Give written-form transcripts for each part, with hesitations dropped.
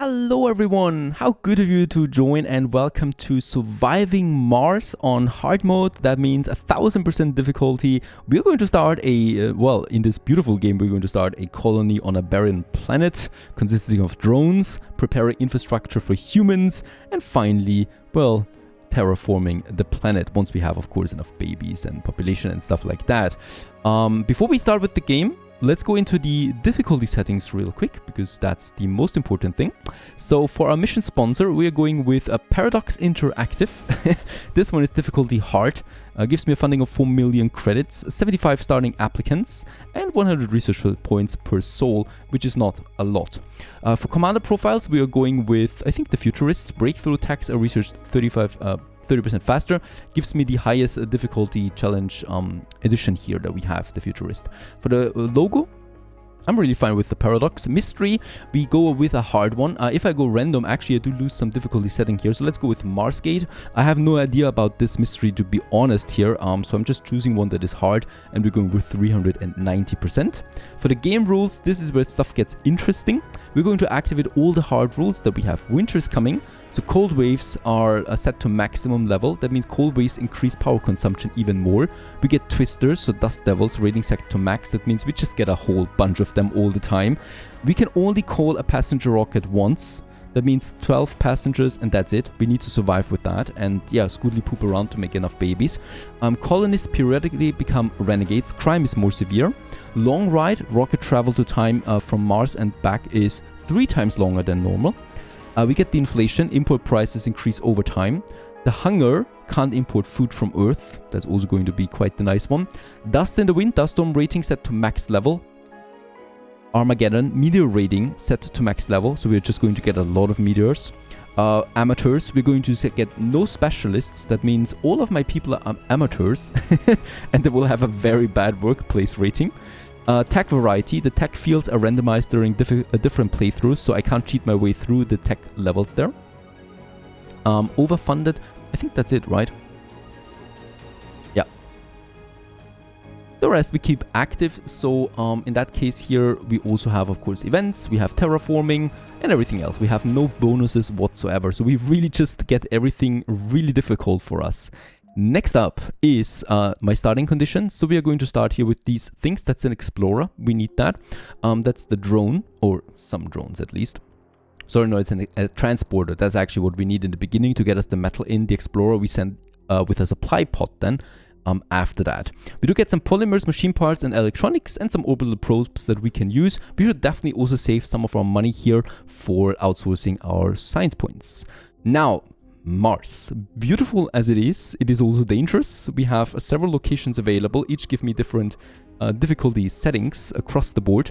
Hello everyone, how good of you to join and welcome to Surviving Mars on hard mode. That means 1000% difficulty. We're going to start in this beautiful game, we're going to start a colony on a barren planet consisting of drones, preparing infrastructure for humans, and finally, terraforming the planet once we have, of course, enough babies and population and stuff like that. Before we start with the game, let's go into the difficulty settings real quick, because that's the most important thing. So for our mission sponsor, we are going with a Paradox Interactive. This one is difficulty hard. Gives me a funding of 4 million credits, 75 starting applicants, and 100 research points per soul, which is not a lot. For commander profiles, we are going with, I think, the Futurists. Breakthrough attacks are researched 30% faster, gives me the highest difficulty challenge edition here that we have, the Futurist. For the logo, I'm really fine with the Paradox. Mystery, we go with a hard one. If I go random, actually I do lose some difficulty setting here, so let's go with Marsgate. I have no idea about this mystery, to be honest here, so I'm just choosing one that is hard, and we're going with 390%. For the game rules, this is where stuff gets interesting. We're going to activate all the hard rules that we have. Winter is coming, so cold waves are set to maximum level. That means cold waves increase power consumption even more. We get twisters, so dust devils, rating set to max. That means we just get a whole bunch of them all the time. We can only call a passenger rocket once. That means 12 passengers, and that's it. We need to survive with that, and yeah, scootly poop around to make enough babies. Colonists periodically become renegades. Crime is more severe. Long ride, rocket travel to time from Mars and back is 3 times longer than normal. We get the inflation, import prices increase over time. The hunger, can't import food from Earth. That's also going to be quite the nice one. Dust in the wind, dust storm rating set to max level. Armageddon, meteor rating set to max level, so we're just going to get a lot of meteors. Amateurs, we're going to get no specialists. That means all of my people are amateurs and they will have a very bad workplace rating. Tech variety, the tech fields are randomized during different playthroughs, so I can't cheat my way through the tech levels there. Overfunded, I think that's it, right? Yeah. The rest we keep active, so in that case here, we also have, of course, events, we have terraforming, and everything else. We have no bonuses whatsoever, so we really just get everything really difficult for us. Next up is my starting conditions. So we are going to start here with these things. That's an explorer. We need that. That's the drone, or some drones at least. Sorry, no, it's a transporter. That's actually what we need in the beginning to get us the metal in. The explorer we send with a supply pod then after that. We do get some polymers, machine parts, and electronics, and some orbital probes that we can use. We should definitely also save some of our money here for outsourcing our science points. Now, Mars. Beautiful as it is also dangerous. We have several locations available, each give me different difficulty settings across the board.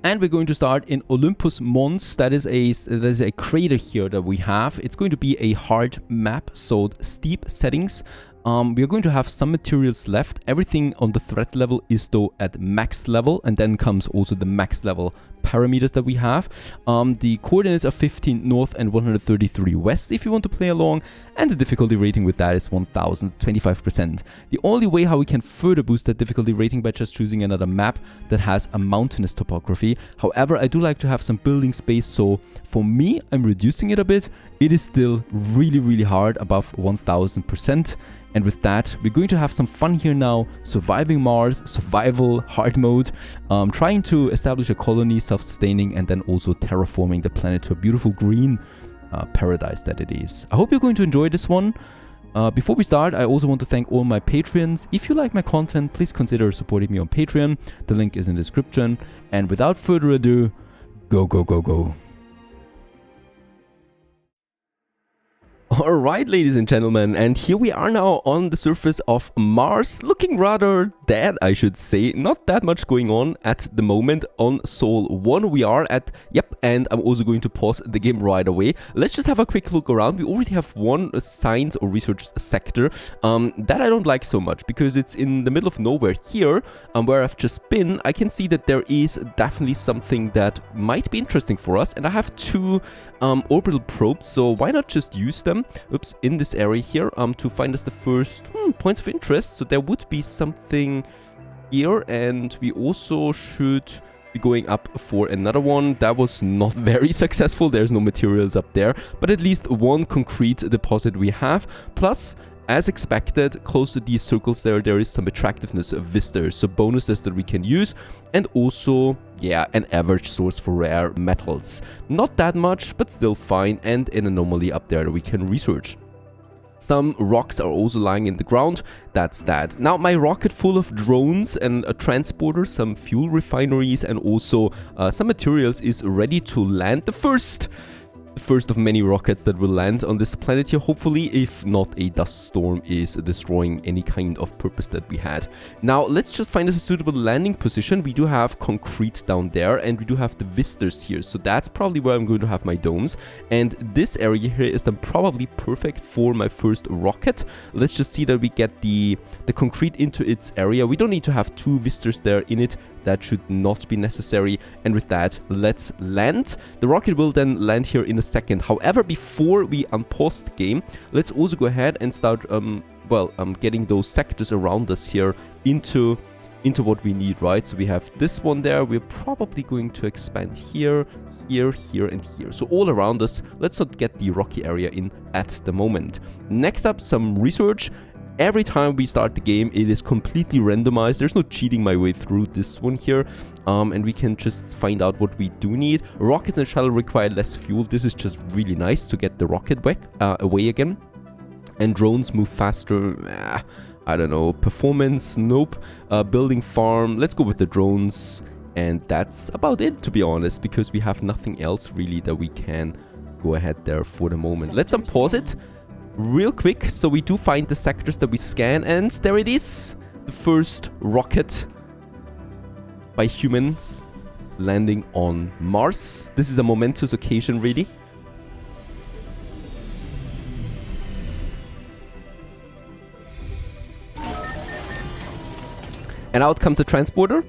And we're going to start in Olympus Mons. That is a crater here that we have. It's going to be a hard map, so steep settings. We are going to have some materials left. Everything on the threat level is though at max level, and then comes also the max level parameters that we have. The coordinates are 15 north and 133 west if you want to play along, and the difficulty rating with that is 1025%. The only way how we can further boost that difficulty rating by just choosing another map that has a mountainous topography. However, I do like to have some building space, so for me, I'm reducing it a bit. It is still really hard, above 1000%. And with that, we're going to have some fun here now, surviving Mars, survival, hard mode, trying to establish a colony, self-sustaining, and then also terraforming the planet to a beautiful green paradise that it is. I hope you're going to enjoy this one. Before we start, I also want to thank all my Patreons. If you like my content, please consider supporting me on Patreon. The link is in the description. And without further ado, go, go, go, go. Alright, ladies and gentlemen, and here we are now on the surface of Mars, looking rather dead, I should say. Not that much going on at the moment. On Sol 1 we are at, yep, and I'm also going to pause the game right away. Let's just have a quick look around. We already have one science or research sector that I don't like so much, because it's in the middle of nowhere here, where I've just been. I can see that there is definitely something that might be interesting for us, and I have 2 orbital probes, so why not just use them in this area here to find us the first points of interest. So there would be something here, and we also should We're going up for another one. That was not very successful. There's no materials up there, but at least one concrete deposit we have. Plus, as expected, close to these circles there is some attractiveness of visitors, so bonuses that we can use, and also, yeah, an average source for rare metals. Not that much, but still fine, and an anomaly up there that we can research. Some rocks are also lying in the ground. That's that. Now, my rocket full of drones and a transporter, some fuel refineries, and also some materials is ready to land. The first of many rockets that will land on this planet here, hopefully, if not a dust storm is destroying any kind of purpose that we had. Now, let's just find us a suitable landing position. We do have concrete down there, and we do have the vistas here, so that's probably where I'm going to have my domes. And this area here is then probably perfect for my first rocket. Let's just see that we get the concrete into its area. We don't need to have two vistas there in it. That should not be necessary. And with that, let's land. The rocket will then land here in a second. However, before we unpause the game, let's also go ahead and start, getting those sectors around us here into what we need, right? So we have this one there. We're probably going to expand here, here, here, and here. So all around us, let's not get the rocky area in at the moment. Next up, some research. Every time we start the game, it is completely randomized. There's no cheating my way through this one here. And we can just find out what we do need. Rockets and shuttle require less fuel. This is just really nice to get the rocket away again. And drones move faster. I don't know. Performance? Nope. Building farm. Let's go with the drones. And that's about it, to be honest, because we have nothing else really that we can go ahead there for the moment. Let's unpause it real quick, so we do find the sectors that we scan, and there it is, the first rocket by humans landing on Mars. This is a momentous occasion, really. And out comes a transporter,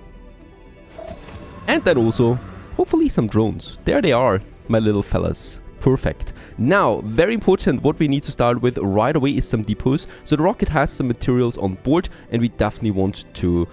and then also hopefully some drones. There they are, my little fellas. Perfect. Now, very important, what we need to start with right away is some depots. So the rocket has some materials on board, and we definitely want to,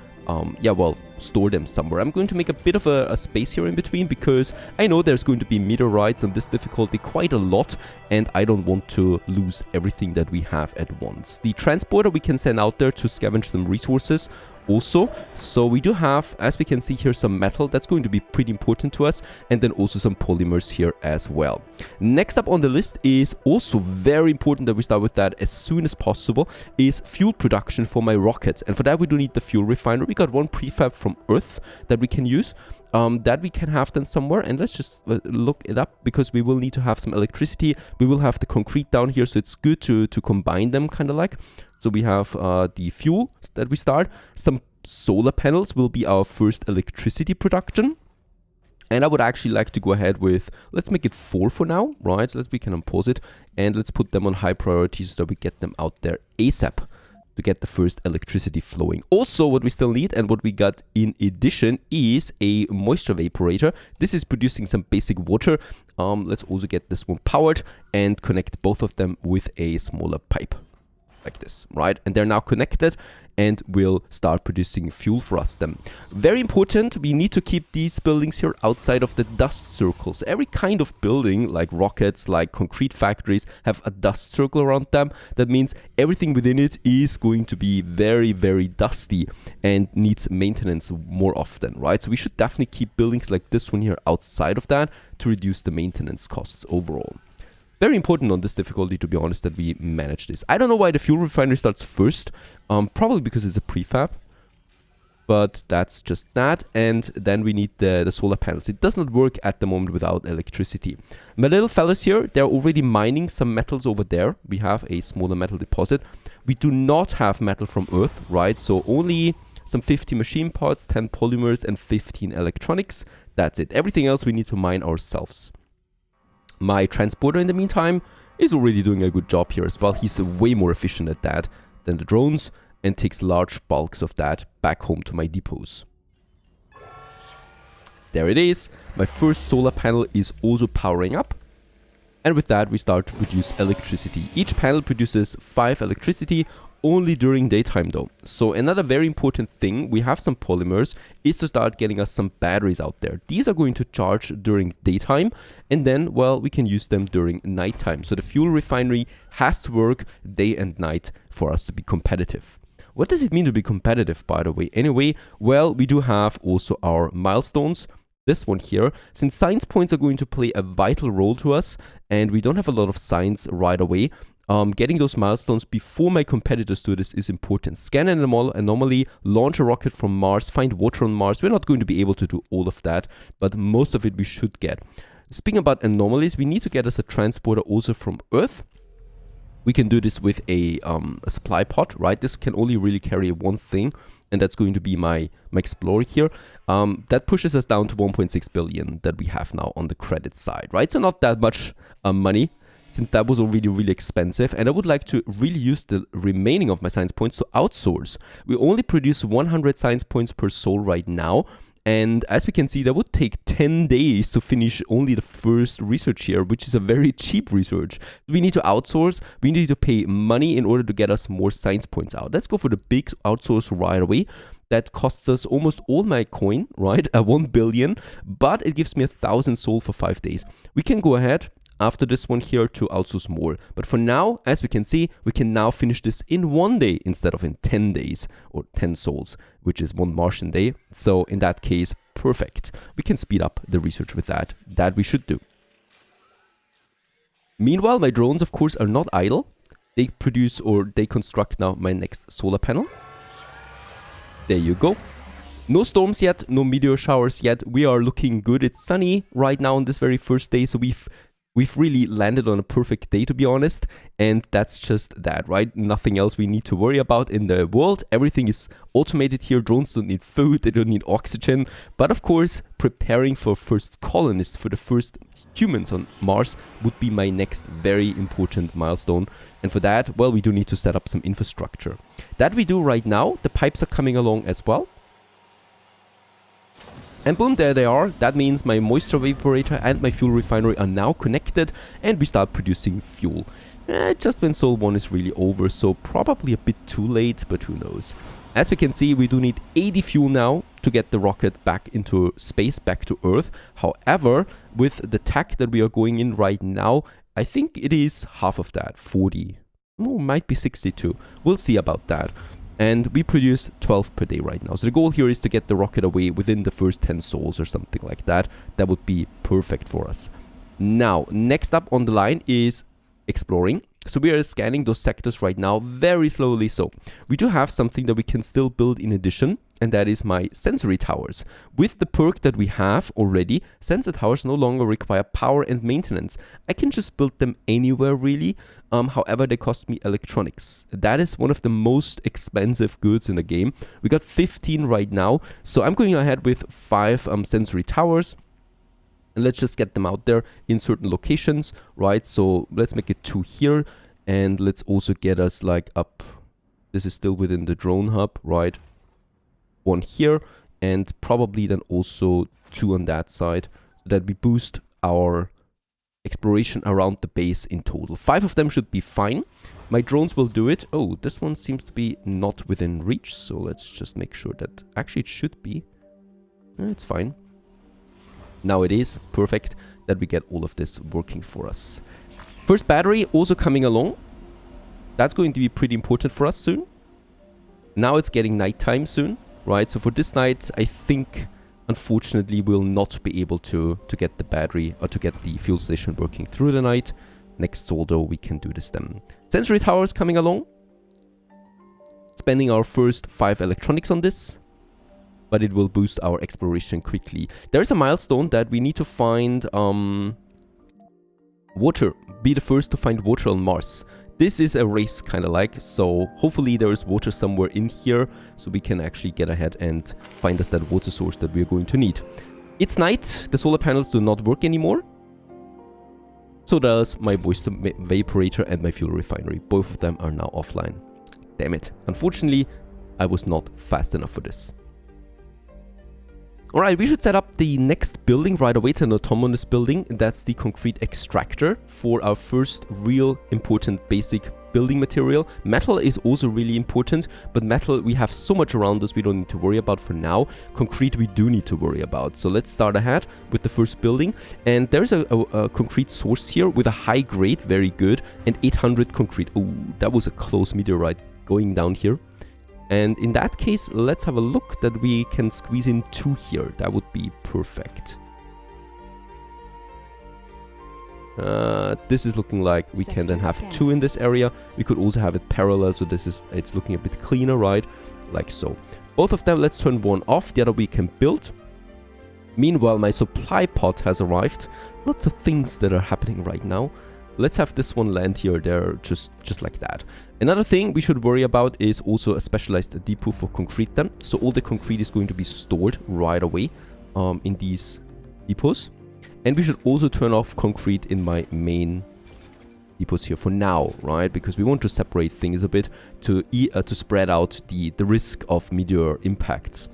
store them somewhere. I'm going to make a bit of a space here in between, because I know there's going to be meteorites on this difficulty quite a lot, and I don't want to lose everything that we have at once. The transporter we can send out there to scavenge some resources also. So we do have, as we can see here, some metal that's going to be pretty important to us, and then also some polymers here as well. Next up on the list is also very important that we start with that as soon as possible, is fuel production for my rocket. And for that we do need the fuel refiner. We got one prefab from Earth that we can use, that we can have then somewhere, and let's just look it up, because we will need to have some electricity. We will have the concrete down here, so it's good to combine them, kind of like. So we have the fuel that we start. Some solar panels will be our first electricity production. And I would actually like to go ahead with, let's make it 4 for now, right? So we can unpause it, and let's put them on high priority so that we get them out there ASAP to get the first electricity flowing. Also, what we still need and what we got in addition is a moisture evaporator. This is producing some basic water. Let's also get this one powered and connect both of them with a smaller pipe. Like this, right? And they're now connected and will start producing fuel for us then. Very important, we need to keep these buildings here outside of the dust circles. Every kind of building, like rockets, like concrete factories, have a dust circle around them. That means everything within it is going to be very, very dusty and needs maintenance more often, right? So we should definitely keep buildings like this one here outside of that to reduce the maintenance costs overall. Very important on this difficulty, to be honest, that we manage this. I don't know why the fuel refinery starts first. Probably because it's a prefab. But that's just that. And then we need the solar panels. It does not work at the moment without electricity. My little fellas here, they're already mining some metals over there. We have a smaller metal deposit. We do not have metal from Earth, right? So only some 50 machine parts, 10 polymers, and 15 electronics. That's it. Everything else we need to mine ourselves. My transporter, in the meantime, is already doing a good job here as well. He's way more efficient at that than the drones, and takes large bulks of that back home to my depots. There it is. My first solar panel is also powering up. And with that, we start to produce electricity. Each panel produces 5 electricity. only during daytime though. So another very important thing, we have some polymers, is to start getting us some batteries out there. These are going to charge during daytime, and then, well, we can use them during nighttime. So the fuel refinery has to work day and night for us to be competitive. What does it mean to be competitive, by the way? Anyway, well, we do have also our milestones. This one here, since science points are going to play a vital role to us, and we don't have a lot of science right away, getting those milestones before my competitors do this is important. Scan an anomaly, launch a rocket from Mars, find water on Mars. We're not going to be able to do all of that, but most of it we should get. Speaking about anomalies, we need to get us a transporter also from Earth. We can do this with a supply pod, right? This can only really carry one thing, and that's going to be my Explorer here. That pushes us down to 1.6 billion that we have now on the credit side, right? So not that much money, since that was already really expensive. And I would like to really use the remaining of my science points to outsource. We only produce 100 science points per soul right now. And as we can see, that would take 10 days to finish only the first research here, which is a very cheap research. We need to outsource. We need to pay money in order to get us more science points out. Let's go for the big outsource right away. That costs us almost all my coin, right? 1 billion, but it gives me 1,000 soul for 5 days. We can go ahead after this one here to outsource more. But for now, as we can see, we can now finish this in 1 day instead of in 10 days or 10 souls, which is 1 Martian day. So in that case, perfect. We can speed up the research with that. That we should do. Meanwhile, my drones, of course, are not idle. They produce or they construct now my next solar panel. There you go. No storms yet, no meteor showers yet. We are looking good. It's sunny right now on this very first day, so we've really landed on a perfect day, to be honest, and that's just that, right? Nothing else we need to worry about in the world. Everything is automated here. Drones don't need food, they don't need oxygen, but of course, preparing for first colonists, for the first humans on Mars would be my next very important milestone. And for that, well, we do need to set up some infrastructure. That we do right now. The pipes are coming along as well. And boom, there they are. That means my moisture evaporator and my fuel refinery are now connected, and we start producing fuel. Just when Sol 1 is really over, so probably a bit too late, but who knows. As we can see, we do need 80 fuel now to get the rocket back into space, back to Earth. However, with the tech that we are going in right now, I think it is half of that, 40. Oh, might be 62. We'll see about that. And we produce 12 per day right now. So the goal here is to get the rocket away within the first 10 souls or something like that. That would be perfect for us. Now, next up on the line is exploring. So we are scanning those sectors right now, very slowly so. We do have something that we can still build in addition, and that is my sensory towers. With the perk that we have already, sensor towers no longer require power and maintenance. I can just build them anywhere really. However, they cost me electronics. That is one of the most expensive goods in the game. We got 15 right now, so I'm going ahead with 5 sensory towers. And let's just get them out there in certain locations, right? So let's make it 2 here, and let's also get us like up. This is still within the drone hub, right? 1 here, and probably then also 2 on that side, so that we boost our exploration around the base in total. 5 of them should be fine. My drones will do it. Oh, this one seems to be not within reach, so let's just make sure that actually it should be. It's fine. Now it is perfect that we get all of this working for us. First battery also coming along. That's going to be pretty important for us soon. Now it's getting nighttime soon, right? So for this night, I think, unfortunately, we'll not be able to get the battery or to get the fuel station working through the night. Next sol though, we can do this then. Sensory towers coming along. Spending our first 5 electronics on this, but it will boost our exploration quickly. There's a milestone that we need to find water. Be the first to find water on Mars. This is a race kind of like, so hopefully there is water somewhere in here, so we can actually get ahead and find us that water source that we're going to need. It's night, the solar panels do not work anymore. So does my moisture evaporator and my fuel refinery. Both of them are now offline. Damn it. Unfortunately, I was not fast enough for this. Alright, we should set up the next building right away. It's an autonomous building. That's the concrete extractor for our first real important basic building material. Metal is also really important, but metal we have so much around us we don't need to worry about for now. Concrete we do need to worry about. So let's start ahead with the first building. And there's a concrete source here with a high grade, very good, and 800 concrete. Oh, that was a close meteorite going down here. And in that case, let's have a look that we can squeeze in 2 here. That would be perfect. This is looking like we can then have 2 in this area. We could also have it parallel, so it's looking a bit cleaner, right? Like so. Both of them, let's turn one off, the other we can build. Meanwhile, my supply pod has arrived. Lots of things that are happening right now. Let's have this one land here or there, just like that. Another thing we should worry about is also a specialized depot for concrete then. So all the concrete is going to be stored right away in these depots. And we should also turn off concrete in my main depots here for now, right? Because we want to separate things a bit to spread out the risk of meteor impacts.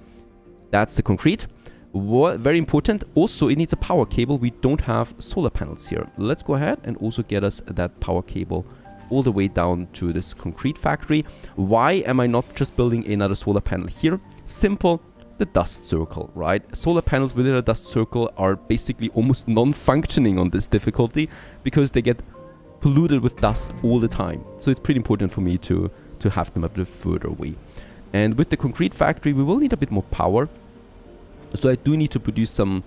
That's the concrete. Very important. Also, it needs a power cable. We don't have solar panels here. Let's go ahead and also get us that power cable all the way down to this concrete factory. Why am I not just building another solar panel here? Simple. The dust circle, right? Solar panels within a dust circle are basically almost non-functioning on this difficulty because they get polluted with dust all the time. So it's pretty important for me to have them a bit further away. And with the concrete factory, we will need a bit more power. So I do need to produce some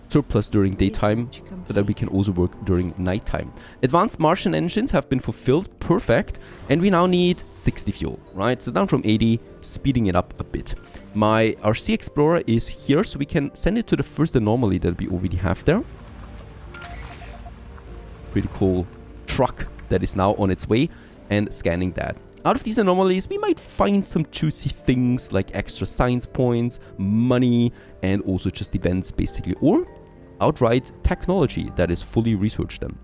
surplus during daytime so that we can also work during nighttime. Advanced Martian engines have been fulfilled. Perfect. And we now need 60 fuel, right? So down from 80, speeding it up a bit. My RC Explorer is here, so we can send it to the first anomaly that we already have there. Pretty cool truck that is now on its way and scanning that. Out of these anomalies, we might find some juicy things like extra science points, money, and also just events basically, or outright technology that is fully researched then.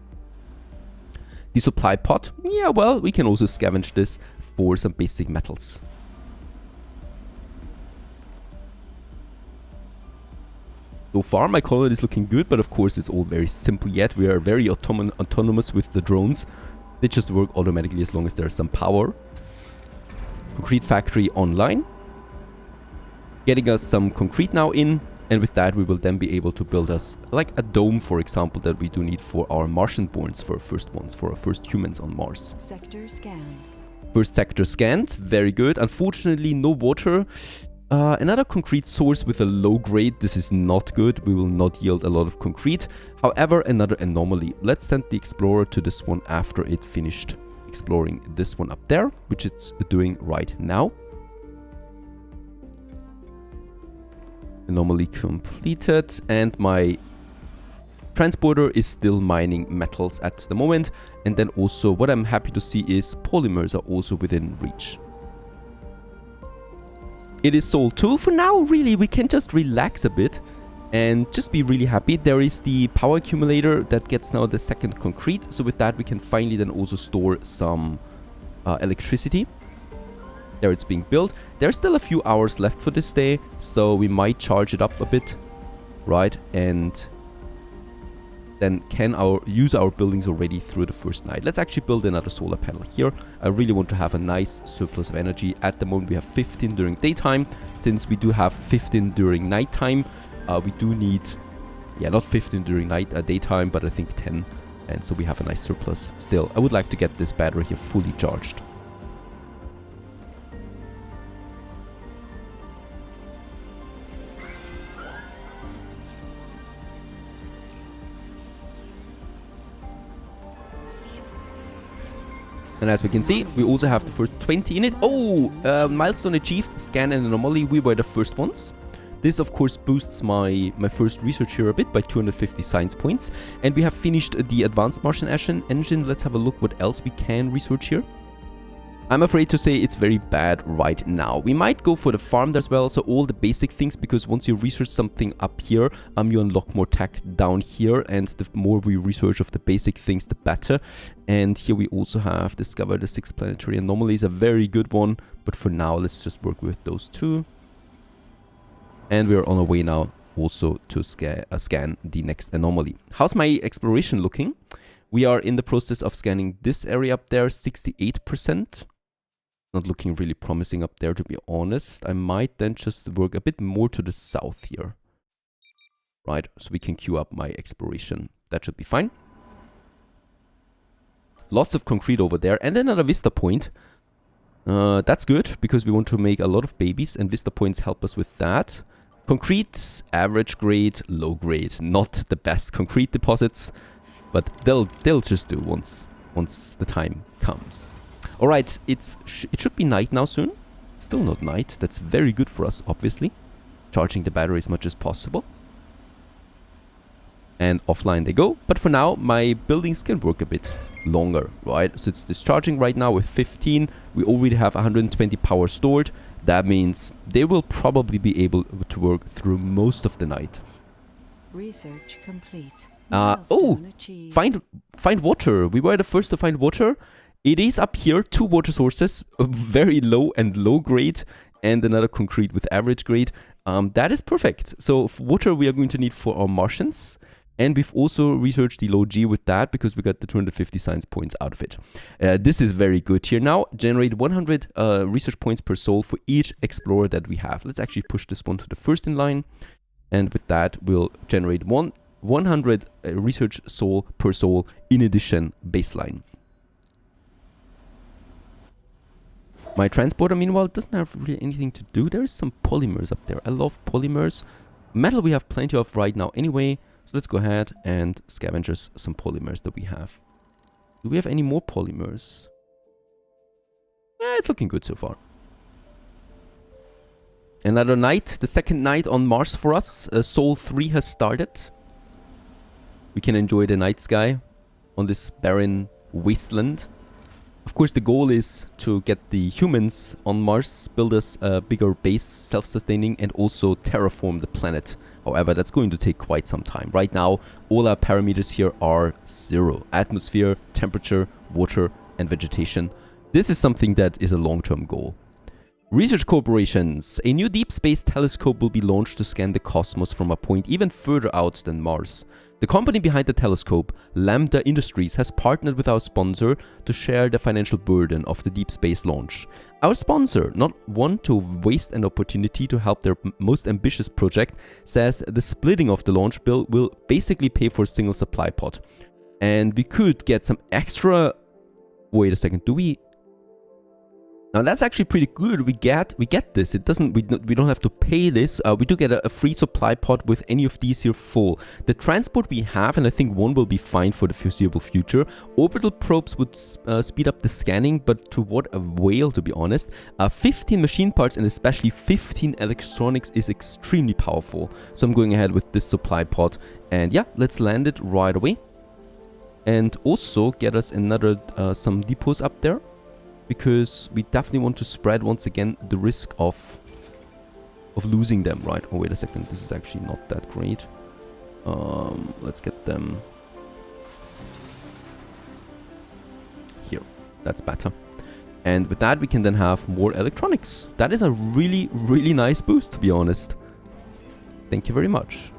The supply pot, yeah, well, we can also scavenge this for some basic metals. So far, my colony is looking good, but of course it's all very simple yet. We are very autonomous with the drones. They just work automatically as long as there's some power. Concrete factory online. Getting us some concrete now in. And with that, we will then be able to build us like a dome, for example, that we do need for our Martian borns, for our first ones, for our first humans on Mars. Sector scanned. First sector scanned. Very good. Unfortunately, no water. Another concrete source with a low grade. This is not good. We will not yield a lot of concrete. However, another anomaly. Let's send the explorer to this one after it finished exploring this one up there, which it's doing right now. Anomaly completed, and my transporter is still mining metals at the moment. And then also what I'm happy to see is polymers are also within reach. It is sold too. For now, really, we can just relax a bit and just be really happy. There is the power accumulator that gets now the second concrete. So with that, we can finally then also store some electricity. There it's being built. There's still a few hours left for this day, so we might charge it up a bit, right? And then can use our buildings already through the first night. Let's actually build another solar panel here. I really want to have a nice surplus of energy. At the moment, we have 15 during daytime. Since we do have 15 during nighttime, we do need, yeah, not 15 during daytime, but I think 10. And so we have a nice surplus. Still, I would like to get this battery here fully charged. And as we can see, we also have the first 20 in it. Oh, milestone achieved, scan an anomaly. We were the first ones. This, of course, boosts my first research here a bit by 250 science points. And we have finished the advanced Martian engine. Let's have a look what else we can research here. I'm afraid to say it's very bad right now. We might go for the farm as well, so all the basic things, because once you research something up here, you unlock more tech down here, and the more we research of the basic things, the better. And here we also have discovered the 6 planetary anomalies, a very good one, but for now, let's just work with those 2. And we're on our way now also to scan the next anomaly. How's my exploration looking? We are in the process of scanning this area up there, 68%. Not looking really promising up there, to be honest. I might then just work a bit more to the south here. Right, so we can queue up my exploration. That should be fine. Lots of concrete over there. And then another vista point. That's good, because we want to make a lot of babies, and vista points help us with that. Concrete, average grade, low grade. Not the best concrete deposits, but they'll just do once the time comes. All right, it should be night now soon. It's still not night. That's very good for us, obviously. Charging the battery as much as possible. And offline they go. But for now, my buildings can work a bit longer, right? So it's discharging right now with 15. We already have 120 power stored. That means they will probably be able to work through most of the night. Research complete. Oh, find water. We were the first to find water. It is up here, 2 water sources, very low and low grade, and another concrete with average grade. That is perfect. So water we are going to need for our Martians. And we've also researched the low G with that, because we got the 250 science points out of it. This is very good here now. Generate 100 research points per soul for each explorer that we have. Let's actually push this one to the first in line. And with that, we'll generate 100 research soul per soul in addition baseline. My transporter, meanwhile, doesn't have really anything to do. There is some polymers up there. I love polymers. Metal we have plenty of right now anyway. So let's go ahead and scavenge some polymers that we have. Do we have any more polymers? It's looking good so far. Another night, the second night on Mars for us. Sol 3 has started. We can enjoy the night sky on this barren wasteland. Of course, the goal is to get the humans on Mars, build us a bigger base, self-sustaining, and also terraform the planet. However, that's going to take quite some time. Right now, all our parameters here are 0. Atmosphere, temperature, water, and vegetation. This is something that is a long-term goal. Research corporations. A new deep space telescope will be launched to scan the cosmos from a point even further out than Mars. The company behind the telescope, Lambda Industries, has partnered with our sponsor to share the financial burden of the deep space launch. Our sponsor, not one to waste an opportunity to help their most ambitious project, says the splitting of the launch bill will basically pay for a single supply pod. And we could get some extra... Wait a second, do we... Now that's actually pretty good. We get this. It doesn't. We don't have to pay this. We do get a free supply pod with any of these here full. The transport we have, and I think one will be fine for the foreseeable future. Orbital probes would speed up the scanning, but to what avail, to be honest? 15 machine parts and especially 15 electronics is extremely powerful. So I'm going ahead with this supply pod, and yeah, let's land it right away. And also get us another some depots up there. Because we definitely want to spread once again the risk of losing them, right? Oh, wait a second. This is actually not that great. Let's get them here. That's better. And with that, we can then have more electronics. That is a really, really nice boost, to be honest. Thank you very much.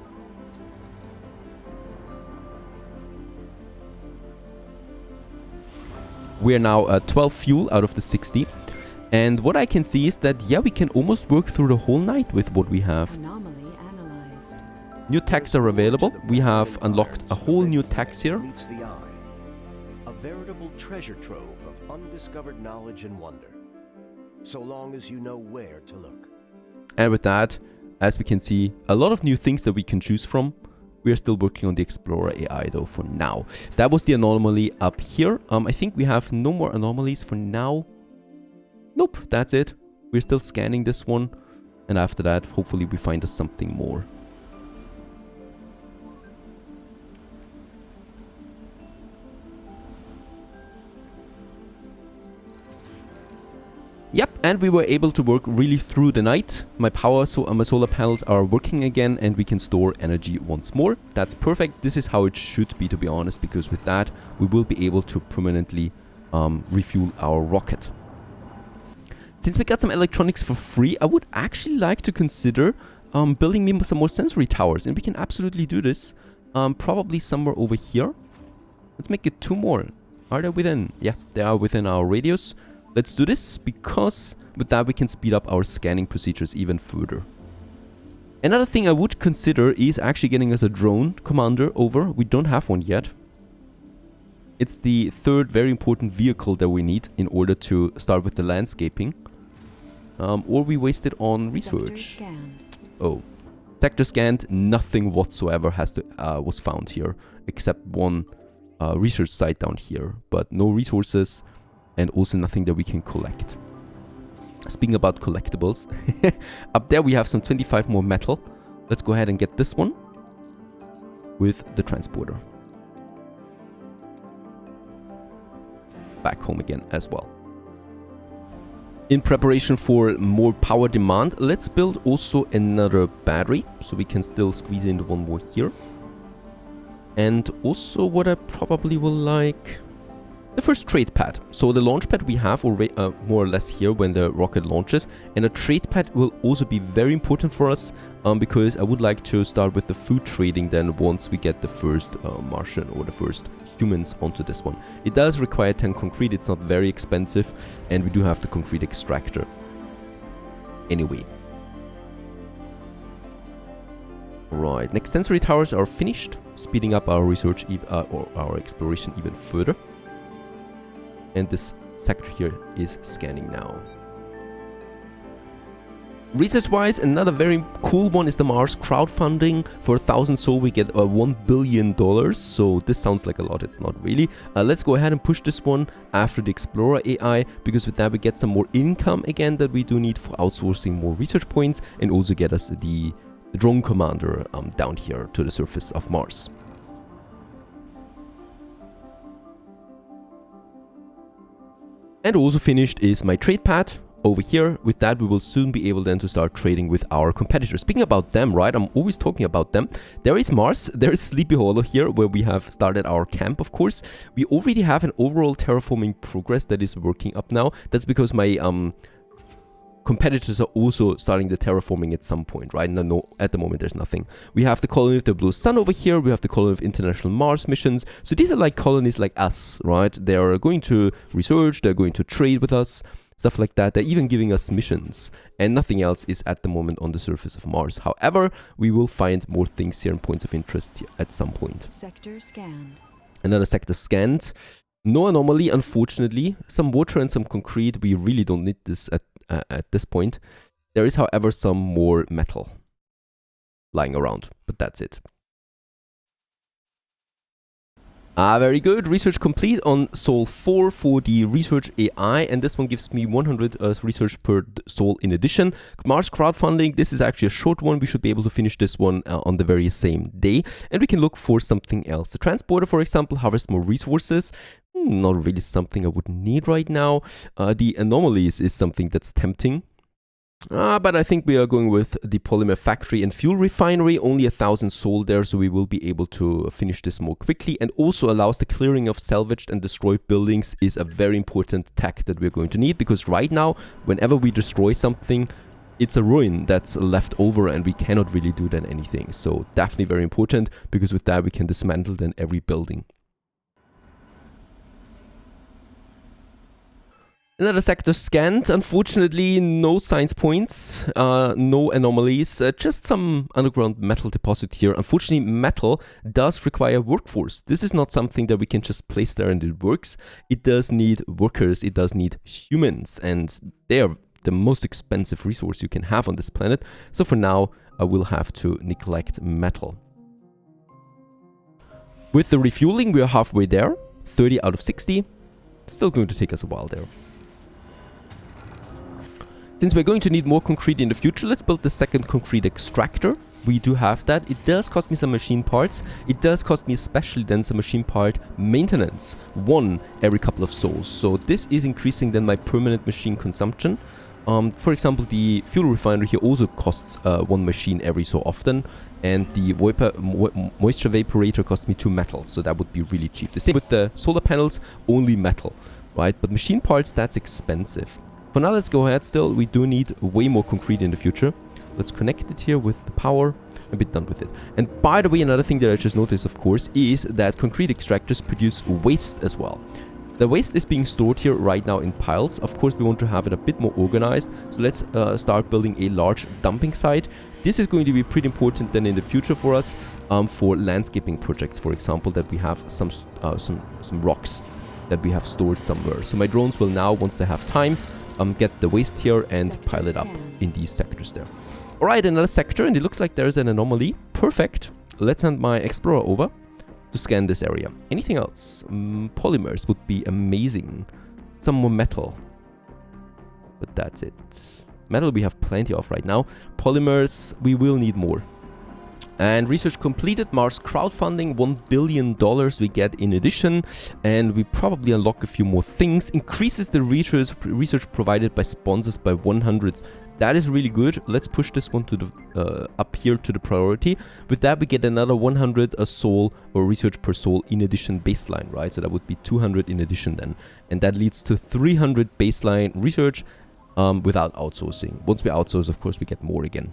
We are now at 12 fuel out of the 60. And what I can see is that, yeah, we can almost work through the whole night with what we have. Anomaly analyzed. New tags are available. We have unlocked a whole new tags here. Meets the eye. A veritable treasure trove of undiscovered knowledge and wonder. So long as you know where to look. And with that, as we can see, a lot of new things that we can choose from. We are still working on the Explorer AI though for now. That was the anomaly up here. I think we have no more anomalies for now. Nope, that's it. We're still scanning this one. And after that, hopefully we find us something more. Yep, and we were able to work really through the night. My my solar panels are working again and we can store energy once more. That's perfect. This is how it should be, to be honest, because with that we will be able to permanently refuel our rocket. Since we got some electronics for free, I would actually like to consider building me some more sensory towers, and we can absolutely do this. Probably somewhere over here. Let's make it 2 more. Are they within? Yeah, they are within our radius. Let's do this because with that we can speed up our scanning procedures even further. Another thing I would consider is actually getting us a drone commander over. We don't have one yet. It's the third very important vehicle that we need in order to start with the landscaping. Or we waste it on research. Oh. Sector scanned, nothing whatsoever was found here. Except one research site down here. But no resources and also nothing that we can collect. Speaking about collectibles, up there we have some 25 more metal. Let's go ahead and get this one with the transporter. Back home again as well. In preparation for more power demand, let's build also another battery so we can still squeeze in one more here. And also what I probably will like, the first trade pad. So the launch pad we have already more or less here when the rocket launches, and a trade pad will also be very important for us because I would like to start with the food trading then once we get the first Martian or the first humans onto this one. It does require 10 concrete, it's not very expensive, and we do have the concrete extractor. Anyway. Right, next sensory towers are finished, speeding up our research or our exploration even further. And this sector here is scanning now. Research-wise, another very cool one is the Mars crowdfunding. For 1,000 Sol, we get $1 billion. So this sounds like a lot, it's not really. Let's go ahead and push this one after the Explorer AI, because with that we get some more income again that we do need for outsourcing more research points, and also get us the drone commander down here to the surface of Mars. And also finished is my trade pad over here. With that, we will soon be able then to start trading with our competitors. Speaking about them, right, I'm always talking about them. There is Mars, there is Sleepy Hollow here, where we have started our camp, of course. We already have an overall terraforming progress that is working up now. That's because my competitors are also starting the terraforming at some point, right? No, at the moment there's nothing. We have the colony of the Blue Sun over here. We have the colony of International Mars missions. So these are like colonies like us, right? They are going to research, they're going to trade with us, stuff like that. They're even giving us missions, and nothing else is at the moment on the surface of Mars. However, we will find more things here and points of interest here at some point. Sector scanned. Another sector scanned. No anomaly, unfortunately. Some water and some concrete. We really don't need this at this point. There is, however, some more metal lying around, but that's it. Very good. Research complete on Sol 4 for the research AI, and this one gives me 100 research per Sol in addition. Mars crowdfunding, this is actually a short one. We should be able to finish this one on the very same day, and we can look for something else. The transporter, for example, harvest more resources. Not really something I would need right now. The anomalies is something that's tempting. But I think we are going with the polymer factory and fuel refinery. Only 1,000 Sol there, so we will be able to finish this more quickly, and also allows the clearing of salvaged and destroyed buildings is a very important tech that we're going to need, because right now, whenever we destroy something, it's a ruin that's left over and we cannot really do then anything. So definitely very important, because with that we can dismantle then every building. Another sector scanned. Unfortunately, no science points, no anomalies, just some underground metal deposit here. Unfortunately, metal does require workforce. This is not something that we can just place there and it works. It does need workers, it does need humans, and they are the most expensive resource you can have on this planet. So for now, I will have to neglect metal. With the refueling, we are halfway there. 30 out of 60. Still going to take us a while there. Since we're going to need more concrete in the future, let's build the second concrete extractor. We do have that. It does cost me some machine parts. It does cost me especially then some machine part maintenance. 1 every couple of Sols. So this is increasing then my permanent machine consumption. For example, the fuel refinery here also costs 1 machine every so often. And the moisture evaporator costs me 2 metals. So that would be really cheap. The same with the solar panels, only metal, right? But machine parts, that's expensive. For now, let's go ahead still. We do need way more concrete in the future. Let's connect it here with the power. a bit done with it. And by the way, another thing that I just noticed, of course, is that concrete extractors produce waste as well. The waste is being stored here right now in piles. Of course, we want to have it a bit more organized. So let's start building a large dumping site. This is going to be pretty important then in the future for us, for landscaping projects, for example, that we have some rocks that we have stored somewhere. So my drones will now, once they have time, get the waste here and pile it up in these sectors there. Alright, another sector, and it looks like there's an anomaly. Perfect. Let's send my explorer over to scan this area. Anything else? Polymers would be amazing. Some more metal. But that's it. Metal we have plenty of right now. Polymers, we will need more. And research completed. Mars crowdfunding, $1 billion we get in addition. And we probably unlock a few more things. Increases the research provided by sponsors by 100. That is really good. Let's push this one to the up here to the priority. With that, we get another 100 a soul or research per soul in addition baseline, right? So that would be 200 in addition then. And that leads to 300 baseline research without outsourcing. Once we outsource, of course, we get more again.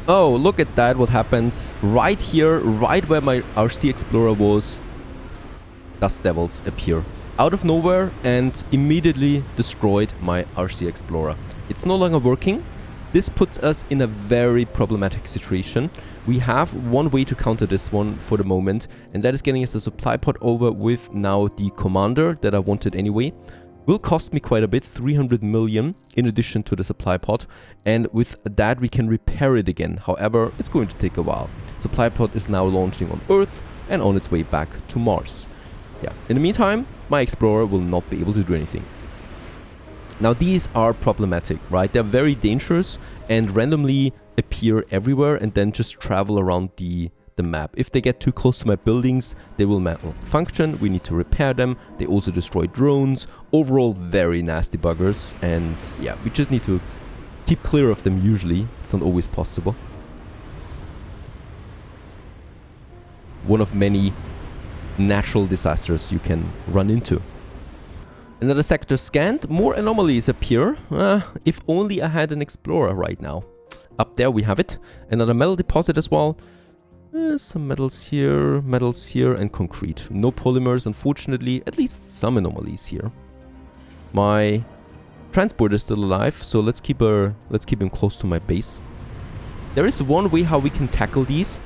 Oh, look at that, what happens. Right here, right where my RC Explorer was, Dust Devils appear. Out of nowhere and immediately destroyed my RC Explorer. It's no longer working. This puts us in a very problematic situation. We have one way to counter this one for the moment, and that is getting us the supply pod over with now the commander that I wanted anyway. Will cost me quite a bit, 300 million in addition to the supply pod, and with that we can repair it again. However, it's going to take a while. Supply pod is now launching on Earth and on its way back to Mars. Yeah, in the meantime, my Explorer will not be able to do anything. Now these are problematic, right? They're very dangerous and randomly appear everywhere and then just travel around the map. If they get too close to my buildings, they will malfunction. We need to repair them. They also destroy drones. Overall, very nasty buggers. And yeah, we just need to keep clear of them usually. It's not always possible. One of many natural disasters you can run into. Another sector scanned. More anomalies appear. If only I had an explorer right now. Up there we have it. Another metal deposit as well. Some metals here, and concrete. No polymers, unfortunately. At least some anomalies here. My transport is still alive, so let's keep him close to my base. There is one way how we can tackle these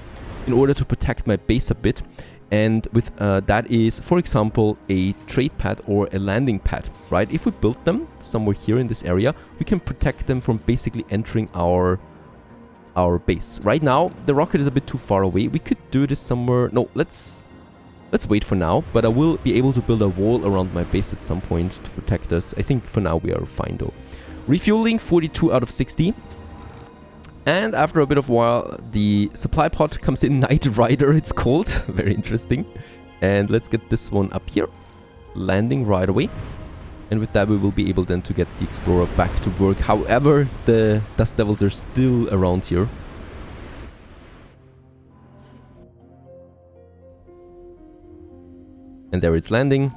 in order to protect my base a bit. And with that is, for example, a trade pad or a landing pad, right? If we build them somewhere here in this area, we can protect them from basically entering our base. Right now, the rocket is a bit too far away. We could do this somewhere. No, let's wait for now. But I will be able to build a wall around my base at some point to protect us. I think for now we are fine though. Refueling 42 out of 60. And after a bit of a while, the supply pod comes in. Knight Rider, it's called. Very interesting. And let's get this one up here. Landing right away. And with that, we will be able then to get the Explorer back to work. However, the Dust Devils are still around here. And there it's landing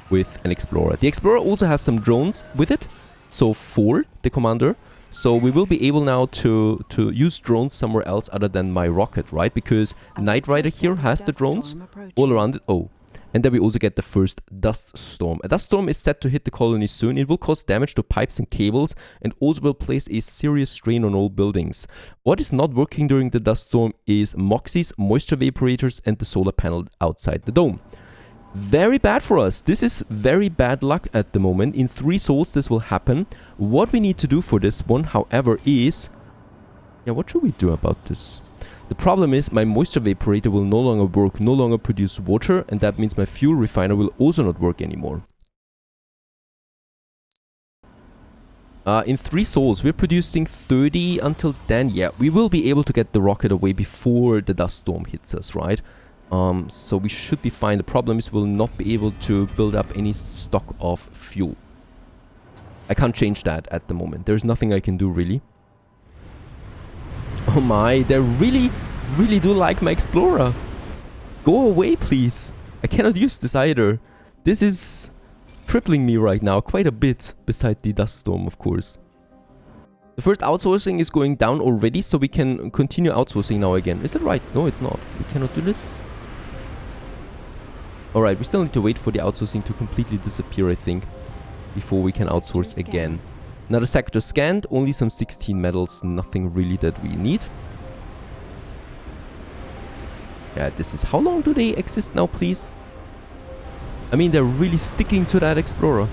with an Explorer. The Explorer also has some drones with it. So 4, the commander. So we will be able now to use drones somewhere else other than my rocket, right? Because Knight Rider here has the drones all around it. Oh. And then we also get the first dust storm. A dust storm is set to hit the colony soon. It will cause damage to pipes and cables and also will place a serious strain on all buildings. What is not working during the dust storm is Moxies, moisture evaporators and the solar panel outside the dome. Very bad for us. This is very bad luck at the moment. In 3 souls this will happen. What we need to do for this one, however, is... Yeah, what should we do about this? The problem is my moisture evaporator will no longer work, no longer produce water, and that means my fuel refiner will also not work anymore. In 3 souls, we're producing 30 until then. Yeah, we will be able to get the rocket away before the dust storm hits us, right? So we should be fine. The problem is we'll not be able to build up any stock of fuel. I can't change that at the moment. There's nothing I can do, really. Oh my, they really do like my Explorer. Go away, please. I cannot use this either. This is crippling me right now quite a bit, beside the dust storm, of course. The first outsourcing is going down already, so we can continue outsourcing now again. Is that right? No, it's not. We cannot do this. Alright, we still need to wait for the outsourcing to completely disappear, I think, before we can outsource again. Another sector scanned, only some 16 metals, nothing really that we need. Yeah, this is... How long do they exist now, please? I mean, they're really sticking to that explorer.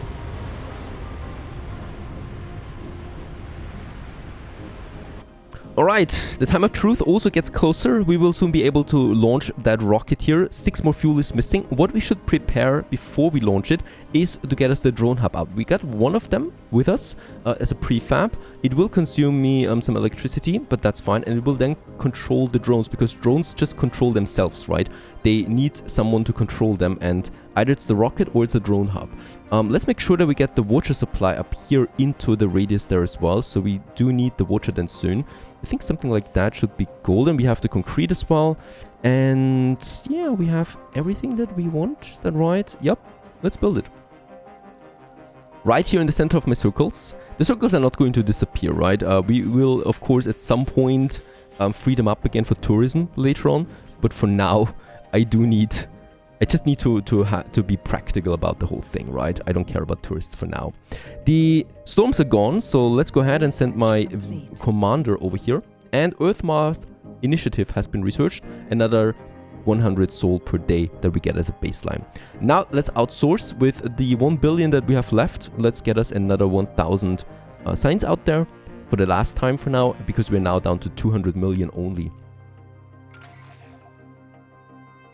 Alright, the time of truth also gets closer. We will soon be able to launch that rocket here. 6 more fuel is missing. What we should prepare before we launch it is to get us the drone hub up. We got one of them with us as a prefab. It will consume me some electricity, but that's fine. And it will then control the drones, because drones just control themselves, right? They need someone to control them, and either it's the rocket or it's a drone hub. Let's make sure that we get the water supply up here into the radius there as well. So we do need the water then soon. I think something like that should be golden. We have the concrete as well. And yeah, we have everything that we want. Is that right? Yep. Let's build it. Right here in the center of my circles. The circles are not going to disappear, right? We will, of course, at some point free them up again for tourism later on. But for now, I just need to be practical about the whole thing, right? I don't care about tourists for now. The storms are gone, so let's go ahead and send my commander over here. And Earth-Mars initiative has been researched. Another 100 soul per day that we get as a baseline. Now let's outsource with the 1 billion that we have left. Let's get us another 1,000 signs out there for the last time for now, because we're now down to 200 million only.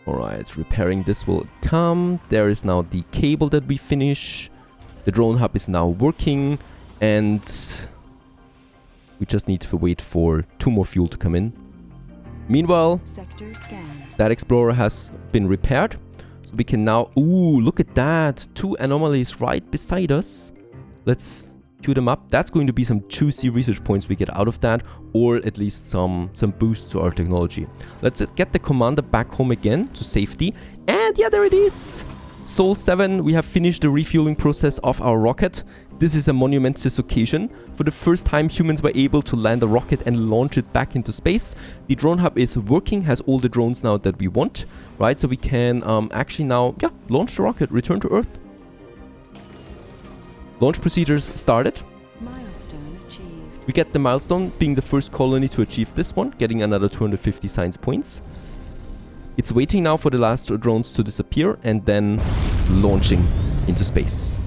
Alright, repairing this will come. There is now the cable that we finish. The drone hub is now working. And we just need to wait for 2 more fuel to come in. Meanwhile, Sector scan. That explorer has been repaired. So we can now... Ooh, look at that. 2 anomalies right beside us. Let's queue them up. That's going to be some juicy research points we get out of that, or at least some boosts to our technology. Let's get the commander back home again to safety. And yeah, there it is. Sol 7, we have finished the refueling process of our rocket. This is a monumentous occasion. For the first time, humans were able to land a rocket and launch it back into space. The drone hub is working, has all the drones now that we want, right? So we can actually now, yeah, launch the rocket, return to Earth. Launch procedures started. Milestone achieved. We get the milestone, being the first colony to achieve this one, getting another 250 science points. It's waiting now for the last drones to disappear and then launching into space.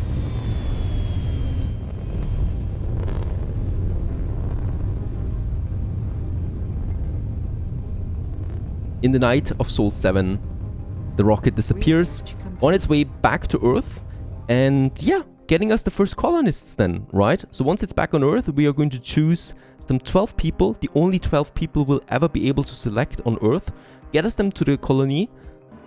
In the night of Sol 7, the rocket disappears on its way back to Earth. And yeah, getting us the first colonists then, right? So once it's back on Earth, we are going to choose some 12 people. The only 12 people we'll ever be able to select on Earth. Get us them to the colony.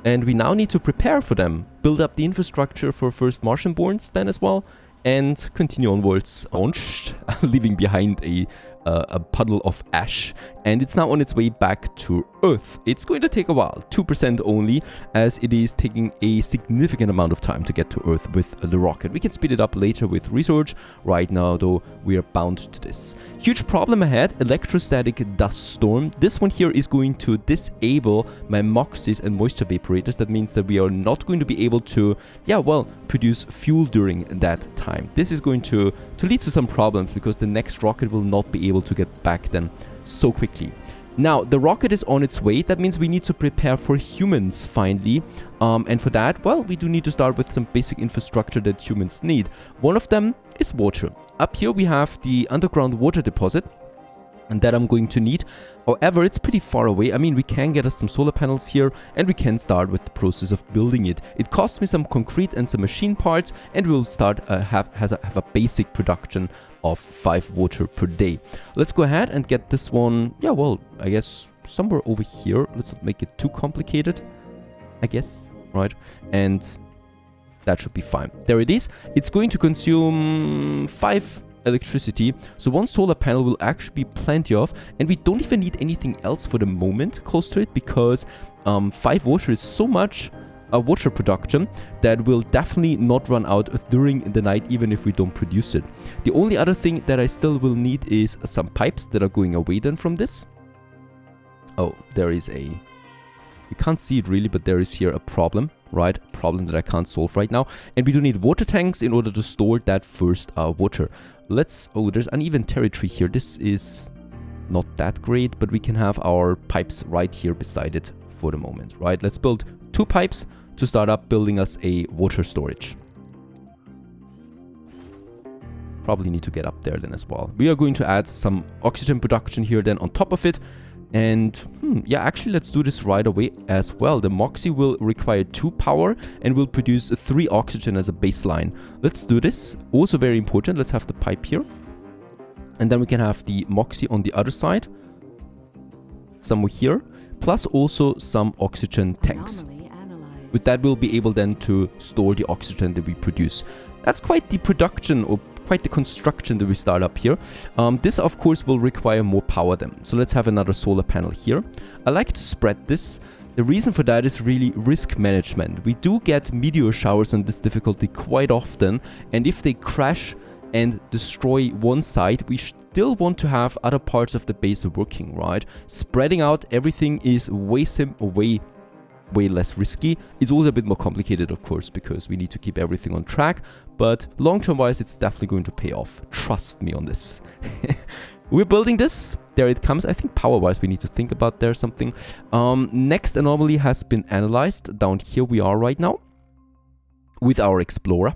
And we now need to prepare for them. Build up the infrastructure for first Martian borns then as well. And continue onwards. Launched, leaving behind a puddle of ash, and it's now on its way back to Earth. It's going to take a while, 2% only, as it is taking a significant amount of time to get to Earth with the rocket. We can speed it up later with research. Right now, though, we are bound to this. Huge problem ahead, electrostatic dust storm. This one here is going to disable my moxes and moisture vaporators. That means that we are not going to be able to, yeah, well, produce fuel during that time. This is going to lead to some problems, because the next rocket will not be able to get back then so quickly. Now, the rocket is on its way. That means we need to prepare for humans finally. And for that, well, we do need to start with some basic infrastructure that humans need. One of them is water. Up here we have the underground water deposit, and that I'm going to need. However, it's pretty far away. I mean, we can get us some solar panels here, and we can start with the process of building it. It costs me some concrete and some machine parts, and we'll start have a basic production of 5 water per day. Let's go ahead and get this one, yeah, well, I guess somewhere over here. Let's not make it too complicated, I guess, right? And that should be fine. There it is. It's going to consume 5 electricity, so 1 solar panel will actually be plenty of, and we don't even need anything else for the moment close to it, because 5 water is so much a water production that will definitely not run out during the night, even if we don't produce it. The only other thing that I still will need is some pipes that are going away then from this. Oh, there is a... You can't see it really, but there is here a problem, right? A problem that I can't solve right now. And we do need water tanks in order to store that first water. Let's... Oh, there's uneven territory here. This is not that great, but we can have our pipes right here beside it for the moment, right? Let's build 2 pipes to start up building us a water storage. Probably need to get up there then as well. We are going to add some oxygen production here then on top of it. And yeah, actually let's do this right away as well. The Moxie will require 2 power and will produce 3 oxygen as a baseline. Let's do this. Also very important, let's have the pipe here. And then we can have the Moxie on the other side. Somewhere here. Plus also some oxygen tanks. With that we'll be able then to store the oxygen that we produce. That's quite the production or quite the construction that we start up here. This of course will require more power then. So let's have another solar panel here. I like to spread this. The reason for that is really risk management. We do get meteor showers on this difficulty quite often, and if they crash and destroy one side, we still want to have other parts of the base working, right? Spreading out everything is way less risky. It's also a bit more complicated, of course, because we need to keep everything on track, but long-term wise, it's definitely going to pay off. Trust me on this. We're building this. There it comes. I think power-wise, we need to think about there something. Next anomaly has been analyzed. Down here we are right now with our Explorer.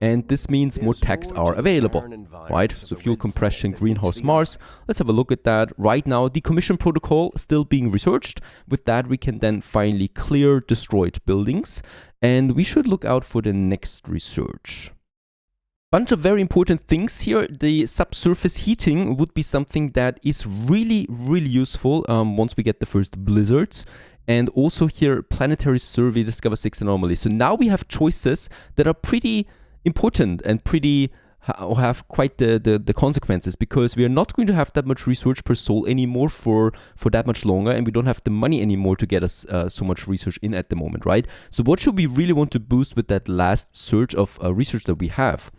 And this means more techs are available, right? So fuel compression, greenhouse Mars. Let's have a look at that. Right now, decommission protocol still being researched. With that, we can then finally clear destroyed buildings. And we should look out for the next research. Bunch of very important things here. The subsurface heating would be something that is really useful once we get the first blizzards. And also here, planetary survey, discover 6 anomalies. So now we have choices that are pretty important and pretty have quite the consequences, because we are not going to have that much research per soul anymore for that much longer, and we don't have the money anymore to get us so much research in at the moment, right? So what should we really want to boost with that last surge of research that we have?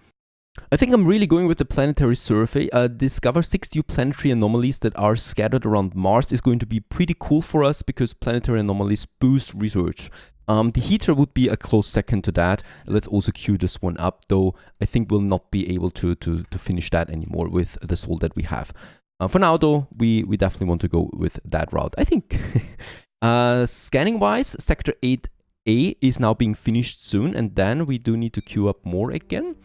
I think I'm really going with the planetary survey. Discover 6 new planetary anomalies that are scattered around Mars is going to be pretty cool for us, because planetary anomalies boost research. The heater would be a close second to that. Let's also queue this one up, though I think we'll not be able to finish that anymore with the soul that we have. For now, though, we definitely want to go with that route, I think. Scanning-wise, Sector 8A is now being finished soon, and then we do need to queue up more again.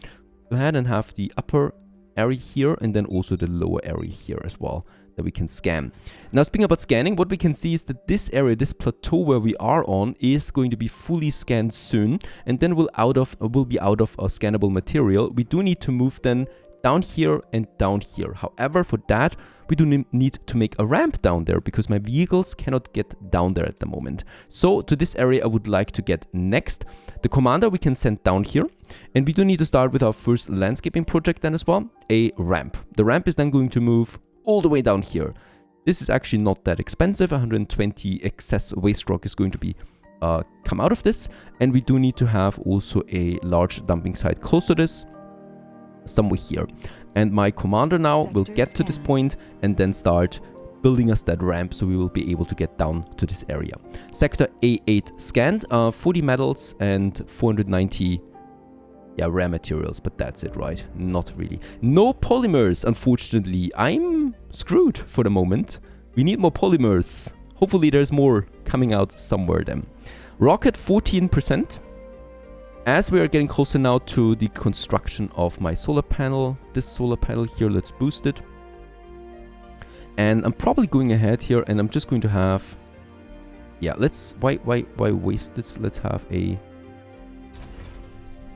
Go ahead and have the upper area here, and then also the lower area here as well that we can scan. Now, speaking about scanning, what we can see is that this area, this plateau where we are on, is going to be fully scanned soon, and then we'll be out of scannable material. We do need to move then down here and down here. However, for that, we do need to make a ramp down there, because my vehicles cannot get down there at the moment. So to this area I would like to get next. The commander we can send down here, and we do need to start with our first landscaping project then as well, a ramp. The ramp is then going to move all the way down here. This is actually not that expensive. 120 excess waste rock is going to be come out of this, and we do need to have also a large dumping site close to this, somewhere here. And my commander now will get to this point and then start building us that ramp, so we will be able to get down to this area. Sector A8 scanned, 40 metals and 490 rare materials, but that's it, right? Not really. No polymers, unfortunately. I'm screwed for the moment. We need more polymers. Hopefully there's more coming out somewhere then. Rocket 14%. As we are getting closer now to the construction of my solar panel, this solar panel here, let's boost it. And I'm probably going ahead here, and I'm just going to have, why waste this? Let's have a...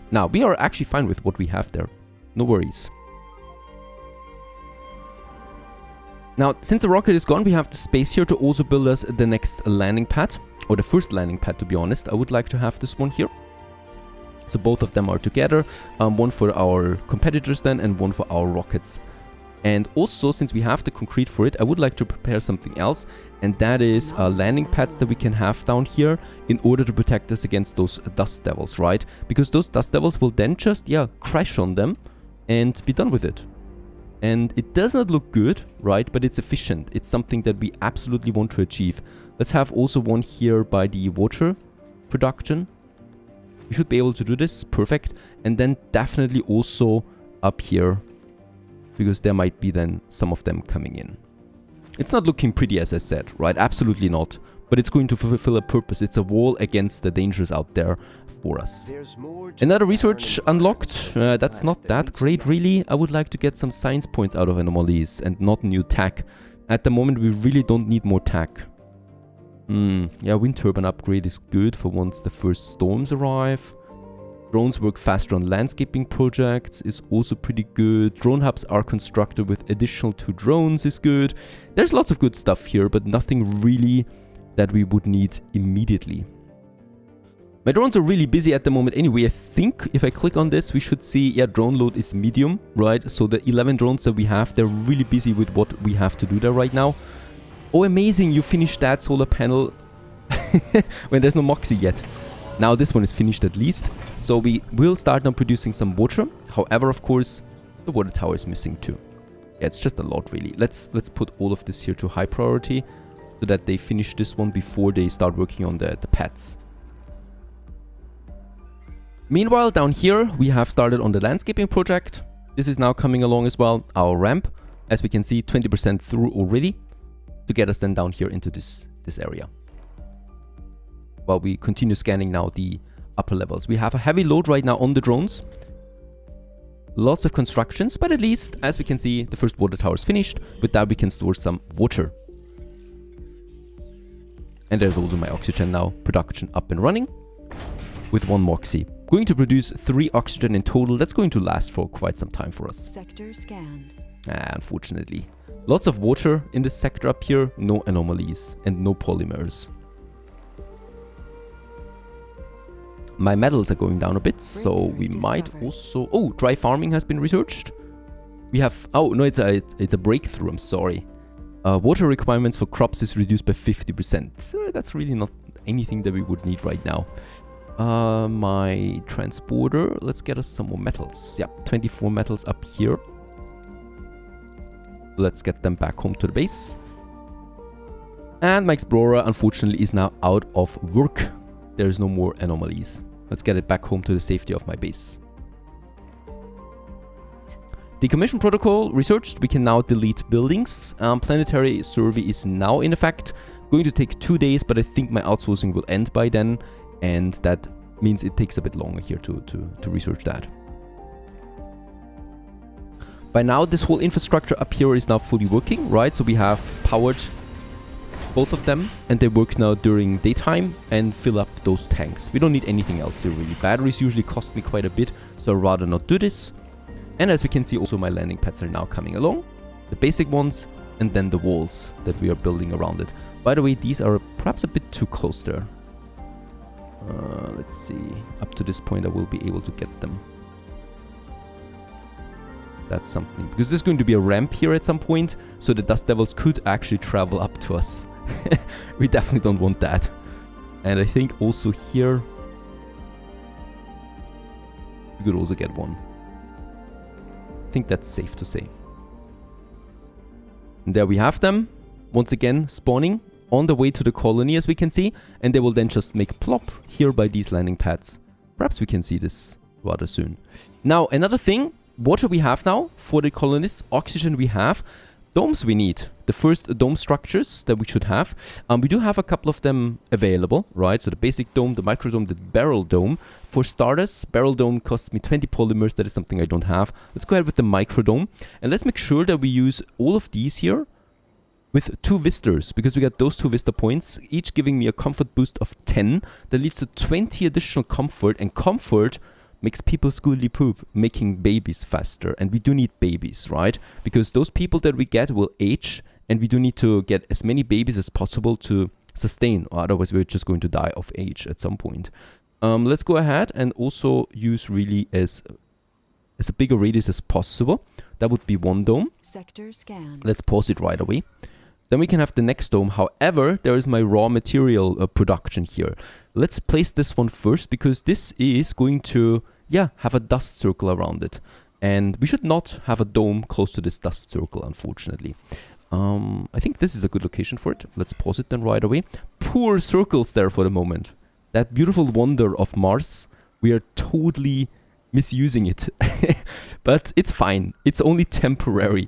Now, we are actually fine with what we have there. No worries. Now, since the rocket is gone, we have the space here to also build us the next landing pad, or the first landing pad, to be honest. I would like to have this one here. So both of them are together, one for our competitors then, and one for our rockets And also, since we have the concrete for it, I would like to prepare something else. And that is landing pads that we can have down here in order to protect us against those dust devils, right? Because those dust devils will then just, yeah, crash on them and be done with it. And it does not look good, right? But it's efficient. It's something that we absolutely want to achieve. Let's have also one here by the water production. We should be able to do this. Perfect. And then definitely also up here, because there might be then some of them coming in. It's not looking pretty, as I said, right? Absolutely not. But it's going to fulfill a purpose. It's a wall against the dangers out there for us. Another research unlocked. That's not that great, really. I would like to get some science points out of anomalies and not new tech. At the moment, we really don't need more tech. Yeah, wind turbine upgrade is good for once the first storms arrive. Drones work faster on landscaping projects is also pretty good. Drone hubs are constructed with additional 2 drones is good. There's lots of good stuff here, but nothing really that we would need immediately. My drones are really busy at the moment anyway. I think if I click on this, we should see, yeah, drone load is medium, right? So the 11 drones that we have, they're really busy with what we have to do there right now. Oh, amazing, you finished that solar panel when there's no Moxie yet. Now this one is finished at least. So we will start now producing some water. However, of course, the water tower is missing too. Yeah, it's just a lot really. Let's put all of this here to high priority so that they finish this one before they start working on the pads. Meanwhile, down here, we have started on the landscaping project. This is now coming along as well. Our ramp, as we can see, 20% through already to get us then down here into this area. While we continue scanning now the upper levels. We have a heavy load right now on the drones. Lots of constructions, but at least, as we can see, the first water tower is finished. With that, we can store some water. And there's also my oxygen now, production up and running with 1 Moxie. Going to produce 3 oxygen in total. That's going to last for quite some time for us. Sector scanned. Unfortunately. Lots of water in this sector up here. No anomalies and no polymers. My metals are going down a bit, so we might also... Oh, dry farming has been researched. We have... Oh, no, it's a breakthrough, I'm sorry. Water requirements for crops is reduced by 50%. So that's really not anything that we would need right now. My transporter, let's get us some more metals. Yeah, 24 metals up here. Let's get them back home to the base. And my explorer, unfortunately, is now out of work. There's no more anomalies. Let's get it back home to the safety of my base. Decommission protocol researched. We can now delete buildings. Planetary survey is now in effect. Going to take 2 days, but I think my outsourcing will end by then. And that means it takes a bit longer here to research that. By now, this whole infrastructure up here is now fully working, right? So we have powered both of them, and they work now during daytime and fill up those tanks. We don't need anything else here, really. Batteries usually cost me quite a bit, so I'd rather not do this. And as we can see, also my landing pads are now coming along. The basic ones, and then the walls that we are building around it. By the way, these are perhaps a bit too close there. Let's see. Up to this point, I will be able to get them. That's something. Because there's going to be a ramp here at some point, so the dust devils could actually travel up to us. We definitely don't want that. And I think also here, you could also get one. I think that's safe to say. And there we have them. Once again, spawning on the way to the colony, as we can see. And they will then just make plop here by these landing pads. Perhaps we can see this rather soon. Now, another thing. Water we have now for the colonists. Oxygen we have. Domes we need. The first dome structures that we should have. We do have a couple of them available, right? So the basic dome, the micro dome, the barrel dome. For starters, barrel dome costs me 20 polymers. That is something I don't have. Let's go ahead with the micro dome. And let's make sure that we use all of these here with 2 visitors, because we got those 2 vista points, each giving me a comfort boost of 10. That leads to 20 additional comfort, and comfort makes people schoolly poop, making babies faster. And we do need babies, right? Because those people that we get will age, and we do need to get as many babies as possible to sustain, or otherwise we're just going to die of age at some point. Let's go ahead and also use really as as a bigger radius as possible. That would be one dome. Sector scanned. Let's pause it right away. Then we can have the next dome. However, there is my raw material production here. Let's place this one first because this is going to, yeah, have a dust circle around it. And we should not have a dome close to this dust circle, unfortunately. I think this is a good location for it. Let's pause it then right away. Poor circles there for the moment. That beautiful wonder of Mars, we are totally misusing it. But it's fine. It's only temporary.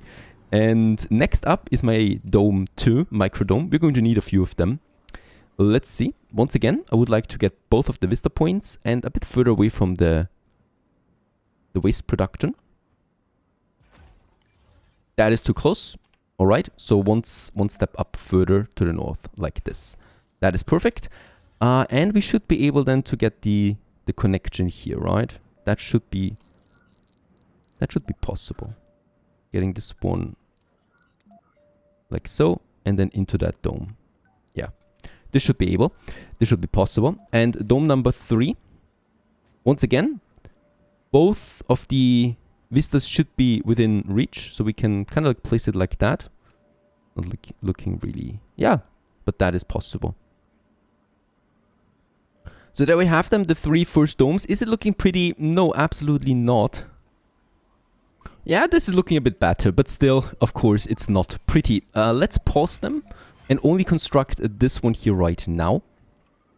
And next up is my Dome 2 microdome. We're going to need a few of them. Let's see. Once again, I would like to get both of the vista points and a bit further away from the waste production. That is too close. All right. So one step up further to the north like this. That is perfect. And we should be able then to get the connection here, right? That should be possible. Getting this one like so, and then into that dome. Yeah, this should be able. This should be possible. And dome number 3. Once again, both of the vistas should be within reach, so we can kind of like place it like that. Not looking really, yeah, but that is possible. So there we have them, the 3 first domes. Is it looking pretty? No, absolutely not. Yeah, this is looking a bit better, but still, of course, it's not pretty. Let's pause them and only construct this one here right now.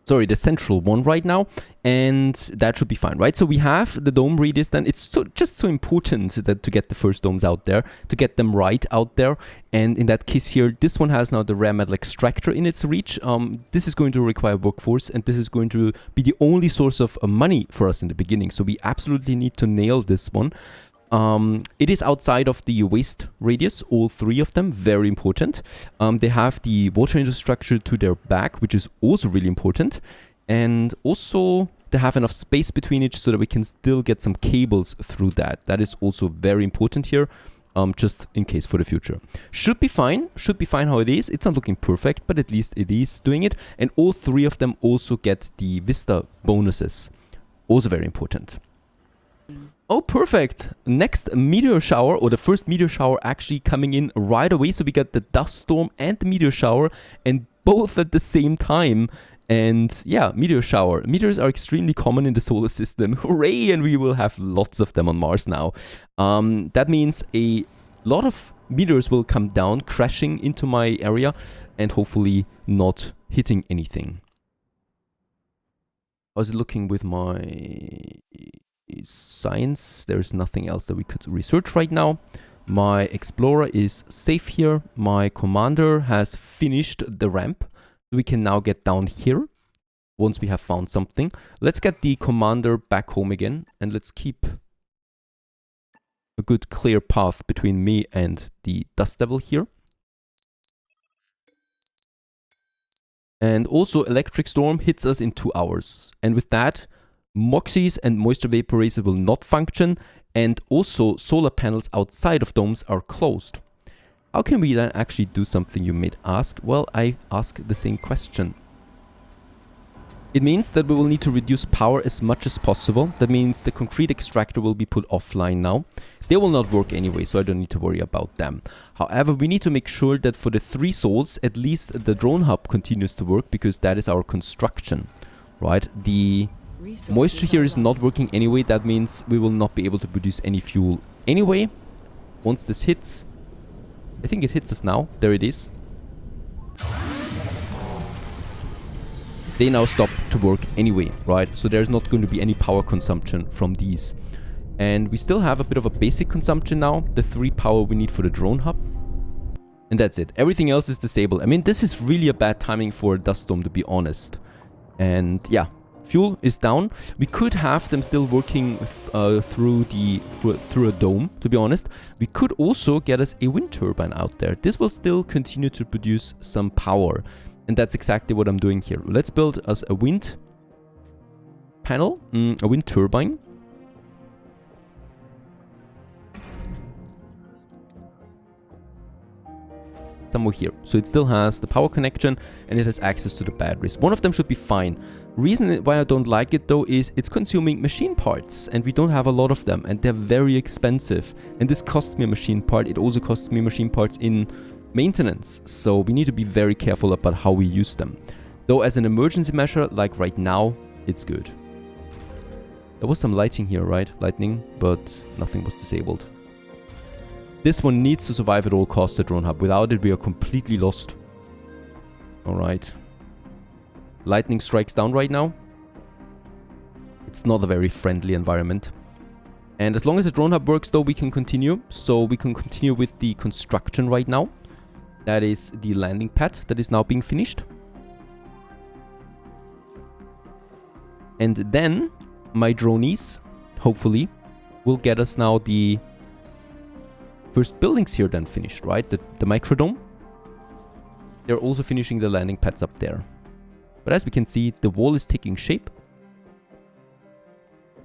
Sorry, the central one right now, and that should be fine, right? So we have the dome radius then. It's just so important that to get the first domes out there, to get them right out there. And in that case here, this one has now the rare metal extractor in its reach. This is going to require workforce, and this is going to be the only source of money for us in the beginning. So we absolutely need to nail this one. It is outside of the waste radius, all 3 of them, very important. They have the water infrastructure to their back, which is also really important. And also they have enough space between each so that we can still get some cables through that. That is also very important here, just in case for the future. Should be fine how it is. It's not looking perfect, but at least it is doing it. And all 3 of them also get the Vista bonuses. Also very important. Oh, perfect. Next meteor shower, or the first meteor shower actually coming in right away. So we got the dust storm and the meteor shower, and both at the same time. And yeah, meteor shower. Meteors are extremely common in the solar system. Hooray! And we will have lots of them on Mars now. That means a lot of meteors will come down, crashing into my area, and hopefully not hitting anything. How's it looking with my science? There's nothing else that we could research right now. My explorer is safe here. My commander has finished the ramp. We can now get down here once we have found something. Let's get the commander back home again, and let's keep a good clear path between me and the dust devil here. And also electric storm hits us in 2 hours, and with that Moxies and moisture vaporizer will not function, and also solar panels outside of domes are closed. How can we then actually do something, you may ask? Well, I ask the same question. It means that we will need to reduce power as much as possible. That means the concrete extractor will be put offline now. They will not work anyway, so I don't need to worry about them. However, we need to make sure that for the 3 souls, at least the drone hub continues to work, because that is our construction, right? The moisture here is not working anyway. That means we will not be able to produce any fuel anyway. Once this hits, I think it hits us now. There it is. They now stop to work anyway, right? So there's not going to be any power consumption from these. And we still have a bit of a basic consumption now. The 3 power we need for the drone hub. And that's it. Everything else is disabled. I mean, this is really a bad timing for a dust storm, to be honest. And yeah. Fuel is down. We could have them still working through a dome, to be honest. We could also get us a wind turbine out there. This will still continue to produce some power. And that's exactly what I'm doing here. Let's build us a wind panel, a wind turbine. somewhere here. So it still has the power connection and it has access to the batteries. One of them should be fine. Reason why I don't like it though is it's consuming machine parts and we don't have a lot of them and they're very expensive. And this costs me a machine part. It also costs me machine parts in maintenance. So we need to be very careful about how we use them. Though as an emergency measure, like right now, it's good. There was some lighting here, right? Lightning, but nothing was disabled. This one needs to survive at all costs, the drone hub. Without it, we are completely lost. Alright. Lightning strikes down right now. It's not a very friendly environment. And as long as the drone hub works, though, we can continue. So we can continue with the construction right now. That is the landing pad that is now being finished. And then my dronies, hopefully, will get us now the first buildings here then finished, right? The microdome. They're also finishing the landing pads up there. But as we can see, the wall is taking shape.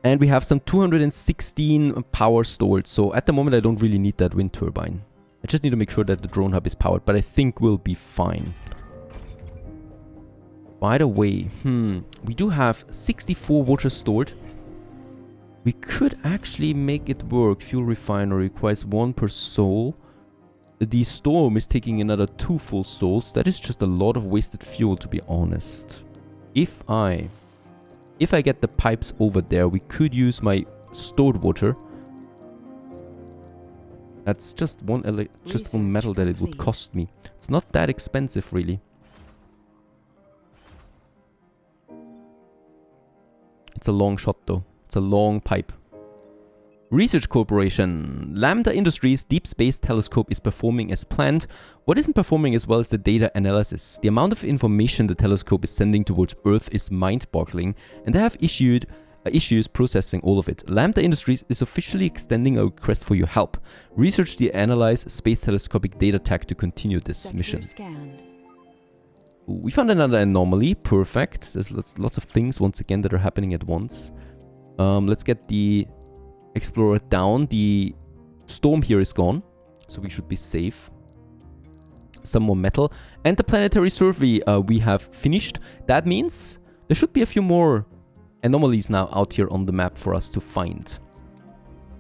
And we have some 216 power stored. So at the moment, I don't really need that wind turbine. I just need to make sure that the drone hub is powered. But I think we'll be fine. By the way, we do have 64 water stored. We could actually make it work. Fuel refinery requires 1 per soul. The storm is taking another 2 full souls. That is just a lot of wasted fuel, to be honest. If I get the pipes over there, we could use my stored water. That's just one metal that it would cost me. It's not that expensive, really. It's a long shot, though. It's a long pipe. Research Corporation. Lambda Industries Deep Space Telescope is performing as planned. What isn't performing as well is the data analysis. The amount of information the telescope is sending towards Earth is mind-boggling, and they have issues processing all of it. Lambda Industries is officially extending a request for your help. Research the Analyze Space Telescopic Data Tag to continue this mission. Scanned. We found another anomaly. Perfect. There's lots of things, once again, that are happening at once. Let's get the Explorer down. The storm here is gone, so we should be safe. Some more metal. And the planetary survey we have finished. That means there should be a few more anomalies now out here on the map for us to find.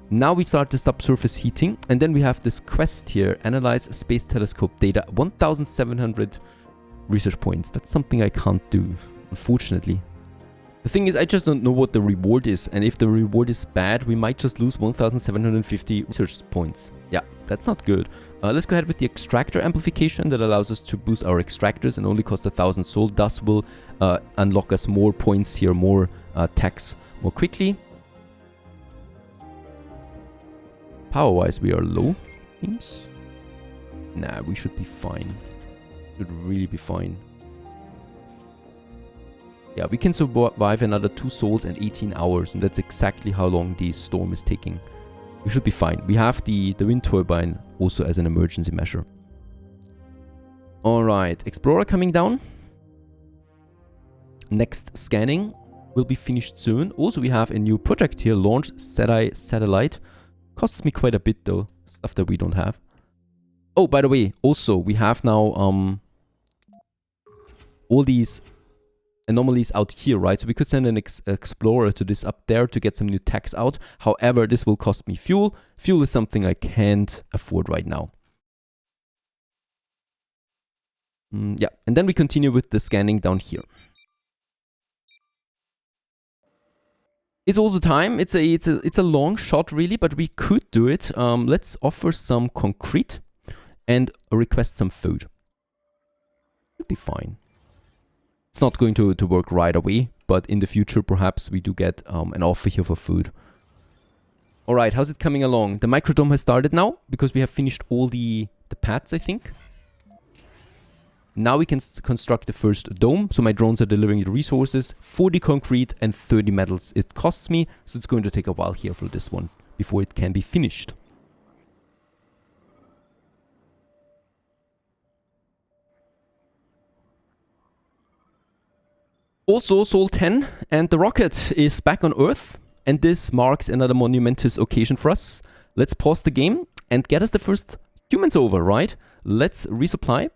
Now we start the subsurface heating. And then we have this quest here. Analyze Space Telescope data. 1,700 research points. That's something I can't do, unfortunately. The thing is, I just don't know what the reward is, and if the reward is bad, we might just lose 1,750 research points. Yeah, that's not good. Let's go ahead with the extractor amplification that allows us to boost our extractors and only cost 1,000 soul. Thus will unlock us more points here, more tax more quickly. Power-wise, we are low. Seems. Nah, we should be fine. Should really be fine. Yeah, we can survive another 2 souls and 18 hours, and that's exactly how long the storm is taking. We should be fine. We have the wind turbine also as an emergency measure. Alright, Explorer coming down. Next scanning will be finished soon. Also, we have a new project here, Launch Satellite. Costs me quite a bit though, stuff that we don't have. Oh, by the way, also, we have now all these anomalies out here, right? So we could send an explorer to this up there to get some new tax out. However, this will cost me fuel. Fuel is something I can't afford right now. Yeah, and then we continue with the scanning down here. It's also time. It's a long shot really, but we could do it. Let's offer some concrete and request some food. It'll be fine. It's not going to work right away, but in the future, perhaps we do get an offer here for food. Alright, how's it coming along? The microdome has started now, because we have finished all the pads, I think. Now we can construct the first dome, so my drones are delivering the resources, 40 concrete and 30 metals it costs me, so it's going to take a while here for this one, before it can be finished. Also, Sol 10 and the rocket is back on Earth, and this marks another monumentous occasion for us. Let's pause the game and get us the first Humans over, right? Let's resupply.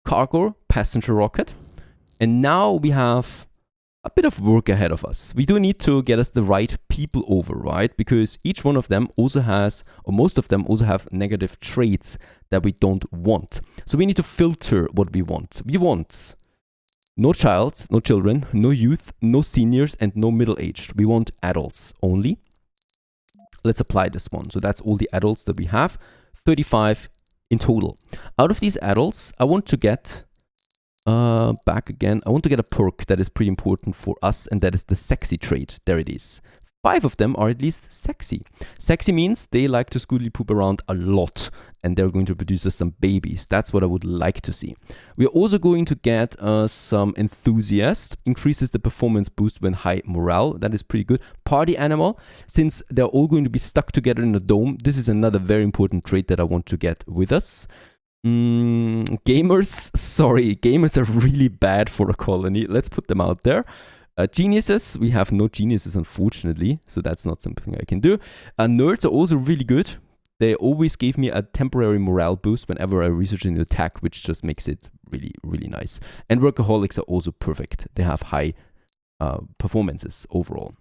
Cargo, passenger rocket. And now we have a bit of work ahead of us. We do need to get us the right people over, right? Because each one of them also has, or most of them also have negative traits that we don't want. So we need to filter what we want. We want no child, no children, no youth, no seniors, and no middle-aged. We want adults only. Let's apply this one. So that's all the adults that we have. 35 in total. Out of these adults, I want to get back again. I want to get a perk that is pretty important for us, and that is the sexy trait. There it is. 5 of them are at least sexy. Sexy means they like to scootly poop around a lot, and they're going to produce us some babies. That's what I would like to see. We're also going to get some enthusiast. Increases the performance boost when high morale. That is pretty good. Party animal. Since they're all going to be stuck together in a dome, this is another very important trait that I want to get with us. Gamers. Sorry, gamers are really bad for a colony. Let's put them out there. Geniuses, we have no geniuses unfortunately, so that's not something I can do. Nerds are also really good. They always gave me a temporary morale boost whenever I research a new attack, which just makes it really, really nice. And workaholics are also perfect. They have high performances overall.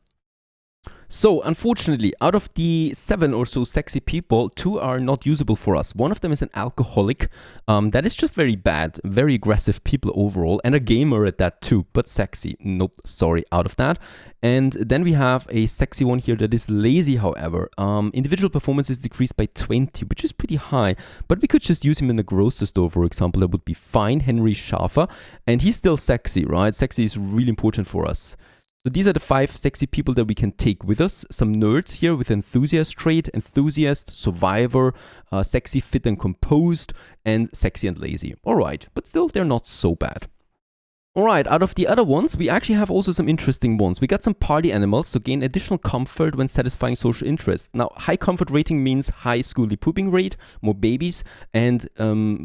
So, unfortunately, out of the 7 or so sexy people, 2 are not usable for us. One of them is an alcoholic. That is just very bad, very aggressive people overall, and a gamer at that too, but sexy. Nope, sorry, out of that. And then we have a sexy one here that is lazy, however. Individual performance is decreased by 20, which is pretty high, but we could just use him in the grocery store, for example. That would be fine. Henry Schaffer, and he's still sexy, right? Sexy is really important for us. So these are the 5 sexy people that we can take with us. Some nerds here with enthusiast trait, enthusiast, survivor, sexy, fit and composed, and sexy and lazy. Alright, but still they're not so bad. Alright, out of the other ones, we actually have also some interesting ones. We got some party animals, so gain additional comfort when satisfying social interests. Now, high comfort rating means high schooly pooping rate, more babies, and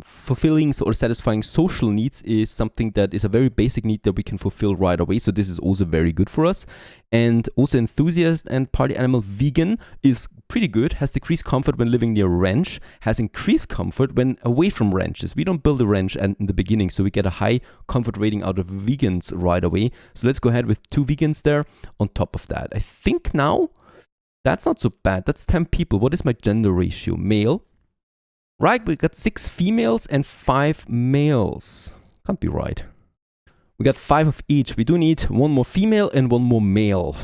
fulfilling or satisfying social needs is something that is a very basic need that we can fulfill right away, so this is also very good for us. And also enthusiast and party animal vegan is pretty good, has decreased comfort when living near a ranch, has increased comfort when away from ranches. We don't build a ranch in the beginning, so we get a high comfort rating out of vegans right away. So let's go ahead with 2 vegans there on top of that. I think now that's not so bad. That's 10 people. What is my gender ratio? Male. Right, we got 6 females and 5 males. Can't be right. We got 5 of each. We do need 1 more female and 1 more male.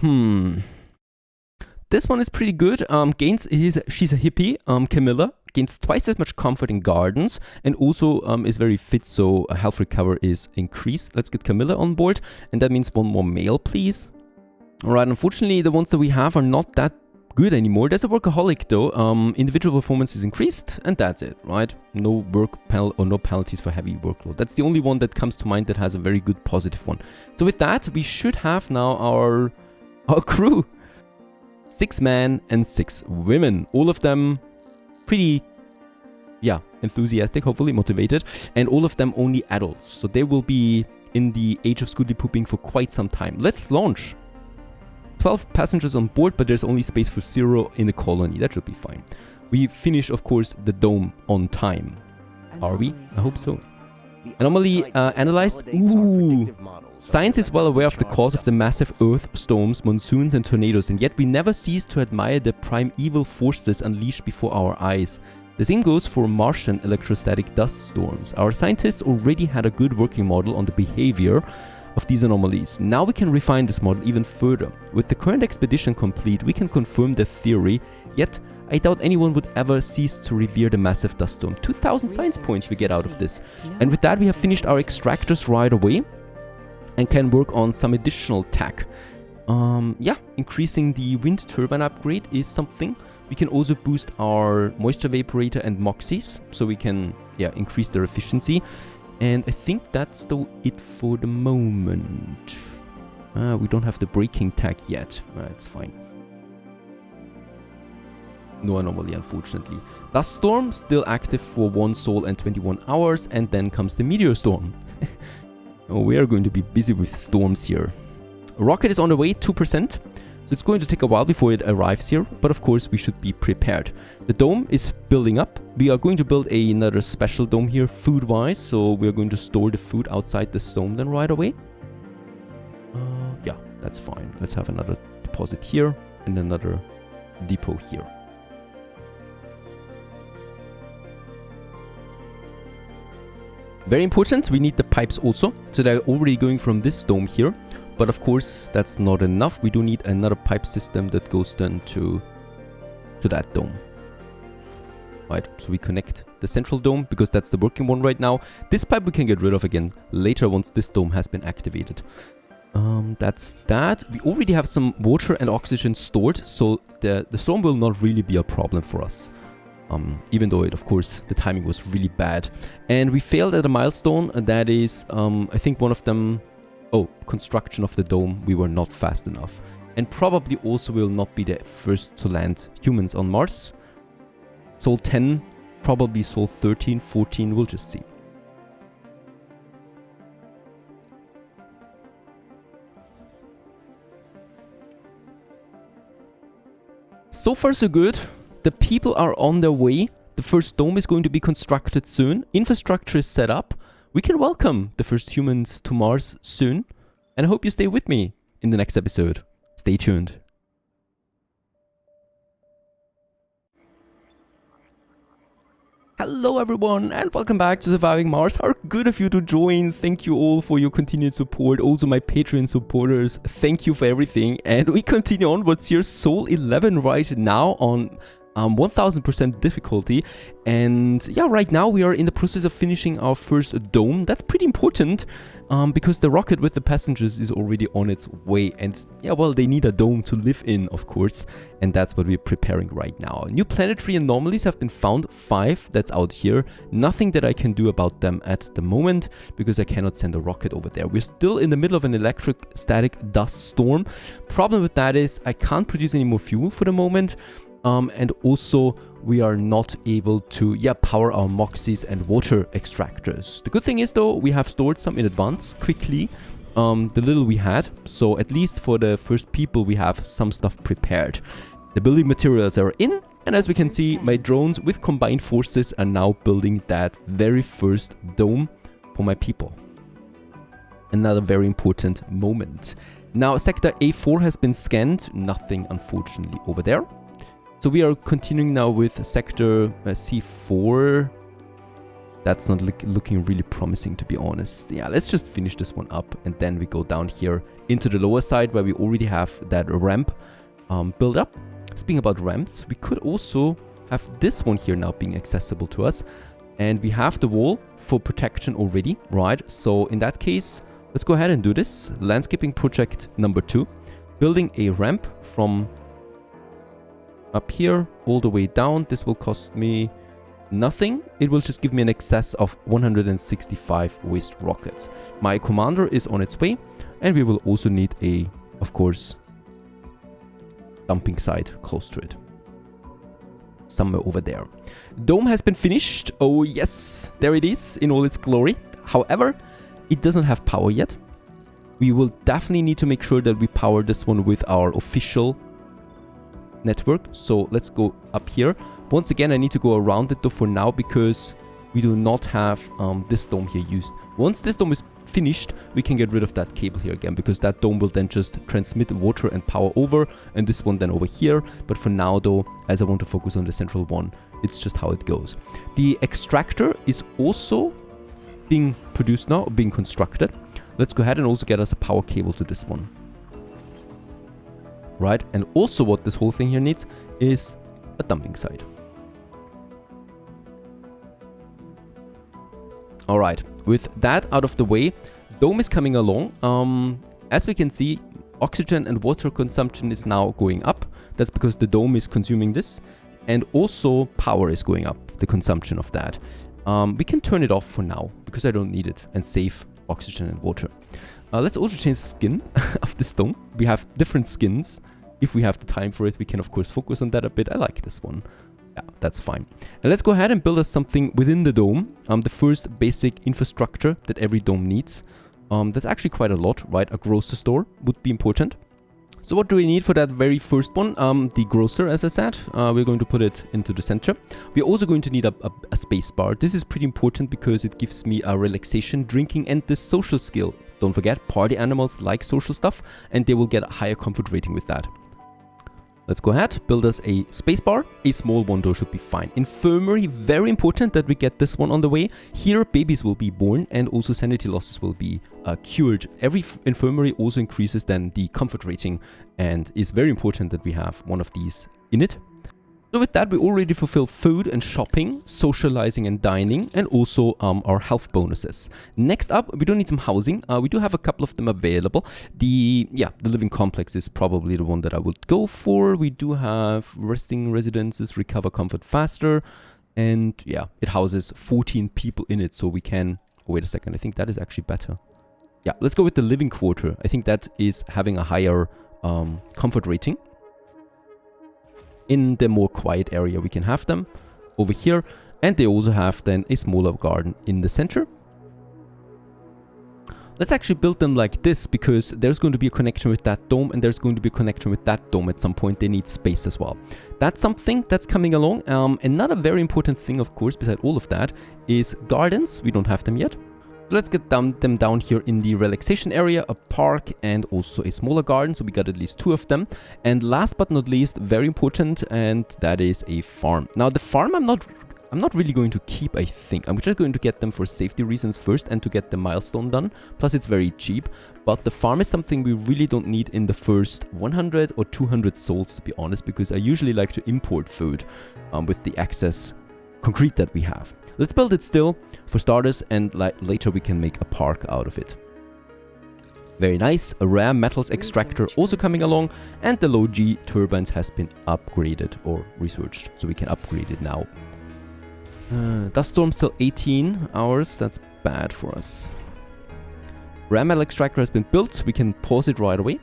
This one is pretty good. She's a hippie, Camilla. Gains twice as much comfort in gardens and also is very fit, so health recover is increased. Let's get Camilla on board, and that means 1 more male, please. Alright, unfortunately, the ones that we have are not that good anymore. There's a workaholic though. Individual performance is increased, and that's it, right? No no penalties for heavy workload. That's the only one that comes to mind that has a very good positive one. So with that, we should have now our crew. 6 men and 6 women. All of them pretty, enthusiastic, hopefully motivated, and all of them only adults. So they will be in the age of scootly pooping for quite some time. Let's launch. 12 passengers on board, but there's only space for 0 in the colony. That should be fine. We finish, of course, the dome on time. Are we? I hope so. Anomaly analyzed. Ooh. Science is well aware of the cause of the massive earth storms, monsoons and tornadoes, and yet we never cease to admire the primeval forces unleashed before our eyes. The same goes for Martian electrostatic dust storms. Our scientists already had a good working model on the behavior of these anomalies. Now we can refine this model even further. With the current expedition complete, we can confirm the theory, yet I doubt anyone would ever cease to revere the massive dust storm. 2000 science points we get out of this. And with that, we have finished our extractors right away and can work on some additional tech. Increasing the wind turbine upgrade is something. We can also boost our moisture evaporator and moxies, so we can increase their efficiency. And I think that's though it for the moment. We don't have the braking tech yet. It's fine. No anomaly, unfortunately. Dust storm still active for 1 sol and 21 hours, and then comes the meteor storm. We are going to be busy with storms here. Rocket is on the way, 2%. So It's going to take a while before it arrives here, but of course we should be prepared. The dome is building up. We are going to build another special dome here food-wise, so we are going to store the food outside the dome then right away. Yeah, that's fine. Let's have another deposit here and another depot here. Very important, we need the pipes also. So they're already going from this dome here. But of course, that's not enough. We do need another pipe system that goes then to that dome. Right, so we connect the central dome because that's the working one right now. This pipe we can get rid of again later once this dome has been activated. That's that. We already have some water and oxygen stored, so the storm will not really be a problem for us. Even though of course, the timing was really bad. And we failed at a milestone, and that is, I think one of them... Oh, construction of the dome, we were not fast enough. And probably also will not be the first to land humans on Mars. Sol 10, probably Sol 13, 14, we'll just see. So far so good. The people are on their way. The first dome is going to be constructed soon. Infrastructure is set up. We can welcome the first humans to Mars soon. And I hope you stay with me in the next episode. Stay tuned. Hello everyone and welcome back to Surviving Mars. How good of you to join. Thank you all for your continued support. Also my Patreon supporters. Thank you for everything. And we continue onwards here. Sol 11 right now on 1000% difficulty, and yeah, right now we are in the process of finishing our first dome. That's pretty important because the rocket with the passengers is already on its way, and yeah, well, they need a dome to live in, of course, and that's what we're preparing right now. New planetary anomalies have been found, 5, that's out here. Nothing that I can do about them at the moment because I cannot send a rocket over there. We're still in the middle of an electrostatic dust storm. Problem with that is I can't produce any more fuel for the moment. And also we are not able to power our moxies and water extractors. The good thing is though, we have stored some in advance quickly, the little we had, so at least for the first people we have some stuff prepared. The building materials are in, and as we can see, my drones with combined forces are now building that very first dome for my people. Another very important moment. Now sector A4 has been scanned, nothing unfortunately over there. So we are continuing now with sector C4. That's not looking really promising, to be honest. Yeah, let's just finish this one up and then we go down here into the lower side where we already have that ramp built up. Speaking about ramps, we could also have this one here now being accessible to us. And we have the wall for protection already, right? So in that case, let's go ahead and do this. Landscaping project number 2. Building a ramp from up here all the way down. This will cost me nothing. It will just give me an excess of 165 waste rockets. My commander is on its way, and we will also need a, of course, dumping site close to it. Somewhere over there. Dome has been finished. Oh yes, there it is in all its glory. However, it doesn't have power yet. We will definitely need to make sure that we power this one with our official network. So let's go up here. Once again, I need to go around it though for now because we do not have this dome here used. Once this dome is finished, we can get rid of that cable here again because that dome will then just transmit water and power over, and this one then over here. But for now though, as I want to focus on the central one, it's just how it goes. The extractor is also being produced now, being constructed. Let's go ahead and also get us a power cable to this one. Right, and also what this whole thing here needs is a dumping site. Alright, with that out of the way, dome is coming along. As we can see, oxygen and water consumption is now going up. That's because the dome is consuming this. And also power is going up, the consumption of that. We can turn it off for now because I don't need it and save oxygen and water. Let's also change the skin of this dome. We have different skins. If we have the time for it, we can of course focus on that a bit. I like this one. Yeah, that's fine. And let's go ahead and build us something within the dome. The first basic infrastructure that every dome needs. That's actually quite a lot, right? A grocery store would be important. So what do we need for that very first one? The grocer, as I said. We're going to put it into the center. We're also going to need a space bar. This is pretty important because it gives me a relaxation, drinking, and the social skill. Don't forget, party animals like social stuff, and they will get a higher comfort rating with that. Let's go ahead, build us a space bar. A small one though should be fine. Infirmary, very important that we get this one on the way. Here babies will be born and also sanity losses will be cured. Every infirmary also increases then the comfort rating, and is very important that we have one of these in it. So with that, we already fulfill food and shopping, socializing and dining, and also our health bonuses. Next up, we don't need some housing. We do have a couple of them available. The living complex is probably the one that I would go for. We do have resting residences, recover comfort faster, and yeah, it houses 14 people in it, so we can... Oh, wait a second, I think that is actually better. Yeah, let's go with the living quarter. I think that is having a higher comfort rating. In the more quiet area we can have them over here, and they also have then a smaller garden in the center. Let's actually build them like this, because there's going to be a connection with that dome and there's going to be a connection with that dome at some point. They need space as well. That's something that's coming along. Another very important thing, of course, beside all of that, is gardens. We don't have them yet. So let's get them down here in the relaxation area, a park, and also a smaller garden. So we got at least 2 of them. And last but not least, very important, and that is a farm. Now the farm I'm not really going to keep, I think. I'm just going to get them for safety reasons first and to get the milestone done. Plus it's very cheap. But the farm is something we really don't need in the first 100 or 200 souls, to be honest, because I usually like to import food with the excess concrete that we have. Let's build it still for starters, and later we can make a park out of it. Very nice. A rare metals extractor also coming along, and the low G turbines has been upgraded or researched, so we can upgrade it now. Dust storm still 18 hours. That's bad for us. Rare metal extractor has been built. We can pause it right away.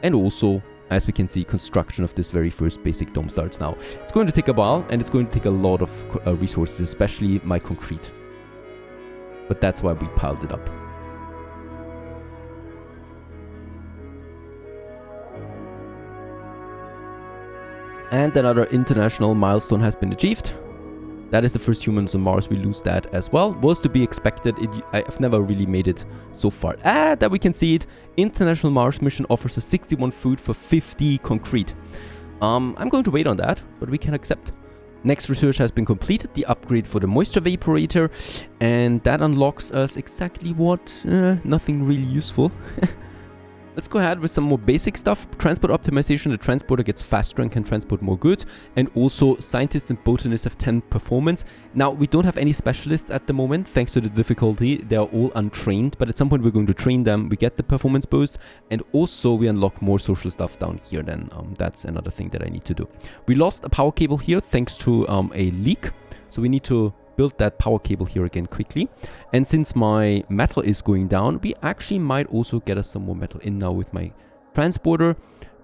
And also, as we can see, construction of this very first basic dome starts now. It's going to take a while, and it's going to take a lot of resources, especially my concrete. But that's why we piled it up. And another international milestone has been achieved. That is the first humans on Mars. We lose that as well. Was to be expected. I've never really made it so far. That we can see it. International Mars mission offers us 61 food for 50 concrete. I'm going to wait on that, but we can accept. Next research has been completed. The upgrade for the moisture vaporator. And that unlocks us exactly what? Nothing really useful. Let's go ahead with some more basic stuff. Transport optimization. The transporter gets faster and can transport more goods. And also, scientists and botanists have 10 performance. Now, we don't have any specialists at the moment, thanks to the difficulty. They are all untrained, but at some point we're going to train them. We get the performance boost, and also we unlock more social stuff down here then. That's another thing that I need to do. We lost a power cable here thanks to a leak. So we need to build that power cable here again quickly. And since my metal is going down, we actually might also get us some more metal in now with my transporter.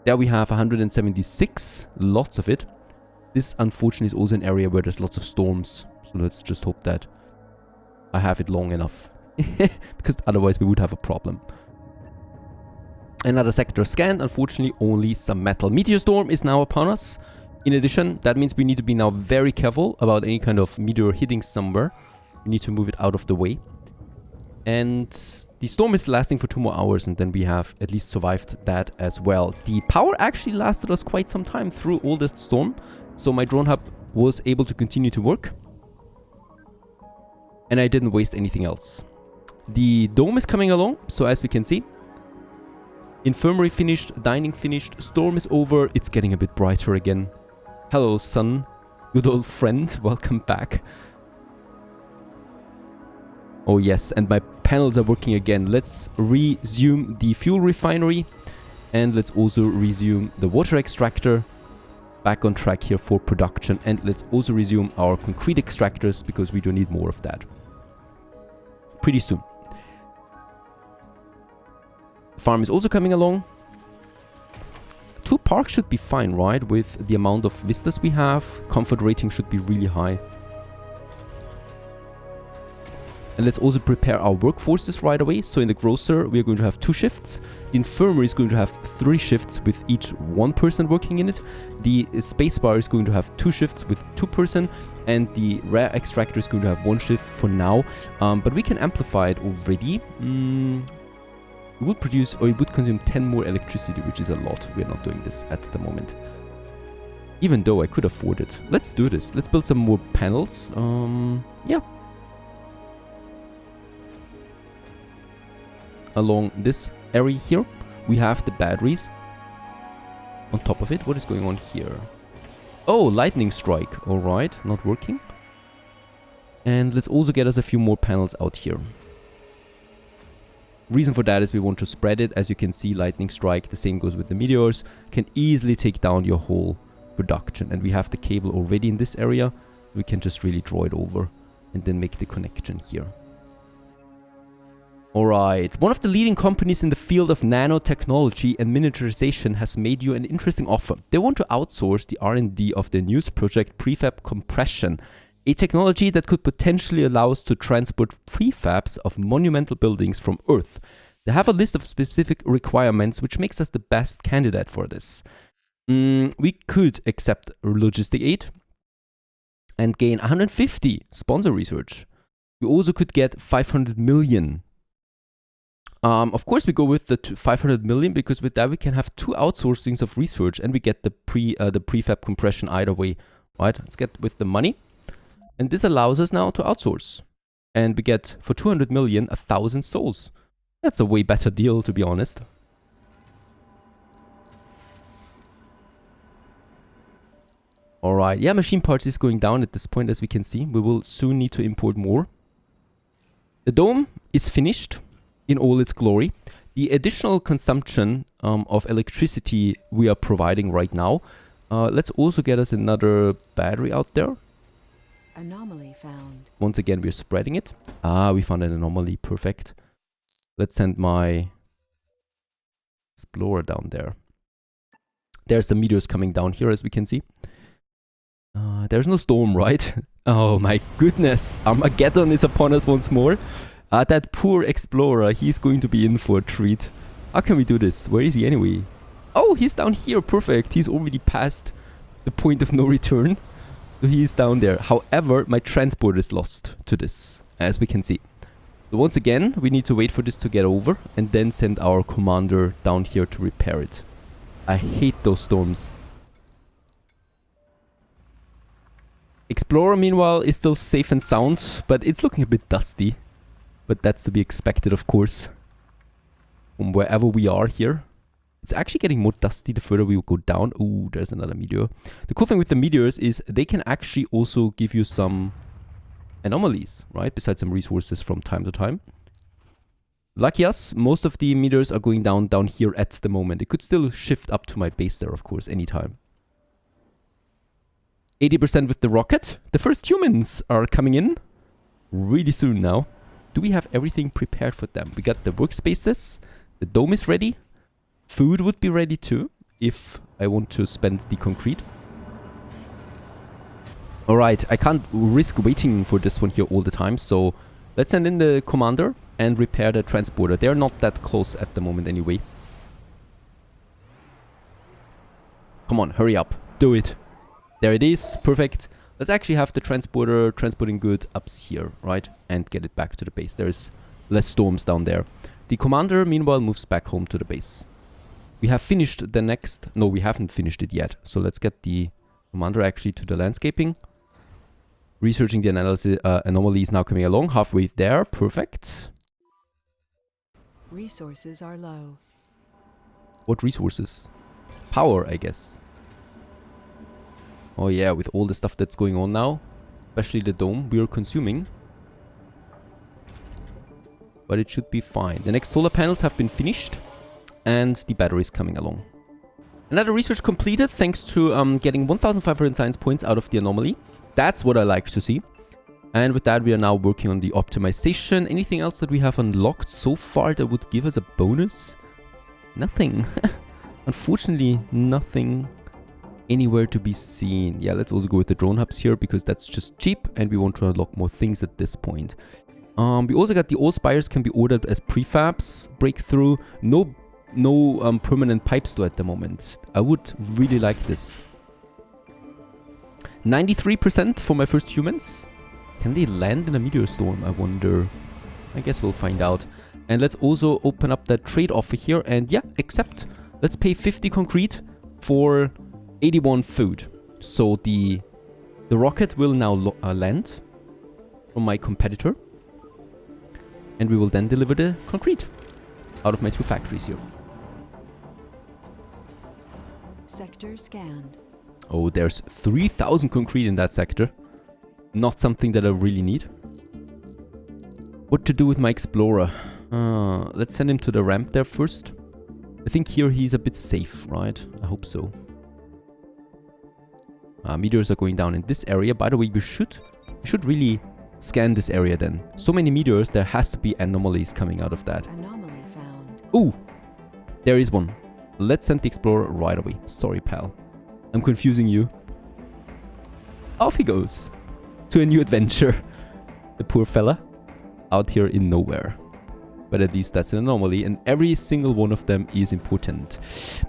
There we have 176, lots of it. This unfortunately is also an area where there's lots of storms. So let's just hope that I have it long enough. Because otherwise we would have a problem. Another sector scanned, unfortunately only some metal. Meteor storm is now upon us. In addition, that means we need to be now very careful about any kind of meteor hitting somewhere. We need to move it out of the way. And the storm is lasting for 2 more hours, and then we have at least survived that as well. The power actually lasted us quite some time through all this storm. So my drone hub was able to continue to work. And I didn't waste anything else. The dome is coming along, so as we can see. Infirmary finished, dining finished, storm is over. It's getting a bit brighter again. Hello, sun. Good old friend. Welcome back. Oh, yes. And my panels are working again. Let's resume the fuel refinery. And let's also resume the water extractor. Back on track here for production. And let's also resume our concrete extractors, because we do need more of that pretty soon. Farm is also coming along. 2 parks should be fine, right? With the amount of vistas we have. Comfort rating should be really high. And let's also prepare our workforces right away. So in the grocer, we are going to have 2 shifts. The infirmary is going to have 3 shifts with each 1 person working in it. The spacebar is going to have 2 shifts with 2 person. And the rare extractor is going to have 1 shift for now. But we can amplify it already. It would produce, or it would consume 10 more electricity, which is a lot. We're not doing this at the moment. Even though I could afford it. Let's do this. Let's build some more panels. Yeah. Along this area here, we have the batteries. On top of it, what is going on here? Oh, lightning strike. Alright, not working. And let's also get us a few more panels out here. Reason for that is we want to spread it. As you can see, lightning strike, the same goes with the meteors, can easily take down your whole production. And we have the cable already in this area. We can just really draw it over and then make the connection here. Alright, one of the leading companies in the field of nanotechnology and miniaturization has made you an interesting offer. They want to outsource the R&D of their newest project, prefab compression, a technology that could potentially allow us to transport prefabs of monumental buildings from Earth. They have a list of specific requirements, which makes us the best candidate for this. We could accept logistic aid and gain 150 sponsor research. We also could get 500 million. Of course, we go with the 500 million because with that we can have 2 outsourcings of research and we get the prefab compression either way. Right, let's get with the money. And this allows us now to outsource. And we get, for 200 million, 1,000 souls. That's a way better deal, to be honest. Alright, yeah, machine parts is going down at this point, as we can see. We will soon need to import more. The dome is finished in all its glory. The additional consumption of electricity we are providing right now. Let's also get us another battery out there. Anomaly found. Once again, we're spreading it. Ah, we found an anomaly. Perfect. Let's send my explorer down there. There's some meteors coming down here, as we can see. There's no storm, right? Oh my goodness. Armageddon is upon us once more. That poor explorer, he's going to be in for a treat. How can we do this? Where is he anyway? Oh, he's down here. Perfect. He's already past the point of no return. So he's down there. However, my transport is lost to this, as we can see. So once again, we need to wait for this to get over and then send our commander down here to repair it. I hate those storms. Explorer, meanwhile, is still safe and sound, but it's looking a bit dusty. But that's to be expected, of course, from wherever we are here. It's actually getting more dusty the further we go down. Ooh, there's another meteor. The cool thing with the meteors is they can actually also give you some anomalies, right? Besides some resources from time to time. Lucky us, most of the meteors are going down here at the moment. It could still shift up to my base there, of course, anytime. 80% with the rocket. The first humans are coming in really soon now. Do we have everything prepared for them? We got the workspaces. The dome is ready. Food would be ready too, if I want to spend the concrete. Alright, I can't risk waiting for this one here all the time, so let's send in the commander and repair the transporter. They're not that close at the moment anyway. Come on, hurry up. Do it. There it is. Perfect. Let's actually have the transporter transporting good up here, right? And get it back to the base. There's less storms down there. The commander, meanwhile, moves back home to the base. We have finished the next... No, we haven't finished it yet. So let's get the commander actually to the landscaping. Researching the analysis, anomalies now coming along. Halfway there. Perfect. Resources are low. What resources? Power, I guess. Oh yeah, with all the stuff that's going on now. Especially the dome we are consuming. But it should be fine. The next solar panels have been finished. And the battery is coming along. Another research completed thanks to getting 1,500 science points out of the anomaly. That's what I like to see. And with that, we are now working on the optimization. Anything else that we have unlocked so far that would give us a bonus? Nothing. Unfortunately, nothing anywhere to be seen. Yeah, let's also go with the drone hubs here because that's just cheap and we want to unlock more things at this point. We also got the old spires can be ordered as prefabs. Breakthrough. No permanent pipes though at the moment. I would really like this. 93% for my first humans. Can they land in a meteor storm? I wonder. I guess we'll find out. And let's also open up that trade offer here. And yeah, accept. Let's pay 50 concrete for 81 food. So the rocket will now land from my competitor. And we will then deliver the concrete out of my 2 factories here. Sector scanned. Oh, there's 3,000 concrete in that sector. Not something that I really need. What to do with my explorer? Let's send him to the ramp there first. I think here he's a bit safe, right? I hope so. Meteors are going down in this area. By the way, we should really scan this area then. So many meteors, there has to be anomalies coming out of that. Anomaly found. Ooh! There is one. Let's send the explorer right away. Sorry, pal. I'm confusing you. Off he goes. To a new adventure. The poor fella. Out here in nowhere. But at least that's an anomaly. And every single one of them is important.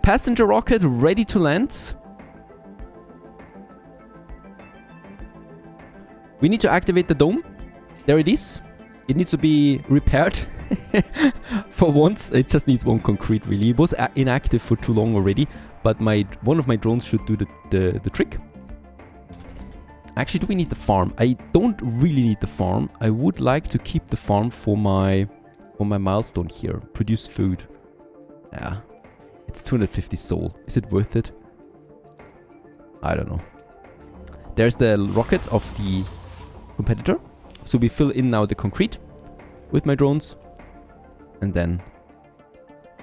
Passenger rocket ready to land. We need to activate the dome. There it is. It needs to be repaired. For once, it just needs 1 concrete really. It was inactive for too long already. But one of my drones should do the trick. Actually, do we need the farm? I don't really need the farm. I would like to keep the farm for my milestone here. Produce food. Yeah. It's 250 soul. Is it worth it? I don't know. There's the rocket of the competitor. So we fill in now the concrete with my drones. And then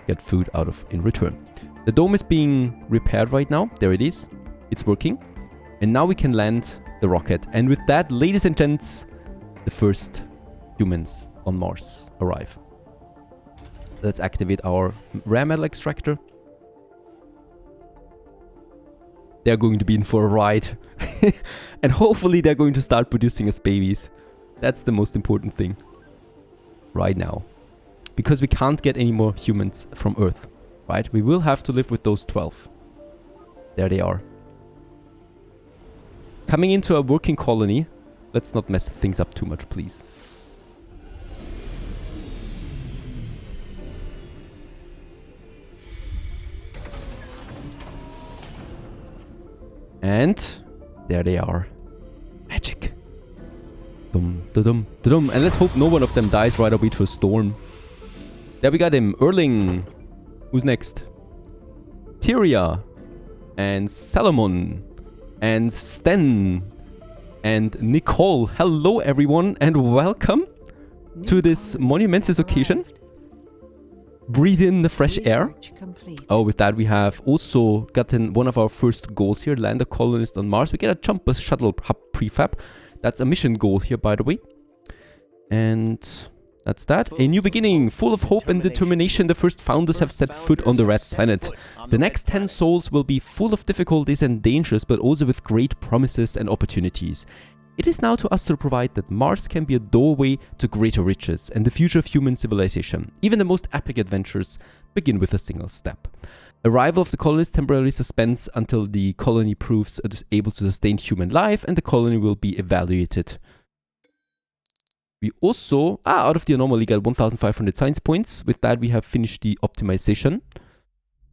get food out of in return. The dome is being repaired right now. There it is. It's working. And now we can land the rocket. And with that, ladies and gents, the first humans on Mars arrive. Let's activate our rare metal extractor. They're going to be in for a ride. And hopefully they're going to start producing us babies. That's the most important thing. Right now. Because we can't get any more humans from Earth. Right? We will have to live with those 12. There they are. Coming into a working colony. Let's not mess things up too much, please. And there they are. Magic. Dum, da, dum, da, dum. And let's hope no one of them dies right away to a storm. There we got him. Erling. Who's next? Tyria. And Salomon. And Sten. And Nicole. Hello everyone and welcome to this monumentous occasion. Breathe in the fresh air. Oh, with that we have also gotten one of our first goals here. Land a colonist on Mars. We get a Jumpers shuttle hub prefab. That's a mission goal here, by the way. And that's that. A new beginning. Full of hope and determination, the first founders have set foot on the red planet. The next 10 souls will be full of difficulties and dangers, but also with great promises and opportunities. It is now to us to provide that Mars can be a doorway to greater riches and the future of human civilization. Even the most epic adventures begin with a single step. Arrival of the colonists temporarily suspends until the colony proves able to sustain human life and the colony will be evaluated. We also, out of the anomaly, got 1,500 science points. With that, we have finished the optimization.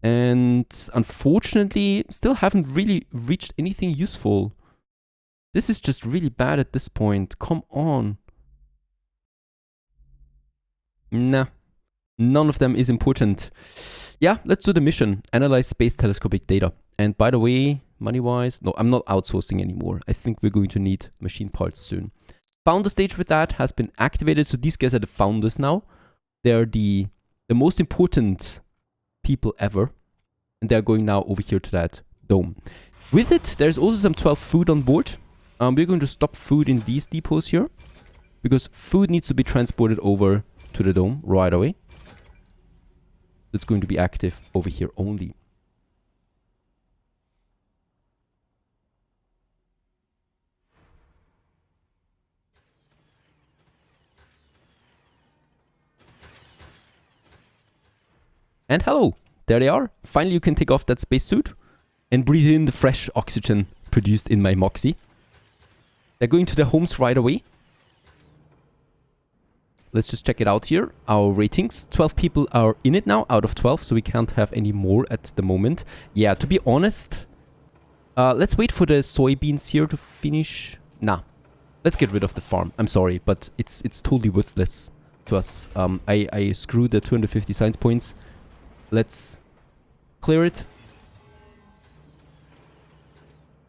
And unfortunately, still haven't really reached anything useful. This is just really bad at this point. Come on. Nah. None of them is important. Yeah, let's do the mission. Analyze space telescopic data. And by the way, money-wise, no, I'm not outsourcing anymore. I think we're going to need machine parts soon. Founder stage with that has been activated. So these guys are the founders now. They're the most important people ever. And they're going now over here to that dome. With it, there's also some 12 food on board. We're going to stop food in these depots here. Because food needs to be transported over to the dome right away. It's going to be active over here only. And hello, there they are. Finally, you can take off that spacesuit and breathe in the fresh oxygen produced in my Moxie. They're going to their homes right away. Let's just check it out here. Our ratings. 12 people are in it now out of 12, so we can't have any more at the moment. Yeah, to be honest, let's wait for the soybeans here to finish. Nah, let's get rid of the farm. I'm sorry, but it's totally worthless to us. I screwed the 250 science points. Let's clear it.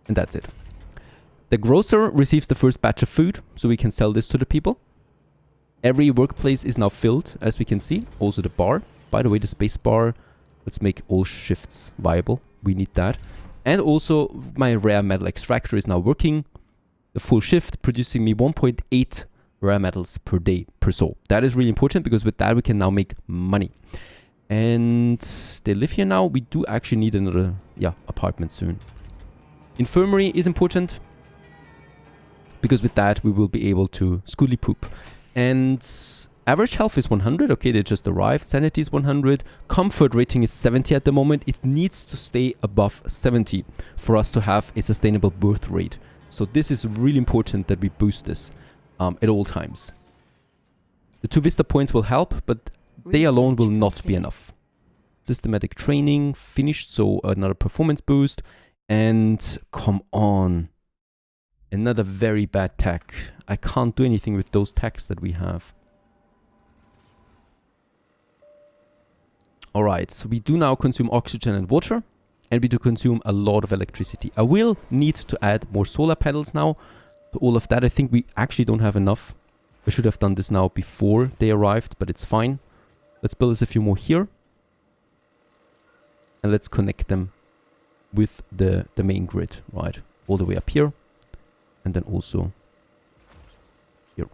And that's it. The grocer receives the first batch of food, so we can sell this to the people. Every workplace is now filled, as we can see. Also the bar. By the way, the space bar, let's make all shifts viable. We need that. And also, my rare metal extractor is now working. The full shift, producing me 1.8 rare metals per day, per soul. That is really important, because with that we can now make money. And they live here now. We do actually need another, apartment soon. Infirmary is important, because with that we will be able to schooly poop. And average health is 100. Okay, they just arrived. Sanity is 100. Comfort rating is 70 at the moment. It needs to stay above 70 for us to have a sustainable birth rate. So this is really important that we boost this at all times. The 2 Vista points will help, but they alone will not be enough. Systematic training finished, so another performance boost. And come on. Another very bad tech. I can't do anything with those techs that we have. Alright, so we do now consume oxygen and water. And we do consume a lot of electricity. I will need to add more solar panels now to all of that. I think we actually don't have enough. I should have done this now before they arrived, but it's fine. Let's build us a few more here. And let's connect them with the main grid, right? All the way up here. And then also here.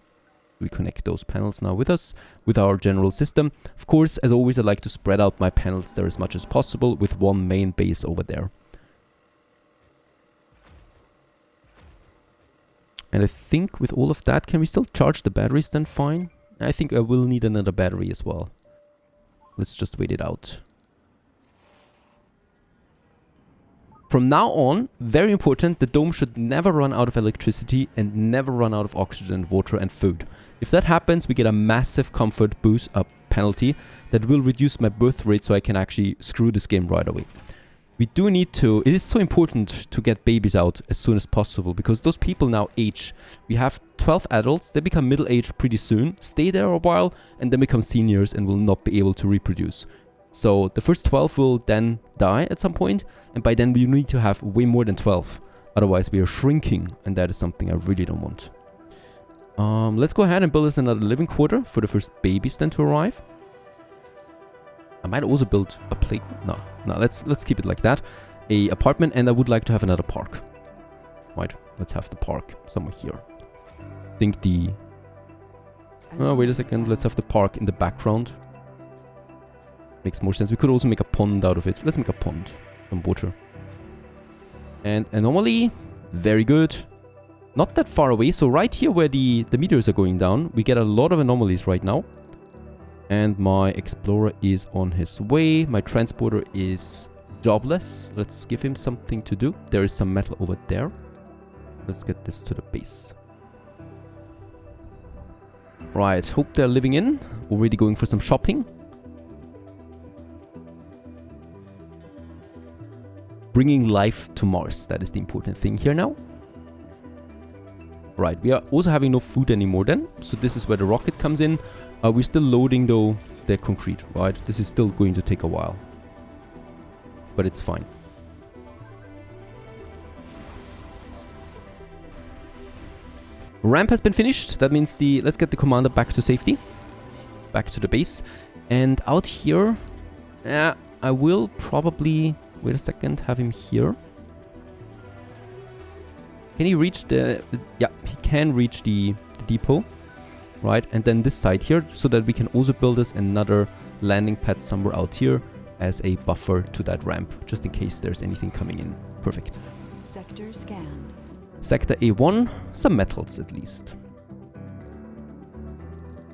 We connect those panels now with us, with our general system. Of course, as always, I like to spread out my panels there as much as possible with one main base over there. And I think with all of that, can we still charge the batteries then fine? I think I will need another battery as well. Let's just wait it out. From now on, very important, the dome should never run out of electricity and never run out of oxygen, water and food. If that happens, we get a massive comfort boost, a penalty, that will reduce my birth rate so I can actually screw this game right away. We do need to, it is so important to get babies out as soon as possible, because those people now age. We have 12 adults, they become middle-aged pretty soon, stay there a while, and then become seniors and will not be able to reproduce. So the first 12 will then die at some point, and by then we need to have way more than 12. Otherwise we are shrinking, and that is something I really don't want. Let's go ahead and build us another living quarter for the first babies then to arrive. I might also build a playground. No, let's keep it like that. A apartment, and I would like to have another park. Right, let's have the park somewhere here. I think the... Oh, wait a second, let's have the park in the background. Makes more sense. We could also make a pond out of it. Let's make a pond. Some water. And anomaly. Very good. Not that far away. So right here where the meters are going down, we get a lot of anomalies right now. And my explorer is on his way. My transporter is jobless. Let's give him something to do. There is some metal over there. Let's get this to the base. Right. Hope they're living in. Already going for some shopping. Bringing life to Mars. That is the important thing here now. Right, we are also having no food anymore then. So this is where the rocket comes in. We're still loading though the concrete, right? This is still going to take a while. But it's fine. Ramp has been finished. That means let's get the commander back to safety. Back to the base. And out here, I will probably... Wait a second, have him here. Can he reach the... Yeah, he can reach the depot. Right, and then this side here, so that we can also build us another landing pad somewhere out here as a buffer to that ramp, just in case there's anything coming in. Perfect. Sector scanned. Sector A1, some metals at least.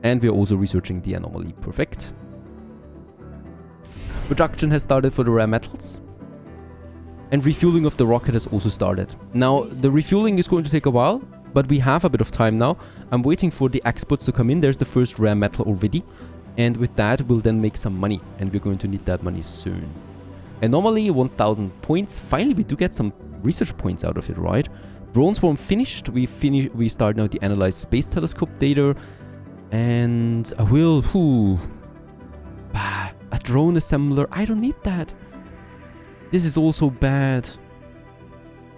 And we're also researching the anomaly. Perfect. Production has started for the rare metals. And refueling of the rocket has also started. Now, the refueling is going to take a while, but we have a bit of time now. I'm waiting for the exports to come in. There's the first rare metal already. And with that, we'll then make some money. And we're going to need that money soon. And normally 1,000 points. Finally, we do get some research points out of it, right? Drone swarm finished. We start now the analyze space telescope data. And I will... a drone assembler. I don't need that. This is also bad.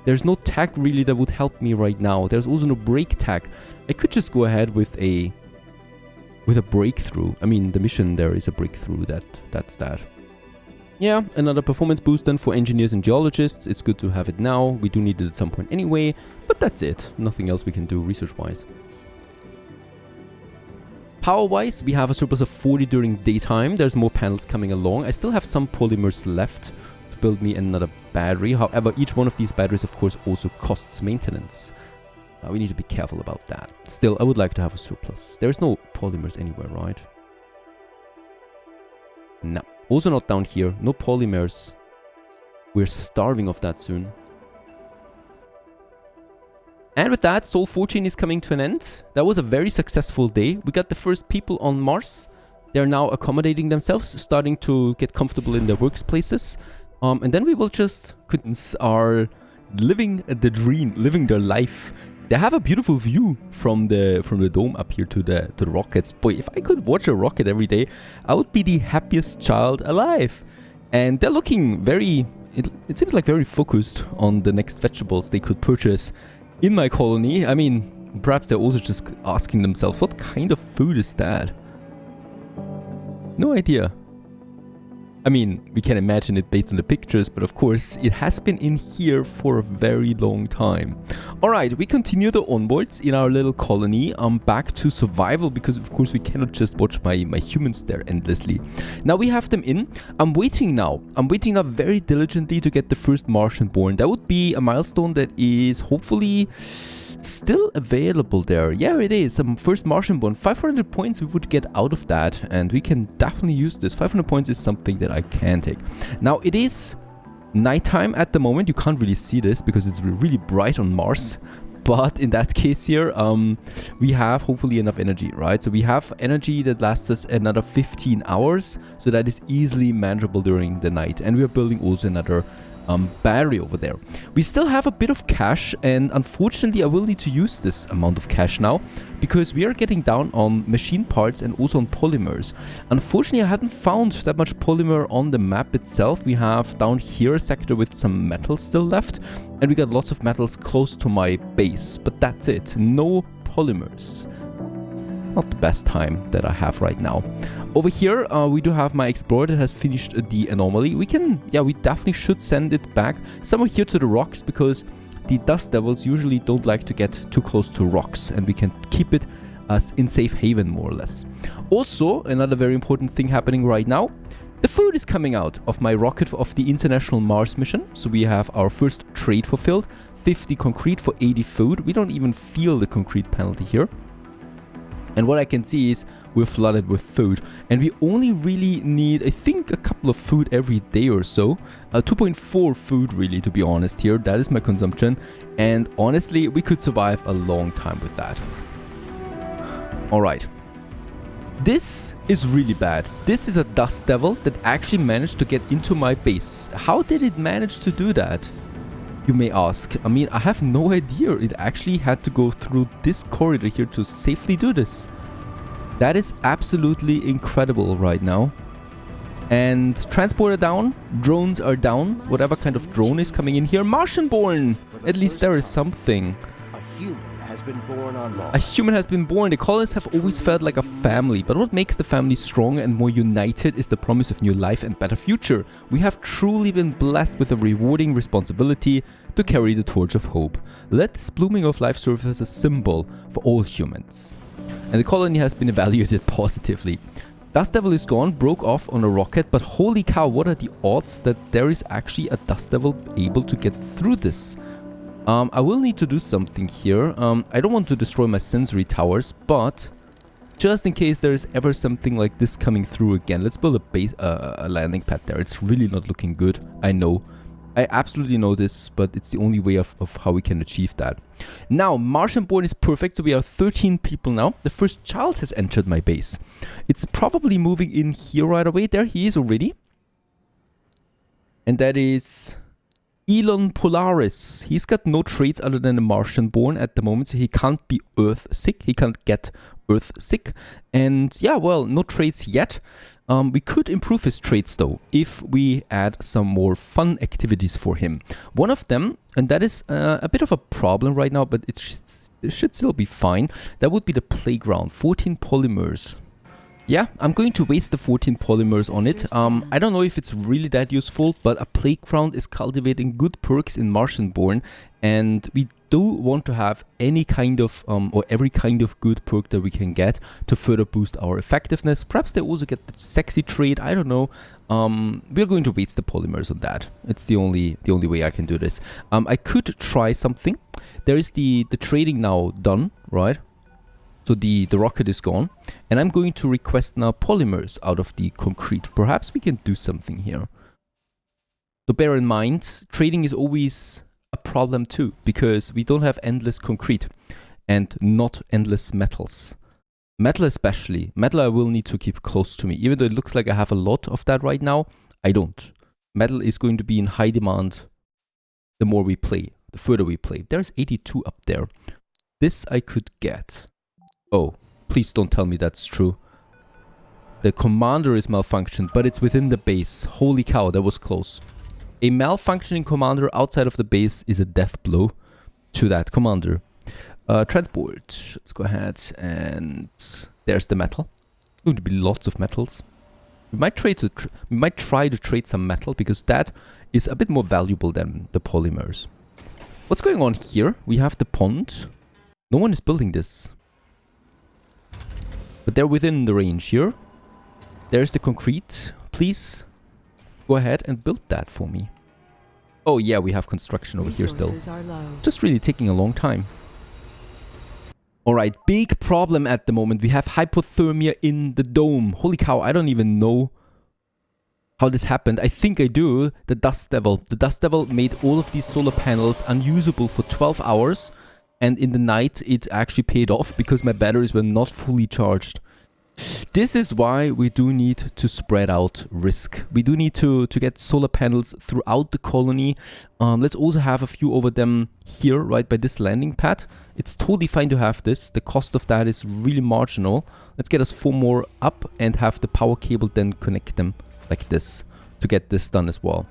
There's no tag really that would help me right now. There's also no break tag. I could just go ahead with a breakthrough. I mean, the mission there is a breakthrough. That's that. Yeah, another performance boost then for engineers and geologists. It's good to have it now. We do need it at some point anyway, but that's it. Nothing else we can do research-wise. Power-wise, we have a surplus of 40 during daytime. There's more panels coming along. I still have some polymers left to build me another battery. However, each one of these batteries, of course, also costs maintenance. We need to be careful about that. Still, I would like to have a surplus. There's no polymers anywhere, right? No. Also not down here. No polymers. We're starving of that soon. And with that, Sol 14 is coming to an end. That was a very successful day. We got the first people on Mars. They're now accommodating themselves, starting to get comfortable in their workplaces. And then we will just are living the dream, living their life. They have a beautiful view from the dome up here to the rockets. Boy, if I could watch a rocket every day, I would be the happiest child alive. And they're looking very, it seems like very focused on the next vegetables they could purchase in my colony. I mean, perhaps they're also just asking themselves, what kind of food is that? No idea. I mean, we can imagine it based on the pictures, but of course, it has been in here for a very long time. Alright, we continue the onboards in our little colony. Back to survival, because of course we cannot just watch my humans there endlessly. Now we have them in. I'm waiting now very diligently to get the first Martian born. That would be a milestone that is hopefully still available there. Yeah, it is. First Martian born. 500 points we would get out of that, and we can definitely use this. 500 points is something that I can take. Now, it is nighttime at the moment. You can't really see this because it's really bright on Mars. But in that case here, we have hopefully enough energy, right? So we have energy that lasts us another 15 hours. So that is easily manageable during the night. And we are building also another battery over there. We still have a bit of cash, and unfortunately I will need to use this amount of cash now because we are getting down on machine parts and also on polymers. Unfortunately, I hadn't found that much polymer on the map itself. We have down here a sector with some metals still left, and we got lots of metals close to my base, but that's it. No polymers. Not the best time that I have right now. Over here, we do have my explorer that has finished the anomaly. We definitely should send it back somewhere here to the rocks, because the dust devils usually don't like to get too close to rocks, and we can keep it as in safe haven, more or less. Also, another very important thing happening right now. The food is coming out of my rocket of the International Mars mission. So we have our first trade fulfilled. 50 concrete for 80 food. We don't even feel the concrete penalty here. And what I can see is we're flooded with food, and we only really need, I think, a couple of food every day or so. 2.4 food really, to be honest here. That is my consumption, and honestly, we could survive a long time with that. Alright. This is really bad. This is a dust devil that actually managed to get into my base. How did it manage to do that? You may ask. I mean, I have no idea. It actually had to go through this corridor here to safely do this. That is absolutely incredible right now. And transporter down, drones are down. Whatever kind of drone is coming in here. Martian born! At least there is something. A human has been born on Mars. A human has been born. The colonists have always felt like a family, but what makes the family stronger and more united is the promise of new life and better future. We have truly been blessed with a rewarding responsibility to carry the torch of hope. Let this blooming of life serve as a symbol for all humans. And the colony has been evaluated positively. Dust Devil is gone, broke off on a rocket, but holy cow, what are the odds that there is actually a Dust Devil able to get through this? I will need to do something here. I don't want to destroy my sensory towers, but just in case there's ever something like this coming through again. Let's build a base, a landing pad there. It's really not looking good. I know. I absolutely know this, but it's the only way of how we can achieve that. Now, Martian born is perfect, so we are 13 people now. The first child has entered my base. It's probably moving in here right away. There he is already. And that is Elon Polaris. He's got no traits other than a Martian born at the moment, so he can't be Earth sick. He can't get Earth sick. And yeah, well, no traits yet. We could improve his traits though, if we add some more fun activities for him. One of them, and that is a bit of a problem right now, but it should still be fine. That would be the playground, 14 polymers. Yeah, I'm going to waste the 14 polymers on it. I don't know if it's really that useful, but a playground is cultivating good perks in Martianborn, and we do want to have any kind of, or every kind of good perk that we can get to further boost our effectiveness. Perhaps they also get the sexy trait, I don't know. We're going to waste the polymers on that. It's the only way I can do this. I could try something. There is the trading now done, right? So the rocket is gone, and I'm going to request now polymers out of the concrete. Perhaps we can do something here. So bear in mind, trading is always a problem too, because we don't have endless concrete and not endless metals. Metal especially. Metal I will need to keep close to me. Even though it looks like I have a lot of that right now, I don't. Metal is going to be in high demand the more we play, the further we play. There's 82 up there. This I could get. Oh, please don't tell me that's true. The commander is malfunctioned, but it's within the base. Holy cow, that was close. A malfunctioning commander outside of the base is a death blow to that commander. Transport. Let's go ahead and there's the metal. Going to be lots of metals. We might try to trade some metal because that is a bit more valuable than the polymers. What's going on here? We have the pond. No one is building this. But they're within the range here. There's the concrete. Please go ahead and build that for me. Oh yeah, we have construction over here still. Just really taking a long time. Alright, big problem at the moment. We have hypothermia in the dome. Holy cow, I don't even know how this happened. I think I do. The Dust Devil. The Dust Devil made all of these solar panels unusable for 12 hours. And in the night, it actually paid off because my batteries were not fully charged. This is why we do need to spread out risk. We do need to get solar panels throughout the colony. Let's also have a few over them here, right by this landing pad. It's totally fine to have this. The cost of that is really marginal. Let's get us 4 more up and have the power cable then connect them like this to get this done as well.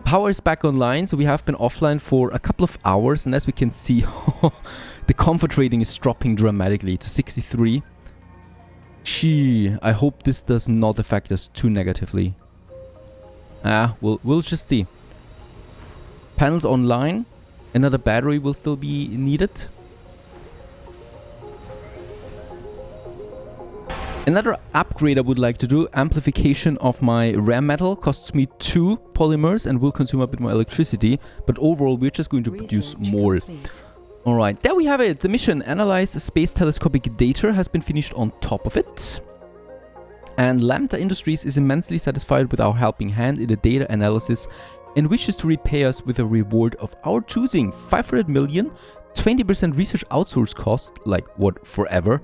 Power is back online, so we have been offline for a couple of hours, and as we can see, the comfort rating is dropping dramatically to 63. Gee, I hope this does not affect us too negatively. We'll just see. Panels online. Another battery will still be needed. Another upgrade I would like to do, amplification of my rare metal, costs me 2 polymers and will consume a bit more electricity, but overall we're just going to produce more. Alright, there we have it. The mission, analyze space telescopic data, has been finished on top of it. And Lambda Industries is immensely satisfied with our helping hand in the data analysis and wishes to repay us with a reward of our choosing. 500 million, 20% research outsource cost, like what, forever?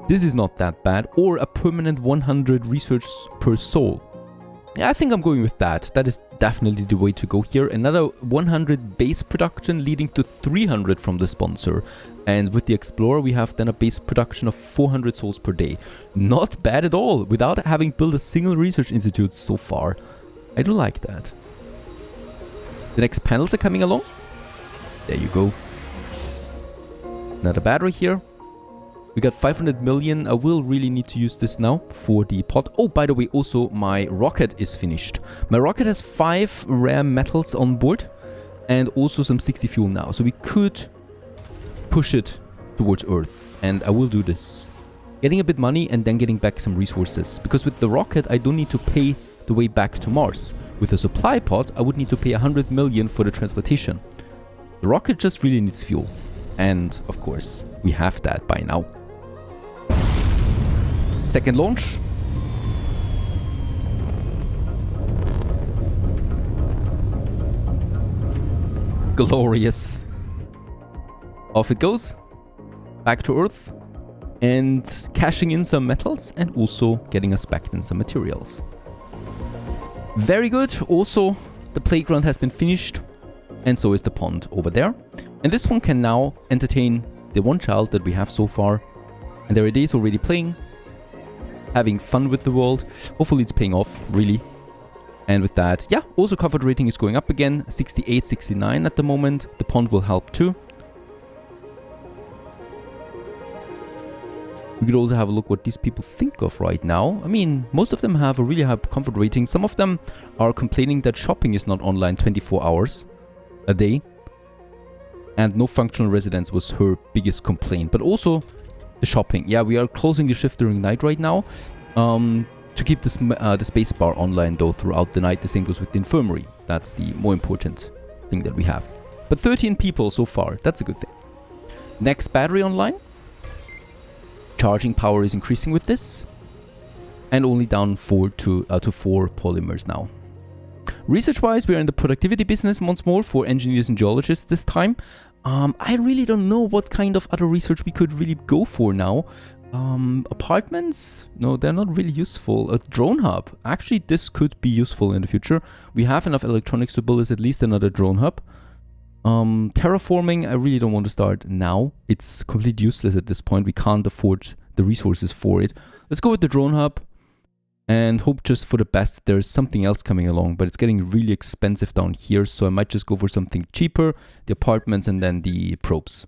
This is not that bad, or a permanent 100 research per soul. Yeah, I think I'm going with that. That is definitely the way to go here. Another 100 base production leading to 300 from the sponsor. And with the Explorer, we have then a base production of 400 souls per day. Not bad at all, without having built a single research institute so far. I do like that. The next panels are coming along. There you go. Another battery here. We got 500 million. I will really need to use this now for the pod. Oh, by the way, also my rocket is finished. My rocket has 5 rare metals on board and also some 60 fuel now. So we could push it towards Earth, and I will do this. Getting a bit money and then getting back some resources. Because with the rocket, I don't need to pay the way back to Mars. With a supply pod, I would need to pay 100 million for the transportation. The rocket just really needs fuel. And, of course, we have that by now. Second launch. Glorious. Off it goes. Back to Earth. And cashing in some metals and also getting us back in some materials. Very good. Also, the playground has been finished. And so is the pond over there. And this one can now entertain the one child that we have so far. And there it is, already playing. Having fun with the world. Hopefully it's paying off, really. And with that, yeah, also comfort rating is going up again. 68, 69 at the moment. The pond will help too. We could also have a look what these people think of right now. I mean, most of them have a really high comfort rating. Some of them are complaining that shopping is not online 24 hours a day. And no functional residence was her biggest complaint. But also the shopping. Yeah, we are closing the shift during night right now. To keep the space bar online though throughout the night. The same goes with the infirmary. That's the more important thing that we have. But 13 people so far. That's a good thing. Next battery online. Charging power is increasing with this. And only down 4 to 4 polymers now. Research-wise, we are in the productivity business once more for engineers and geologists this time. I really don't know what kind of other research we could really go for now. Apartments? No, they're not really useful. A drone hub. Actually, this could be useful in the future. We have enough electronics to build us at least another drone hub. Terraforming, I really don't want to start now. It's completely useless at this point. We can't afford the resources for it. Let's go with the drone hub and hope just for the best. There's something else coming along, but it's getting really expensive down here, so I might just go for something cheaper. The apartments and then the probes.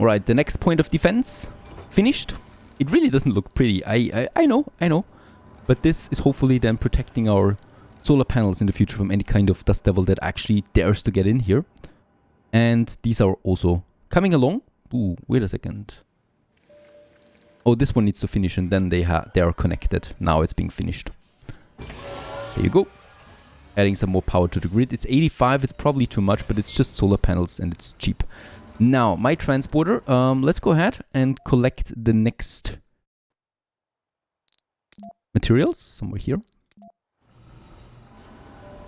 Alright, the next point of defense. Finished. It really doesn't look pretty. I know. But this is hopefully then protecting our solar panels in the future from any kind of dust devil that actually dares to get in here. And these are also coming along. Ooh, wait a second. Oh, this one needs to finish and then they are connected. Now it's being finished. There you go. Adding some more power to the grid. It's 85. It's probably too much, but it's just solar panels and it's cheap. Now, my transporter. Let's go ahead and collect the next materials. Somewhere here.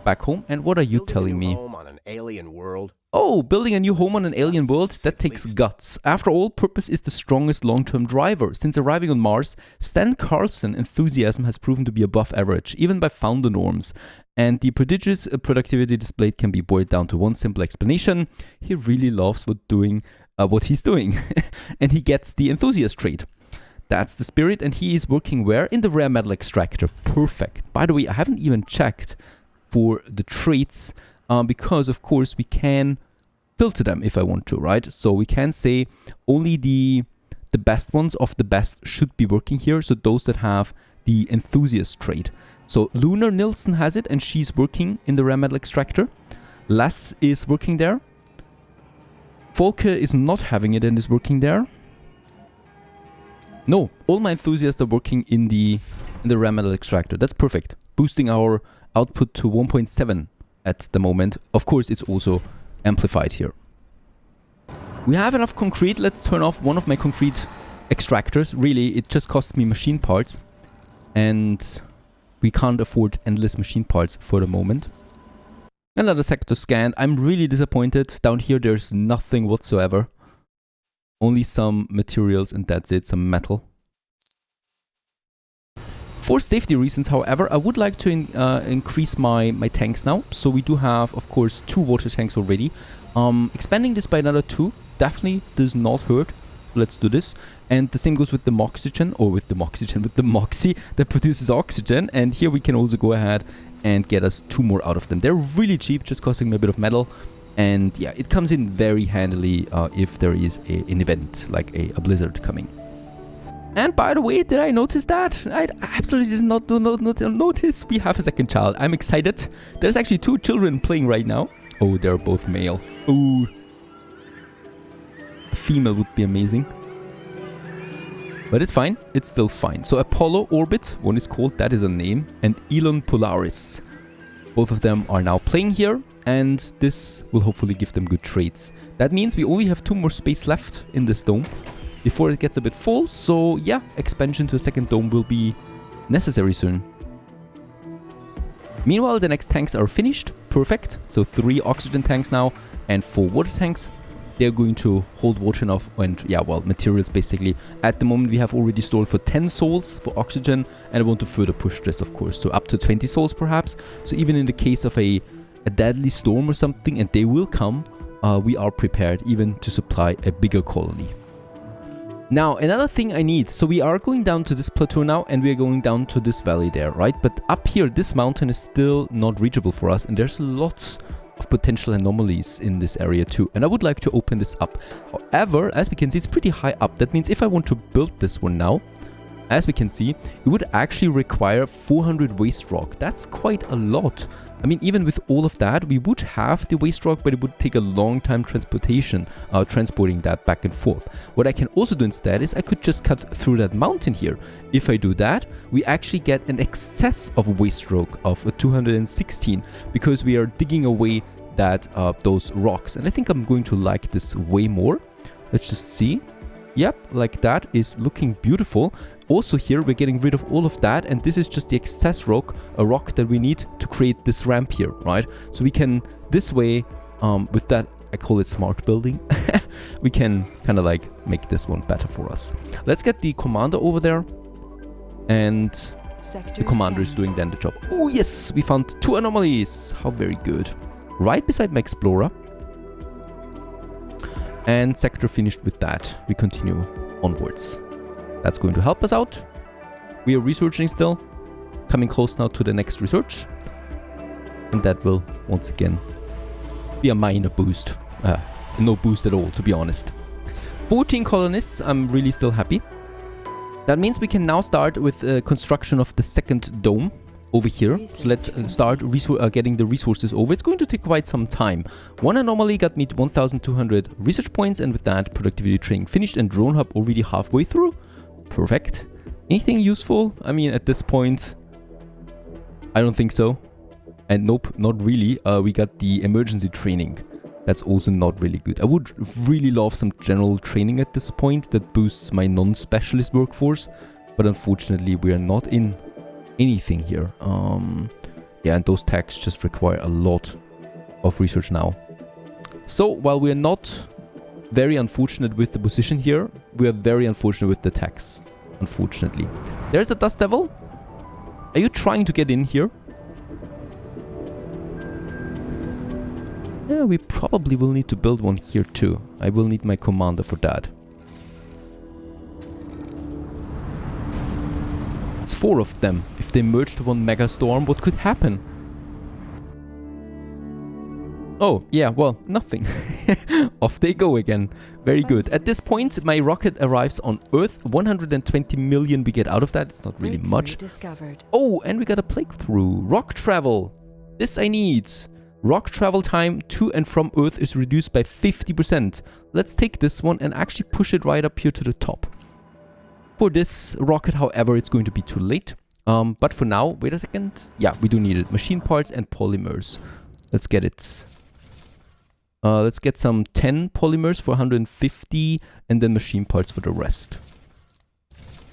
Back home. And what are you telling me? Home on an alien world. Oh, building a new home on an alien world? That takes guts. After all, purpose is the strongest long-term driver. Since arriving on Mars, Stan Carlson enthusiasm has proven to be above average, even by founder norms. And the prodigious productivity displayed can be boiled down to one simple explanation. He really loves what he's doing. And he gets the enthusiast trait. That's the spirit, and he is working where? In the rare metal extractor. Perfect. By the way, I haven't even checked for the traits, because of course we can filter them if I want to, right? So we can say only the best ones of the best should be working here. So those that have the enthusiast trait. So Lunar Nilsson has it and she's working in the rare metal extractor. Les is working there. Volke is not having it and is working there. No, all my enthusiasts are working in the rare metal extractor. That's perfect. Boosting our output to 1.7 at the moment. Of course, it's also amplified here. We have enough concrete. Let's turn off one of my concrete extractors. Really, it just costs me machine parts. And we can't afford endless machine parts for the moment. Another sector scanned. I'm really disappointed. Down here, there's nothing whatsoever. Only some materials and that's it. Some metal. For safety reasons, however, I would like to increase my tanks now. So we do have, of course, 2 water tanks already. Expanding this by another 2 definitely does not hurt. Let's do this. And the same goes with the Moxygen, or with the Moxie that produces oxygen. And here we can also go ahead and get us 2 more out of them. They're really cheap, just costing me a bit of metal. And yeah, it comes in very handily if there is an event, like a blizzard coming. And by the way, did I notice that? I absolutely did not notice. We have a second child. I'm excited. There's actually 2 children playing right now. Oh, they're both male. Ooh. A female would be amazing. But it's fine. It's still fine. So Apollo Orbit, one is called, that is a name. And Elon Polaris. Both of them are now playing here. And this will hopefully give them good traits. That means we only have 2 more space left in this dome. before it gets a bit full. So yeah, expansion to a second dome will be necessary soon. Meanwhile, the next tanks are finished. Perfect. So 3 oxygen tanks now and 4 water tanks. They're going to hold water enough and, yeah, well, materials basically. At the moment, we have already stored for 10 souls for oxygen, and I want to further push this, of course. So up to 20 souls perhaps. So even in the case of a deadly storm or something, and they will come, we are prepared even to supply a bigger colony. Now, another thing I need, so we are going down to this plateau now, and we are going down to this valley there, right? But up here, this mountain is still not reachable for us, and there's lots of potential anomalies in this area too, and I would like to open this up. However, as we can see, it's pretty high up. That means if I want to build this one now, as we can see, it would actually require 400 waste rock. That's quite a lot. I mean, even with all of that, we would have the waste rock, but it would take a long time transporting that back and forth. What I can also do instead is I could just cut through that mountain here. If I do that, we actually get an excess of waste rock of 216 because we are digging away those rocks. And I think I'm going to like this way more. Let's just see. Yep, like that is looking beautiful. Also here we're getting rid of all of that, and this is just the excess rock, a rock that we need to create this ramp here, right? So we can, this way, with that, I call it smart building, we can kind of like make this one better for us. Let's get the commander over there, and the commander is doing then the job. Oh yes, we found 2 anomalies. How very good. Right beside my explorer. And sector finished with that. We continue onwards. That's going to help us out. We are researching still. Coming close now to the next research. And that will, once again, be a minor boost. No boost at all, to be honest. 14 colonists. I'm really still happy. That means we can now start with construction of the second dome over here. So let's start getting the resources over. It's going to take quite some time. 1 anomaly got me 1,200 research points, and with that, productivity training finished and drone hub already halfway through. Perfect. Anything useful? I mean, at this point, I don't think so. And nope, not really. We got the emergency training. That's also not really good. I would really love some general training at this point that boosts my non-specialist workforce, but unfortunately, we are not in anything here. Yeah, and those tags just require a lot of research now. So while we are not very unfortunate with the position here, we are very unfortunate with the tags, unfortunately. There's the dust devil. Are you trying to get in here? Yeah, we probably will need to build one here too. I will need my commander for that. It's 4 of them. If they merge to one mega storm, what could happen? Oh, yeah, well, nothing. Off they go again. Very good. At this point, my rocket arrives on Earth. 120 million we get out of that. It's not really much. Discovered. Oh, and we got a breakthrough. Rock travel. This I need. Rock travel time to and from Earth is reduced by 50%. Let's take this one and actually push it right up here to the top. For this rocket, however, it's going to be too late. But for now, wait a second. Yeah, we do need it. Machine parts and polymers. Let's get it. Let's get some 10 polymers for 150 and then machine parts for the rest.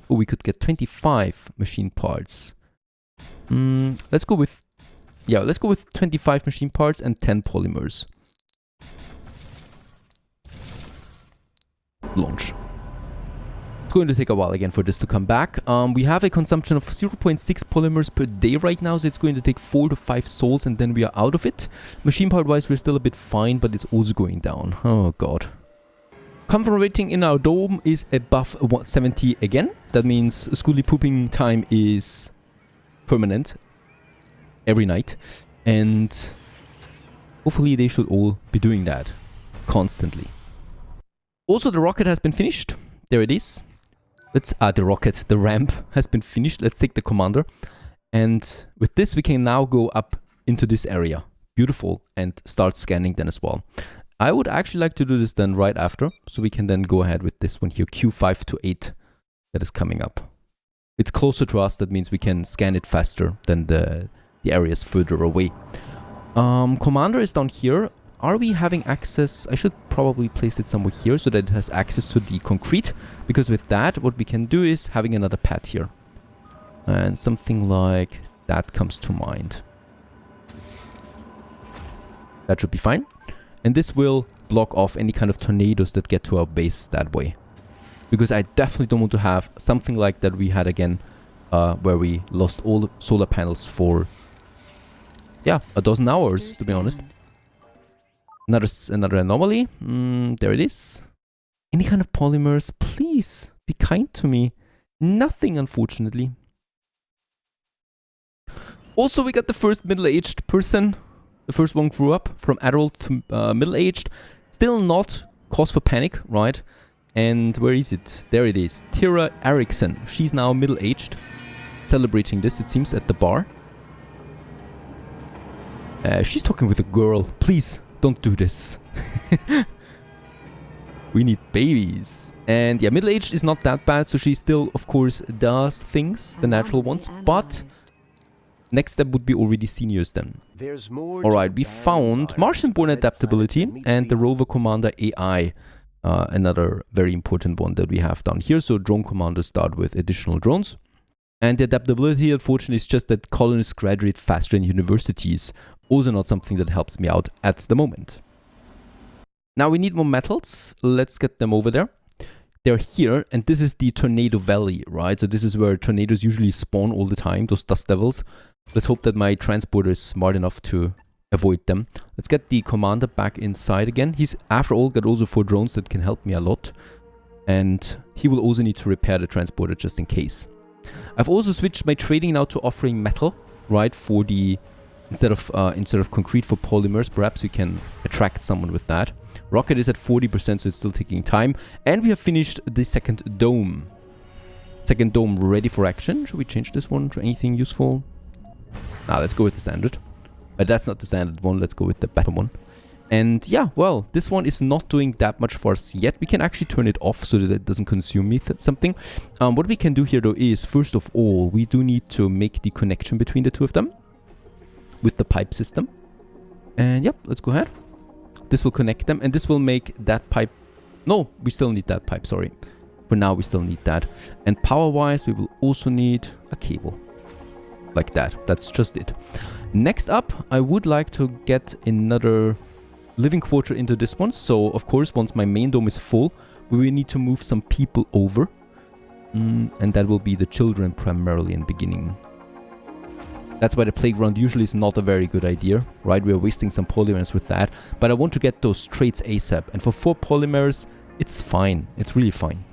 Oh, we could get 25 machine parts. Let's go with... Yeah, let's go with 25 machine parts and 10 polymers. Launch. It's going to take a while again for this to come back. We have a consumption of 0.6 polymers per day right now, so it's going to take 4 to 5 souls and then we are out of it. Machine part wise, we're still a bit fine, but it's also going down. Oh god. Comfort rating in our dome is above 70 again. That means schoolie pooping time is permanent every night, and hopefully they should all be doing that constantly. Also, the rocket has been finished. There it is. Let's the ramp has been finished. Let's take the commander, and with this we can now go up into this area. Beautiful, and start scanning then as well. I would actually like to do this then right after, so we can then go ahead with this one here, Q5 to 8 that is coming up. It's closer to us, that means we can scan it faster than the areas further away. Commander is down here. are we having access? I should probably place it somewhere here so that it has access to the concrete. Because with that, what we can do is having another pad here. And something like that comes to mind. That should be fine. And this will block off any kind of tornadoes that get to our base that way. Because I definitely don't want to have something like that we had again, where we lost all the solar panels for, yeah, a dozen hours, to be honest. Another anomaly. There it is. Any kind of polymers, please be kind to me. Nothing, unfortunately. Also, we got the first middle-aged person. The first one grew up from adult to middle-aged. Still not cause for panic, right? And where is it? There it is. Tira Eriksson. She's now middle-aged. Celebrating this, it seems, at the bar. She's talking with a girl. Please, don't do this. We need babies. And yeah, middle-aged is not that bad. So she still, of course, does things, the natural ones. But next step would be already seniors then. Alright, we found Martian-born adaptability and the rover commander AI. Another very important one that we have down here. So drone commanders start with additional drones. And the adaptability, unfortunately, is just that colonists graduate faster in universities. Also not something that helps me out at the moment. Now we need more metals. Let's get them over there. They're here, and this is the Tornado Valley, right? So this is where tornadoes usually spawn all the time, those dust devils. Let's hope that my transporter is smart enough to avoid them. Let's get the commander back inside again. He's, after all, got also 4 drones that can help me a lot. And he will also need to repair the transporter just in case. I've also switched my trading now to offering metal, right? For the instead of concrete for polymers. Perhaps we can attract someone with that. Rocket is at 40%, so it's still taking time. And we have finished the second dome. Second dome ready for action. Should we change this one to anything useful? Now let's go with the standard. But that's not the standard one. Let's go with the better one. And yeah, well, this one is not doing that much for us yet. We can actually turn it off so that it doesn't consume me something. What we can do here though is, first of all, we do need to make the connection between the two of them with the pipe system. And yep, let's go ahead. This will connect them and this will make that pipe... No, we still need that pipe, sorry. For now, we still need that. And power-wise, we will also need a cable. Like that. That's just it. Next up, I would like to get another living quarter into this one. So, of course, once my main dome is full, we will need to move some people over. And that will be the children primarily in the beginning. That's why the playground usually is not a very good idea, right? We are wasting some polymers with that. But I want to get those traits ASAP. And for 4 polymers, it's fine. It's really fine.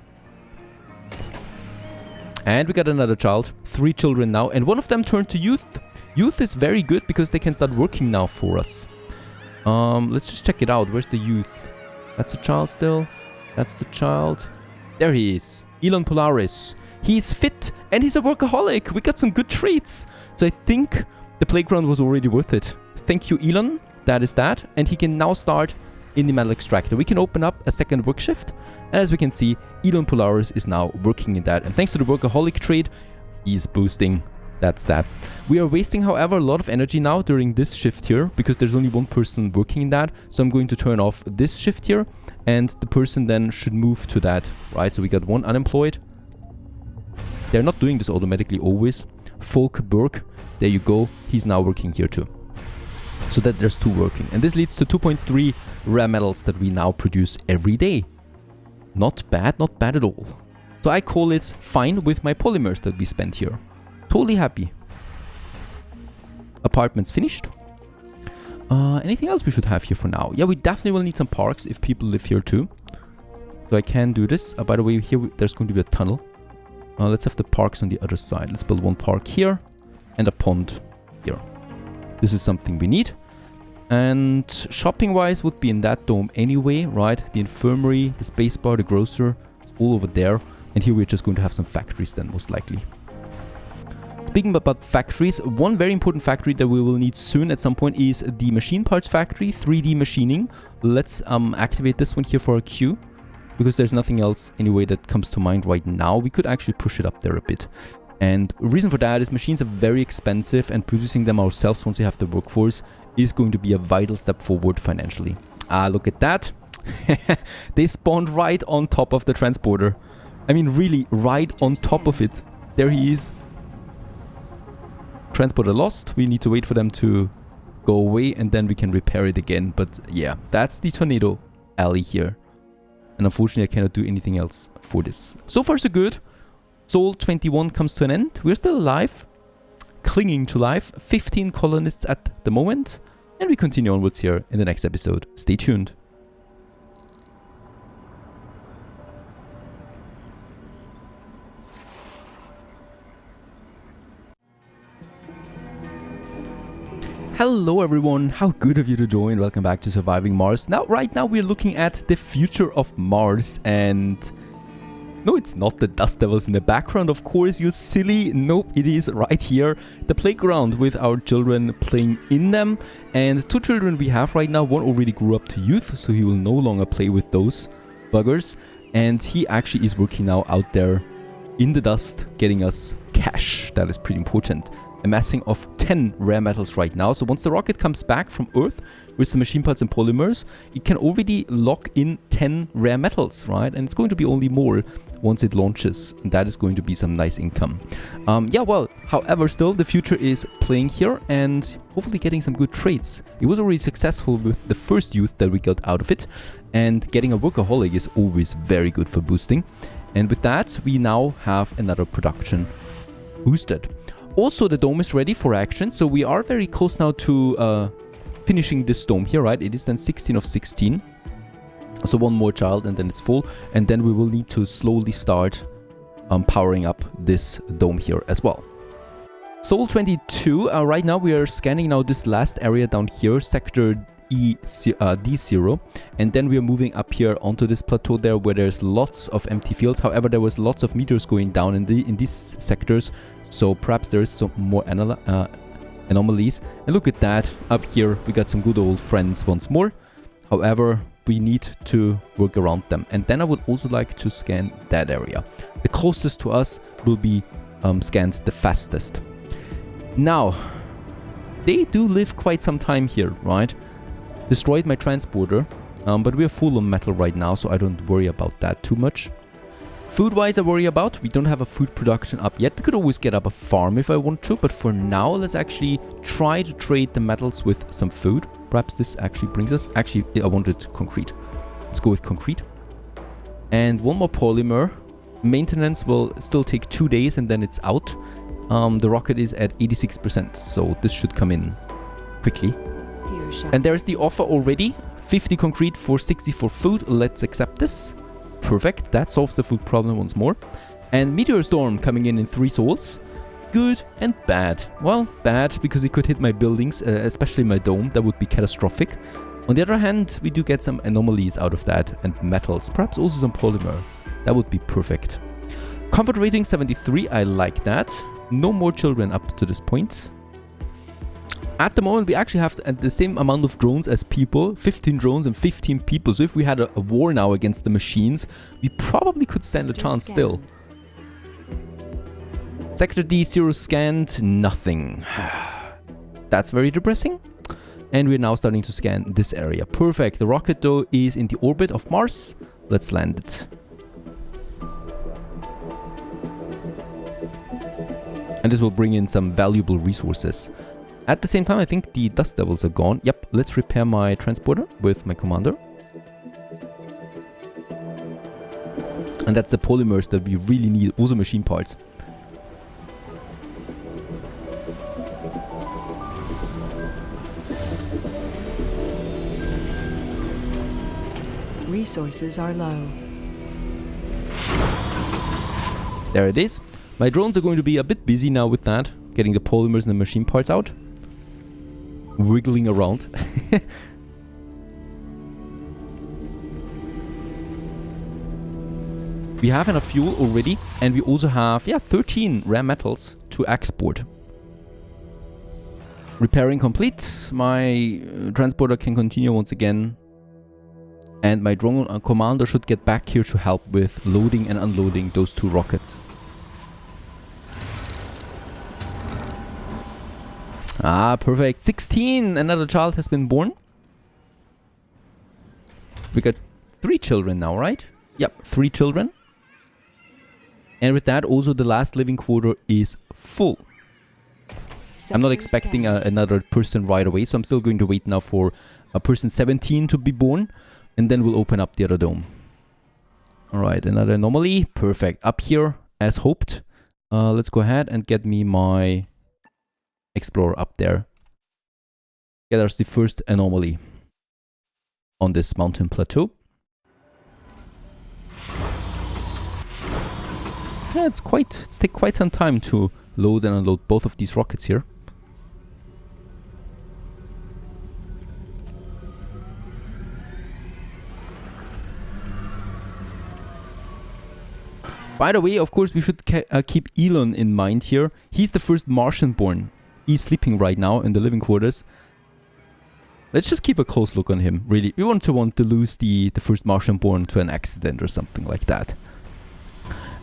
And we got another child. 3 children now. And one of them turned to youth. Youth is very good because they can start working now for us. Let's just check it out. Where's the youth? That's a child still. That's the child. There he is. Elon Polaris. He's fit and he's a workaholic. We got some good traits. So I think the playground was already worth it. Thank you, Elon. That is that. And he can now start in the metal extractor. We can open up a second work shift. And as we can see, Elon Polaris is now working in that. And thanks to the workaholic trait, he's boosting. That's that. We are wasting, however, a lot of energy now during this shift here because there's only one person working in that. So I'm going to turn off this shift here and the person then should move to that, right? So we got 1 unemployed. They're not doing this automatically always. Volker Berg, there you go. He's now working here too. So that there's 2 working. And this leads to 2.3 rare metals that we now produce every day. Not bad at all. So I call it fine with my polymers that we spent here. Totally happy. Apartments finished. Anything else we should have here for now? Yeah, we definitely will need some parks if people live here too. So I can do this. By the way, here there's going to be a tunnel. Let's have the parks on the other side. Let's build 1 park here and a pond here. This is something we need. And shopping-wise would be in that dome anyway, right? The infirmary, the spacebar, the grocer, it's all over there. And here we're just going to have some factories then, most likely. Speaking about factories, one very important factory that we will need soon at some point is the machine parts factory, 3D machining. Let's activate this one here for a queue. Because there's nothing else anyway that comes to mind right now. We could actually push it up there a bit. And the reason for that is machines are very expensive and producing them ourselves once we have the workforce is going to be a vital step forward financially. Ah, look at that. They spawned right on top of the transporter. I mean, really, right on top of it. There he is. Transporter lost. We need to wait for them to go away and then we can repair it again. But yeah, that's the tornado alley here. And unfortunately, I cannot do anything else for this. So far, so good. Sol 21 comes to an end. We're still alive. Clinging to life. 15 colonists at the moment. And we continue onwards here in the next episode. Stay tuned. Hello everyone, how good of you to join. Welcome back to Surviving Mars. Now, right now we're looking at the future of Mars and... No, it's not the dust devils in the background, of course, you silly. Nope, it is right here. The playground with our children playing in them. And 2 children we have right now. One already grew up to youth, so he will no longer play with those buggers. And he actually is working now out there in the dust, getting us cash. That is pretty important. Amassing of 10 rare metals right now. So once the rocket comes back from Earth with some machine parts and polymers, it can already lock in 10 rare metals, right? And it's going to be only more once it launches. And that is going to be some nice income. Yeah, well, however, still the future is playing here and hopefully getting some good trades. It was already successful with the first youth that we got out of it. And getting a workaholic is always very good for boosting. And with that, we now have another production boosted. Also, the dome is ready for action, so we are very close now to finishing this dome here, right? It is then 16 of 16. So one more child and then it's full. And then we will need to slowly start powering up this dome here as well. Sol 22, right now we are scanning now this last area down here, sector D0. And then we are moving up here onto this plateau there where there's lots of empty fields. However, there was lots of meteors going down in these sectors. So perhaps there is some more anomalies. And look at that. Up here, we got some good old friends once more. However, we need to work around them. And then I would also like to scan that area. The closest to us will be scanned the fastest. Now, they do live quite some time here, right? Destroyed my transporter. But we are full on metal right now, so I don't worry about that too much. Food-wise, I worry about. We don't have a food production up yet. We could always get up a farm if I want to. But for now, let's actually try to trade the metals with some food. Perhaps this actually brings us... Actually, I wanted concrete. Let's go with concrete. And one more polymer. Maintenance will still take 2 days and then it's out. The rocket is at 86%. So this should come in quickly. And there's the offer already. 50 concrete for 64 food. Let's accept this. Perfect, that solves the food problem once more. And meteor storm coming in 3 souls. Good and bad. Well, bad because it could hit my buildings, especially my dome. That would be catastrophic. On the other hand, we do get some anomalies out of that and metals. Perhaps also some polymer. That would be perfect. Comfort rating 73, I like that. No more children up to this point. At the moment, we actually have the same amount of drones as people, 15 drones and 15 people. So if we had a war now against the machines, we probably could stand a chance still. Sector D0 scanned, nothing. That's very depressing. And we're now starting to scan this area. Perfect. The rocket, though, is in the orbit of Mars. Let's land it. And this will bring in some valuable resources. At the same time, I think the dust devils are gone. Yep, let's repair my transporter with my commander. And that's the polymers that we really need, also machine parts. Resources are low. There it is. My drones are going to be a bit busy now with that, getting the polymers and the machine parts out. Wiggling around. We have enough fuel already, and we also have 13 rare metals to export. Repairing complete. My transporter can continue once again, and my drone commander should get back here to help with loading and unloading those 2 rockets. Ah, perfect. 16! Another child has been born. We got 3 children now, right? Yep, 3 children. And with that, also the last living quarter is full. I'm not expecting another person right away, so I'm still going to wait now for a person 17 to be born. And then we'll open up the other dome. Alright, another anomaly. Perfect. Up here, as hoped. Let's go ahead and get me my explorer up there. Yeah, there's the first anomaly on this mountain plateau. Yeah, it's take quite some time to load and unload both of these rockets here. By the way, of course, we should keep Elon in mind here. He's the first Martian born. He's sleeping right now in the living quarters. Let's just keep a close look on him, really. We want to lose the first Martian born to an accident or something like that.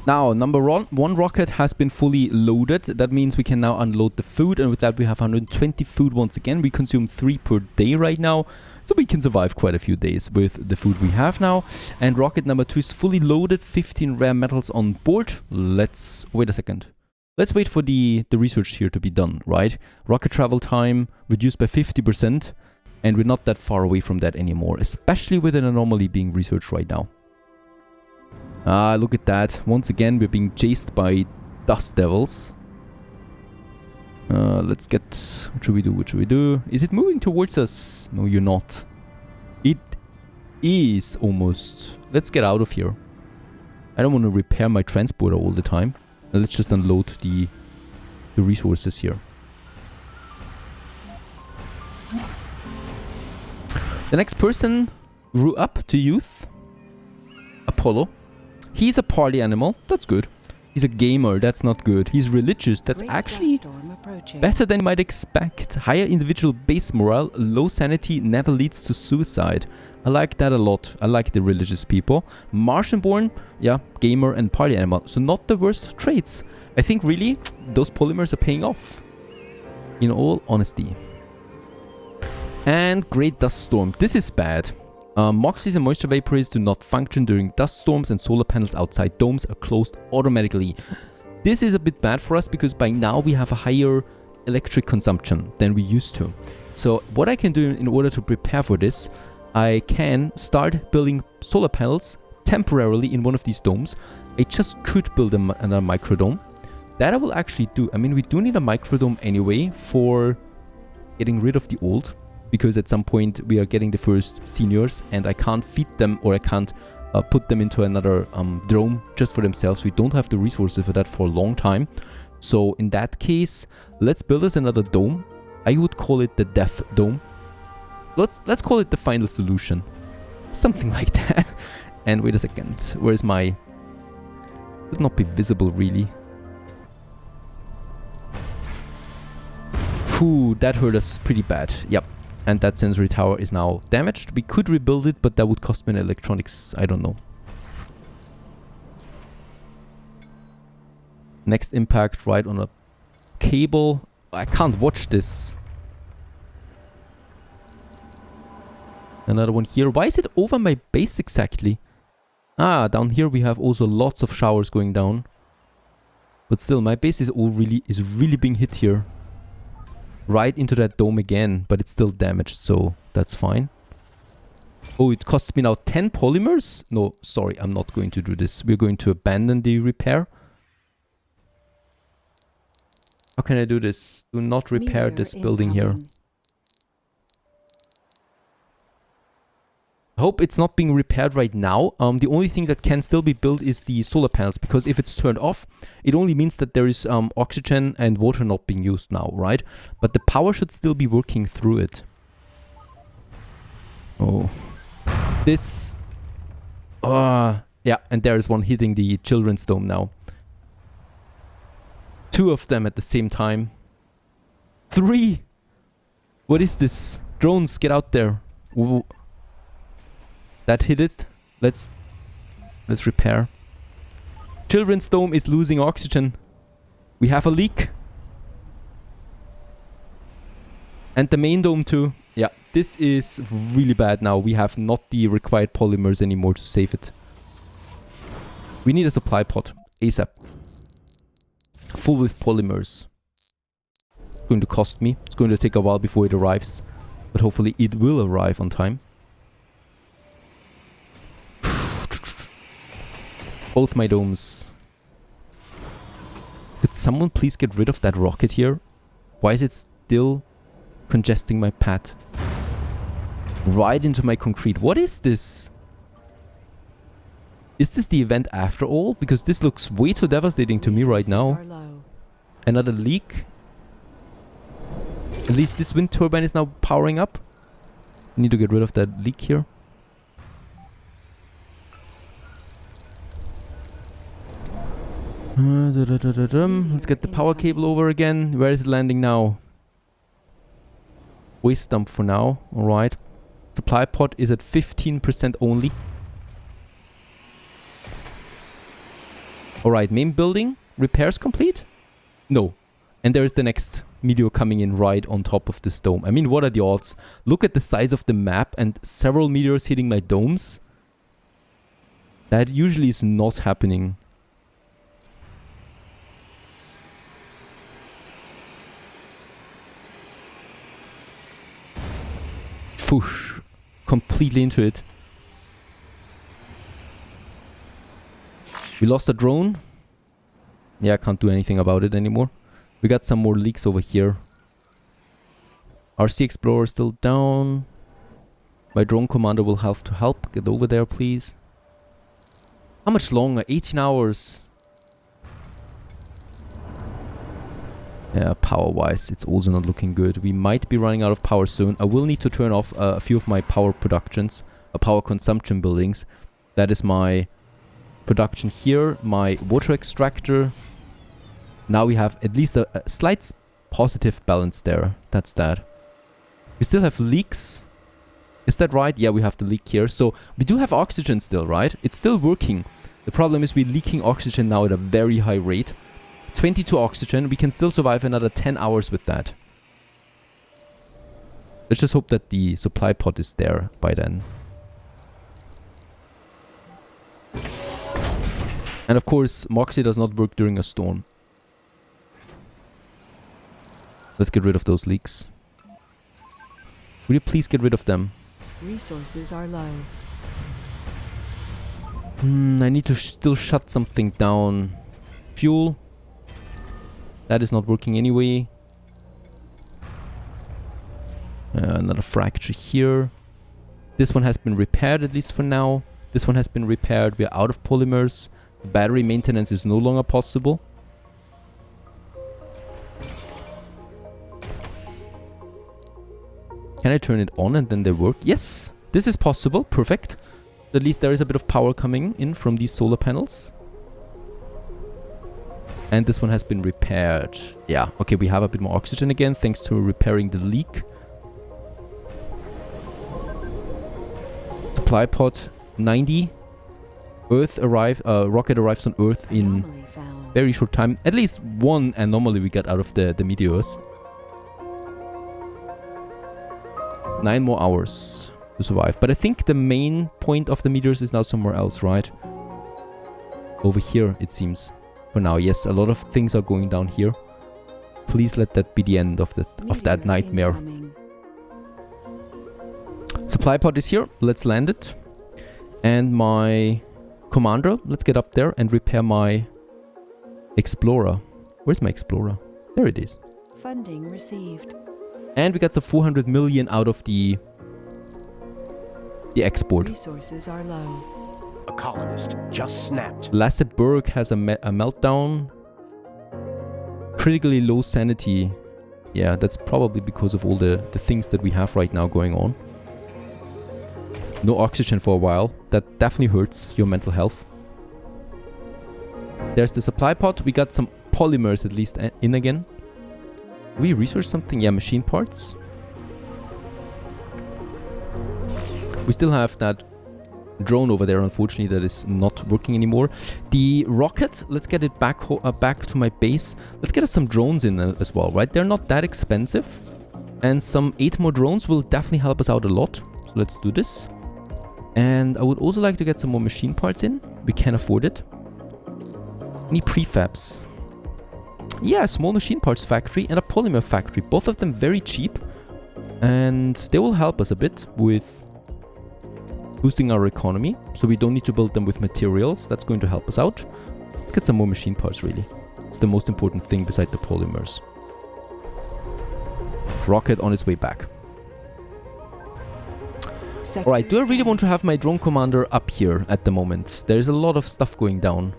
Now, number one rocket has been fully loaded. That means we can now unload the food, and with that we have 120 food once again. We consume 3 per day right now, so we can survive quite a few days with the food we have now. And rocket number 2 is fully loaded, 15 rare metals on board. Let's wait a second. Let's wait for the research here to be done, right? Rocket travel time reduced by 50%, and we're not that far away from that anymore, especially with an anomaly being researched right now. Ah, look at that. Once again, we're being chased by dust devils. Let's get... What should we do? What should we do? Is it moving towards us? No, you're not. It is almost. Let's get out of here. I don't want to repair my transporter all the time. Let's just unload the resources here. The next person grew up to youth. Apollo. He's a party animal. That's good. He's a gamer. That's not good. He's religious. That's actually better than you might expect. Higher individual base morale, low sanity never leads to suicide. I like that a lot. I like the religious people. Martian born, yeah, gamer and party animal. So not the worst traits. I think really those polymers are paying off. In all honesty. And Great Dust Storm. This is bad. Moxies and moisture vapors do not function during dust storms, and solar panels outside domes are closed automatically. This is a bit bad for us because by now we have a higher electric consumption than we used to. So what I can do in order to prepare for this, I can start building solar panels temporarily in one of these domes. I just could build another microdome. That I will actually do. I mean, we do need a microdome anyway for getting rid of the old. Because at some point we are getting the first seniors and I can't feed them, or I can't put them into another dome just for themselves. We don't have the resources for that for a long time. So in that case, let's build us another dome. I would call it the Death Dome. Let's call it the final solution. Something like that. And wait a second. Where's my... It would not be visible really. Phew, that hurt us pretty bad. Yep. And that sensory tower is now damaged. We could rebuild it, but that would cost me an electronics. I don't know. Next impact right on a cable. I can't watch this. Another one here. Why is it over my base exactly? Ah, down here we have also lots of showers going down. But still, my base is really being hit here. Right into that dome again, but it's still damaged, so that's fine. Oh, it costs me now 10 polymers? No, sorry, I'm not going to do this. We're going to abandon the repair. How can I do this? Do not repair this building here. I hope it's not being repaired right now. The only thing that can still be built is the solar panels, because if it's turned off, it only means that there is oxygen and water not being used now, right? But the power should still be working through it. Oh. This... yeah, and there is one hitting the children's dome now. 2 of them at the same time. 3! What is this? Drones, get out there. Ooh. That hit it. Let's repair. Children's dome is losing oxygen. We have a leak. And the main dome too. Yeah, this is really bad now. We have not the required polymers anymore to save it. We need a supply pod. ASAP. Full with polymers. It's going to cost me. It's going to take a while before it arrives. But hopefully it will arrive on time. Both my domes. Could someone please get rid of that rocket here? Why is it still congesting my path? Right into my concrete. What is this? Is this the event after all? Because this looks way too devastating to me right now. Another leak. At least this wind turbine is now powering up. Need to get rid of that leak here. Let's get the power cable over again. Where is it landing now? Waste dump for now. Alright. Supply pod is at 15% only. Alright, main building. Repairs complete? No. And there is the next meteor coming in right on top of this dome. I mean, what are the odds? Look at the size of the map and several meteors hitting my domes. That usually is not happening. Whoosh. Completely into it. We lost a drone. Yeah, I can't do anything about it anymore. We got some more leaks over here. RC Explorer still down. My drone commander will have to help. Get over there, please. How much longer? 18 hours. Yeah, power-wise, it's also not looking good. We might be running out of power soon. I will need to turn off a few of my power productions, power consumption buildings. That is my production here, my water extractor. Now we have at least a slight positive balance there. That's that. We still have leaks. Is that right? Yeah, we have the leak here. So we do have oxygen still, right? It's still working. The problem is we're leaking oxygen now at a very high rate. 22 oxygen. We can still survive another 10 hours with that. Let's just hope that the supply pod is there by then. And of course, Moxie does not work during a storm. Let's get rid of those leaks. Will you please get rid of them? Resources are low. I need to still shut something down. Fuel. That is not working anyway. Another fracture here. This one has been repaired, at least for now. This one has been repaired. We are out of polymers. Battery maintenance is no longer possible. Can I turn it on and then they work? Yes, this is possible. Perfect. At least there is a bit of power coming in from these solar panels. And this one has been repaired. Yeah, okay, we have a bit more oxygen again thanks to repairing the leak. Supply pod 90. Rocket arrives on Earth in very short time. At least one anomaly we got out of the meteors. 9 more hours to survive. But I think the main point of the meteors is now somewhere else, right? Over here, it seems. For now, yes, a lot of things are going down here. Please let that be the end of that nightmare. Supply pod is here. Let's land it. And my commander, let's get up there and repair my explorer. Where's my explorer? There it is. Funding received. And we got some 400 million out of the export. Resources are low. A colonist just snapped. Lasseberg has a meltdown. Critically low sanity. Yeah, that's probably because of all the things that we have right now going on. No oxygen for a while. That definitely hurts your mental health. There's the supply pod. We got some polymers at least in again. We research something? Yeah, machine parts. We still have that drone over there, unfortunately, that is not working anymore. The rocket, let's get it back to my base. Let's get us some drones in as well, right? They're not that expensive. And some 8 more drones will definitely help us out a lot. So let's do this. And I would also like to get some more machine parts in. We can afford it. Any prefabs? Yeah, a small machine parts factory and a polymer factory. Both of them very cheap. And they will help us a bit with boosting our economy. So we don't need to build them with materials. That's going to help us out. Let's get some more machine parts, really. It's the most important thing beside the polymers. Rocket on its way back. Alright, do I really want to have my drone commander up here at the moment? There's a lot of stuff going down.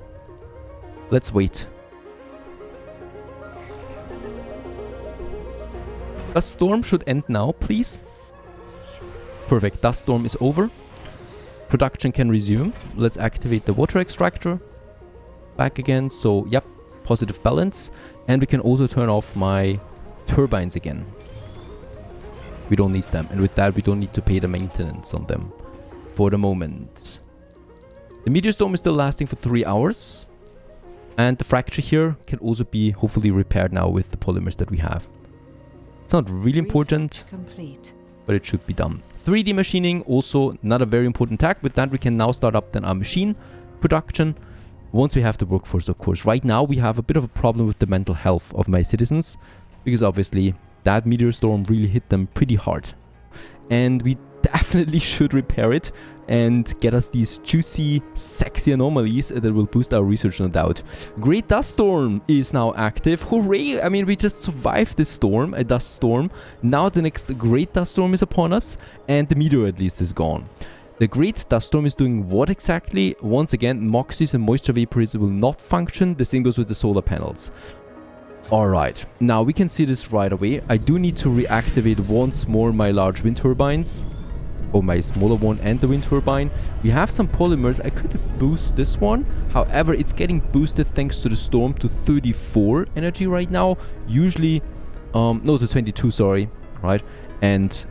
Let's wait. Dust storm should end now, please. Perfect, dust storm is over. Production can resume. Let's activate the water extractor. Back again, so yep, positive balance. And we can also turn off my turbines again. We don't need them, and with that we don't need to pay the maintenance on them for the moment. The meteor storm is still lasting for 3 hours. And the fracture here can also be hopefully repaired now with the polymers that we have. It's not really important, but it should be done. 3D machining, also not a very important task. With that, we can now start up then our machine production. Once we have the workforce, of course. Right now, we have a bit of a problem with the mental health of my citizens. Because obviously, that meteor storm really hit them pretty hard. And we definitely should repair it and get us these juicy, sexy anomalies that will boost our research, no doubt. Great Dust Storm is now active. Hooray! I mean, we just survived this storm, a dust storm. Now the next Great Dust Storm is upon us, and the meteor at least is gone. The Great Dust Storm is doing what exactly? Once again, Moxies and Moisture Vaporizer will not function. The same goes with the solar panels. Alright, now we can see this right away. I do need to reactivate once more my large wind turbines. Or my smaller one and the wind turbine. We have some polymers. I could boost this one. However, it's getting boosted thanks to the storm to 34 energy right now. Usually, no, to 22, sorry. Right? And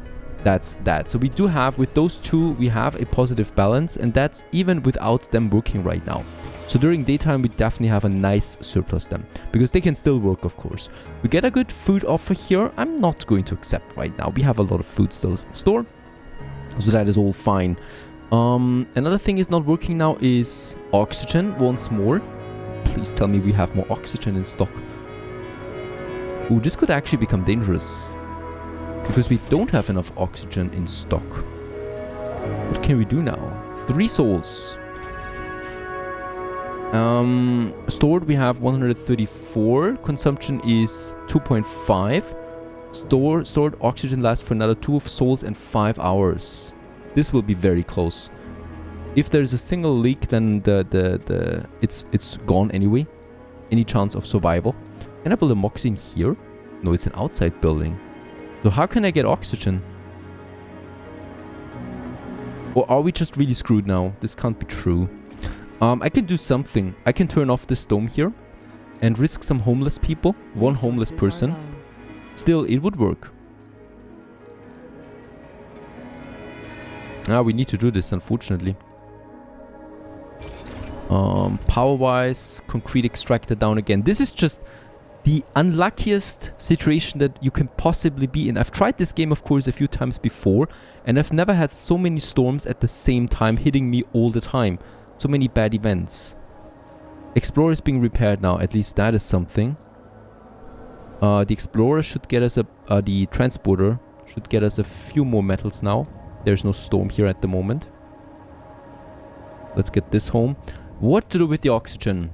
that's that. So we do have, with those two, we have a positive balance. And that's even without them working right now. So during daytime, we definitely have a nice surplus then. Because they can still work, of course. We get a good food offer here. I'm not going to accept right now. We have a lot of food still in store. So that is all fine. Another thing is not working now is oxygen once more. Please tell me we have more oxygen in stock. Ooh, this could actually become dangerous. Because we don't have enough oxygen in stock. What can we do now? 3 souls. Stored we have 134. Consumption is 2.5. Stored oxygen lasts for another 2 souls and 5 hours. This will be very close. If there's a single leak, then it's gone anyway. Any chance of survival? Can I build a Mox in here? No, it's an outside building. So how can I get oxygen? Or are we just really screwed now? This can't be true. I can do something. I can turn off this dome here and risk some homeless people. One homeless person. Still, it would work. We need to do this, unfortunately. Power-wise, concrete extractor down again. This is just the unluckiest situation that you can possibly be in. I've tried this game, of course, a few times before, and I've never had so many storms at the same time hitting me all the time. So many bad events. Explorer is being repaired now. At least that is something. The Explorer should get us the Transporter should get us a few more metals now. There's no storm here at the moment. Let's get this home. What to do with the oxygen?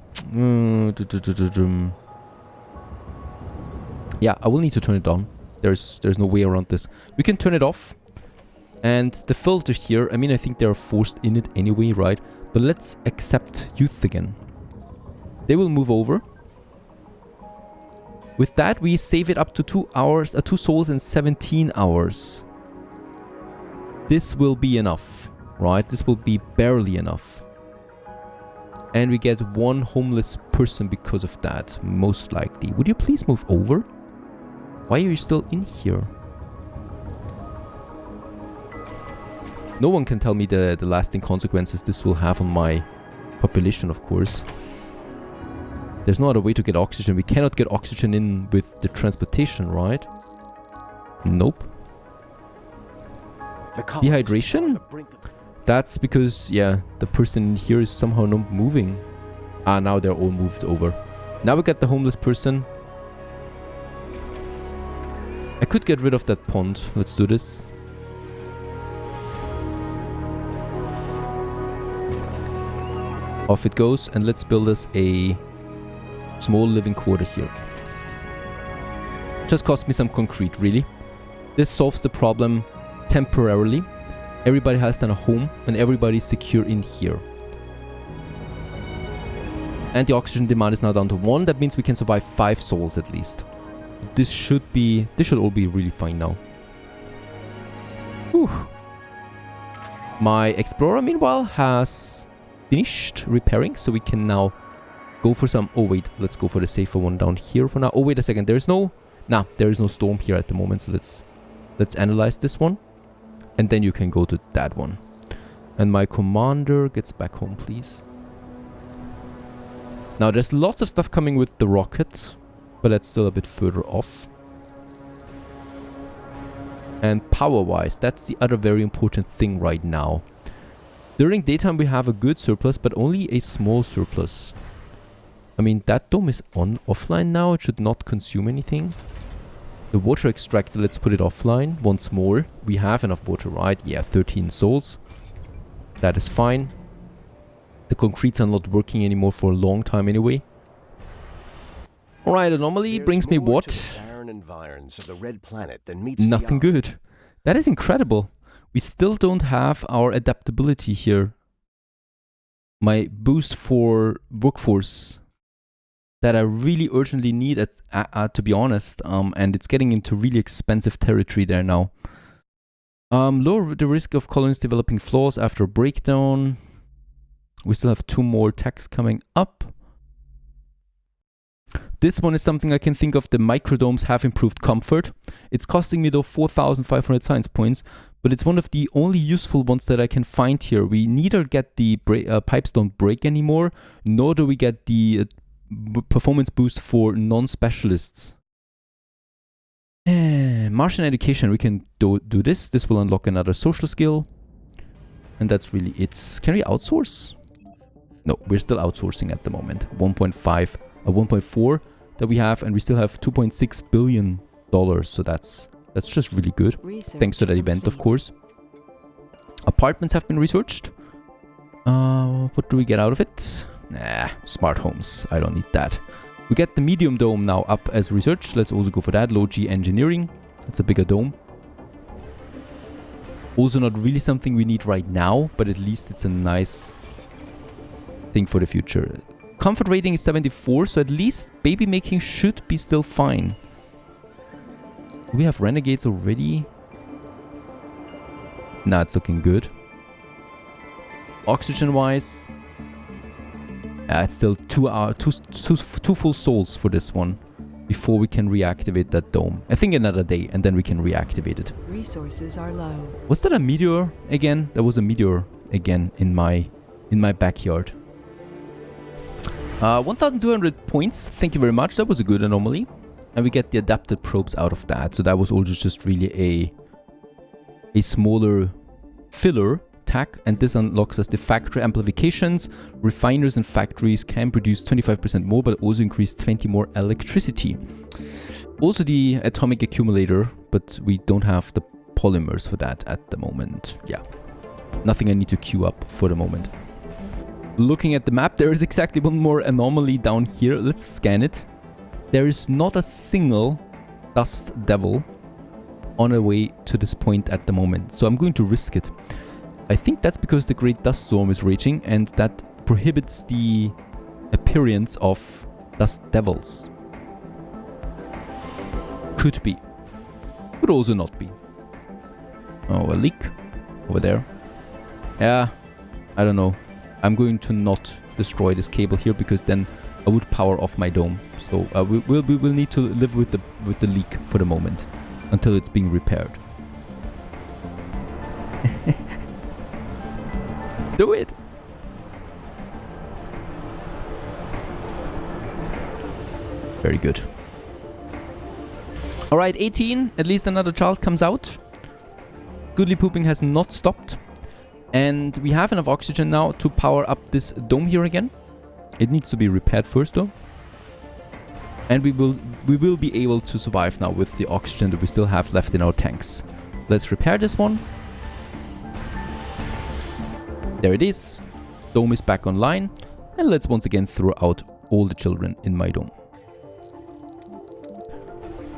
Yeah, I will need to turn it on. There's no way around this. We can turn it off. And the filter here, I mean, I think they're forced in it anyway, right? But let's accept youth again. They will move over. With that, we save it up to 2 hours, 2 souls and 17 hours. This will be enough, right? This will be barely enough. And we get 1 homeless person because of that, most likely. Would you please move over? Why are you still in here? No one can tell me the lasting consequences this will have on my population, of course. There's no other way to get oxygen. We cannot get oxygen in with the transportation, right? Nope. The colonists Dehydration? are on the brink of- That's because, yeah, the person here is somehow not moving. Ah, now they're all moved over. Now we got the homeless person. I could get rid of that pond. Let's do this. Off it goes, and let's build us a small living quarter here. Just cost me some concrete, really. This solves the problem temporarily. Everybody has then a home, and everybody's secure in here. And the oxygen demand is now down to 1. That means we can survive 5 souls at least. This should all be really fine now. Whew. My explorer, meanwhile, has finished repairing, so we can now go for some... Oh, wait. Let's go for the safer one down here for now. Oh, wait a second. There is no storm here at the moment, so let's analyze this one. And then you can go to that one. And my commander gets back home, please. Now, there's lots of stuff coming with the rocket, but that's still a bit further off. And power-wise, that's the other very important thing right now. During daytime, we have a good surplus, but only a small surplus. I mean, that dome is offline now. It should not consume anything. The water extractor, let's put it offline once more. We have enough water, right? Yeah, 13 souls. That is fine. The concretes are not working anymore for a long time anyway. Alright, anomaly brings me what? There's more to the barren environs of the red planet than meets Nothing the eye. good. That is incredible. We still don't have our adaptability here. My boost for workforce that I really urgently need, to be honest. And it's getting into really expensive territory there now. Lower the risk of colonies developing flaws after breakdown. We still have 2 more attacks coming up. This one is something I can think of. The microdomes have improved comfort. It's costing me though 4,500 science points, but it's one of the only useful ones that I can find here. We neither get the pipes don't break anymore, nor do we get the performance boost for non-specialists. Martian education, we can do this. This will unlock another social skill. And that's really it. Can we outsource? No, we're still outsourcing at the moment. 1.4 that we have, and we still have $2.6 billion. So that's just really good. Research Thanks to that event, of complete. course. Apartments have been researched. What do we get out of it? Nah, smart homes. I don't need that. We get the medium dome now up as research. Let's also go for that. Low G engineering. That's a bigger dome. Also not really something we need right now, but at least it's a nice thing for the future. Comfort rating is 74, so at least baby making should be still fine. Do we have renegades already? Nah, it's looking good. Oxygen wise, it's still 2 full souls for this one before we can reactivate that dome. I think another day, and then we can reactivate it. Resources are low. Was that a meteor again? There was a meteor again in my backyard. 1,200 points. Thank you very much. That was a good anomaly. And we get the adapted probes out of that. So that was also just really a smaller filler tag. And this unlocks us the factory amplifications. Refiners and factories can produce 25% more, but also increase 20 more electricity. Also the atomic accumulator, but we don't have the polymers for that at the moment. Yeah, nothing I need to queue up for the moment. Looking at the map, there is exactly one more anomaly down here. Let's scan it. There is not a single dust devil on a way to this point at the moment. So I'm going to risk it. I think that's because the Great Dust Storm is raging and that prohibits the appearance of dust devils. Could be. Could also not be. Oh, a leak over there. Yeah, I don't know. I'm going to not destroy this cable here because then I would power off my dome. So we'll need to live with the leak for the moment until it's being repaired. Do it! Very good. Alright, 18. At least another child comes out. Goodly pooping has not stopped. And we have enough oxygen now to power up this dome here again. It needs to be repaired first though. And we will be able to survive now with the oxygen that we still have left in our tanks. Let's repair this one. There it is. Dome is back online. And let's once again throw out all the children in my dome.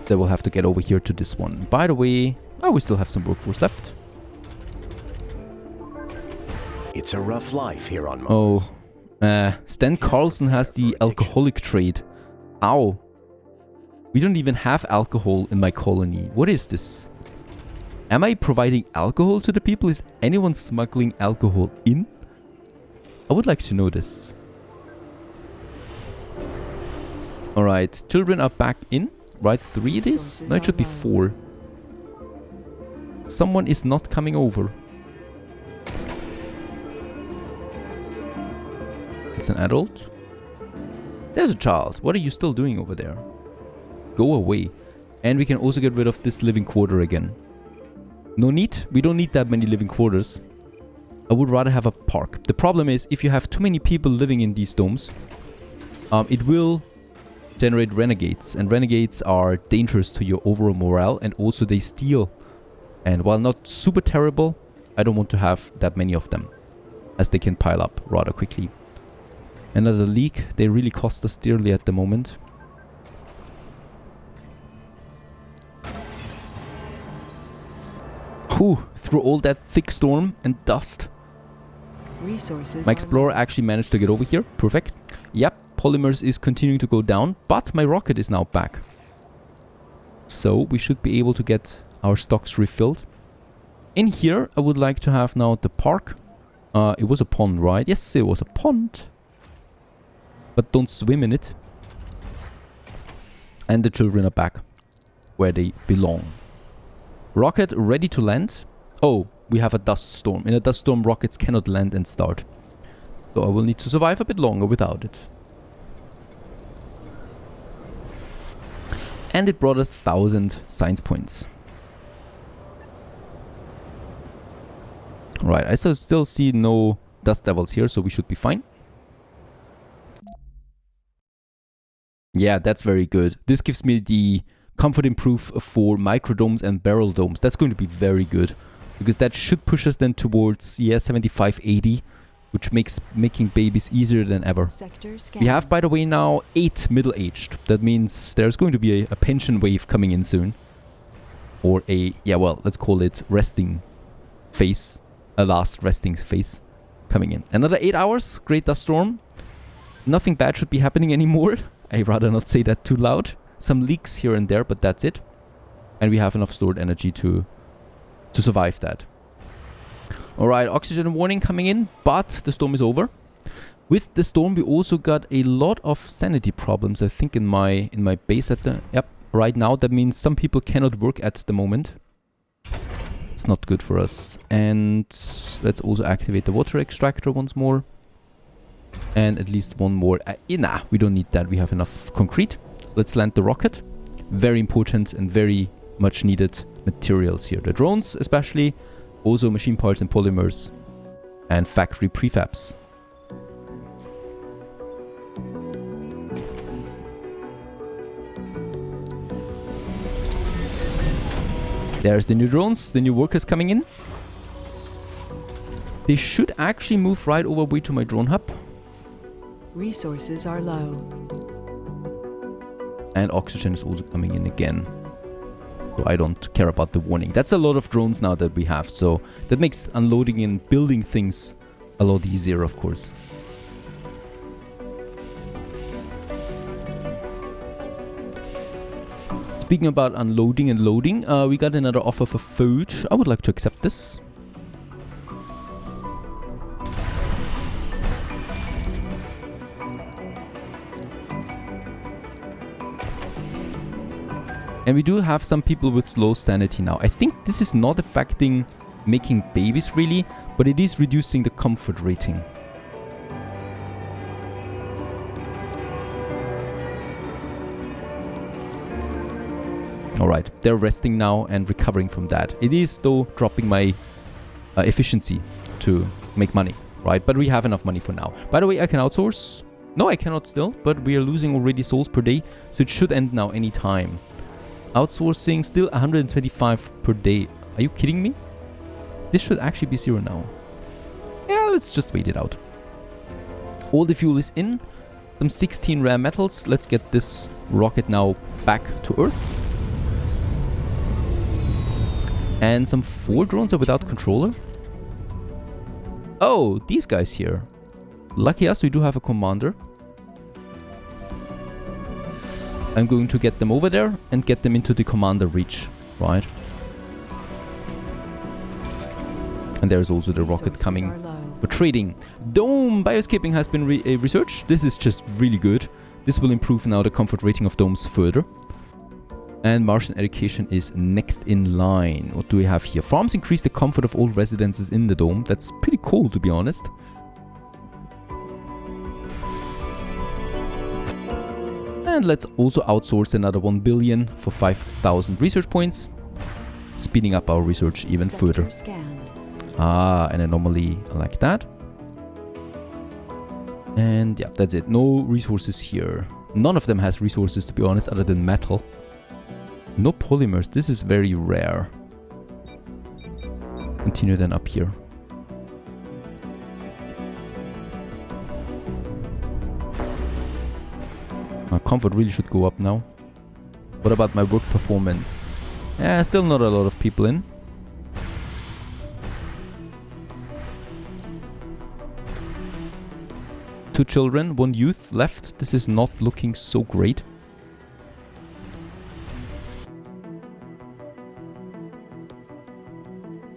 They will have to get over here to this one. By the way, we still have some workforce left. It's a rough life here on Mars. Stan Carlson has the alcoholic trait. Ow. We don't even have alcohol in my colony. What is this? Am I providing alcohol to the people? Is anyone smuggling alcohol in? I would like to know this. Alright, children are back in. Right, 3 it is? No, it should be 4. Someone is not coming over. It's an adult. There's a child. What are you still doing over there? Go away. And we can also get rid of this living quarter again. No need. We don't need that many living quarters. I would rather have a park. The problem is, if you have too many people living in these domes, it will generate renegades. And renegades are dangerous to your overall morale. And also they steal. And while not super terrible, I don't want to have that many of them, as they can pile up rather quickly. Another leak. They really cost us dearly at the moment. Whew, through all that thick storm and dust. Resources My explorer actually managed to get over here. Perfect. Yep, polymers is continuing to go down, but my rocket is now back. So we should be able to get our stocks refilled. In here, I would like to have now the park. It was a pond, right? Yes, it was a pond. But don't swim in it. And the children are back where they belong. Rocket ready to land. Oh, we have a dust storm. In a dust storm, rockets cannot land and start. So I will need to survive a bit longer without it. And it brought us 1,000 science points. Right, I still see no dust devils here, so we should be fine. Yeah, that's very good. This gives me the comfort improve for microdomes and barrel domes. That's going to be very good, because that should push us then towards 75, 80, which makes making babies easier than ever. We have, by the way, now 8 middle-aged. That means there's going to be a pension wave coming in soon, or a let's call it resting phase, a last resting phase coming in. Another 8 hours. Great dust storm. Nothing bad should be happening anymore. I'd rather not say that too loud. Some leaks here and there, but that's it. And we have enough stored energy to survive that. Alright, oxygen warning coming in, but the storm is over. With the storm, we also got a lot of sanity problems, I think, in my base at the... Yep, right now. That means some people cannot work at the moment. It's not good for us. And let's also activate the water extractor once more. And at least one more. Nah, we don't need that. We have enough concrete. Let's land the rocket. Very important and very much needed materials here. The drones especially. Also machine parts and polymers. And factory prefabs. There's the new drones. The new workers coming in. They should actually move right over way to my drone hub. Resources are low. And oxygen is also coming in again. So I don't care about the warning. That's a lot of drones now that we have. So that makes unloading and building things a lot easier, of course. Speaking about unloading and loading, we got another offer for food. I would like to accept this. And we do have some people with slow sanity now. I think this is not affecting making babies really, but it is reducing the comfort rating. Alright, they're resting now and recovering from that. It is, though, dropping my efficiency to make money, right? But we have enough money for now. By the way, I can outsource. No, I cannot still, but we are losing already souls per day, so it should end now any time. Outsourcing, still 125 per day. Are you kidding me? This should actually be 0 now. Yeah, let's just wait it out. All the fuel is in. Some 16 rare metals. Let's get this rocket now back to Earth. And some 4 drones are without controller. Oh, these guys here. Lucky us, we do have a commander. I'm going to get them over there and get them into the commander reach, right? And there's also the rocket coming. We're trading. Dome bioscaping has been researched. This is just really good. This will improve now the comfort rating of domes further. And Martian education is next in line. What do we have here? Farms increase the comfort of all residences in the dome. That's pretty cool, to be honest. And let's also outsource another 1 billion for 5,000 research points. Speeding up our research even further. Ah, an anomaly like that. And yeah, that's it. No resources here. None of them has resources, to be honest, other than metal. No polymers. This is very rare. Continue then up here. My comfort really should go up now. What about my work performance? Yeah, still not a lot of people in. Two children, 1 youth left. This is not looking so great.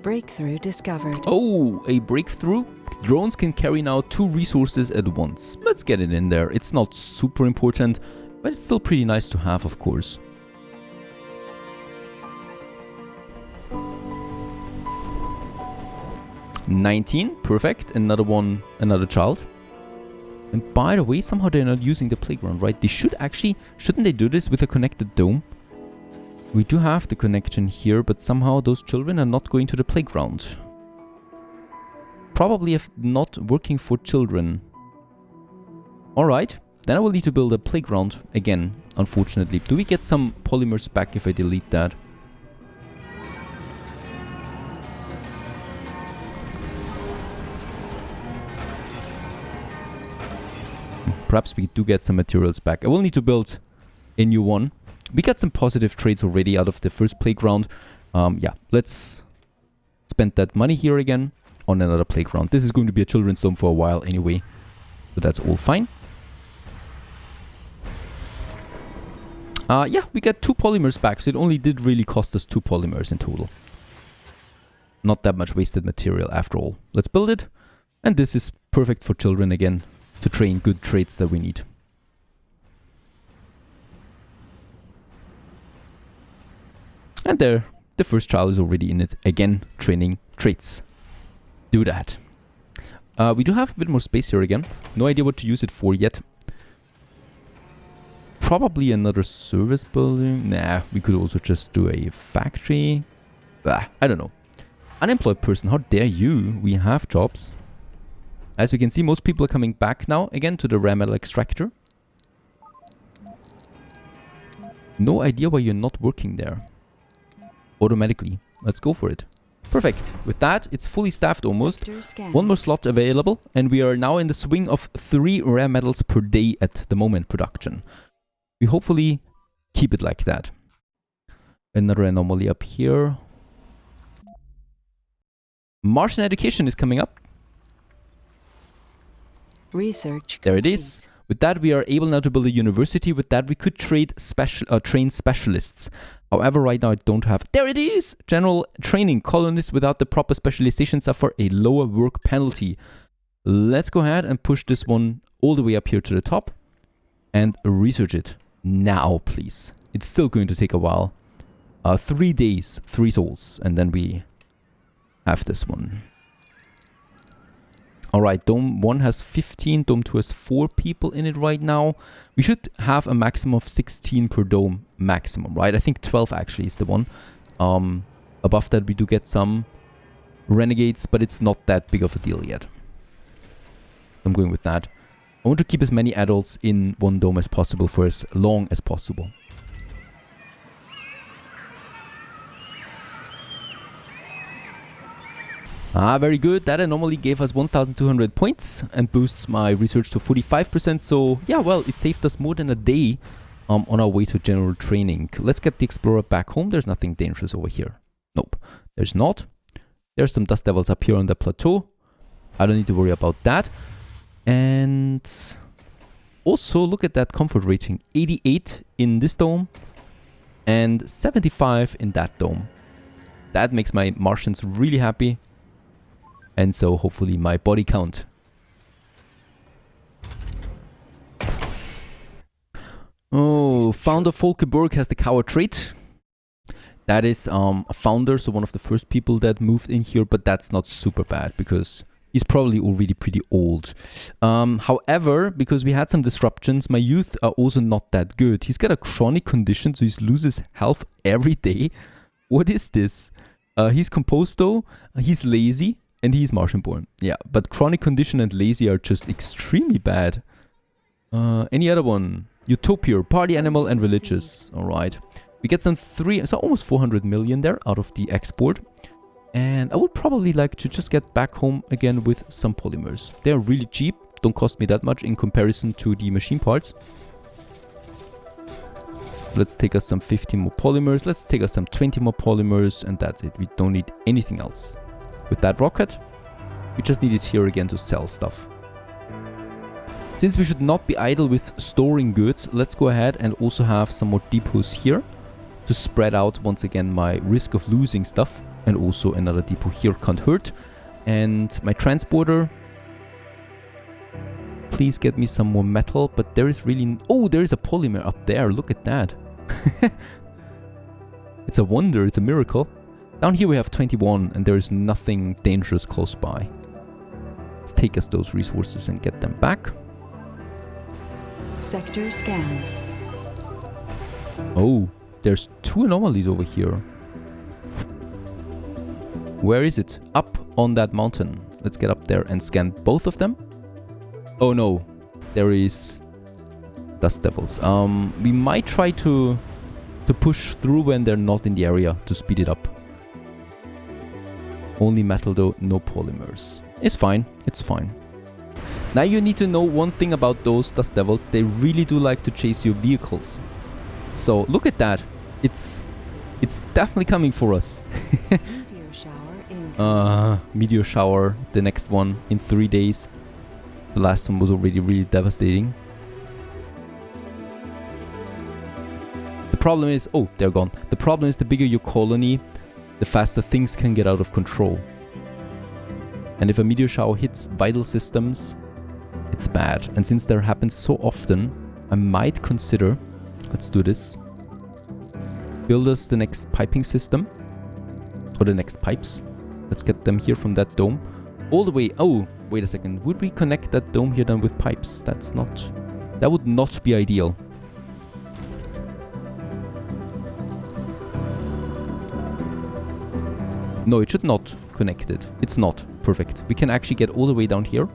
Breakthrough discovered. Oh, a breakthrough. Drones can carry now 2 resources at once. Let's get it in there. It's not super important, but it's still pretty nice to have, of course. $19, perfect. Another one, another child. And by the way, somehow they're not using the playground, right? They should actually, shouldn't they do this with a connected dome? We do have the connection here, but somehow those children are not going to the playground. Probably if not working for children. Alright, then I will need to build a playground again, unfortunately. Do we get some polymers back if I delete that? Perhaps we do get some materials back. I will need to build a new one. We got some positive trades already out of the first playground. Yeah, let's spend that money here again on another playground. This is going to be a children's dome for a while anyway. So that's all fine. Yeah, we got 2 polymers back. So it only did really cost us 2 polymers in total. Not that much wasted material after all. Let's build it. And this is perfect for children again to train good traits that we need. And there, the first child is already in it. Again, training traits. Do that. We do have a bit more space here again. No idea what to use it for yet. Probably another service building. Nah, we could also just do a factory. I don't know. Unemployed person, how dare you? We have jobs. As we can see, most people are coming back now again to the rare metal extractor. No idea why you're not working there. Automatically. Let's go for it. Perfect. With that, it's fully staffed almost. 1 more slot available, and we are now in the swing of 3 rare metals per day at the moment production. We hopefully keep it like that. Another anomaly up here. Martian education is coming up. Research There it complete. is. With that, we are able now to build a university. With that, we could train specialists. However, right now I don't have... There it is! General training. Colonists without the proper specialization suffer a lower work penalty. Let's go ahead and push this one all the way up here to the top. And research it. Now, please. It's still going to take a while. 3 days, 3 souls. And then we have this one. Alright, Dome 1 has 15, Dome 2 has 4 people in it right now. We should have a maximum of 16 per dome maximum, right? I think 12 actually is the one. Above that we do get some renegades, but it's not that big of a deal yet. I'm going with that. I want to keep as many adults in one dome as possible for as long as possible. Ah, very good. That anomaly gave us 1,200 points and boosts my research to 45%. So, yeah, well, it saved us more than a day on our way to general training. Let's get the explorer back home. There's nothing dangerous over here. Nope, there's not. There's some dust devils up here on the plateau. I don't need to worry about that. And also, look at that comfort rating. 88 in this dome and 75 in that dome. That makes my Martians really happy. And so hopefully my body count. Oh, founder Folkeberg has the coward trait. That is a founder, so one of the first people that moved in here, but that's not super bad because he's probably already pretty old. However, because we had some disruptions, my youth are also not that good. He's got a chronic condition, so he loses health every day. What is this? He's composed though, he's lazy. And he's Martian born. Yeah, but chronic condition and lazy are just extremely bad. Any other one? Utopia, party animal and religious. Alright. We get some so almost 400 million there out of the export. And I would probably like to just get back home again with some polymers. They're really cheap. Don't cost me that much in comparison to the machine parts. Let's take us some 15 more polymers. Let's take us some 20 more polymers. And that's it. We don't need anything else. With that rocket, we just need it here again to sell stuff. Since we should not be idle with storing goods, let's go ahead and also have some more depots here to spread out once again my risk of losing stuff. And also another depot here can't hurt. And my transporter, please get me some more metal, but there is really... Oh, there is a polymer up there, look at that. It's a wonder, it's a miracle. Down here we have 21 and there is nothing dangerous close by. Let's take us those resources and get them back. Sector scanned. Oh, there's 2 anomalies over here. Where is it? Up on that mountain. Let's get up there and scan both of them. Oh no, there is dust devils. We might try to push through when they're not in the area to speed it up. Only metal though, no polymers. It's fine, it's fine. Now you need to know one thing about those dust devils. They really do like to chase your vehicles. So look at that. It's definitely coming for us. Meteor shower meteor shower, the next one in 3 days. The last one was already really devastating. The problem is, oh, they're gone. The problem is the bigger your colony, the faster things can get out of control. And if a meteor shower hits vital systems, it's bad. And since that happens so often, I might consider, let's do this, build us the next piping system, or the next pipes. Let's get them here from that dome, all the way, oh, wait a second, would we connect that dome here then with pipes? That would not be ideal. No, it should not connect it. It's not perfect. We can actually get all the way down here.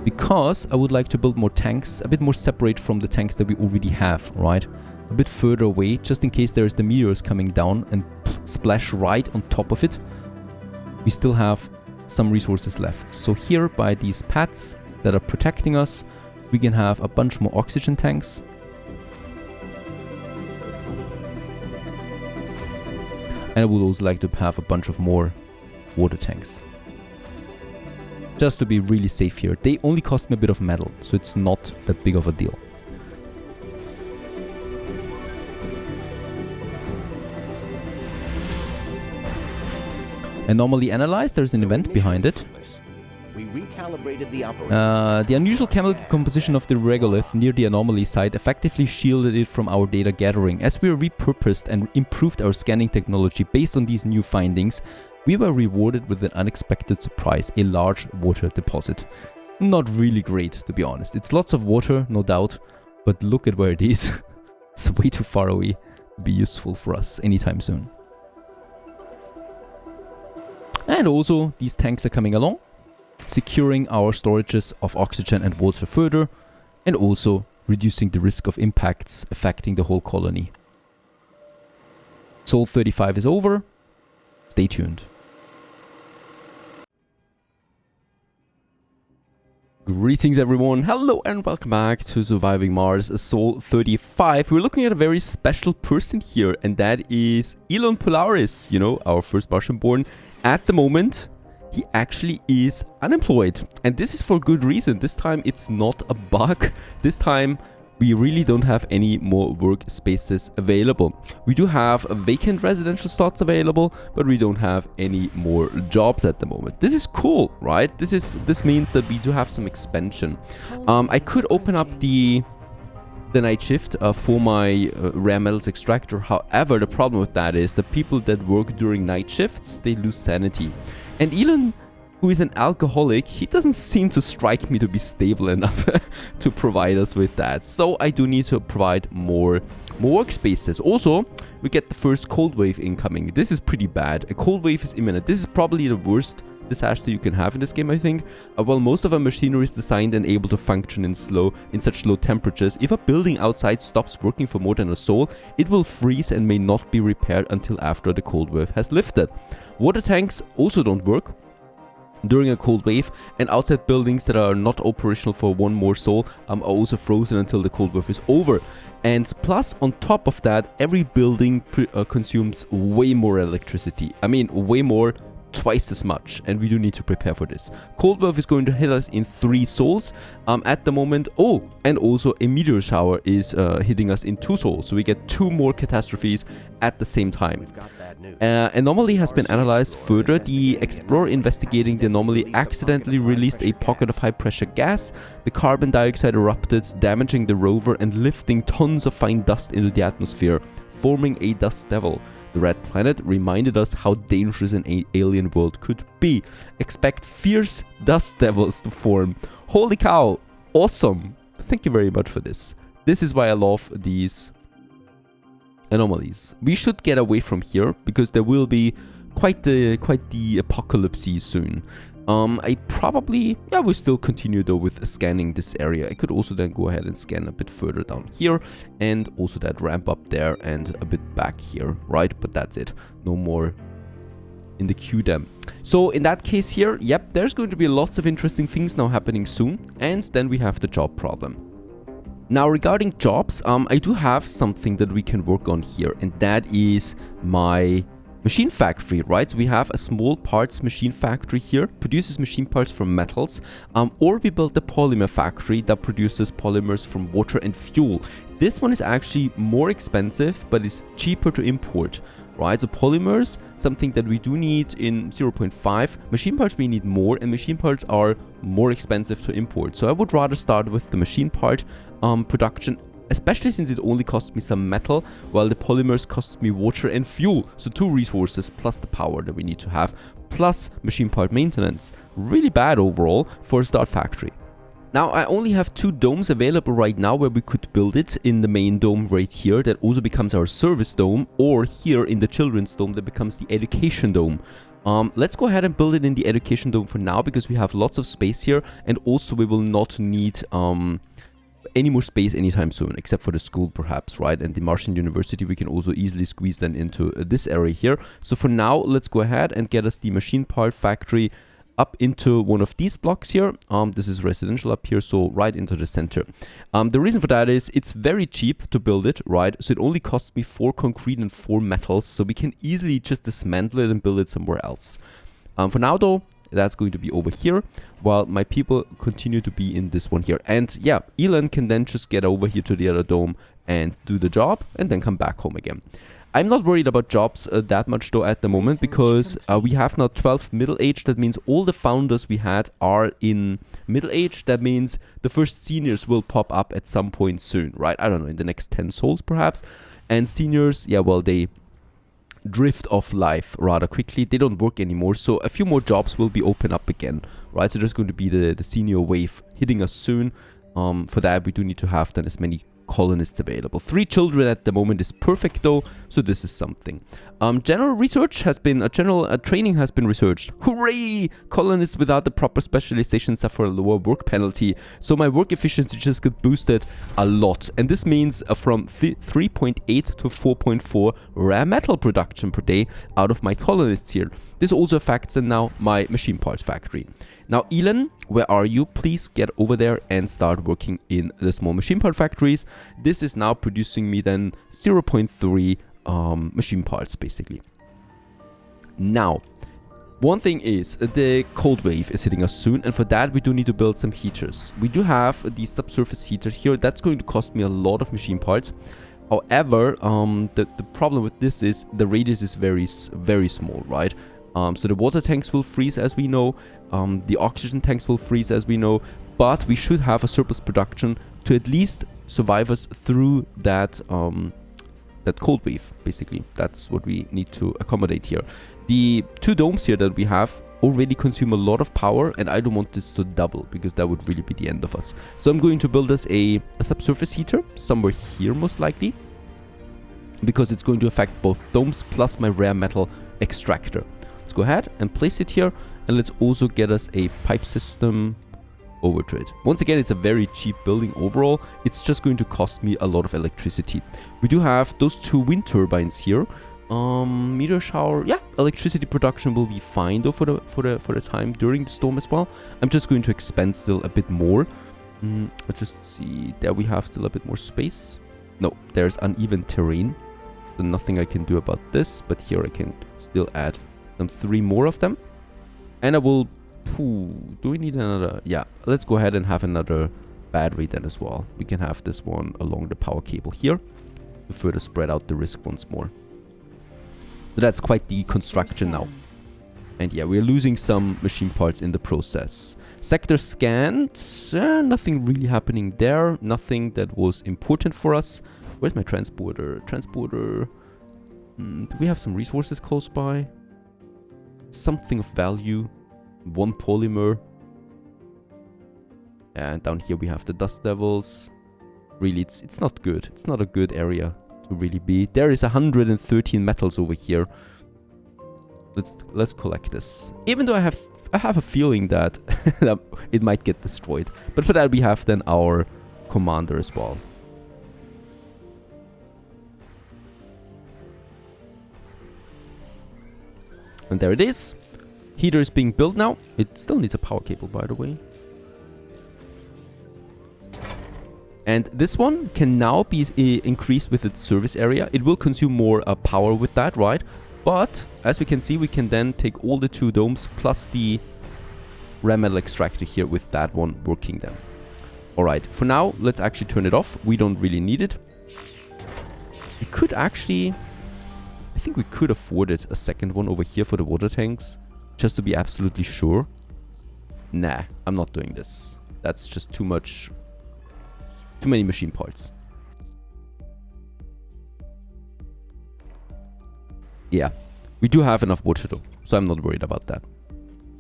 Because I would like to build more tanks, a bit more separate from the tanks that we already have, right? A bit further away, just in case there's the meteors coming down and splash right on top of it. We still have some resources left. So here by these pads that are protecting us, we can have a bunch more oxygen tanks. And I would also like to have a bunch of more water tanks. Just to be really safe here. They only cost me a bit of metal, so it's not that big of a deal. Anomaly analyzed, there's an event behind it. We recalibrated the The unusual chemical composition of the regolith near the anomaly site effectively shielded it from our data gathering. As we repurposed and improved our scanning technology based on these new findings, we were rewarded with an unexpected surprise, a large water deposit. Not really great, to be honest. It's lots of water, no doubt, but look at where it is. It's way too far away to be useful for us anytime soon. And also, these tanks are coming along, securing our storages of oxygen and water further, and also reducing the risk of impacts affecting the whole colony. Sol 35 is over. Stay tuned. Greetings everyone, hello and welcome back to Surviving Mars, Sol 35. We're looking at a very special person here, and that is Elon Polaris, you know, our first Martian born. At the moment, he actually is unemployed, and this is for good reason. This time it's not a bug. This time we really don't have any more workspaces available. We do have vacant residential slots available, but we don't have any more jobs at the moment. This is cool, right? This means that we do have some expansion. I could open up the night shift for my rare metals extractor. However, the problem with that is the people that work during night shifts, they lose sanity. And Elon, who is an alcoholic, he doesn't seem to strike me to be stable enough to provide us with that. So I do need to provide more workspaces. Also, we get the first cold wave incoming. This is pretty bad. A cold wave is imminent. This is probably the worst disaster you can have in this game, I think. While most of our machinery is designed and able to function in such low temperatures, if a building outside stops working for more than a sol, it will freeze and may not be repaired until after the cold wave has lifted. Water tanks also don't work during a cold wave, and outside buildings that are not operational for one more sol are also frozen until the cold wave is over. And plus, on top of that, every building consumes way more electricity. I mean, way more, twice as much, and we do need to prepare for this. Cold wave is going to hit us in 3 sols at the moment. Oh, and also a meteor shower is hitting us in 2 sols, so we get 2 more catastrophes at the same time. Anomaly has been analyzed further. The explorer investigating the anomaly accidentally released a pocket of high pressure gas. The carbon dioxide erupted, damaging the rover and lifting tons of fine dust into the atmosphere, forming a dust devil. The red planet reminded us how dangerous an alien world could be. Expect fierce dust devils to form. Holy cow, awesome. Thank you very much for this. This is why I love these anomalies. We should get away from here because there will be quite the apocalypse soon. I probably, we'll still continue though with scanning this area. I could also then go ahead and scan a bit further down here, and also that ramp up there and a bit back here, right? But that's it. No more in the queue then. So in that case here, yep, there's going to be lots of interesting things now happening soon, and then we have the job problem. Now regarding jobs, I do have something that we can work on here, and that is my machine factory, right? So we have a small parts machine factory here, produces machine parts from metals, or we built the polymer factory that produces polymers from water and fuel. This one is actually more expensive, but is cheaper to import, right? So polymers, something that we do need in 0.5. Machine parts we need more, and machine parts are more expensive to import. So I would rather start with the machine part production, especially since it only costs me some metal, while the polymers cost me water and fuel. So 2 resources plus the power that we need to have, plus machine part maintenance. Really bad overall for a start factory. Now I only have 2 domes available right now where we could build it. In the main dome right here, that also becomes our service dome, or here in the children's dome that becomes the education dome. Let's go ahead and build it in the education dome for now, because we have lots of space here, and also we will not need any more space anytime soon, except for the school perhaps, right? And the Martian University, we can also easily squeeze them into this area here. So for now, let's go ahead and get us the machine part factory up into one of these blocks here. This is residential up here, so right into the center. The reason for that is it's very cheap to build it, right? So it only costs me 4 concrete and 4 metals, so we can easily just dismantle it and build it somewhere else. For now though, that's going to be over here, while my people continue to be in this one here. And yeah, Elon can then just get over here to the other dome and do the job, and then come back home again. I'm not worried about jobs that much though at the moment, because we have now 12 middle age. That means all the founders we had are in middle age. That means the first seniors will pop up at some point soon, right? I don't know, in the next 10 souls perhaps. And seniors, yeah, well, they drift off life rather quickly. They don't work anymore, so a few more jobs will be open up again, right? So there's going to be the senior wave hitting us soon. For that, we do need to have then as many colonists available. 3 children at the moment is perfect though, so this is something. General research has been, training has been researched. Hooray! Colonists without the proper specialization suffer a lower work penalty, so my work efficiency just got boosted a lot. And this means from 3.8 to 4.4 rare metal production per day out of my colonists here. This also affects now my machine parts factory. Now, Elon, where are you? Please get over there and start working in the small machine part factories. This is now producing me then 0.3 machine parts, basically. Now, one thing is the cold wave is hitting us soon, and for that we do need to build some heaters. We do have the subsurface heater here. That's going to cost me a lot of machine parts. However, the problem with this is the radius is very small, right? So the water tanks will freeze, as we know. The oxygen tanks will freeze, as we know. But we should have a surplus production to at least survive us through that that cold wave, basically. That's what we need to accommodate here. The 2 domes here that we have already consume a lot of power, and I don't want this to double, because that would really be the end of us. So I'm going to build us a subsurface heater somewhere here, most likely, because it's going to affect both domes plus my rare metal extractor. Let's go ahead and place it here, and let's also get us a pipe system over to it. Once again, it's a very cheap building overall. It's just going to cost me a lot of electricity. We do have those 2 wind turbines here. Meteor shower, yeah, electricity production will be fine though for the time during the storm as well. I'm just going to expand still a bit more. Let's just see, there we have still a bit more space. No, there's uneven terrain, so nothing I can do about this, but here I can still add 3 more of them. And I will... do we need another? Yeah, let's go ahead and have another battery then as well. We can have this one along the power cable here to further spread out the risk once more. So that's quite the construction now. And yeah, we're losing some machine parts in the process. Sector scanned. Nothing really happening there. Nothing that was important for us. Where's my transporter? Do we have some resources close by? Something of value. 1 polymer. And down here we have the dust devils. Really, it's not good. It's not a good area to really be. There is 113 metals over here. Let's collect this. Even though I have a feeling that it might get destroyed. But for that we have then our commander as well. And there it is. Heater is being built now. It still needs a power cable, by the way. And this one can now be increased with its service area. It will consume more power with that, right? But as we can see, we can then take all the 2 domes plus the rare metal extractor here with that one working then. Alright, for now, let's actually turn it off. We don't really need it. We could actually... I think we could afford it, a second one over here for the water tanks. Just to be absolutely sure. Nah, I'm not doing this. That's just too much. Too many machine parts. Yeah, we do have enough water though, so I'm not worried about that.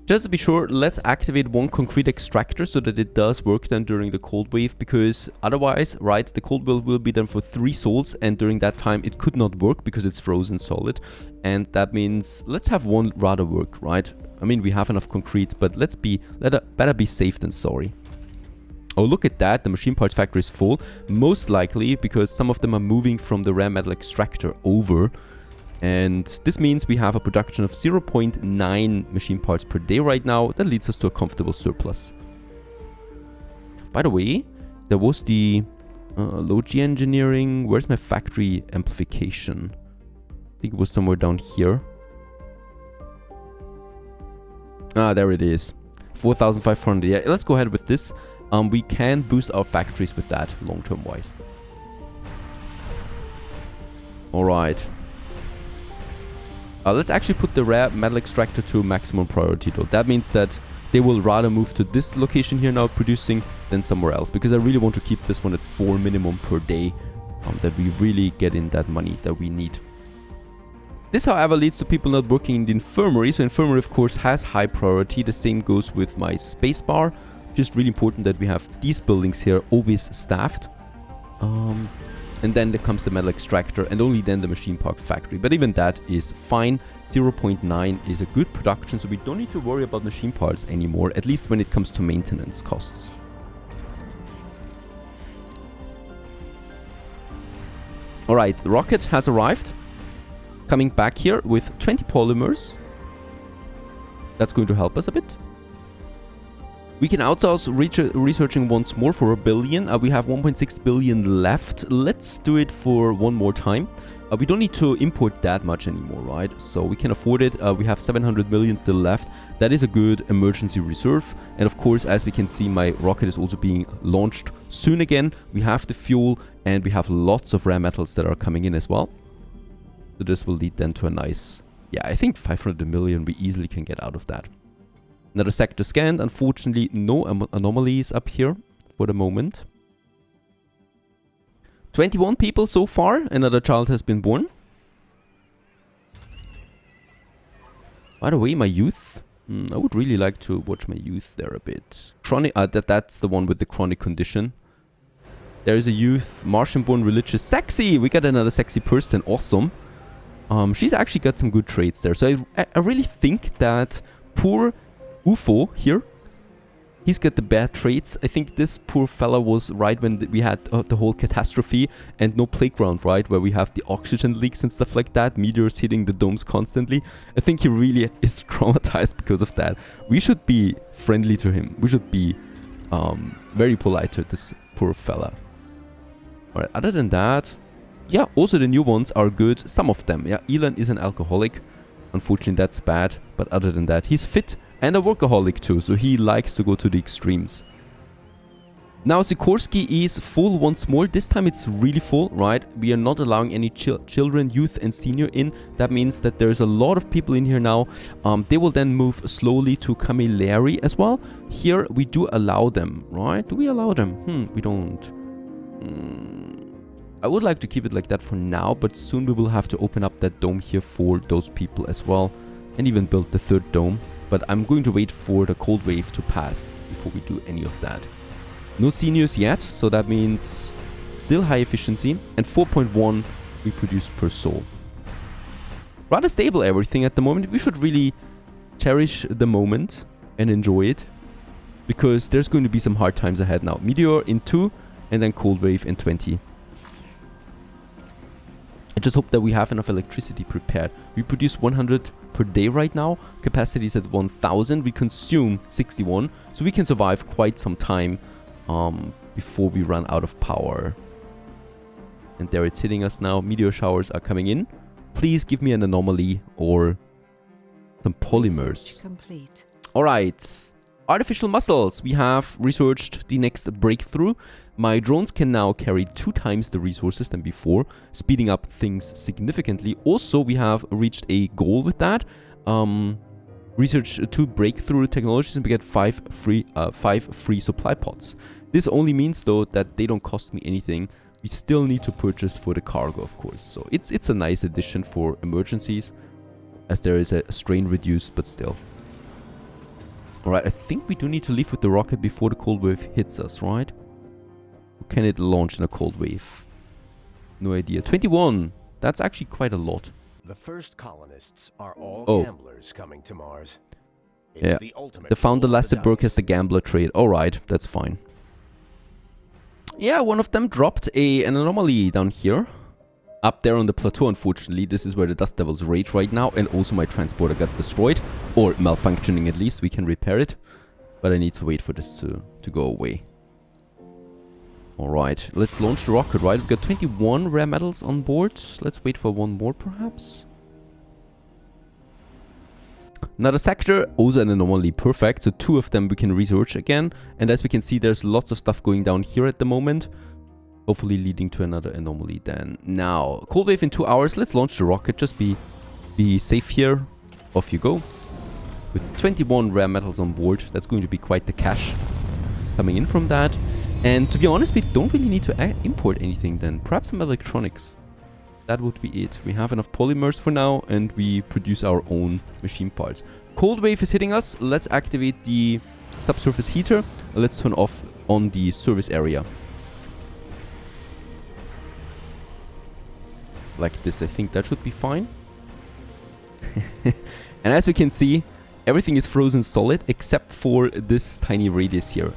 Just to be sure, let's activate 1 concrete extractor so that it does work then during the cold wave, because otherwise, right, the cold wave will be done for 3 sols, and during that time it could not work because it's frozen solid. And that means let's have 1 rather work, right? I mean, we have enough concrete, but better be safe than sorry. Oh, look at that, the machine parts factory is full, most likely because some of them are moving from the rare metal extractor over. And this means we have a production of 0.9 machine parts per day right now. That leads us to a comfortable surplus. By the way, there was the low G engineering. Where's my factory amplification? I think it was somewhere down here. Ah, there it is. 4,500. Yeah, let's go ahead with this. We can boost our factories with that long-term wise. Alright. Let's actually put the rare metal extractor to maximum priority though. That means that they will rather move to this location here now producing than somewhere else, because I really want to keep this one at 4 minimum per day, that we really get in that money that we need. This, however, leads to people not working in the infirmary. So infirmary, of course, has high priority. The same goes with my spacebar. Just really important that we have these buildings here always staffed. And then there comes the metal extractor, and only then the machine park factory. But even that is fine. 0.9 is a good production, so we don't need to worry about machine parts anymore, at least when it comes to maintenance costs. Alright, the rocket has arrived. Coming back here with 20 polymers. That's going to help us a bit. We can outsource researching once more for 1 billion. We have 1.6 billion left. Let's do it for one more time. We don't need to import that much anymore, right? So we can afford it. We have 700 million still left. That is a good emergency reserve. And of course, as we can see, my rocket is also being launched soon again. We have the fuel and we have lots of rare metals that are coming in as well. So this will lead then to a nice, yeah, I think 500 million we easily can get out of that. Another sector scanned. Unfortunately, no anomalies up here for the moment. 21 people so far. Another child has been born. By the way, my youth. I would really like to watch my youth there a bit. Chronic. That's the one with the chronic condition. There is a youth, Martian-born, religious, sexy. We got another sexy person. Awesome. She's actually got some good traits there. So I really think that poor UFO here, he's got the bad traits. I think this poor fella was right when we had the whole catastrophe and no playground, right? Where we have the oxygen leaks and stuff like that, meteors hitting the domes constantly. I think he really is traumatized because of that. We should be friendly to him. We should be very polite to this poor fella. Alright, other than that, yeah, also the new ones are good. Some of them, yeah. Elon is an alcoholic. Unfortunately, that's bad. But other than that, he's fit. And a workaholic too, so he likes to go to the extremes. Now Sikorsky is full once more. This time it's really full, right? We are not allowing any children, youth and senior in. That means that there's a lot of people in here now. They will then move slowly to Camilleri as well. Here we do allow them, right? Do we allow them? We don't. I would like to keep it like that for now, but soon we will have to open up that dome here for those people as well. And even build the third dome. But I'm going to wait for the cold wave to pass before we do any of that. No seniors yet, so that means still high efficiency. And 4.1 we produce per soul. Rather stable everything at the moment. We should really cherish the moment and enjoy it. Because there's going to be some hard times ahead now. Meteor in 2 and then cold wave in 20. I just hope that we have enough electricity prepared. We produce 100 per day right now. Capacity is at 1000. We consume 61. So we can survive quite some time before we run out of power. And there it's hitting us now. Meteor showers are coming in. Please give me an anomaly or some polymers. Complete. Alright. Artificial muscles. We have researched the next breakthrough. My drones can now carry 2 times the resources than before, speeding up things significantly. Also, we have reached a goal with that. Research 2 breakthrough technologies and we get 5 free supply pods. This only means though that they don't cost me anything. We still need to purchase for the cargo, of course. So it's a nice addition for emergencies, as there is a strain reduced, but still. Alright, I think we do need to leave with the rocket before the cold wave hits us, right? Or can it launch in a cold wave? No idea. 21! That's actually quite a lot. The first colonists are all gamblers coming to Mars. It's yeah, the ultimate. The founder Lasseberg has the gambler trait. Alright, that's fine. Yeah, one of them dropped an anomaly down here. Up there on the plateau, unfortunately. This is where the Dust Devils rage right now. And also my transporter got destroyed. Or malfunctioning at least. We can repair it. But I need to wait for this to go away. Alright, let's launch the rocket, right? We've got 21 rare metals on board. Let's wait for one more, perhaps. Another sector, also an anomaly, perfect. So 2 of them we can research again. And as we can see, there's lots of stuff going down here at the moment. Hopefully leading to another anomaly then. Now, cold wave in 2 hours. Let's launch the rocket. Just be safe here. Off you go. With 21 rare metals on board. That's going to be quite the cash coming in from that. And to be honest, we don't really need to import anything then. Perhaps some electronics. that would be it. We have enough polymers for now, and we produce our own machine parts. Cold wave is hitting us. Let's activate the subsurface heater. Let's turn off on the service area. Like this, I think that should be fine. And as we can see, everything is frozen solid except for this tiny radius here.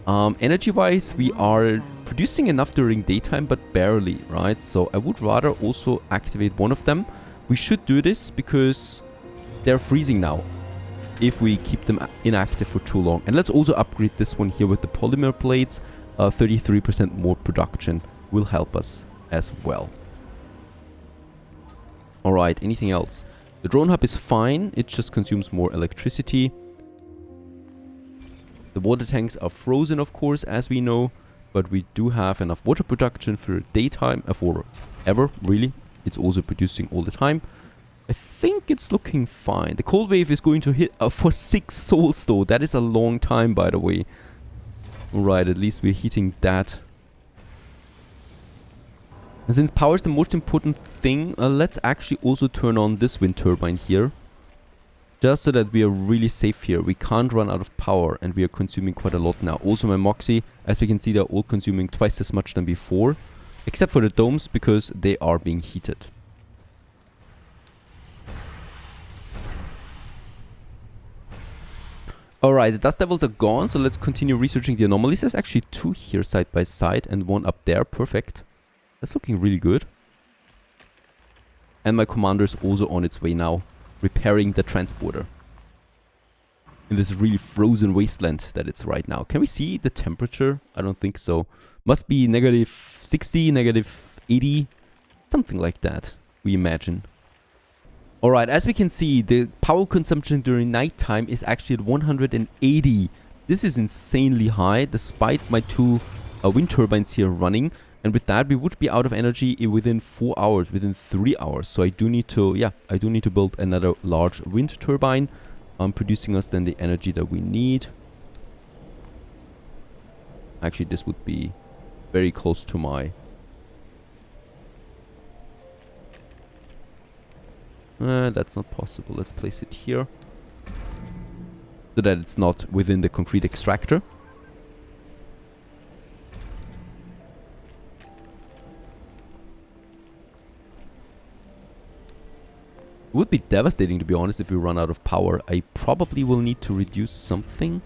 Energy-wise, we are producing enough during daytime, but barely, right? So I would rather also activate one of them. We should do this because they're freezing now if we keep them inactive for too long. And let's also upgrade this one here with the polymer plates. 33% more production will help us as well. Alright, anything else? The drone hub is fine, it just consumes more electricity. The water tanks are frozen, of course, as we know, but we do have enough water production for daytime, for ever, really. It's also producing all the time. I think it's looking fine. The cold wave is going to hit for 6 souls, though. That is a long time, by the way. Alright, at least we're heating that. And since power is the most important thing, let's actually also turn on this wind turbine here. Just so that we are really safe here. We can't run out of power, and we are consuming quite a lot now. Also my Moxie, as we can see, they're all consuming twice as much than before. Except for the domes, because they are being heated. Alright, the dust devils are gone, so let's continue researching the anomalies. There's actually 2 here side by side, and 1 up there. Perfect. That's looking really good. And my commander is also on its way now, repairing the transporter. In this really frozen wasteland that it's right now. Can we see the temperature? I don't think so. Must be -60, -80, something like that, we imagine. Alright, as we can see, the power consumption during nighttime is actually at 180. This is insanely high, despite my 2 wind turbines here running. And with that, we would be out of energy within 4 hours, within 3 hours. So I do need to build another large wind turbine, producing us then the energy that we need. Actually, this would be very close to my... that's not possible. Let's place it here, so that it's not within the concrete extractor. It would be devastating, to be honest, if we run out of power. I probably will need to reduce something.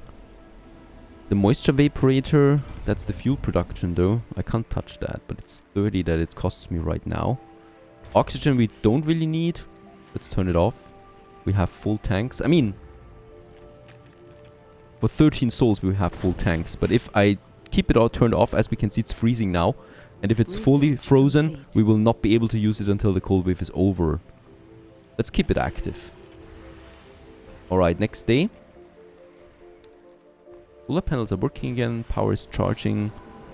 The moisture vaporator, that's the fuel production though. I can't touch that, but it's 30 that it costs me right now. Oxygen we don't really need. Let's turn it off. We have full tanks. I mean, for 13 souls we have full tanks. But if I keep it all turned off, as we can see, it's freezing now. And if it's fully frozen, we will not be able to use it until the cold wave is over. Let's keep it active. Alright, next day. Solar panels are working again. Power is charging.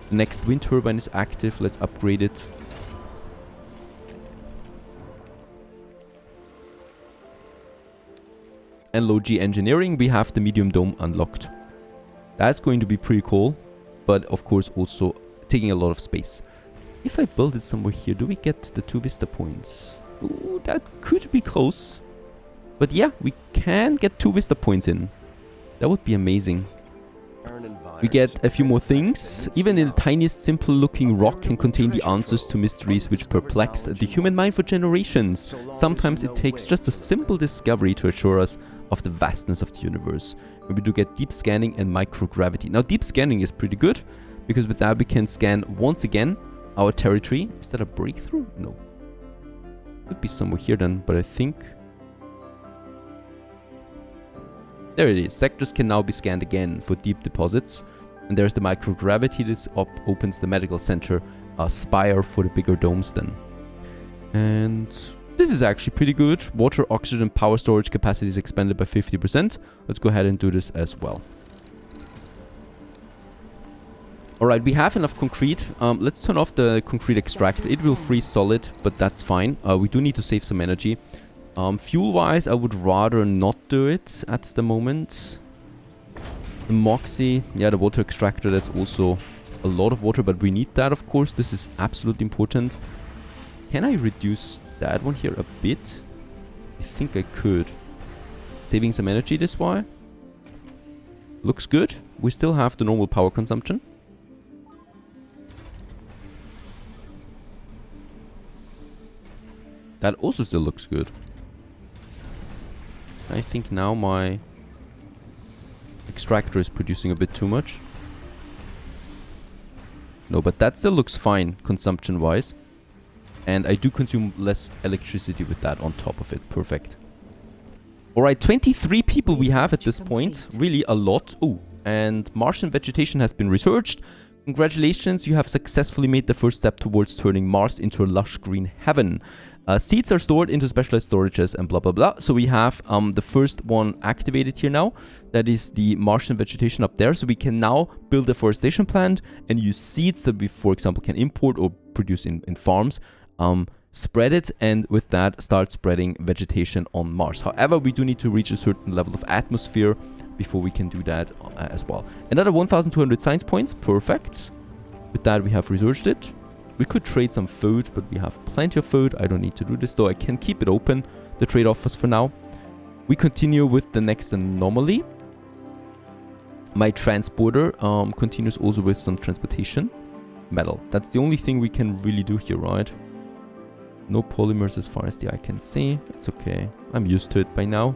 The next wind turbine is active. Let's upgrade it. And low G engineering, we have the medium dome unlocked. That's going to be pretty cool, but of course also taking a lot of space. If I build it somewhere here, do we get the 2 vista points? Ooh, that could be close. But yeah, we can get 2 vista points in. That would be amazing. We get a few more things. Even the tiniest simple looking rock can contain the answers to mysteries which perplexed the human mind for generations. Sometimes it takes just a simple discovery to assure us of the vastness of the universe. And we do get deep scanning and microgravity. Now deep scanning is pretty good, because with that we can scan once again our territory. Is that a breakthrough? No. Could be somewhere here then, but I think... There it is. Sectors can now be scanned again for deep deposits. And there's the microgravity. This opens the medical center spire for the bigger domes then. And this is actually pretty good. Water, oxygen, power storage capacity is expanded by 50%. Let's go ahead and do this as well. Alright, we have enough concrete. Let's turn off the concrete extractor. It will freeze solid, but that's fine. We do need to save some energy. Fuel-wise, I would rather not do it at the moment. The Moxie, yeah, the water extractor, that's also a lot of water, but we need that, of course. This is absolutely important. Can I reduce that one here a bit? I think I could. Saving some energy this way. Looks good. We still have the normal power consumption. That also still looks good. I think now my extractor is producing a bit too much. No, but that still looks fine consumption-wise. And I do consume less electricity with that on top of it. Perfect. Alright, 23 people we have at this point. Really a lot. Oh, and Martian vegetation has been researched. Congratulations, you have successfully made the first step towards turning Mars into a lush green heaven. Seeds are stored into specialized storages and blah blah blah. So we have the first one activated here now. That is the Martian vegetation up there. So we can now build a forestation plant and use seeds that we, for example, can import or produce in farms. Spread it, and with that start spreading vegetation on Mars. However, we do need to reach a certain level of atmosphere before we can do that as well. Another 1,200 science points. Perfect. With that we have researched it. We could trade some food, but we have plenty of food. I don't need to do this though. I can keep it open, the trade offers for now. We continue with the next anomaly. My transporter continues also with some transportation. Metal. That's the only thing we can really do here, right? No polymers as far as the eye can see. It's okay. I'm used to it by now.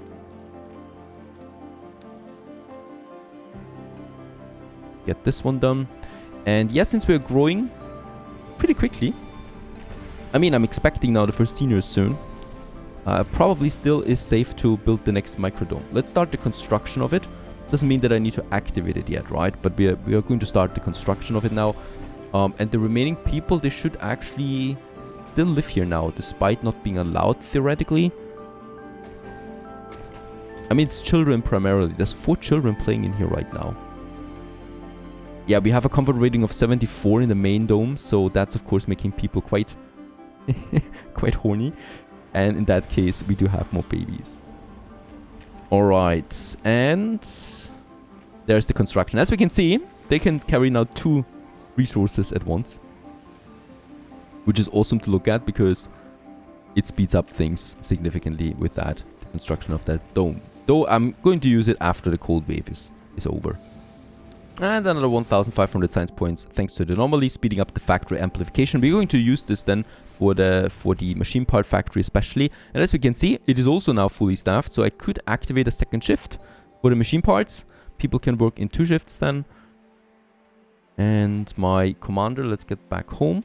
Get this one done. And yeah, since we're growing pretty quickly, I mean, I'm expecting now the first seniors soon. Probably still is safe to build the next microdome. Let's start the construction of it. Doesn't mean that I need to activate it yet, right? But we are going to start the construction of it now. And the remaining people, they should actually still live here now, despite not being allowed, theoretically. I mean, it's children primarily. There's 4 children playing in here right now. Yeah, we have a comfort rating of 74 in the main dome, so that's of course making people quite quite horny. And in that case, we do have more babies. Alright, and there's the construction. As we can see, they can carry now 2 resources at once, which is awesome to look at because it speeds up things significantly with that, the construction of that dome. Though I'm going to use it after the cold wave is over. And another 1,500 science points thanks to the anomaly, speeding up the factory amplification. We're going to use this then for the machine part factory especially. And as we can see, it is also now fully staffed, so I could activate a second shift for the machine parts. People can work in 2 shifts then. And my commander, let's get back home.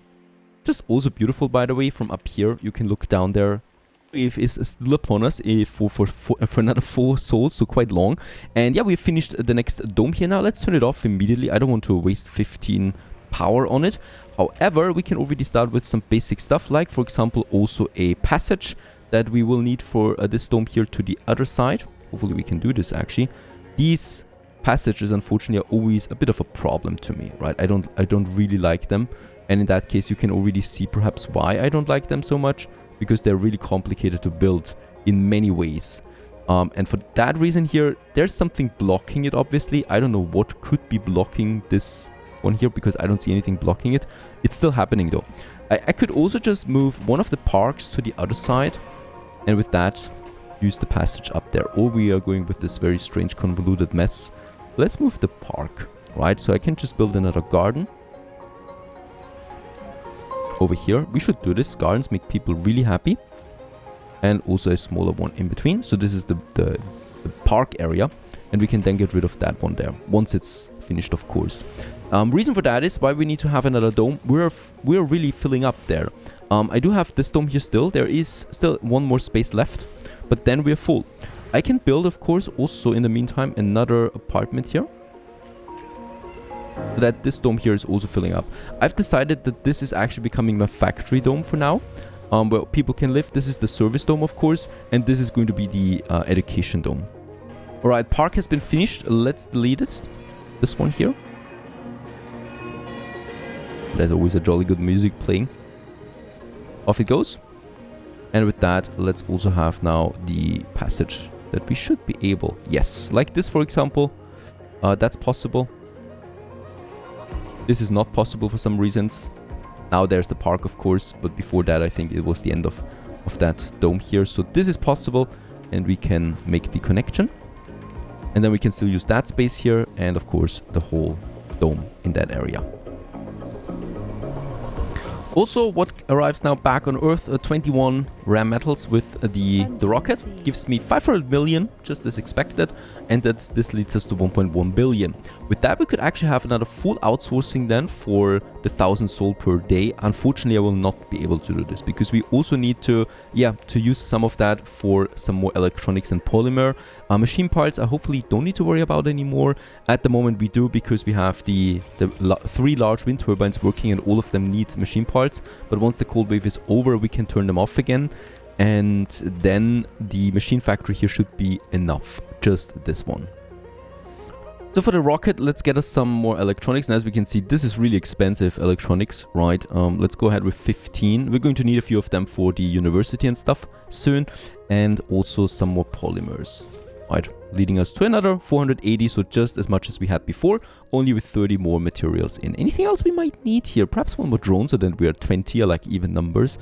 Just also beautiful, by the way, from up here. You can look down there. Wave is still upon us for another 4 souls, so quite long. And yeah, we've finished the next dome here now. Let's turn it off immediately. I don't want to waste 15 power on it. However, we can already start with some basic stuff, like for example also a passage that we will need for this dome here to the other side. Hopefully we can do this actually. These passages unfortunately are always a bit of a problem to me, right? I don't really like them. And in that case you can already see perhaps why I don't like them so much. Because they're really complicated to build in many ways. And for that reason here, there's something blocking it, obviously. I don't know what could be blocking this one here, because I don't see anything blocking it. It's still happening, though. I could also just move one of the parks to the other side. And with that, use the passage up there. Or we are going with this very strange convoluted mess. Let's move the park, right? So I can just build another garden. Over here, we should do this. Gardens make people really happy. And also a smaller one in between. So this is the park area. And we can then get rid of that one there. Once it's finished, of course. Reason for that is why we need to have another dome. We're really filling up there. I do have this dome here still. There is still one more space left. But then we're full. I can build, of course, also in the meantime, another apartment here. So that this dome here is also filling up. I've decided that this is actually becoming my factory dome for now, where people can live. This is the service dome, of course, and this is going to be the education dome. Alright, park has been finished. Let's delete it. This one here. There's always a jolly good music playing. Off it goes. And with that, let's also have now the passage that we should be able. Yes, like this, for example. That's possible. This is not possible for some reasons. Now there's the park, of course, but before that I think it was the end of that dome here. So this is possible, and we can make the connection. And then we can still use that space here, and of course the whole dome in that area. Also, what arrives now back on Earth, 21 rare metals with the rocket. Gives me 500 million, just as expected, and this leads us to 1.1 billion. With that, we could actually have another full outsourcing then for the 1,000 soul per day. Unfortunately, I will not be able to do this, because we also need to use some of that for some more electronics and polymer. Machine parts I hopefully don't need to worry about anymore. At the moment we do, because we have the 3 large wind turbines working, and all of them need machine parts. But once the cold wave is over, we can turn them off again, and then the machine factory here should be enough, just this one. So for the rocket, let's get us some more electronics, and as we can see, this is really expensive electronics, right? Let's go ahead with 15. We're going to need a few of them for the university and stuff soon, and also some more polymers. Right, leading us to another 480, so just as much as we had before, only with 30 more materials in. Anything else we might need here? Perhaps one more drone, so then we are 20, I like even numbers.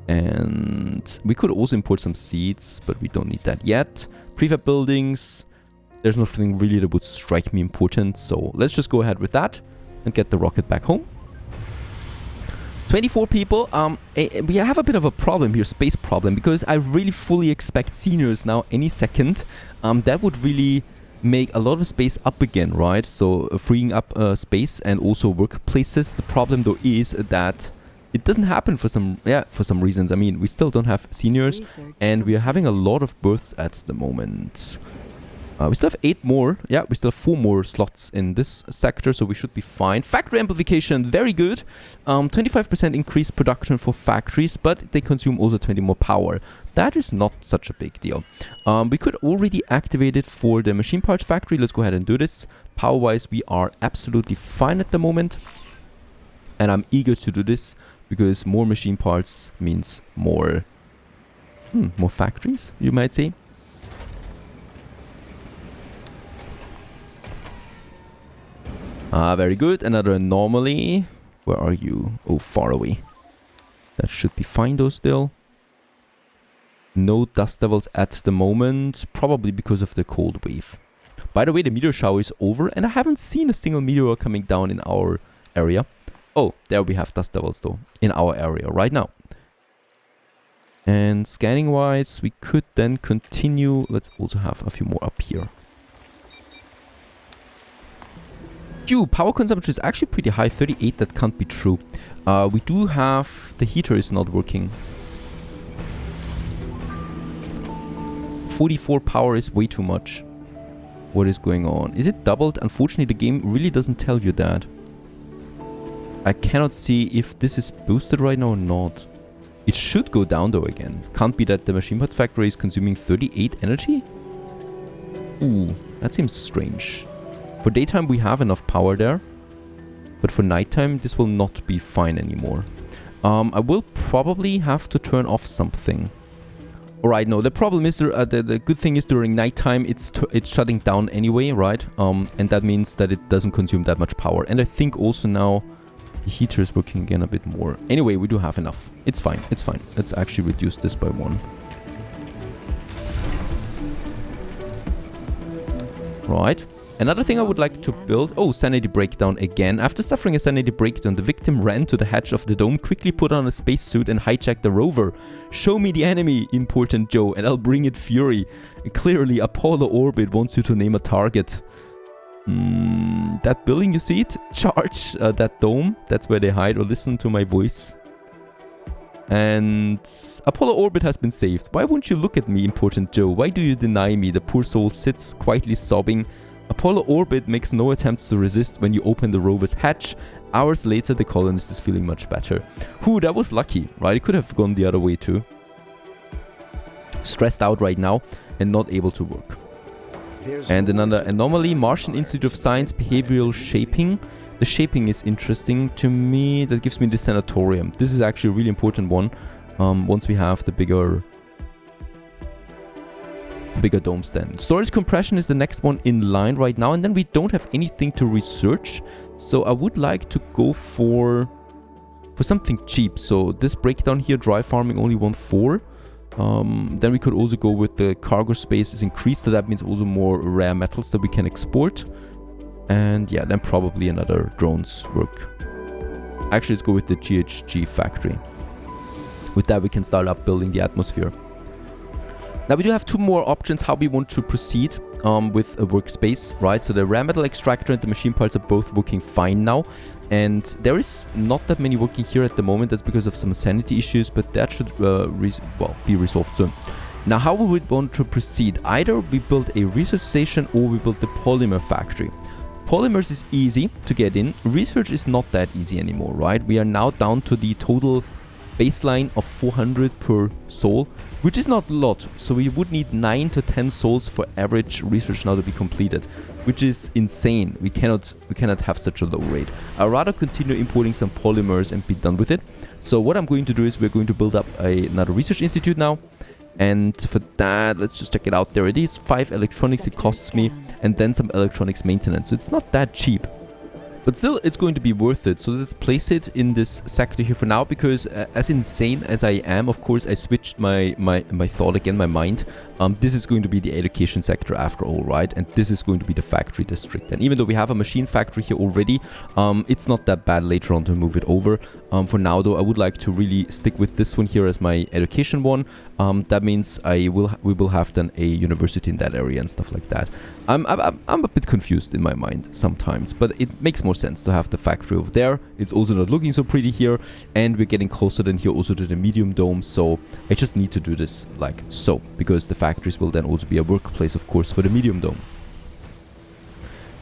And we could also import some seeds, but we don't need that yet. Prefab buildings, there's nothing really that would strike me important, so let's just go ahead with that and get the rocket back home. 24 people. We have a bit of a problem here, space problem, because I really fully expect seniors now any second. That would really make a lot of space up again, right? So freeing up space and also workplaces. The problem though is that it doesn't happen for some reasons. I mean, we still don't have seniors, and we are having a lot of births at the moment. We still have 8 more. Yeah, we still have 4 more slots in this sector, so we should be fine. Factory amplification, very good. 25% increased production for factories, but they consume also 20 more power. That is not such a big deal. We could already activate it for the machine parts factory. Let's go ahead and do this. Power-wise, we are absolutely fine at the moment. And I'm eager to do this, because more machine parts means more factories, you might say. Very good. Another anomaly. Where are you? Oh, far away. That should be fine though still. No dust devils at the moment. Probably because of the cold wave. By the way, the meteor shower is over, and I haven't seen a single meteor coming down in our area. Oh, there we have dust devils though. In our area right now. And scanning wise, we could then continue. Let's also have a few more up here. Power consumption is actually pretty high, 38. That can't be true. We do have... the heater is not working. 44 power is way too much. What is going on? Is it doubled? Unfortunately, the game really doesn't tell you that. I cannot see if this is boosted right now or not. It should go down though again. Can't be that the machine parts factory is consuming 38 energy? Ooh, that seems strange. For daytime we have enough power there, but for nighttime this will not be fine anymore. I will probably have to turn off something. Alright, no, the problem is, the good thing is during nighttime it's shutting down anyway, right? And that means that it doesn't consume that much power. And I think also now the heater is working again a bit more. Anyway, we do have enough. It's fine, it's fine. Let's actually reduce this by 1. Right. Another thing I would like to build... oh, sanity breakdown again. After suffering a sanity breakdown, the victim ran to the hatch of the dome, quickly put on a spacesuit and hijacked the rover. Show me the enemy, important Joe, and I'll bring it fury. Clearly, Apollo Orbit wants you to name a target. That building, you see it? Charge that dome. That's where they hide, or listen to my voice. And Apollo Orbit has been saved. Why won't you look at me, important Joe? Why do you deny me? The poor soul sits quietly sobbing. Apollo Orbit makes no attempts to resist when you open the rover's hatch. Hours later, the colonist is feeling much better. Whew, that was lucky, right? It could have gone the other way too. Stressed out right now and not able to work. And another anomaly, Martian Institute of Science, Behavioral Shaping. The shaping is interesting to me. That gives me the sanatorium. This is actually a really important one. Once we have the bigger dome stand. Storage compression is the next one in line right now, and then we don't have anything to research, so I would like to go for for something cheap. So this breakdown here, dry farming only 1.4. Then we could also go with the cargo space is increased, so that means also more rare metals that we can export. And yeah, then probably another drones work. Actually, let's go with the GHG factory. With that, we can start up building the atmosphere. Now we do have two more options how we want to proceed with a workspace, right? So the rare metal extractor and the machine parts are both working fine now. And there is not that many working here at the moment. That's because of some sanity issues, but that should be resolved soon. Now, how we would want to proceed? Either we build a research station or we build the polymer factory. Polymers is easy to get in. Research is not that easy anymore, right? We are now down to the total baseline of 400 per soul, which is not a lot. So we would need 9 to 10 souls for average research now to be completed, which is insane. We cannot have such a low rate. I'd rather continue importing some polymers and be done with it. So what I'm going to do is we're going to build up another research institute now. And for that, let's just check it out. There it is, 5 electronics it costs me, and then some electronics maintenance. So it's not that cheap. But still, it's going to be worth it. So let's place it in this sector here for now, because as insane as I am, of course, I switched my thought again, my mind. This is going to be the education sector after all, right? And this is going to be the factory district. And even though we have a machine factory here already, it's not that bad later on to move it over. For now, though, I would like to really stick with this one here as my education one. That means we will have then a university in that area and stuff like that. I'm a bit confused in my mind sometimes, but it makes more sense to have the factory over there. It's also not looking so pretty here, and we're getting closer than here also to the medium dome. So I just need to do this like so, because the factories will then also be a workplace, of course, for the medium dome.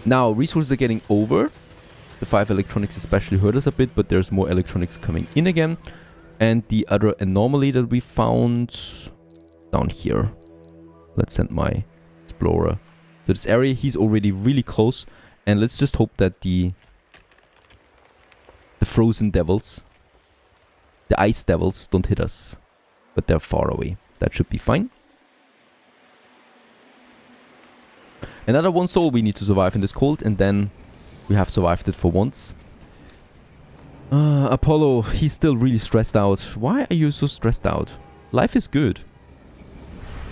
Now resources are getting over. The 5 electronics especially hurt us a bit, but there's more electronics coming in again. And the other anomaly that we found down here. Let's send my explorer to this area. He's already really close, and let's just hope that the frozen devils, the ice devils, don't hit us, but they're far away. That should be fine. Another 1 soul we need to survive in this cold, and then we have survived it for once. Apollo, he's still really stressed out. Why are you so stressed out? Life is good.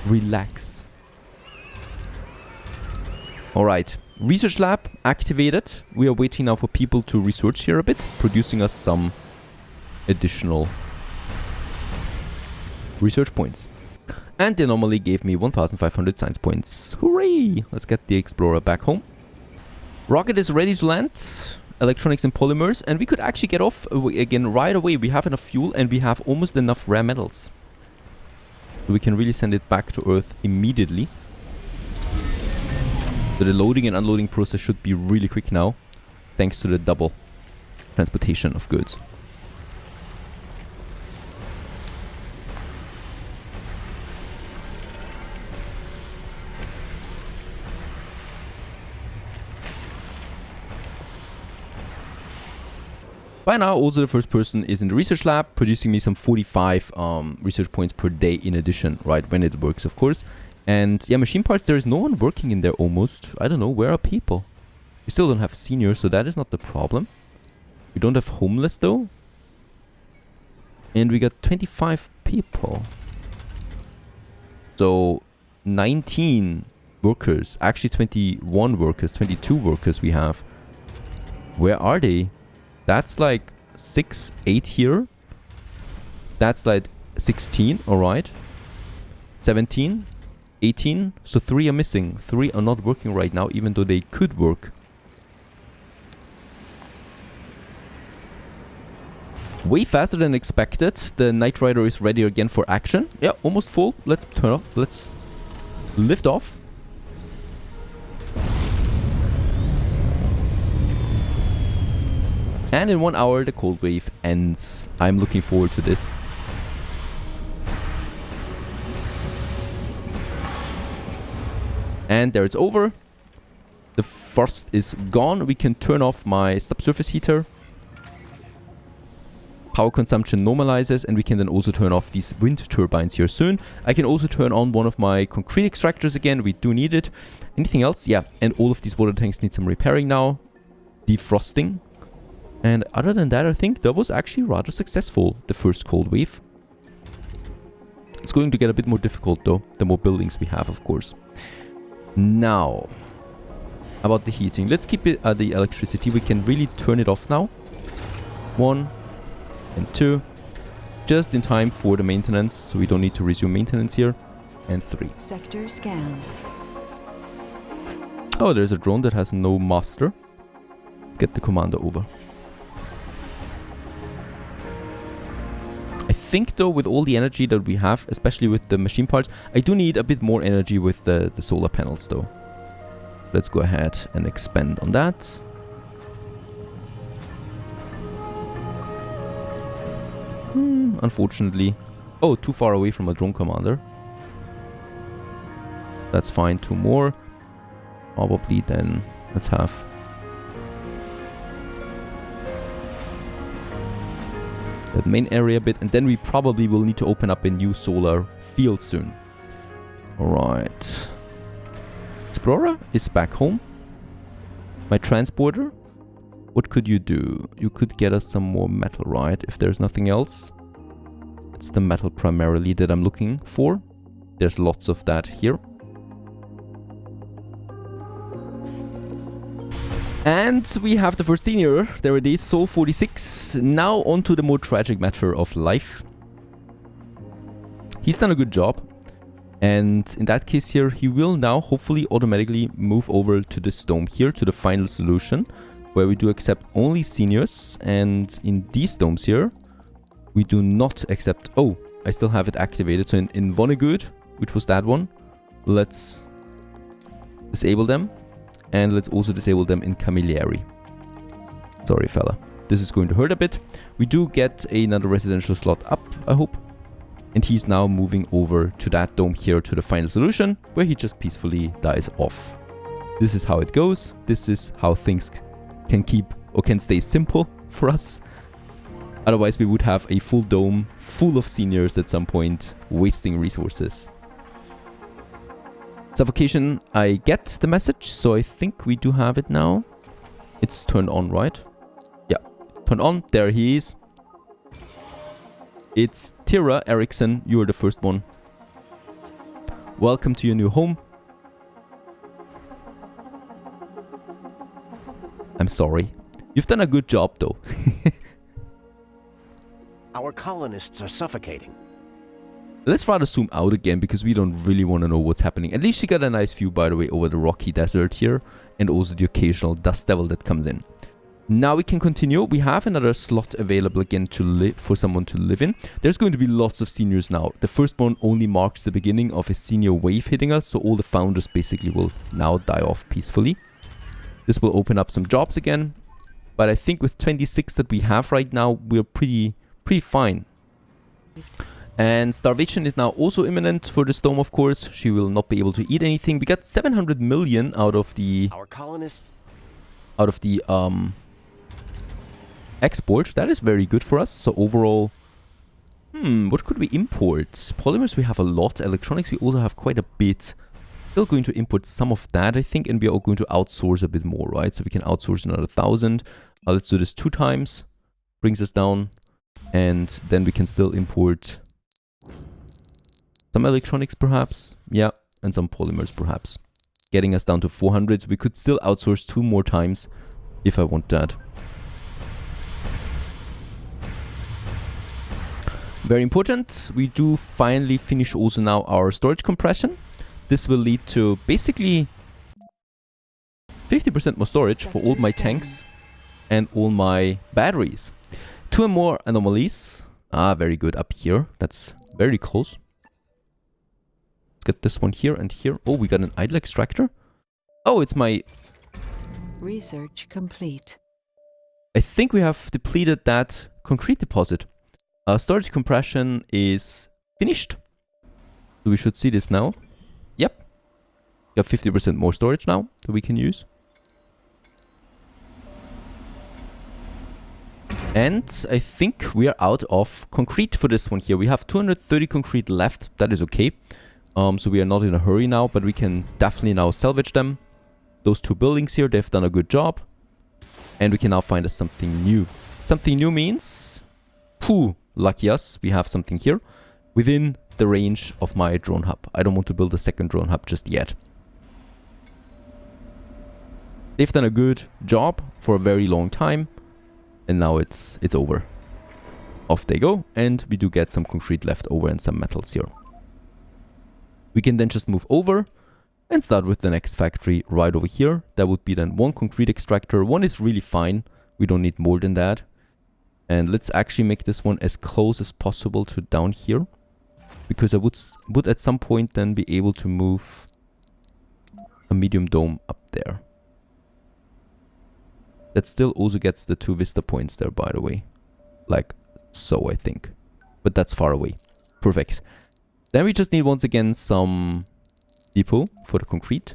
Relax. Alright, research lab activated. We are waiting now for people to research here a bit, producing us some additional research points. And the anomaly gave me 1,500 science points. Hooray! Let's get the explorer back home. Rocket is ready to land. Electronics and polymers, and we could actually get off again right away. We have enough fuel and we have almost enough rare metals. So we can really send it back to Earth immediately. So the loading and unloading process should be really quick now, thanks to the double transportation of goods. By now, also the first person is in the research lab, producing me some 45 research points per day in addition, right, when it works, of course. And yeah, machine parts, there is no one working in there almost. I don't know, where are people? We still don't have seniors, so that is not the problem. We don't have homeless, though. And we got 25 people. So, 19 workers. Actually, 21 workers, 22 workers we have. Where are they? That's like 6, 8 here. That's like 16, alright. 17, 18. So 3 are missing. 3 are not working right now, even though they could work. Way faster than expected. The Knight Rider is ready again for action. Yeah, almost full. Let's turn off. Let's lift off. And in 1 hour, the cold wave ends. I'm looking forward to this. And there it's over. The frost is gone. We can turn off my subsurface heater. Power consumption normalizes, and we can then also turn off these wind turbines here soon. I can also turn on one of my concrete extractors again. We do need it. Anything else? Yeah, and all of these water tanks need some repairing now. Defrosting. And other than that, I think that was actually rather successful, the first cold wave. It's going to get a bit more difficult though, the more buildings we have, of course. Now, about the heating. Let's keep it at the electricity. We can really turn it off now. 1 and 2. Just in time for the maintenance, so we don't need to resume maintenance here. And 3. Sector scanned. Oh, there's a drone that has no master. Get the commander over. I think though, with all the energy that we have, especially with the machine parts, I do need a bit more energy with the solar panels though. Let's go ahead and expand on that. Unfortunately. Oh, too far away from a drone commander. That's fine, 2 more. Probably then, let's have... that main area bit, and then we probably will need to open up a new solar field soon. Alright. Explorer is back home. My transporter. What could you do? You could get us some more metal, right? If there's nothing else. It's the metal primarily that I'm looking for. There's lots of that here. And we have the first senior. There it is, Soul 46. Now on to the more tragic matter of life. He's done a good job. And in that case here, he will now hopefully automatically move over to this dome here, to the final solution, where we do accept only seniors. And in these domes here, we do not accept... Oh, I still have it activated. So in Vonnegut, which was that one, let's disable them. And let's also disable them in Camilleri. Sorry, fella. This is going to hurt a bit. We do get another residential slot up, I hope. And he's now moving over to that dome here, to the final solution, where he just peacefully dies off. This is how it goes. This is how things can keep or can stay simple for us. Otherwise, we would have a full dome full of seniors at some point, wasting resources. Suffocation, I get the message, so I think we do have it now. It's turned on, right? Yeah, turned on. There he is. It's Tira Eriksson. You are the first one. Welcome to your new home. I'm sorry. You've done a good job, though. Our colonists are suffocating. Let's rather zoom out again, because we don't really want to know what's happening. At least you got a nice view, by the way, over the rocky desert here. And also the occasional dust devil that comes in. Now we can continue. We have another slot available again to live for someone to live in. There's going to be lots of seniors now. The first one only marks the beginning of a senior wave hitting us. So all the founders basically will now die off peacefully. This will open up some jobs again. But I think with 26 that we have right now, we're pretty fine. And starvation is now also imminent for the Dome, of course. She will not be able to eat anything. We got 700 million out of the... Our colonists... Out of the export. That is very good for us. So overall... what could we import? Polymers we have a lot. Electronics we also have quite a bit. Still going to import some of that, I think. And we are going to outsource a bit more, right? So we can outsource another 1,000. Let's do this 2 times. Brings us down. And then we can still import... some electronics perhaps, yeah, and some polymers perhaps. Getting us down to 400, we could still outsource 2 more times if I want that. Very important, we do finally finish also now our storage compression. This will lead to basically 50% more storage for all my tanks and all my batteries. 2 more anomalies. Ah, very good up here, that's very close. Get this one here and here. Oh, we got an idle extractor. Oh, it's my... Research complete. I think we have depleted that concrete deposit. Storage compression is finished. So we should see this now. Yep. Got 50% more storage now that we can use. And I think we are out of concrete for this one here. We have 230 concrete left. That is okay. So we are not in a hurry now, but we can definitely now salvage them. Those 2 buildings here, they've done a good job. And we can now find us something new. Something new means, phew, lucky us, we have something here within the range of my drone hub. I don't want to build a second drone hub just yet. They've done a good job for a very long time, and now it's over. Off they go, and we do get some concrete left over and some metals here. We can then just move over and start with the next factory right over here. That would be then 1 concrete extractor. 1 is really fine. We don't need more than that. And let's actually make this one as close as possible to down here, because I would at some point then be able to move a medium dome up there. That still also gets the 2 vista points there, by the way. Like so, I think. But that's far away. Perfect. Then we just need once again some depot for the concrete.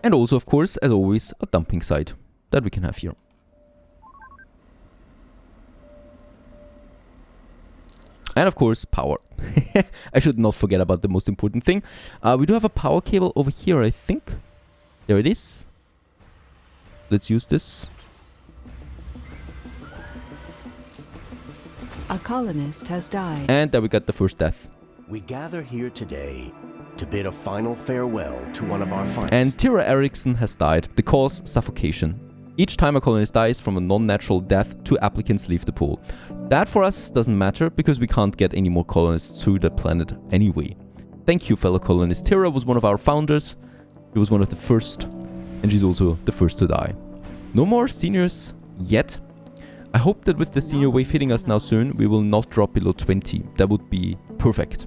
And also, of course, as always, a dumping site that we can have here. And of course, power. I should not forget about the most important thing. We do have a power cable over here, I think. There it is. Let's use this. A colonist has died. And there we got the first death. We gather here today to bid a final farewell to one of our finest. And Tira Eriksson has died. The cause, suffocation. Each time a colonist dies from a non-natural death, 2 applicants leave the pool. That for us doesn't matter, because we can't get any more colonists through the planet anyway. Thank you, fellow colonists. Tira was one of our founders. She was one of the first, and she's also the first to die. No more seniors yet. I hope that with the senior wave hitting us now soon, we will not drop below 20. That would be perfect.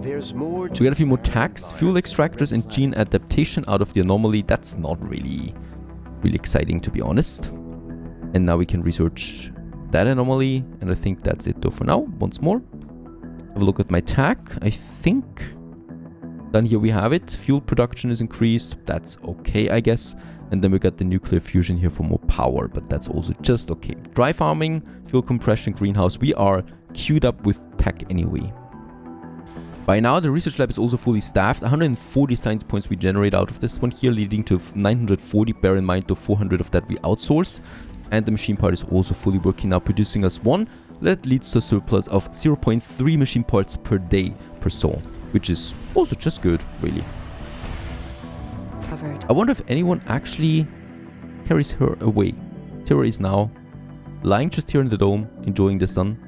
There's more We got a few more tags, fuel extractors, and gene adaptation out of the anomaly. That's not really exciting, to be honest. And now we can research that anomaly, and I think that's it though for now. Once more, have a look at my tag. I think then here we have it. Fuel production is increased. That's okay, I guess. And then we got the nuclear fusion here for more power, but that's also just okay. Dry farming, fuel compression, greenhouse. We are queued up with tech anyway. By now, the research lab is also fully staffed. 140 science points we generate out of this one here, leading to 940. Bear in mind, the 400 of that we outsource. And the machine part is also fully working now, producing us 1. That leads to a surplus of 0.3 machine parts per day per soul, which is also just good, really. Covered. I wonder if anyone actually carries her away. Tira is now lying just here in the dome, enjoying the sun.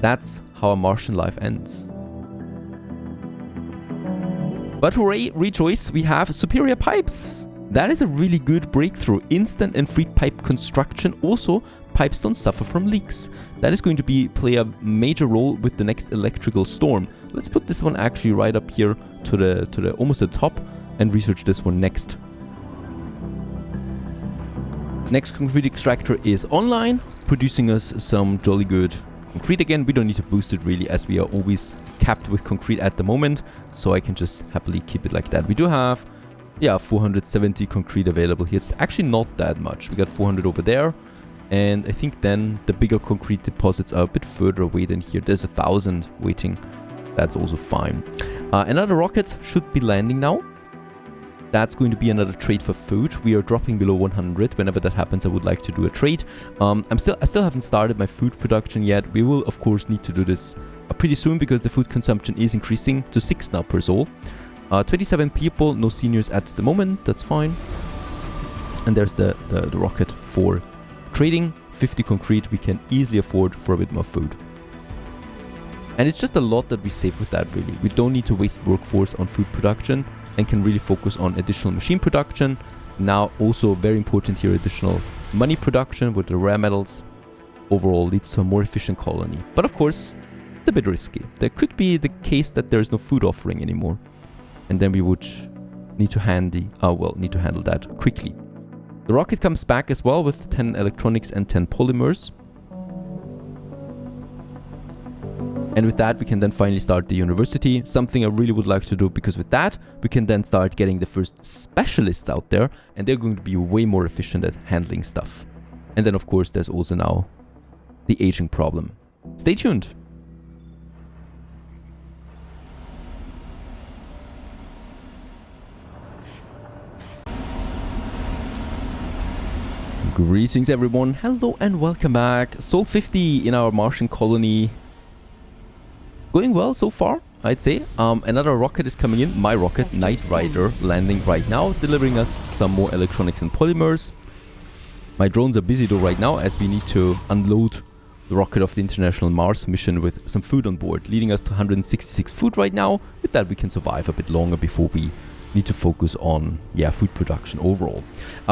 That's how a Martian life ends. But hooray, rejoice, we have superior pipes. That is a really good breakthrough. Instant and free pipe construction. Also, pipes don't suffer from leaks. That is going to play a major role with the next electrical storm. Let's put this one actually right up here to the almost at the top and research this one next. Next concrete extractor is online, producing us some jolly good concrete again. We don't need to boost it really, as we are always capped with concrete at the moment, so I can just happily keep it like that. We do have 470 concrete available here. It's actually not that much. We got 400 over there, and I think then the bigger concrete deposits are a bit further away than here. There's 1,000 waiting. That's also fine. Another rocket should be landing now. That's going to be another trade for food. We are dropping below 100. Whenever that happens, I would like to do a trade. I still haven't started my food production yet. We will, of course, need to do this pretty soon, because the food consumption is increasing to 6 now per soul. 27 people, no seniors at the moment. That's fine. And there's the rocket for trading. 50 concrete we can easily afford for a bit more food. And it's just a lot that we save with that, really. We don't need to waste workforce on food production and can really focus on additional machine production. Now, also very important here, additional money production with the rare metals. Overall leads to a more efficient colony. But of course, it's a bit risky. There could be the case that there is no food offering anymore. And then we would need to handle that quickly. The rocket comes back as well with 10 electronics and 10 polymers. And with that, we can then finally start the university, something I really would like to do, because with that, we can then start getting the first specialists out there, and they're going to be way more efficient at handling stuff. And then, of course, there's also now the aging problem. Stay tuned. Greetings everyone, hello and welcome back. Sol 50 in our Martian colony. Going well so far, I'd say. Another rocket is coming in, my rocket, Knight Rider, landing right now, delivering us some more electronics and polymers. My drones are busy though right now as we need to unload the rocket of the International Mars mission with some food on board, leading us to 166 food right now. With that we can survive a bit longer before we need to focus on, food production overall.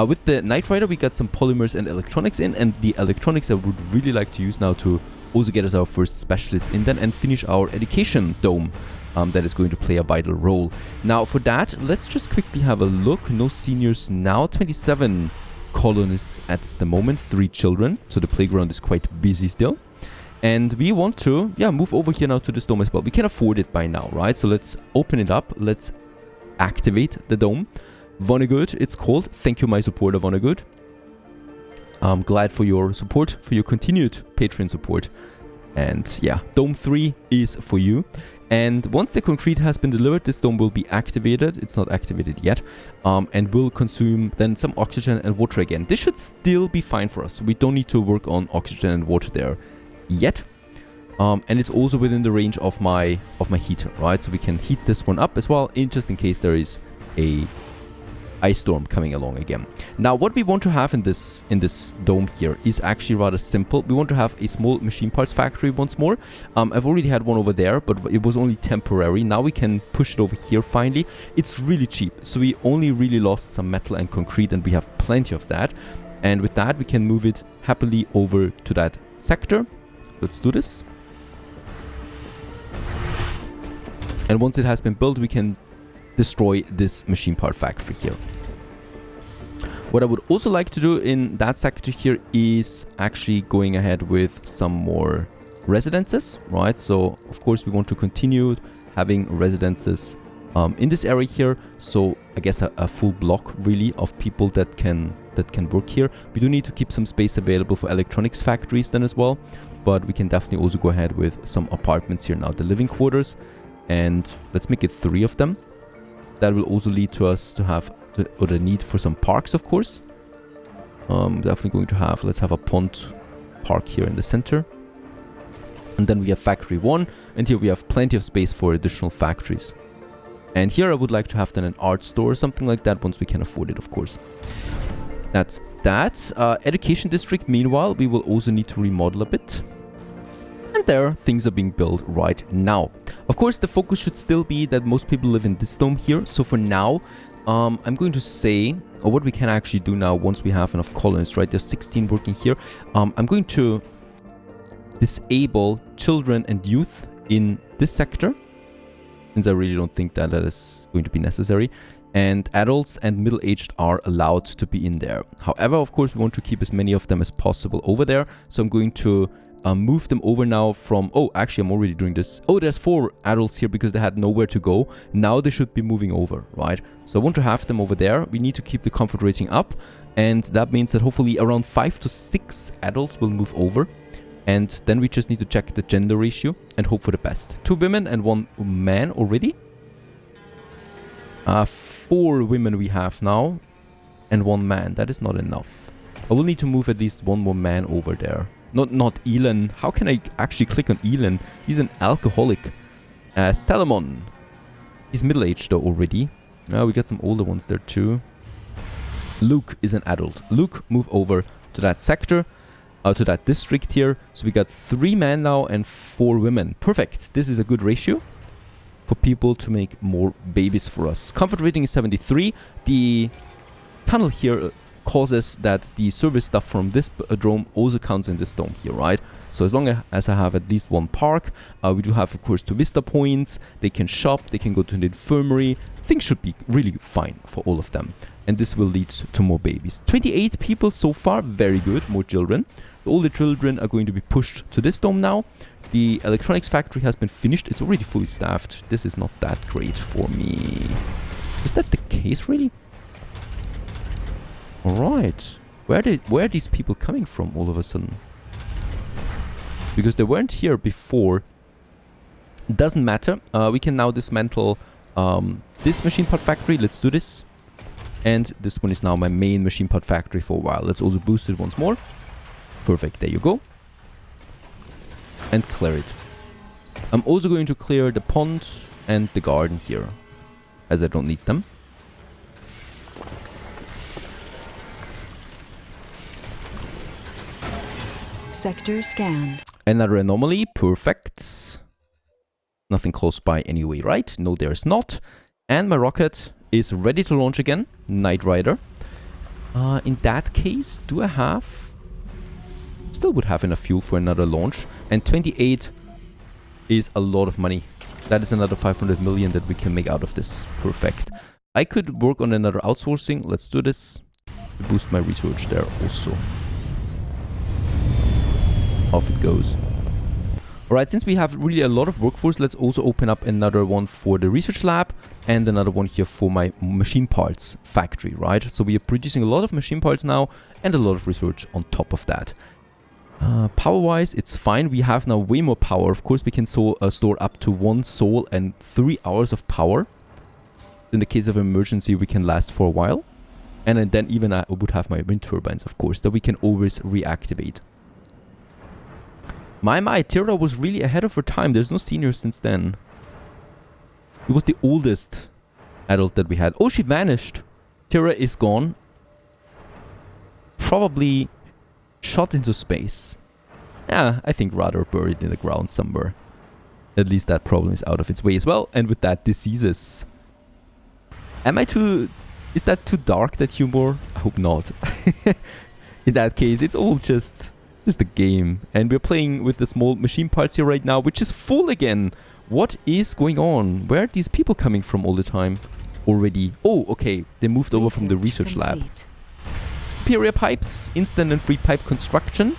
With the Knight Rider we got some polymers and electronics in, and the electronics I would really like to use now to also get us our first specialists in then and finish our education dome that is going to play a vital role. Now for that, let's just quickly have a look. No seniors now, 27 colonists at the moment, 3 children, so the playground is quite busy still. And we want to, move over here now to this dome as well. We can afford it by now, right? So let's open it up, let's activate the dome. Vonnegut, it's called. Thank you, my supporter Vonnegut. I'm glad for your support, for your continued Patreon support. And Dome 3 is for you. And once the concrete has been delivered, this dome will be activated. It's not activated yet. And will consume then some oxygen and water again. This should still be fine for us. We don't need to work on oxygen and water there yet. And it's also within the range of my heater, right? So we can heat this one up as well, just in case there is a ice storm coming along again. Now, what we want to have in this dome here is actually rather simple. We want to have a small machine parts factory once more. I've already had one over there, but it was only temporary. Now we can push it over here finally. It's really cheap, so we only really lost some metal and concrete, and we have plenty of that. And with that, we can move it happily over to that sector. Let's do this. And once it has been built, we can destroy this machine part factory here. What I would also like to do in that sector here is actually going ahead with some more residences, right? So of course we want to continue having residences in this area here. So I guess a full block really of people that can work here. We do need to keep some space available for electronics factories then as well, but we can definitely also go ahead with some apartments here now, the living quarters. And let's make it 3 of them. That will also lead to us to have the need for some parks, of course. Definitely going to have, let's have a pond park here in the center. And then we have factory 1, and here we have plenty of space for additional factories. And here I would like to have then an art store or something like that once we can afford it, of course. That's that. Education district, meanwhile, we will also need to remodel a bit. And there, things are being built right now. Of course, the focus should still be that most people live in this dome here. So for now, I'm going to say, or what we can actually do now once we have enough colonists, right? There's 16 working here. I'm going to disable children and youth in this sector, since I really don't think that is going to be necessary. And adults and middle-aged are allowed to be in there. However, of course, we want to keep as many of them as possible over there. So I'm going to move them over now from... Oh, actually, I'm already doing this. Oh, there's 4 adults here because they had nowhere to go. Now they should be moving over, right? So I want to have them over there. We need to keep the comfort rating up. And that means that hopefully around 5 to 6 adults will move over. And then we just need to check the gender ratio and hope for the best. 2 women and 1 man already. 4 women we have now. And 1 man. That is not enough. I will need to move at least 1 more man over there. Not Elon. How can I actually click on Elon? He's an alcoholic. Salomon. He's middle-aged though already. We got some older ones there too. Luke is an adult. Luke, move over to that sector. To that district here. So we got 3 men now and 4 women. Perfect. This is a good ratio for people to make more babies for us. Comfort rating is 73. The tunnel here causes that the service stuff from this dome also counts in this dome here, right? So as long as I have at least 1 park, we do have, of course, 2 vista points. They can shop, they can go to the infirmary. Things should be really fine for all of them. And this will lead to more babies. 28 people so far, very good, more children. All the children are going to be pushed to this dome now. The electronics factory has been finished. It's already fully staffed. This is not that great for me. Is that the case, really? Alright. Where are these people coming from all of a sudden? Because they weren't here before. It doesn't matter. We can now dismantle this machine part factory. Let's do this. And this one is now my main machine part factory for a while. Let's also boost it once more. Perfect, there you go. And clear it. I'm also going to clear the pond and the garden here, as I don't need them. Sector scanned. Another anomaly, perfect. Nothing close by anyway, right? No, there's not. And my rocket is ready to launch again. Knight Rider. In that case, do I have... Still would have enough fuel for another launch. And 28 is a lot of money. That is another 500 million that we can make out of this. Perfect. I could work on another outsourcing. Let's do this. To boost my research there also. Off it goes. Alright, since we have really a lot of workforce, let's also open up another one for the research lab and another one here for my machine parts factory, right? So we are producing a lot of machine parts now and a lot of research on top of that. Power-wise, it's fine. We have now way more power. Of course, we can store up to 1 soul and 3 hours of power. In the case of emergency, we can last for a while. And then even I would have my wind turbines, of course, that we can always reactivate. My, Terra was really ahead of her time. There's no senior since then. It was the oldest adult that we had. Oh, she vanished. Terra is gone. Probably shot into space. Yeah, I think rather buried in the ground somewhere. At least that problem is out of its way as well. And with that, diseases. Am I too... Is that too dark, that humor? I hope not. In that case, it's all just a game. And we're playing with the small machine parts here right now, which is full again. What is going on? Where are these people coming from all the time? Already. Oh, okay. They moved over from the research lab. Superior pipes, instant and free pipe construction.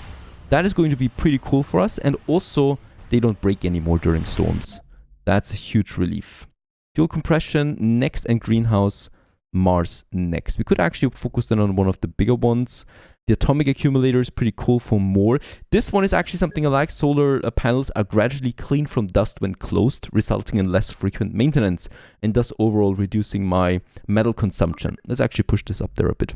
That is going to be pretty cool for us. And also, they don't break anymore during storms. That's a huge relief. Fuel compression next and greenhouse Mars next. We could actually focus then on one of the bigger ones. The atomic accumulator is pretty cool for more. This one is actually something I like. Solar panels are gradually cleaned from dust when closed, resulting in less frequent maintenance and thus overall reducing my metal consumption. Let's actually push this up there a bit.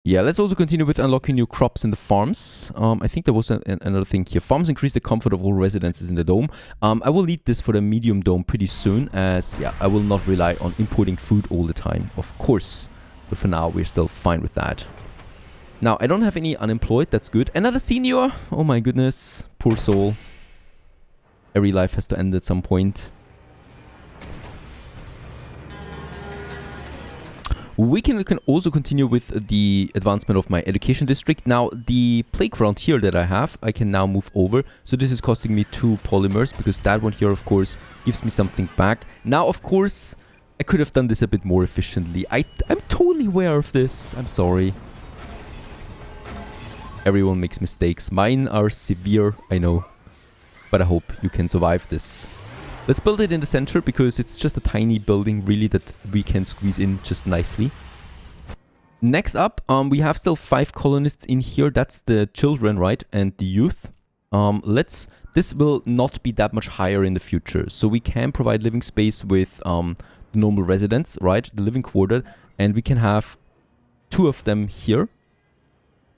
Yeah, let's also continue with unlocking new crops in the farms. I think there was another thing here. Farms increase the comfort of all residences in the dome. I will need this for the medium dome pretty soon, as yeah, I will not rely on importing food all the time, of course. But for now, we're still fine with that. Now, I don't have any unemployed. That's good. Another senior. Oh my goodness. Poor soul. Every life has to end at some point. We can also continue with the advancement of my education district. Now, the playground here that I have, I can now move over. So this is costing me 2 polymers, because that one here, of course, gives me something back. Now, of course, I could have done this a bit more efficiently. I'm totally aware of this. I'm sorry. Everyone makes mistakes. Mine are severe, I know. But I hope you can survive this. Let's build it in the center, because it's just a tiny building, really, that we can squeeze in just nicely. Next up, we have still 5 colonists in here. That's the children, right? And the youth. This will not be that much higher in the future. So we can provide living space with the normal residents, right? The living quarter. And we can have 2 of them here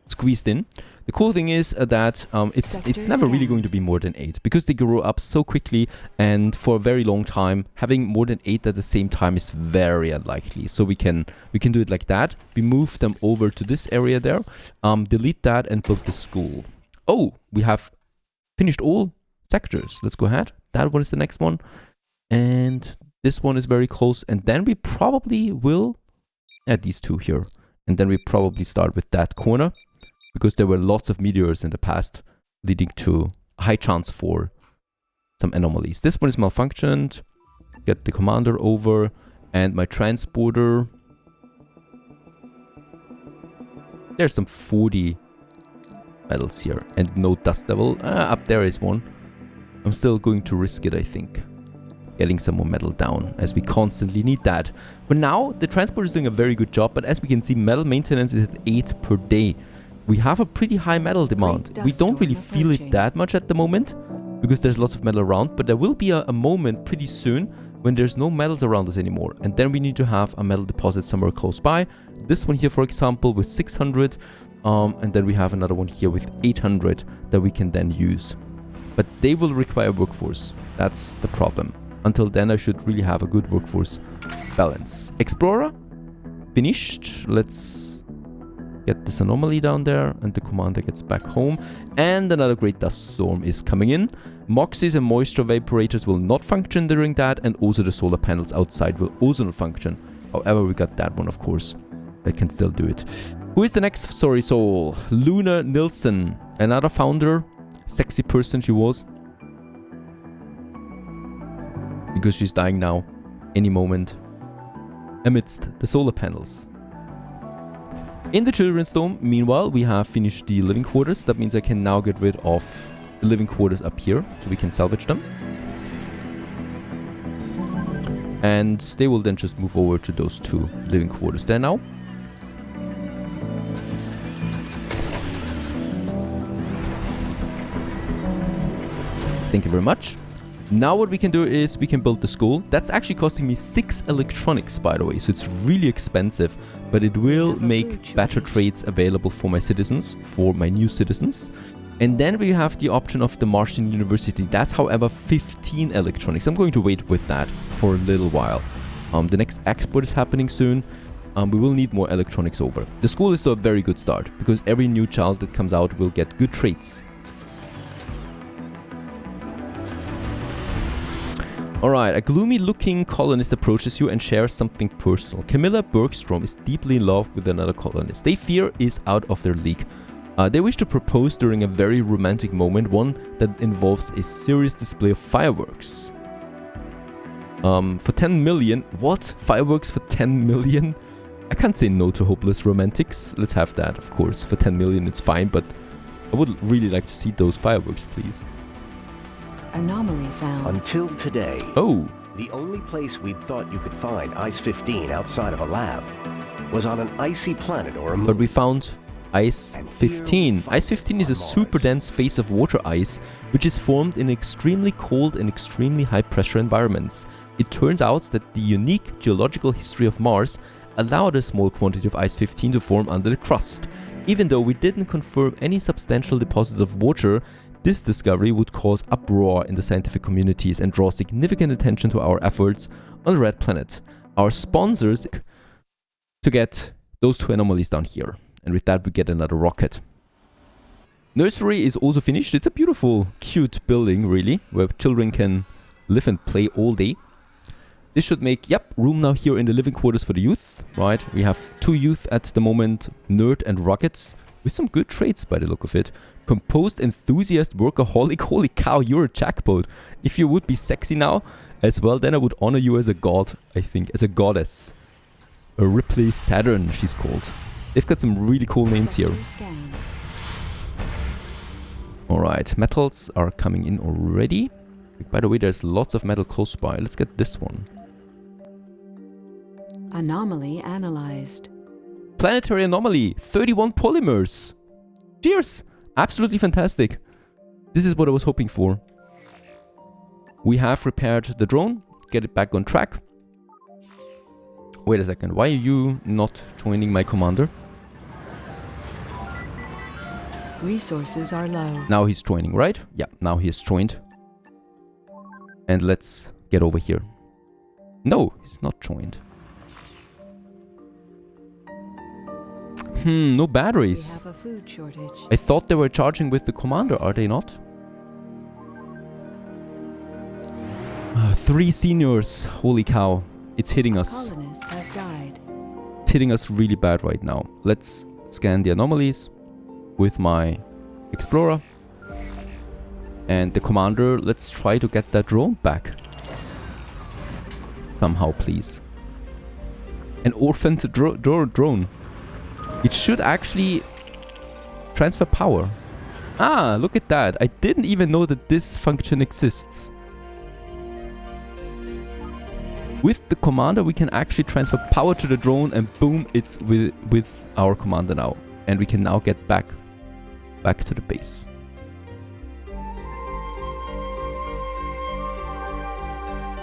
squeezed in. The cool thing is that it's never really going to be more than 8, because they grow up so quickly, and for a very long time having more than 8 at the same time is very unlikely. So we can do it like that. We move them over to this area there, delete that and build the school. Oh, we have finished all sectors. Let's go ahead. That one is the next one, and this one is very close. And then we probably will add these 2 here, and then we probably start with that corner, because there were lots of meteors in the past, leading to a high chance for some anomalies. This one is malfunctioned. Get the commander over, and my transporter. There's some 40 metals here, and no dust level. Up there is one. I'm still going to risk it, I think. Getting some more metal down, as we constantly need that. But now, the transporter is doing a very good job, but as we can see, metal maintenance is at 8 per day. We have a pretty high metal demand. We don't really feel it that much at the moment, because there's lots of metal around, but there will be a moment pretty soon when there's no metals around us anymore. And then we need to have a metal deposit somewhere close by. This one here, for example, with 600. And then we have another one here with 800 that we can then use. But they will require workforce. That's the problem. Until then, I should really have a good workforce balance. Explorer, finished. Let's get this anomaly down there, and the commander gets back home. And another great dust storm is coming in. Moxies and moisture evaporators will not function during that, and also the solar panels outside will also not function. However, we got that one, of course. I can still do it. Who is the next Sorry Soul? Luna Nilsson, another founder. Sexy person she was. Because she's dying now, any moment, amidst the solar panels. In the Children's Dome, meanwhile, we have finished the living quarters. That means I can now get rid of the living quarters up here, so we can salvage them. And they will then just move over to those two living quarters there now. Thank you very much. Now what we can do is we can build the school. That's actually costing me 6 electronics, by the way, so it's really expensive, but it will make better trades available for my citizens, for my new citizens. And then we have the option of the Martian University. That's, however, 15 electronics. I'm going to wait with that for a little while. The next export is happening soon. We will need more electronics over. The school is still a very good start, because every new child that comes out will get good traits. Alright, a gloomy-looking colonist approaches you and shares something personal. Camilla Bergstrom is deeply in love with another colonist. They fear is out of their league. They wish to propose during a very romantic moment, one that involves a serious display of fireworks. For 10 million? What? Fireworks for 10 million? I can't say no to hopeless romantics. Let's have that, of course. For 10 million it's fine, but I would really like to see those fireworks, please. Anomaly found. Until today, the only place we'd thought you could find Ice-15 outside of a lab was on an icy planet or a moon. But we found Ice-15. Ice-15 is a super dense phase of water ice, which is formed in extremely cold and extremely high pressure environments. It turns out that the unique geological history of Mars allowed a small quantity of Ice-15 to form under the crust. Even though we didn't confirm any substantial deposits of water, this discovery would cause uproar in the scientific communities and draw significant attention to our efforts on the Red Planet. Our sponsors to get those two anomalies down here. And with that we get another rocket. Nursery is also finished. It's a beautiful, cute building, really, where children can live and play all day. This should make, room now here in the living quarters for the youth, right? We have 2 youth at the moment, Nerd and Rocket, with some good traits by the look of it. Composed enthusiast workaholic. Holy cow, you're a jackpot. If you would be sexy now as well, then I would honor you as a god, I think, as a goddess. A Ripley Saturn, she's called. They've got some really cool names here. Alright, metals are coming in already. By the way, there's lots of metal close by. Let's get this one. Anomaly analyzed. Planetary anomaly, 31 polymers. Cheers! Absolutely fantastic. This is what I was hoping for. We have repaired the drone. Get it back on track. Wait a second. Why are you not joining my commander? Resources are low. Now he's joining, right? Yeah, now he is joined. And let's get over here. No, he's not joined. No batteries. We have a food shortage. I thought they were charging with the commander, are they not? 3 seniors. Holy cow. It's hitting us. Colonist has died. It's hitting us really bad right now. Let's scan the anomalies with my explorer. And the commander, let's try to get that drone back. Somehow, please. An orphaned drone. It should actually transfer power. Ah, look at that. I didn't even know that this function exists. With the commander, we can actually transfer power to the drone and boom, it's with our commander now. And we can now get back to the base.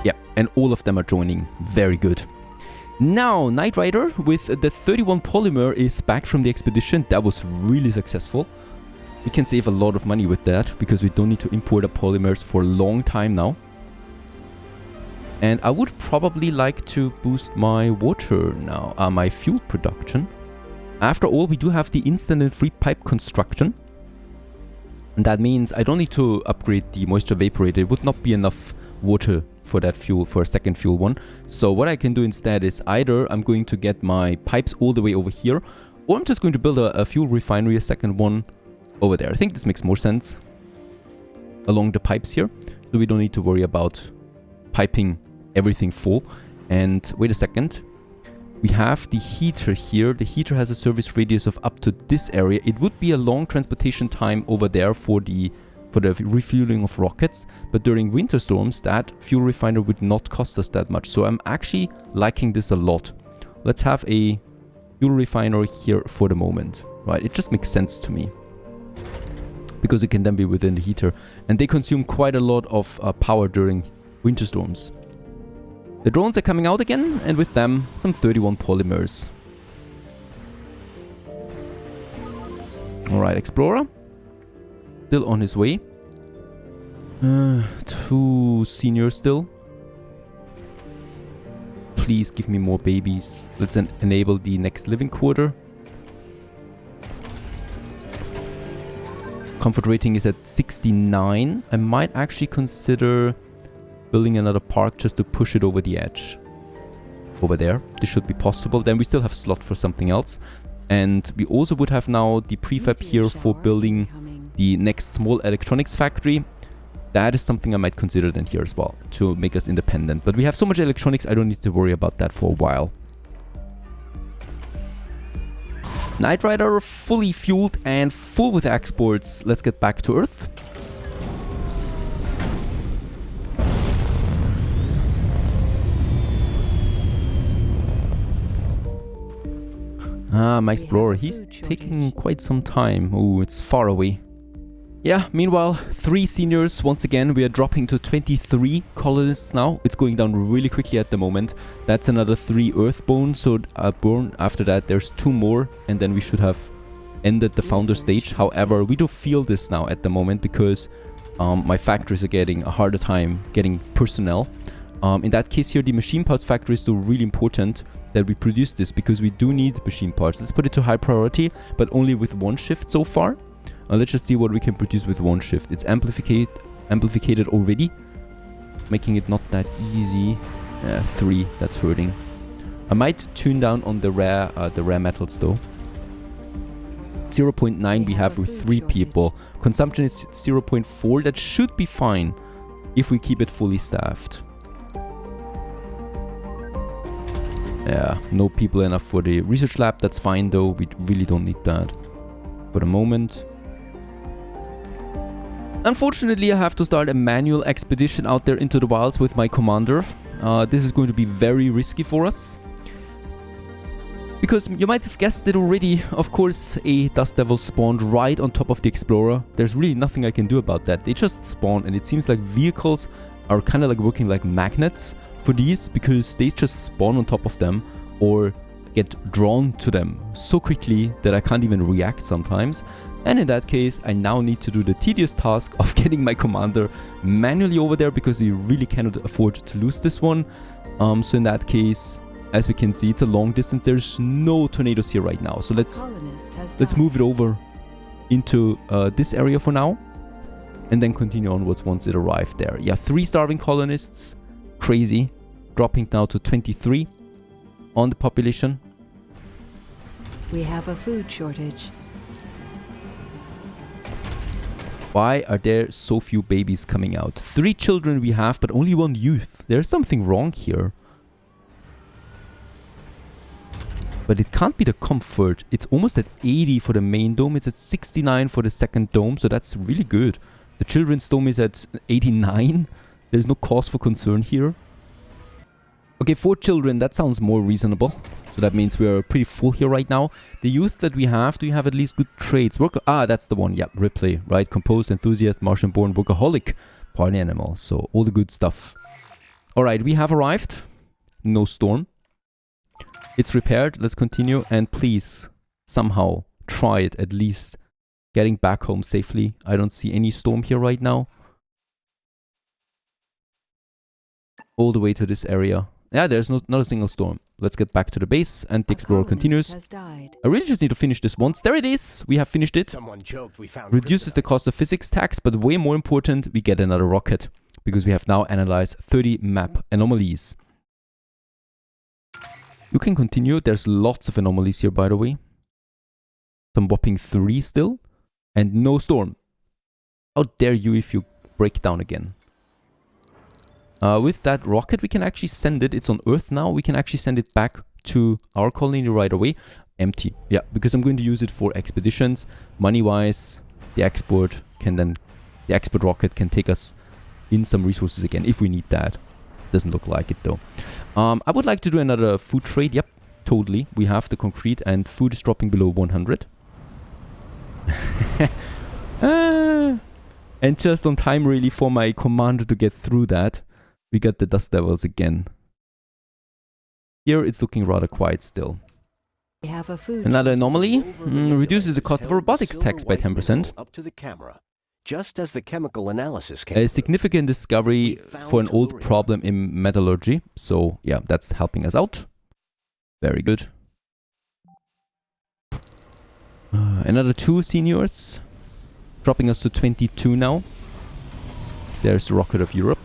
Yeah, and all of them are joining. Very good. Now, Knight Rider with the 31 polymer is back from the expedition. That was really successful. We can save a lot of money with that because we don't need to import the polymers for a long time now. And I would probably like to boost my water now, my fuel production. After all, we do have the instant and free pipe construction. And that means I don't need to upgrade the moisture evaporator. It would not be enough water for that fuel, for a second fuel one. So what I can do instead is either I'm going to get my pipes all the way over here, or I'm just going to build a fuel refinery, a second one over there. I think this makes more sense along the pipes here. So we don't need to worry about piping everything full. And wait a second. We have the heater here. The heater has a service radius of up to this area. It would be a long transportation time over there for the refueling of rockets, but during winter storms that fuel refiner would not cost us that much. So I'm actually liking this a lot. Let's have a fuel refiner here for the moment, right? It just makes sense to me because it can then be within the heater, and they consume quite a lot of power during winter storms. The drones are coming out again, and with them some 31 polymers. Alright, Explorer. Still on his way. 2 seniors still. Please give me more babies. Let's enable the next living quarter. Comfort rating is at 69. I might actually consider building another park just to push it over the edge. Over there. This should be possible. Then we still have slot for something else. And we also would have now the prefab here for building the next small electronics factory. That is something I might consider then here as well to make us independent. But we have so much electronics, I don't need to worry about that for a while. Knight Rider fully fueled and full with exports. Let's get back to Earth. Ah, my Explorer, he's taking quite some time. Oh, it's far away. Yeah, meanwhile, 3 seniors. Once again, we are dropping to 23 colonists now. It's going down really quickly at the moment. That's another 3 earthborn. So born after that, there's 2 more. And then we should have ended the founder stage. However, we do feel this now at the moment because my factories are getting a harder time getting personnel. In that case here, the machine parts factory is still really important that we produce this because we do need machine parts. Let's put it to high priority, but only with 1 shift so far. Let's just see what we can produce with 1 shift. It's amplificated already, making it not that easy. 3, that's hurting. I might tune down on the rare metals though. 0.9 we have with 3 people. Consumption is 0.4. That should be fine if we keep it fully staffed. Yeah, no people enough for the research lab. That's fine though. We really don't need that for the moment. Unfortunately, I have to start a manual expedition out there into the wilds with my commander. This is going to be very risky for us. Because you might have guessed it already, of course, a Dust Devil spawned right on top of the Explorer. There's really nothing I can do about that. They just spawn, and it seems like vehicles are kind of like working like magnets for these because they just spawn on top of them or get drawn to them so quickly that I can't even react sometimes. And in that case, I now need to do the tedious task of getting my commander manually over there because we really cannot afford to lose this one. So in that case, as we can see, it's a long distance. There's no tornadoes here right now. So let's move it over into this area for now and then continue onwards once it arrived there. Yeah, 3 starving colonists. Crazy. Dropping now to 23 on the population. We have a food shortage. Why are there so few babies coming out? 3 children we have, but only 1 youth. There's something wrong here. But it can't be the comfort. It's almost at 80 for the main dome. It's at 69 for the second dome, so that's really good. The children's dome is at 89. There's no cause for concern here. Okay, 4 children, that sounds more reasonable. So that means we're pretty full here right now. The youth that we have, do you have at least good traits? That's the one. Yeah, Ripley, right? Composed, enthusiast, Martian born, workaholic, party animal. So all the good stuff. Alright, we have arrived. No storm. It's repaired. Let's continue. And please, somehow, try it at least. Getting back home safely. I don't see any storm here right now. All the way to this area. Yeah, there's not a single storm. Let's get back to the base and the explorer continues. I really just need to finish this once. There it is. We have finished it. Someone joked we found Reduces the cost of physics tax, but way more important, we get another rocket. Because we have now analyzed 30 map anomalies. You can continue. There's lots of anomalies here, by the way. Some whopping 3 still. And no storm. How dare you if you break down again. With that rocket, we can actually send it. It's on Earth now. We can actually send it back to our colony right away. Empty. Yeah, because I'm going to use it for expeditions. Money-wise, the export rocket can take us in some resources again if we need that. Doesn't look like it though. I would like to do another food trade. Yep, totally. We have the concrete and food is dropping below 100. And just on time really for my commander to get through that. We got the dust devils again. Here it's looking rather quiet still. We have a food Another anomaly. Reduces the cost of robotics tax by 10%. Up to the camera. Just as the chemical analysis came A through. significant discovery for an old problem in metallurgy. So yeah, that's helping us out. Very good. Another 2 seniors. Dropping us to 22 now. There's the Rocket of Europe.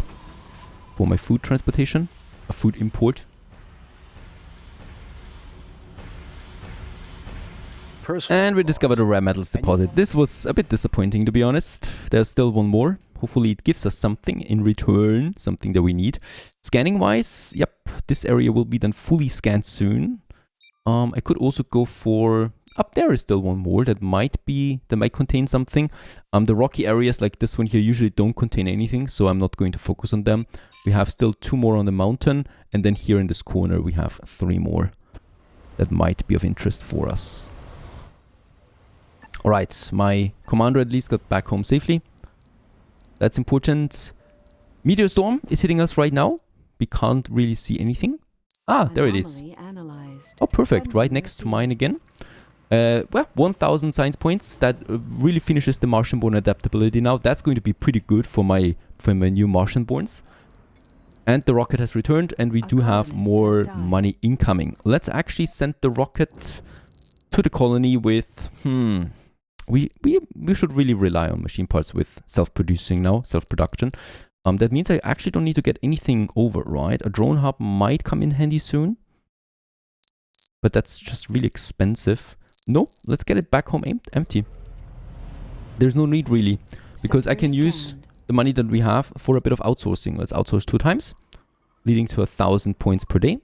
For my food transportation. A food import. And we discovered a rare metals deposit. This was a bit disappointing, to be honest. There's still one more. Hopefully it gives us something in return. Something that we need. Scanning wise, yep. This area will be then fully scanned soon. I could also go for... Up there is still one more that might contain something. The rocky areas like this one here usually don't contain anything, so I'm not going to focus on them. We have still 2 more on the mountain, and then here in this corner we have 3 more that might be of interest for us. Alright, my commander at least got back home safely. That's important. Meteor storm is hitting us right now. We can't really see anything. Ah, there it is. Oh, perfect. Right next to mine again. Well, 1000 science points. That really finishes the Martian born adaptability now. That's going to be pretty good for my new Martian borns. And the rocket has returned, and we do have more money incoming. Let's actually send the rocket to the colony with... We should really rely on machine parts with self-producing now, self-production. That means I actually don't need to get anything over, right? A drone hub might come in handy soon. But that's just really expensive. No, let's get it back home empty. There's no need really. Because I can use the money that we have for a bit of outsourcing. Let's outsource 2 times. Leading to 1000 points per day.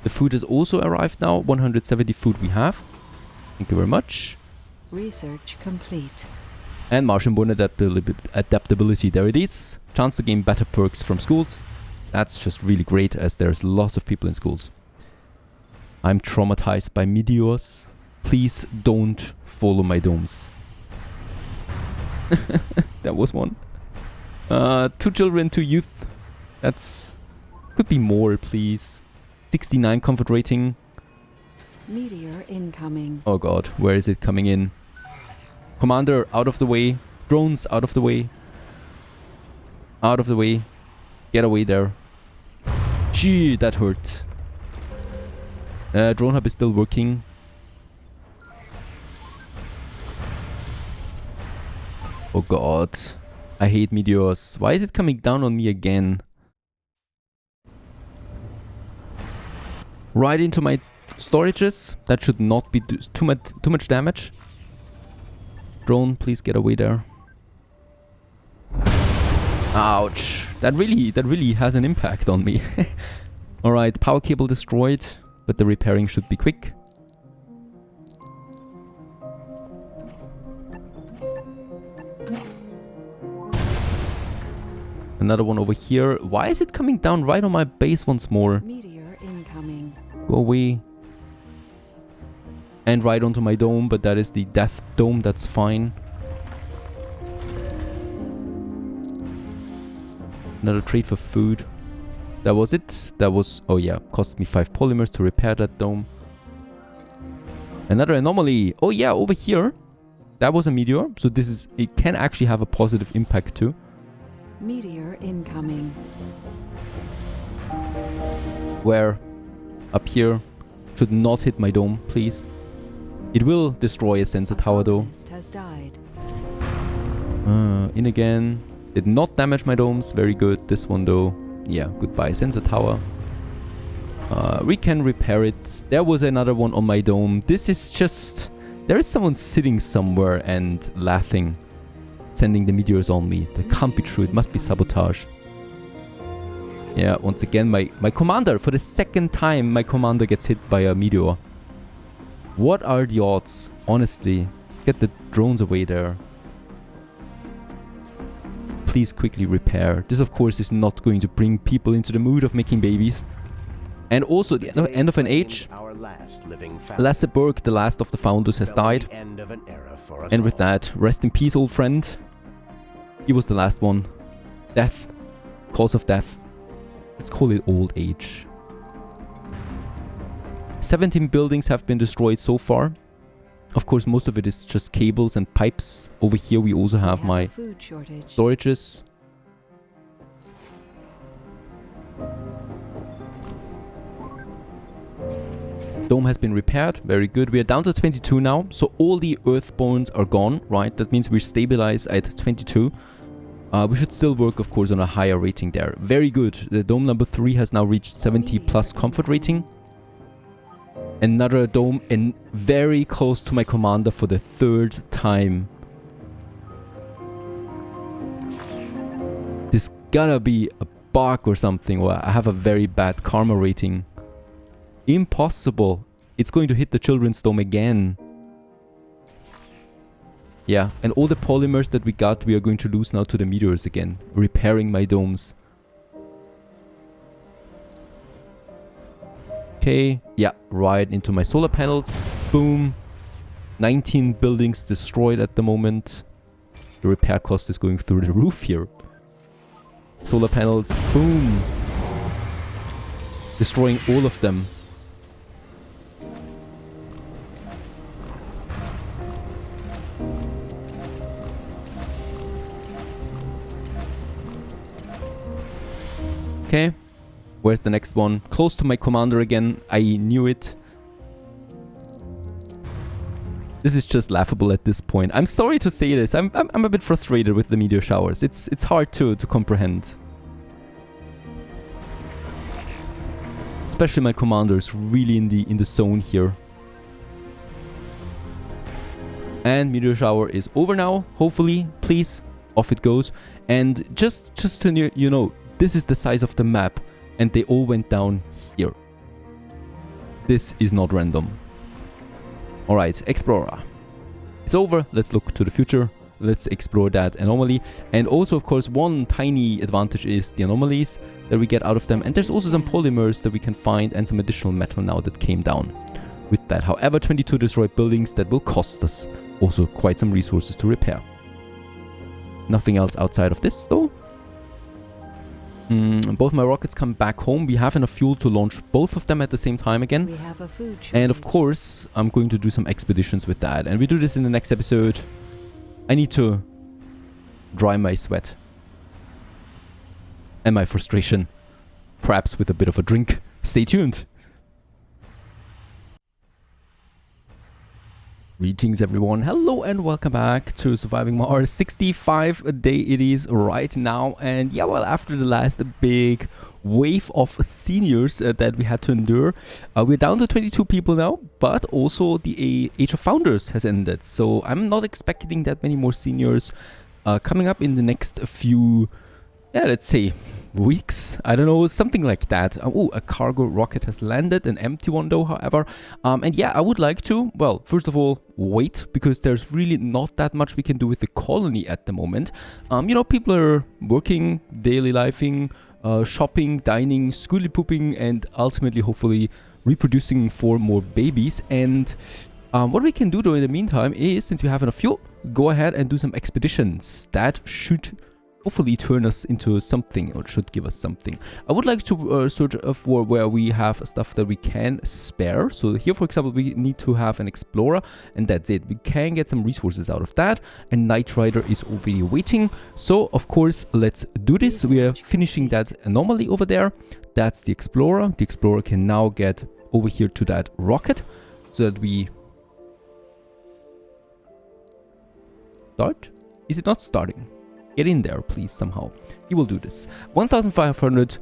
The food has also arrived now. 170 food we have. Thank you very much. Research complete. And Martian born adaptability. There it is. Chance to gain better perks from schools. That's just really great as there's lots of people in schools. I'm traumatized by meteors. Please don't follow my domes. That was one. 2 children, 2 youth. That's... Could be more, please. 69 comfort rating. Meteor incoming. Oh god, where is it coming in? Commander, out of the way. Drones, out of the way. Out of the way. Get away there. Gee, that hurt. Drone hub is still working. Oh god. I hate meteors. Why is it coming down on me again? Right into my storages. That should not be too much damage. Drone, please get away there. Ouch. That really has an impact on me. Alright, power cable destroyed, but the repairing should be quick. Another one over here. Why is it coming down right on my base once more? Meteor incoming. Go away. And right onto my dome, but that is the death dome, that's fine. Another trade for food. That was it. That was... Oh yeah, cost me 5 polymers to repair that dome. Another anomaly. Oh yeah, over here. That was a meteor. So this is... It can actually have a positive impact too. Meteor incoming. Where? Up here. Should not hit my dome, please. It will destroy a sensor tower though. Has died. In again. Did not damage my domes. Very good. This one though. Yeah, goodbye sensor tower. We can repair it. There was another one on my dome. This is just... There is someone sitting somewhere and laughing. Sending the meteors on me. That can't be true. It must be sabotage. Yeah, once again, my commander, for the second time, my commander gets hit by a meteor. What are the odds? Honestly. Get the drones away there. Please quickly repair. This, of course, is not going to bring people into the mood of making babies. And also, the end of an age. Lasseburg, the last of the founders, has died. And with that, rest in peace, old friend. He was the last one. Death. Cause of death. Let's call it old age. 17 buildings have been destroyed so far. Of course, most of it is just cables and pipes. Over here we also have my food shortage. Storages. Dome has been repaired. Very good. We are down to 22 now. So all the earthborns are gone, right? That means we're stabilized at 22. We should still work, of course, on a higher rating there. Very good. The dome number 3 has now reached 70 plus comfort rating. Another dome and very close to my commander for the 3rd time. This gotta be a bug or something, or I have a very bad karma rating. Impossible. It's going to hit the children's dome again. Yeah, and all the polymers that we got, we are going to lose now to the meteors again. Repairing my domes. Okay, yeah, right into my solar panels. Boom. 19 buildings destroyed at the moment. The repair cost is going through the roof here. Solar panels, boom. Destroying all of them. Okay, where's the next one? Close to my commander again. I knew it. This is just laughable at this point. I'm sorry to say this. I'm a bit frustrated with the meteor showers. It's hard to comprehend. Especially my commander is really in the zone here. And meteor shower is over now. Hopefully, please. Off it goes. And just to you know, this is the size of the map, and they all went down here. This is not random. Alright, Explorer. It's over. Let's look to the future. Let's explore that anomaly. And also, of course, one tiny advantage is the anomalies that we get out of them. And there's also some polymers that we can find and some additional metal now that came down with that. However, 22 destroyed buildings that will cost us also quite some resources to repair. Nothing else outside of this, though. Both my rockets come back home. We have enough fuel to launch both of them at the same time again. We have a food shortage. And of course, I'm going to do some expeditions with that. And we do this in the next episode. I need to dry my sweat. And my frustration. Perhaps with a bit of a drink. Stay tuned. Greetings everyone, hello and welcome back to Surviving Mars. 65 a day it is right now, and yeah, well, after the last big wave of seniors that we had to endure, we're down to 22 people now, but also the Age of Founders has ended, so I'm not expecting that many more seniors coming up in the next few, yeah, let's say weeks, I don't know, something like that. Oh, a cargo rocket has landed, an empty one though, however. And yeah, I would like to, well, first of all, wait, because there's really not that much we can do with the colony at the moment. You know, people are working, daily lifing, shopping, dining, schooly pooping, and ultimately, hopefully, reproducing for more babies. And what we can do though in the meantime is, since we have enough fuel, go ahead and do some expeditions. That should hopefully turn us into something, or should give us something. I would like to search for where we have stuff that we can spare. So here, for example, we need to have an explorer, and that's it. We can get some resources out of that, and Knight Rider is already waiting. So of course, let's do this. We are finishing that anomaly over there. That's the explorer. The explorer can now get over here to that rocket, so that we start. Is it not starting? Get in there, please, somehow. He will do this. 1,500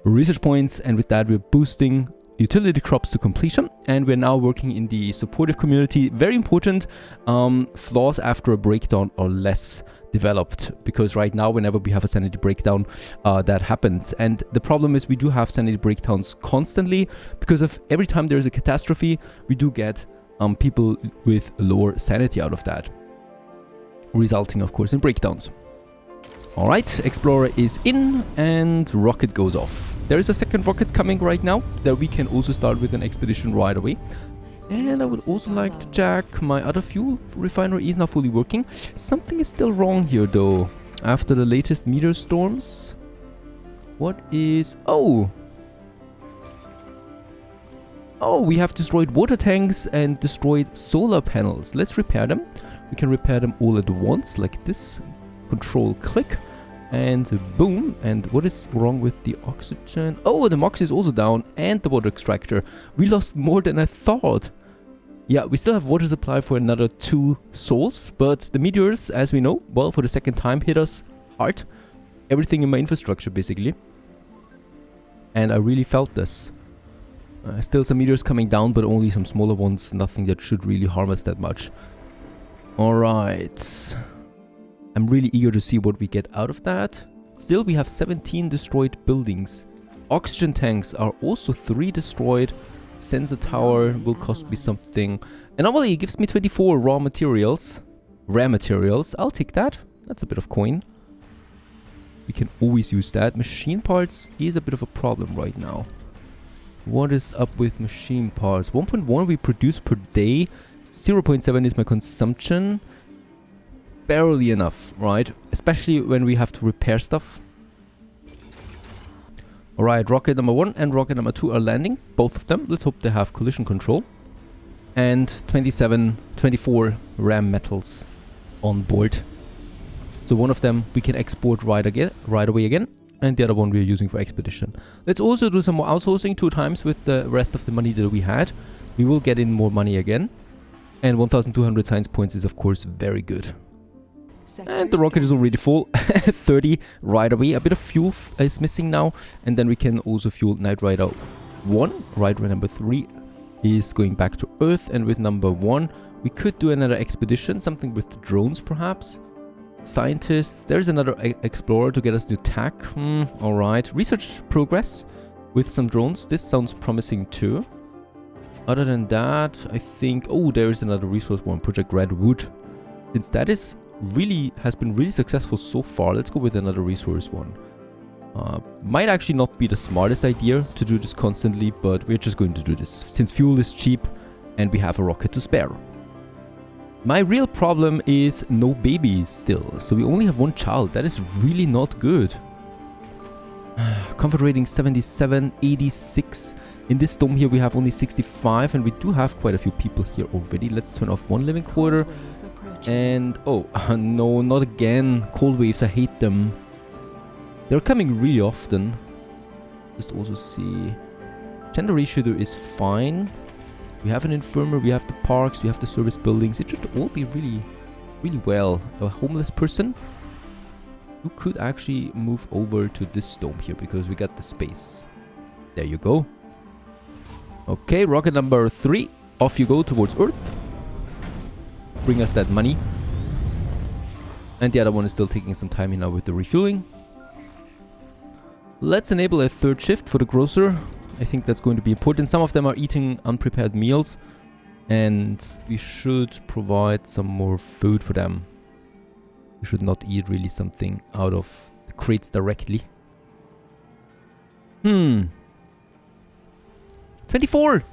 research points, and with that we're boosting utility crops to completion, and we're now working in the supportive community. Very important. Flaws after a breakdown are less developed, because right now whenever we have a sanity breakdown, that happens. And the problem is we do have sanity breakdowns constantly, because of every time there's a catastrophe, we do get people with lower sanity out of that, resulting of course in breakdowns. Alright, Explorer is in, and rocket goes off. There is a second rocket coming right now, that we can also start with an expedition right away. And I would also like to check my other fuel refinery is now fully working. Something is still wrong here though. After the latest meteor storms. What is... Oh, we have destroyed water tanks and destroyed solar panels. Let's repair them. We can repair them all at once, like this. Control click, and boom. And what is wrong with the oxygen? Oh, the MOX is also down, and the water extractor. We lost more than I thought. Yeah, we still have water supply for another 2 souls, but the meteors, as we know, well, for the second time hit us hard. Everything in my infrastructure, basically. And I really felt this. Still some meteors coming down, but only some smaller ones. Nothing that should really harm us that much. Alright. I'm really eager to see what we get out of that. Still, we have 17 destroyed buildings. Oxygen tanks are also 3 destroyed. Sensor tower will cost me something. Anomaly gives me 24 raw materials. Rare materials. I'll take that. That's a bit of coin. We can always use that. Machine parts is a bit of a problem right now. What is up with machine parts? 1.1 we produce per day. 0.7 is my consumption. Barely enough, right? Especially when we have to repair stuff. Alright, rocket number 1 and rocket number 2 are landing. Both of them. Let's hope they have collision control. And 24 RAM metals on board. So one of them we can export right away again. And the other one we're using for expedition. Let's also do some more outsourcing 2 times with the rest of the money that we had. We will get in more money again. And 1,200 science points is of course very good. And the rocket is already full. 30 right away. A bit of fuel is missing now. And then we can also fuel Knight Rider 1. Rider number 3 is going back to Earth. And with number 1, we could do another expedition. Something with drones perhaps. Scientists. There's another explorer to get us to attack. Alright. Research progress with some drones. This sounds promising too. Other than that, I think... Oh, there's another resource one. Project Redwood. Since that is... has been really successful so far. Let's go with another resource one. Might actually not be the smartest idea to do this constantly, but we're just going to do this since fuel is cheap and we have a rocket to spare. My real problem is no babies still, so we only have 1 child. That is really not good. Comfort rating 77, 86. In this dome here we have only 65, and we do have quite a few people here already. Let's turn off 1 living quarter. And, oh, no, not again. Cold waves, I hate them. They're coming really often. Just also see... Gender ratio is fine. We have an infirmary, we have the parks, we have the service buildings. It should all be really, really well. A homeless person who could actually move over to this dome here because we got the space. There you go. Okay, rocket number 3. Off you go towards Earth. Bring us that money. And the other one is still taking some time here now with the refueling. Let's enable a 3rd shift for the grocer. I think that's going to be important. Some of them are eating unprepared meals, and we should provide some more food for them. We should not eat really something out of the crates directly. 24!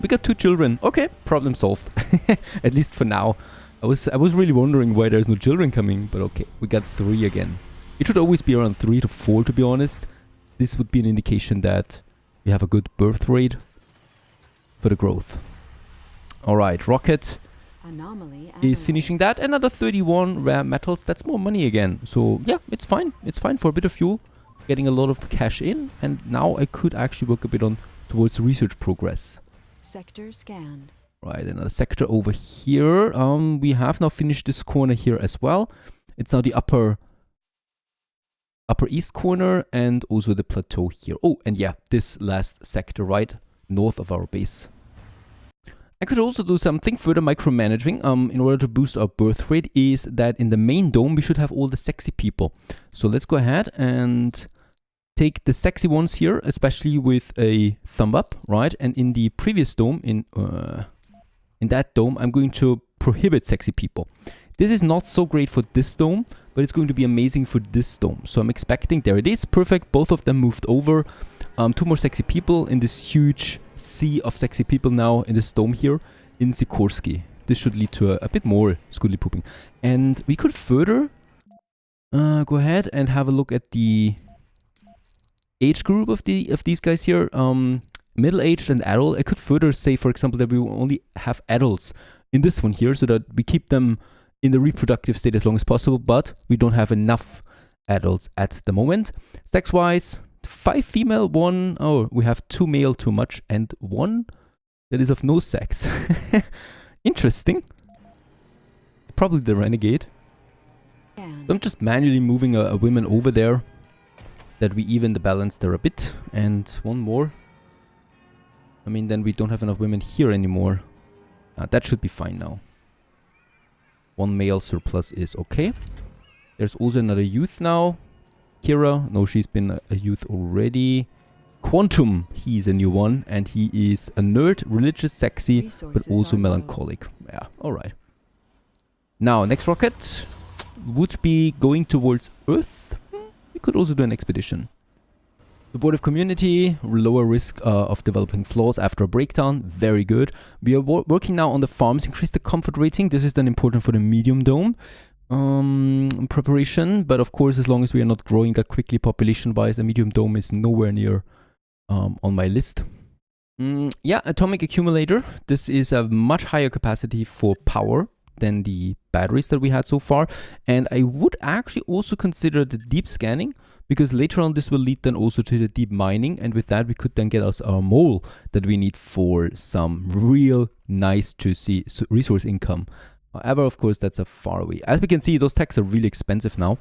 We got 2 children. Okay, problem solved. At least for now. I was really wondering why there's no children coming, but okay, we got 3 again. It should always be around 3 to 4, to be honest. This would be an indication that we have a good birth rate for the growth. Alright, rocket is finishing that. Another 31 rare metals. That's more money again. So yeah, it's fine. It's fine for a bit of fuel. Getting a lot of cash in. And now I could actually work a bit on towards research progress. Sector scanned. Right, another sector over here. We have now finished this corner here as well. It's now the upper east corner and also the plateau here. Oh, and yeah, this last sector right north of our base. I could also do something further micromanaging in order to boost our birth rate, is that in the main dome we should have all the sexy people. So let's go ahead and take the sexy ones here, especially with a thumb up, right? And in the previous dome, in that dome, I'm going to prohibit sexy people. This is not so great for this dome, but it's going to be amazing for this dome. So I'm expecting, there it is, perfect. Both of them moved over. 2 more sexy people in this huge sea of sexy people now in this dome here in Sikorsky. This should lead to a bit more Scoodly pooping. And we could further go ahead and have a look at the age group of these guys here. Middle-aged and adult. I could further say, for example, that we will only have adults in this one here so that we keep them in the reproductive state as long as possible, but we don't have enough adults at the moment. Sex-wise, 5 female, 1... Oh, we have 2 male too much, and 1 that is of no sex. Interesting. It's probably the renegade. So I'm just manually moving a women over there, that we even the balance there a bit. And 1 more. I mean, then we don't have enough women here anymore. That should be fine now. 1 male surplus is okay. There's also another youth now. Kira, no, she's been a youth already. Quantum, he's a new one, and he is a nerd, religious, sexy, but also melancholic. Yeah, alright. Now, next rocket would be going towards Earth. We could also do an expedition. Supportive community, lower risk of developing flaws after a breakdown, very good. We are working now on the farms, increase the comfort rating. This is then important for the medium dome preparation, but of course, as long as we are not growing that quickly population-wise, a medium dome is nowhere near on my list. Yeah, atomic accumulator. This is a much higher capacity for power than the batteries that we had so far, and I would actually also consider the deep scanning, because later on this will lead then also to the deep mining, and with that we could then get us our mole that we need for some real nice juicy resource income. However, of course, that's a far away. As we can see, those techs are really expensive now,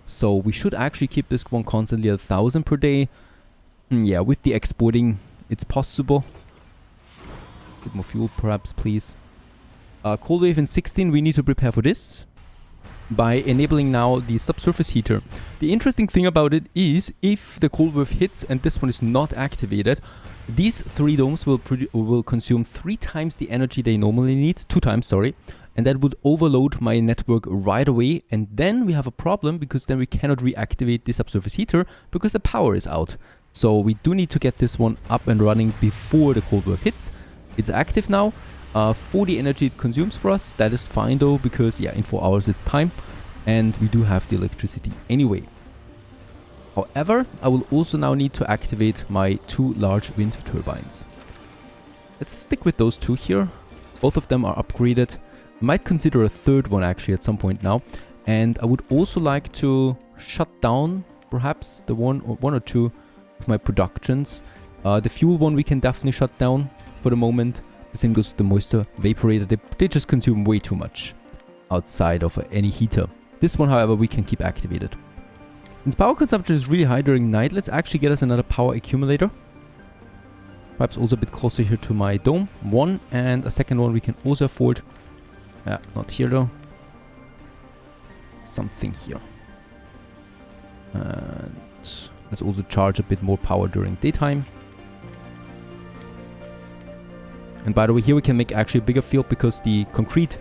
so we should actually keep this one constantly at 1,000 per day. Yeah, with the exporting, it's possible. A bit more fuel, perhaps, please. Cold wave in 16, we need to prepare for this by enabling now the subsurface heater. The interesting thing about it is, if the cold wave hits and this one is not activated, these 3 domes will consume 3 times the energy they normally need, 2 times, sorry, and that would overload my network right away, and then we have a problem, because then we cannot reactivate the subsurface heater because the power is out. So we do need to get this one up and running before the cold wave hits. It's active now. 40 energy it consumes for us. That is fine though, because yeah, in 4 hours it's time, and we do have the electricity anyway. However, I will also now need to activate my 2 large wind turbines. Let's stick with those 2 here. Both of them are upgraded. I might consider a 3rd one actually at some point now, and I would also like to shut down perhaps the one or two of my productions. The fuel one we can definitely shut down for the moment. The same goes with the moisture vaporator. They just consume way too much outside of any heater. This one, however, we can keep activated. Since power consumption is really high during night, let's actually get us another power accumulator. Perhaps also a bit closer here to my dome. 1, and a 2nd one we can also afford. Yeah, not here though. Something here. And let's also charge a bit more power during daytime. And by the way, here we can make actually a bigger field, because the concrete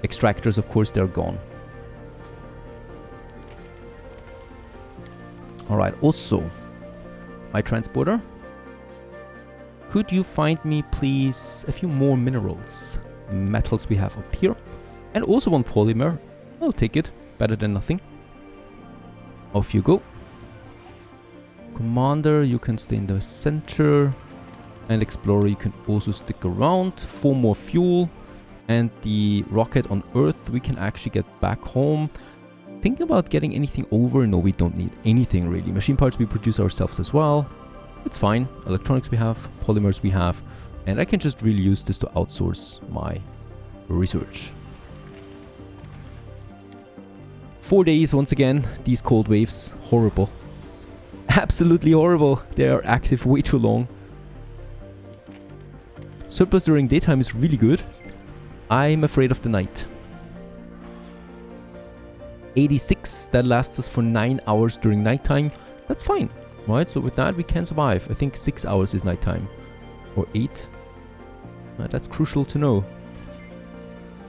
extractors, of course, they're gone. Alright, also, my transporter. Could you find me, please, a few more minerals? Metals we have up here. And also 1 polymer. I'll take it. Better than nothing. Off you go. Commander, you can stay in the center. And Explorer, you can also stick around. 4 more fuel. And the rocket on Earth, we can actually get back home. Thinking about getting anything over? No, we don't need anything really. Machine parts we produce ourselves as well. It's fine. Electronics we have. Polymers we have. And I can just really use this to outsource my research. 4 days once again. These cold waves. Horrible. Absolutely horrible. They are active way too long. Surplus during daytime is really good. I'm afraid of the night. 86. That lasts us for 9 hours during nighttime. That's fine. Right? So with that we can survive. I think 6 hours is nighttime. Or 8. That's crucial to know.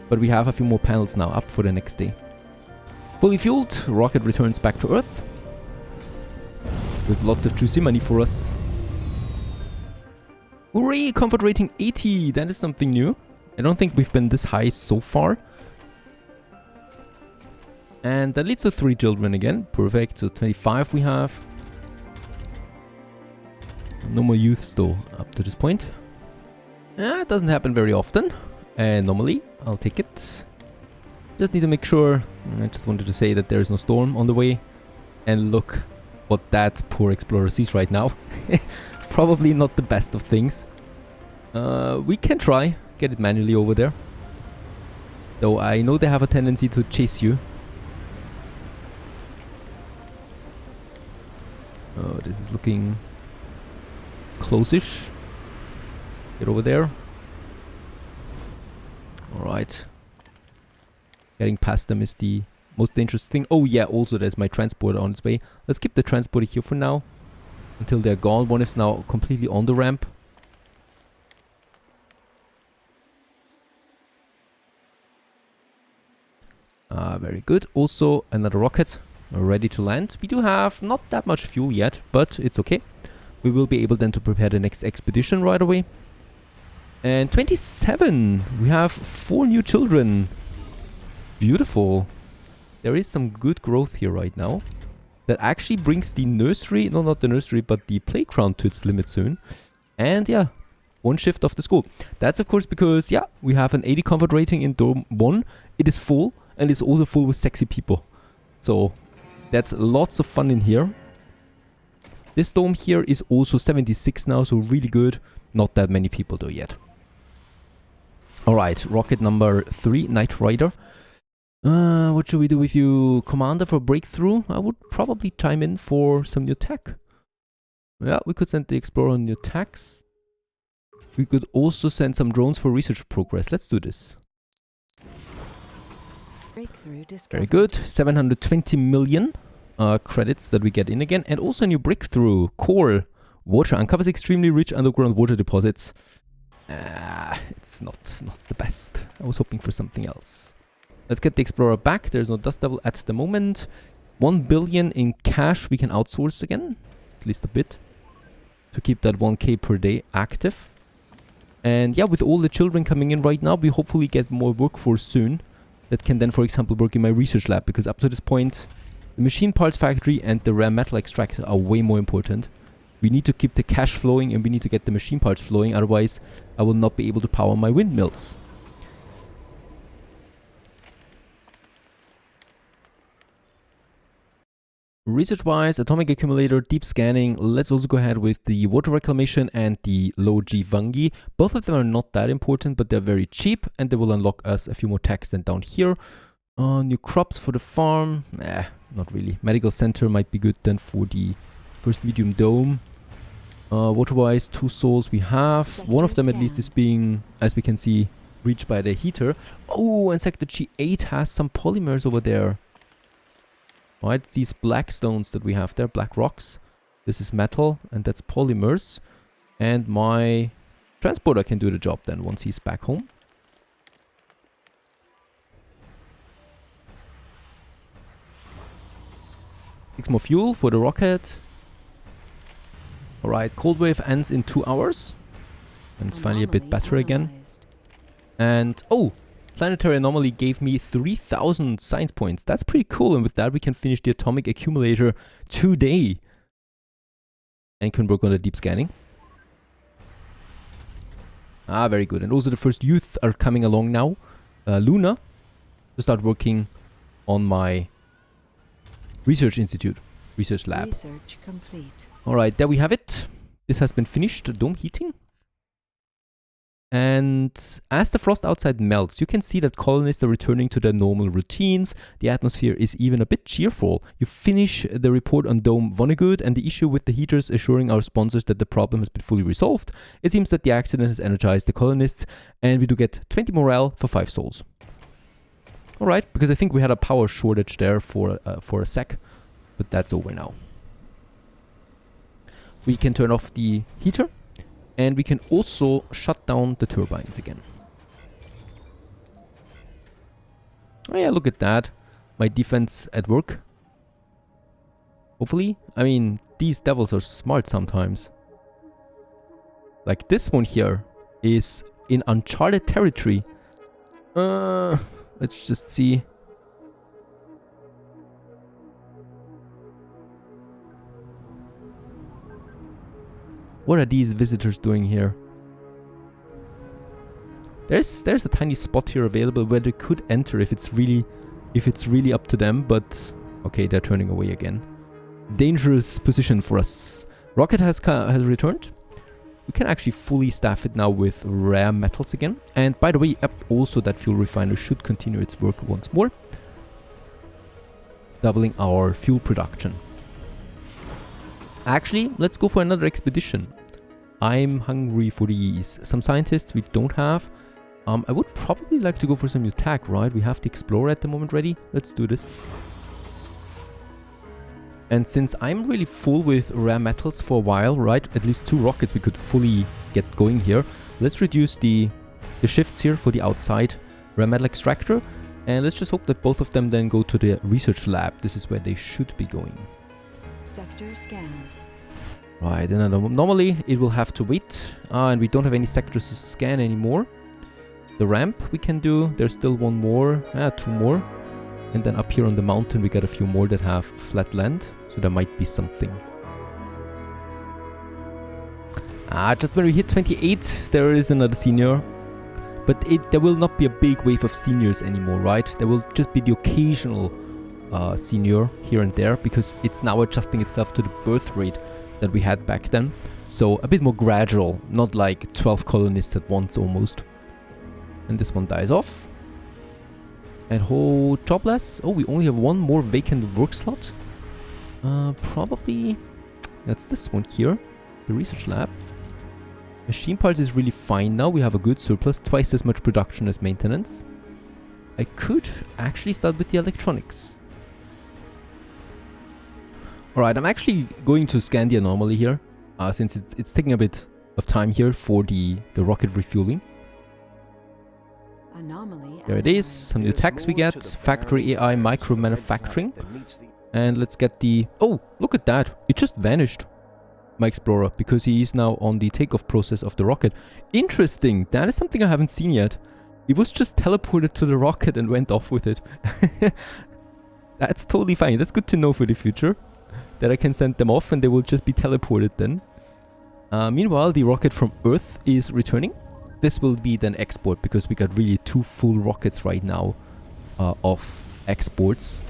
But we have a few more panels now up for the next day. Fully fueled. Rocket returns back to Earth. With lots of juicy money for us. Hooray! Comfort rating 80. That is something new. I don't think we've been this high so far. And that leads to 3 children again. Perfect. So 25 we have. No more youths though up to this point. It doesn't happen very often. Normally, I'll take it. Just need to make sure. I just wanted to say that there is no storm on the way. And look what that poor explorer sees right now. Probably not the best of things. We can try. Get it manually over there. Though I know they have a tendency to chase you. Oh, this is looking close-ish. Get over there. Alright. Getting past them is the most dangerous thing. Oh yeah, also there's my transporter on its way. Let's keep the transporter here for now. Until they're gone. One is now completely on the ramp. Very good. Also another rocket ready to land. We do have not that much fuel yet, but it's okay. We will be able then to prepare the next expedition right away. And 27. We have 4 new children. Beautiful. There is some good growth here right now. That actually brings the nursery, no, not the nursery, but the playground to its limit soon. And yeah, 1 shift of the school. That's of course because, yeah, we have an 80 comfort rating in Dome 1. It is full, and it's also full with sexy people. So, that's lots of fun in here. This dome here is also 76 now, so really good. Not that many people though yet. Alright, rocket number 3, Knight Rider. What should we do with you? Commander for breakthrough? I would probably chime in for some new tech. Yeah, we could send the Explorer on new attacks. We could also send some drones for research progress. Let's do this. Very good. 720 million credits that we get in again. And also a new breakthrough. Core. Water. Uncovers extremely rich underground water deposits. It's not the best. I was hoping for something else. Let's get the Explorer back. There's no dust devil at the moment. 1 billion in cash we can outsource again. At least a bit. To keep that 1k per day active. And yeah, with all the children coming in right now, we hopefully get more workforce soon. That can then, for example, work in my research lab. Because up to this point, the machine parts factory and the rare metal extractor are way more important. We need to keep the cash flowing and we need to get the machine parts flowing. Otherwise, I will not be able to power my windmills. Research-wise, atomic accumulator, deep scanning. Let's also go ahead with the water reclamation and the low G fungi. Both of them are not that important, but they're very cheap and they will unlock us a few more techs than down here. New crops for the farm. Not really. Medical center might be good then for the first medium dome. Water-wise, 2 souls we have. One of them at least is being, as we can see, reached by the heater. Oh, and sector G8 has some polymers over there. Right, these black stones that we have there, black rocks. This is metal, and that's polymers. And my transporter can do the job then once he's back home. Six more fuel for the rocket. Alright, cold wave ends in 2 hours. And it's finally a bit better again. And, oh! planetary anomaly gave me 3,000 science points. That's pretty cool, and with that we can finish the atomic accumulator today. And can work on the deep scanning. Ah, very good. And also the first youth are coming along now. Luna, to start working on my research institute, research lab. Research complete. Alright, there we have it. This has been finished, dome heating. And as the frost outside melts, you can see that colonists are returning to their normal routines. The atmosphere is even a bit cheerful. You finish the report on Dome Vonnegut and the issue with the heaters assuring our sponsors that the problem has been fully resolved. It seems that the accident has energized the colonists, and we do get 20 morale for 5 souls. Alright, because I think we had a power shortage there for a sec, but that's over now. We can turn off the heater. And we can also shut down the turbines again. Oh yeah, look at that. My defense at work. Hopefully. I mean, these devils are smart sometimes. Like this one here is in uncharted territory. Let's just see. What are these visitors doing here? There's a tiny spot here available where they could enter if it's really up to them, but okay, they're turning away again. Dangerous position for us. Rocket has returned. We can actually fully staff it now with rare metals again. And by the way, also that fuel refiner should continue its work once more, doubling our fuel production. Actually, let's go for another expedition. I'm hungry for these. Some scientists we don't have. I would probably like to go for some new tech, right? We have the Explorer at the moment ready. Let's do this. And since I'm really full with rare metals for a while, right? At least 2 rockets we could fully get going here. Let's reduce the shifts here for the outside rare metal extractor. And let's just hope that both of them then go to the research lab. This is where they should be going. Sector scanned. Right, and normally it will have to wait. And we don't have any sectors to scan anymore. The ramp we can do. There's still 1 more. 2 more. And then up here on the mountain we got a few more that have flat land. So there might be something. Just when we hit 28, there is another senior. But there will not be a big wave of seniors anymore, right? There will just be the occasional senior here and there, because it's now adjusting itself to the birth rate that we had back then. So a bit more gradual, not like 12 colonists at once almost. And this one dies off. And jobless. Oh, we only have 1 more vacant work slot. Probably that's this one here, the research lab. Machine parts is really fine now. We have a good surplus, twice as much production as maintenance. I could actually start with the electronics. Alright, I'm actually going to scan the anomaly here, since it's taking a bit of time here for the rocket refueling. Anomaly. There it is, some new techs we get, factory AI, micro manufacturing. And let's get the... Oh, look at that, it just vanished, my Explorer, because he is now on the takeoff process of the rocket. Interesting, that is something I haven't seen yet. It was just teleported to the rocket and went off with it. That's totally fine, that's good to know for the future. That I can send them off and they will just be teleported then. Meanwhile, the rocket from Earth is returning. This will be then export, because we got really 2 full rockets right now of exports.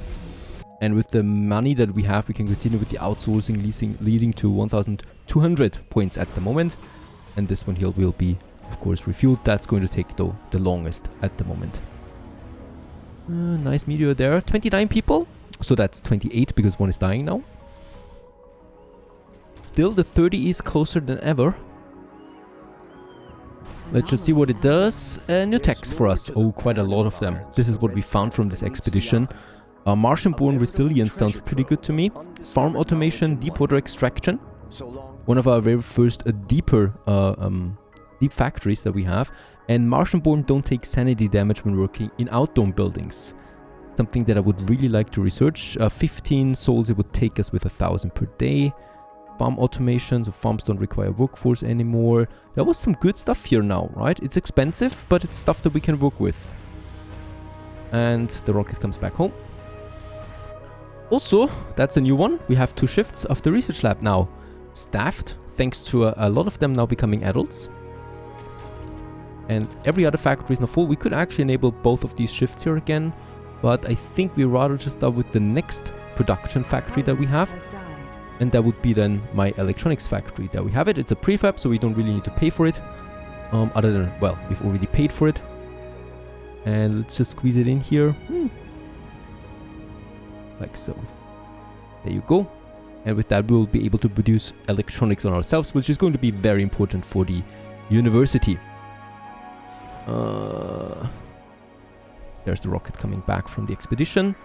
And with the money that we have, we can continue with the outsourcing, leasing, leading to 1,200 points at the moment. And this one here will be, of course, refueled. That's going to take, though, the longest at the moment. Nice meteor there. 29 people. So that's 28 because 1 is dying now. Still, the 30 is closer than ever. Let's just see what it does. New techs for us. Oh, quite a lot of them. This is what we found from this expedition. Martian-born resilience sounds pretty good to me. Farm automation, deep water extraction. One of our very first deep factories that we have. And Martian-born don't take sanity damage when working in outdoor buildings. Something that I would really like to research. 15 souls it would take us with 1,000 per day. Farm automation, so farms don't require workforce anymore. There was some good stuff here now, right? It's expensive, but it's stuff that we can work with. and the rocket comes back home. Also, that's a new one. We have 2 shifts of the research lab now staffed, thanks to a lot of them now becoming adults. And every other factory is now full. We could actually enable both of these shifts here again, but I think we'd rather just start with the next production factory that we have. And that would be then my electronics factory. There we have it. It's a prefab, so we don't really need to pay for it. Other than, well, we've already paid for it. And let's just squeeze it in here. Like so. There you go. And with that, we'll be able to produce electronics on ourselves, which is going to be very important for the university. There's the rocket coming back from the expedition.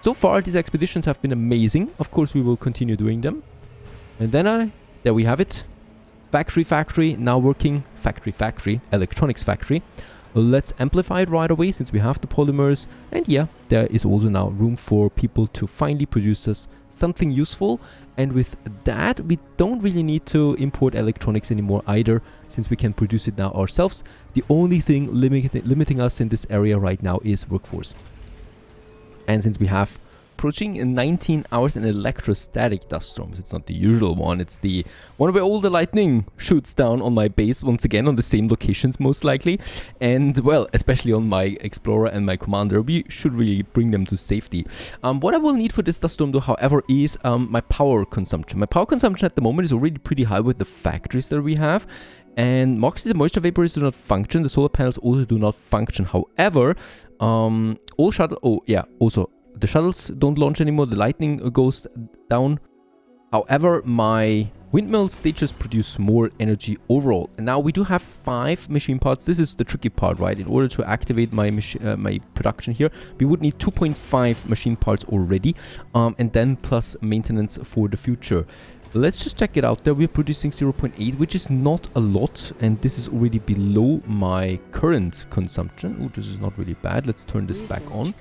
So far, these expeditions have been amazing. Of course, we will continue doing them. And then, there we have it. Factory, now working. Factory, electronics factory. Let's amplify it right away since we have the polymers. And yeah, there is also now room for people to finally produce us something useful. And with that, we don't really need to import electronics anymore either, since we can produce it now ourselves. The only thing limiting us in this area right now is workforce. And since we have approaching in 19 hours an electrostatic dust storms, it's not the usual one, it's the one where all the lightning shoots down on my base once again on the same locations most likely. And well, especially on my explorer and my commander, we should really bring them to safety. What I will need for this dust storm though, however, is my power consumption. My power consumption at the moment is already pretty high with the factories that we have. And Moxes and moisture vapors do not function. The solar panels also do not function. However, all shuttle... Oh, yeah. Also, the shuttles don't launch anymore. The lightning goes down. However, my windmills, they just produce more energy overall. And now we do have 5 machine parts. This is the tricky part, right? In order to activate my my production here, we would need 2.5 machine parts already. And then plus maintenance for the future. Let's just check it out there. We're producing 0.8, which is not a lot, and this is already below my current consumption. Oh, this is not really bad. Let's turn this back on.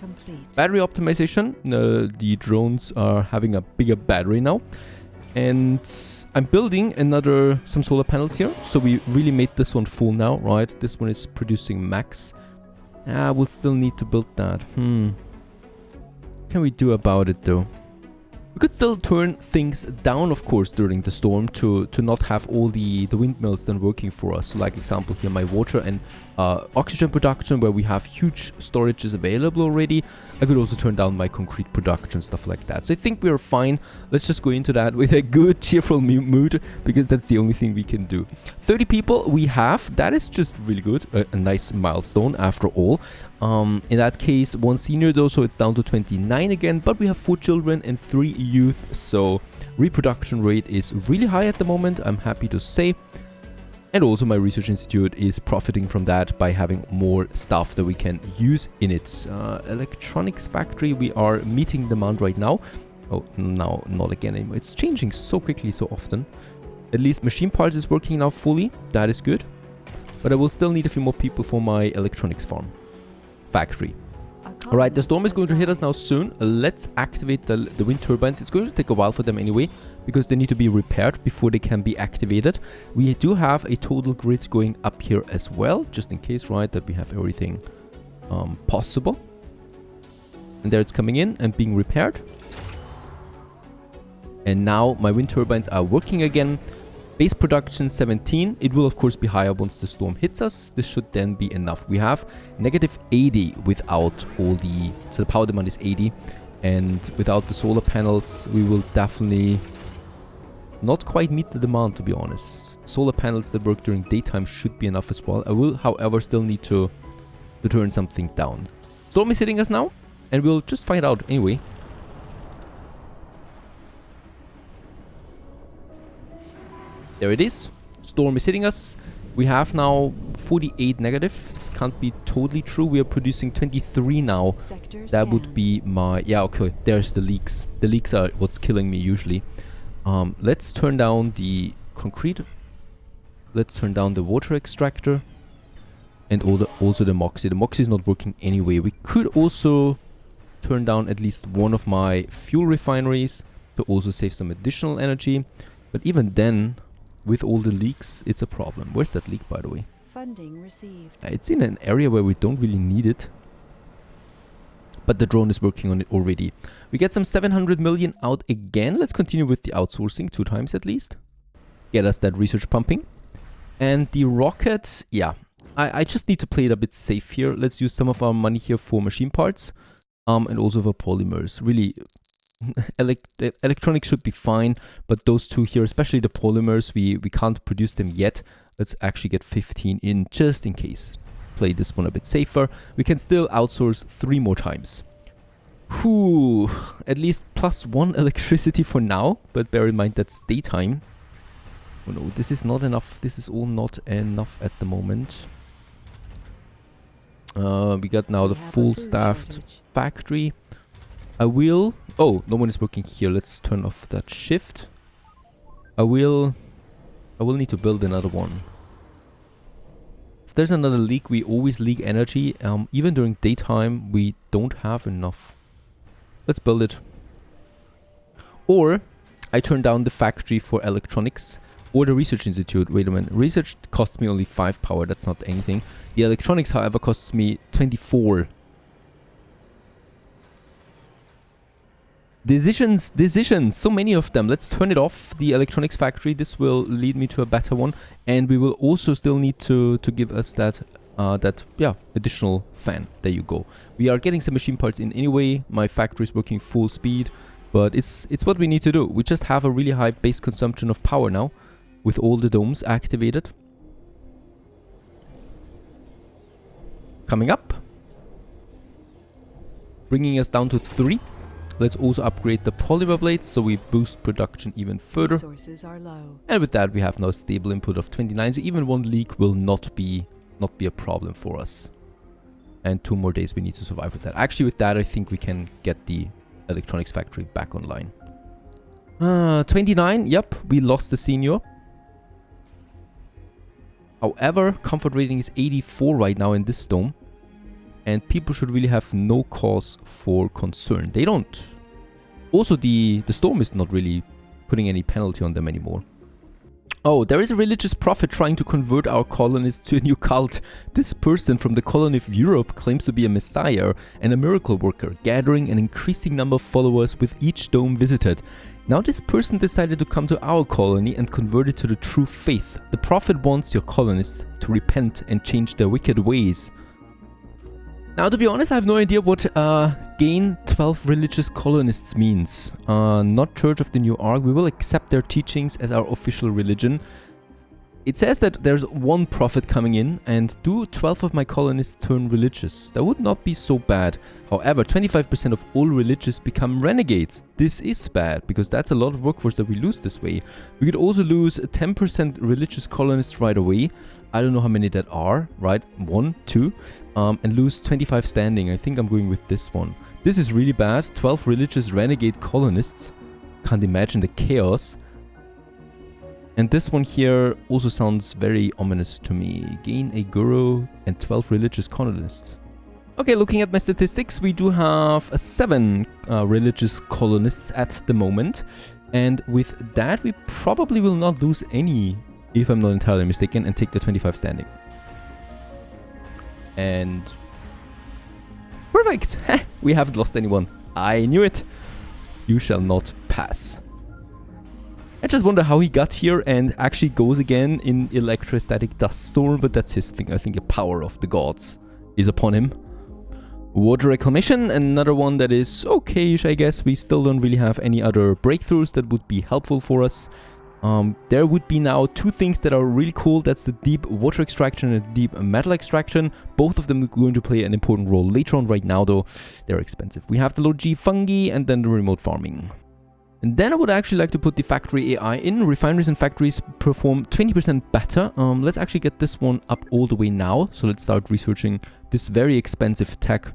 Battery optimization. The drones are having a bigger battery now. And I'm building some solar panels here. So we really made this one full now, right? This one is producing max. We'll still need to build that. What can we do about it though? We could still turn things down, of course, during the storm to not have all the windmills then working for us. So like example here, my water and oxygen production, where we have huge storages available already. I could also turn down my concrete production, stuff like that. So I think we are fine. Let's just go into that with a good, cheerful mood, because that's the only thing we can do. 30 people we have. That is just really good. A nice milestone after all. In that case, 1 senior though, so it's down to 29 again. But we have 4 children and 3 youth. So reproduction rate is really high at the moment, I'm happy to say. And also my research institute is profiting from that by having more stuff that we can use in its electronics factory. We are meeting demand right now. Oh, no, not again anymore. It's changing so quickly, so often. At least machine parts is working now fully. That is good. But I will still need a few more people for my electronics farm factory. Alright, the storm is going to hit us now soon. Let's activate the wind turbines. It's going to take a while for them anyway, because they need to be repaired before they can be activated. We do have a total grid going up here as well, just in case, right, that we have everything possible. And there it's coming in and being repaired. And now my wind turbines are working again. Base production 17. It will of course be higher once the storm hits us. This should then be enough. We have negative 80 without all the... So the power demand is 80. And without the solar panels, we will definitely not quite meet the demand, to be honest. Solar panels that work during daytime should be enough as well. I will, however, still need to turn something down. Storm is hitting us now, and we'll just find out anyway. There it is. Storm is hitting us. We have now 48 negative. This can't be totally true. We are producing 23 now. That would be my... Yeah, okay. There's the leaks. The leaks are what's killing me usually. Let's turn down the concrete. Let's turn down the water extractor. And also the Moxie. The Moxie is not working anyway. We could also turn down at least one of my fuel refineries to also save some additional energy. But even then... With all the leaks, it's a problem. Where's that leak, by the way? Funding received. It's in an area where we don't really need it. but the drone is working on it already. We get some 700 million out again. Let's continue with the outsourcing 2 times at least. Get us that research pumping. And the rocket, yeah, I just need to play it a bit safe here. Let's use some of our money here for machine parts and also for polymers. Really, electronics should be fine, but those two here, especially the polymers, we can't produce them yet. Let's actually get 15 in just in case. Play this one a bit safer. We can still outsource 3 more times. Whew, at least +1 electricity for now, but bear in mind that's daytime. Oh no, this is not enough. This is all not enough at the moment. We got now the full staffed factory. I will... Oh, no one is working here. Let's turn off that shift. I will need to build another one. If there's another leak, we always leak energy. Even during daytime, we don't have enough. Let's build it. Or I turn down the factory for electronics. Or the research institute. Wait a minute. Research costs me only 5 power. That's not anything. The electronics, however, costs me 24. Decisions. So many of them. Let's turn it off, the electronics factory. This will lead me to a better one. And we will also still need to give us that additional fan. There you go. We are getting some machine parts in anyway. My factory is working full speed. But it's what we need to do. We just have a really high base consumption of power now, with all the domes activated. Coming up. Bringing us down to 3. Let's also upgrade the polymer blades so we boost production even further. Resources are low. And with that we have now stable input of 29, so even 1 leak will not be a problem for us. And 2 more days we need to survive with that. Actually with that I think we can get the electronics factory back online. 29, yep, we lost the senior. However, comfort rating is 84 right now in this dome. And people should really have no cause for concern. They don't. Also, the storm is not really putting any penalty on them anymore. Oh, there is a religious prophet trying to convert our colonists to a new cult. This person from the colony of Europe claims to be a messiah and a miracle worker, gathering an increasing number of followers with each dome visited. Now this person decided to come to our colony and convert it to the true faith. The prophet wants your colonists to repent and change their wicked ways. Now, to be honest, I have no idea what gain 12 religious colonists means. Not Church of the New Ark. We will accept their teachings as our official religion. It says that there's 1 prophet coming in, and do 12 of my colonists turn religious? That would not be so bad. However, 25% of all religious become renegades. This is bad, because that's a lot of workforce that we lose this way. We could also lose 10% religious colonists right away. I don't know how many that are, right? 1, 2, and lose 25 standing. I think I'm going with this one. This is really bad. 12 religious renegade colonists. Can't imagine the chaos. And this one here also sounds very ominous to me. Gain a guru and 12 religious colonists. Okay, looking at my statistics, we do have 7 religious colonists at the moment. And with that, we probably will not lose any, if I'm not entirely mistaken, and take the 25 standing. And perfect! We haven't lost anyone. I knew it. You shall not pass. I just wonder how he got here and actually goes again in electrostatic dust storm, but that's his thing. I think the power of the gods is upon him. Water reclamation, another one that is okay-ish, I guess. We still don't really have any other breakthroughs that would be helpful for us. There would be now 2 things that are really cool. That's the deep water extraction and deep metal extraction. Both of them are going to play an important role later on. Right now, though, they're expensive. We have the low G fungi and then the remote farming. And then I would actually like to put the factory AI in. Refineries and factories perform 20% better. Let's actually get this one up all the way now. So let's start researching this very expensive tech.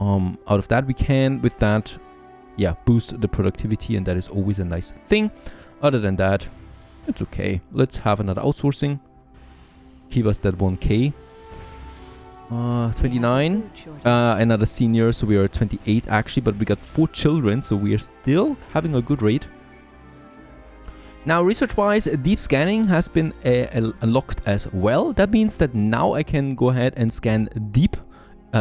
Out of that, we can, with that, yeah, boost the productivity, and that is always a nice thing. Other than that, it's okay. Let's have another outsourcing. Give us that 1k. 29. Another senior, so we are 28 actually, but we got 4 children, so we are still having a good rate. Now, research-wise, deep scanning has been unlocked as well. That means that now I can go ahead and scan deep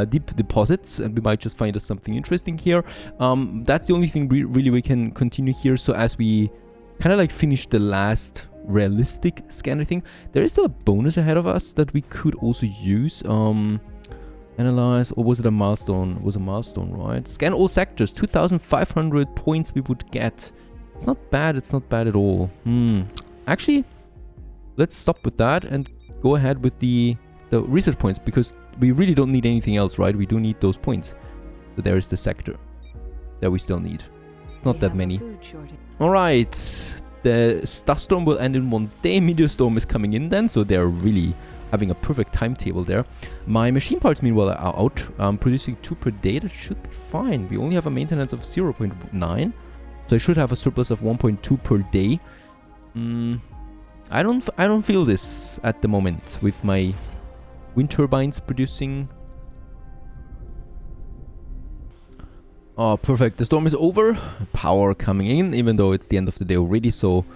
deep deposits, and we might just find us something interesting here. That's the only thing really we can continue here. So as we kind of like finish the last realistic scan, I think there is still a bonus ahead of us that we could also use. Analyze, or was it a milestone? It was a milestone, right? Scan all sectors. 2,500 points we would get. It's not bad. It's not bad at all. Actually, let's stop with that and go ahead with the research points, because we really don't need anything else, right? We do need those points. So there is the sector that we still need. It's not that many. All right. The dust storm will end in 1 day. Meteor storm is coming in then, so they're really having a perfect timetable there. My machine parts, meanwhile, are out. Producing 2 per day. That should be fine. We only have a maintenance of 0.9, so I should have a surplus of 1.2 per day. I don't feel this at the moment with my wind turbines producing. Oh, perfect. The storm is over. Power coming in, even though it's the end of the day already. So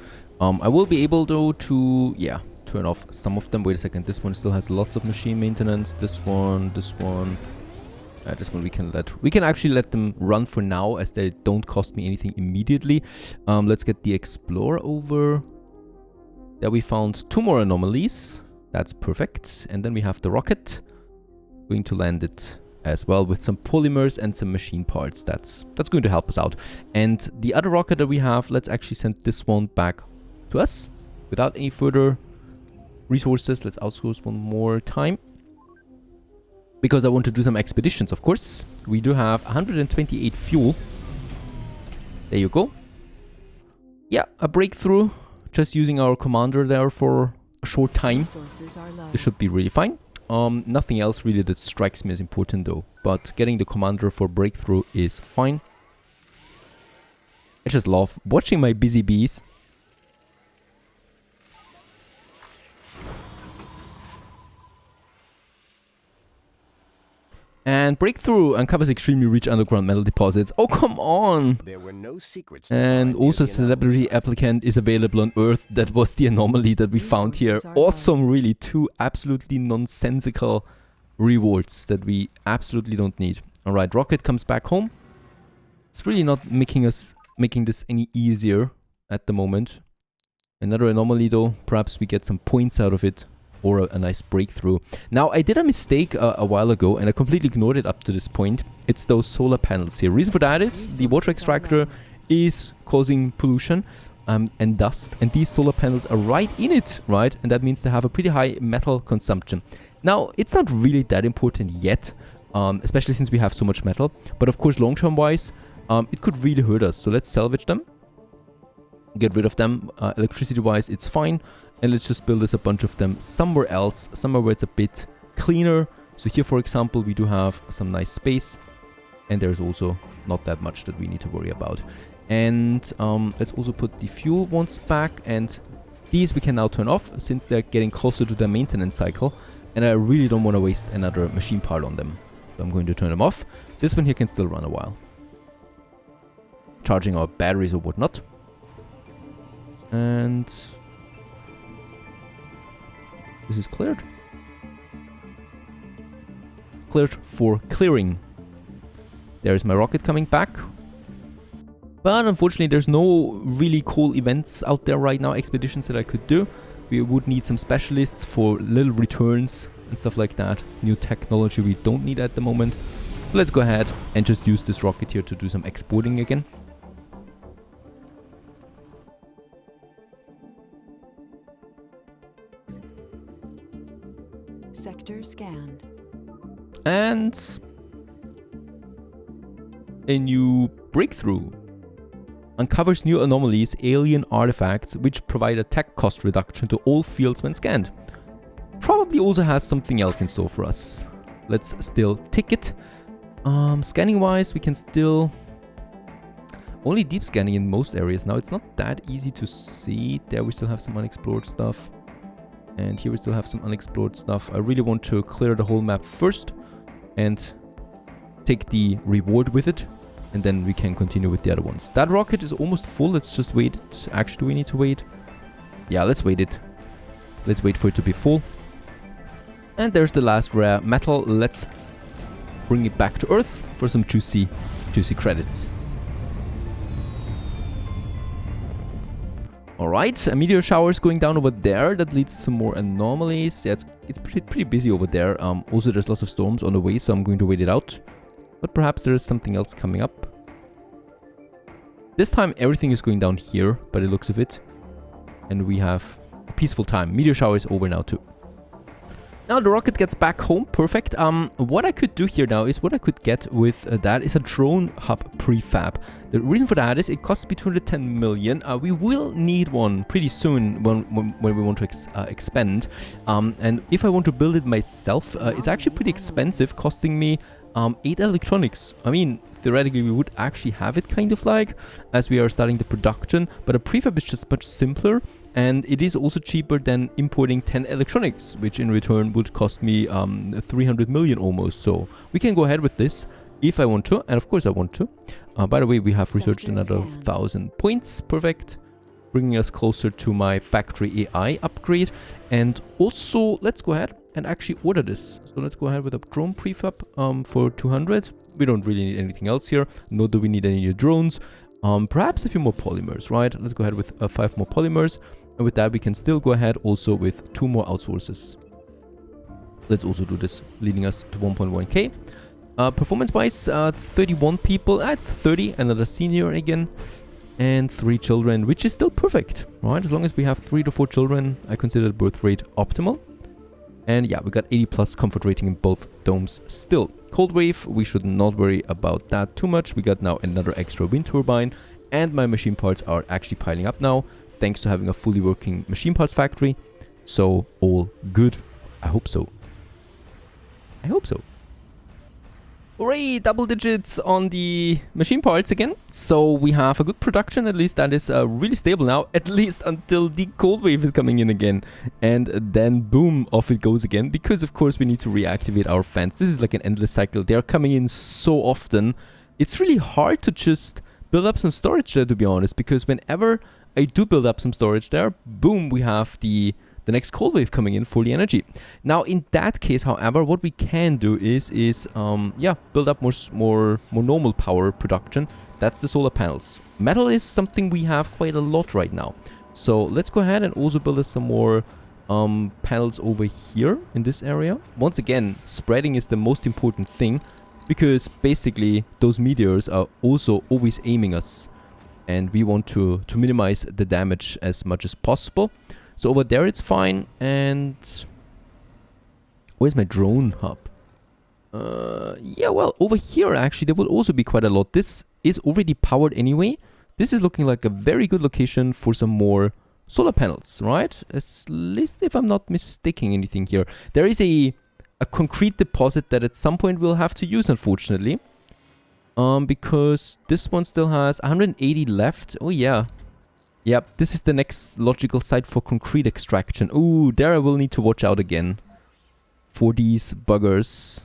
I will be able though to, yeah, turn off some of them. Wait a second. This one still has lots of machine maintenance. This one. This one we can actually let them run for now, as they don't cost me anything immediately. Let's get the Explorer over. There we found 2 more anomalies. That's perfect. And then we have the rocket. Going to land it as well with some polymers and some machine parts. That's going to help us out. And the other rocket that we have, let's actually send this one back to us without any further resources. Let's outsource one more time, because I want to do some expeditions, of course. We do have 128 fuel. There you go. Yeah, a breakthrough. Just using our commander there for a short time. This should be really fine. Nothing else really that strikes me as important though. But getting the commander for breakthrough is fine. I just love watching my busy bees. And breakthrough uncovers extremely rich underground metal deposits. Oh, come on! There were no secrets. And also celebrity applicant is available on Earth. That was the anomaly that we found here. Awesome, really. 2 absolutely nonsensical rewards that we absolutely don't need. Alright, rocket comes back home. It's really not making this any easier at the moment. Another anomaly though. Perhaps we get some points out of it. Or a nice breakthrough. Now, I did a mistake a while ago, and I completely ignored it up to this point. It's those solar panels here. Reason for that is the water extractor is causing pollution and dust, and these solar panels are right in it, right? And that means they have a pretty high metal consumption. Now, it's not really that important yet, especially since we have so much metal. But of course, long-term wise, it could really hurt us. So let's salvage them. Get rid of them. Electricity-wise, it's fine. And let's just build us a bunch of them somewhere else, somewhere where it's a bit cleaner. So here, for example, we do have some nice space. And there's also not that much that we need to worry about. And let's also put the fuel ones back. And these we can now turn off, since they're getting closer to their maintenance cycle. And I really don't want to waste another machine part on them. So I'm going to turn them off. This one here can still run a while. Charging our batteries or whatnot. And this is cleared. Cleared for clearing. There's my rocket coming back. But unfortunately, there's no really cool events out there right now, expeditions that I could do. We would need some specialists for little returns and stuff like that. New technology we don't need at the moment. So let's go ahead and just use this rocket here to do some exporting again. Sector scanned. And a new breakthrough. Uncovers new anomalies, alien artifacts, which provide a tech cost reduction to all fields when scanned. Probably also has something else in store for us. Let's still tick it. Scanning wise, we can still only deep scanning in most areas now. It's not that easy to see. There we still have some unexplored stuff. And here we still have some unexplored stuff. I really want to clear the whole map first and take the reward with it. And then we can continue with the other ones. That rocket is almost full. Let's just wait. Actually, do we need to wait? Yeah, let's wait it. Let's wait for it to be full. And there's the last rare metal. Let's bring it back to Earth for some juicy credits. Alright, a meteor shower is going down over there. That leads to more anomalies. Yeah, it's pretty busy over there. Also, there's lots of storms on the way, so I'm going to wait it out. But perhaps there is something else coming up. This time, everything is going down here, by the looks of it. And we have a peaceful time. Meteor shower is over now, too. Now the rocket gets back home. Perfect. What I could do here now is what I could get with that is a drone hub prefab. The reason for that is it costs me 210 million. We will need one pretty soon when we want to expand. And if I want to build it myself, it's actually pretty expensive, costing me 8 electronics. I mean, theoretically, we would actually have it kind of like as we are starting the production, but a prefab is just much simpler. And it is also cheaper than importing 10 electronics, which in return would cost me 300 million almost. So we can go ahead with this if I want to. And of course I want to. By the way, we have researched another 1,000 points. Perfect. Bringing us closer to my factory AI upgrade. And also, let's go ahead and actually order this. So let's go ahead with a drone prefab for 200. We don't really need anything else here. Nor do we need any new drones. Perhaps a few more polymers, right? Let's go ahead with 5 more polymers. And with that, we can still go ahead also with 2 more outsources. Let's also do this, leading us to 1.1k. Performance-wise, 31 people. That's 30. Another senior again. And 3 children, which is still perfect, right? As long as we have 3 to 4 children, I consider the birth rate optimal. And yeah, we got 80 plus comfort rating in both domes still. Cold wave, we should not worry about that too much. We got now another extra wind turbine. And my machine parts are actually piling up now, thanks to having a fully working machine parts factory. So, all good. I hope so. I hope so. Hooray! Double digits on the machine parts again. So, we have a good production. At least that is really stable now. At least until the cold wave is coming in again. And then, boom, off it goes again. Because, of course, we need to reactivate our fans. This is like an endless cycle. They are coming in so often. It's really hard to just build up some storage there, to be honest. Because whenever I do build up some storage there, boom, we have the next cold wave coming in for the energy. Now, in that case, however, what we can do is build up more normal power production. That's the solar panels. Metal is something we have quite a lot right now. So let's go ahead and also build us some more panels over here in this area. Once again, spreading is the most important thing because basically those meteors are also always aiming us. And we want to minimize the damage as much as possible. So over there it's fine. And where's my drone hub? Yeah, well, over here actually there will also be quite a lot. This is already powered anyway. This is looking like a very good location for some more solar panels, right? At least if I'm not mistaking anything here. There is a concrete deposit that at some point we'll have to use, unfortunately. Because this one still has 180 left. Oh, yeah. Yep, this is the next logical site for concrete extraction. Ooh, there I will need to watch out again for these buggers.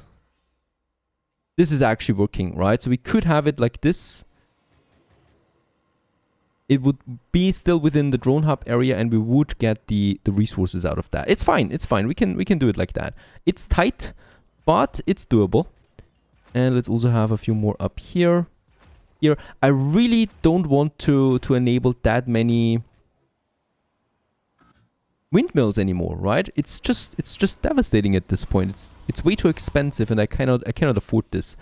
This is actually working, right? So we could have it like this. It would be still within the drone hub area and we would get the resources out of that. It's fine, it's fine. We can do it like that. It's tight, but it's doable. And let's also have a few more up here. I really don't want to enable that many windmills anymore, right? It's just devastating at this point. It's way too expensive and I cannot afford this.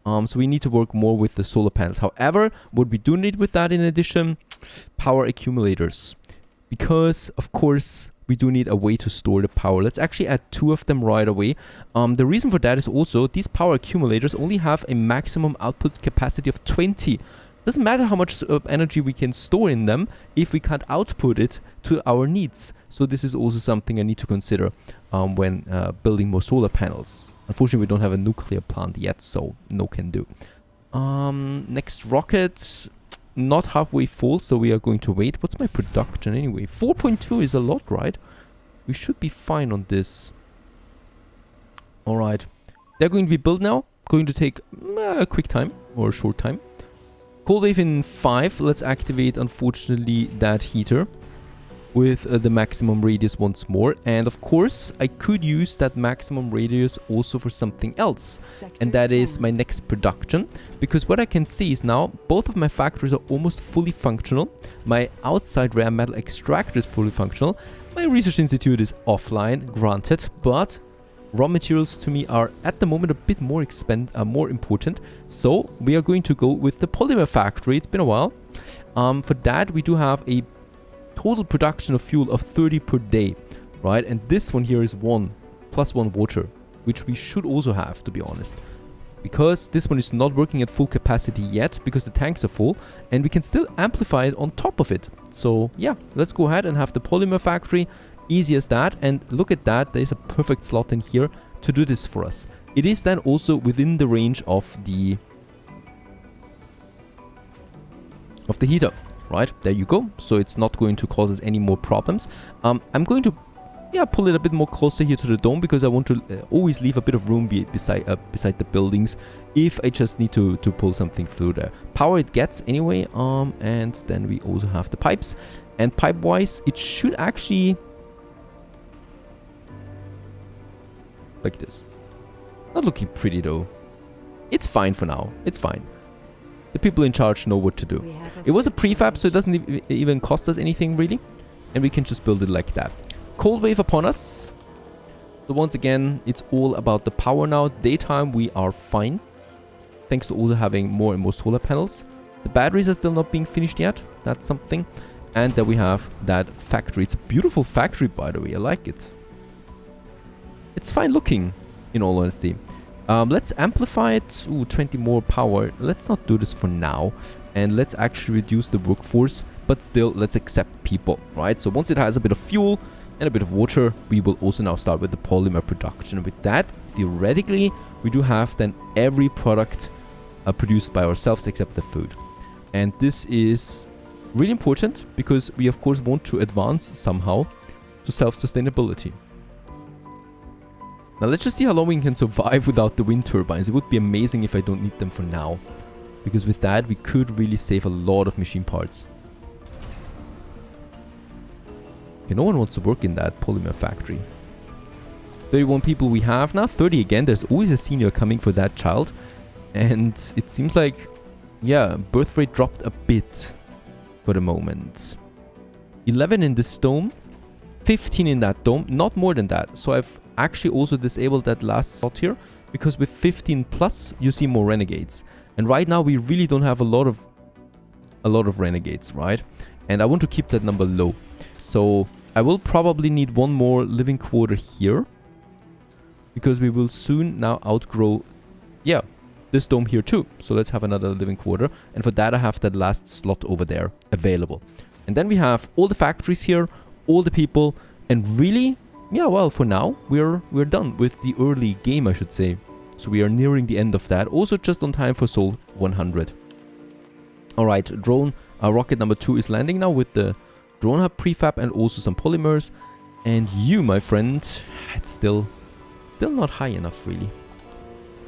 So we need to work more with the solar panels. However, what we do need with that in addition, power accumulators. Because of course we do need a way to store the power. Let's actually add 2 of them right away. The reason for that is also these power accumulators only have a maximum output capacity of 20. Doesn't matter how much energy we can store in them if we can't output it to our needs. So this is also something I need to consider when building more solar panels. Unfortunately, we don't have a nuclear plant yet, so no can do. Next rocket. Not halfway full, so we are going to wait. What's my production anyway? 4.2 is a lot, right? We should be fine on this. Alright. They're going to be built now. Going to take a quick time or a short time. Cold wave in 5. Let's activate, unfortunately, that heater. with the maximum radius once more. And of course, I could use that maximum radius also for something else. And that is my next production. Because what I can see is now both of my factories are almost fully functional. My outside rare metal extractor is fully functional. My research institute is offline, granted, but raw materials to me are at the moment a bit more important. So we are going to go with the polymer factory. It's been a while. For that, we do have a total production of fuel of 30 per day, right? And this one here is 1 plus 1 water, which we should also have, to be honest, because this one is not working at full capacity yet because the tanks are full, and we can still amplify it on top of it. So yeah, let's go ahead and have the polymer factory. Easy as that. And look at that, there is a perfect slot in here to do this for us. It is then also within the range of the heater. Right, there you go. So it's not going to cause us any more problems. I'm going to pull it a bit more closer here to the dome because I want to always leave a bit of room beside the buildings if I just need to pull something through there. Power it gets anyway. And then we also have the pipes. And pipe wise, it should actually like this. Not looking pretty though. It's fine for now. It's fine. The people in charge know what to do. It was a prefab, so it doesn't even cost us anything really. And we can just build it like that. Cold wave upon us. So once again, it's all about the power now. Daytime, we are fine. Thanks to also having more and more solar panels. The batteries are still not being finished yet. That's something. And then we have that factory. It's a beautiful factory, by the way. I like it. It's fine looking, in all honesty. Let's amplify it. Ooh, 20 more power. Let's not do this for now. And let's actually reduce the workforce. But still, let's accept people, right? So once it has a bit of fuel and a bit of water, we will also now start with the polymer production. With that, theoretically, we do have then every product produced by ourselves except the food. And this is really important because we, of course, want to advance somehow to self-sustainability. Now let's just see how long we can survive without the wind turbines. It would be amazing if I don't need them for now. Because with that, we could really save a lot of machine parts. Okay, no one wants to work in that polymer factory. 31 people we have now. 30 again. There's always a senior coming for that child. And it seems like, yeah, birth rate dropped a bit for the moment. 11 in this dome. 15 in that dome. Not more than that. So I've actually also disabled that last slot here, because with 15 plus you see more renegades, and right now we really don't have a lot of renegades, right? And I want to keep that number low, so I will probably need one more living quarter here, because we will soon now outgrow this dome here too. So let's have another living quarter, and for that I have that last slot over there available. And then we have all the factories here, all the people, and really, yeah, well, for now, we're done with the early game, I should say. So we are nearing the end of that. Also just on time for Sol 100. Alright, drone rocket number 2 is landing now with the drone hub prefab and also some polymers. And you, my friend, it's still not high enough, really.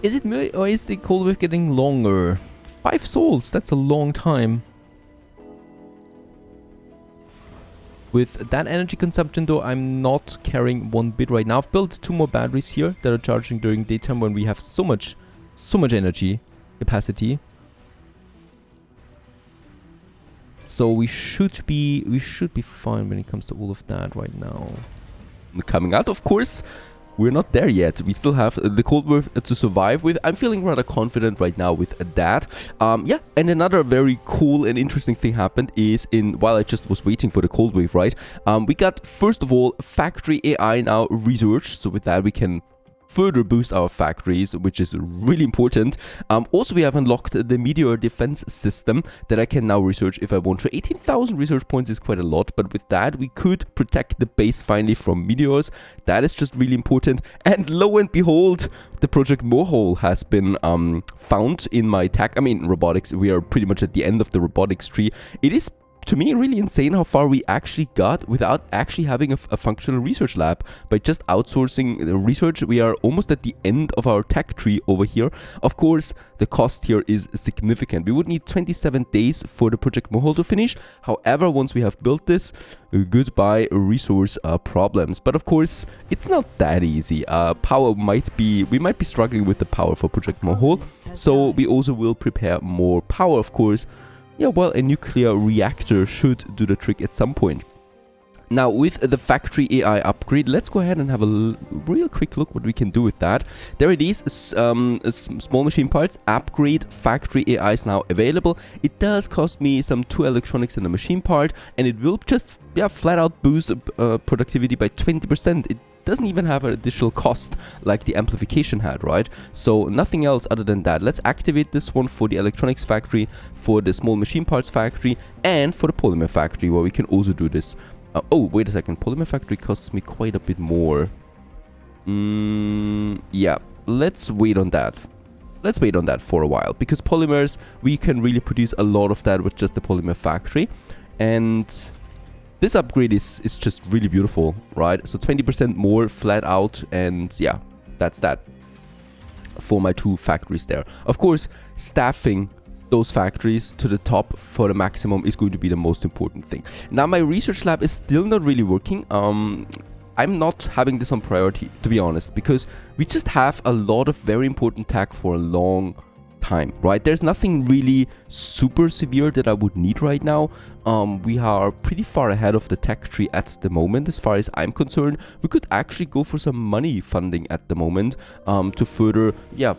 Is it me, or is the cold wave getting longer? 5 souls, that's a long time. With that energy consumption though, I'm not carrying one bit right now. I've built 2 more batteries here that are charging during daytime when we have so much energy capacity. So we should be fine when it comes to all of that right now. Coming out, of course. We're not there yet. We still have the cold wave to survive with. I'm feeling rather confident right now with that. Yeah, and another very cool and interesting thing happened is while I just was waiting for the cold wave, right? We got, first of all, factory AI now research. So with that, we can further boost our factories, which is really important. Also, we have unlocked the meteor defense system that I can now research if I want to. 18,000 research points is quite a lot, but with that, we could protect the base finally from meteors. That is just really important. And lo and behold, the Project Morehole has been found in my robotics. We are pretty much at the end of the robotics tree. It is to me, really insane how far we actually got without actually having a functional research lab. By just outsourcing the research, we are almost at the end of our tech tree over here. Of course, the cost here is significant. We would need 27 days for the project Mohole to finish. However, once we have built this, goodbye resource problems. But of course, it's not that easy. We might be struggling with the power for project Mohole, so we also will prepare more power, of course. Yeah, well, a nuclear reactor should do the trick at some point. Now, with the factory AI upgrade, let's go ahead and have a real quick look what we can do with that. There it is, small machine parts, upgrade factory AI is now available. It does cost me some 2 electronics and a machine part, and it will just, yeah, flat out boost productivity by 20%. It doesn't even have an additional cost like the amplification had, right? So nothing else other than that. Let's activate this one for the electronics factory, for the small machine parts factory, and for the polymer factory, where we can also do this. Oh, wait a second. Polymer factory costs me quite a bit more. Yeah, let's wait on that. Let's wait on that for a while, because polymers, we can really produce a lot of that with just the polymer factory. And this upgrade is just really beautiful, right? So 20% more flat out, and yeah, that's that for my 2 factories there. Of course, staffing those factories to the top for the maximum is going to be the most important thing. Now, my research lab is still not really working. I'm not having this on priority, to be honest, because we just have a lot of very important tech for a long time, right? There's nothing really super severe that I would need right now. We are pretty far ahead of the tech tree at the moment, as far as I'm concerned. We could actually go for some money funding at the moment to further, yeah,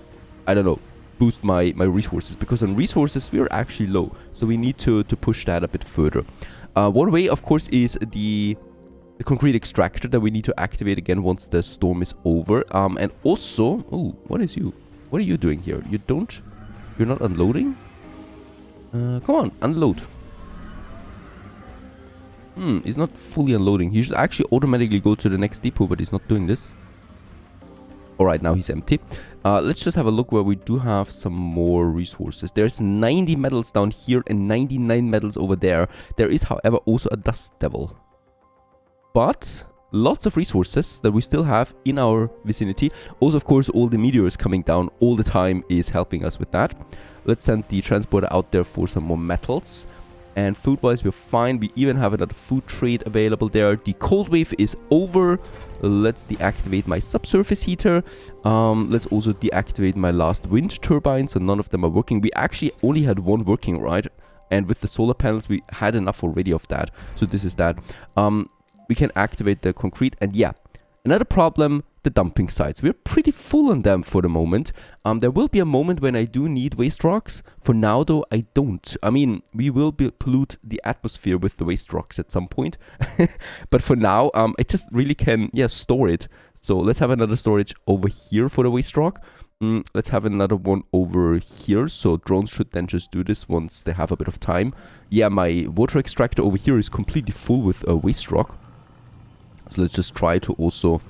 I don't know, boost my resources, because on resources we are actually low, so we need to push that a bit further. One way, of course, is the concrete extractor that we need to activate again once the storm is over. And also, oh, what are you doing here? You're not unloading? Come on, unload. He's not fully unloading. He should actually automatically go to the next depot, but he's not doing this. Alright, now he's empty. Let's just have a look where we do have some more resources. There's 90 metals down here and 99 metals over there. There is, however, also a dust devil. But lots of resources that we still have in our vicinity. Also, of course, all the meteors coming down all the time is helping us with that. Let's send the transporter out there for some more metals. And food-wise, we're fine. We even have another food trade available there. The cold wave is over. Let's deactivate my subsurface heater. Let's also deactivate my last wind turbine, so none of them are working. We actually only had one working, right? And with the solar panels, we had enough already of that. So this is that. We can activate the concrete. And yeah, another problem, the dumping sites. We're pretty full on them for the moment. There will be a moment when I do need waste rocks. For now, though, I don't. I mean, we will pollute the atmosphere with the waste rocks at some point. But for now, I just really can, yeah, store it. So let's have another storage over here for the waste rock. Let's have another one over here. So drones should then just do this once they have a bit of time. Yeah, my water extractor over here is completely full with waste rock. So let's just try to also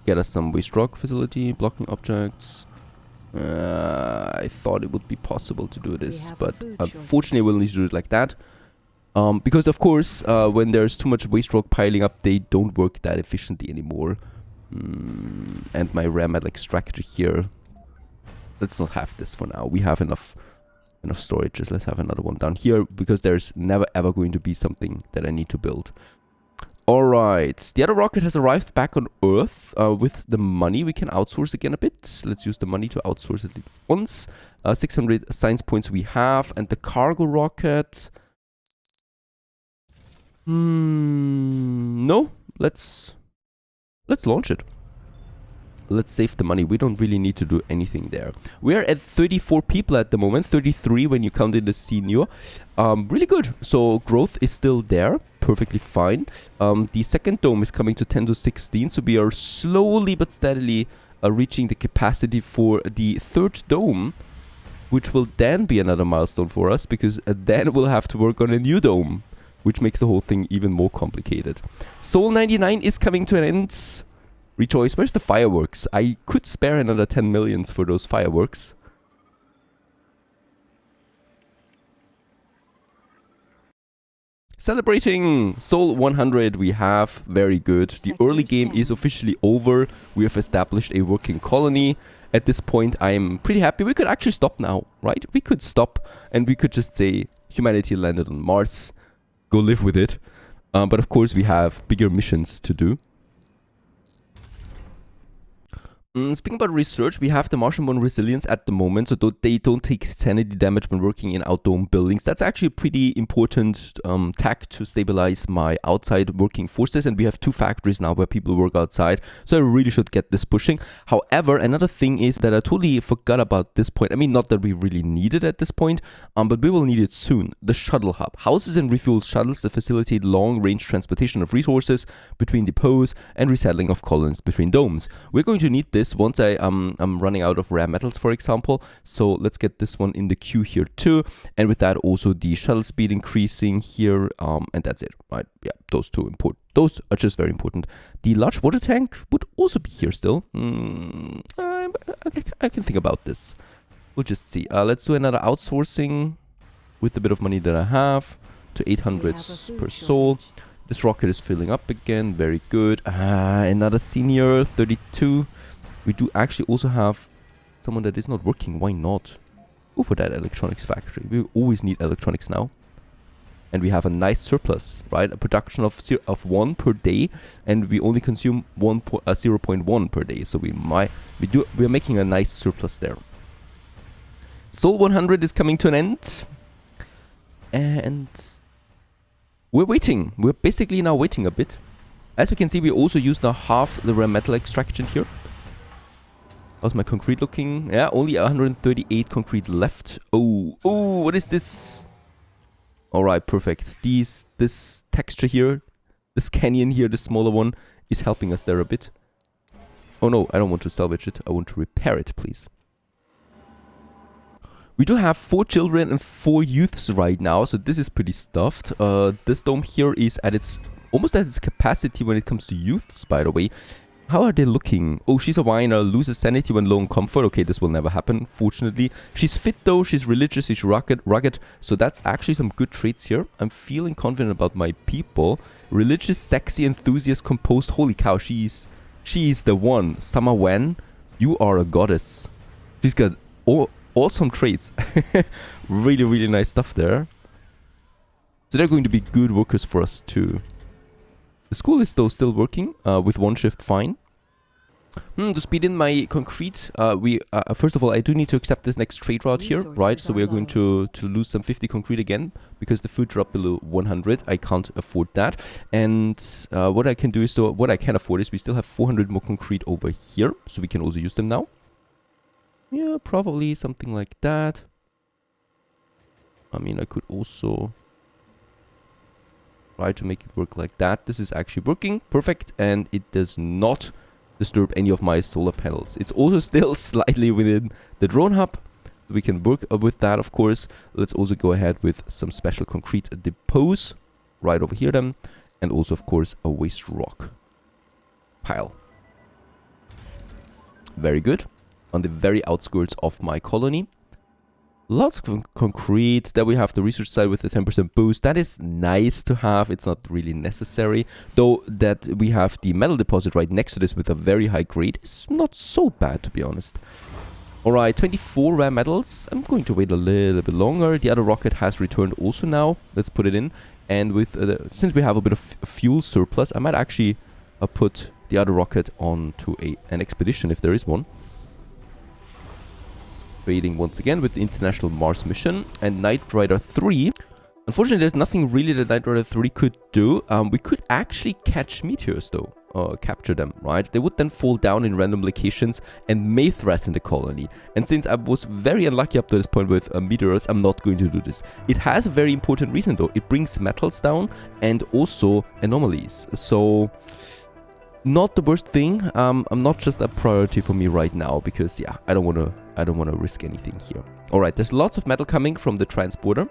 get us some waste rock facility, blocking objects. I thought it would be possible to do this, but unfortunately we'll need to do it like that. Because of course, when there's too much waste rock piling up, they don't work that efficiently anymore. And my rare metal extractor here. Let's not have this for now. We have enough storages. Let's have another one down here, because there's never ever going to be something that I need to build. Alright, the other rocket has arrived back on Earth. With the money, we can outsource again a bit. Let's use the money to outsource it once. 600 science points we have. And the cargo rocket... no, let's launch it. Let's save the money. We don't really need to do anything there. We're at 34 people at the moment. 33 when you count in the senior. Really good. So growth is still there. Perfectly fine. The second dome is coming to 10 to 16. So we are slowly but steadily reaching the capacity for the third dome, which will then be another milestone for us, because then we'll have to work on a new dome, which makes the whole thing even more complicated. Sol 99 is coming to an end. Rejoice. Where's the fireworks? I could spare another 10 millions for those fireworks. Celebrating! Soul 100 we have. Very good. The early game is officially over. We have established a working colony. At this point, I'm pretty happy. We could actually stop now, right? We could stop and we could just say humanity landed on Mars. Go live with it. But of course, we have bigger missions to do. Speaking about research, we have the Martian-born resilience at the moment, so they don't take sanity damage when working in outdoor buildings. That's actually a pretty important tech to stabilize my outside working forces, and we have 2 factories now where people work outside, so I really should get this pushing. However, another thing is that I totally forgot about this point. I mean, not that we really need it at this point, but we will need it soon. The shuttle hub. Houses and refuel shuttles that facilitate long-range transportation of resources between depots and resettling of colonists between domes. We're going to need this once I'm running out of rare metals, for example. So let's get this one in the queue here too, and with that also the shuttle speed increasing here, and that's it, right? Yeah, those two important. Those are just very important. The large water tank would also be here still. I can think about this. We'll just see. Let's do another outsourcing with the bit of money that I have to 800 per soul. This rocket is filling up again. Very good. Another senior 32. We do actually also have someone that is not working. Why not? Go for that electronics factory. We always need electronics now. And we have a nice surplus, right? A production of 1 per day, and we only consume 0.1 per day. So we're making a nice surplus there. Soul 100 is coming to an end, and we're waiting. We're basically now waiting a bit. As we can see, we also used now half the rare metal extraction here. How's my concrete looking? Yeah, only 138 concrete left. Oh, what is this? Alright, perfect. This texture here, this canyon here, the smaller one, is helping us there a bit. Oh no, I don't want to salvage it. I want to repair it, please. We do have 4 children and 4 youths right now, so this is pretty stuffed. This dome here is almost at its capacity when it comes to youths, by the way. How are they looking? Oh, she's a whiner, loses sanity when low on comfort. Okay, this will never happen, fortunately. She's fit though, she's religious, she's rugged. So that's actually some good traits here. I'm feeling confident about my people. Religious, sexy, enthusiast, composed. Holy cow, she's the one. Summer Wen, you are a goddess. She's got awesome traits. Really, really nice stuff there. So they're going to be good workers for us too. The school is though still working with 1 shift fine. To speed in my concrete, first of all, I do need to accept this next trade route here, right? So we are going to lose some 50 concrete again because the food dropped below 100. I can't afford that. And what I can do is, what I can afford is we still have 400 more concrete over here, so we can also use them now. Yeah, probably something like that. I mean, I could also try to make it work like that. This is actually working perfect, and it does not disturb any of my solar panels. It's also still slightly within the drone hub. We can work with that, of course. Let's also go ahead with some special concrete depots right over here then, and also of course a waste rock pile. Very good. On the very outskirts of my colony. Lots of concrete. There we have the research side with the 10% boost. That is nice to have. It's not really necessary. Though that we have the metal deposit right next to this with a very high grade is not so bad, to be honest. Alright, 24 rare metals. I'm going to wait a little bit longer. The other rocket has returned also now. Let's put it in. And with since we have a bit of fuel surplus, I might actually put the other rocket onto an expedition if there is one. Trading once again with the International Mars mission and Knight Rider 3. Unfortunately, there's nothing really that Knight Rider 3 could do. We could actually catch meteors though, capture them, right? They would then fall down in random locations and may threaten the colony. And since I was very unlucky up to this point with meteors, I'm not going to do this. It has a very important reason though. It brings metals down and also anomalies. So not the worst thing. I'm not just a priority for me right now because yeah, I don't want to risk anything here. All right, there's lots of metal coming from the transporter.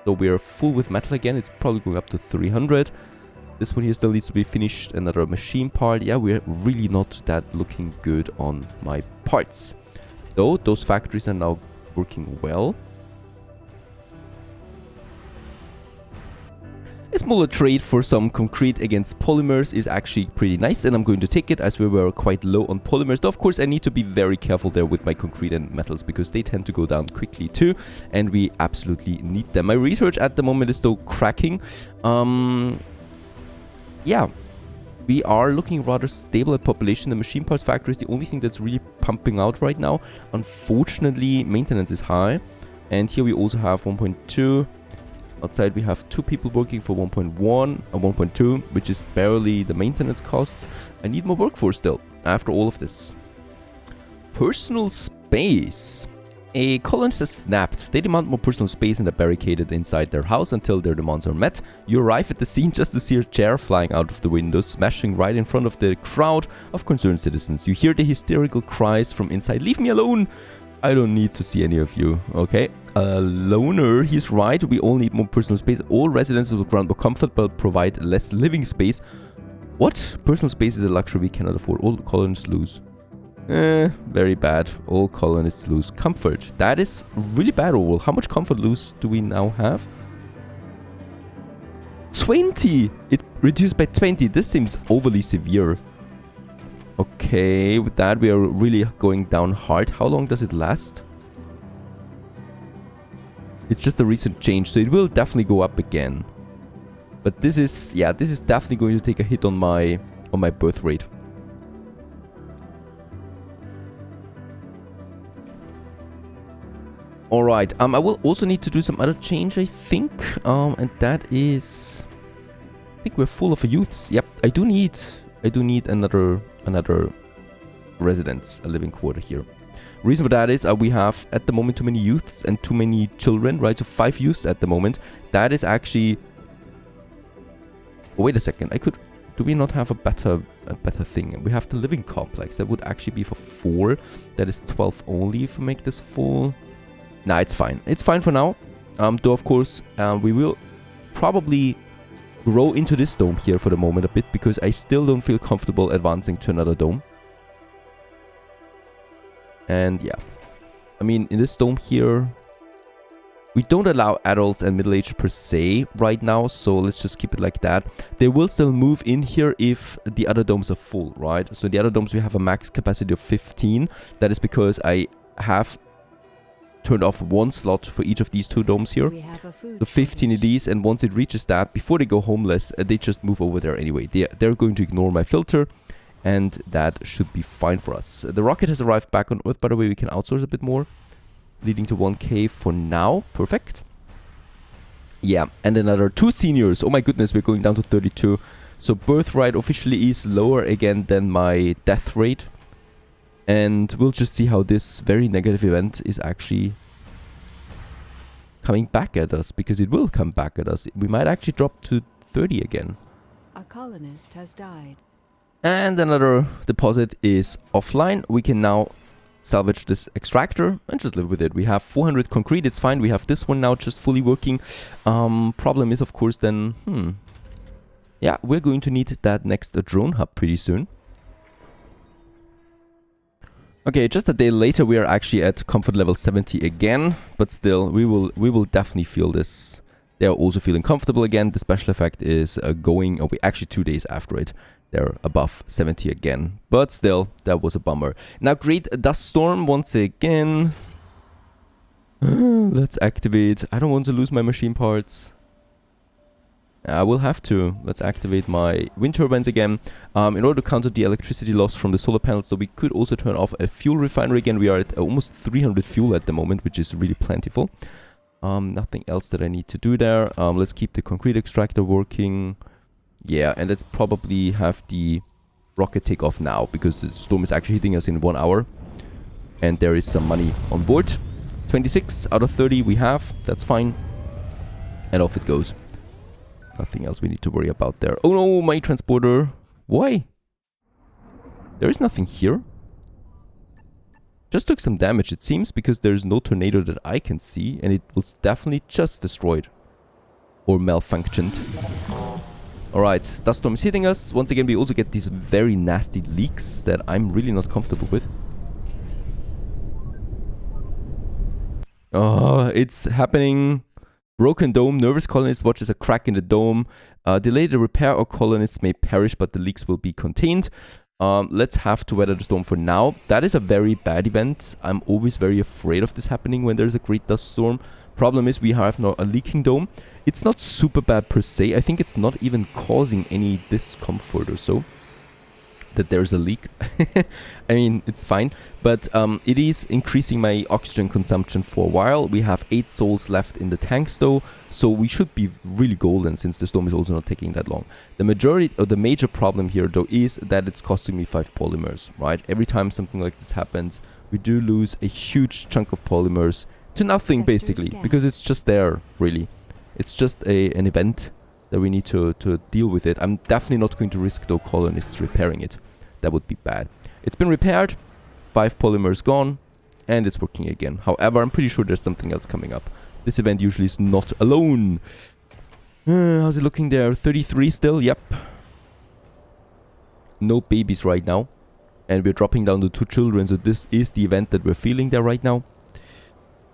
So we're full with metal again. It's probably going up to 300. This one here still needs to be finished. Another machine part. Yeah, we're really not that looking good on my parts. Though those factories are now working well. A smaller trade for some concrete against polymers is actually pretty nice, and I'm going to take it as we were quite low on polymers. Though, of course, I need to be very careful there with my concrete and metals because they tend to go down quickly too, and we absolutely need them. My research at the moment is though cracking. Yeah, we are looking rather stable at population. The machine parts factory is the only thing that's really pumping out right now. Unfortunately, maintenance is high, and here we also have 1.2. Outside we have 2 people working for 1.1 and 1.2, which is barely the maintenance costs. I need more workforce still, after all of this. Personal space. A colonist has snapped. They demand more personal space and are barricaded inside their house until their demands are met. You arrive at the scene just to see a chair flying out of the window, smashing right in front of the crowd of concerned citizens. You hear the hysterical cries from inside. Leave me alone! I don't need to see any of you, okay? Loner, he's right, we all need more personal space. All residents will grant more comfort but provide less living space. What? Personal space is a luxury we cannot afford. All colonists lose. Very bad. All colonists lose comfort. That is really bad, Orwell. How much comfort lose do we now have? 20! It's reduced by 20. This seems overly severe. Okay, with that we are really going down hard. How long does it last? It's just a recent change, so it will definitely go up again. But this is, yeah, this is definitely going to take a hit on my birth rate. Alright, I will also need to do some other change, I think. And that is... I think we're full of youths. Yep, I do need another residence, a living quarter here. Reason for that is we have at the moment too many youths and too many children, right? So 5 youths at the moment. That is actually... Oh, wait a second. Do we not have a better thing? We have the living complex. That would actually be for 4. That is 12 only if we make this full. Nah, it's fine. It's fine for now. Though of course we will probably grow into this dome here for the moment a bit, because I still don't feel comfortable advancing to another dome. And yeah, I mean, in this dome here, we don't allow adults and middle-aged per se right now, so let's just keep it like that. They will still move in here if the other domes are full, right? So in the other domes we have a max capacity of 15. That is because I have turned off 1 slot for each of these 2 domes here. So 15 of these, and once it reaches that, before they go homeless, they just move over there anyway. They're going to ignore my filter, and that should be fine for us. The rocket has arrived back on Earth, by the way. We can outsource a bit more, leading to 1K for now. Perfect. Yeah, and another 2 seniors. Oh my goodness, we're going down to 32. So birth rate officially is lower again than my death rate. And we'll just see how this very negative event is actually coming back at us, because it will come back at us. We might actually drop to 30 again. A colonist has died. And another deposit is offline. We can now salvage this extractor and just live with it. We have 400 concrete, it's fine. We have this one now just fully working. Problem is, of course, then, yeah, we're going to need that next drone hub pretty soon. Okay, just a day later we are actually at comfort level 70 again, but still we will definitely feel this. They are also feeling comfortable again. The special effect is going away. Actually 2 days after it, they're above 70 again, but still that was a bummer. Now great dust storm once again. Let's activate. I don't want to lose my machine parts. I will have to. Let's activate my wind turbines again. In order to counter the electricity loss from the solar panels, so we could also turn off a fuel refinery again. We are at almost 300 fuel at the moment, which is really plentiful. Nothing else that I need to do there. Let's keep the concrete extractor working. Yeah, and let's probably have the rocket take off now, because the storm is actually hitting us in 1 hour. And there is some money on board. 26 out of 30 we have. That's fine. And off it goes. Nothing else we need to worry about there. Oh no, my transporter. Why? There is nothing here. Just took some damage, it seems, because there's no tornado that I can see, and it was definitely just destroyed. Or malfunctioned. Alright, dust storm is hitting us. Once again, we also get these very nasty leaks that I'm really not comfortable with. Oh, it's happening Broken dome. Nervous colonist watches a crack in the dome. Delay the repair or colonists may perish, but the leaks will be contained. Let's have to weather the storm for now. That is a very bad event. I'm always very afraid of this happening when there's a great dust storm. Problem is we have now a leaking dome. It's not super bad per se. I think it's not even causing any discomfort or so that there's a leak. I mean, it's fine, but it is increasing my oxygen consumption for a while. We have 8 souls left in the tanks though, so we should be really golden since the storm is also not taking that long. The majority or the major problem here though is that it's costing me 5 polymers, right? Every time something like this happens, we do lose a huge chunk of polymers to nothing basically, because it's just there really. It's just an event that we need to deal with it. I'm definitely not going to risk though colonists repairing it. That would be bad. It's been repaired, 5 polymers gone, and it's working again. However, I'm pretty sure there's something else coming up. This event usually is not alone. How's it looking there? 33 still? Yep. No babies right now. And we're dropping down to 2 children, so this is the event that we're feeling there right now.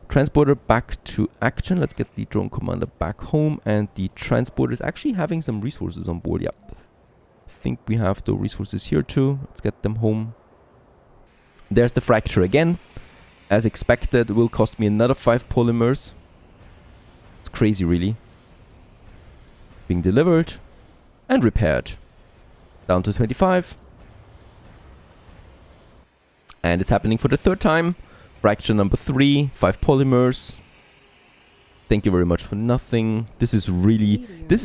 Transporter back to action. Let's get the drone commander back home, and the transporter is actually having some resources on board. Yep. I think we have the resources here too. Let's get them home. There's the fracture again. As expected, will cost me another 5 polymers. It's crazy really. Being delivered and repaired. Down to 25. And it's happening for the 3rd time. Fracture number 3, 5 polymers. Thank you very much for nothing. This is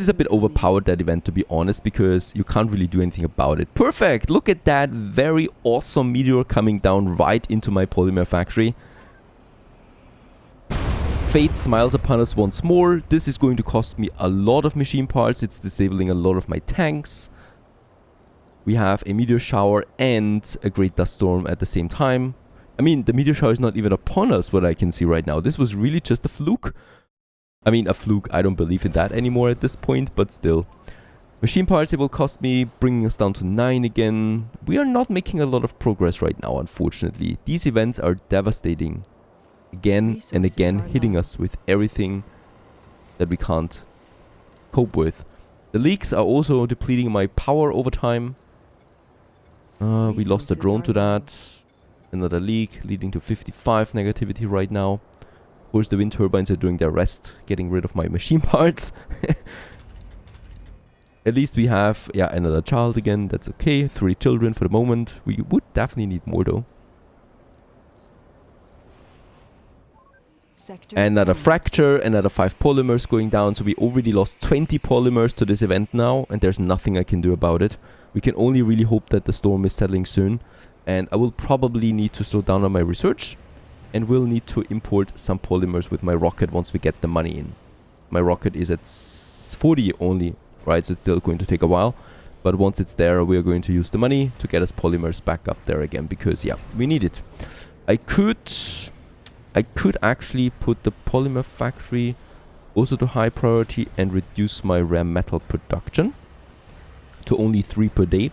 a bit overpowered, that event, to be honest, because you can't really do anything about it. Perfect! Look at that very awesome meteor coming down right into my polymer factory. Fate smiles upon us once more. This is going to cost me a lot of machine parts. It's disabling a lot of my tanks. We have a meteor shower and a great dust storm at the same time. I mean, the meteor shower is not even upon us, what I can see right now. This was really just a fluke. I mean, a fluke. I don't believe in that anymore at this point, but still. Machine parts, it will cost me, bringing us down to 9 again. We are not making a lot of progress right now, unfortunately. These events are devastating. Again and again, hitting us with everything that we can't cope with. The leaks are also depleting my power over time. We lost a drone to that. Another leak, leading to 55 negativity right now. Of course, the wind turbines are doing their rest, getting rid of my machine parts. At least we have, yeah, another child again. That's okay. 3 children for the moment. We would definitely need more though. Another fracture, another 5 polymers going down. So we already lost 20 polymers to this event now, and there's nothing I can do about it. We can only really hope that the storm is settling soon. And I will probably need to slow down on my research, and will need to import some polymers with my rocket once we get the money in. My rocket is at 40 only, right? So it's still going to take a while. But once it's there, we are going to use the money to get us polymers back up there again, because yeah, we need it. I could actually put the polymer factory also to high priority and reduce my rare metal production to only 3 per day.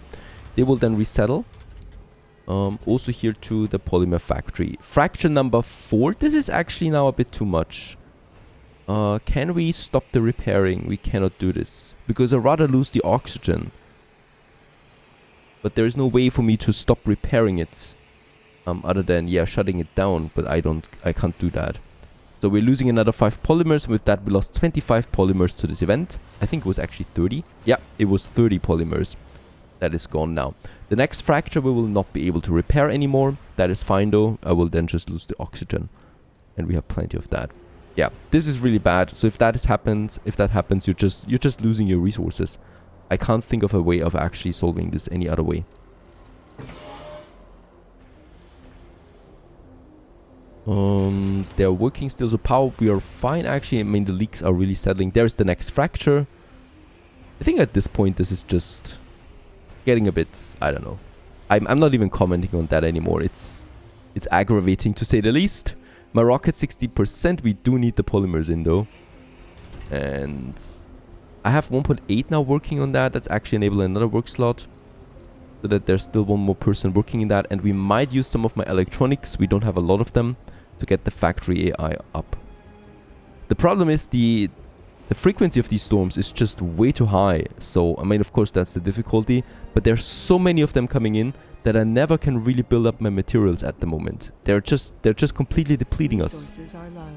They will then resettle. Also here to the polymer factory. Fracture number 4. This is actually now a bit too much. Can we stop the repairing? We cannot do this, because I'd rather lose the oxygen. But there is no way for me to stop repairing it. Other than, yeah, shutting it down. But I can't do that. So we're losing another 5 polymers. With that, we lost 25 polymers to this event. I think it was actually 30. Yeah, it was 30 polymers. That is gone now. The next fracture we will not be able to repair anymore. That is fine though. I will then just lose the oxygen. And we have plenty of that. Yeah, this is really bad. So if that happens, you're just losing your resources. I can't think of a way of actually solving this any other way. They're working still, so power, we are fine actually. I mean, the leaks are really settling. There's the next fracture. I think at this point this is just getting a bit, I don't know. I'm not even commenting on that anymore. It's aggravating to say the least. My rocket 60%. We do need the polymers in though. And I have 1.8 now working on that. That's actually enabling another work slot, so that there's still 1 more person working in that. And we might use some of my electronics. We don't have a lot of them, to get the factory AI up. The problem is the frequency of these storms is just way too high. So, I mean, of course, that's the difficulty. But there's so many of them coming in that I never can really build up my materials at the moment. They're just completely depleting us. Resources are low.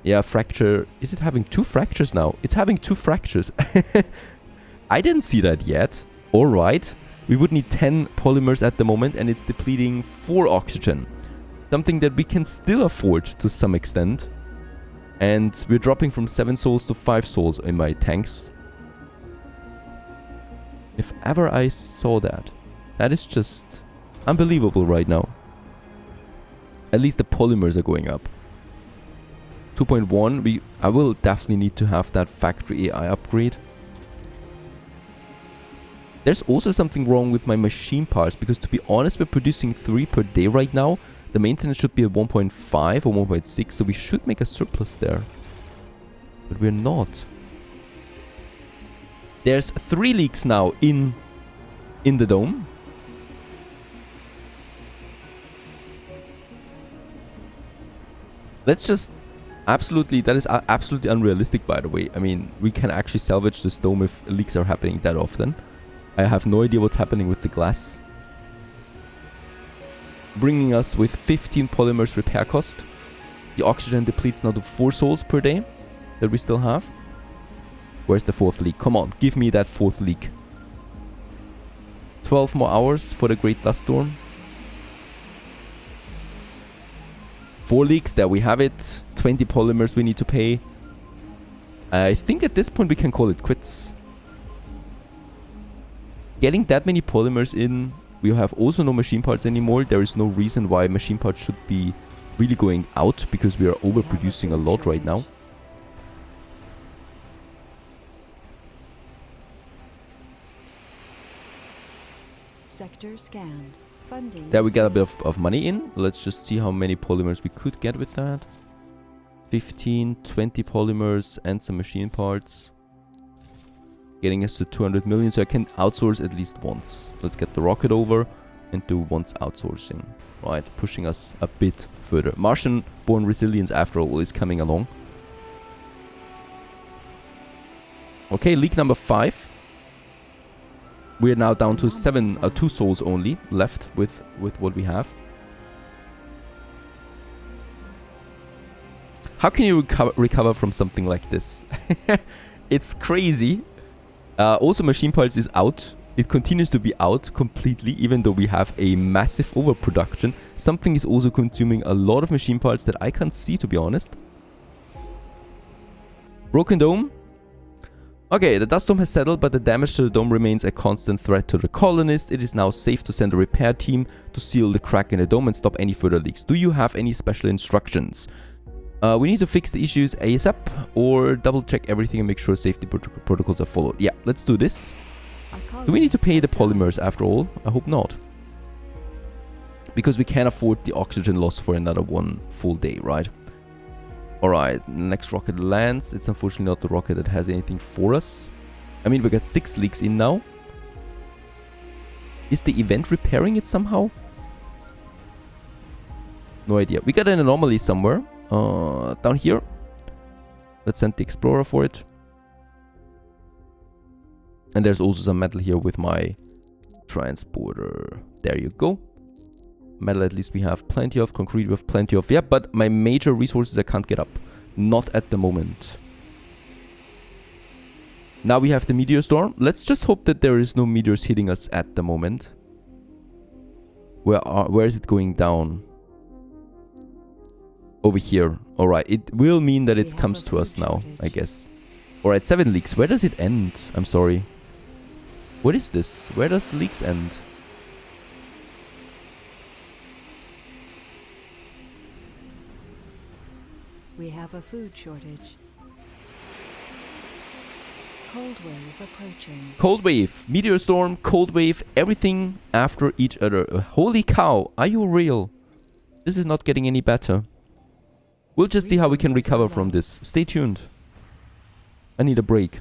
Yeah, fracture. Is it having 2 fractures now? It's having 2 fractures. I didn't see that yet. Alright. We would need 10 polymers at the moment, and it's depleting 4 oxygen. Something that we can still afford to some extent. And we're dropping from 7 souls to 5 souls in my tanks. If ever I saw that. That is just unbelievable right now. At least the polymers are going up. 2.1, I will definitely need to have that factory AI upgrade. There's also something wrong with my machine parts, because to be honest, we're producing 3 per day right now. The maintenance should be at 1.5 or 1.6, so we should make a surplus there. But we're not. There's 3 leaks now in the dome. Let's just... Absolutely, that is absolutely unrealistic, by the way. I mean, we can actually salvage this dome if leaks are happening that often. I have no idea what's happening with the glass. Bringing us with 15 polymers repair cost. The oxygen depletes now to 4 souls per day that we still have. Where's the 4th leak? Come on, give me that 4th leak. 12 more hours for the Great Dust Storm. 4 leaks, there we have it. 20 polymers we need to pay. I think at this point we can call it quits. Getting that many polymers in, we have also no machine parts anymore. There is no reason why machine parts should be really going out, because we are overproducing a lot right now. Sector scanned. Funding. There we get a bit of money in. Let's just see how many polymers we could get with that. 15, 20 polymers and some machine parts. Getting us to 200 million, so I can outsource at least once. Let's get the rocket over and do once outsourcing. Right, pushing us a bit further. Martian-born resilience, after all, is coming along. Okay, leak number 5. We are now down to 2 souls only left with what we have. How can you recover from something like this? It's crazy. Also, machine parts is out. It continues to be out completely, even though we have a massive overproduction. Something is also consuming a lot of machine parts that I can't see, to be honest. Broken dome. Okay, the dust dome has settled, but the damage to the dome remains a constant threat to the colonists. It is now safe to send a repair team to seal the crack in the dome and stop any further leaks. Do you have any special instructions? We need to fix the issues ASAP, or double check everything and make sure safety protocols are followed. Yeah, let's do this. Do we need to pay the polymers after all? I hope not. Because we can't afford the oxygen loss for another 1 full day, right? Alright, next rocket lands. It's unfortunately not the rocket that has anything for us. I mean, we got 6 leaks in now. Is the event repairing it somehow? No idea. We got an anomaly somewhere. Down here. Let's send the explorer for it. And there's also some metal here with my transporter. There you go. Metal at least we have plenty of. Concrete we have plenty of. Yeah, but my major resources I can't get up. Not at the moment. Now we have the meteor storm. Let's just hope that there is no meteors hitting us at the moment. Where is it going down? Over here. Alright, it will mean that it comes to us now, I guess. Alright, 7 leaks. Where does it end? I'm sorry. What is this? Where does the leaks end? We have a food shortage. Cold wave approaching. Cold wave, meteor storm, cold wave, everything after each other. Holy cow, are you real? This is not getting any better. We'll just see how we can recover from this. Stay tuned. I need a break.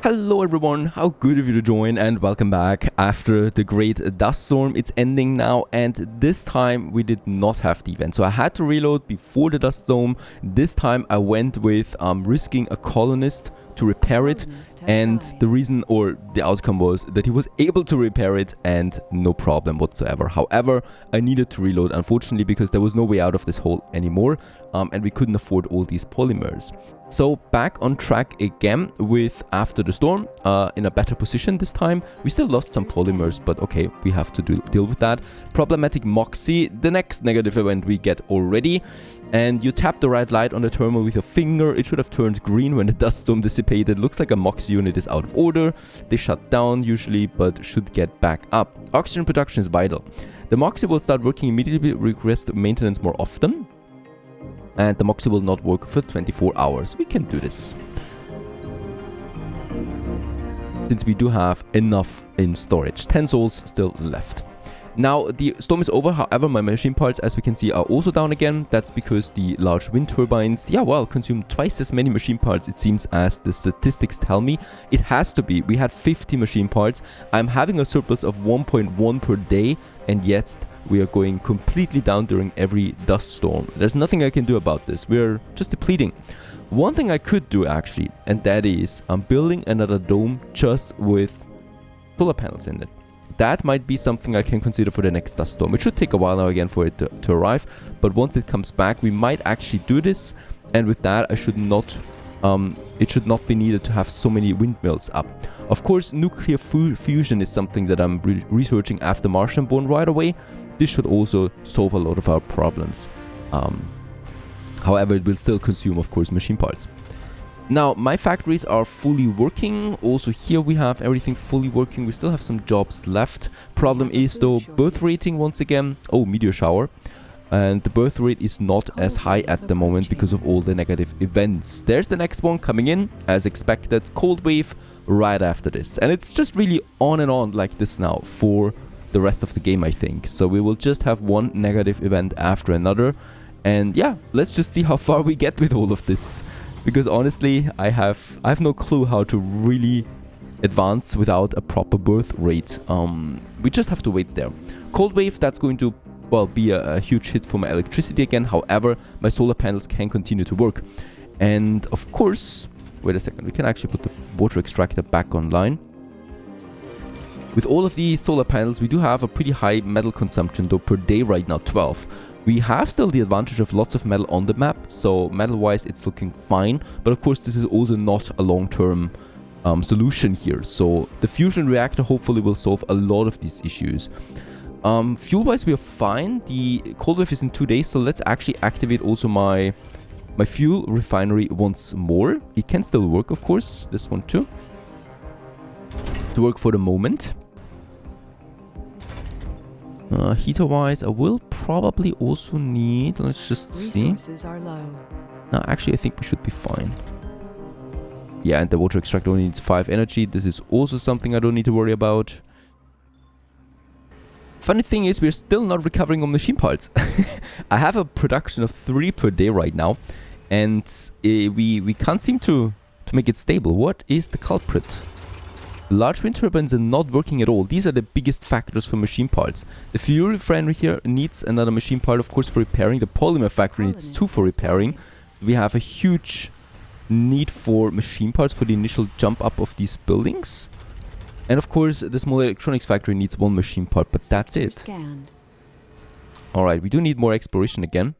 Hello everyone, how good of you to join and welcome back. After the great dust storm, it's ending now, and this time we did not have the event. So I had to reload before the dust storm. This time I went with risking a colonist to repair it, and the reason or the outcome was that he was able to repair it and no problem whatsoever. However, I needed to reload unfortunately because there was no way out of this hole anymore, and we couldn't afford all these polymers. So back on track again with after the storm, in a better position this time. We still lost some polymers, but okay, we have to deal with that. Problematic Moxie, the next negative event we get already. And you tap the red light on the terminal with your finger. It should have turned green when the dust storm dissipated. Looks like a Moxie unit is out of order. They shut down usually, but should get back up. Oxygen production is vital. The Moxie will start working immediately, request maintenance more often. And the Moxie will not work for 24 hours. We can do this, since we do have enough in storage. 10 souls still left. Now the storm is over, however my machine parts, as we can see, are also down again. That's because the large wind turbines, consume twice as many machine parts, it seems, as the statistics tell me. It has to be. We had 50 machine parts. I'm having a surplus of 1.1 per day, and yet we are going completely down during every dust storm. There's nothing I can do about this. We're just depleting. One thing I could do actually, and that is I'm building another dome just with solar panels in it. That might be something I can consider for the next dust storm. It should take a while now again for it to arrive, but once it comes back, we might actually do this. And with that, it should not be needed to have so many windmills up. Of course, nuclear fusion is something that I'm researching after Martian born right away. This should also solve a lot of our problems. However, it will still consume, of course, machine parts. Now, my factories are fully working. Also here we have everything fully working. We still have some jobs left. Problem is though, birth rating once again. Oh, meteor shower. And the birth rate is not as high at the moment because of all the negative events. There's the next one coming in, as expected. Cold wave right after this. And it's just really on and on like this now for the rest of the game, I think. So we will just have one negative event after another. And yeah, let's just see how far we get with all of this. Because honestly, I have no clue how to really advance without a proper birth rate. We just have to wait there. Cold wave, that's going to, well, be a huge hit for my electricity again. However, my solar panels can continue to work. And of course, wait a second, we can actually put the water extractor back online. With all of these solar panels, we do have a pretty high metal consumption though per day right now, 12. We have still the advantage of lots of metal on the map, so metal-wise it's looking fine. But of course this is also not a long-term solution here. So the fusion reactor hopefully will solve a lot of these issues. Fuel-wise we are fine. The cold wave is in 2 days, so let's actually activate also my fuel refinery once more. It can still work, of course, this one too. To work for the moment. Heater-wise, I will probably also need... Let's just see. Resources are low. No, actually, I think we should be fine. Yeah, and the water extractor only needs 5 energy. This is also something I don't need to worry about. Funny thing is, we're still not recovering on machine parts. I have a production of 3 per day right now. And we can't seem to make it stable. What is the culprit? Large wind turbines are not working at all. These are the biggest factors for machine parts. The fuel refinery here needs another machine part, of course, for repairing. The polymer factory needs 2 for repairing. We have a huge need for machine parts for the initial jump up of these buildings. And of course, the small electronics factory needs 1 machine part, but that's it. Alright, we do need more exploration again.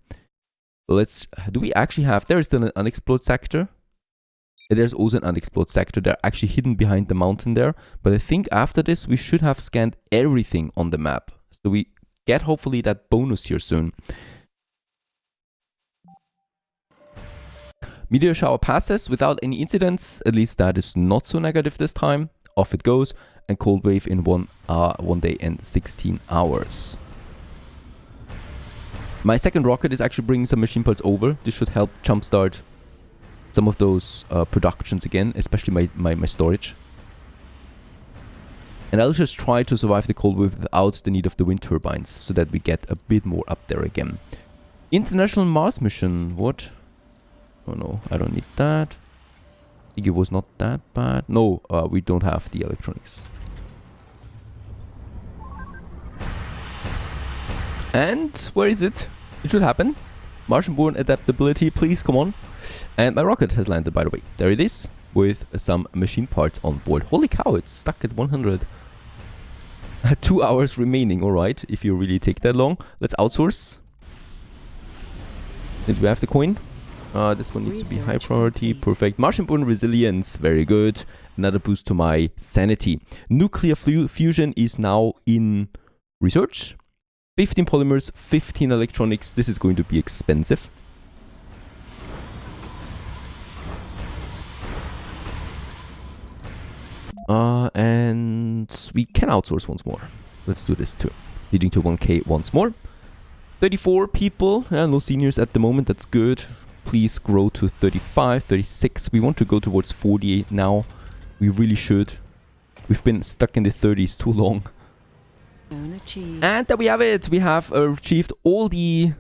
Let's... Do we actually have... There is still an unexplored sector. There's also an unexplored sector. They're actually hidden behind the mountain there. But I think after this, we should have scanned everything on the map. So we get hopefully that bonus here soon. Meteor shower passes without any incidents. At least that is not so negative this time. Off it goes. And cold wave in 1 day and 16 hours. My second rocket is actually bringing some machine parts over. This should help jumpstart some of those productions again, especially my storage. And I'll just try to survive the cold wave without the need of the wind turbines, so that we get a bit more up there again. International Mars mission, what? Oh no, I don't need that. think it was not that bad. No, we don't have the electronics. And where is it? It should happen. Martian-born adaptability, please, come on. And my rocket has landed, by the way. There it is, with some machine parts on board. Holy cow, it's stuck at 100. 2 hours remaining, alright, if you really take that long. Let's outsource. Since we have the coin. This one needs to be high priority. Perfect. Martian-born resilience, very good. Another boost to my sanity. Nuclear fusion is now in research. 15 polymers, 15 electronics. This is going to be expensive. And we can outsource once more. Let's do this too. Leading to 1k once more. 34 people. No seniors at the moment. That's good. Please grow to 35, 36. We want to go towards 48 now. We really should. We've been stuck in the 30s too long. And there we have it. We have achieved all the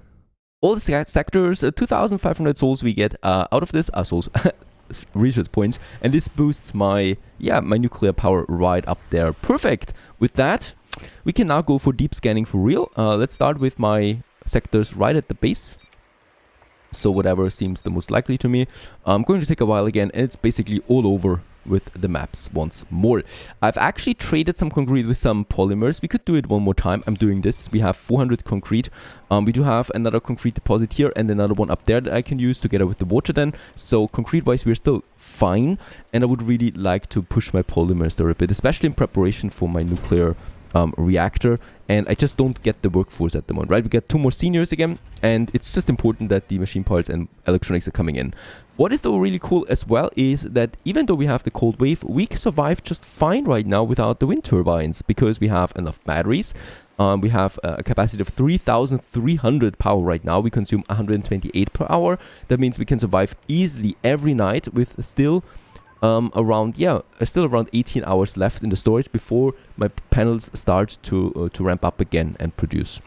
sectors. 2,500 souls we get out of this. Souls. Research points, and this boosts my nuclear power right up there. Perfect. With that, we can now go for deep scanning for real. Let's start with my sectors right at the base. So whatever seems the most likely to me. I'm going to take a while again, and it's basically all over with the maps once more. I've actually traded some concrete with some polymers. We could do it one more time. I'm doing this. We have 400 concrete. We do have another concrete deposit here and another one up there that I can use together with the water then. So concrete wise we're still fine, and I would really like to push my polymers there a bit, especially in preparation for my nuclear reactor. And I just don't get the workforce at the moment, right? We get 2 more seniors again, and it's just important that the machine parts and electronics are coming in. What is though really cool as well is that even though we have the cold wave, we can survive just fine right now without the wind turbines, because we have enough batteries. We have a capacity of 3,300 power right now. We consume 128 per hour. That means we can survive easily every night with still around 18 hours left in the storage before my panels start to ramp up again and produce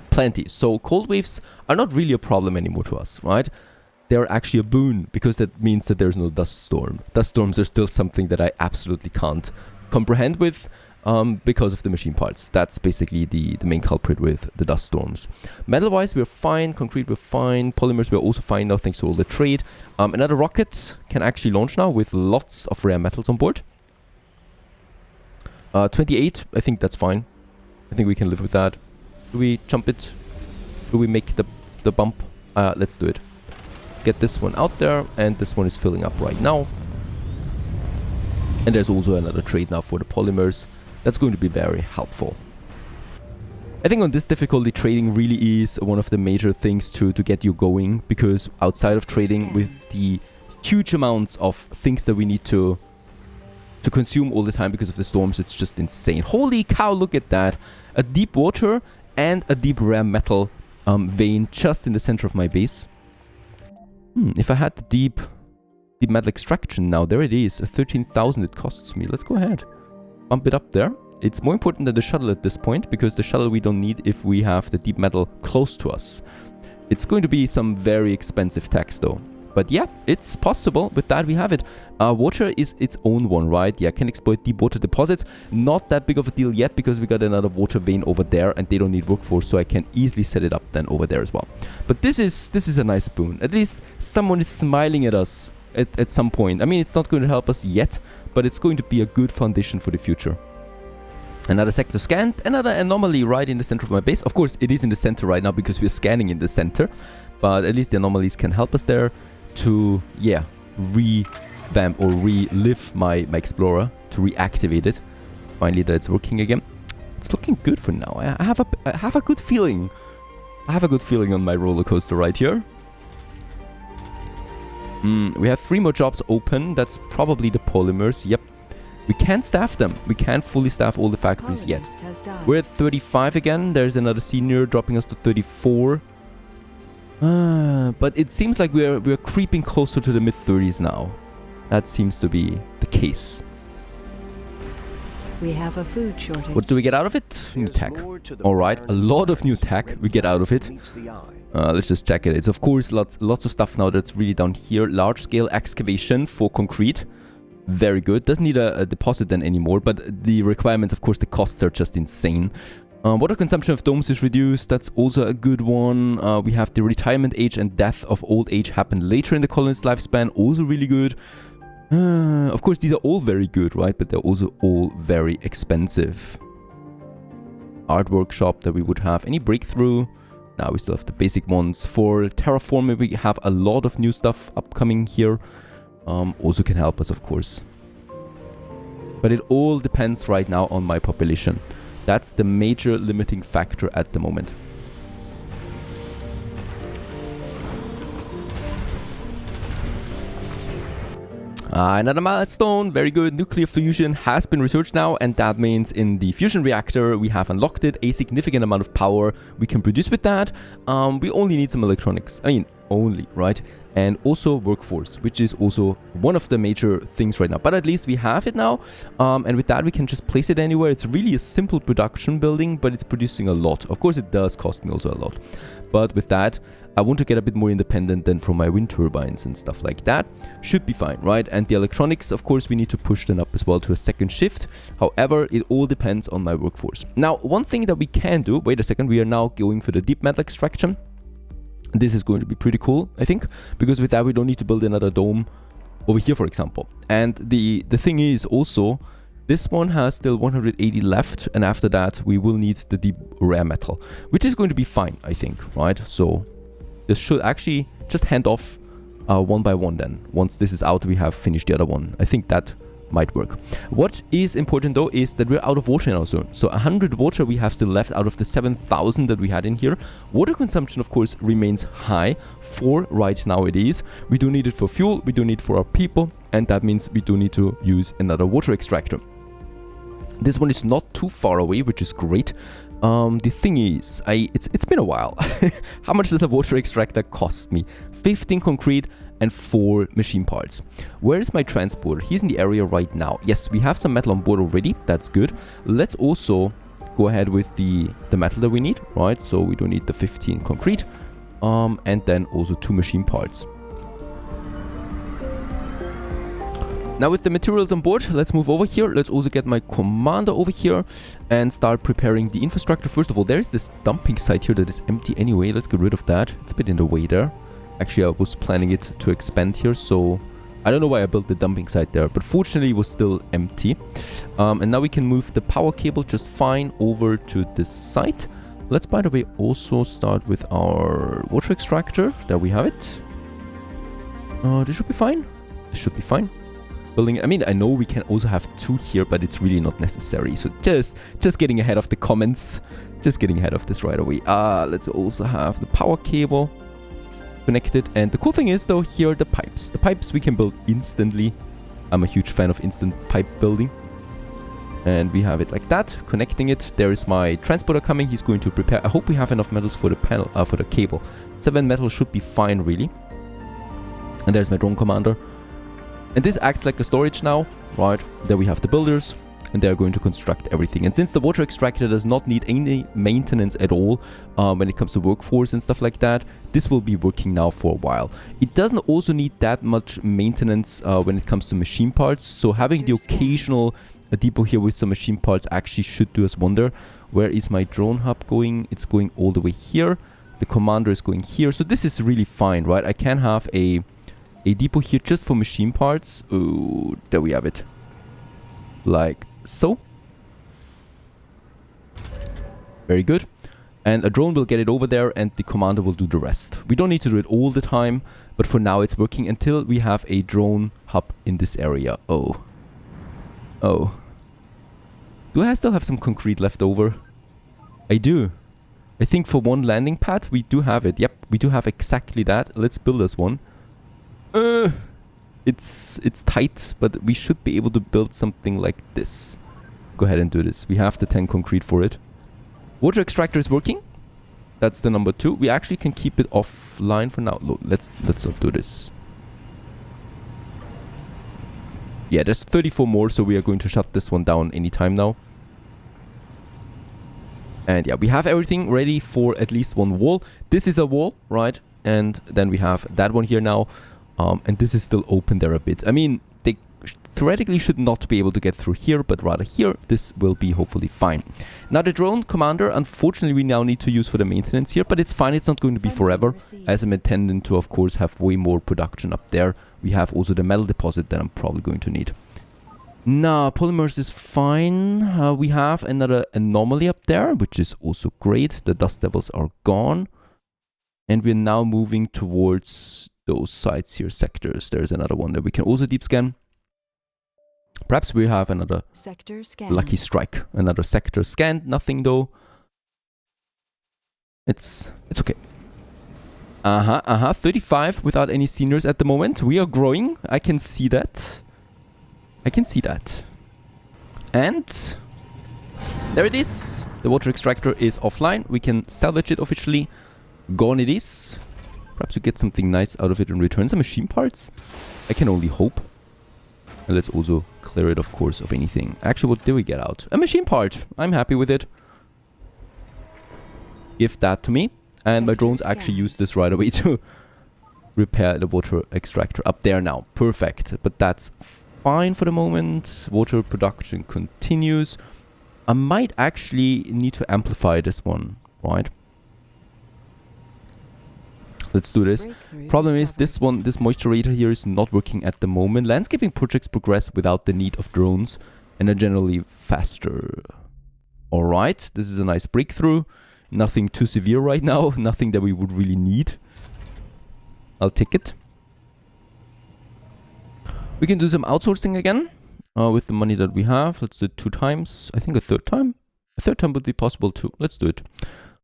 plenty. So cold waves are not really a problem anymore to us, right? They're actually a boon, because that means that there's no dust storm. Dust storms are still something that I absolutely can't comprehend with, because of the machine parts. That's basically the main culprit with the dust storms. Metal-wise, we're fine. Concrete, we're fine. Polymers, we're also fine now, thanks to all the trade. Another rocket can actually launch now with lots of rare metals on board. 28, I think that's fine. I think we can live with that. Do we jump it? Do we make the bump? Let's do it. Get this one out there, and this one is filling up right now. And there's also another trade now for the polymers. That's going to be very helpful. I think on this difficulty, trading really is one of the major things to get you going, because outside of trading with the huge amounts of things that we need to consume all the time because of the storms, it's just insane. Holy cow, look at that. A deep water and a deep rare metal vein just in the center of my base. If I had the deep metal extraction now, there it is. 13,000 it costs me. Let's go ahead. Bump it up there. It's more important than the shuttle at this point, because the shuttle we don't need if we have the deep metal close to us. It's going to be some very expensive tax though. But yeah, it's possible. With that, we have it. Water is its own one, right? Yeah, can exploit deep water deposits. Not that big of a deal yet, because we got another water vein over there and they don't need workforce, so I can easily set it up then over there as well. But this is a nice boon. At least someone is smiling at us at some point. I mean, it's not going to help us yet, but it's going to be a good foundation for the future. Another sector scanned, another anomaly right in the center of my base. Of course, it is in the center right now because we're scanning in the center, but at least the anomalies can help us there to, yeah, revamp or relive my explorer, to reactivate it. Finally, that it's working again. It's looking good for now. I have a good feeling. I have a good feeling on my roller coaster right here. We have 3 more jobs open. That's probably the polymers. Yep. We can't staff them. We can't fully staff all the factories yet. We're at 35 again. There's another senior dropping us to 34. But it seems like we're creeping closer to the mid-30s now. That seems to be the case. We have a food shortage. What do we get out of it? New There's tech. more to the Alright, a barren lot of new waters than tech red we get out of it. meets the eye. Let's just check it. It's of course lots of stuff now that's really down here. Large scale excavation for concrete. Very good. Doesn't need a deposit then anymore, but the requirements, of course, the costs are just insane. Water consumption of domes is reduced. That's also a good one. We have the retirement age and death of old age happen later in the colonist lifespan. Also really good. Of course, these are all very good, right? But they're also all very expensive. Art workshop that we would have. Any breakthrough? Now we still have the basic ones. For terraforming, we have a lot of new stuff upcoming here. Also can help us, of course. But it all depends right now on my population. That's the major limiting factor at the moment. Another milestone, very good. Nuclear fusion has been researched now, and that means in the fusion reactor we have unlocked it. A significant amount of power we can produce with that. We only need some electronics. I mean, only, right? And also workforce, which is also one of the major things right now. But at least we have it now. And with that, we can just place it anywhere. It's really a simple production building, but it's producing a lot. Of course, it does cost me also a lot. But with that, I want to get a bit more independent than from my wind turbines and stuff like that. Should be fine, right? And the electronics, of course, we need to push them up as well to a second shift. However, it all depends on my workforce. Now, one thing that we can do, wait a second, we are now going for the deep metal extraction. This is going to be pretty cool, I think, because with that we don't need to build another dome over here, for example. And the thing is also, this one has still 180 left, and after that we will need the deep rare metal, which is going to be fine, I think, right? So this should actually just hand off one by one then. Once this is out, we have finished the other one. I think that might work. What is important though is that we're out of water in our zone. So 100 water we have still left out of the 7,000 that we had in here. Water consumption, of course, remains high. 4 right now it is. We do need it for fuel, we do need it for our people, and that means we do need to use another water extractor. This one is not too far away, which is great. The thing is, it's been a while. How much does a water extractor cost me? 15 concrete and 4 machine parts. Where is my transporter? He's in the area right now. Yes, we have some metal on board already. That's good. Let's also go ahead with the metal that we need, right? So we don't need the 15 concrete. And then also 2 machine parts. Now with the materials on board, let's move over here. Let's also get my commander over here and start preparing the infrastructure. First of all, there is this dumping site here that is empty anyway. Let's get rid of that. It's a bit in the way there. Actually, I was planning it to expand here, so I don't know why I built the dumping site there, but fortunately it was still empty. And now we can move the power cable just fine over to this site. Let's, by the way, also start with our water extractor. There we have it. This should be fine. This should be fine. Building, I mean, I know we can also have 2 here, but it's really not necessary. So just getting ahead of the comments. Just getting ahead of this right away. Let's also have the power cable connected. And the cool thing is, though, here are the pipes. The pipes we can build instantly. I'm a huge fan of instant pipe building. And we have it like that, connecting it. There is my transporter coming. He's going to prepare. I hope we have enough metals for the panel, for the cable. 7 metal should be fine, really. And there's my drone commander. And this acts like a storage now, right? There we have the builders, and they're going to construct everything. And since the water extractor does not need any maintenance at all when it comes to workforce and stuff like that, this will be working now for a while. It doesn't also need that much maintenance when it comes to machine parts. So having the occasional depot here with some machine parts actually should do us wonder. Where is my drone hub going? It's going all the way here. The commander is going here. So this is really fine, right? I can have a depot here just for machine parts. Oh, there we have it. Like so. Very good. And a drone will get it over there and the commander will do the rest. We don't need to do it all the time, but for now it's working until we have a drone hub in this area. Oh. Oh. Do I still have some concrete left over? I do. I think for one landing pad we do have it. Yep, we do have exactly that. Let's build us one. It's tight, but we should be able to build something like this. Go ahead and do this. We have the 10 concrete for it. Water extractor is working. That's the number 2. We actually can keep it offline for now. Look, let's not do this. Yeah, there's 34 more, so we are going to shut this one down anytime now. And yeah, we have everything ready for at least one wall. This is a wall, right? And then we have that one here now. And this is still open there a bit. I mean, they theoretically should not be able to get through here, but rather here. This will be hopefully fine. Now the drone commander, unfortunately, we now need to use for the maintenance here, but it's fine. It's not going to be forever, as I'm intending to, of course, have way more production up there. We have also the metal deposit that I'm probably going to need. Now, polymers is fine. We have another anomaly up there, which is also great. The dust devils are gone. And we're now moving towards those sites here, sectors. There's another one that we can also deep scan. Perhaps we have another sector scan. Lucky strike. Another sector scanned. Nothing though. It's okay. 35 without any seniors at the moment. We are growing. I can see that. I can see that. And there it is. The water extractor is offline. We can salvage it officially. Gone it is. Perhaps we get something nice out of it in return. Some machine parts. I can only hope. And let's also clear it, of course, of anything. Actually, what did we get out? A machine part. I'm happy with it. Give that to me. And my drones actually use this right away to repair the water extractor up there now. Perfect. But that's fine for the moment. Water production continues. I might actually need to amplify this one, right? Let's do this. Problem is this one, this moisturizer here is not working at the moment. Landscaping projects progress without the need of drones and are generally faster. Alright, this is a nice breakthrough. Nothing too severe right now. Nothing that we would really need. I'll take it. We can do some outsourcing again with the money that we have. Let's do it 2 times. I think a third time. A third time would be possible too. Let's do it.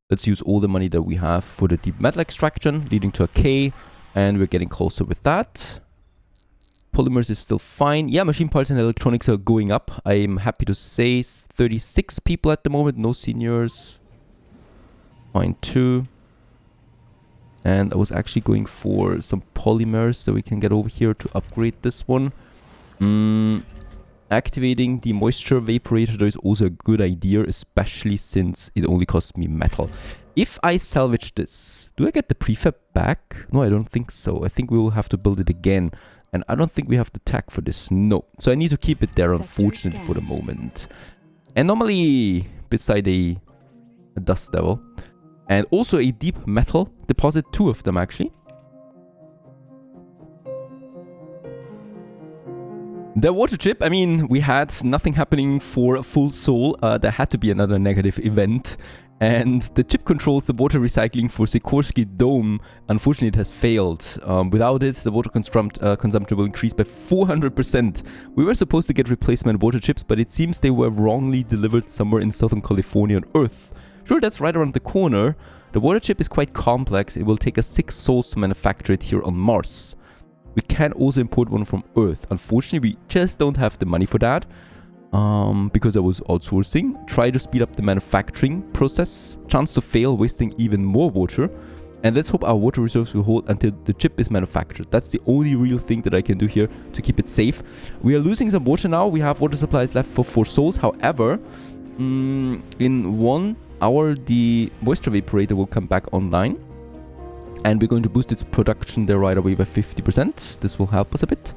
Let's use all the money that we have for the deep metal extraction, leading to a K. And we're getting closer with that. Polymers is still fine. Yeah, machine parts and electronics are going up. I'm happy to say 36 people at the moment. No seniors. Fine too. And I was actually going for some polymers that we can get over here to upgrade this one. Activating the moisture vaporator is also a good idea, especially since it only costs me metal. If I salvage this, do I get the prefab back? No, I don't think so. I think we will have to build it again. And I don't think we have the tag for this. No. So I need to keep it there, unfortunately, for the moment. Anomaly beside a dust devil. And also a deep metal deposit, 2 of them actually. The water chip, I mean, we had nothing happening for a full soul. There had to be another negative event. And the chip controls the water recycling for Sikorsky Dome. Unfortunately, it has failed. Without it, the water consumption will increase by 400%. We were supposed to get replacement water chips, but it seems they were wrongly delivered somewhere in Southern California on Earth. Sure, that's right around the corner. The water chip is quite complex. It will take us 6 souls to manufacture it here on Mars. We can also import one from Earth. Unfortunately, we just don't have the money for that. Because I was outsourcing. Try to speed up the manufacturing process. Chance to fail, wasting even more water. And let's hope our water reserves will hold until the chip is manufactured. That's the only real thing that I can do here to keep it safe. We are losing some water now. We have water supplies left for 4 souls. However, in 1 hour, the moisture vaporator will come back online. And we're going to boost its production there right away by 50%. This will help us a bit.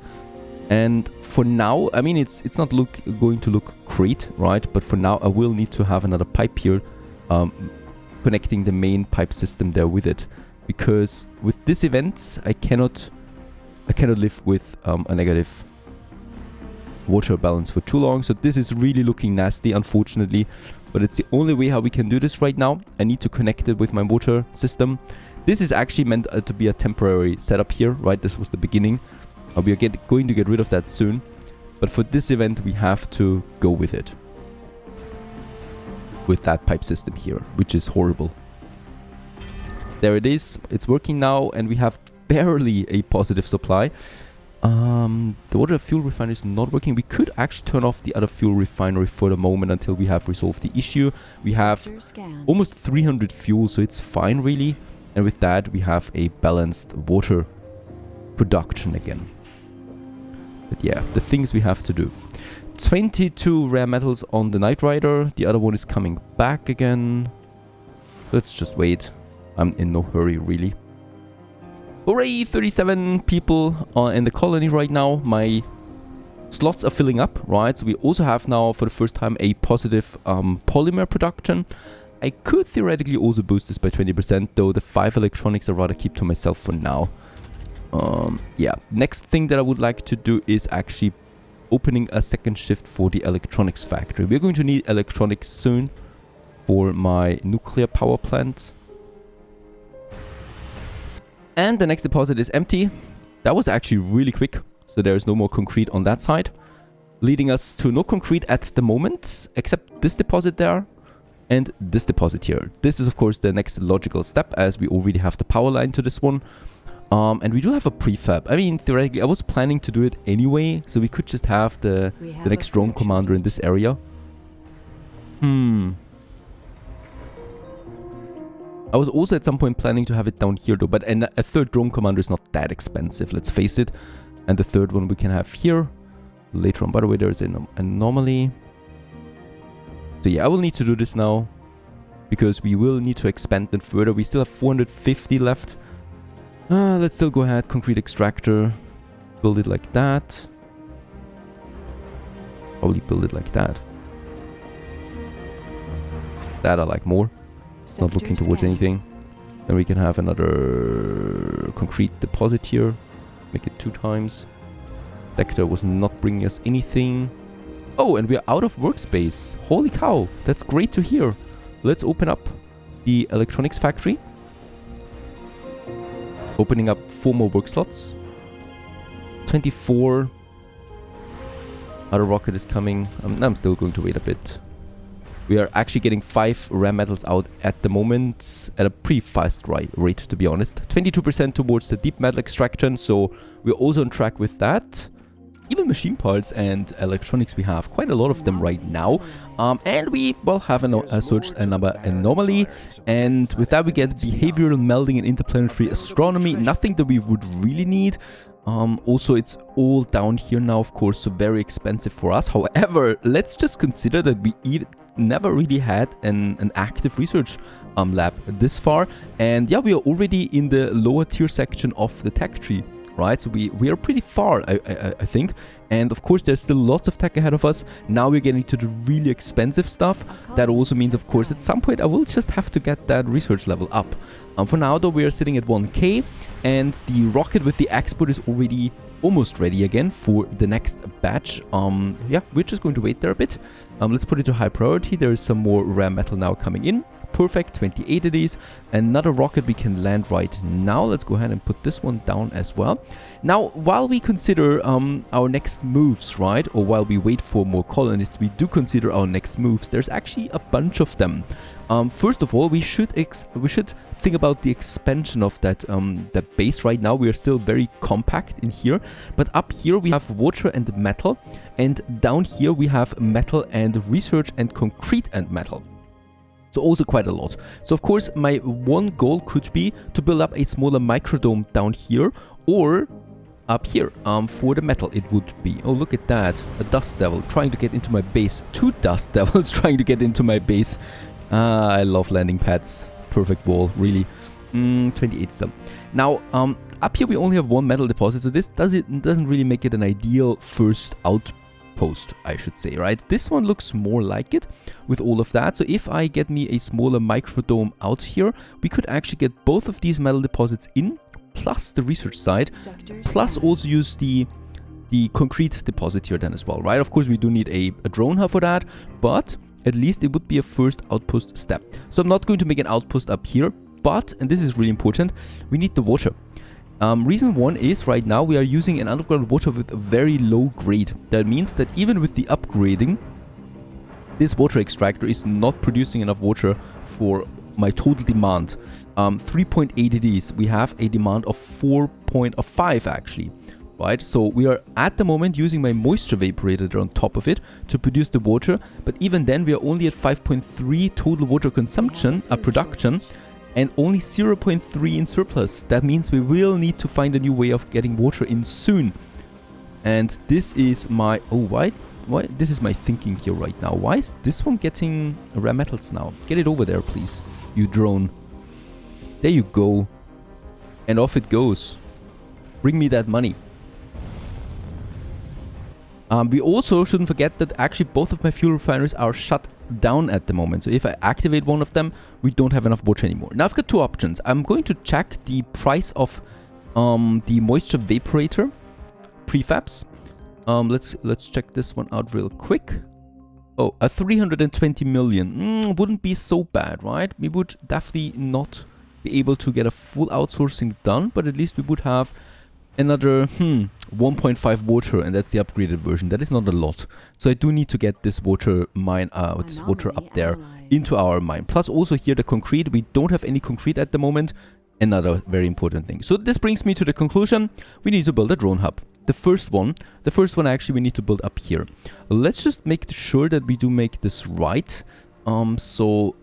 And for now, I mean, it's not going to look great, right? But for now, I will need to have another pipe here connecting the main pipe system there with it. Because with this event, I cannot live with a negative water balance for too long. So this is really looking nasty, unfortunately. But it's the only way how we can do this right now. I need to connect it with my water system. This is actually meant to be a temporary setup here, right? This was the beginning. We are going to get rid of that soon. But for this event, we have to go with it. With that pipe system here, which is horrible. There it is. It's working now, and we have barely a positive supply. The water fuel refinery is not working. We could actually turn off the other fuel refinery for the moment until we have resolved the issue. We have almost 300 fuel, so it's fine really. And with that, we have a balanced water production again. But yeah, the things we have to do. 22 rare metals on the Knight Rider. The other one is coming back again. Let's just wait. I'm in no hurry, really. Hooray! 37 people in the colony right now. My slots are filling up, right? So we also have now, for the first time, a positive polymer production. I could theoretically also boost this by 20%, though the 5 electronics I'd rather keep to myself for now. Yeah, next thing that I would like to do is actually opening a second shift for the electronics factory. We're going to need electronics soon for my nuclear power plant. And the next deposit is empty. That was actually really quick, so there is no more concrete on that side, leading us to no concrete at the moment, except this deposit there and this deposit here. This is of course the next logical step, as we already have the power line to this one. And we do have a prefab. I mean, theoretically, I was planning to do it anyway, so we could just have the next drone commander in this area. I was also at some point planning to have it down here though, but a third drone commander is not that expensive, let's face it. And the third one we can have here later on. By the way, there's an anomaly. So yeah, I will need to do this now, because we will need to expand them further. We still have 450 left. Let's still go ahead, concrete extractor, build it like that. Probably build it like that. That I like more. It's not looking towards anything. Then we can have another concrete deposit here. Make it 2 times. Sector was not bringing us anything. Oh, and we're out of workspace. Holy cow, that's great to hear. Let's open up the electronics factory. Opening up 4 more work slots. 24. Other rocket is coming. I'm still going to wait a bit. We are actually getting 5 rare metals out at the moment at a pretty fast rate, to be honest. 22% towards the deep metal extraction, so we're also on track with that. Even machine parts and electronics, we have quite a lot of them right now. And we, well, have searched another anomaly. And with that we get behavioral melding and interplanetary astronomy. Nothing that we would really need. Also, it's all down here now, of course, so very expensive for us. However, let's just consider that we never really had an active research lab this far. And yeah, we are already in the lower tier section of the tech tree. Right, so we are pretty far, I think. And of course, there's still lots of tech ahead of us. Now we're getting to the really expensive stuff. That also means, of course, at some point I will just have to get that research level up. For now, though, we are sitting at 1k. And the rocket with the export is already almost ready again for the next batch. Yeah, we're just going to wait there a bit. Let's put it to high priority. There is some more rare metal now coming in. Perfect, 28 it is. Another rocket we can land right now. Let's go ahead and put this one down as well. Now, while we consider our next moves, right, or while we wait for more colonists, we do consider our next moves. There's actually a bunch of them. First of all, we should think about the expansion of that base. Right now we are still very compact in here, but up here we have water and metal, and down here we have metal and research and concrete and metal. So also quite a lot. So of course my one goal could be to build up a smaller microdome down here, or up here for the metal it would be. Oh, look at that, a dust devil trying to get into my base. 2 dust devils trying to get into my base. I love landing pads. Perfect wall, really. 28 still. Now up here we only have 1 metal deposit, so this doesn't really make it an ideal first outpost, I should say, right? This one looks more like it with all of that. So if I get me a smaller microdome out here, we could actually get both of these metal deposits in, plus the research side, plus also use the concrete deposit here then as well, right? Of course we do need a drone hub for that, but at least it would be a first outpost step. So I'm not going to make an outpost up here, but, and this is really important, we need the water. Reason 1 is right now we are using an underground water with a very low grade. That means that even with the upgrading, this water extractor is not producing enough water for my total demand. 3.8 it is. We have a demand of 4.5 actually. Right, so we are at the moment using my moisture vaporator on top of it to produce the water, but even then we are only at 5.3 total water consumption, production, and only 0.3 in surplus. That means we will need to find a new way of getting water in soon. And this is my... Oh, why? This is my thinking here right now. Why is this one getting rare metals now? Get it over there, please. You drone. There you go. And off it goes. Bring me that money. We also shouldn't forget that actually both of my fuel refineries are shut down at the moment. So if I activate one of them, we don't have enough water anymore. Now I've got two options. I'm going to check the price of the moisture vaporator prefabs. Let's check this one out real quick. Oh, a 320 million. Wouldn't be so bad, right? We would definitely not be able to get a full outsourcing done, but at least we would have another 1.5 water, and that's the upgraded version. That is not a lot. So I do need to get this water mine, this water up there into our mine. Plus also here the concrete. We don't have any concrete at the moment. Another very important thing. So this brings me to the conclusion. We need to build a drone hub. The first one actually we need to build up here. Let's just make sure that we do make this right. So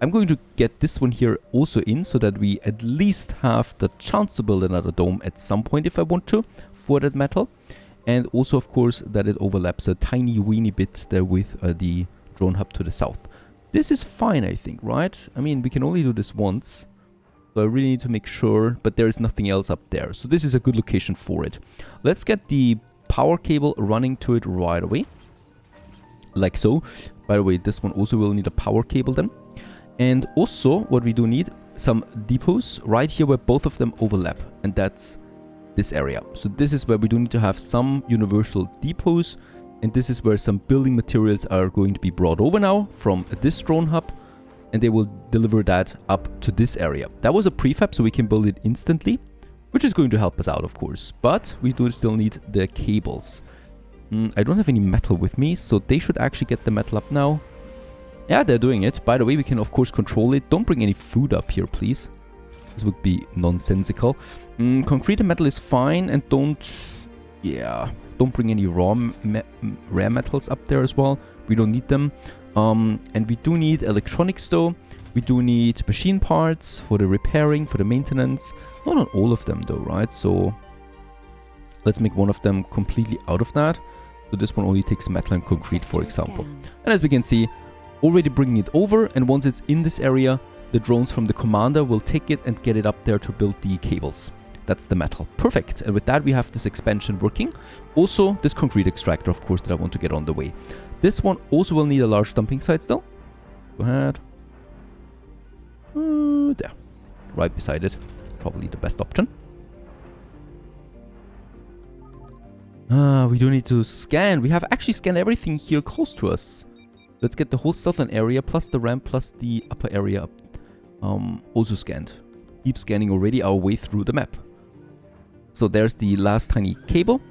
I'm going to get this one here also in so that we at least have the chance to build another dome at some point if I want to for that metal. And also, of course, that it overlaps a tiny weeny bit there with the drone hub to the south. This is fine, I think, right? I mean, we can only do this once. So I really need to make sure, but there is nothing else up there. So this is a good location for it. Let's get the power cable running to it right away. Like so. By the way, this one also will need a power cable then. And also, what we do need, some depots right here where both of them overlap. And that's this area. So this is where we do need to have some universal depots. And this is where some building materials are going to be brought over now from this drone hub. And they will deliver that up to this area. That was a prefab, so we can build it instantly, which is going to help us out, of course. But we do still need the cables. I don't have any metal with me, so they should actually get the metal up now. Yeah, they're doing it. By the way, we can, of course, control it. Don't bring any food up here, please. This would be nonsensical. Concrete and metal is fine, and don't bring any rare metals up there as well. We don't need them. And we do need electronics though. We do need machine parts for the repairing, for the maintenance. Not on all of them though, right? So let's make one of them completely out of that. So this one only takes metal and concrete, for example. And as we can see, already bringing it over. And once it's in this area, the drones from the commander will take it and get it up there to build the cables. That's the metal. Perfect. And with that, we have this expansion working. Also, this concrete extractor, of course, that I want to get on the way. This one also will need a large dumping site still. Go ahead. There. Right beside it. Probably the best option. We do need to scan. We have actually scanned everything here close to us. Let's get the whole southern area, plus the ramp, plus the upper area also scanned. Keep scanning already our way through the map. So there's the last tiny cable.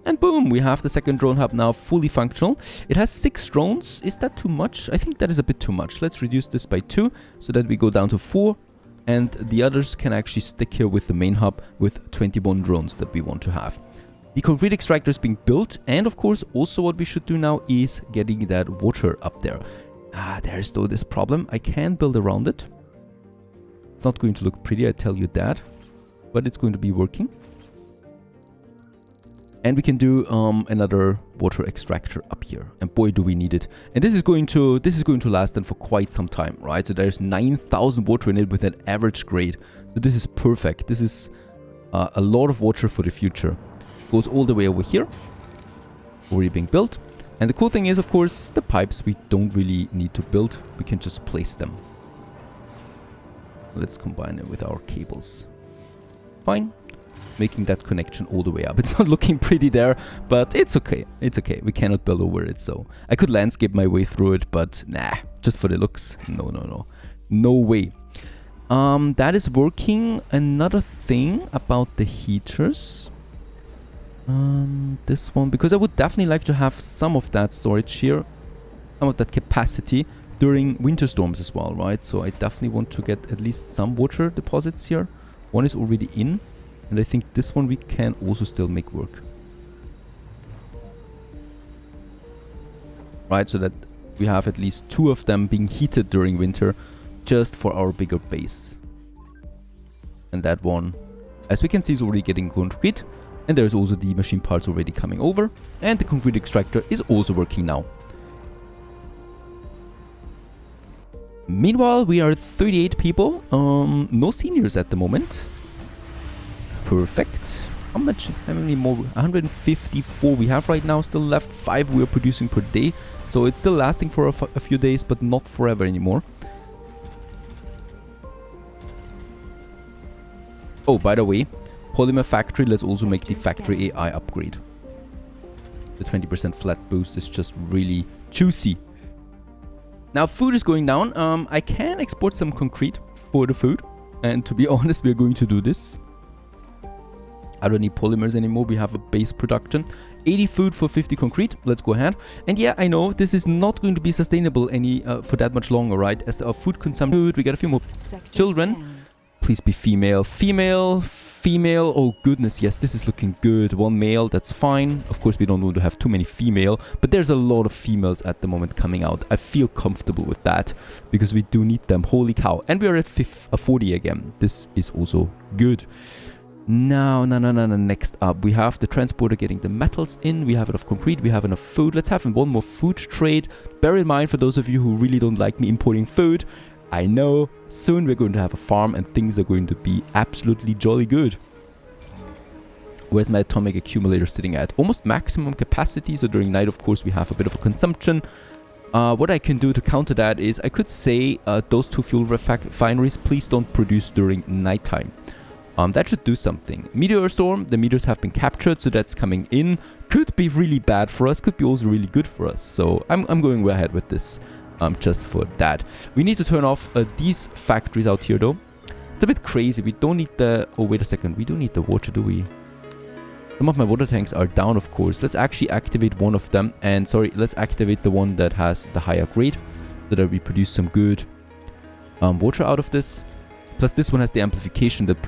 And boom, we have the second drone hub now fully functional. It has 6 drones. Is that too much? I think that is a bit too much. Let's reduce this by 2 so that we go down to 4. And the others can actually stick here with the main hub with 21 drones that we want to have. The concrete extractor is being built. And of course, also what we should do now is getting that water up there. There's though this problem. I can build around it. It's not going to look pretty, I tell you that. But it's going to be working. And we can do another water extractor up here. And boy, do we need it. And this is going to last then for quite some time, right? So there's 9,000 water in it with an average grade. So this is perfect. This is a lot of water for the future. Goes all the way over here. Already being built. And the cool thing is, of course, the pipes we don't really need to build. We can just place them. Let's combine it with our cables. Fine. Making that connection all the way up. It's not looking pretty there, but it's okay. It's okay. We cannot build over it, so I could landscape my way through it, but nah, just for the looks. No way. That is working. Another thing about the heaters. This one, because I would definitely like to have some of that storage here, some of that capacity during winter storms as well, right? So I definitely want to get at least some water deposits here. One is already in. And I think this one we can also still make work. Right, so that we have at least 2 of them being heated during winter just for our bigger base. And that one, as we can see, is already getting concrete. And there's also the machine parts already coming over. And the concrete extractor is also working now. Meanwhile, we are 38 people. No seniors at the moment. Perfect. How many more? 154 we have right now still left. 5 we are producing per day. So it's still lasting for a few days, but not forever anymore. Oh, by the way, Polymer Factory, let's also make the Factory AI upgrade. The 20% flat boost is just really juicy. Now food is going down. I can export some concrete for the food. And to be honest, we are going to do this. I don't need polymers anymore. We have a base production. 80 food for 50 concrete. Let's go ahead. And yeah, I know this is not going to be sustainable for that much longer, right? As our food consumption, we got a few more children. Please be female. Female. Oh goodness, yes, this is looking good. 1 male, that's fine. Of course, we don't want to have too many female, but there's a lot of females at the moment coming out. I feel comfortable with that because we do need them. Holy cow. And we are at 40 again. This is also good. Now, next up, we have the transporter getting the metals in. We have enough concrete. We have enough food. Let's have one more food trade. Bear in mind, for those of you who really don't like me importing food, I know soon we're going to have a farm and things are going to be absolutely jolly good. Where's my atomic accumulator sitting at? Almost maximum capacity. So during night, of course, we have a bit of a consumption. What I can do to counter that is I could say those 2 fuel refineries, please don't produce during nighttime. That should do something. Meteor storm, the meteors have been captured, so that's coming in. Could be really bad for us, could be also really good for us. So I'm going way ahead with this. Just for that. We need to turn off these factories out here though. It's a bit crazy. We don't need the... Oh, wait a second. We don't need the water, do we? Some of my water tanks are down, of course. Let's actually activate one of them. And sorry, let's activate the one that has the higher grade so that we produce some good water out of this. Plus this one has the amplification that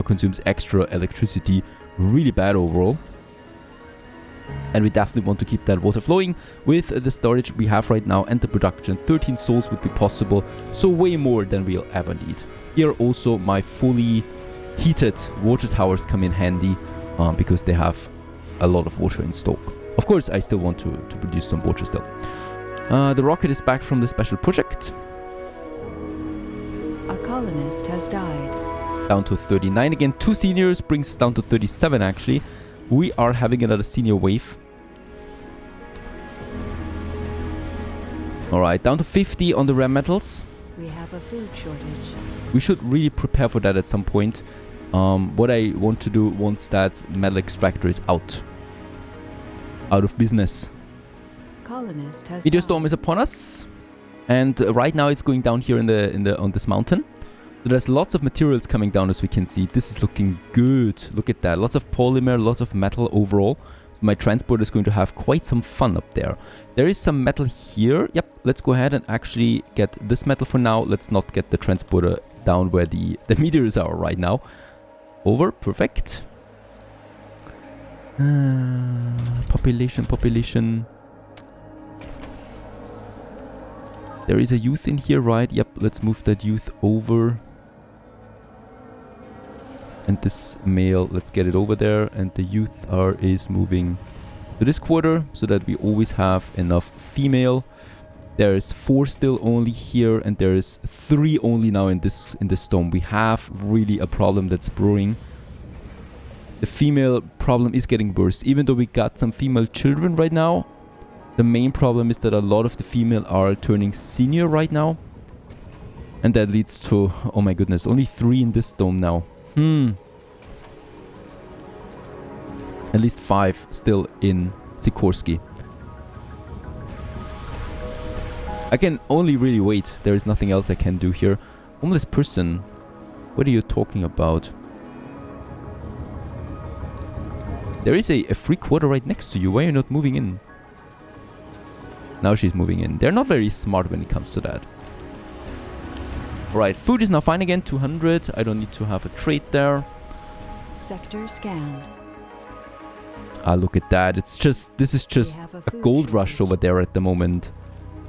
consumes extra electricity. Really bad overall. And we definitely want to keep that water flowing with the storage we have right now and the production. 13 souls would be possible, so way more than we'll ever need. Here also my fully heated water towers come in handy because they have a lot of water in stock. Of course, I still want to produce some water still. The rocket is back from the special project. A colonist has died. Down to 39 again. 2 seniors brings us down to 37 actually. We are having another senior wave. Alright, down to 50 on the rare metals. We have a food shortage. We should really prepare for that at some point. What I want to do once that metal extractor is out of business. Colonist has Meteor storm is upon us. And right now it's going down here on this mountain. So there's lots of materials coming down, as we can see. This is looking good. Look at that. Lots of polymer, lots of metal overall. So my transport is going to have quite some fun up there. There is some metal here. Yep, let's go ahead and actually get this metal for now. Let's not get the transporter down where the meteors are right now. Over. Perfect. Population. There is a youth in here, right? Yep, let's move that youth over. And this male, let's get it over there. And the youth is moving to this quarter so that we always have enough female. There is 4 still only here, and there is 3 only now in this storm. We have really a problem that's brewing. The female problem is getting worse. Even though we got some female children right now, the main problem is that a lot of the female are turning senior right now. And that leads to, oh my goodness, only 3 in this dome now. At least 5 still in Sikorsky. I can only really wait. There is nothing else I can do here. Homeless person. What are you talking about? There is a free quarter right next to you. Why are you not moving in? Now she's moving in. They're not very smart when it comes to that. Alright, food is now fine again. 200. I don't need to have a trade there. Sector scanned. Ah, look at that. It's just, this is just a gold rush over there at the moment.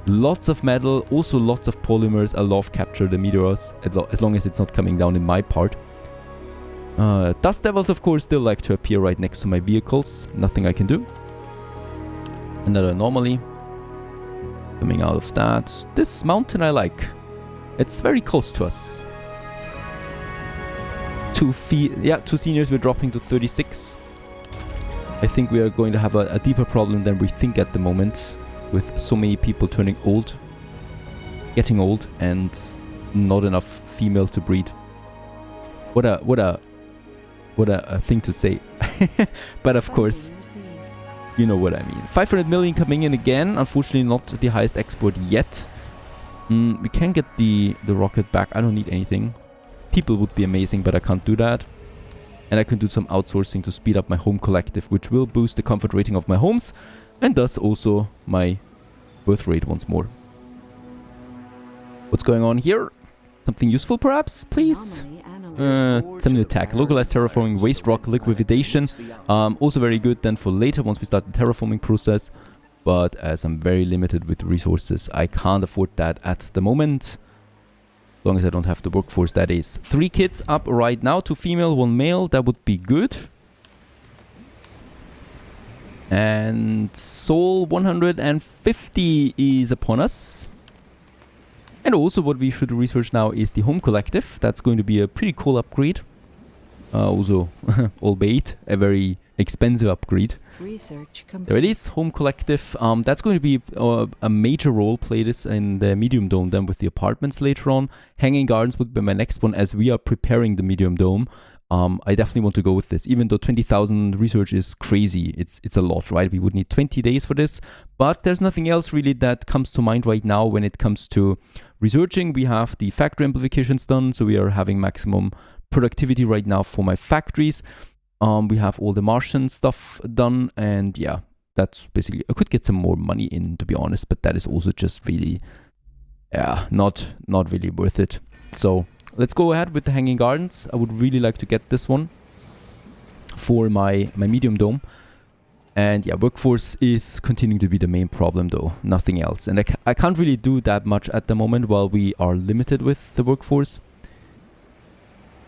Lots of metal, also lots of polymers. I love capture the meteors, as long as it's not coming down in my part. Dust devils, of course, still like to appear right next to my vehicles. Nothing I can do. Another anomaly. Coming out of that. This mountain I like. It's very close to us. 2 seniors, we're dropping to 36. I think we are going to have a deeper problem than we think at the moment, with so many people turning old, getting old, and not enough female to breed. What a thing to say. But of course, you know what I mean. 500 million coming in again. Unfortunately, not the highest export yet. We can get the rocket back. I don't need anything. People would be amazing, but I can't do that. And I can do some outsourcing to speed up my home collective, which will boost the comfort rating of my homes, and thus also my birth rate once more. What's going on here? Something useful, perhaps? Please? Something attack. Localized terraforming, waste rock, liquefaction. Also very good then for later, once we start the terraforming process. But as I'm very limited with resources, I can't afford that at the moment. As long as I don't have the workforce, that is. 3 kids up right now, 2 female, 1 male. That would be good. And Soul 150 is upon us. And also what we should research now is the home collective. That's going to be a pretty cool upgrade. Also, albeit a very expensive upgrade. Research complete. There it is, home collective. That's going to be a major role, play this in the medium dome then with the apartments later on. Hanging gardens would be my next one as we are preparing the medium dome. I definitely want to go with this, even though 20,000 research is crazy. It's a lot, right? We would need 20 days for this, but there's nothing else really that comes to mind right now when it comes to researching. We have the factory amplifications done, so we are having maximum productivity right now for my factories. We have all the Martian stuff done, and yeah, that's basically, I could get some more money in, to be honest, but that is also just really, not really worth it. So let's go ahead with the hanging gardens. I would really like to get this one for my medium dome. And yeah, workforce is continuing to be the main problem though, nothing else. And I can't really do that much at the moment while we are limited with the workforce.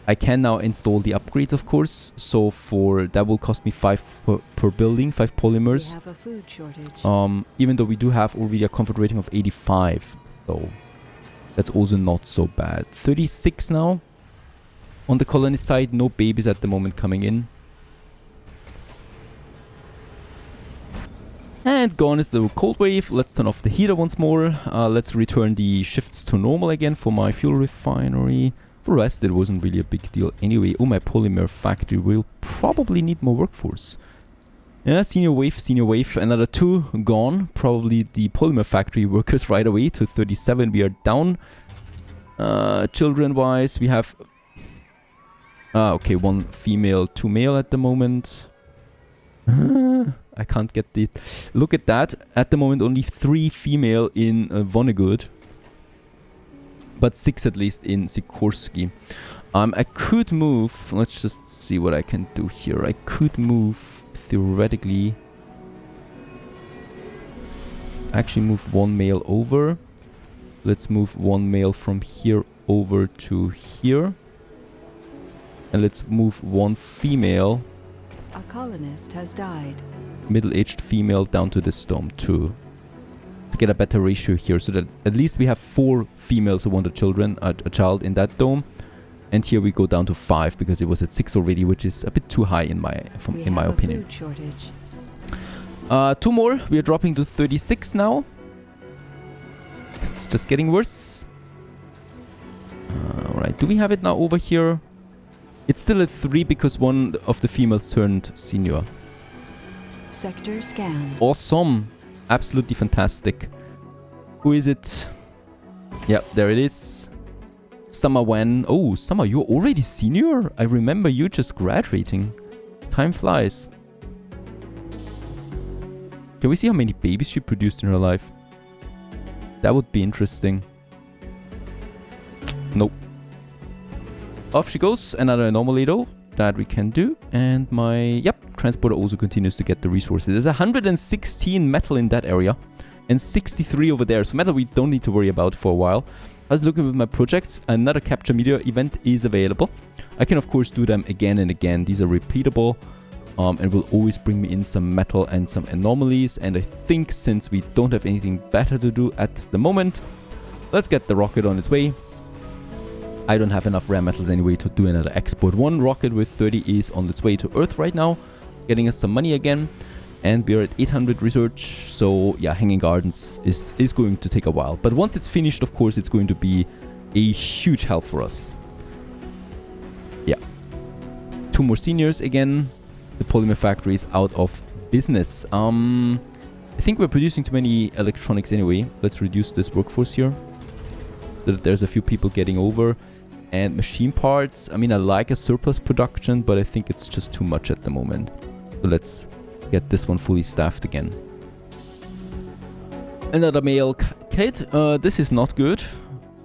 I can now install the upgrades, of course. So for that will cost me 5 per building, 5 polymers. We have a food shortage. Even though we do have already a comfort rating of 85. So that's also not so bad. 36 now. On the colonist side, no babies at the moment coming in. And gone is the cold wave. Let's turn off the heater once more. Let's return the shifts to normal again for my fuel refinery. For the rest, it wasn't really a big deal anyway. Oh, my polymer factory will probably need more workforce. Yeah, senior wave, another 2 gone. Probably the polymer factory workers right away to 37. We are down. Children-wise, we have... okay, 1 female, 2 male at the moment. I can't get the... Look at that. At the moment, only 3 female in Vonnegut. But 6 at least in Sikorsky. I could move... Let's just see what I can do here. I could move, theoretically... Actually move 1 male over. Let's move 1 male from here over to here. And let's move 1 female... A colonist has died. Middle-aged female down to this dome to get a better ratio here, so that at least we have 4 females who want a child in that dome, and here we go down to 5 because it was at 6 already, which is a bit too high in my opinion. Food shortage. 2 more. We are dropping to 36 now. It's just getting worse. All right, do we have it now over here? It's still at 3 because 1 of the females turned senior. Sector scan. Awesome. Absolutely fantastic. Who is it? Yeah, there it is. Summer when? Oh, Summer, you're already senior? I remember you just graduating. Time flies. Can we see how many babies she produced in her life? That would be interesting. Nope. Off she goes. Another anomaly though that we can do. And my, transporter also continues to get the resources. There's 116 metal in that area and 63 over there. So metal we don't need to worry about for a while. I was looking with my projects. Another capture meteor event is available. I can of course do them again and again. These are repeatable and will always bring me in some metal and some anomalies. And I think since we don't have anything better to do at the moment, let's get the rocket on its way. I don't have enough rare metals anyway to do another export. One rocket with 30 is on its way to Earth right now, getting us some money again. And we're at 800 research, so yeah, Hanging Gardens is going to take a while. But once it's finished, of course, it's going to be a huge help for us. Yeah. 2 more seniors again. The polymer factory is out of business. I think we're producing too many electronics anyway. Let's reduce this workforce here, so that there's a few people getting over. And machine parts, I mean, I like a surplus production, but I think it's just too much at the moment. So let's get this one fully staffed again. Another male kid. This is not good.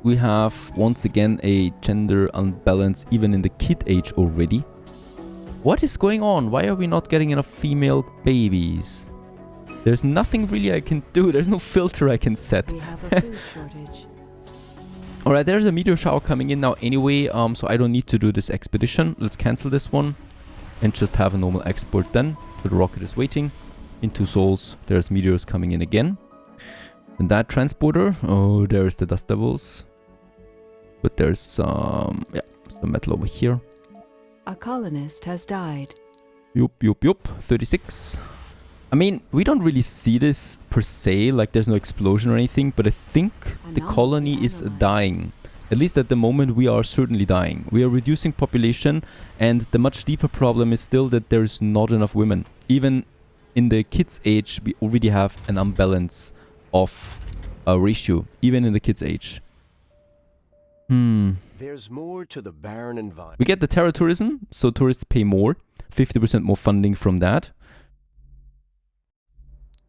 We have once again a gender unbalance even in the kid age already. What is going on? Why are we not getting enough female babies? There's nothing really I can do. There's no filter I can set. We have a food shortage. Alright, there's a meteor shower coming in now anyway, so I don't need to do this expedition. Let's cancel this one and just have a normal export then. So the rocket is waiting. In 2 souls, there's meteors coming in again. And that transporter, oh, there's the dust devils. But there's some metal over here. A colonist has died. Yup. 36. I mean, we don't really see this per se, like there's no explosion or anything, but I think the colony is dying. At least at the moment we are certainly dying. We are reducing population, and the much deeper problem is still that there is not enough women. Even in the kids' age, we already have an unbalance of a ratio, even in the kids' age. There's more to the barren environment. We get the terror tourism, so tourists pay more. 50% more funding from that.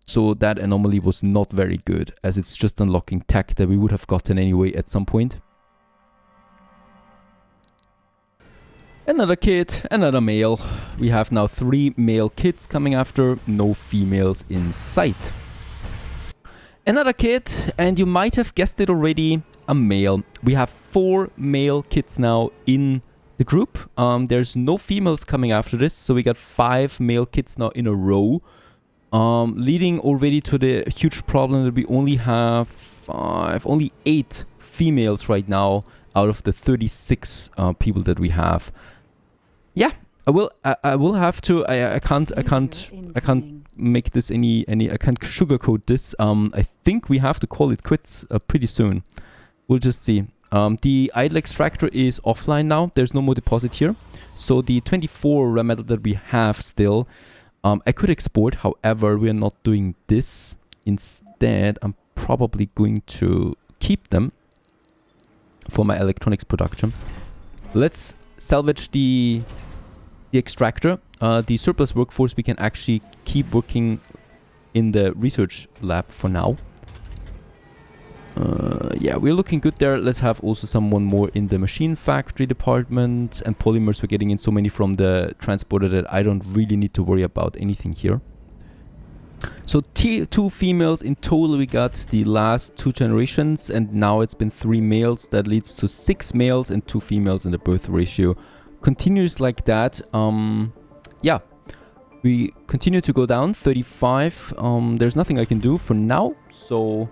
So that anomaly was not very good, as it's just unlocking tech that we would have gotten anyway at some point. Another kid, another male. We have now 3 male kids coming after, no females in sight. Another kid, and you might have guessed it already, a male. We have 4 male kids now in the group. There's no females coming after this, so we got 5 male kids now in a row. Leading already to the huge problem that we only have only 8 females right now out of the 36 people that we have. Yeah, I will have to. I can't make this I can't sugarcoat this. I think we have to call it quits pretty soon. We'll just see. The idle extractor is offline now. There's no more deposit here. So the 24 rare metal that we have still, I could export. However, we are not doing this. Instead, I'm probably going to keep them for my electronics production. Let's salvage the extractor. The surplus workforce we can actually keep working in the research lab for now. Yeah, we're looking good there. Let's have also someone more in the machine factory department, and polymers. We're getting in so many from the transporter that I don't really need to worry about anything here. So 2 females in total we got the last 2 generations, and now it's been 3 males. That leads to 6 males and 2 females in the birth ratio. Continues like that. Yeah, we continue to go down. 35. There's nothing I can do for now, so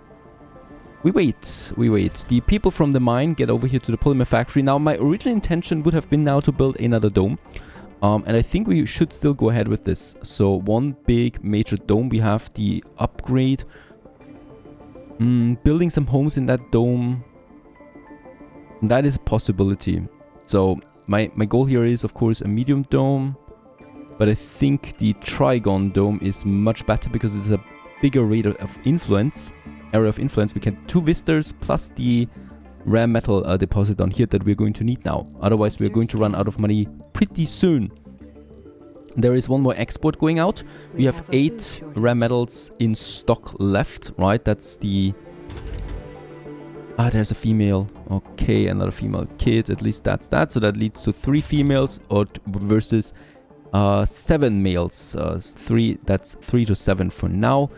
we wait. The people from the mine get over here to the polymer factory. Now, my original intention would have been now to build another dome. And I think we should still go ahead with this. So, one big major dome. We have the upgrade. Building some homes in that dome. That is a possibility. So, my goal here is, of course, a medium dome. But I think the trigon dome is much better because it's a bigger rate of influence. Area of influence. We can 2 visitors plus the rare metal deposit on here that we're going to need now. Otherwise, we're going to run out of money pretty soon. There is one more export going out. We have 8 rare metals in stock left, right? That's the... there's a female. Okay, another female kid. At least that's that. So that leads to 3 females versus 7 males. 3. That's 3 to 7 for now.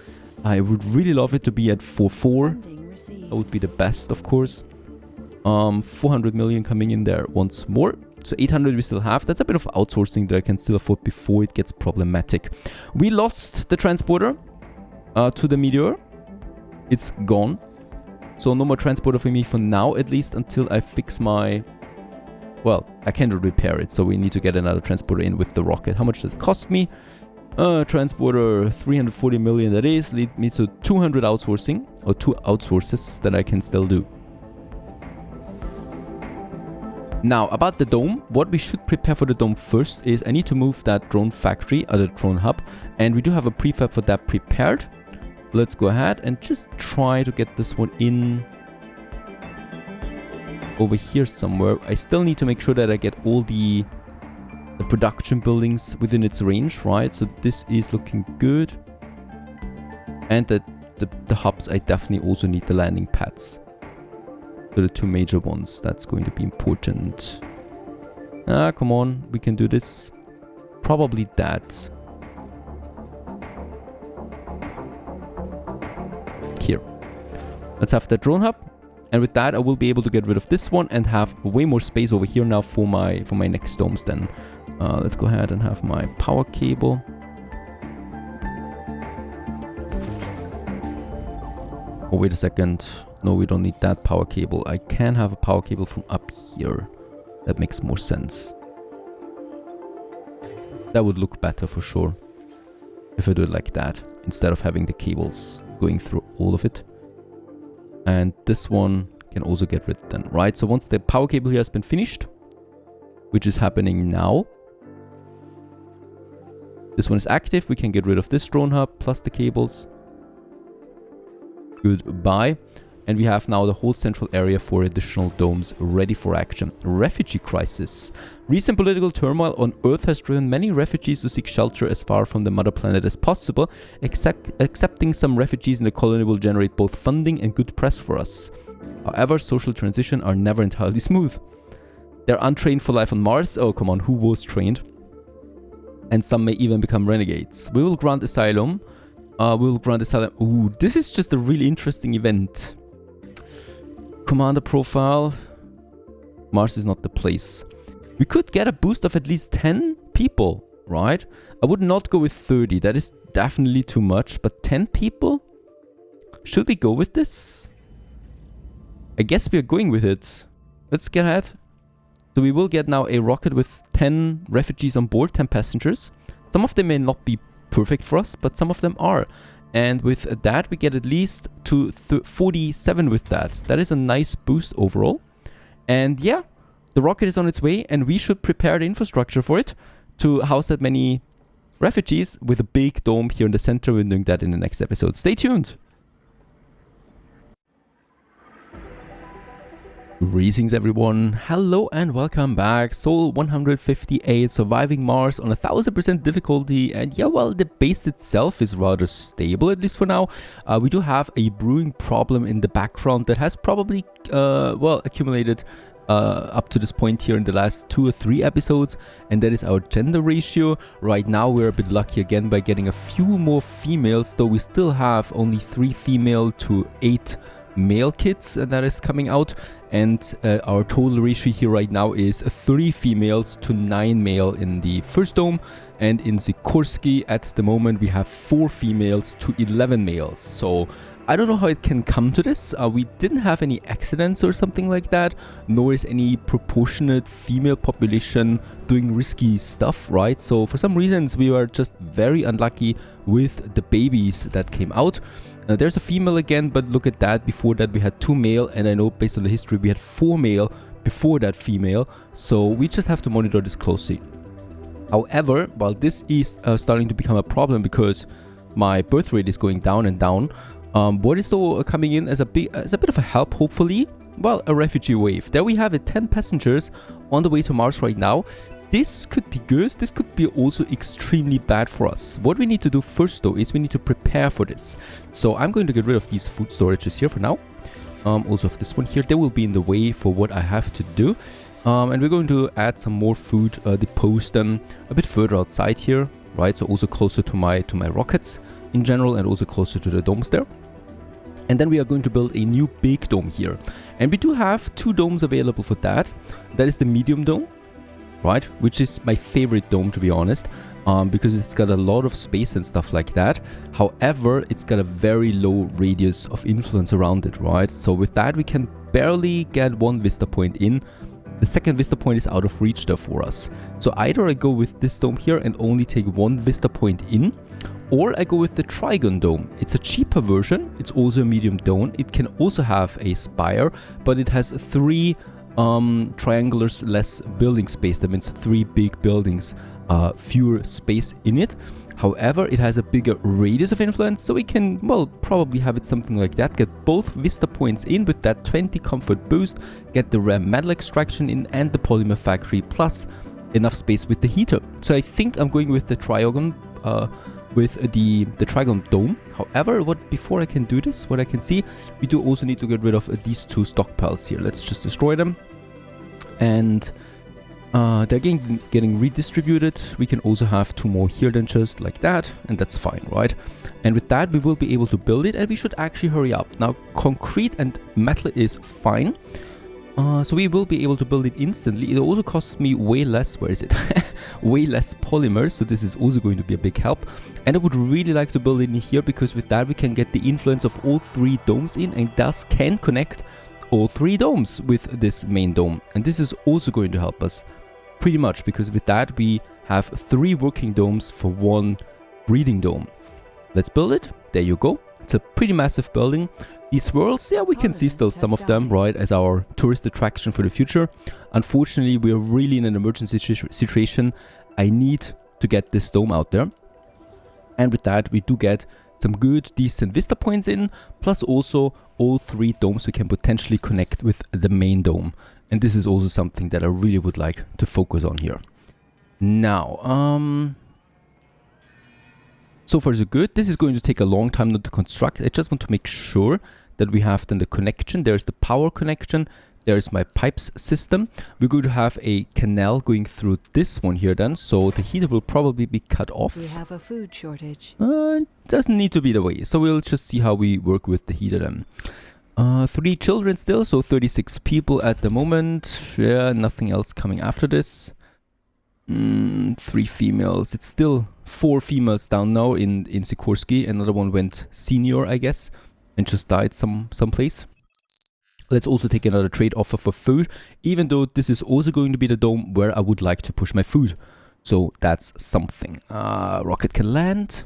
I would really love it to be at 4-4. That would be the best, of course. 400 million coming in there once more. So 800 we still have. That's a bit of outsourcing that I can still afford before it gets problematic. We lost the transporter to the meteor. It's gone. So no more transporter for me for now, at least until I fix my... Well, I can't repair it, so we need to get another transporter in with the rocket. How much does it cost me? Transporter, 340 million that is. Lead me to 200 outsourcing, or 2 outsources that I can still do. Now, about the dome, what we should prepare for the dome first is I need to move that drone factory, the drone hub, and we do have a prefab for that prepared. Let's go ahead and just try to get this one in over here somewhere. I still need to make sure that I get all the production buildings within its range, right? So this is looking good. And the hubs, I definitely also need the landing pads. So the 2 major ones, that's going to be important. Ah, come on, we can do this. Probably that. Here. Let's have the drone hub. And with that, I will be able to get rid of this one and have way more space over here now for my next domes then. Let's go ahead and have my power cable. Oh, wait a second. No, we don't need that power cable. I can have a power cable from up here. That makes more sense. That would look better for sure. If I do it like that, instead of having the cables going through all of it. And this one can also get rid then, right? So once the power cable here has been finished, which is happening now, this one is active. We can get rid of this drone hub plus the cables. Goodbye. And we have now the whole central area for additional domes ready for action. Refugee crisis. Recent political turmoil on Earth has driven many refugees to seek shelter as far from the mother planet as possible. Accepting some refugees in the colony will generate both funding and good press for us. However, social transition are never entirely smooth. They're untrained for life on Mars. Oh, come on, who was trained? And some may even become renegades. We will grant asylum. Ooh, this is just a really interesting event. Commander profile. Mars is not the place. We could get a boost of at least 10 people, right? I would not go with 30. That is definitely too much. But 10 people? Should we go with this? I guess we are going with it. Let's get ahead. So we will get now a rocket with 10 refugees on board, 10 passengers. Some of them may not be perfect for us, but some of them are. And with that, we get at least to 47 with that. That is a nice boost overall. And yeah, the rocket is on its way, and we should prepare the infrastructure for it to house that many refugees with a big dome here in the center. We're doing that in the next episode. Stay tuned. Greetings everyone, hello and welcome back. Sol 158, surviving Mars on 1000% difficulty, and yeah, well, the base itself is rather stable, at least for now. We do have a brewing problem in the background that has probably, well, accumulated up to this point here in the last 2 or 3 episodes, and that is our gender ratio. Right now we're a bit lucky again by getting a few more females, though we still have only 3 female to 8 male kids that is coming out, and our total ratio here right now is 3 females to 9 male in the first dome, and in Sikorsky at the moment we have 4 females to 11 males. So I don't know how it can come to this. We didn't have any accidents or something like that, nor is any proportionate female population doing risky stuff, right? So for some reasons we were just very unlucky with the babies that came out. There's a female again, but look at that. Before that we had 2 male, and I know based on the history we had 4 male before that female. So we just have to monitor this closely. However, while this is starting to become a problem because my birth rate is going down and down, what is though coming in as a bit of a help, hopefully? Well, a refugee wave. There we have it, 10 passengers on the way to Mars right now. This could be good. This could be also extremely bad for us. What we need to do first though is we need to prepare for this. So I'm going to get rid of these food storages here for now. Also of this one here, they will be in the way for what I have to do. And we're going to add some more food, depose them a bit further outside here, right? So also closer to my rockets in general, and also closer to the domes there. And then we are going to build a new big dome here. And we do have 2 domes available for that. That is the medium dome, right? Which is my favorite dome, to be honest, because it's got a lot of space and stuff like that. However, it's got a very low radius of influence around it, right? So with that, we can barely get 1 vista point in. The second vista point is out of reach there for us. So either I go with this dome here and only take 1 vista point in, or I go with the Trigon Dome. It's a cheaper version. It's also a medium dome. It can also have a spire, but it has 3 triangulars less building space. That means 3 big buildings, fewer space in it. However, it has a bigger radius of influence, so we can, well, probably have it something like that. Get both vista points in with that 20 comfort boost, get the rare metal extraction in and the polymer factory, plus enough space with the heater. So I think I'm going with the Trigon Dome. However, before I can do this, what I can see, we do also need to get rid of these 2 stockpiles here. Let's just destroy them. And they're getting redistributed. We can also have 2 more here than just like that, and that's fine, right? And with that, we will be able to build it, and we should actually hurry up. Now, concrete and metal is fine. So we will be able to build it instantly. It also costs me way less, where is it? Way less polymers, so this is also going to be a big help. And I would really like to build it in here, because with that we can get the influence of all 3 domes in, and thus can connect all 3 domes with this main dome. And this is also going to help us pretty much, because with that we have 3 working domes for 1 breeding dome. Let's build it. There you go. It's a pretty massive building. These swirls, yeah, we can see still some of them, right, as our tourist attraction for the future. Unfortunately, we are really in an emergency situation. I need to get this dome out there. And with that, we do get some good, decent vista points in, plus also all 3 domes we can potentially connect with the main dome. And this is also something that I really would like to focus on here. Now, so far so good. This is going to take a long time to construct. I just want to make sure that we have then the connection. There's the power connection. There's my pipes system. We're going to have a canal going through this one here then. So the heater will probably be cut off. We have a food shortage. Doesn't need to be the way. So we'll just see how we work with the heater then. 3 children still, so 36 people at the moment. Yeah, nothing else coming after this. 3 females. It's still 4 females down now in Sikorsky. Another one went senior, I guess, and just died someplace. Let's also take another trade offer for food, even though this is also going to be the dome where I would like to push my food. So that's something. Rocket can land.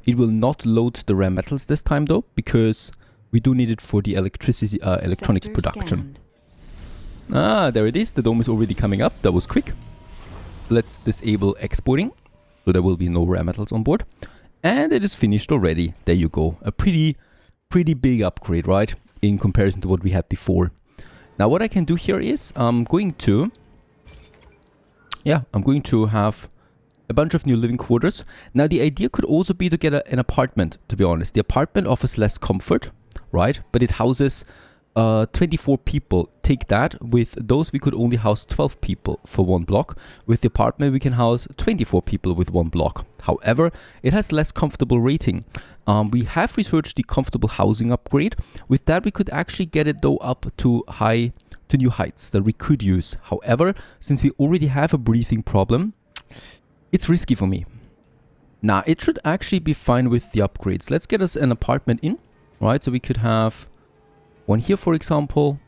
It will not load the rare metals this time though, because we do need it for the electronics Sector production. scanned. There it is. The dome is already coming up. That was quick. Let's disable exporting, so there will be no rare metals on board. And it is finished already. There you go. A pretty big upgrade, right? In comparison to what we had before. Now what I can do here is I'm going to have a bunch of new living quarters. Now the idea could also be to get an apartment, to be honest. The apartment offers less comfort, right? But it houses 24 people. Take that. With those we could only house 12 people for 1 block. With the apartment we can house 24 people with 1 block. However, it has less comfortable rating. We have researched the comfortable housing upgrade. With that we could actually get it though up to new heights that we could use. However, since we already have a breathing problem, it's risky for me. Nah, it should actually be fine with the upgrades. Let's get us an apartment in, right? So we could have one here, for example,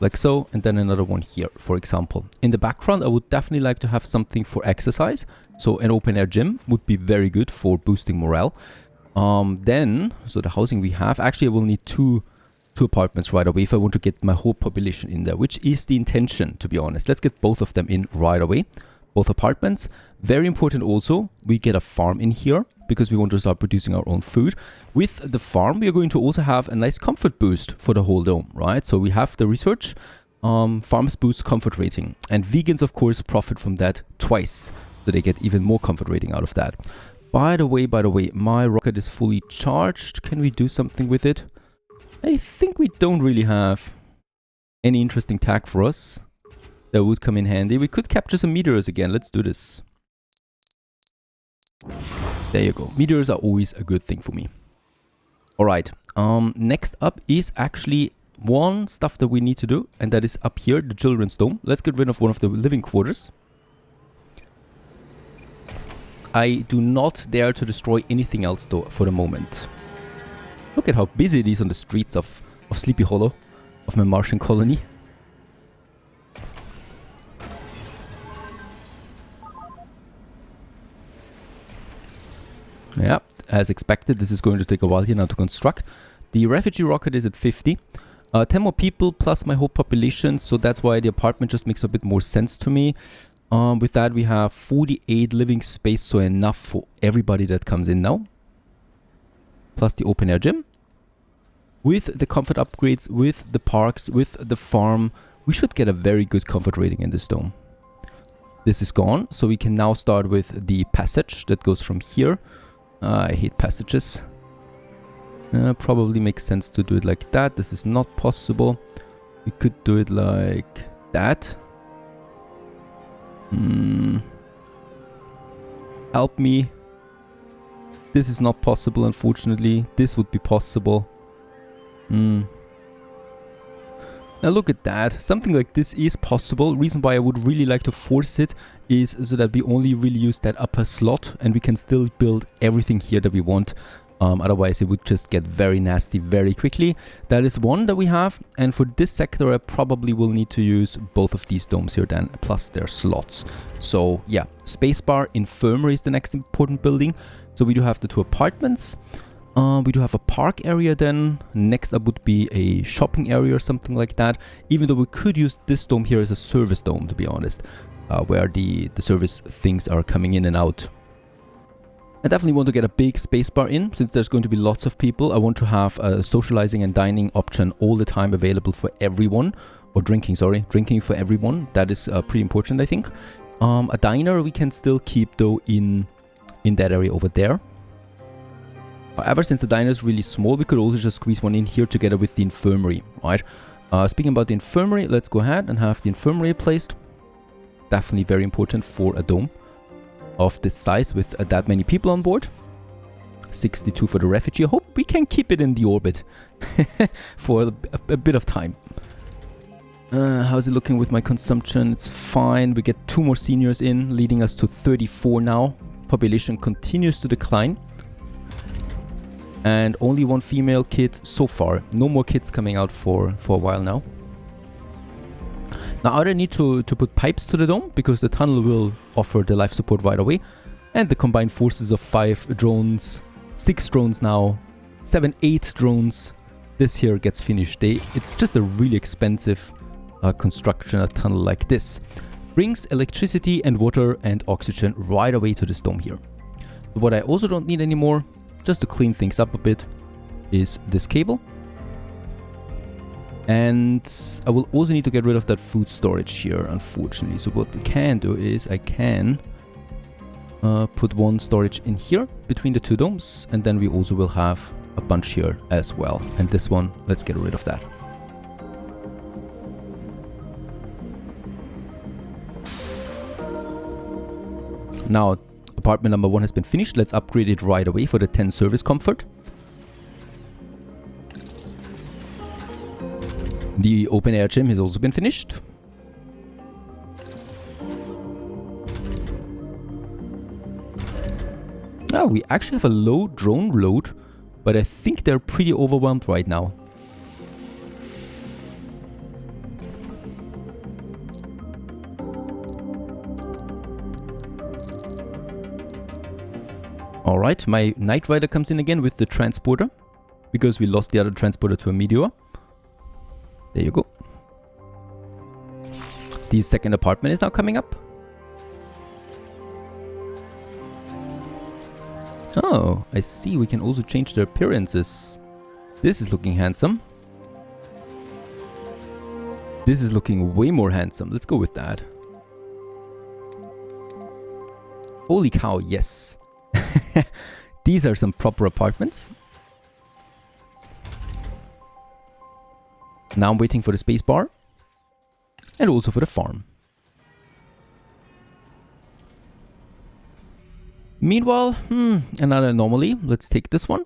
like so, and then another one here, for example. In the background, I would definitely like to have something for exercise. So an open air gym would be very good for boosting morale. So the housing we have, actually I will need two apartments right away if I want to get my whole population in there, which is the intention, to be honest. Let's get both of them in right away. Both apartments. Very important also, we get a farm in here because we want to start producing our own food. With the farm, we are going to also have a nice comfort boost for the whole dome, right? So we have the research, farms boost comfort rating. And vegans, of course, profit from that twice. So they get even more comfort rating out of that. By the way, my rocket is fully charged. Can we do something with it? I think we don't really have any interesting tag for us that would come in handy. We could capture some meteors again. Let's do this. There you go. Meteors are always a good thing for me. Alright, next up is actually one stuff that we need to do, and that is up here, the children's dome. Let's get rid of one of the living quarters. I do not dare to destroy anything else though for the moment. Look at how busy it is on the streets of Sleepy Hollow, of my Martian colony. Yeah, as expected, this is going to take a while here now to construct. The refugee rocket is at 50. 10 more people plus my whole population, so that's why the apartment just makes a bit more sense to me. With that, we have 48 living space, so enough for everybody that comes in now. Plus the open air gym. With the comfort upgrades, with the parks, with the farm, we should get a very good comfort rating in this dome. This is gone, so we can now start with the passage that goes from here. I hate passages. Probably makes sense to do it like that. This is not possible. We could do it like that. Help me. This is not possible, unfortunately. This would be possible. Now look at that. Something like this is possible. Reason why I would really like to force it is so that we only really use that upper slot and we can still build everything here that we want. Otherwise it would just get very nasty very quickly. That is one that we have, and for this sector I probably will need to use both of these domes here then, plus their slots. So yeah, spacebar, infirmary is the next important building. So we do have the 2 apartments. We do have a park area then. Next up would be a shopping area or something like that. Even though we could use this dome here as a service dome, to be honest, where the service things are coming in and out. I definitely want to get a big spacebar in, since there's going to be lots of people. I want to have a socializing and dining option all the time available for everyone. Or drinking, sorry. Drinking for everyone. That is pretty important, I think. A diner we can still keep, though, in that area over there. However, since the diner is really small, we could also just squeeze one in here together with the infirmary, right? Speaking about the infirmary, let's go ahead and have the infirmary placed. Definitely very important for a dome of this size with that many people on board. 62 for the refugee. I hope we can keep it in the orbit for a bit of time. How's it looking with my consumption? It's fine. We get 2 more seniors in, leading us to 34 now. Population continues to decline. And only 1 female kid so far. No more kids coming out for a while now. Now, I need to put pipes to the dome, because the tunnel will offer the life support right away. And the combined forces of 5 drones, 6 drones now, 7, 8 drones. This here gets finished. It's just a really expensive construction, a tunnel like this. Brings electricity and water and oxygen right away to this dome here. But what I also don't need anymore, just to clean things up a bit, is this cable. And I will also need to get rid of that food storage here, unfortunately. So what we can do is I can put 1 storage in here between the 2 domes, and then we also will have a bunch here as well. And this one, let's get rid of that. Now, apartment number 1 has been finished. Let's upgrade it right away for the 10 service comfort. The open air gym has also been finished. Now we actually have a low drone load, but I think they're pretty overwhelmed right now. Alright, my Knight Rider comes in again with the transporter, because we lost the other transporter to a meteor. There you go. The second apartment is now coming up. Oh, I see. We can also change their appearances. This is looking handsome. This is looking way more handsome. Let's go with that. Holy cow, yes. These are some proper apartments. Now I'm waiting for the space bar. And also for the farm. Meanwhile, another anomaly. Let's take this one.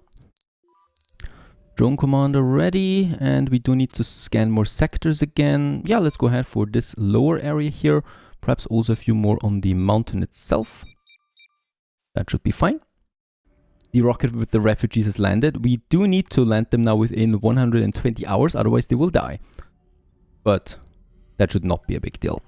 Drone commander ready, and we do need to scan more sectors again. Yeah, let's go ahead for this lower area here. Perhaps also a few more on the mountain itself. That should be fine. The rocket with the refugees has landed. We do need to land them now within 120 hours, otherwise they will die. But that should not be a big deal.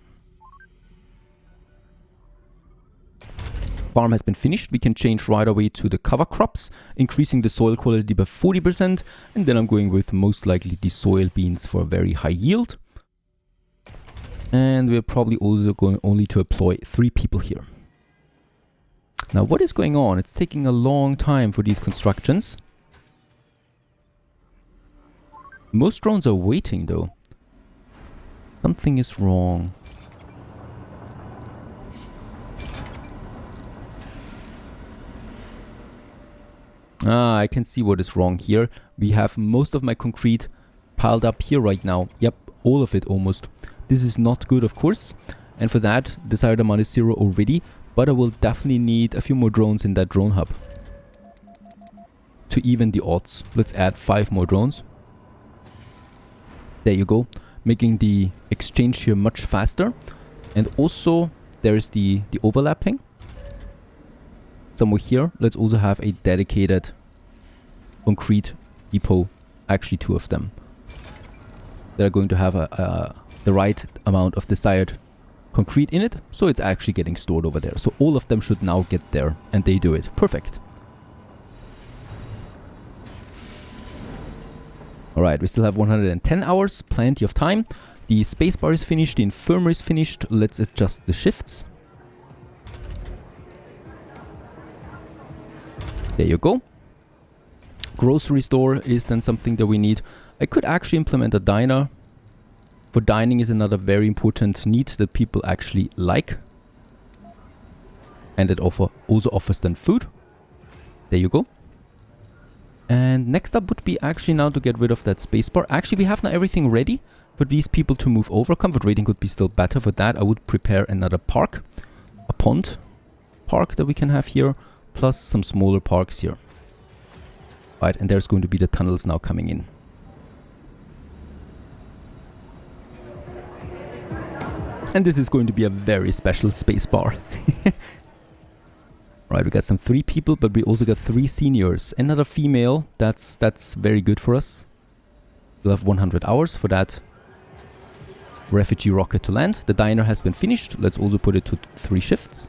Farm has been finished. We can change right away to the cover crops, increasing the soil quality by 40%, and then I'm going with most likely the soil beans for a very high yield. And we're probably also going only to employ 3 people here. Now what is going on? It's taking a long time for these constructions. Most drones are waiting though. Something is wrong. I can see what is wrong here. We have most of my concrete piled up here right now. Yep, all of it almost. This is not good, of course. And for that, desired amount is 0 already. But I will definitely need a few more drones in that drone hub to even the odds. Let's add 5 more drones. There you go. Making the exchange here much faster. And also, there's the overlapping. Somewhere here, let's also have a dedicated concrete depot, actually 2 of them, that are going to have the right amount of desired concrete in it, so it's actually getting stored over there. So all of them should now get there, and they do it. Perfect. Alright, we still have 110 hours, plenty of time. The spacebar is finished, the infirmary is finished. Let's adjust the shifts. There you go. Grocery store is then something that we need. I could actually implement a diner. For dining is another very important need that people actually like. And it also offers them food. There you go. And next up would be actually now to get rid of that spacebar. Actually, we have now everything ready for these people to move over. Comfort rating could be still better. For that, I would prepare another park. A pond park that we can have here. Plus some smaller parks here. Right, and there's going to be the tunnels now coming in. And this is going to be a very special spacebar. Right, we got some 3 people, but we also got 3 seniors. Another female, that's very good for us. We'll have 100 hours for that refugee rocket to land. The diner has been finished. Let's also put it to 3 shifts.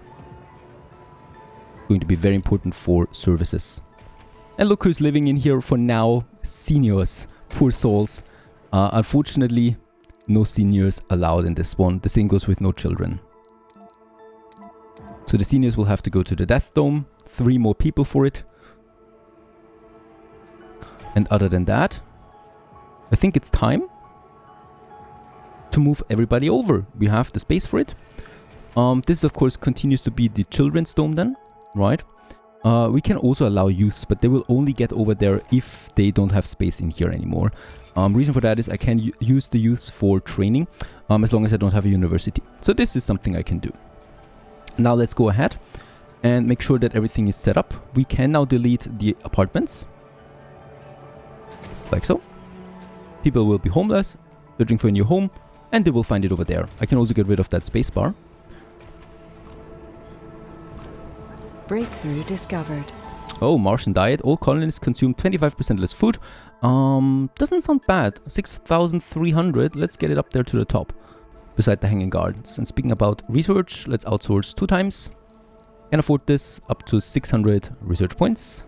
Going to be very important for services. And look who's living in here for now. Seniors. Poor souls. Unfortunately, no seniors allowed in this one. The same goes with no children. So the seniors will have to go to the Death Dome. 3 more people for it. And other than that, I think it's time to move everybody over. We have the space for it. This of course continues to be the children's dome then. Right, we can also allow youths, but they will only get over there if they don't have space in here anymore. Reason for that is I can use the youths for training as long as I don't have a university. So this is something I can do. Now let's go ahead and make sure that everything is set up. We can now delete the apartments. Like so. People will be homeless, searching for a new home, and they will find it over there. I can also get rid of that spacebar. Breakthrough discovered. Oh, Martian diet. All colonists consume 25% less food. Doesn't sound bad. 6,300. Let's get it up there to the top. Beside the hanging gardens. And speaking about research, let's outsource 2 times. Can afford this. Up to 600 research points.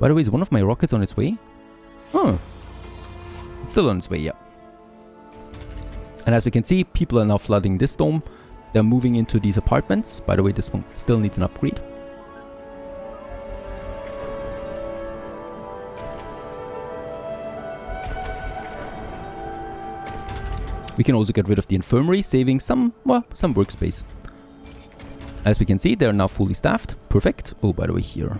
By the way, is one of my rockets on its way? Oh. It's still on its way, yeah. And as we can see, people are now flooding this dome. They're moving into these apartments. By the way, this one still needs an upgrade. We can also get rid of the infirmary, saving some workspace. As we can see, they're now fully staffed. Perfect. Oh, by the way, here.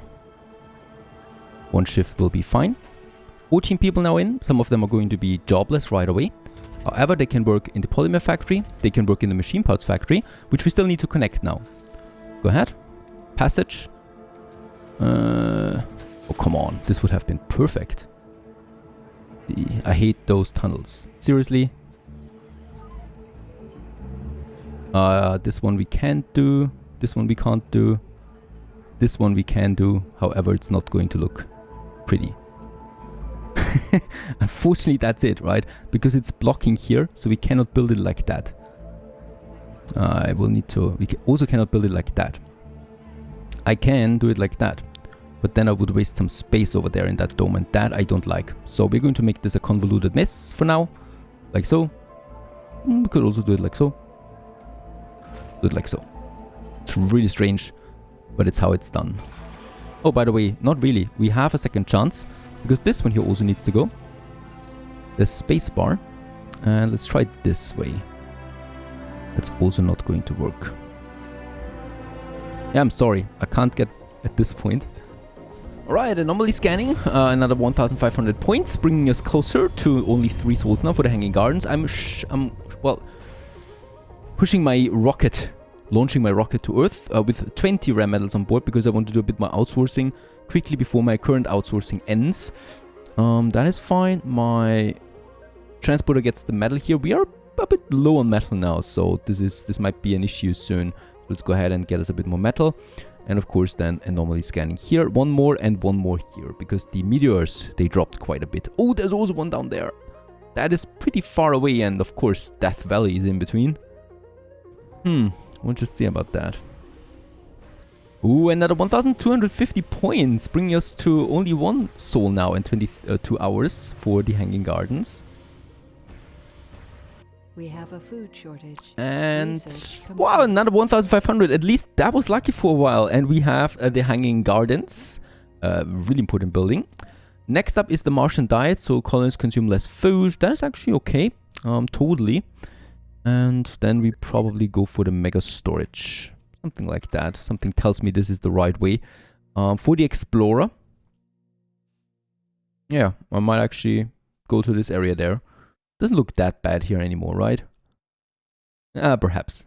1 shift will be fine. 14 people now in. Some of them are going to be jobless right away. However, they can work in the polymer factory, they can work in the machine parts factory, which we still need to connect now. Go ahead. Passage. Oh, come on. This would have been perfect. I hate those tunnels. Seriously. This one we can't do. This one we can't do. This one we can do. However, it's not going to look pretty. Unfortunately, that's it, right? Because it's blocking here, so we cannot build it like that. I will need to... We also cannot build it like that. I can do it like that. But then I would waste some space over there in that dome, and that I don't like. So we're going to make this a convoluted mess for now. Like so. We could also do it like so. Do it like so. It's really strange, but it's how it's done. Oh, by the way, not really. We have a second chance, because this one here also needs to go. The space bar. And let's try it this way. That's also not going to work. Yeah, I'm sorry. I can't get at this point. Alright, anomaly scanning, another 1,500 points, bringing us closer to only 3 souls now for the Hanging Gardens. I'm pushing my rocket, launching my rocket to Earth with 20 RAM medals on board because I want to do a bit more outsourcing quickly before my current outsourcing ends. That is fine. My transporter gets the metal here. We are a bit low on metal now, so this might be an issue soon. So let's go ahead and get us a bit more metal. And of course then anomaly scanning here, one more and one more here, because the meteors, they dropped quite a bit. Oh, there's also one down there. That is pretty far away, and of course Death Valley is in between. We'll just see about that. Ooh, another 1,250 points, bringing us to only 1 soul now in 22 hours for the Hanging Gardens. We have a food shortage. And wow, another 1,500. At least that was lucky for a while. And we have the Hanging Gardens. Really important building. Next up is the Martian diet. So colonists consume less food. That is actually okay. Totally. And then we probably go for the mega storage. Something like that. Something tells me this is the right way. For the explorer. Yeah, I might actually go to this area there. Doesn't look that bad here anymore, right? Perhaps.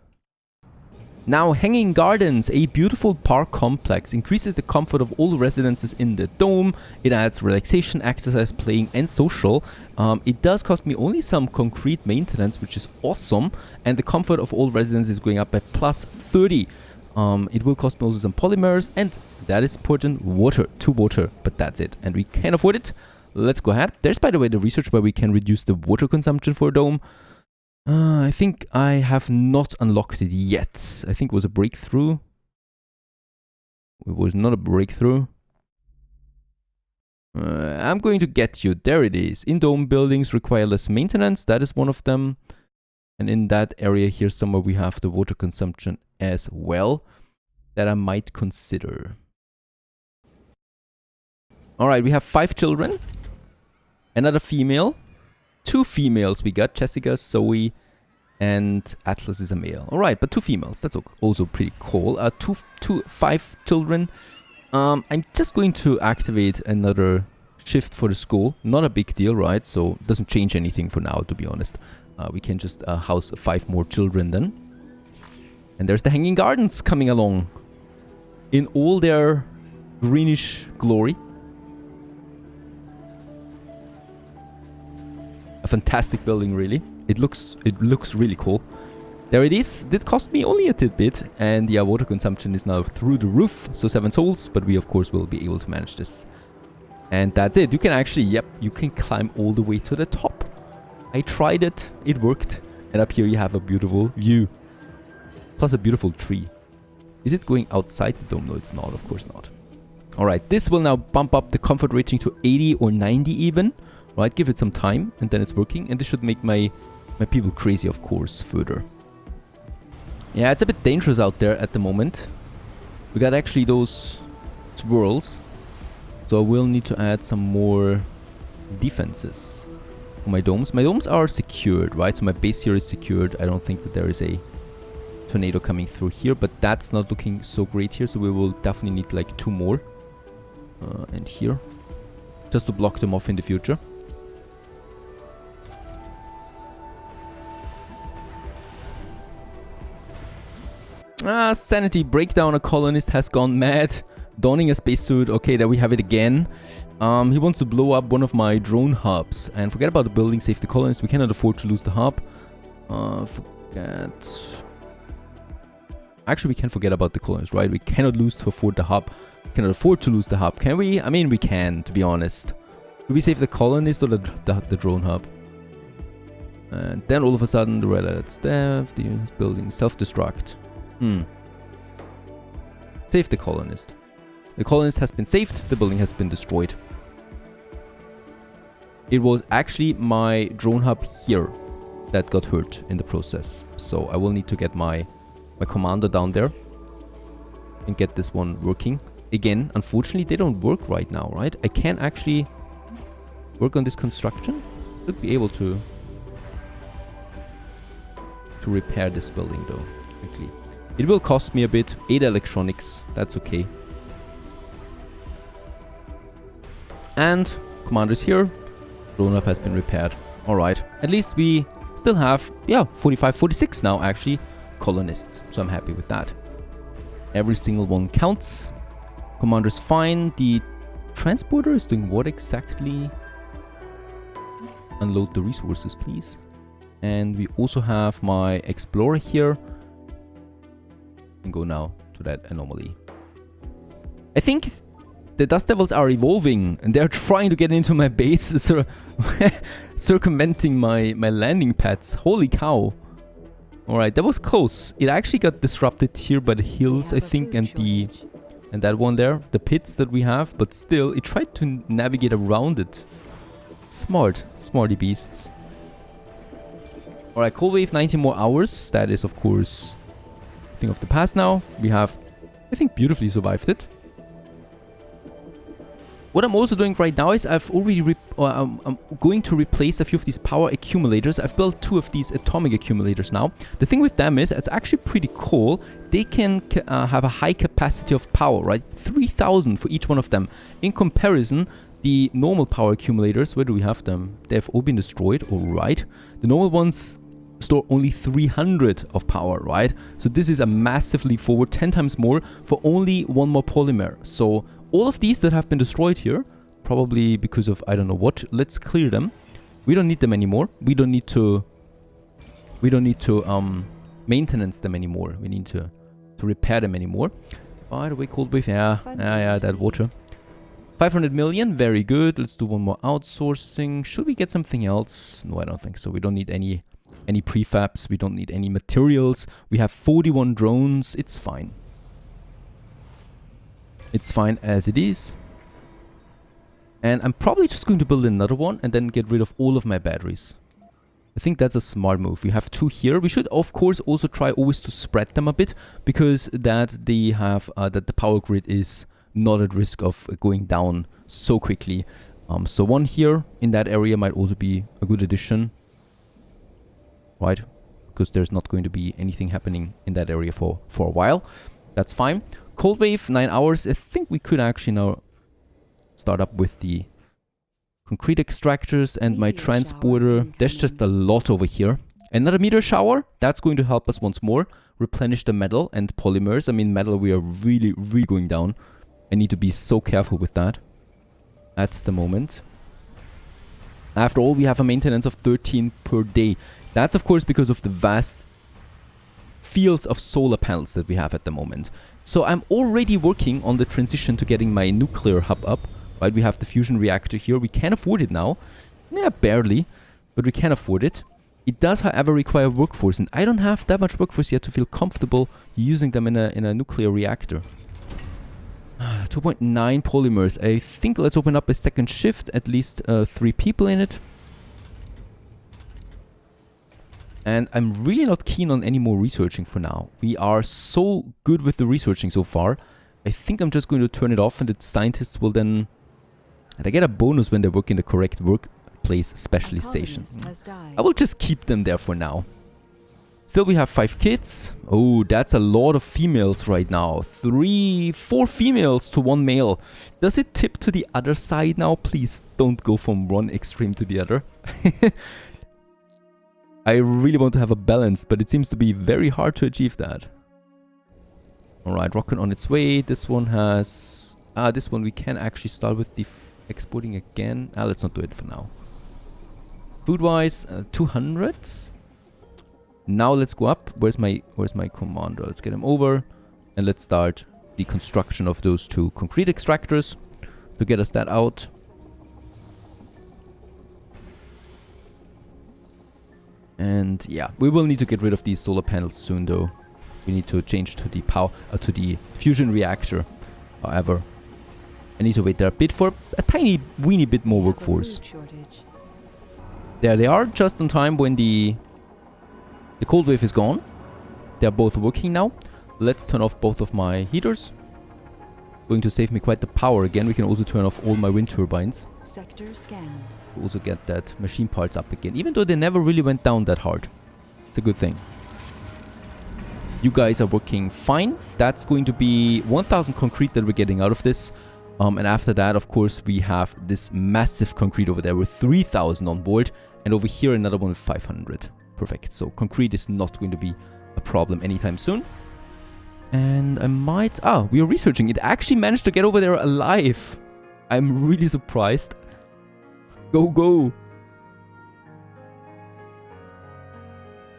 Now, Hanging Gardens, a beautiful park complex, increases the comfort of all residences in the dome. It adds relaxation, exercise, playing, and social. It does cost me only some concrete maintenance, which is awesome. And the comfort of all residents is going up by plus 30. It will cost me also some polymers, and that is important, water, to water, but that's it. And we can afford it. Let's go ahead. There's, by the way, the research where we can reduce the water consumption for a dome. I think I have not unlocked it yet. I think it was a breakthrough. It was not a breakthrough. I'm going to get you. There it is. In-dome buildings require less maintenance. That is one of them. And in that area here somewhere we have the water consumption as well. That I might consider. Alright, we have 5 children. Another female. 2 females we got. Jessica, Zoe, and Atlas is a male. Alright, but 2 females. That's also pretty cool. 5 children. I'm just going to activate another shift for the school. Not a big deal, right? So it doesn't change anything for now, to be honest. We can just house 5 more children then. And there's the Hanging Gardens coming along. In all their greenish glory. A fantastic building, really. It looks really cool. There it is. Did cost me only a tidbit, and yeah, water consumption is now through the roof. So 7 souls, but we of course will be able to manage this. And that's it. You can actually, yep, you can climb all the way to the top. I tried it. It worked. And up here you have a beautiful view. Plus a beautiful tree. Is it going outside the dome? No, it's not. Of course not. Alright, this will now bump up the comfort rating to 80 or 90 even. Right, give it some time, and then it's working. And this should make my people crazy, of course, further. Yeah, it's a bit dangerous out there at the moment. We got actually those swirls. So I will need to add some more defenses for my domes. My domes are secured, right? So my base here is secured. I don't think that there is a tornado coming through here, but that's not looking so great here. So we will definitely need like 2 more. And here. Just to block them off in the future. Sanity breakdown. A colonist has gone mad. Donning a spacesuit. Okay, there we have it again. He wants to blow up one of my drone hubs. And forget about the building, save the colonists. We cannot afford to lose the hub. Forget... Actually, we can forget about the colonists, right? We cannot lose to afford the hub. We cannot afford to lose the hub, can we? I mean, we can, to be honest. Do we save the colonist or the drone hub? And then all of a sudden, the red alert staff, the building self-destruct. Save the colonist. The colonist has been saved, the building has been destroyed. It was actually my drone hub here that got hurt in the process. So I will need to get my commander down there and get this one working. Again, unfortunately, they don't work right now, right? I can actually work on this construction. Should be able to repair this building though, quickly. It will cost me a bit. 8 electronics, that's okay. And commander's here. Drone hub has been repaired. Alright, at least we still have, yeah, 45, 46 now actually, colonists. So I'm happy with that. Every single one counts. Commander's fine. The transporter is doing what exactly? Unload the resources, please. And we also have my explorer here. And go now to that anomaly. I think the dust devils are evolving and they're trying to get into my base, circumventing my landing pads. Holy cow. Alright, that was close. It actually got disrupted here by the hills, I think, and that one there, the pits that we have, but still, it tried to navigate around it. Smart. Smarty beasts. Alright, cold wave, 19 more hours. That is, of course, a thing of the past now. We have, I think, beautifully survived it. What I'm also doing right now is I've already I'm going to replace a few of these power accumulators. I've built 2 of these atomic accumulators now. The thing with them is it's actually pretty cool. They can have a high capacity of power, right? 3,000 for each one of them. In comparison, the normal power accumulators, where do we have them? They have all been destroyed, all right. The normal ones store only 300 of power, right? So this is a massive leap forward, 10 times more for only 1 more polymer. So all of these that have been destroyed here, probably because of I don't know what, let's clear them. We don't need them anymore. We don't need to maintenance them anymore. We need to repair them anymore. By the way, cold wave, yeah, that water. 500 million, very good. Let's do 1 more outsourcing. Should we get something else? No, I don't think so. We don't need any prefabs. We don't need any materials. We have 41 drones. It's fine. It's fine as it is. And I'm probably just going to build another one and then get rid of all of my batteries. I think that's a smart move. We have 2 here. We should, of course, also try always to spread them a bit, because that they have that the power grid is not at risk of going down so quickly. So 1 here in that area might also be a good addition, right? Because there's not going to be anything happening in that area for a while. That's fine. Cold wave, 9 hours. I think we could actually now start up with the concrete extractors and my transporter. There's just a lot over here. Another meteor shower. That's going to help us once more replenish the metal and polymers. I mean, metal, we are really, really going down. I need to be so careful with that at the moment. After all, we have a maintenance of 13 per day. That's, of course, because of the vast fields of solar panels that we have at the moment. So I'm already working on the transition to getting my nuclear hub up. Right, we have the fusion reactor here. We can afford it now. Yeah, barely, but we can afford it. It does, however, require workforce, and I don't have that much workforce yet to feel comfortable using them in a nuclear reactor. 2.9 polymers. I think let's open up a second shift, at least 3 people in it. And I'm really not keen on any more researching for now. We are so good with the researching so far. I think I'm just going to turn it off, and the scientists will then... They get a bonus when they work in the correct workplace specialization. I will just keep them there for now. Still, we have 5 kids. Oh, that's a lot of females right now. 4 females to 1 male. Does it tip to the other side now? Please don't go from one extreme to the other. I really want to have a balance, but it seems to be very hard to achieve that. Alright, rocket on its way. This one has This one we can actually start with the exporting again. Let's not do it for now. Food-wise, 200. Now let's go up. Where's my commander? Let's get him over. And let's start the construction of those 2 concrete extractors to get us that out. And yeah, we will need to get rid of these solar panels soon though. We need to change to the power, to the fusion reactor. However, I need to wait there a bit for a tiny, weeny bit more workforce. There they are, just in time when the cold wave is gone. They're both working now. Let's turn off both of my heaters. Going to save me quite the power again. We can also turn off all my wind turbines. Sector scanned. Also get that machine parts up again, even though they never really went down that hard. It's a good thing. You guys are working fine. That's going to be 1,000 concrete that we're getting out of this. And after that, of course, we have this massive concrete over there with 3,000 on board. And over here, another one with 500. Perfect. So concrete is not going to be a problem anytime soon. And I might... we are researching. It actually managed to get over there alive. I'm really surprised. Go, go.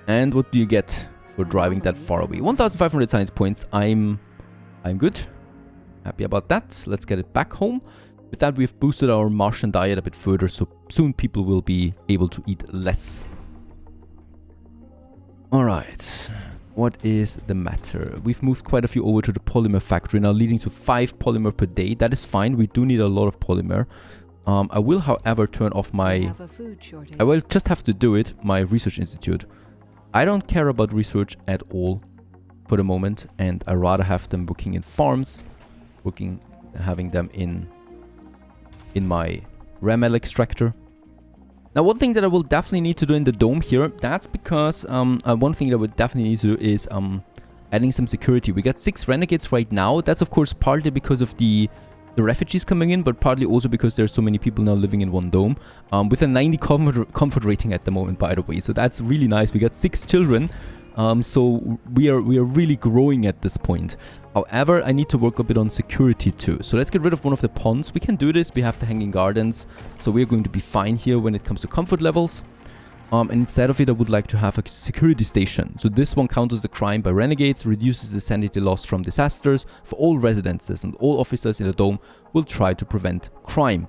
And what do you get for driving that far away? 1,500 science points. I'm good. Happy about that. Let's get it back home. With that, we've boosted our Martian diet a bit further, so soon people will be able to eat less. Alright. What is the matter? We've moved quite a few over to the polymer factory now, leading to 5 polymer per day. That is fine. We do need a lot of polymer. I will, however, turn off my... I will just have to do it, my research institute. I don't care about research at all for the moment, and I rather have them working in farms, having them in my Ramel extractor. Now, one thing that I will definitely need to do in the dome here, that's because one thing that I would definitely need to do is adding some security. We got 6 renegades right now. That's of course partly because of the refugees coming in, but partly also because there's so many people now living in one dome. With a 90 comfort rating at the moment, by the way. So that's really nice. We got 6 children. So we are really growing at this point. However, I need to work a bit on security too. So let's get rid of one of the ponds. We can do this. We have the hanging gardens. So we're going to be fine here when it comes to comfort levels. And instead of it, I would like to have a security station. So this one counters the crime by renegades, reduces the sanity loss from disasters for all residences, and all officers in the dome will try to prevent crime.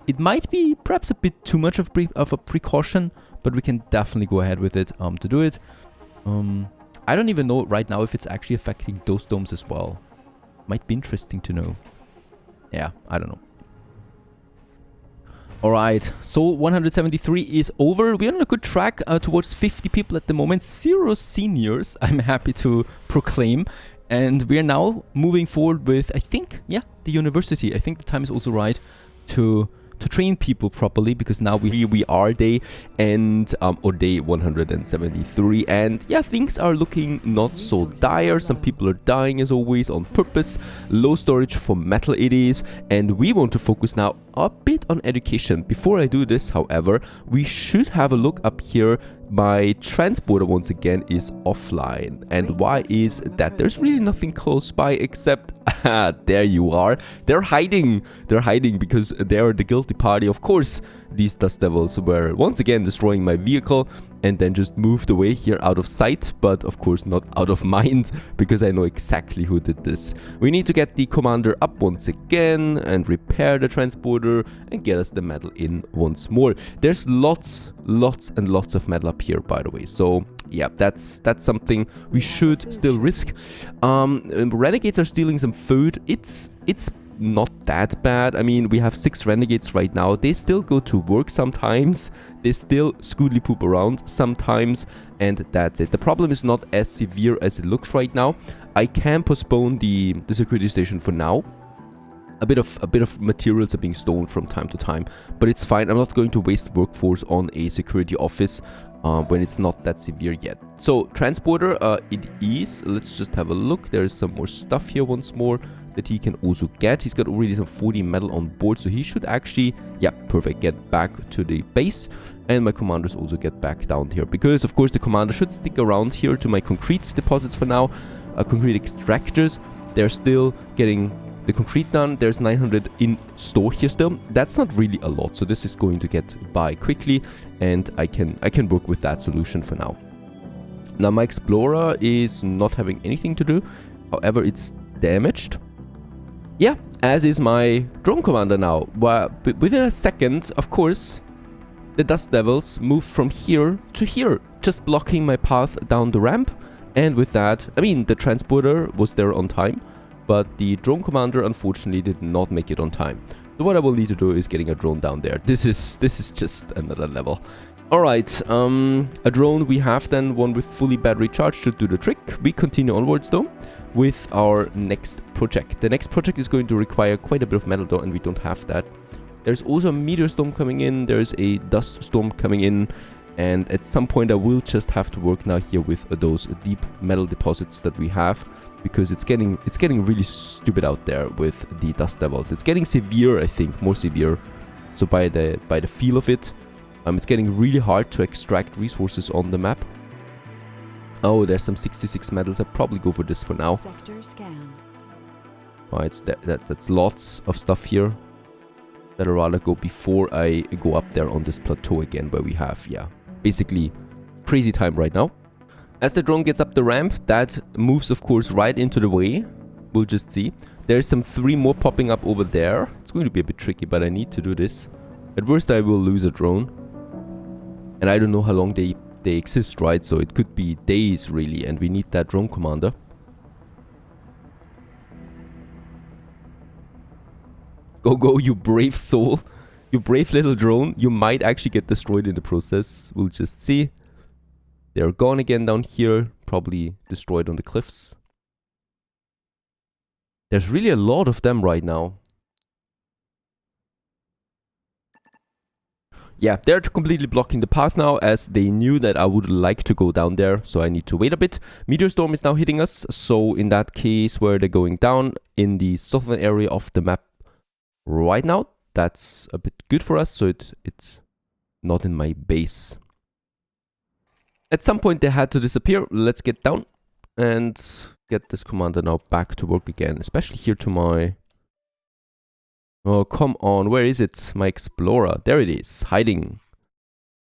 It might be perhaps a bit too much of a precaution, but we can definitely go ahead with it to do it. I don't even know right now if it's actually affecting those domes as well. Might be interesting to know. Yeah, I don't know. Alright, so 173 is over. We're on a good track towards 50 people at the moment. 0 seniors, I'm happy to proclaim. And we're now moving forward with, I think, yeah, the university. I think the time is also right to train people properly, because now we are day and or day 173, and yeah, things are looking not so dire. Some people are dying as always on purpose. Low storage for metal it is, and we want to focus now a bit on education. Before I do this, however, we should have a look up here. My transporter once again is offline, and why is that? There's really nothing close by except there you are. They're hiding because they are the guilty party. Of course, these dust devils were once again destroying my vehicle and then just moved away here out of sight, but of course not out of mind, because I know exactly who did this. We need to get the commander up once again and repair the transporter and get us the metal in once more. There's lots and lots of metal up here, by the way, so yeah, that's something we should still risk. Renegades are stealing some food. It's not that bad. I mean, we have 6 renegades right now. They still go to work sometimes. They still scootly poop around sometimes, and that's it. The problem is not as severe as it looks right now. I can postpone the security station for now. A bit of materials are being stolen from time to time, but it's fine. I'm not going to waste workforce on a security office when it's not that severe yet. So transporter, it is. Let's just have a look. There is some more stuff here once more that he can also get. He's got already some 40 metal on board, so he should actually, yeah, perfect, get back to the base. And my commanders also get back down here, because of course the commander should stick around here to my concrete deposits for now. Concrete extractors, they're still getting the concrete done. There's 900 in store here still. That's not really a lot, so this is going to get by quickly, and I can work with that solution for now. Now my explorer is not having anything to do. However, it's damaged. Yeah, as is my drone commander now. Well, within a second, of course, the dust devils moved from here to here, just blocking my path down the ramp. And with that, I mean, the transporter was there on time, but the drone commander unfortunately did not make it on time. So what I will need to do is getting a drone down there. This is just another level. Alright, a drone we have then, one with fully battery charge should do the trick. We continue onwards though with our next project. The next project is going to require quite a bit of metal though, and we don't have that. There's also a meteor storm coming in, there's a dust storm coming in, and at some point I will just have to work now here with those deep metal deposits that we have, because it's getting really stupid out there with the dust devils. It's getting severe, I think, more severe. So by the feel of it, it's getting really hard to extract resources on the map. Oh, there's some 66 metals. I'll probably go for this for now. Sector scanned. Right, that's lots of stuff here. That I'd rather go before I go up there on this plateau again, where we have, yeah, basically crazy time right now. As the drone gets up the ramp, that moves, of course, right into the way. We'll just see. There's some 3 more popping up over there. It's going to be a bit tricky, but I need to do this. At worst, I will lose a drone. And I don't know how long they exist, right? So it could be days, really, and we need that drone commander. Go, go, you brave soul. You brave little drone. You might actually get destroyed in the process. We'll just see. They're gone again down here. Probably destroyed on the cliffs. There's really a lot of them right now. Yeah, they're completely blocking the path now, as they knew that I would like to go down there, so I need to wait a bit. Meteor storm is now hitting us, so in that case, where they're going down in the southern area of the map right now, that's a bit good for us, so it's not in my base. At some point they had to disappear. Let's get down and get this commander now back to work again, especially here to my... Oh, come on, where is it? My explorer. There it is, hiding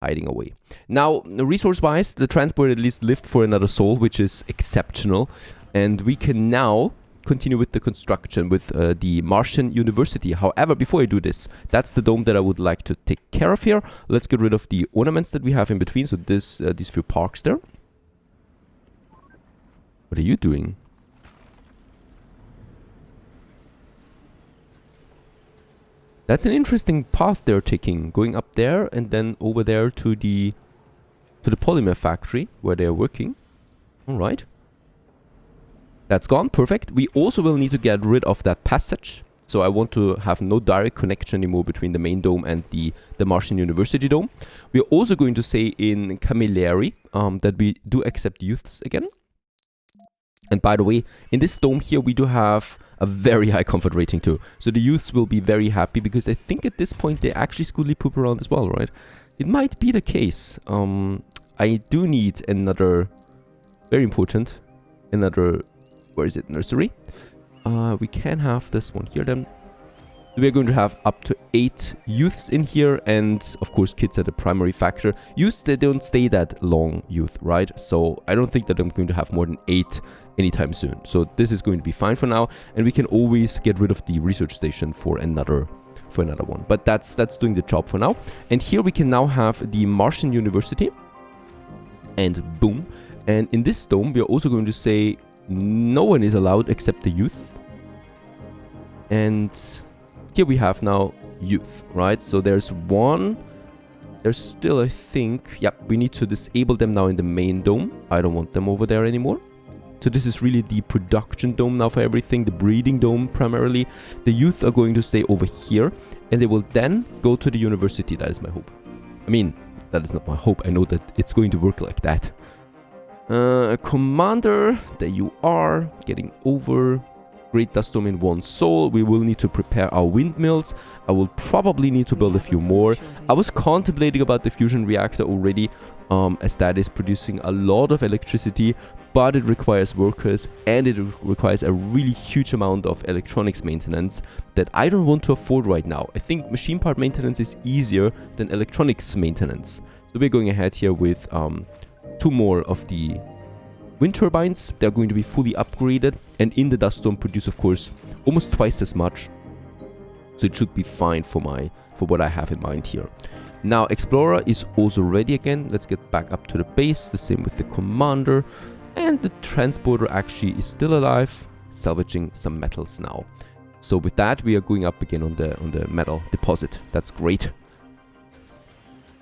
away. Now, resource-wise, the transport at least lived for another soul, which is exceptional. And we can now continue with the construction with the Martian University. However, before I do this, that's the dome that I would like to take care of here. Let's get rid of the ornaments that we have in between. So these few parks there. What are you doing? That's an interesting path they're taking, going up there and then over there to the polymer factory where they're working. All right. That's gone, perfect. We also will need to get rid of that passage. So I want to have no direct connection anymore between the main dome and the Martian University dome. We're also going to say in Camilleri that we do accept youths again. And by the way, in this dome here, we do have a very high comfort rating too. So the youths will be very happy, because I think at this point they actually scootly poop around as well, right? It might be the case. I do need another, very important, another, where is it, nursery? We can have this one here then. We're going to have up to 8 youths in here, and of course kids are the primary factor. Youths, they don't stay that long, youth, right? So I don't think that I'm going to have more than 8 anytime soon. So this is going to be fine for now, and we can always get rid of the research station for another one. But that's doing the job for now. And here we can now have the Martian University, and boom. And in this dome, we are also going to say no one is allowed except the youth. And here we have now youth, right? So there's one. There's still, I think, yep, we need to disable them now in the main dome. I don't want them over there anymore. So this is really the production dome now for everything, the breeding dome primarily. The youth are going to stay over here, and they will then go to the university. That is my hope. I mean, that is not my hope. I know that it's going to work like that. Commander, there you are, getting over. Great dust storm in 1 soul. We will need to prepare our windmills. I will probably need to build a few more. I was contemplating about the fusion reactor already, as that is producing a lot of electricity, but it requires workers and it requires a really huge amount of electronics maintenance that I don't want to afford right now. I think machine part maintenance is easier than electronics maintenance. So we're going ahead here with 2 more of the wind turbines. They're going to be fully upgraded and in the dust storm produce, of course, almost twice as much. So it should be fine for what I have in mind here. Now Explorer is also ready again. Let's get back up to the base. The same with the Commander. And the Transporter actually is still alive, salvaging some metals now. So with that, we are going up again on the metal deposit. That's great.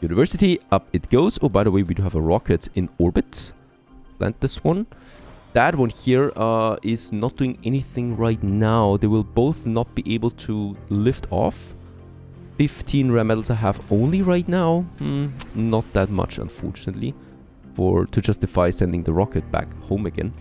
University, up it goes. Oh, by the way, we do have a rocket in orbit. Plant this one. That one here is not doing anything right now. They will both not be able to lift off. 15 rare metals I have only right now. Not that much, unfortunately, to justify sending the rocket back home again.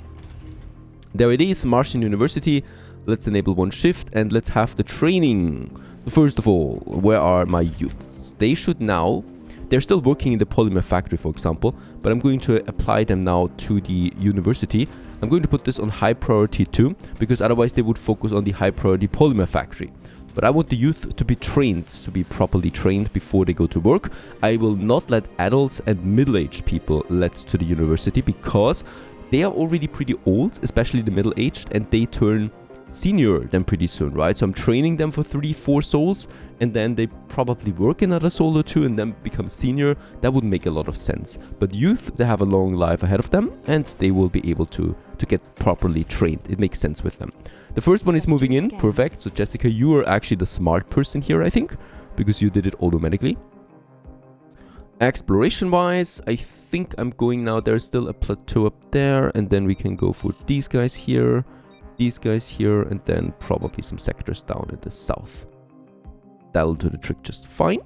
There it is, Martian University. Let's enable 1 shift and let's have the training. First of all, where are my youths? They should now... They're still working in the polymer factory, for example, but I'm going to apply them now to the university. I'm going to put this on high priority too, because otherwise they would focus on the high priority polymer factory. But I want the youth to be trained, to be properly trained before they go to work. I will not let adults and middle-aged people let to the university because they are already pretty old, especially the middle-aged, and they turn senior then pretty soon, right? So I'm training them for 3-4 souls, and then they probably work another soul or 2 and then become senior. That would make a lot of sense. But youth, they have a long life ahead of them, and they will be able to get properly trained. It makes sense with them. The first one is moving in. Perfect. So Jessica, you are actually the smart person here, I think, because you did it automatically. Exploration-wise, I think I'm going now. There's still a plateau up there, and then we can go for these guys here, and then probably some sectors down in the south. That'll do the trick just fine.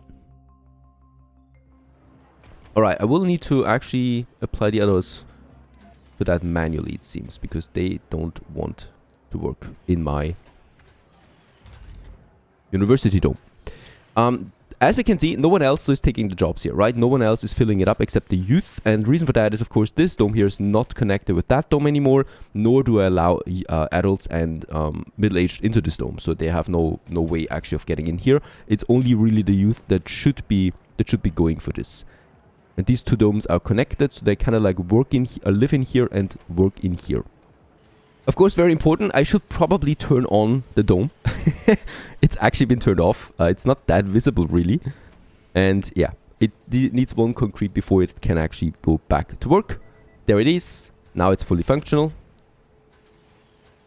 Alright, I will need to actually apply the others to that manually, it seems, because they don't want to work in my university dome. As we can see, no one else is taking the jobs here, right? No one else is filling it up except the youth. And the reason for that is, of course, this dome here is not connected with that dome anymore, nor do I allow adults and middle-aged into this dome. So they have no way actually of getting in here. It's only really the youth that should be going for this. And these 2 domes are connected, so they kind of like live in here and work in here. Of course, very important, I should probably turn on the dome. It's actually been turned off. It's not that visible, really. And yeah, it needs 1 concrete before it can actually go back to work. There it is. Now it's fully functional.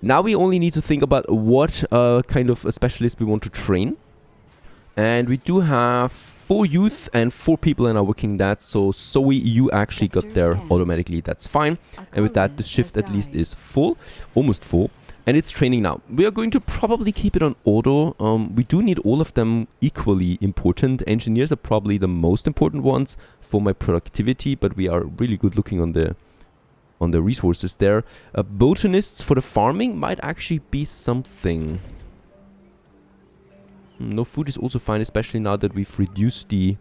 Now we only need to think about what kind of a specialist we want to train. And we do have 4 youth and 4 people in our working that. So Zoe, you actually got there automatically. That's fine. And with that, the shift at least is full, almost full. And it's training now. We are going to probably keep it on auto. We do need all of them equally important. Engineers are probably the most important ones for my productivity, but we are really good looking on the resources there. Botanists for the farming might actually be something. No food is also fine, especially now that we've reduced the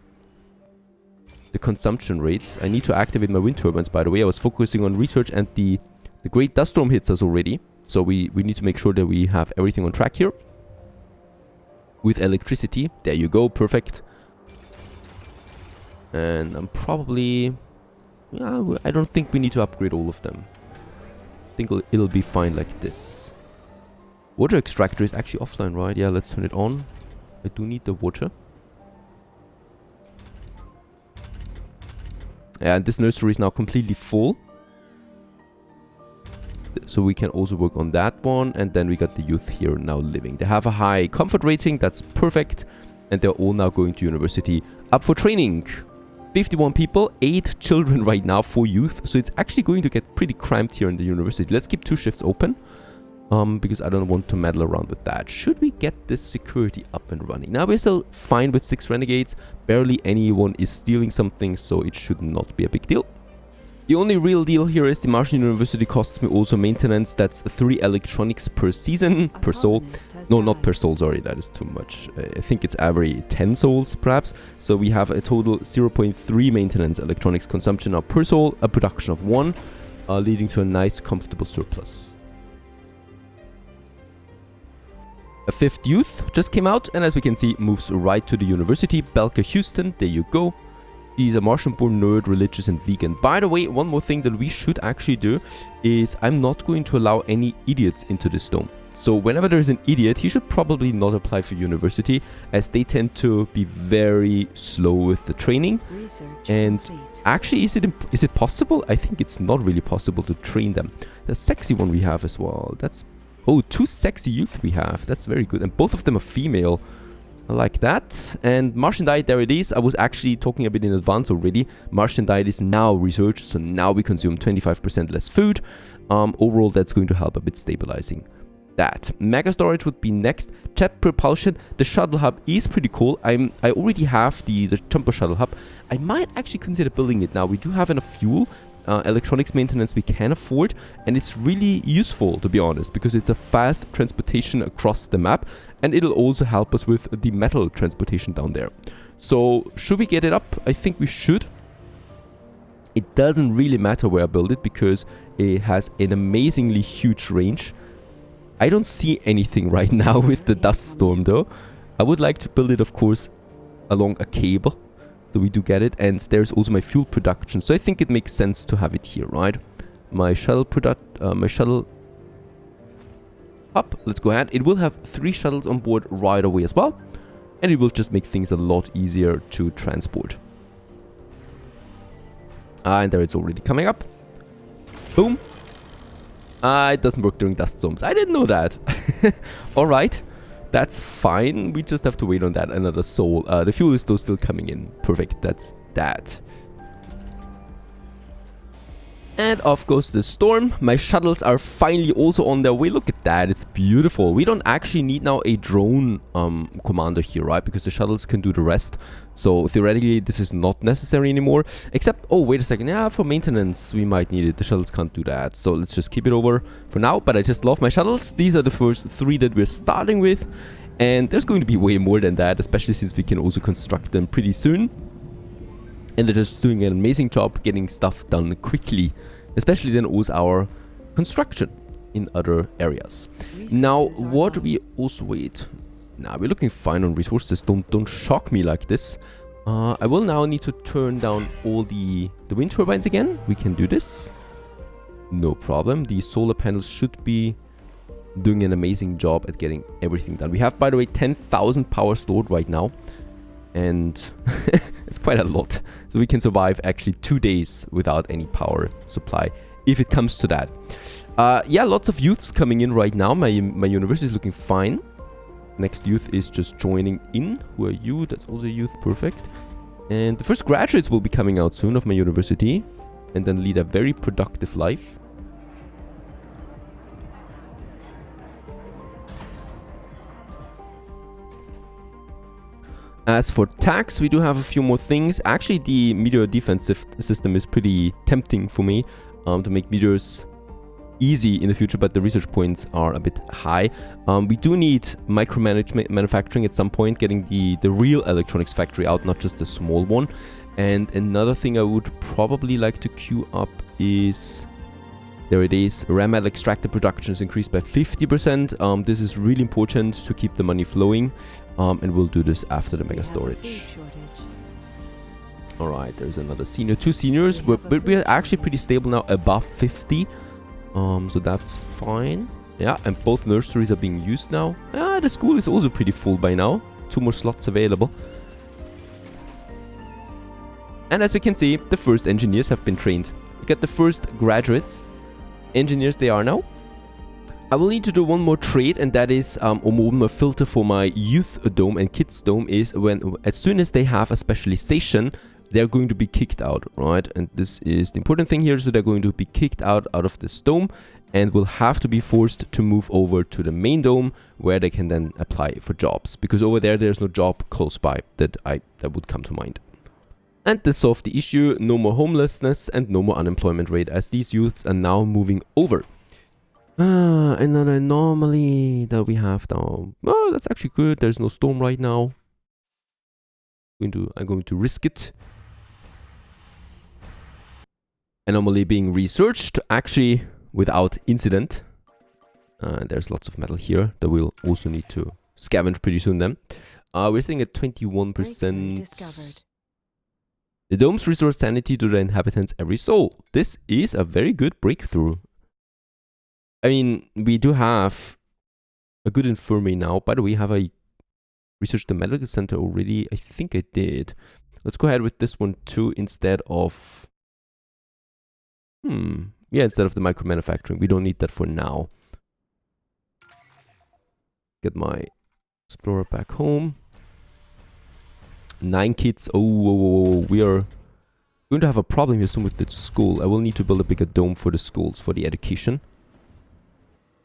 consumption rates. I need to activate my wind turbines, by the way. I was focusing on research, and the great dust storm hits us already. So we need to make sure that we have everything on track here. With electricity. There you go. Perfect. And I'm probably... Yeah, I don't think we need to upgrade all of them. I think it'll be fine like this. Water extractor is actually offline, right? Yeah, let's turn it on. I do need the water. Yeah, and this nursery is now completely full. So we can also work on that one. And then we got the youth here now living. They have a high comfort rating. That's perfect. And they're all now going to university. Up for training. 51 people, 8 children right now, 4 youth. So it's actually going to get pretty cramped here in the university. Let's keep 2 shifts open. Because I don't want to meddle around with that. Should we get this security up and running? Now we're still fine with 6 renegades. Barely anyone is stealing something, so it should not be a big deal. The only real deal here is the Martian University costs me also maintenance. That's 3 electronics per season, per soul. No, not per soul, sorry, that is too much. I think it's every 10 souls, perhaps. So we have a total 0.3 maintenance electronics consumption now per soul, a production of 1. leading to a nice, comfortable surplus. A 5th youth just came out, and as we can see, moves right to the university. Belka Houston, there you go. He's a Martian-born nerd, religious and vegan. By the way, one more thing that we should actually do is I'm not going to allow any idiots into this dome. So whenever there's an idiot, he should probably not apply for university, as they tend to be very slow with the training. Research And complete. actually, is it possible? I think it's not really possible to train them. The sexy one we have as well. That's... Oh, 2 sexy youth we have. That's very good. And both of them are female. I like that. And Martian diet, there it is. I was actually talking a bit in advance already. Martian diet is now researched, so now we consume 25% less food. Overall, that's going to help a bit stabilizing that. Mega storage would be next. Jet propulsion. The shuttle hub is pretty cool. I already have the jumper shuttle hub. I might actually consider building it now. We do have enough fuel. Electronics maintenance we can afford, and it's really useful, to be honest, because it's a fast transportation across the map, and it'll also help us with the metal transportation down there. So should we get it up? I think we should. It doesn't really matter where I build it because it has an amazingly huge range. I don't see anything right now with the dust storm though. I would like to build it, of course, along a cable. So we do get it, and there's also my fuel production. So I think it makes sense to have it here, right? My shuttle up. Let's go ahead. It will have 3 shuttles on board right away as well, and it will just make things a lot easier to transport. And there it's already coming up. Boom. It doesn't work during dust storms. I didn't know that. All right. That's fine. We just have to wait on that another soul. The fuel is still coming in. Perfect. That's that. And off goes the storm. My shuttles are finally also on their way. Look at that. It's beautiful. We don't actually need now a drone commander here, right? Because the shuttles can do the rest. So theoretically, this is not necessary anymore. Except, oh, wait a second. Yeah, for maintenance, we might need it. The shuttles can't do that. So let's just keep it over for now. But I just love my shuttles. These are the first 3 that we're starting with. And there's going to be way more than that, especially since we can also construct them pretty soon. And they're just doing an amazing job getting stuff done quickly, especially then also our construction in other areas. Resources Now, are what low. we also wait. Nah, we're looking fine on resources. Don't shock me like this. I will now need to turn down all the wind turbines again. We can do this. No problem. The solar panels should be doing an amazing job at getting everything done. We have, by the way, 10,000 power stored right now. And it's quite a lot. So we can survive actually 2 days without any power supply, if it comes to that. Yeah, lots of youths coming in right now. My university is looking fine. Next youth is just joining in. Who are you? That's also a youth. Perfect. And the first graduates will be coming out soon of my university, and then lead a very productive life. As for tax, we do have a few more things. Actually, the meteor defensive system is pretty tempting for me to make meteors easy in the future, but the research points are a bit high. We do need micromanagement manufacturing at some point, getting the real electronics factory out, not just the small one. And another thing I would probably like to queue up is... There it is. Rare metal extractor production is increased by 50%. This is really important to keep the money flowing. And we'll do this after the mega storage. Alright, there's another senior. 2 seniors. We're actually pretty stable now, above 50. So that's fine. Yeah, and both nurseries are being used now. The school is also pretty full by now. 2 more slots available. And as we can see, the first engineers have been trained. We got the first graduates. Engineers they are now. I will need to do one more trade, and that is one more filter for my youth dome and kids dome is when as soon as they have a specialization, they're going to be kicked out, right? And this is the important thing here. So they're going to be kicked out of this dome and will have to be forced to move over to the main dome where they can then apply for jobs, because over there's no job close by that would come to mind. And this solved the issue. No more homelessness and no more unemployment rate, as these youths are now moving over. Another anomaly that we have now. Oh, that's actually good. There's no storm right now. I'm going to risk it. anomaly being researched, actually without incident. There's lots of metal here that we'll also need to scavenge pretty soon then. We're sitting at 21%. Discovered. The domes restore sanity to the inhabitants every soul. This is a very good breakthrough. I mean, we do have a good infirmary now. By the way, have I researched the medical center already? I think I did. Let's go ahead with this one too instead of... Yeah, instead of the micro manufacturing. We don't need that for now. Get my explorer back home. 9 kids. Oh, we are going to have a problem here soon with the school. I will need to build a bigger dome for the schools, for the education.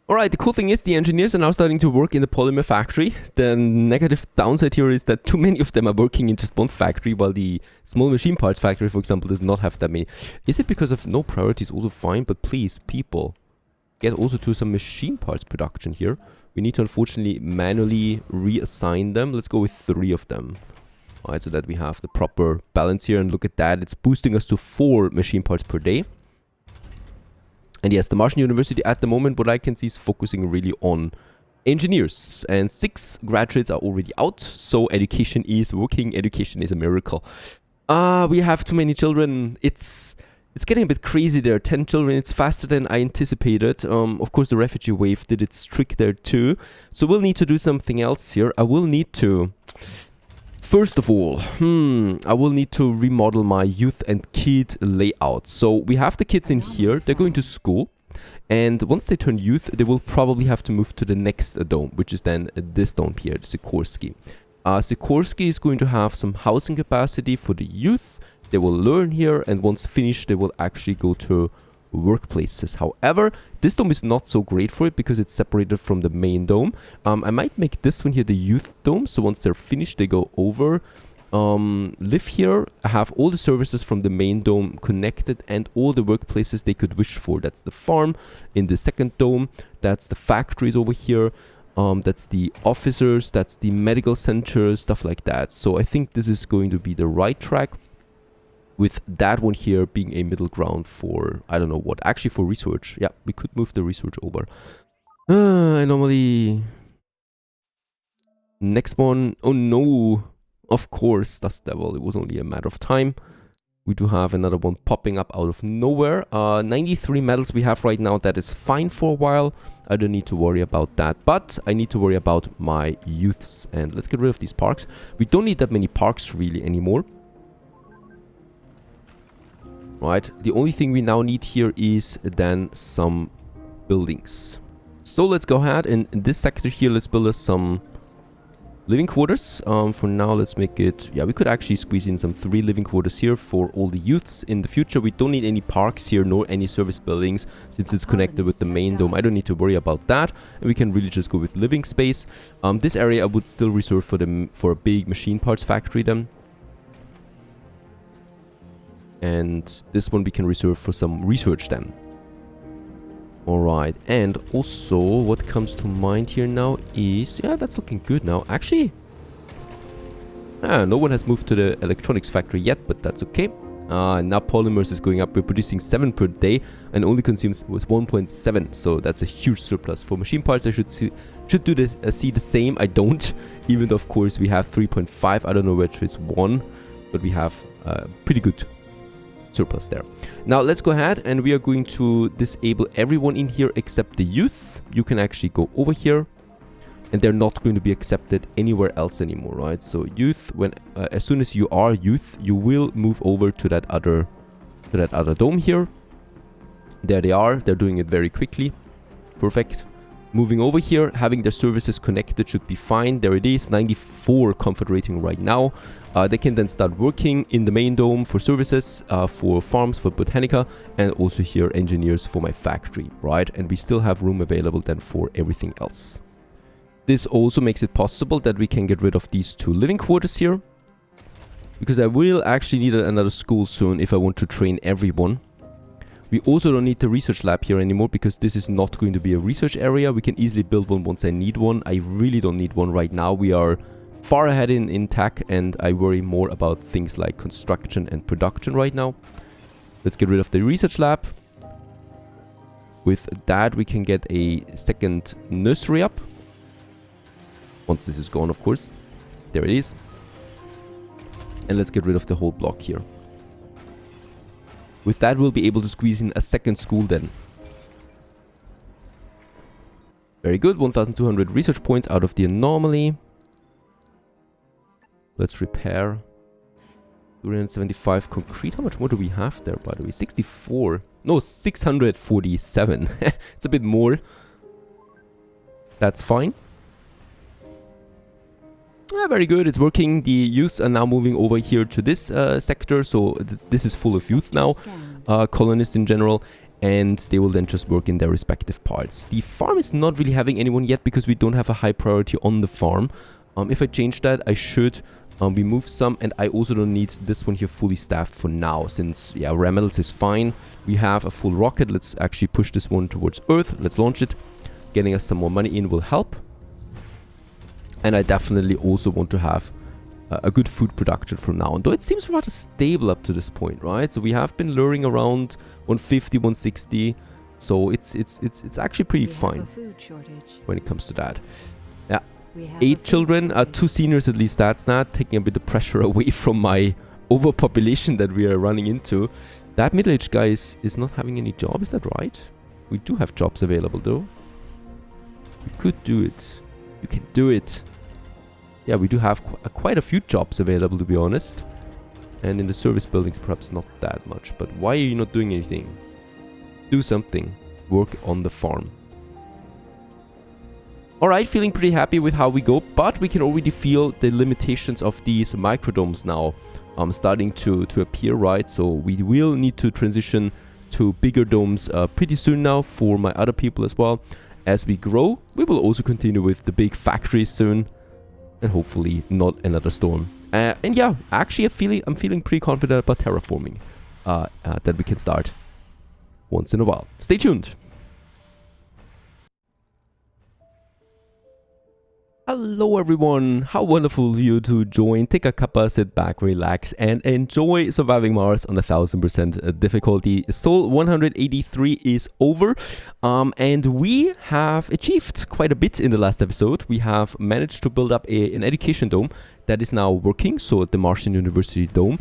Alright, the cool thing is the engineers are now starting to work in the polymer factory. The negative downside here is that too many of them are working in just one factory, while the small machine parts factory, for example, does not have that many. Is it because of no priorities? Also fine, but please, people, get also to some machine parts production here. We need to unfortunately manually reassign them. Let's go with 3 of them. Alright, so that we have the proper balance here. And look at that, it's boosting us to 4 machine parts per day. And yes, the Martian University at the moment, what I can see, is focusing really on engineers. And 6 graduates are already out. So education is working. Education is a miracle. We have too many children. It's getting a bit crazy there. 10 children. It's faster than I anticipated. Of course, the refugee wave did its trick there too. So we'll need to do something else here. I will need to... First of all, I will need to remodel my youth and kid layout. So we have the kids in here. They're going to school. And once they turn youth, they will probably have to move to the next dome, which is then this dome here, the Sikorsky. Sikorsky is going to have some housing capacity for the youth. They will learn here, and once finished, they will actually go to workplaces. However, this dome is not so great for it because it's separated from the main dome. I might make this one here the youth dome, so once they're finished, they go over, live here, have all the services from the main dome connected, and all the workplaces they could wish for. That's the farm in the second dome, that's the factories over here, that's the officers, that's the medical center, stuff like that. So I think this is going to be the right track, with that one here being a middle ground for, I don't know what, actually for research. Yeah, we could move the research over. Anomaly. Next one. Oh no. Of course, Dust Devil. It was only a matter of time. We do have another one popping up out of nowhere. 93 medals we have right now. That is fine for a while. I don't need to worry about that. But I need to worry about my youths. And let's get rid of these parks. We don't need that many parks really anymore. Right, the only thing we now need here is then some buildings. So let's go ahead and in this sector here, let's build us some living quarters. For now, let's make it, yeah, we could actually squeeze in some 3 living quarters here for all the youths. In the future, we don't need any parks here, nor any service buildings, since it's connected with the main dome. I don't need to worry about that, and we can really just go with living space. This area I would still reserve for a big machine parts factory then. And this one we can reserve for some research then. Alright, and also what comes to mind here now is... Yeah, that's looking good now. Actually, no one has moved to the electronics factory yet, but that's okay. Now polymers is going up. We're producing 7 per day and only consumes with 1.7. So that's a huge surplus. For machine parts, I should see the same. I don't. Even though, of course, we have 3.5. I don't know which is 1, but we have pretty good surplus there. Now let's go ahead and we are going to disable everyone in here except the youth. You can actually go over here and they're not going to be accepted anywhere else anymore, right? So youth, when as soon as you are youth, you will move over to that other dome here. There they are. They're doing it very quickly. Perfect. Moving over here, having their services connected should be fine. There it is, 94 comfort rating right now. They can then start working in the main dome for services, for farms, for Botanica, and also here engineers for my factory, right? And we still have room available then for everything else. This also makes it possible that we can get rid of these 2 living quarters here, because I will actually need another school soon if I want to train everyone. We also don't need the research lab here anymore because this is not going to be a research area. We can easily build one once I need one. I really don't need one right now. We are far ahead in tech and I worry more about things like construction and production right now. Let's get rid of the research lab. With that, we can get a second nursery up. Once this is gone, of course. There it is. And let's get rid of the whole block here. With that, we'll be able to squeeze in a second school then. Very good. 1,200 research points out of the anomaly. Let's repair. 375 concrete. How much more do we have there, by the way? 64. No, 647. It's a bit more. That's fine. Yeah, very good. It's working. The youths are now moving over here to this sector. So this is full of youth now. Colonists in general. And they will then just work in their respective parts. The farm is not really having anyone yet because we don't have a high priority on the farm. If I change that, I should remove some. And I also don't need this one here fully staffed for now. Since, yeah, Ramels is fine. We have a full rocket. Let's actually push this one towards Earth. Let's launch it. Getting us some more money in will help. And I definitely also want to have a good food production from now on. Though it seems rather stable up to this point, right? So we have been luring around 150, 160. So it's actually pretty fine when it comes to that. Yeah. 8 children, 2 seniors at least, that's not taking a bit of pressure away from my overpopulation that we are running into. That middle-aged guy is not having any job, is that right? We do have jobs available though. We could do it. You can do it. Yeah, we do have quite a few jobs available, to be honest. And in the service buildings, perhaps not that much. But why are you not doing anything? Do something. Work on the farm. Alright, feeling pretty happy with how we go. But we can already feel the limitations of these microdomes now starting to appear, right? So we will need to transition to bigger domes pretty soon now for my other people as well. As we grow, we will also continue with the big factories soon. And hopefully not another storm. And yeah, actually I'm feeling pretty confident about terraforming. That we can start once in a while. Stay tuned. Hello everyone, how wonderful of you to join. Take a cuppa, sit back, relax and enjoy Surviving Mars on 1000% difficulty. Sol 183 is over and we have achieved quite a bit in the last episode. We have managed to build up an education dome that is now working, so the Martian University Dome.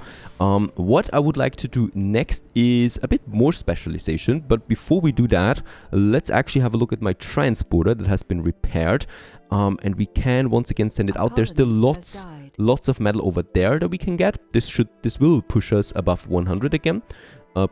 What I would like to do next is a bit more specialization, but before we do that, let's actually have a look at my transporter that has been repaired. And we can once again send it out. There's still lots of metal over there that we can get. This will push us above 100 again.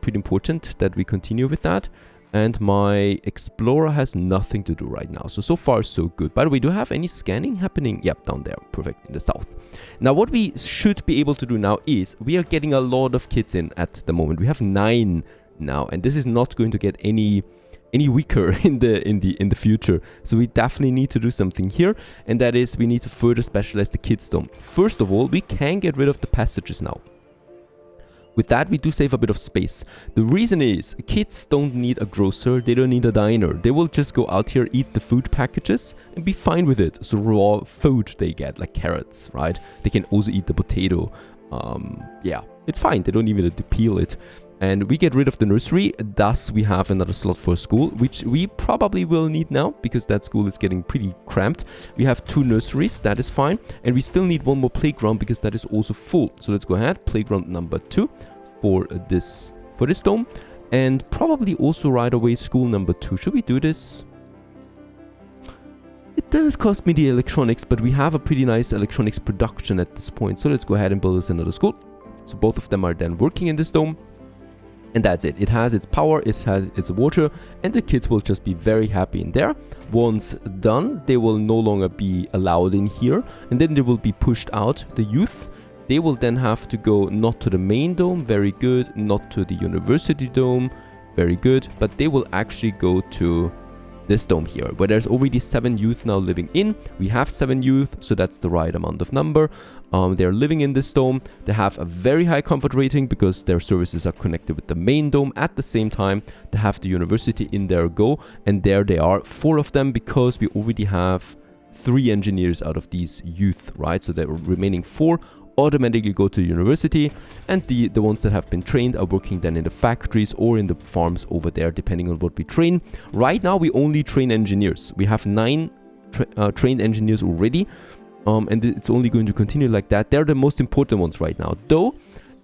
Pretty important that we continue with that. And my explorer has nothing to do right now. So far so good. By the way, do I have any scanning happening? Yep, down there. Perfect, in the south. Now what we should be able to do now is we are getting a lot of kids in at the moment. We have 9 now, and this is not going to get any weaker in the future. So we definitely need to do something here, and that is we need to further specialize the kids dome. First of all, we can get rid of the passages now. With that, we do save a bit of space. The reason is kids don't need a grocer, they don't need a diner. They will just go out here, eat the food packages and be fine with it. So raw food they get, like carrots, right? They can also eat the potato. Yeah, it's fine. They don't even need to peel it. And we get rid of the nursery, thus we have another slot for a school, which we probably will need now, because that school is getting pretty cramped. We have 2 nurseries, that is fine, and we still need 1 more playground, because that is also full. So let's go ahead, playground number 2 for this dome, and probably also right away school number 2. Should we do this? It does cost me the electronics, but we have a pretty nice electronics production at this point, so let's go ahead and build us another school. So both of them are then working in this dome. And that's it. It has its power, it has its water, and the kids will just be very happy in there. Once done, they will no longer be allowed in here, and then they will be pushed out. The youth, they will then have to go not to the main dome, very good, not to the university dome, very good, but they will actually go to this dome here, where there's already 7 youth now living in. We have 7 youth, so that's the right amount of number. They're living in this dome. They have a very high comfort rating because their services are connected with the main dome. At the same time, they have the university in their go, and there they are, 4 of them, because we already have 3 engineers out of these youth, right? So the remaining 4 automatically go to university, and the ones that have been trained are working then in the factories or in the farms over there, depending on what we train. Right now we only train engineers. We have 9 trained engineers already, and it's only going to continue like that. They're the most important ones right now. Though,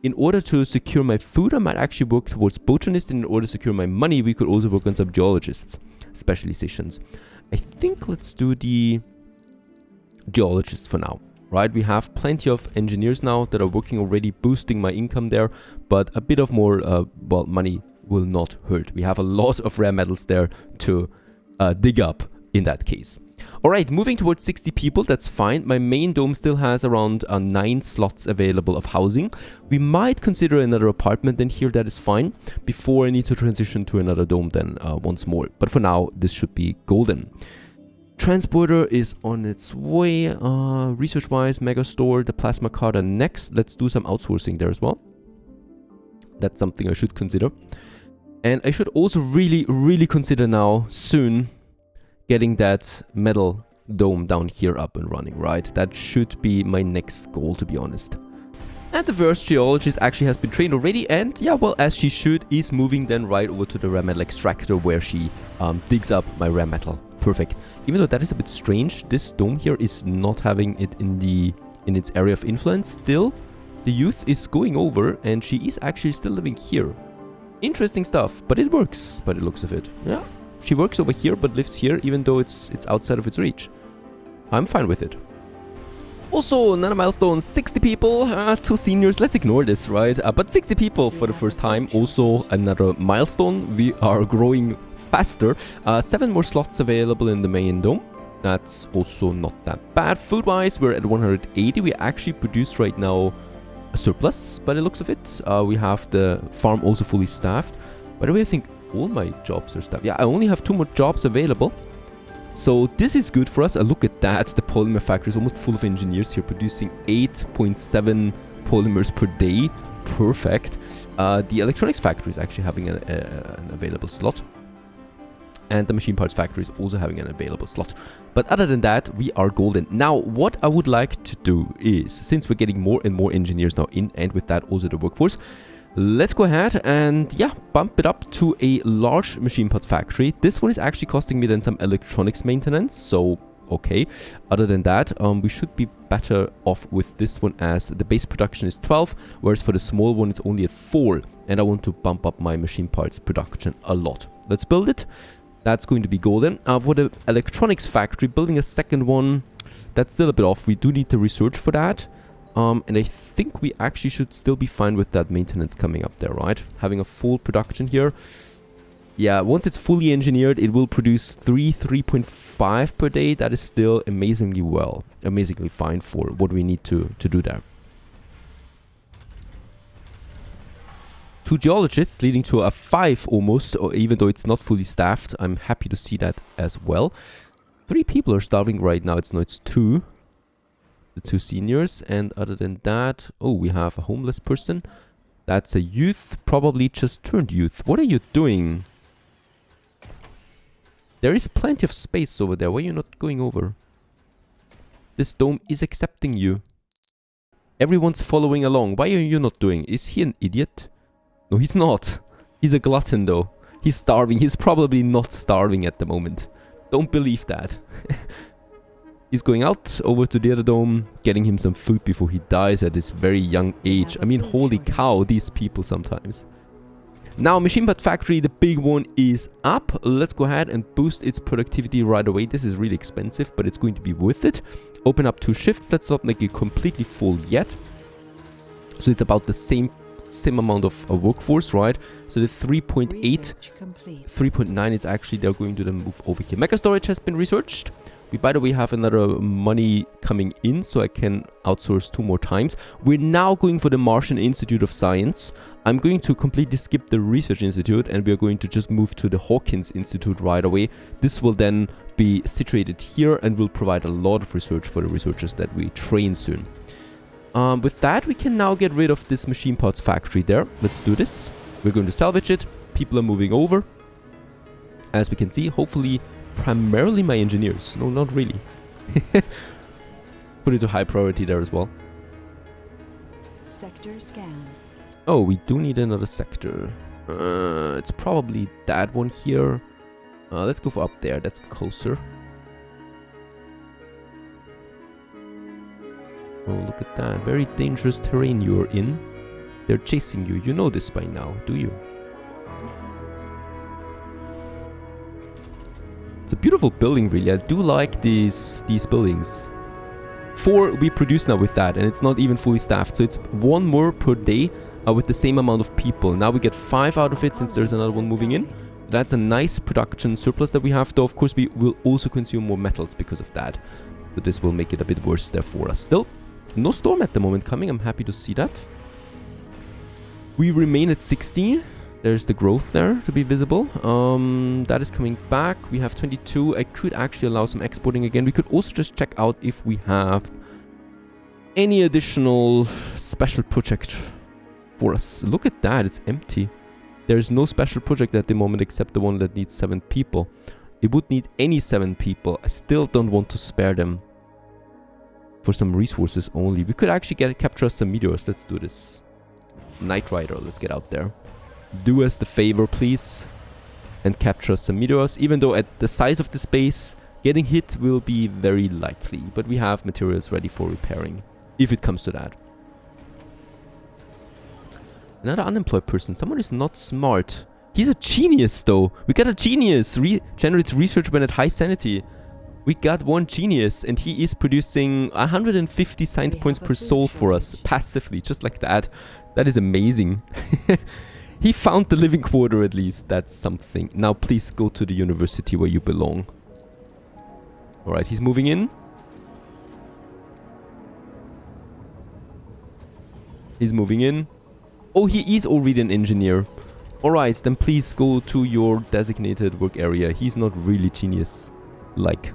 in order to secure my food, I might actually work towards botanists, and in order to secure my money, we could also work on some geologists specializations. I think let's do the geologists for now. Right, we have plenty of engineers now that are working already, boosting my income there, but a bit of more, well, money will not hurt. We have a lot of rare metals there to dig up in that case. Alright, moving towards 60 people, that's fine. My main dome still has around 9 slots available of housing. We might consider another apartment in here, that is fine, before I need to transition to another dome then once more. But for now, this should be golden. Transporter is on its way. Research-wise, Mega Store, the Plasma Card are next. Let's do some outsourcing there as well. That's something I should consider. And I should also really consider now, soon, getting that metal dome down here up and running, right? That should be my next goal, to be honest. And the first geologist actually has been trained already, and yeah, well, as she should, is moving then right over to the rare metal extractor where she digs up my rare metal. Perfect. Even though that is a bit strange, this dome here is not having it in its area of influence. Still, the youth is going over, and she is actually still living here. Interesting stuff, but it works by the looks of it. Yeah, she works over here, but lives here, even though it's outside of its reach. I'm fine with it. Also, another milestone, 60 people, 2 seniors, let's ignore this, right? But 60 people for the first time, also another milestone. We are growing faster. 7 more slots available in the main dome. That's also not that bad. Food-wise, we're at 180. We actually produce right now a surplus by the looks of it. We have the farm also fully staffed. By the way, I think all my jobs are staffed. Yeah, I only have 2 more jobs available. So this is good for us. Look at that. The polymer factory is almost full of engineers here, producing 8.7 polymers per day. Perfect. The electronics factory is actually having an available slot. And the machine parts factory is also having an available slot. But other than that, we are golden. Now, what I would like to do is, since we're getting more and more engineers now in, and with that also the workforce, let's go ahead and, yeah, bump it up to a large machine parts factory. This one is actually costing me then some electronics maintenance, so okay. Other than that, we should be better off with this one, as the base production is 12, whereas for the small one it's only at 4, and I want to bump up my machine parts production a lot. Let's build it. That's going to be golden. For the electronics factory, building a second one, that's still a bit off. We do need the research for that. And I think we actually should still be fine with that maintenance coming up there, right? Having a full production here. Yeah, once it's fully engineered, it will produce 3.5 per day. That is still amazingly well, amazingly fine for what we need to do there. 2 geologists leading to a 5 almost, or even though it's not fully staffed. I'm happy to see that as well. 3 people are starving right now. It's 2. The 2 seniors, and other than that, oh, we have a homeless person. That's a youth, probably just turned youth. What are you doing? There is plenty of space over there. Why are you not going over? This dome is accepting you. Everyone's following along. Why are you not doing? Is he an idiot? No, he's not. He's a glutton though. He's starving. He's probably not starving at the moment. Don't believe that. He's going out over to the other dome, getting him some food before he dies at this very young age. I mean, holy cow, these people sometimes. Now, machine part factory, the big one is up. Let's go ahead and boost its productivity right away. This is really expensive, but it's going to be worth it. Open up 2 shifts. Let's not make it completely full yet. So it's about the same amount of workforce, right? So the 3.8, 3.9 is actually, they're going to then move over here. Mega storage has been researched. We, by the way, have another money coming in, so I can outsource 2 more times. We're now going for the Martian Institute of Science. I'm going to completely skip the Research Institute, and we're going to just move to the Hawkins Institute right away. This will then be situated here and will provide a lot of research for the researchers that we train soon. With that, we can now get rid of this machine parts factory there. Let's do this. We're going to salvage it. People are moving over. As we can see, hopefully, primarily my engineers. No, not really. Put it to high priority there as well. Sector scanned. Oh, we do need another sector. It's probably that one here. Let's go for up there. That's closer. Oh, look at that. Very dangerous terrain you're in. They're chasing you. You know this by now, do you? It's a beautiful building, really. I do like these buildings. 4 we produce now with that, and it's not even fully staffed. So it's 1 more per day with the same amount of people. Now we get 5 out of it since there's another one moving in. That's a nice production surplus that we have, though of course we will also consume more metals because of that. But this will make it a bit worse there for us. Still, no storm at the moment coming. I'm happy to see that. We remain at 60. There's the growth there to be visible. That is coming back. We have 22. I could actually allow some exporting again. We could also just check out if we have any additional special project for us. Look at that. It's empty. There's no special project at the moment except the one that needs 7 people. It would need any 7 people. I still don't want to spare them for some resources only. We could actually capture some meteors. Let's do this. Knight Rider, let's get out there. Do us the favor, please, and capture some meteors. Even though at the size of the space, getting hit will be very likely. But we have materials ready for repairing, if it comes to that. Another unemployed person. Someone is not smart. He's a genius, though. We got a genius. Generates research when at high sanity. We got 1 genius, and he is producing 150 science points per soul for us, passively, just like that. That is amazing. He found the living quarter at least. That's something. Now please go to the university where you belong. Alright, he's moving in. He's moving in. Oh, he is already an engineer. Alright, then please go to your designated work area. He's not really genius-like.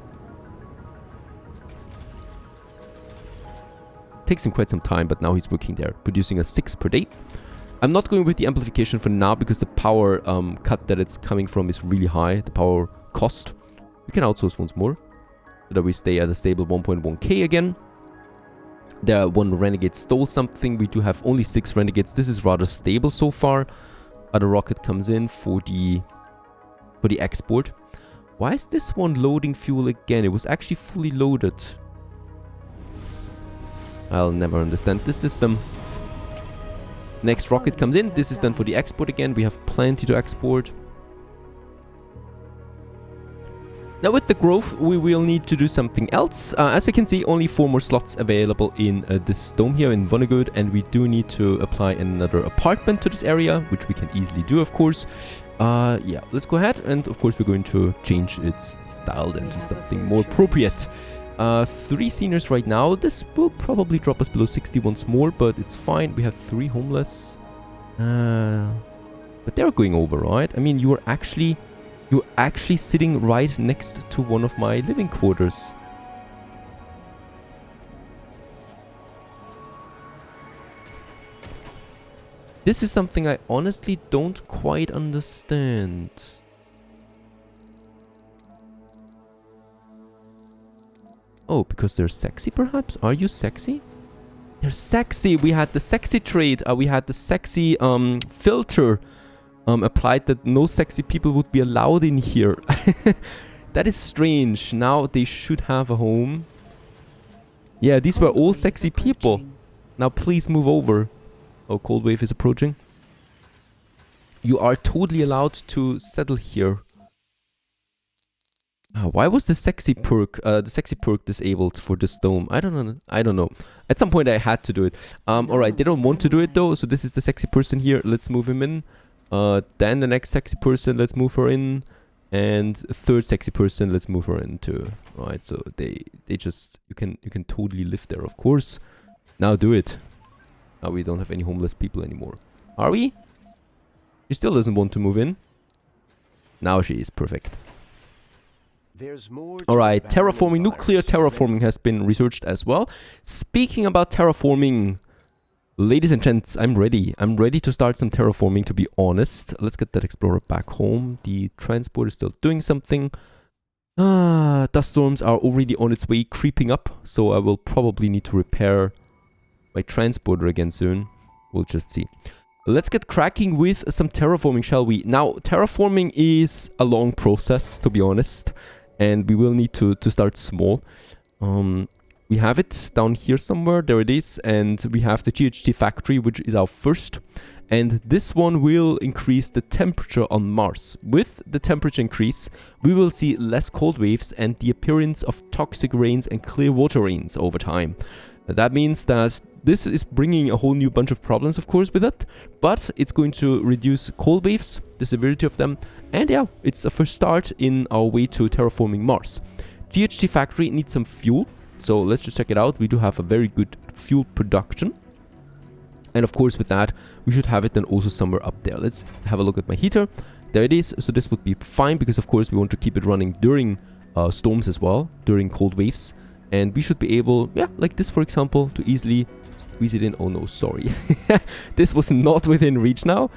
Takes him quite some time, but now he's working there, producing a 6 per day. I'm not going with the amplification for now because the power cut that it's coming from is really high, the power cost. We can outsource once more, so that we stay at a stable 1.1k again. There, 1 renegade stole something. We do have only 6 renegades. This is rather stable so far. Other rocket comes in for the export. Why is this one loading fuel again? It was actually fully loaded. I'll never understand this system. Next rocket comes in. This is done for the export again. We have plenty to export. Now with the growth, we will need to do something else. As we can see, only 4 more slots available in this dome here in Vonnegut, and we do need to apply another apartment to this area, which we can easily do, of course. Yeah, let's go ahead, and of course we're going to change its style then to something more appropriate. 3 seniors right now. This will probably drop us below 60 once more, but it's fine. We have 3 homeless. But they're going over, right? I mean, you're actually sitting right next to one of my living quarters. This is something I honestly don't quite understand. Oh, because they're sexy, perhaps? Are you sexy? They're sexy. We had the sexy trait. We had the sexy filter applied that no sexy people would be allowed in here. That is strange. Now they should have a home. Yeah, these were all sexy people. Now please move over. Oh, cold wave is approaching. You are totally allowed to settle here. Why was the sexy perk disabled for this dome? I don't know. At some point I had to do it. Alright, they don't want to do it though, so this is the sexy person here. Let's move him in. Then the next sexy person, let's move her in. And third sexy person, let's move her in too. Right, so they just you can totally live there, of course. Now do it. Now we don't have any homeless people anymore. Are we? She still doesn't want to move in. Now she is perfect. Alright, terraforming, nuclear terraforming has been researched as well. Speaking about terraforming, ladies and gents, I'm ready. I'm ready to start some terraforming, to be honest. Let's get that explorer back home. The transport is still doing something. Dust storms are already on its way creeping up, so I will probably need to repair my transporter again soon. We'll just see. Let's get cracking with some terraforming, shall we? Now, terraforming is a long process, to be honest. And we will need to start small. We have it down here somewhere. There it is. And we have the GHT factory, which is our first. And this one will increase the temperature on Mars. With the temperature increase, we will see less cold waves and the appearance of toxic rains and clear water rains over time. That means that this is bringing a whole new bunch of problems, of course, with it. But it's going to reduce cold waves, the severity of them. And yeah, it's a first start in our way to terraforming Mars. GHT factory needs some fuel. So let's just check it out. We do have a very good fuel production. And of course, with that, we should have it then also somewhere up there. Let's have a look at my heater. There it is. So this would be fine because, of course, we want to keep it running during storms as well, during cold waves. And we should be able, yeah, like this, for example, to easily squeeze it in. Oh, no, sorry. This was not within reach now.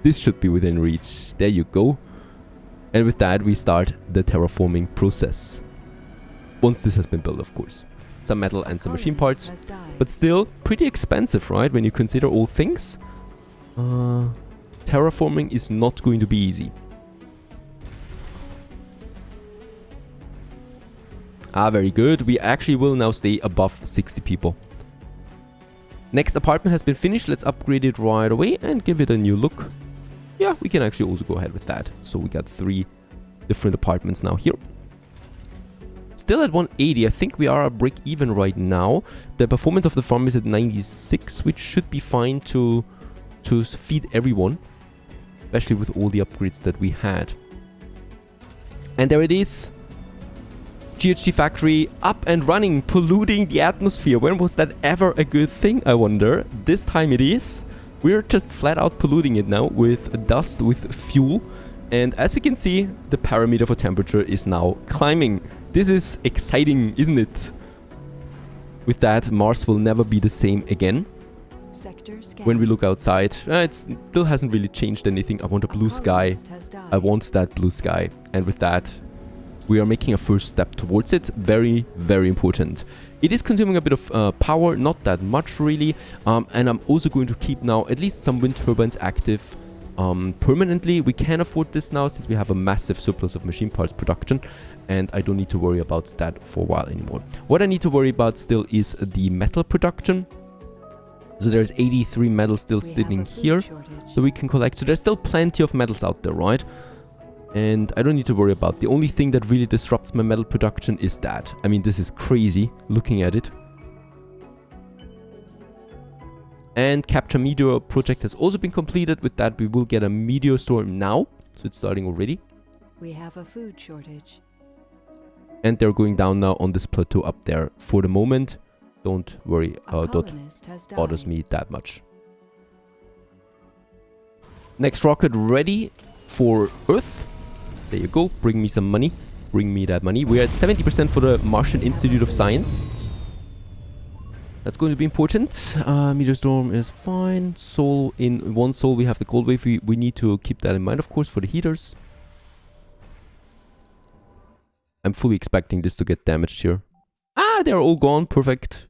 This should be within reach. There you go. And with that, we start the terraforming process. Once this has been built, of course. Some metal and some machine parts, but still pretty expensive, right? When you consider all things. Terraforming is not going to be easy. Ah, very good. We actually will now stay above 60 people. Next apartment has been finished. Let's upgrade it right away and give it a new look. Yeah, we can actually also go ahead with that. So we got 3 different apartments now here. Still at 180. I think we are a break even right now. The performance of the farm is at 96, which should be fine to feed everyone, especially with all the upgrades that we had. And there it is. GHT factory up and running, polluting the atmosphere. When was that ever a good thing, I wonder? This time it is. We're just flat out polluting it now with dust, with fuel. And as we can see, the parameter for temperature is now climbing. This is exciting, isn't it? With that, Mars will never be the same again. When we look outside, it still hasn't really changed anything. I want a blue sky. I want that blue sky. And with that, we are making a first step towards it. Very, very important. It is consuming a bit of power, not that much really. And I'm also going to keep now at least some wind turbines active permanently. We can afford this now since we have a massive surplus of machine parts production. And I don't need to worry about that for a while anymore. What I need to worry about still is the metal production. So there's 83 metals still sitting here that we can collect. So there's still plenty of metals out there, right? And I don't need to worry about. The only thing that really disrupts my metal production is that. I mean, this is crazy looking at it. And Capture Meteor project has also been completed. With that, we will get a meteor storm now. So it's starting already. We have a food shortage. And they're going down now on this plateau up there. For the moment, don't worry, that bothers me that much. Next rocket ready for Earth. There you go. Bring me some money. Bring me that money. We're at 70% for the Martian Institute of Science. That's going to be important. Meteor storm is fine. Soul in one soul. We have the cold wave. We need to keep that in mind, of course, for the heaters. I'm fully expecting this to get damaged here. Ah, they're all gone. Perfect.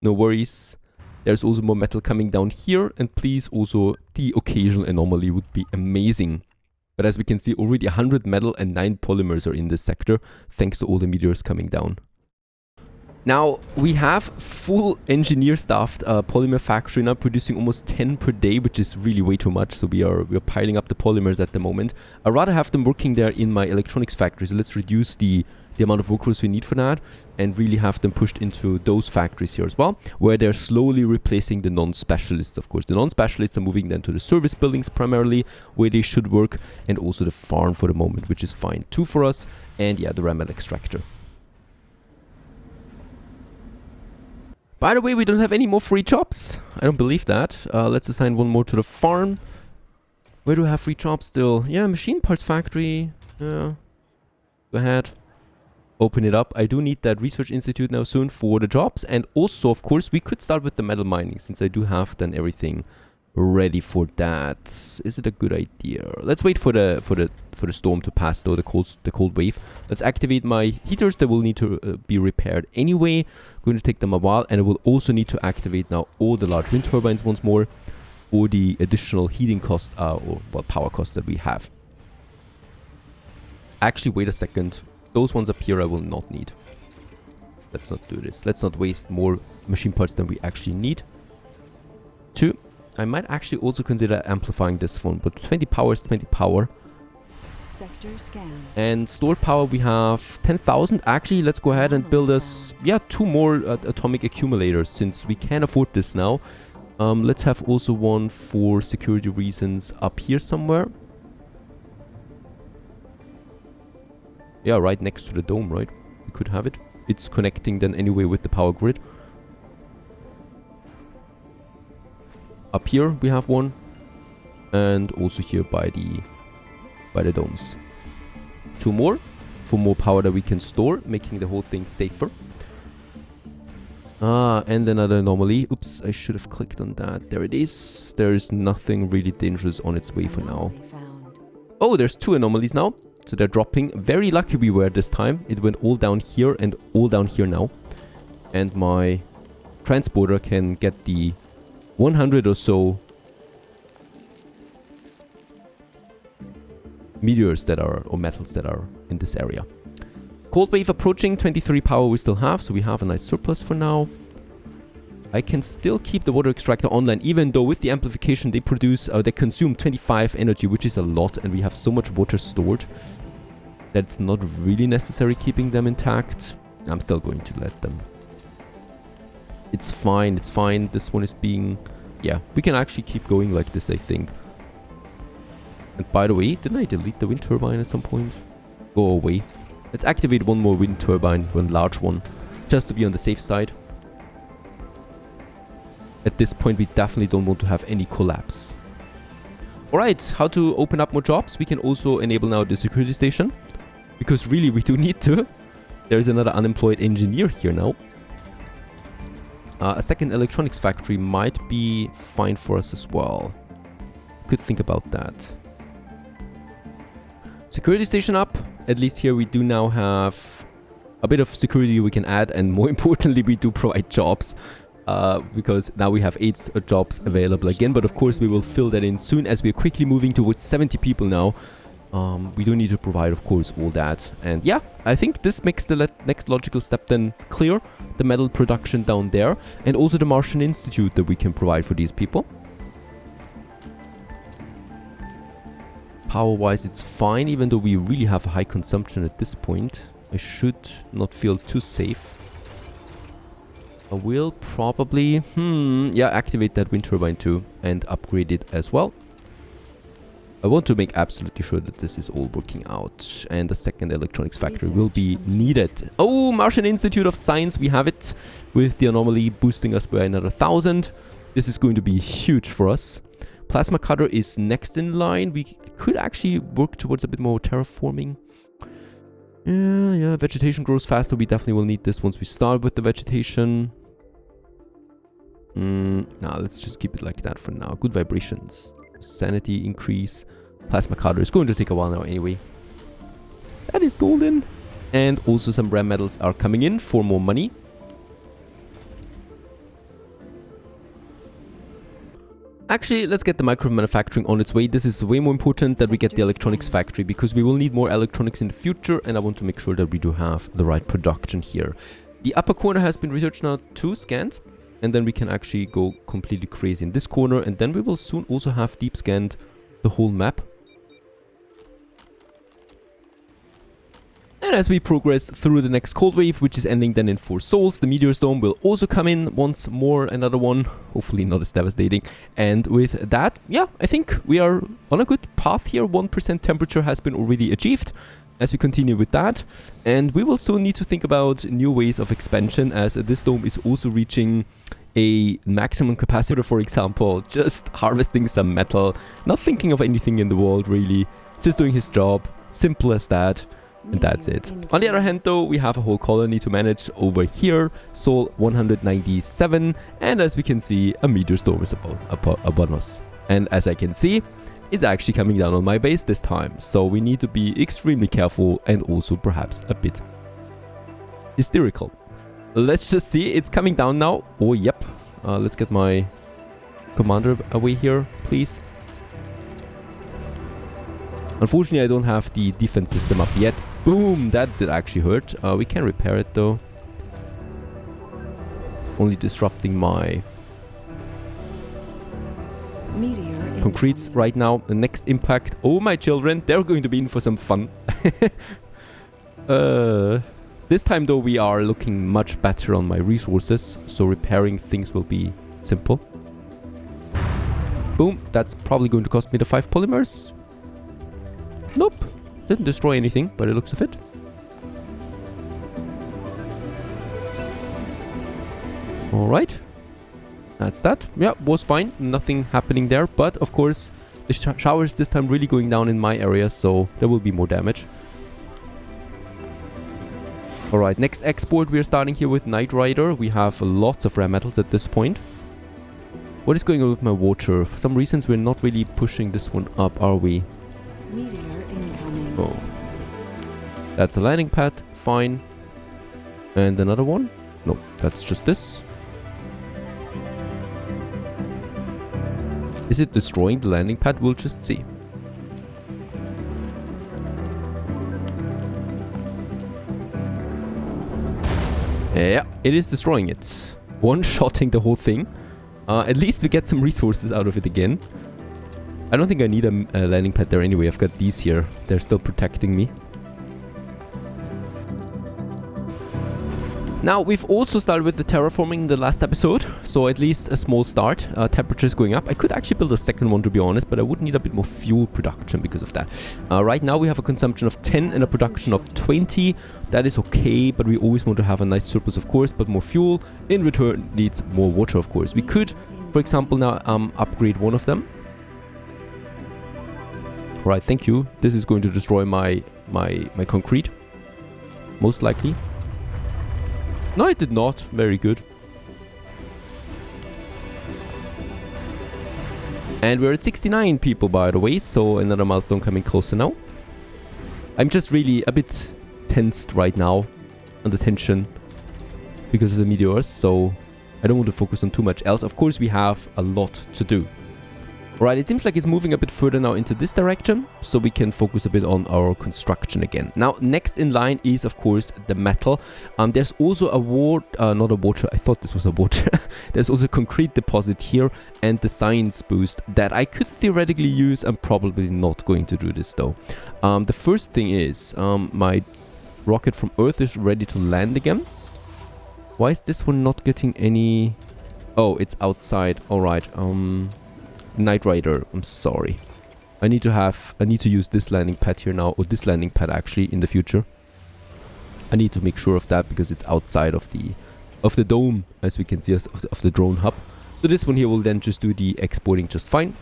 No worries. There's also more metal coming down here. And please, also, the occasional anomaly would be amazing. But as we can see, already 100 metal and 9 polymers are in this sector, thanks to all the meteors coming down. Now, we have full engineer-staffed polymer factory now, producing almost 10 per day, which is really way too much. So we are piling up the polymers at the moment. I'd rather have them working there in my electronics factory. So let's reduce the amount of workers we need for that and really have them pushed into those factories here as well, where they're slowly replacing the non-specialists, of course. The non-specialists are moving then to the service buildings primarily, where they should work, and also the farm for the moment, which is fine too for us, and yeah, the Ramel extractor. By the way, we don't have any more free jobs. I don't believe that. Let's assign one more to the farm. Where do I have free jobs still? Yeah, machine parts factory. Yeah. Go ahead. Open it up. I do need that research institute now soon for the jobs. And also, of course, we could start with the metal mining, since I do have then everything ready for that. Is it a good idea? Let's wait for the storm to pass, though, the cold wave. Let's activate my heaters. They will need to be repaired anyway. Going to take them a while, and I will also need to activate now all the large wind turbines once more. for the additional heating cost or well, power cost that we have. Actually, wait a second. Those ones up here I will not need. Let's not do this. Let's not waste more machine parts than we actually need. 2. I might actually also consider amplifying this one, but 20 power is 20 power. Sector scan. And stored power we have 10,000. Actually, let's go ahead and build us, yeah, 2 more atomic accumulators since we can afford this now. Let's have also one for security reasons up here somewhere. Yeah, right next to the dome, right? We could have it. It's connecting then anyway with the power grid. Up here we have one. And also here by the domes. 2 more for more power that we can store, making the whole thing safer. And another anomaly. Oops, I should have clicked on that. There it is. There is nothing really dangerous on its way for now. Oh, there's 2 anomalies now. So they're dropping. Very lucky we were this time. It went all down here and all down here now. And my transporter can get the 100 or so meteors that are, or metals that are in this area. Cold wave approaching, 23 power we still have, so we have a nice surplus for now. I can still keep the water extractor online, even though with the amplification they produce, they consume 25 energy, which is a lot, and we have so much water stored that's not really necessary keeping them intact. I'm still going to let them. It's fine, it's fine. This one is being... yeah, we can actually keep going like this, I think. And by the way, didn't I delete the wind turbine at some point? Go away. Let's activate one more wind turbine, one large one, just to be on the safe side. At this point, we definitely don't want to have any collapse. Alright, how to open up more jobs? We can also enable now the security station. Because really, we do need to. There's another unemployed engineer here now. A second electronics factory might be fine for us as well. Could think about that. Security station up. At least here we do now have a bit of security we can add, and more importantly we do provide jobs. Because now we have 8 jobs available again, but of course we will fill that in soon as we are quickly moving towards 70 people now. We do need to provide, of course, all that. And yeah, I think this makes the next logical step then clear. The metal production down there, and also the Martian Institute that we can provide for these people. Power-wise, it's fine, even though we really have a high consumption at this point. I should not feel too safe. I will probably, yeah, activate that wind turbine too and upgrade it as well. I want to make absolutely sure that this is all working out, and the second electronics factory will be needed. Oh, Martian Institute of Science, we have it with the anomaly boosting us by another 1,000. This is going to be huge for us. Plasma cutter is next in line. We could actually work towards a bit more terraforming. Yeah, vegetation grows faster. We definitely will need this once we start with the vegetation. Nah, let's just keep it like that for now. Good vibrations. Sanity increase. Plasma cutter is going to take a while now anyway. That is golden. And also some rare metals are coming in for more money. Actually, let's get the micro manufacturing on its way. This is way more important that we get the electronics factory, because we will need more electronics in the future, and I want to make sure that we do have the right production here. The upper corner has been researched now to scanned, and then we can actually go completely crazy in this corner, and then we will soon also have deep scanned the whole map. And as we progress through the next cold wave, which is ending then in 4 souls, the meteor storm will also come in once more, another one, hopefully not as devastating. And with that, yeah, I think we are on a good path here. 1% temperature has been already achieved as we continue with that. And we will soon need to think about new ways of expansion, as this dome is also reaching a maximum capacity. For example, just harvesting some metal, not thinking of anything in the world really, just doing his job, simple as that. And that's it. On the other hand though, we have a whole colony to manage over here, Sol 197, and as we can see, a meteor storm is upon us. And as I can see, it's actually coming down on my base this time, so we need to be extremely careful and also perhaps a bit hysterical. Let's just see, it's coming down now. Oh yep, let's get my commander away here, please. Unfortunately, I don't have the defense system up yet. Boom! That did actually hurt. We can repair it though. Only disrupting my Meteor concretes right now. The next impact. Oh, my children, they're going to be in for some fun. This time though, we are looking much better on my resources, so repairing things will be simple. Boom, that's probably going to cost me the 5 polymers. Nope, didn't destroy anything by the looks of it. Alright, that's that. Yeah, was fine, nothing happening there, but of course the showers this time really going down in my area, so there will be more damage. Alright, next export we are starting here with Knight Rider. We have lots of rare metals at this point. What is going on with my water? For some reasons we're not really pushing this one up, are we? Meteor incoming. Oh. That's a landing pad, fine. And another one? No, that's just this. Is it destroying the landing pad? We'll just see. Yeah, it is destroying it. One-shotting the whole thing. At least we get some resources out of it again. I don't think I need a landing pad there anyway. I've got these here. They're still protecting me. Now, we've also started with the terraforming in the last episode, so at least a small start. Temperature is going up. I could actually build a second one, to be honest, but I would need a bit more fuel production because of that. Right now, we have a consumption of 10 and a production of 20. That is okay, but we always want to have a nice surplus, of course, but more fuel in return needs more water, of course. We could, for example, now upgrade one of them. Right, thank you. This is going to destroy my concrete, most likely. No, it did not. Very good. And we're at 69 people, by the way, so another milestone coming closer now. I'm just really a bit tensed right now, under tension, because of the meteors, so I don't want to focus on too much else. Of course, we have a lot to do. Right, it seems like it's moving a bit further now into this direction, so we can focus a bit on our construction again. Now, next in line is, of course, the metal. There's also a not a water, I thought this was a water. There's also a concrete deposit here and the science boost that I could theoretically use. I'm probably not going to do this though. The first thing is, my rocket from Earth is ready to land again. Why is this one not getting any... Oh, it's outside. Alright, Knight Rider, I'm sorry. I need to use this landing pad here now, or this landing pad actually in the future. I need to make sure of that because it's outside of the dome, as we can see, of the drone hub. So this one here will then just do the exporting just fine.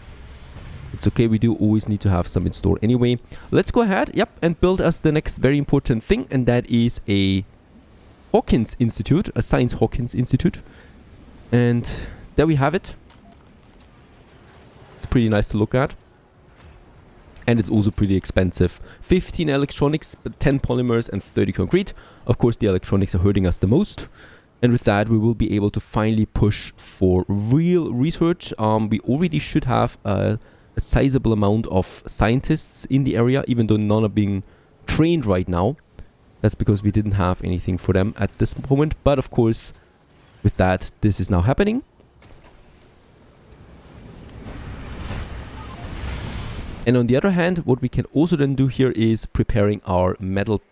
It's okay, we do always need to have some in store anyway. Let's go ahead, yep, and build us the next very important thing, and that is a Hawkins Institute, a Science Hawkins Institute. And there we have it. Pretty nice to look at, and it's also pretty expensive. 15 electronics, but 10 polymers and 30 concrete. Of course, the electronics are hurting us the most, and with that we will be able to finally push for real research. We already should have a sizable amount of scientists in the area, even though none are being trained right now. That's because we didn't have anything for them at this moment, but of course with that this is now happening. And on the other hand, what we can also then do here is preparing our metal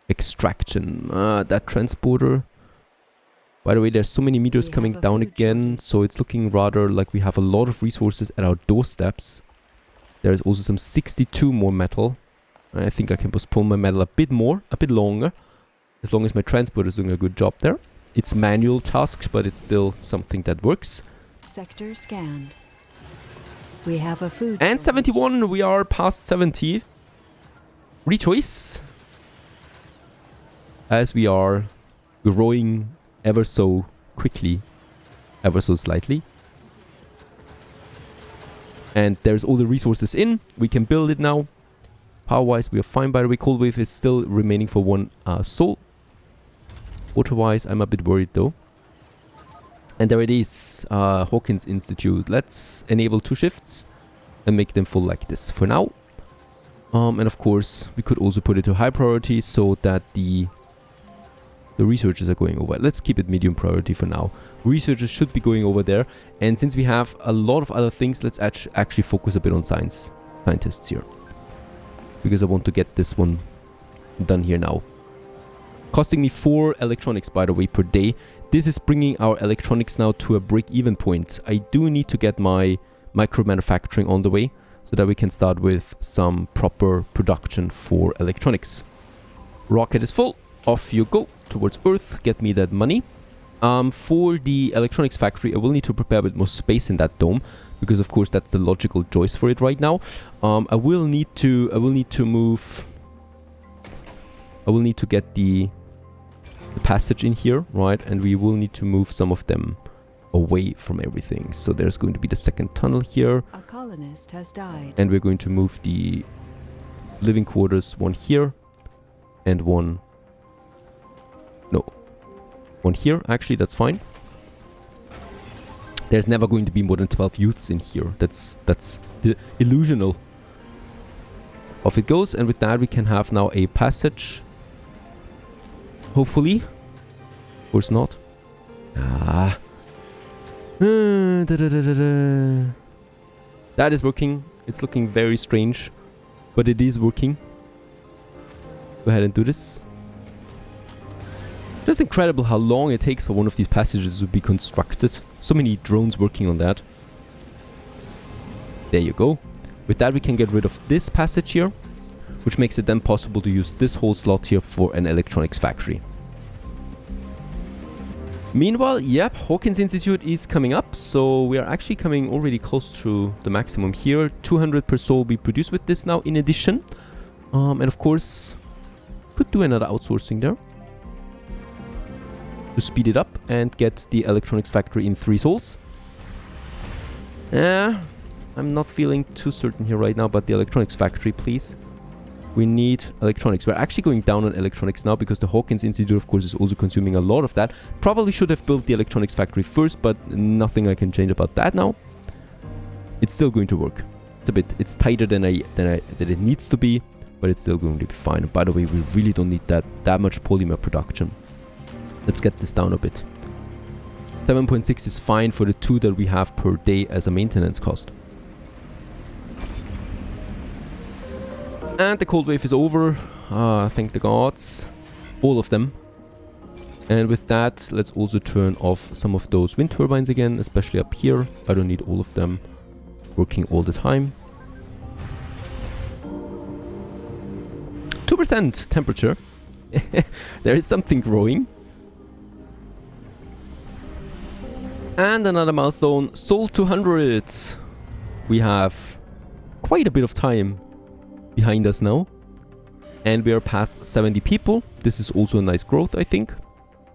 extraction. That transporter. By the way, there's so many meters coming down again, so it's looking rather like we have a lot of resources at our doorsteps. There's also some 62 more metal. I think I can postpone my metal a bit more, a bit longer, as long as my transporter is doing a good job there. It's manual tasks, but it's still something that works. Sector scanned. We have a food And shortage. 71, we are past 70. Rechoice. As we are growing ever so quickly, ever so slightly. And there's all the resources in. We can build it now. Power-wise, we are fine. By the way, Cold Wave is still remaining for one soul. Water-wise, I'm a bit worried though. And there it is, Hawkins Institute. Let's enable 2 shifts and make them full like this for now. And of course, we could also put it to high priority so that the researchers are going over. Let's keep it medium priority for now. Researchers should be going over there. And since we have a lot of other things, let's actually focus a bit on scientists here. Because I want to get this one done here now. Costing me 4 electronics, by the way, per day. This is bringing our electronics now to a break-even point. I do need to get my micro manufacturing on the way so that we can start with some proper production for electronics. Rocket is full. Off you go towards Earth. Get me that money. For the electronics factory, I will need to prepare a bit more space in that dome because, of course, that's the logical choice for it right now. I will need to get the passage in here, right? And we will need to move some of them away from everything. So there's going to be the second tunnel here. A colonist has died. And we're going to move the living quarters, one here and one... No. One here. Actually, that's fine. There's never going to be more than 12 youths in here. That's illusional. Off it goes. And with that, we can have now a passage. Hopefully. Of course not. That is working. It's looking very strange. But it is working. Go ahead and do this. Just incredible how long it takes for one of these passages to be constructed. So many drones working on that. There you go. With that, we can get rid of this passage here, which makes it then possible to use this whole slot here for an electronics factory. Meanwhile, yep, Hawkins Institute is coming up, so we are actually coming already close to the maximum here. 200 per soul we produce with this now in addition. And of course, could do another outsourcing there to speed it up and get the electronics factory in 3 souls. I'm not feeling too certain here right now, but the electronics factory, please. We need electronics. We're actually going down on electronics now because the Hawkins Institute, of course, is also consuming a lot of that. Probably should have built the electronics factory first, but nothing I can change about that now. It's still going to work. It's tighter than it needs to be, but it's still going to be fine. And by the way, we really don't need that much polymer production. Let's get this down a bit. 7.6 is fine for the 2 that we have per day as a maintenance cost. And the cold wave is over. Thank the gods. All of them. And with that, let's also turn off some of those wind turbines again, especially up here. I don't need all of them working all the time. 2% temperature. There is something growing. And another milestone, Soul 200. We have quite a bit of time behind us now. And we are past 70 people. This is also a nice growth, I think.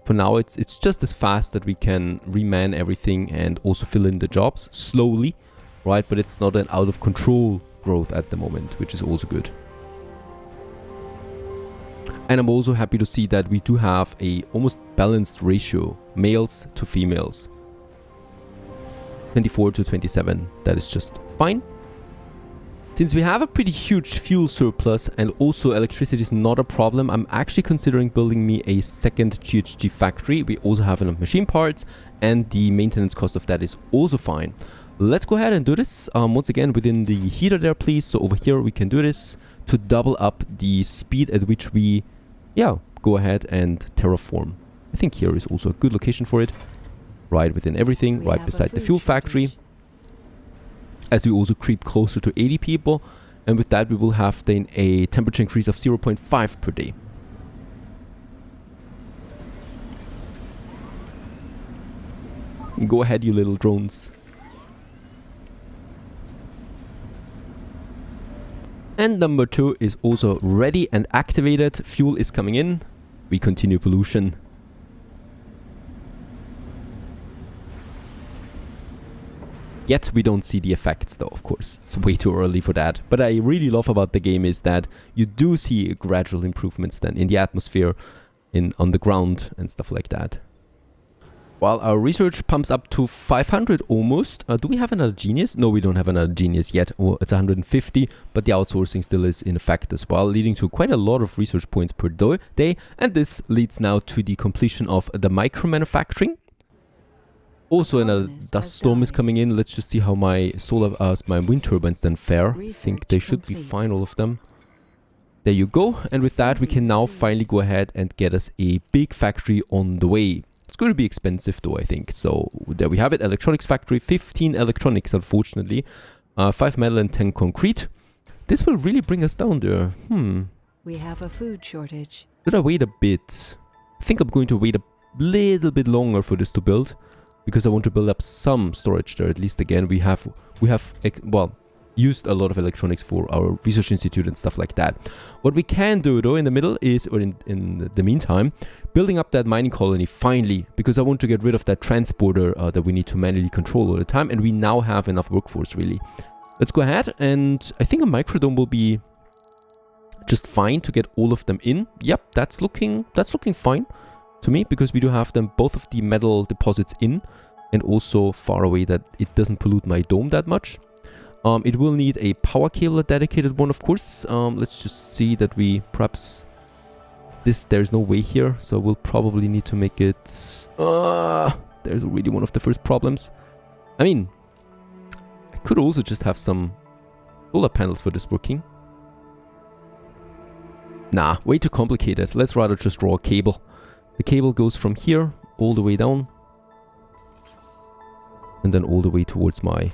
For now, it's just as fast that we can reman everything and also fill in the jobs slowly, right? But it's not an out of control growth at the moment, which is also good. And I'm also happy to see that we do have a almost balanced ratio, males to females. 24 to 27, that is just fine. Since we have a pretty huge fuel surplus and also electricity is not a problem, I'm actually considering building me a second GHG factory. We also have enough machine parts and the maintenance cost of that is also fine. Let's go ahead and do this. Once again, within the heater there, please. So over here, we can do this to double up the speed at which we, go ahead and terraform. I think here is also a good location for it. Right within everything, right beside the fuel factory. As we also creep closer to 80 people. And with that, we will have then a temperature increase of 0.5 per day. Go ahead, you little drones. And number 2 is also ready and activated. Fuel is coming in. We continue pollution. Yet we don't see the effects though, of course. It's way too early for that. But I really love about the game is that you do see gradual improvements then in the atmosphere, on the ground and stuff like that. While our research pumps up to 500 almost. Do we have another genius? No, we don't have another genius yet. Oh, it's 150, but the outsourcing still is in effect as well, leading to quite a lot of research points per day. And this leads now to the completion of the micro-manufacturing. Also, another dust storm is coming in. Let's just see how my my wind turbines then fare. I think they should be fine, all of them. There you go. And with that, we can now finally go ahead and get us a big factory on the way. It's going to be expensive though, I think. So there we have it. Electronics factory, 15 electronics, unfortunately. 5 metal and 10 concrete. This will really bring us down there. We have a food shortage. Should I wait a bit? I think I'm going to wait a little bit longer for this to build, because I want to build up some storage there. At least again, we have well, used a lot of electronics for our research institute and stuff like that. What we can do though in the middle is, or in the meantime, building up that mining colony finally, because I want to get rid of that transporter that we need to manually control all the time, and we now have enough workforce really. Let's go ahead, and I think a microdome will be just fine to get all of them in. Yep, that's looking fine to me, because we do have them, both of the metal deposits in, and also far away that it doesn't pollute my dome that much. It will need a power cable, a dedicated one, of course. Let's just see that we perhaps... There's no way here, so we'll probably need to make it... there's already one of the first problems. I mean, I could also just have some solar panels for this working. Nah, way too complicated. Let's rather just draw a cable. The cable goes from here all the way down. And then all the way towards my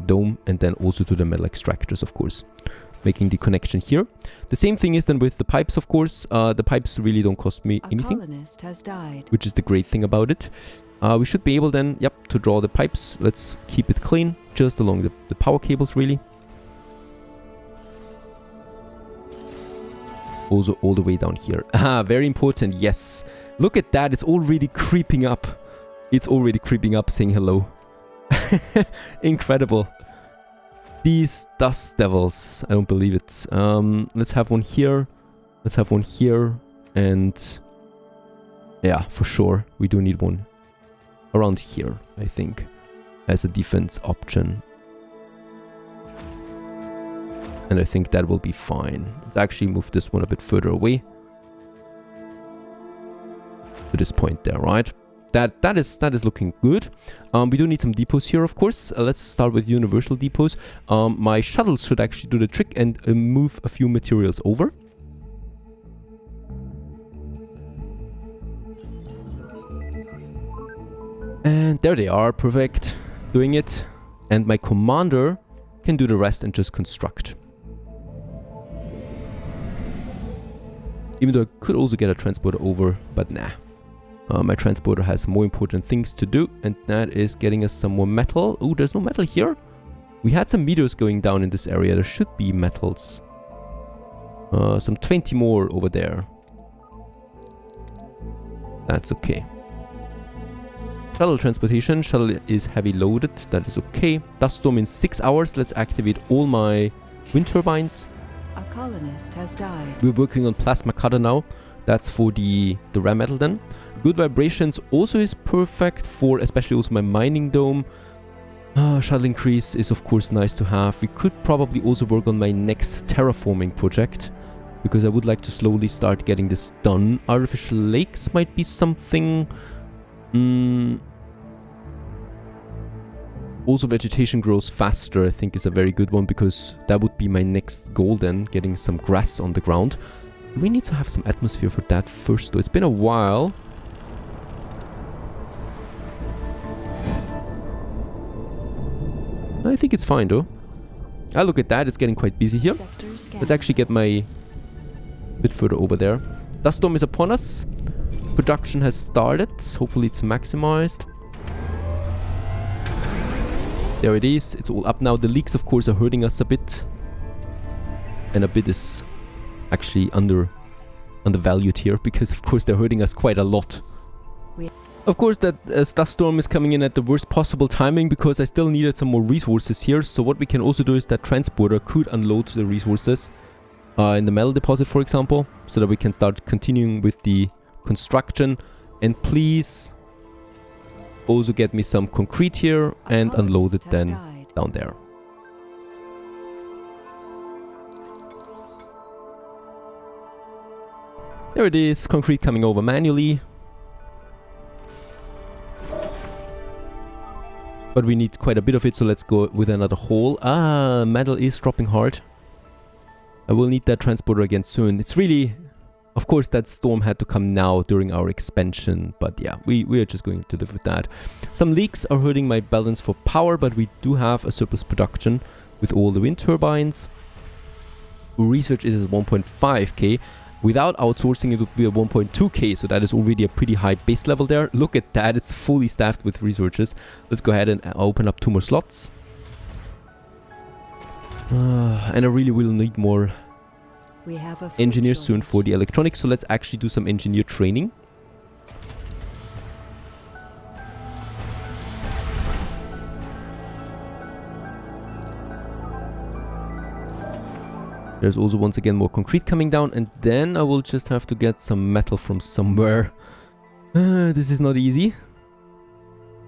dome, and then also to the metal extractors, of course, making the connection here. The same thing is then with the pipes, of course. The pipes really don't cost me anything, Colonist has died. which is the great thing about it. We should be able then, yep, to draw the pipes. Let's keep it clean, just along the power cables, really. Also all the way down here. Very important, yes. Look at that, it's already creeping up. It's already creeping up, saying hello. Incredible. These dust devils, I don't believe it. Let's have one here. Let's have one here. And yeah, for sure, we do need one around here, I think, as a defense option. And I think that will be fine. Let's actually move this one a bit further away. To this point there, right? That is looking good. We do need some depots here, of course. Let's start with universal depots. My shuttles should actually do the trick and move a few materials over. And there they are, perfect. Doing it. And my commander can do the rest and just construct. Even though I could also get a transporter over, but nah. My transporter has more important things to do, and that is getting us some more metal. Oh, there's no metal here? We had some meteors going down in this area. There should be metals. Some 20 more over there. That's okay. Shuttle transportation. Shuttle is heavy loaded. That is okay. Dust storm in 6 hours. Let's activate all my wind turbines. A colonist has died. We're working on plasma cutter now. That's for the ram metal then. Good vibrations also is perfect for especially also my mining dome. Shuttle increase is of course nice to have. We could probably also work on my next terraforming project, because I would like to slowly start getting this done. Artificial lakes might be something. Also vegetation grows faster, I think, is a very good one, because that would be my next goal then, getting some grass on the ground. We need to have some atmosphere for that first though. It's been a while. I think it's fine though. Ah, look at that, it's getting quite busy here. Let's actually get my bit further over there. Dust storm is upon us. Production has started. Hopefully it's maximized. There it is. It's all up now. The leaks, of course, are hurting us a bit. And a bit is actually undervalued here, because, of course, they're hurting us quite a lot. Of course, that dust storm is coming in at the worst possible timing, because I still needed some more resources here. So what we can also do is that transporter could unload the resources in the metal deposit, for example, so that we can start continuing with the construction. And please also get me some concrete here and unload it then down there. There it is, concrete coming over manually. But we need quite a bit of it, so let's go with another hole. Ah, metal is dropping hard. I will need that transporter again soon. It's really... Of course, that storm had to come now during our expansion. But yeah, we are just going to live with that. Some leaks are hurting my balance for power, but we do have a surplus production with all the wind turbines. Research is at 1.5k. Without outsourcing, it would be a 1.2k, so that is already a pretty high base level there. Look at that, it's fully staffed with researchers. Let's go ahead and open up 2 more slots. And I really will need more engineers soon for the electronics, so let's actually do some engineer training. There's also once again more concrete coming down, and then I will just have to get some metal from somewhere. This is not easy.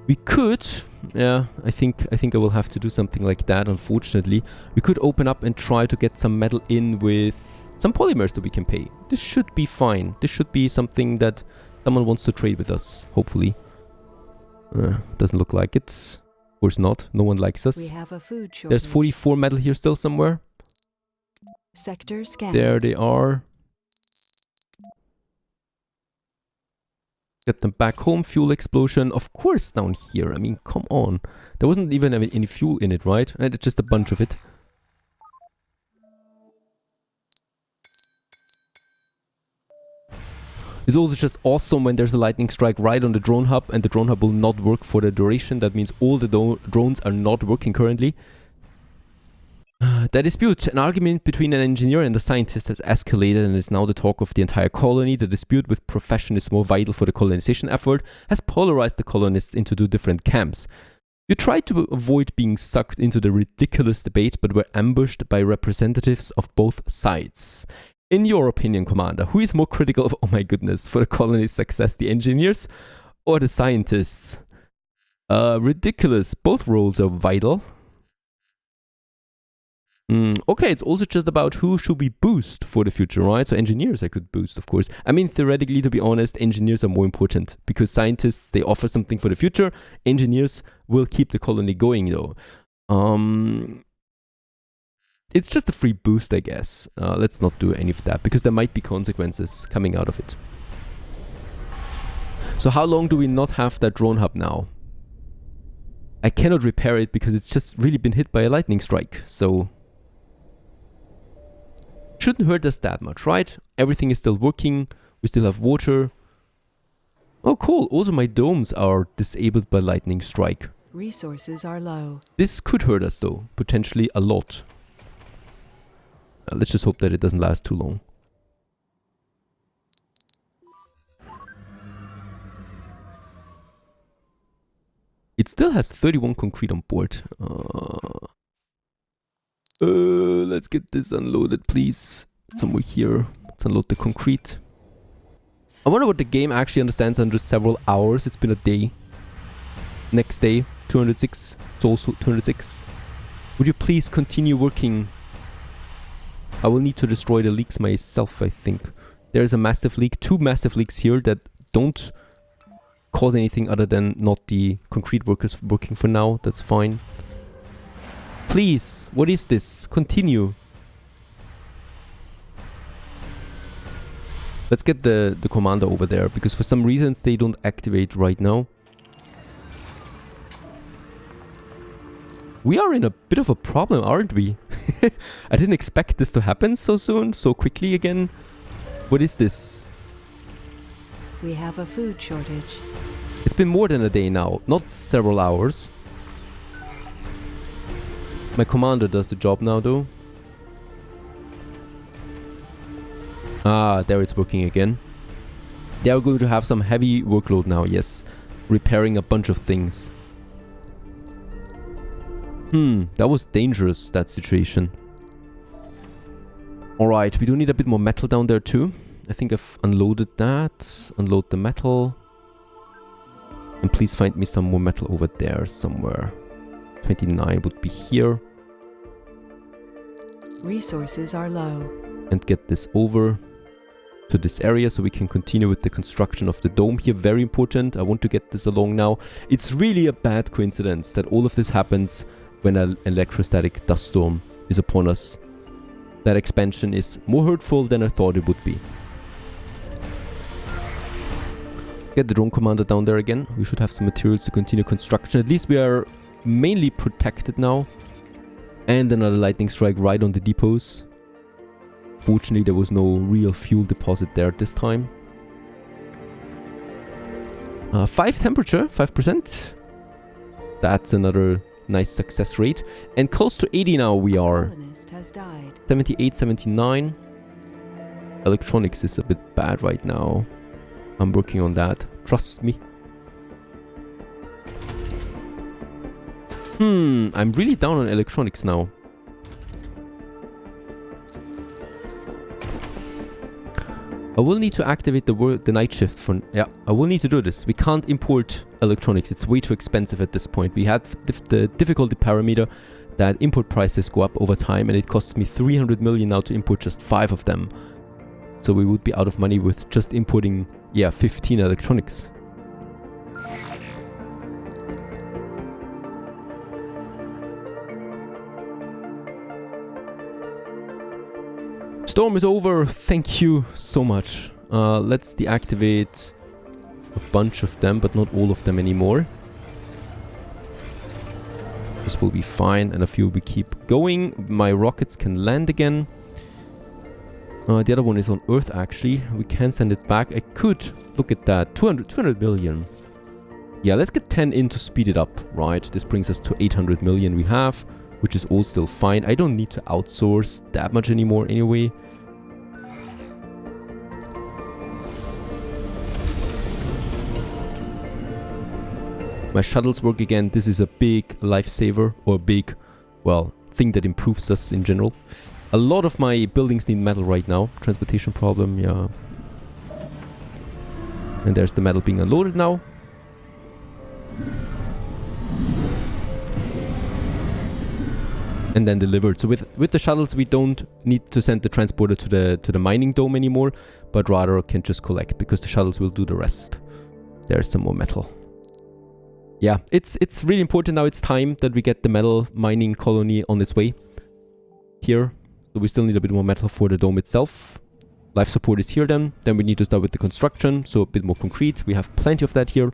We could, yeah, I think I will have to do something like that, unfortunately. We could open up and try to get some metal in with some polymers that we can pay. This should be fine. This should be something that someone wants to trade with us, hopefully. Doesn't look like it. Of course not. No one likes us. We have a food shortage. There's 44 metal here still somewhere. Sector scan. There they are. Get them back home. Fuel explosion. Of course down here. I mean, come on. There wasn't even any fuel in it, right? And it's just a bunch of it. It's also just awesome when there's a lightning strike right on the drone hub and the drone hub will not work for the duration. That means all the drones are not working currently. That dispute, an argument between an engineer and a scientist, has escalated and is now the talk of the entire colony. The dispute with profession is more vital for the colonization effort, has polarized the colonists into 2 different camps. You tried to avoid being sucked into the ridiculous debate, but were ambushed by representatives of both sides. In your opinion, Commander, who is more critical of, oh my goodness, for the colony's success, the engineers or the scientists? Ridiculous. Both roles are vital. Okay, it's also just about who should we boost for the future, right? So engineers I could boost, of course. I mean, theoretically, to be honest, engineers are more important because scientists, they offer something for the future. Engineers will keep the colony going, though. It's just a free boost, I guess. Let's not do any of that because there might be consequences coming out of it. So how long do we not have that drone hub now? I cannot repair it because it's just really been hit by a lightning strike, so... Shouldn't hurt us that much, right? Everything is still working. We still have water. Oh, cool. Also, my domes are disabled by lightning strike. Resources are low. This could hurt us, though. Potentially a lot. Let's just hope that it doesn't last too long. It still has 31 concrete on board. Let's get this unloaded, please. Somewhere here. Let's unload the concrete. I wonder what the game actually understands under several hours. It's been a day. Next day, 206. It's also 206. Would you please continue working? I will need to destroy the leaks myself, I think. There's a massive leak. 2 massive leaks here that don't cause anything other than not the concrete workers working for now. That's fine. Please, what is this? Continue. Let's get the commander over there, because for some reasons they don't activate right now. We are in a bit of a problem, aren't we? I didn't expect this to happen so soon, so quickly again. What is this? We have a food shortage. It's been more than a day now, not several hours. My commander does the job now, though. Ah, there it's working again. They are going to have some heavy workload now, yes. Repairing a bunch of things. That was dangerous, that situation. Alright, we do need a bit more metal down there too. I think I've unloaded that. Unload the metal. And please find me some more metal over there somewhere. 29 would be here. Resources are low. And get this over to this area so we can continue with the construction of the dome here. Very important. I want to get this along now. It's really a bad coincidence that all of this happens when an electrostatic dust storm is upon us. That expansion is more hurtful than I thought it would be. Get the drone commander down there again. We should have some materials to continue construction. At least we are mainly protected now. And another lightning strike right on the depots. Fortunately, there was no real fuel deposit there this time. 5 temperature, 5%. That's another nice success rate. And close to 80 now we are. Colonist has died. 78, 79. Electronics is a bit bad right now. I'm working on that. Trust me. I'm really down on electronics now. I will need to activate the night shift for... Yeah, I will need to do this. We can't import electronics. It's way too expensive at this point. We had the difficulty parameter that import prices go up over time, and it costs me 300 million now to import just 5 of them. So we would be out of money with just importing, yeah, 15 electronics. Storm is over. Thank you so much. Let's deactivate a bunch of them, but not all of them anymore. This will be fine, and a few we keep going. My rockets can land again. The other one is on Earth, actually. We can send it back. I could look at that. 200 million. Yeah, let's get 10 in to speed it up, right? This brings us to 800 million we have, which is all still fine. I don't need to outsource that much anymore anyway. My shuttles work again. This is a big lifesaver, or a big, well, thing that improves us in general. A lot of my buildings need metal right now. Transportation problem, yeah. And there's the metal being unloaded now. And then delivered. So with the shuttles, we don't need to send the transporter to the mining dome anymore, but rather can just collect, because the shuttles will do the rest. There's some more metal. Yeah, it's really important now. It's time that we get the metal mining colony on its way here. So we still need a bit more metal for the dome itself. Life support is here then. Then we need to start with the construction, so a bit more concrete. We have plenty of that here.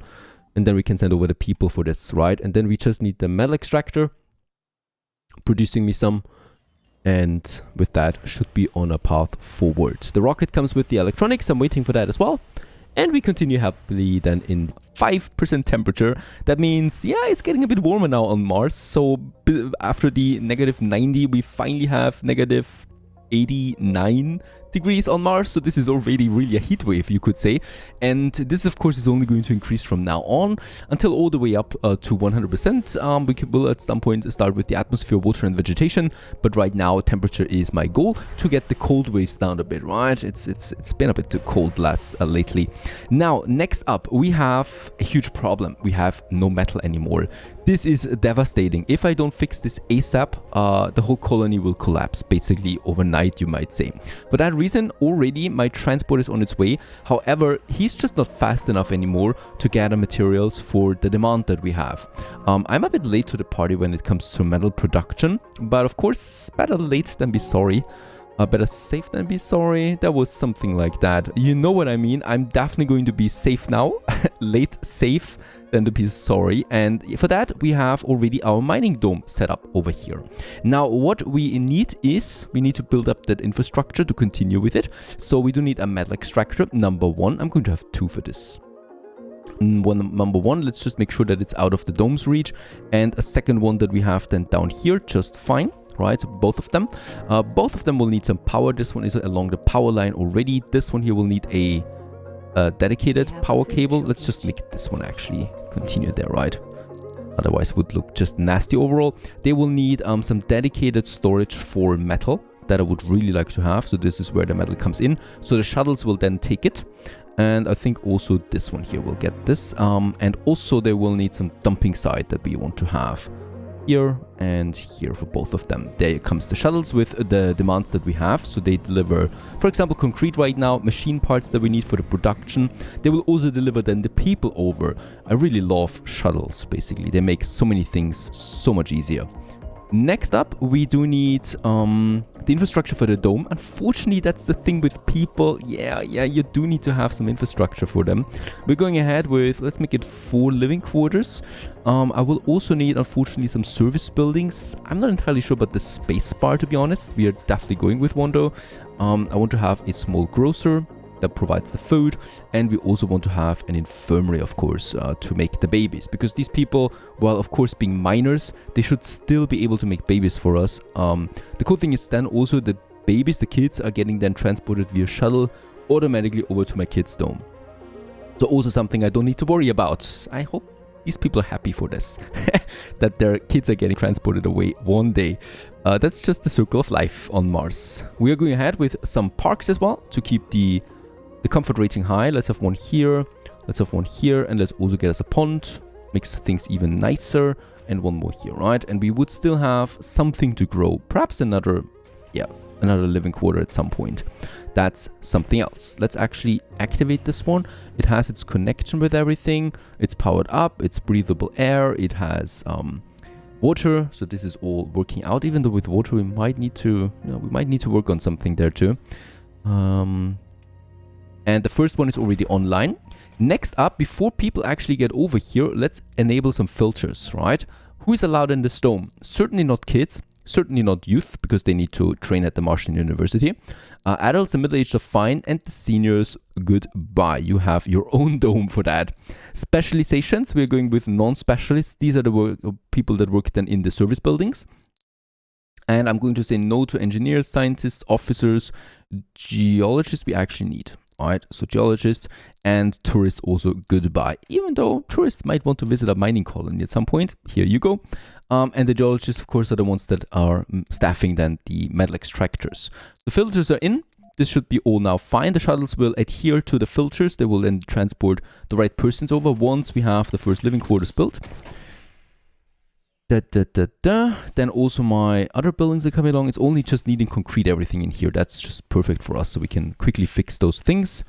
And then we can send over the people for this, right? And then we just need the metal extractor producing me some. And with that, should be on a path forward. The rocket comes with the electronics. I'm waiting for that as well. And we continue happily then in 5% temperature. That means, yeah, it's getting a bit warmer now on Mars. So after the -90, we finally have -89 degrees on Mars. So this is already really a heat wave, you could say. And this, of course, is only going to increase from now on until all the way up to 100%. We will at some point start with the atmosphere, water and vegetation. But right now, temperature is my goal to get the cold waves down a bit, right? It's been a bit too cold lately. Now, next up, we have a huge problem. We have no metal anymore. This is devastating. If I don't fix this ASAP, the whole colony will collapse, basically overnight, you might say. For that reason, already my transport is on its way. However, he's just not fast enough anymore to gather materials for the demand that we have. I'm a bit late to the party when it comes to metal production, but of course, better late than be sorry. Better safe than be sorry. That was something like that. You know what I mean. I'm definitely going to be safe now. Late safe than to be sorry. And for that, we have already our mining dome set up over here. Now, what we need is, we need to build up that infrastructure to continue with it. So we do need a metal extractor. Number 1, I'm going to have 2 for this. Number 1, let's just make sure that it's out of the dome's reach. And a second one that we have then down here, just fine. Right, both of them. Both of them will need some power. This one is along the power line already. This one here will need a dedicated power cable. Let's just make this one actually continue there, right? Otherwise it would look just nasty overall. They will need some dedicated storage for metal that I would really like to have. So this is where the metal comes in. So the shuttles will then take it. And I think also this one here will get this. And also they will need some dumping site that we want to have here and here for both of them. There comes the shuttles with the demands that we have. So they deliver, for example, concrete right now, machine parts that we need for the production. They will also deliver then the people over. I really love shuttles, basically. They make so many things so much easier. Next up, we do need the infrastructure for the dome. Unfortunately, that's the thing with people. Yeah, you do need to have some infrastructure for them. We're going ahead with, let's make it 4 living quarters. I will also need, unfortunately, some service buildings. I'm not entirely sure about the space bar, to be honest. We are definitely going with one, though. I want to have a small grocer that provides the food, and we also want to have an infirmary, of course, to make the babies, because these people, while of course being minors, they should still be able to make babies for us. The cool thing is then also the babies, the kids, are getting then transported via shuttle automatically over to my kids' dome. So also something I don't need to worry about. I hope these people are happy for this, that their kids are getting transported away one day. That's just the circle of life on Mars. We are going ahead with some parks as well to keep the comfort rating high. Let's have one here, let's have one here, and let's also get us a pond. Makes things even nicer. And one more here, right? And we would still have something to grow. Perhaps another living quarter at some point. That's something else. Let's actually activate this one. It has its connection with everything. It's powered up. It's breathable air. It has water. So this is all working out. Even though with water we might need to, work on something there too. And the first one is already online. Next up, before people actually get over here, let's enable some filters, right? Who is allowed in this dome? Certainly not kids, certainly not youth, because they need to train at the Martian University. Adults and middle-aged are fine, and the seniors, goodbye. You have your own dome for that. Specializations, we're going with non-specialists. These are the people that work then in the service buildings. And I'm going to say no to engineers, scientists, officers, geologists we actually need. Alright, so geologists and tourists also goodbye. Even though tourists might want to visit a mining colony at some point, here you go. And the geologists, of course, are the ones that are staffing then the metal extractors. The filters are in. This should be all now fine. The shuttles will adhere to the filters. They will then transport the right persons over once we have the first living quarters built. Then also my other buildings are coming along. It's only just needing concrete everything in here. That's just perfect for us, so we can quickly fix those things.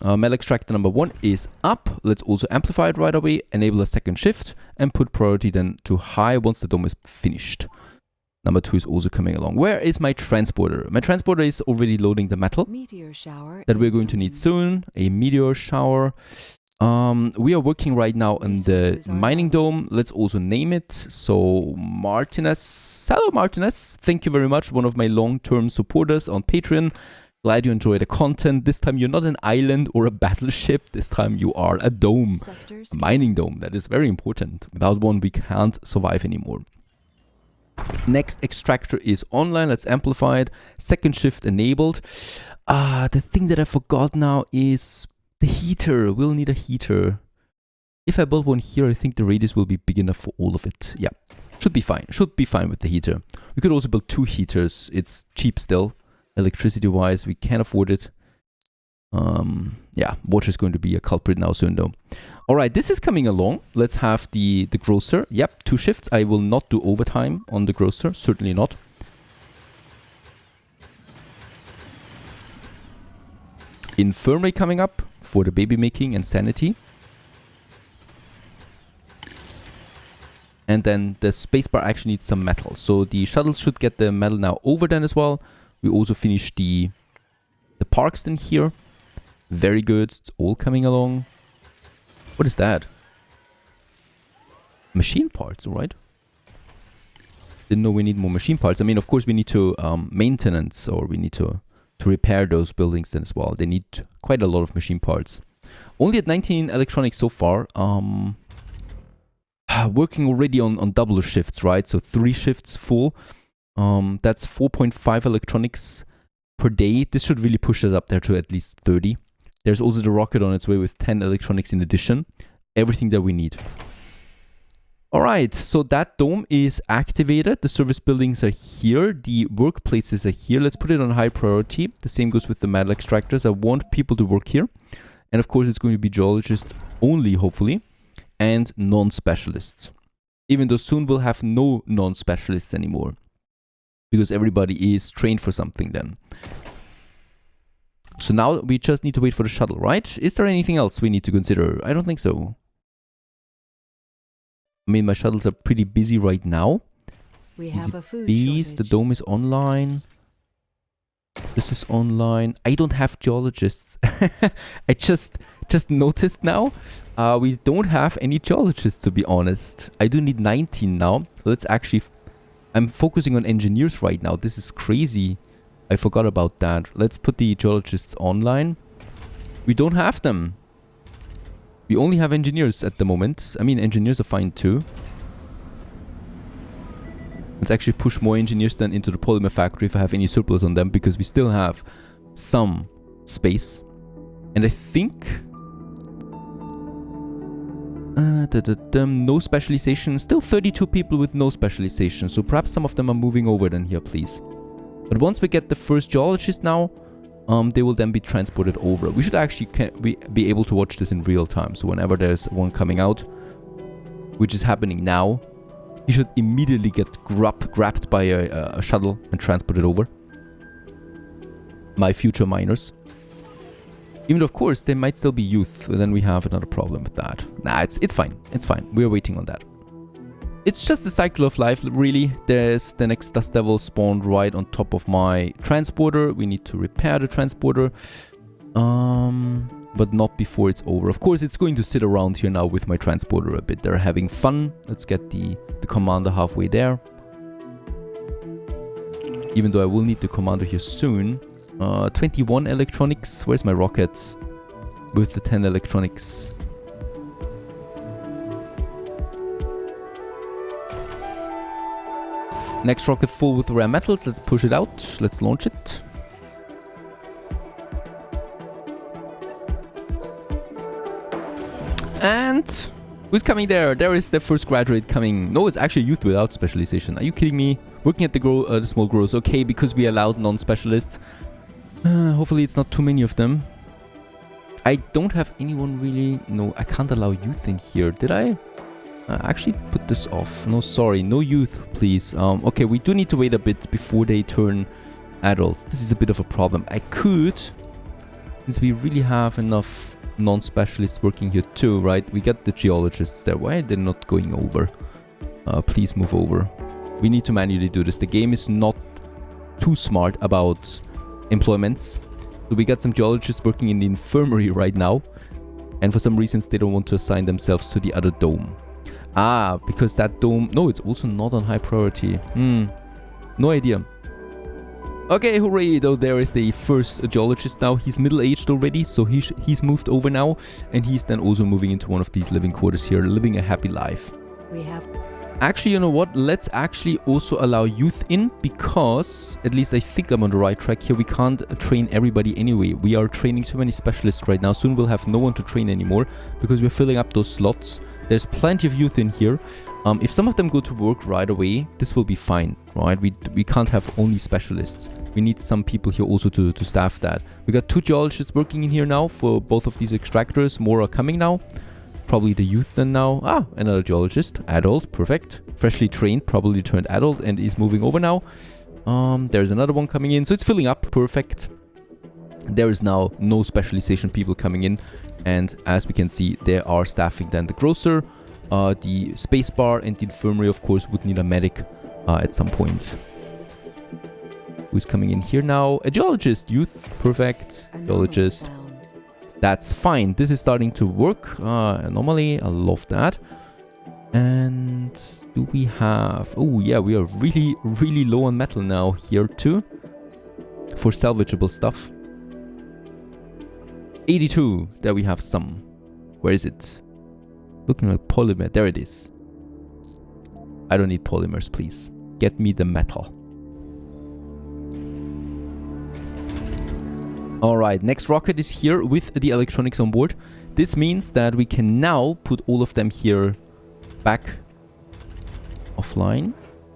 Metal extractor number 1 is up. Let's also amplify it right away, enable a second shift, and put priority then to high once the dome is finished. Number 2 is also coming along. Where is my transporter? My transporter is already loading the metal Meteor shower that we're going to need soon. A meteor shower. We are working right now on the mining dome. Let's also name it. So Martinez. Hello Martinez. Thank you very much. One of my long-term supporters on Patreon. Glad you enjoy the content. This time you're not an island or a battleship. This time you are a dome. A mining dome. That is very important. Without one we can't survive anymore. Next extractor is online. Let's amplify it. Second shift enabled. The thing that I forgot now is the heater. We'll need a heater. If I build one here, I think the radius will be big enough for all of it. Yeah, should be fine. Should be fine with the heater. We could also build 2 heaters. It's cheap still. Electricity-wise, we can afford it. Yeah, water is going to be a culprit now soon though. Alright, this is coming along. Let's have the grocer. Yep, 2 shifts. I will not do overtime on the grocer. Certainly not. Infirmary coming up for the baby making and sanity. And then the spacebar actually needs some metal. So the shuttles should get the metal now over then as well. We also finished the parks in here. Very good. It's all coming along. What is that? Machine parts, alright. Didn't know we need more machine parts. I mean, of course, we need to maintenance, or we need to repair those buildings then as well. They need quite a lot of machine parts. Only at 19 electronics so far. Working already on double shifts, right? So 3 shifts full. That's 4.5 electronics per day. This should really push us up there to at least 30. There's also the rocket on its way with 10 electronics in addition. Everything that we need. Alright, so that dome is activated. The service buildings are here. The workplaces are here. Let's put it on high priority. The same goes with the metal extractors. I want people to work here. And of course, it's going to be geologists only, hopefully. And non-specialists. Even though soon we'll have no non-specialists anymore. Because everybody is trained for something then. So now we just need to wait for the shuttle, right? Is there anything else we need to consider? I don't think so. I mean, my shuttles are pretty busy right now. We have a food Bees, the shortage. dome is online. This is online. I don't have geologists. I just noticed now. We don't have any geologists, to be honest. I do need 19 now. Let's actually... I'm focusing on engineers right now. This is crazy. I forgot about that. Let's put the geologists online. We don't have them. We only have engineers at the moment. I mean, engineers are fine too. Let's actually push more engineers then into the polymer factory if I have any surplus on them, because we still have some space. And I think... no specialization. Still 32 people with no specialization. So perhaps some of them are moving over then here, please. But once we get the first geologist now, they will then be transported over. We should actually be able to watch this in real time. So whenever there's one coming out, which is happening now, he should immediately get grabbed by a shuttle and transported over. My future miners. Even though, of course, there might still be youth. Then we have another problem with that. Nah, it's fine. It's fine. We're waiting on that. It's just the cycle of life, really. There's the next dust devil spawned right on top of my transporter. We need to repair the transporter. But not before it's over. Of course, it's going to sit around here now with my transporter a bit. They're having fun. Let's get the commander halfway there. Even though I will need the commander here soon. 21 electronics. Where's my rocket? With the 10 electronics. Next rocket full with rare metals. Let's push it out. Let's launch it. And who's coming there? There is the first graduate coming. No, it's actually youth without specialization. Are you kidding me? Working at the small growers. Okay, because we allowed non-specialists. Hopefully it's not too many of them. I don't have anyone really... No, I can't allow youth in here. Did I? Actually put this off. No, sorry. No youth, please. Okay, we do need to wait a bit before they turn adults. This is a bit of a problem. I could... Since we really have enough non-specialists working here too, right? We got the geologists there. Why are they not going over? Please move over. We need to manually do this. The game is not too smart about employments. So we got some geologists working in the infirmary right now. And for some reasons they don't want to assign themselves to the other dome. Ah, because that dome... No, it's also not on high priority. No idea. Okay, hooray, though there is the first geologist now. He's middle-aged already, so he's moved over now. And he's then also moving into one of these living quarters here, living a happy life. We have... Actually, you know what? Let's actually also allow youth in, because, at least I think I'm on the right track here, we can't train everybody anyway. We are training too many specialists right now. Soon we'll have no one to train anymore, because we're filling up those slots. There's plenty of youth in here. If some of them go to work right away, this will be fine, right? We can't have only specialists. We need some people here also to staff that. We got 2 geologists working in here now for both of these extractors. More are coming now. Probably the youth then now. Ah, another geologist. Adult, perfect. Freshly trained, probably turned adult and is moving over now. There's another one coming in. So it's filling up, perfect. There is now no specialization people coming in. And as we can see, they are staffing then the grocer, the spacebar, and the infirmary, of course, would need a medic at some point. Who's coming in here now? A geologist, youth, perfect. Geologist. That's fine. This is starting to work. Anomaly, I love that. And do we have... Oh, yeah, we are really, really low on metal now here too. For salvageable stuff. 82. There we have some. Where is it? Looking like polymer. There it is. I don't need polymers, please. Get me the metal. Alright, next rocket is here with the electronics on board. This means that we can now put all of them here back offline.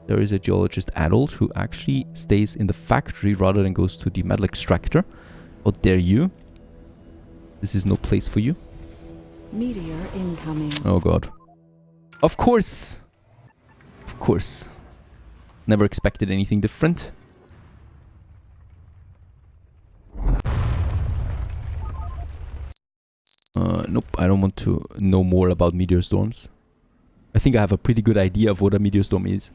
There is a geologist adult who actually stays in the factory rather than goes to the metal extractor. How dare you? This is no place for you. Meteor incoming. Oh god. Of course! Of course. Never expected anything different. Nope, I don't want to know more about meteor storms. I think I have a pretty good idea of what a meteor storm is.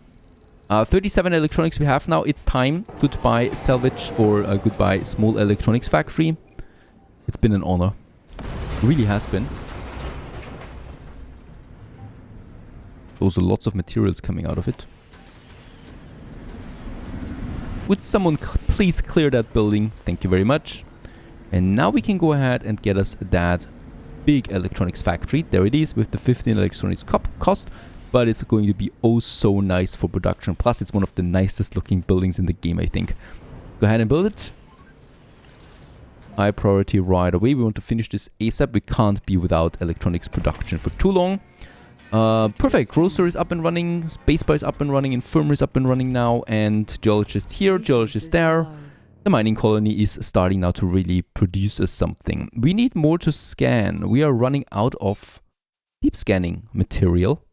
37 electronics we have now. It's time. Goodbye salvage or goodbye small electronics factory. It's been an honor. It really has been. Also lots of materials coming out of it. Would someone please clear that building? Thank you very much. And now we can go ahead and get us that big electronics factory. There it is with the 15 electronics cost. But it's going to be oh so nice for production. Plus it's one of the nicest looking buildings in the game, I think. Go ahead and build it. High priority right away. We want to finish this ASAP. We can't be without electronics production for too long. Perfect. Grocer is up and running. Space bar is up and running. Infirmary is up and running now. And geologist here, geologist there. The mining colony is starting now to really produce us something. We need more to scan. We are running out of deep scanning material.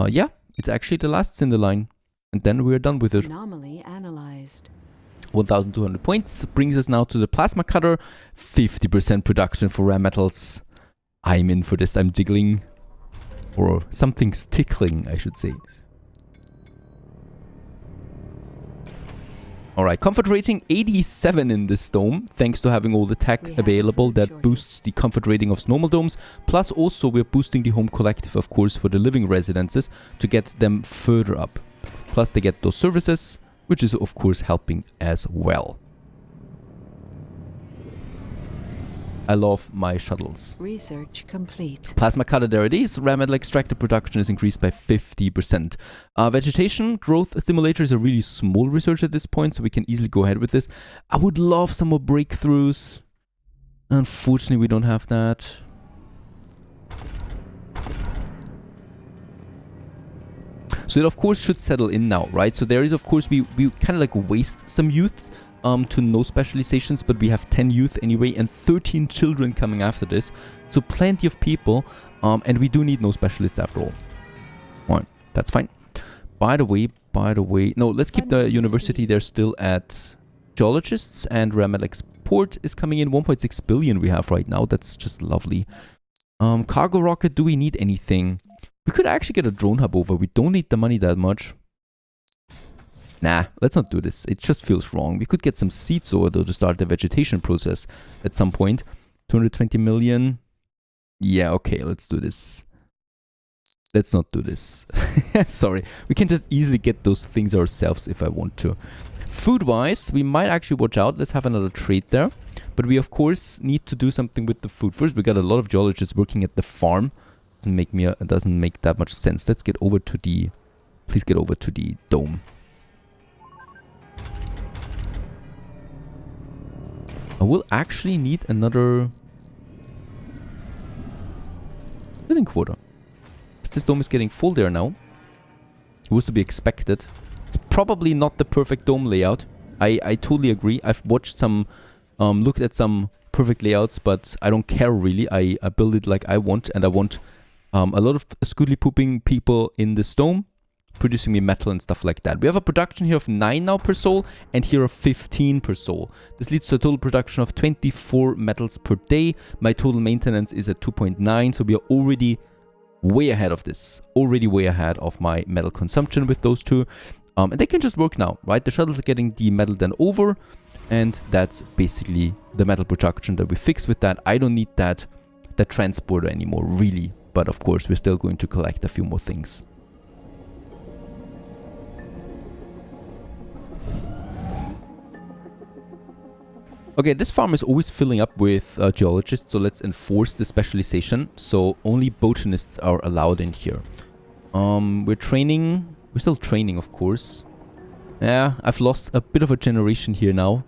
Yeah, it's actually the last in the line. And then we're done with it. Anomaly analyzed. 1,200 points. Brings us now to the plasma cutter. 50% production for rare metals. I'm in for this. I'm jiggling. Or something's tickling, I should say. Alright, comfort rating 87 in this dome, thanks to having all the tech available that boosts the comfort rating of normal domes. Plus also we're boosting the home collective, of course, for the living residences to get them further up. Plus they get those services, which is of course helping as well. I love my shuttles. Research complete. Plasma cutter, there it is. Rare metal extractor production is increased by 50%. Vegetation growth simulator is a really small research at this point, so we can easily go ahead with this. I would love some more breakthroughs. Unfortunately, we don't have that. So it of course should settle in now, right? So there is of course, we kind of like waste some youth to no specializations, but we have 10 youth anyway and 13 children coming after this. So plenty of people, and we do need no specialists after all. Alright, that's fine. By the way, no, let's keep the university there still at geologists, and rare metal export is coming in. 1.6 billion we have right now. That's just lovely. Cargo rocket, do we need anything? We could actually get a drone hub over. We don't need the money that much. Nah, let's not do this. It just feels wrong. We could get some seeds over though to start the vegetation process at some point. 220 million. Yeah, okay, let's do this. Let's not do this. Sorry. We can just easily get those things ourselves if I want to. Food-wise, we might actually watch out. Let's have another trade there. But we, of course, need to do something with the food. First, we got a lot of geologists working at the farm. Doesn't make that much sense. Let's get over to the... Please get over to the dome. I will actually need another living quarter. This dome is getting full there now. It was to be expected. It's probably not the perfect dome layout. I totally agree. I've watched some, looked at some perfect layouts, but I don't care really. I build it like I want, and I want a lot of scootly pooping people in this dome, producing me metal and stuff like that. We have a production here of 9 now per soul, and here of 15 per soul. This leads to a total production of 24 metals per day. My total maintenance is at 2.9, so we are already way ahead of this. Already way ahead of my metal consumption with those two. And they can just work now, right? The shuttles are getting the metal then over, and that's basically the metal production that we fix with that. I don't need that transporter anymore, really. But of course, we're still going to collect a few more things. Okay, this farm is always filling up with geologists, so let's enforce the specialization. So only botanists are allowed in here. We're still training, of course. Yeah, I've lost a bit of a generation here now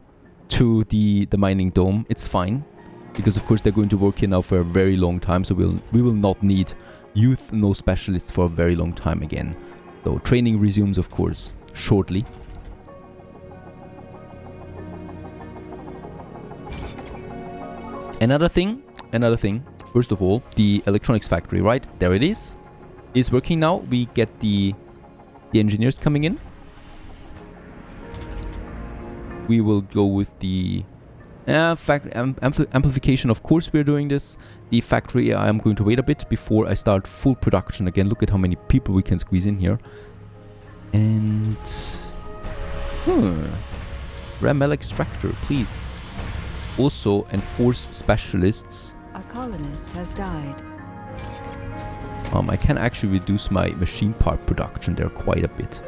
to the mining dome. It's fine, because of course they're going to work here now for a very long time, so we will not need youth, no specialists for a very long time again. So training resumes, of course, shortly. Another thing. First of all, the electronics factory, right? There it is working now. We get the engineers coming in. We will go with the amplification. Of course, we're doing this. The factory, I'm going to wait a bit before I start full production again. Look at how many people we can squeeze in here. And rare metal extractor, please. Also enforce specialists. A colonist has died. I can actually reduce my machine part production there quite a bit.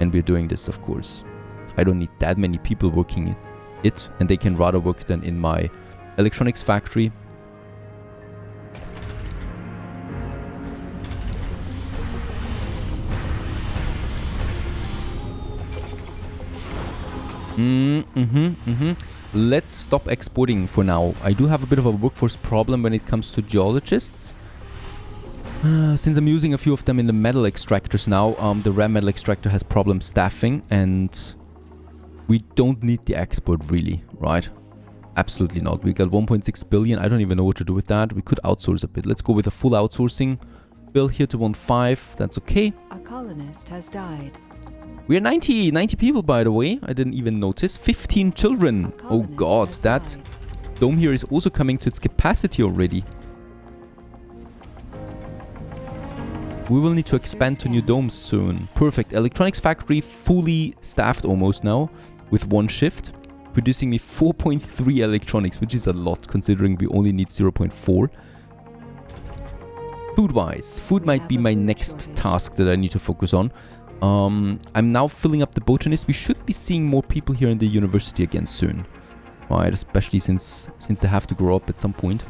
And we're doing this, of course. I don't need that many people working it, and they can rather work than in my electronics factory. Let's stop exporting for now. I do have a bit of a workforce problem when it comes to geologists. Since I'm using a few of them in the metal extractors now, the rare metal extractor has problem staffing, and we don't need the export really, right? Absolutely not. We got 1.6 billion. I don't even know what to do with that. We could outsource a bit. Let's go with a full outsourcing. Bill here to 1.5. That's okay. A colonist has died. We're 90 people, by the way. I didn't even notice. 15 children. Oh god, that dome here is also coming to its capacity already. We will need to expand to new domes soon. Perfect. Electronics factory fully staffed almost now with one shift, producing me 4.3 electronics, which is a lot considering we only need 0.4. Food-wise, food might be my next task that I need to focus on. I'm now filling up the botanist. We should be seeing more people here in the university again soon. Right, especially since they have to grow up at some point.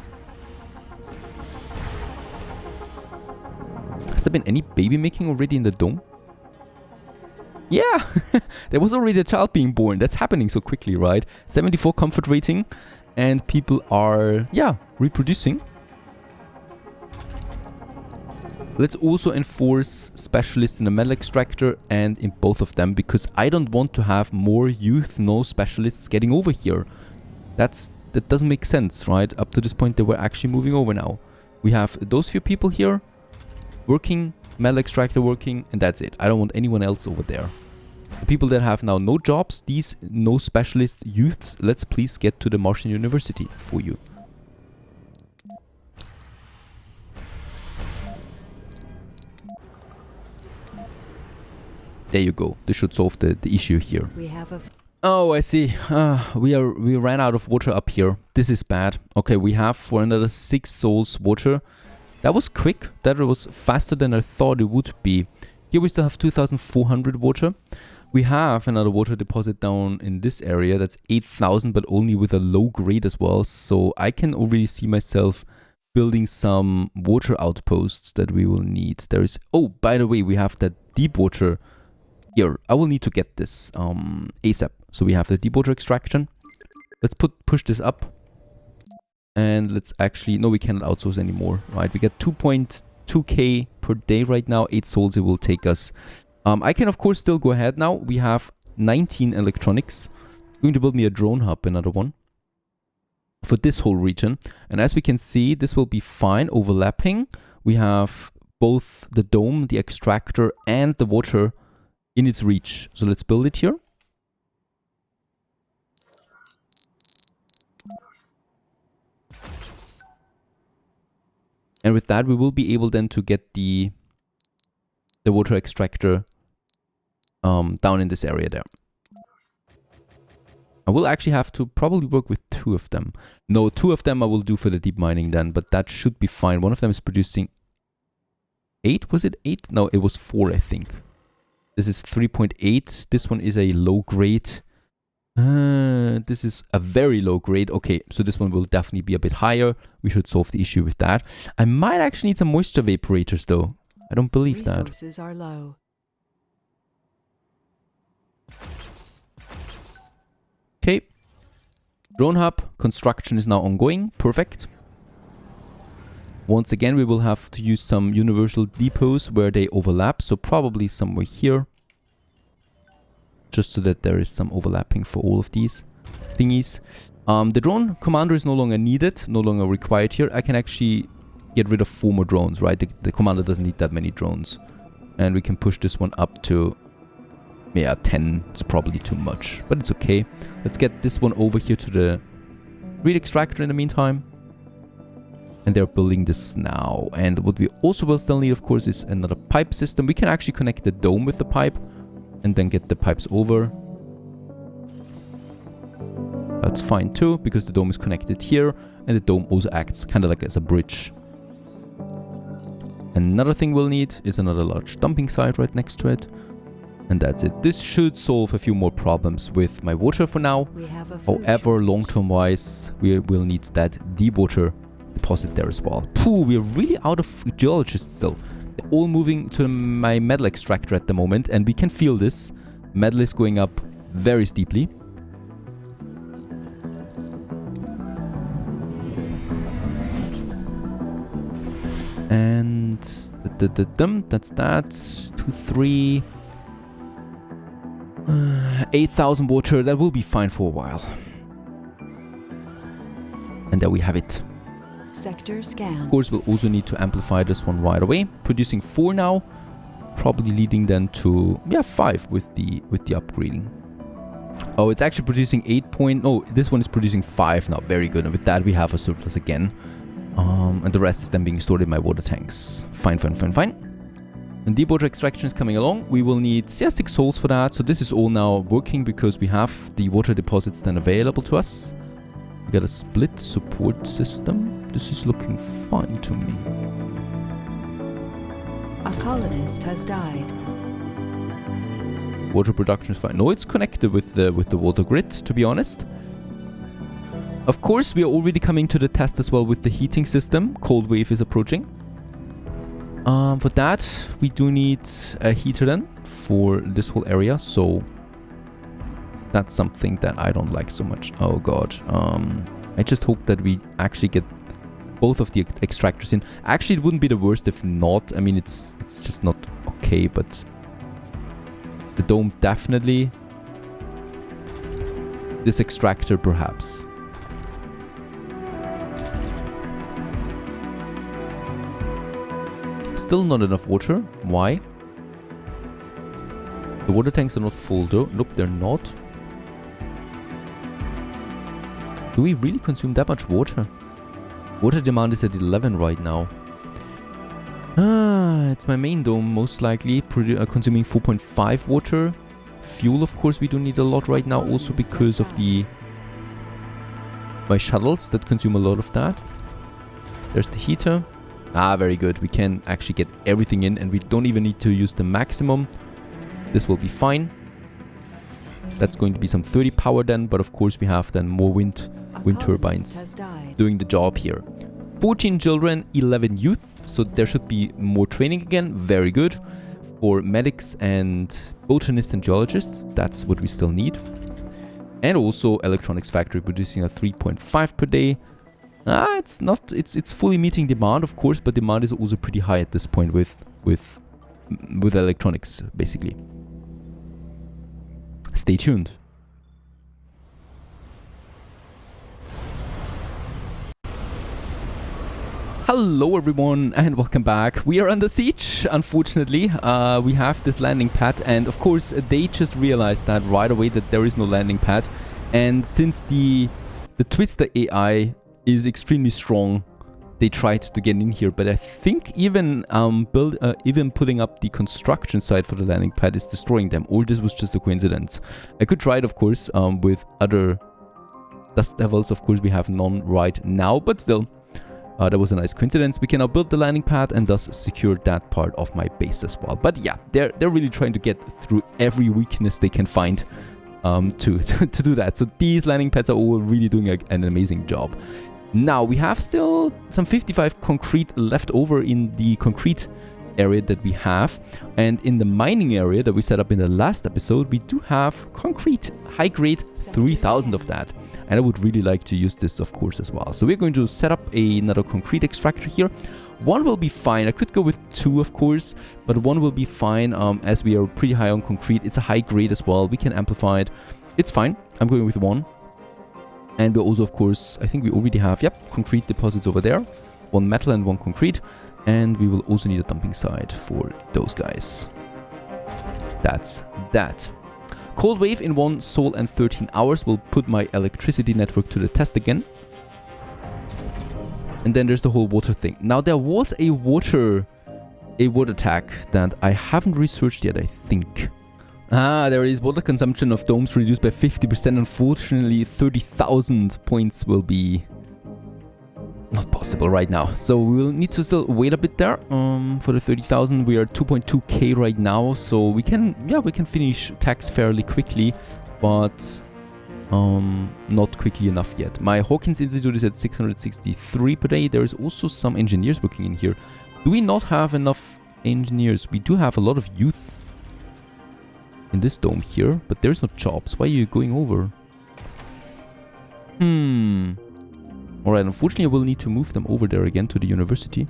Has there been any baby making already in the dome? Yeah, there was already a child being born. That's happening so quickly, right? 74 comfort rating, and people are, yeah, reproducing. Let's also enforce specialists in the metal extractor and in both of them, because I don't want to have more youth, no specialists getting over here. That doesn't make sense, right? Up to this point, they were actually moving over now. We have those few people here working, metal extractor working, and that's it. I don't want anyone else over there. The people that have now no jobs, these no specialist youths, let's please get to the Martian University for you. There you go. This should solve the issue here. We have a Oh, I see. We ran out of water up here. This is bad. Okay, we have for another 6 souls water. That was quick. That was faster than I thought it would be. Here we still have 2,400 water. We have another water deposit down in this area. That's 8,000, but only with a low grade as well. So I can already see myself building some water outposts that we will need. There is... Oh, by the way, we have that deep water here. I will need to get this ASAP. So we have the deep water extraction. Let's push this up. And let's actually... No, we cannot outsource anymore. Right, we get 2.2k per day right now. 8 souls it will take us. I can, of course, still go ahead now. We have 19 electronics. I'm going to build me a drone hub, another one, for this whole region. And as we can see, this will be fine, overlapping. We have both the dome, the extractor, and the water in its reach. So let's build it here. And with that, we will be able then to get the water extractor down in this area there. I will actually have to probably work with 2 of them. No, 2 of them I will do for the deep mining then, but that should be fine. One of them is producing 8. Was it 8? No, it was 4, I think. This is 3.8. This one is a low grade. This is a very low grade. Okay, so this one will definitely be a bit higher. We should solve the issue with that. I might actually need some moisture evaporators though. I don't believe that. resources are low. Okay. Drone hub construction is now ongoing. Perfect. Once again, we will have to use some universal depots where they overlap. So probably somewhere here. Just so that there is some overlapping for all of these thingies. The drone commander is no longer needed, no longer required here. I can actually get rid of 4 more drones, right? The commander doesn't need that many drones. And we can push this one up to... yeah, 10. It's probably too much, but it's okay. Let's get this one over here to the reed extractor in the meantime. And they're building this now. And what we also will still need, of course, is another pipe system. We can actually connect the dome with the pipe and then get the pipes over. That's fine too, because the dome is connected here, and the dome also acts kind of like as a bridge. Another thing we'll need is another large dumping site right next to it. And that's it. This should solve a few more problems with my water for now. However, long-term wise, we will need that deep water deposit there as well. Pooh, we're really out of geologists still. They're all moving to my metal extractor at the moment, and we can feel this. Metal is going up very steeply. And that's that. 2, 3... 8,000 water. That will be fine for a while. And there we have it. Sector scan. Of course, we'll also need to amplify this one right away. Producing 4 now, probably leading then to 5 with the upgrading. Oh, it's actually producing 8 point. Oh, this one is producing 5 now. Very good. And with that, we have a surplus again. And the rest is then being stored in my water tanks. Fine. And deep water extraction is coming along. We will need 6 souls for that. So this is all now working because we have the water deposits then available to us. We got a split support system. This is looking fine to me. A colonist has died. Water production is fine. No, it's connected with the water grid, to be honest. Of course, we are already coming to the test as well with the heating system. Cold wave is approaching. For that, we do need a heater then for this whole area. So that's something that I don't like so much. Oh god. I just hope that we actually get both of the extractors in. Actually, it wouldn't be the worst if not. I mean, it's just not okay, but the dome definitely. This extractor perhaps. Still not enough water. Why? The water tanks are not full though. Nope, they're not. Do we really consume that much water? Water demand is at 11 right now. It's my main dome most likely consuming 4.5 water. Fuel, of course, we do need a lot right now also because of my shuttles that consume a lot of that. There's the heater. Ah, very good. We can actually get everything in and we don't even need to use the maximum. This will be fine. That's going to be some 30 power then, but of course we have then more wind turbines doing the job here. 14 children, 11 youth, so there should be more training again. Very good. For medics and botanists and geologists, that's what we still need. And also electronics factory producing a 3.5 per day. It's fully meeting demand, of course, but demand is also pretty high at this point with electronics, basically. Stay tuned. Hello everyone and welcome back. We are under siege, unfortunately. We have this landing pad and of course they just realized that right away that there is no landing pad. And since the Twister AI is extremely strong, they tried to get in here, but I think even putting up the construction site for the landing pad is destroying them, or this was just a coincidence. I could try it, of course, with other dust devils. Of course, we have none right now, but still, that was a nice coincidence. We can now build the landing pad and thus secure that part of my base as well. But yeah, they're really trying to get through every weakness they can find to do that. So these landing pads are all really doing an amazing job. Now, we have still some 55 concrete left over in the concrete area that we have. And in the mining area that we set up in the last episode, we do have concrete, high grade, 3000 of that. And I would really like to use this, of course, as well. So we're going to set up another concrete extractor here. One will be fine. I could go with 2, of course, but 1 will be fine as we are pretty high on concrete. It's a high grade as well. We can amplify it. It's fine. I'm going with 1. And we also, of course, I think we already have, yep, concrete deposits over there. 1 metal and 1 concrete. And we will also need a dumping site for those guys. That's that. Cold wave in 1 sol and 13 hours will put my electricity network to the test again. And then there's the whole water thing. Now there was a water attack that I haven't researched yet, I think. Ah, there is water consumption of domes reduced by 50%. Unfortunately, 30,000 points will be not possible right now. So we will need to still wait a bit there. For the 30,000, we are 2.2k right now. So we can finish tax fairly quickly, but not quickly enough yet. My Hawkins Institute is at 663 per day. There is also some engineers working in here. Do we not have enough engineers? We do have a lot of youth in this dome here, but there's no jobs. Why are you going over? Alright, unfortunately I will need to move them over there again to the university.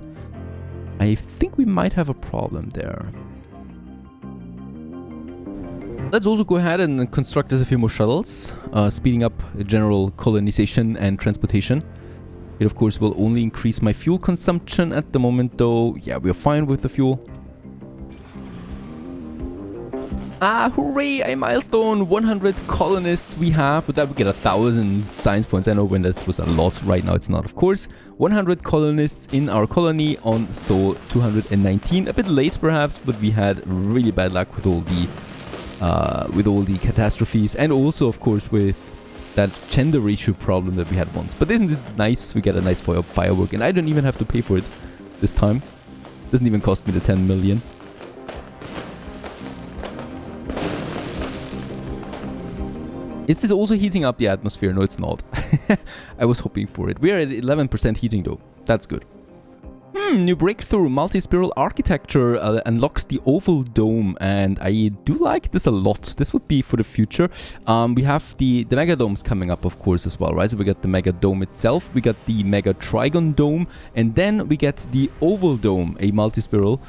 I think we might have a problem there. Let's also go ahead and construct us a few more shuttles, speeding up general colonization and transportation. It of course will only increase my fuel consumption at the moment though. Yeah, we're fine with the fuel. Ah, hooray, a milestone, 100 colonists we have. With that we get 1,000 science points. I know when this was a lot, right now it's not, of course. 100 colonists in our colony on Sol 219. A bit late perhaps, but we had really bad luck with all the catastrophes, and also of course with that gender ratio problem that we had once. But isn't this nice? We get a nice firework, and I don't even have to pay for it this time. Doesn't even cost me the 10 million. Is this also heating up the atmosphere? No, it's not. I was hoping for it. We are at 11% heating though. That's good. New breakthrough. Multi-spiral architecture unlocks the oval dome, and I do like this a lot. This would be for the future. We have the mega domes coming up, of course, as well, right? So we got the mega dome itself, we got the mega trigon dome, and then we get the oval dome, a multi-spiral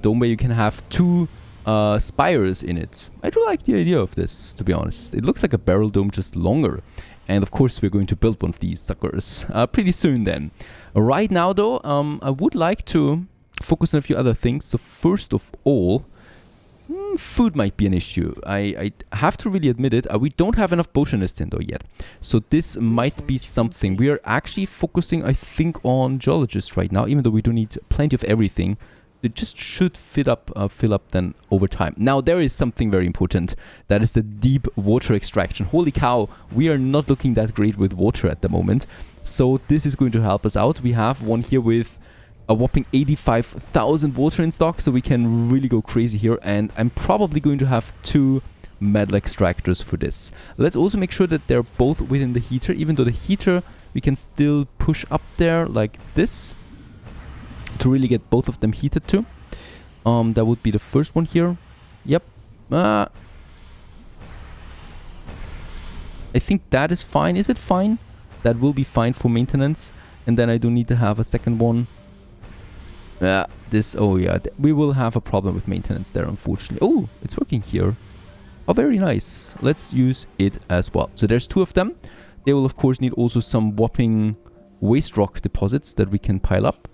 dome where you can have 2 spires in it. I do like the idea of this, to be honest. It looks like a barrel dome, just longer. And of course we're going to build one of these suckers pretty soon then. Right now though, I would like to focus on a few other things. So first of all, food might be an issue. I have to really admit it. We don't have enough botanists in though yet. So this might be something. We are actually focusing, I think, on geologists right now, even though we do need plenty of everything. It just should fill up then over time. Now there is something very important. That is the deep water extraction. Holy cow, we are not looking that great with water at the moment. So this is going to help us out. We have one here with a whopping 85,000 water in stock, so we can really go crazy here. And I'm probably going to have 2 metal extractors for this. Let's also make sure that they're both within the heater, even though the heater we can still push up there like this, to really get both of them heated too. That would be the first one here. Yep. I think that is fine. Is it fine? That will be fine for maintenance. And then I don't need to have a second one. Oh yeah, we will have a problem with maintenance there, unfortunately. Oh, it's working here. Oh, very nice. Let's use it as well. So there's 2 of them. They will of course need also some whopping waste rock deposits that we can pile up.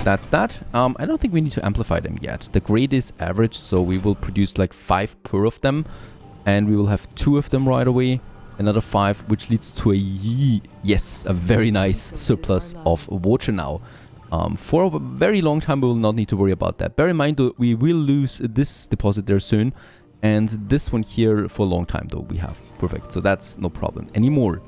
That's that. I don't think we need to amplify them yet. The grade is average, so we will produce like 5 per of them. And we will have 2 of them right away. Another 5, which leads to a very nice surplus of water now. For a very long time, we will not need to worry about that. Bear in mind, though, we will lose this deposit there soon. And this one here for a long time, though, we have. Perfect. So that's no problem anymore.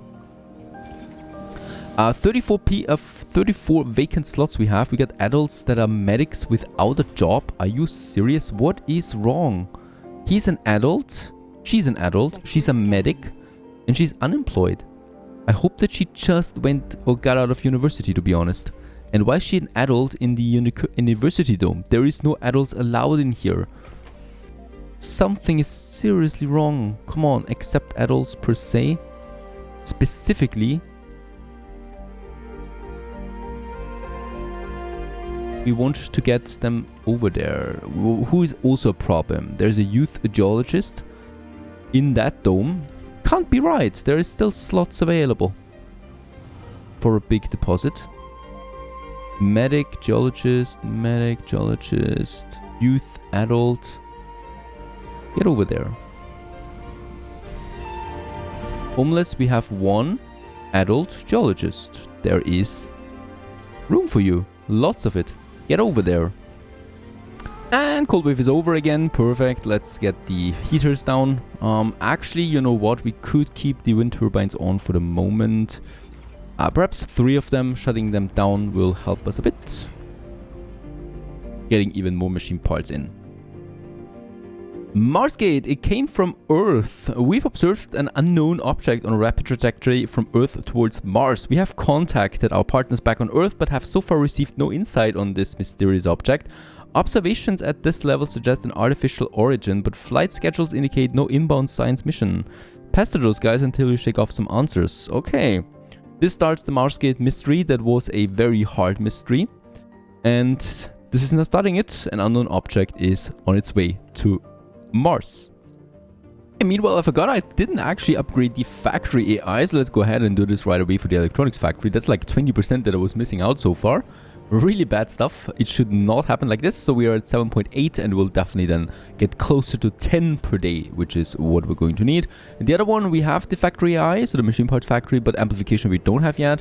34 vacant slots we have. We got adults that are medics without a job. Are you serious? What is wrong? He's an adult. She's an adult. She's a medic. And she's unemployed. I hope that she just went or got out of university, to be honest. And why is she an adult in the university dome? There is no adults allowed in here. Something is seriously wrong. Come on, accept adults per se. Specifically, we want to get them over there. Who is also a problem? There's a youth geologist in that dome. Can't be right. There is still slots available for a big deposit. Medic, geologist, youth, adult. Get over there. Homeless, we have one adult geologist. There is room for you. Lots of it. Get over there. And cold wave is over again. Perfect. Let's get the heaters down. Actually, you know what? We could keep the wind turbines on for the moment. Perhaps 3 of them. Shutting them down will help us a bit. Getting even more machine parts in. Marsgate, it came from Earth. We've observed an unknown object on a rapid trajectory from Earth towards Mars. We have contacted our partners back on Earth, but have so far received no insight on this mysterious object. Observations at this level suggest an artificial origin, but flight schedules indicate no inbound science mission. Pester those guys until you shake off some answers. Okay. This starts the Marsgate mystery. That was a very hard mystery. And this is now starting it. An unknown object is on its way to Mars. And meanwhile, I forgot I didn't actually upgrade the factory AI, so let's go ahead and do this right away for the electronics factory. That's like 20% that I was missing out so far. Really bad stuff. It should not happen like this. So we are at 7.8 and we'll definitely then get closer to 10 per day, which is what we're going to need. And the other one, we have the factory AI, so the machine parts factory, but amplification we don't have yet.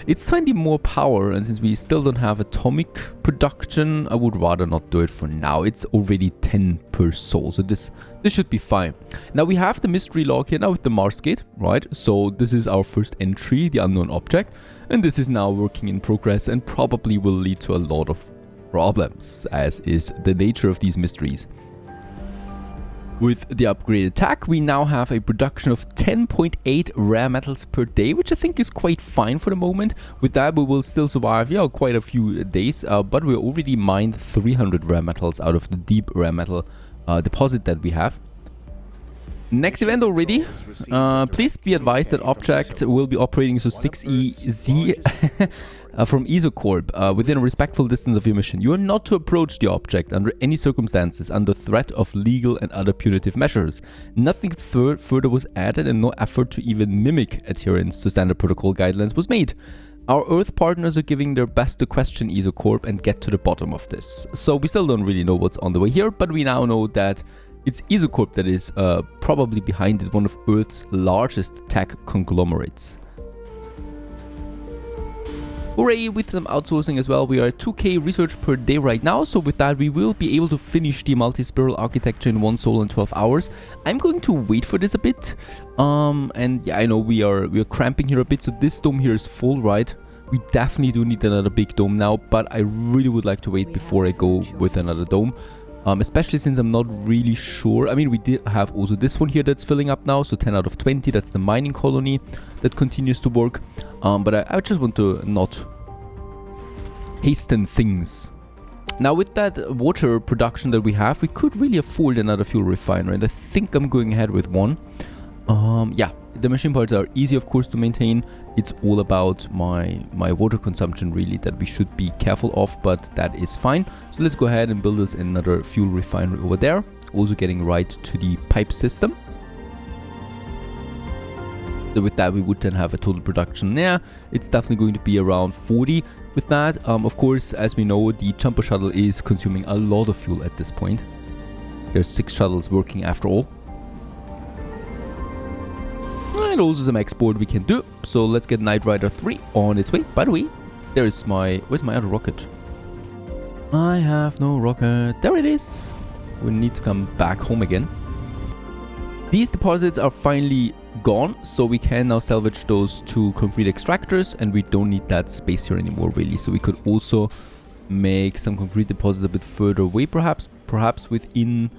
It's 20 more power, and since we still don't have atomic production, I would rather not do it for now. It's already 10 per soul, so this should be fine. Now we have the mystery log here now with the Marsgate, right? So this is our first entry, the unknown object. And this is now working in progress and probably will lead to a lot of problems, as is the nature of these mysteries. With the upgraded tech, we now have a production of 10.8 rare metals per day, which I think is quite fine for the moment. With that, we will still survive, quite a few days, but we already mined 300 rare metals out of the deep rare metal deposit that we have. Next event already. Please be advised that object will be operating so 6EZ from ESOcorp within a respectful distance of your mission. You are not to approach the object under any circumstances under threat of legal and other punitive measures. Nothing further was added and no effort to even mimic adherence to standard protocol guidelines was made. Our Earth partners are giving their best to question ESOcorp and get to the bottom of this. So we still don't really know what's on the way here, but we now know that it's ESOcorp that is probably behind it, one of Earth's largest tech conglomerates. Hooray, with some outsourcing as well. We are at 2k research per day right now, so with that we will be able to finish the multi-spiral architecture in 1 soul in 12 hours. I'm going to wait for this a bit. And yeah, I know we are cramping here a bit, so this dome here is full, right? We definitely do need another big dome now, but I really would like to wait before I go with another dome. Especially since I'm not really sure. I mean, we did have also this one here that's filling up now, so 10 out of 20, that's the mining colony that continues to work. But I just want to not hasten things. Now with that water production that we have, we could really afford another fuel refiner, and I think I'm going ahead with one. Yeah, the machine parts are easy of course to maintain. It's all about my water consumption really that we should be careful of, but that is fine. So let's go ahead and build us another fuel refinery over there, also getting right to the pipe system. So with that we would then have a total production there. It's definitely going to be around 40 with that. Of course, as we know, the jumper shuttle is consuming a lot of fuel at this point. There's 6 shuttles working after all. And also some export we can do. So let's get Knight Rider 3 on its way. By the way, there is where's my other rocket? I have no rocket. There it is. We need to come back home again. These deposits are finally gone, so we can now salvage those 2 concrete extractors, and we don't need that space here anymore really. So we could also make some concrete deposits a bit further away, perhaps within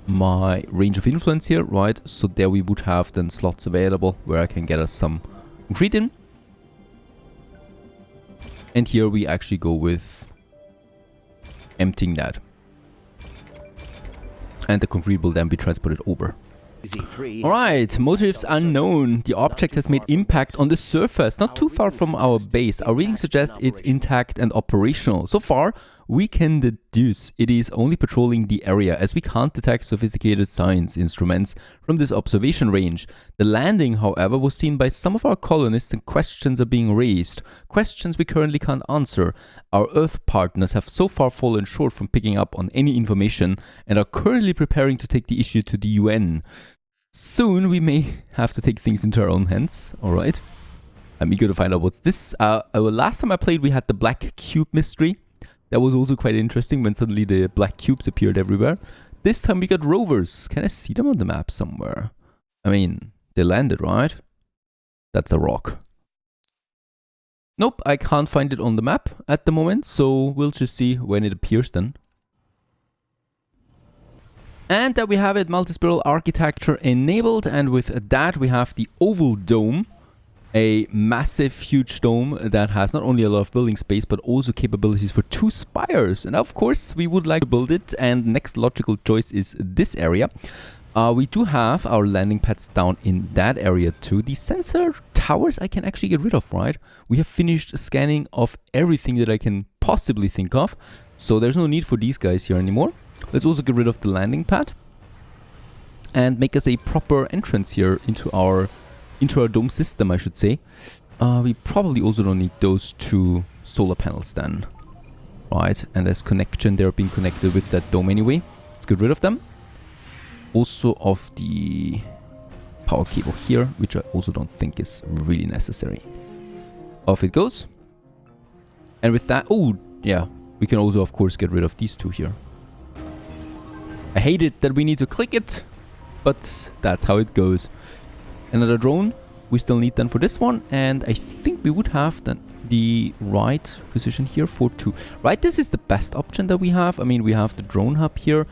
my range of influence here, right? So there we would have then slots available where I can get us some concrete in. And here we actually go with emptying that. And the concrete will then be transported over. Alright, motives unknown. The object has made impact on the surface, not too far from our base. Our reading suggests it's intact and operational. So far, we can deduce it is only patrolling the area, as we can't detect sophisticated science instruments from this observation range. The landing, however, was seen by some of our colonists and questions are being raised. Questions we currently can't answer. Our Earth partners have so far fallen short from picking up on any information and are currently preparing to take the issue to the UN. Soon we may have to take things into our own hands. Alright. I'm eager to find out what's this. Last time I played we had the black cube mystery. That was also quite interesting when suddenly the black cubes appeared everywhere. This time we got rovers. Can I see them on the map somewhere? I mean, they landed, right? That's a rock. Nope, I can't find it on the map at the moment, so we'll just see when it appears then. And there we have it, multi-spiral architecture enabled, and with that we have the oval dome. A massive, huge dome that has not only a lot of building space, but also capabilities for 2 spires. And of course, we would like to build it, and next logical choice is this area. We do have our landing pads down in that area too. The sensor towers I can actually get rid of, right? We have finished scanning of everything that I can possibly think of. So there's no need for these guys here anymore. Let's also get rid of the landing pad. And make us a proper entrance here into our dome system, I should say. We probably also don't need those 2 solar panels then. Right, and as connection, they're being connected with that dome anyway. Let's get rid of them. Also of the power cable here, which I also don't think is really necessary. Off it goes. And with that, oh yeah, we can also of course get rid of these 2 here. I hate it that we need to click it, but that's how it goes. Another drone, we still need then for this one, and I think we would have then the right position here for 2. Right, this is the best option that we have. I mean, we have the drone hub here.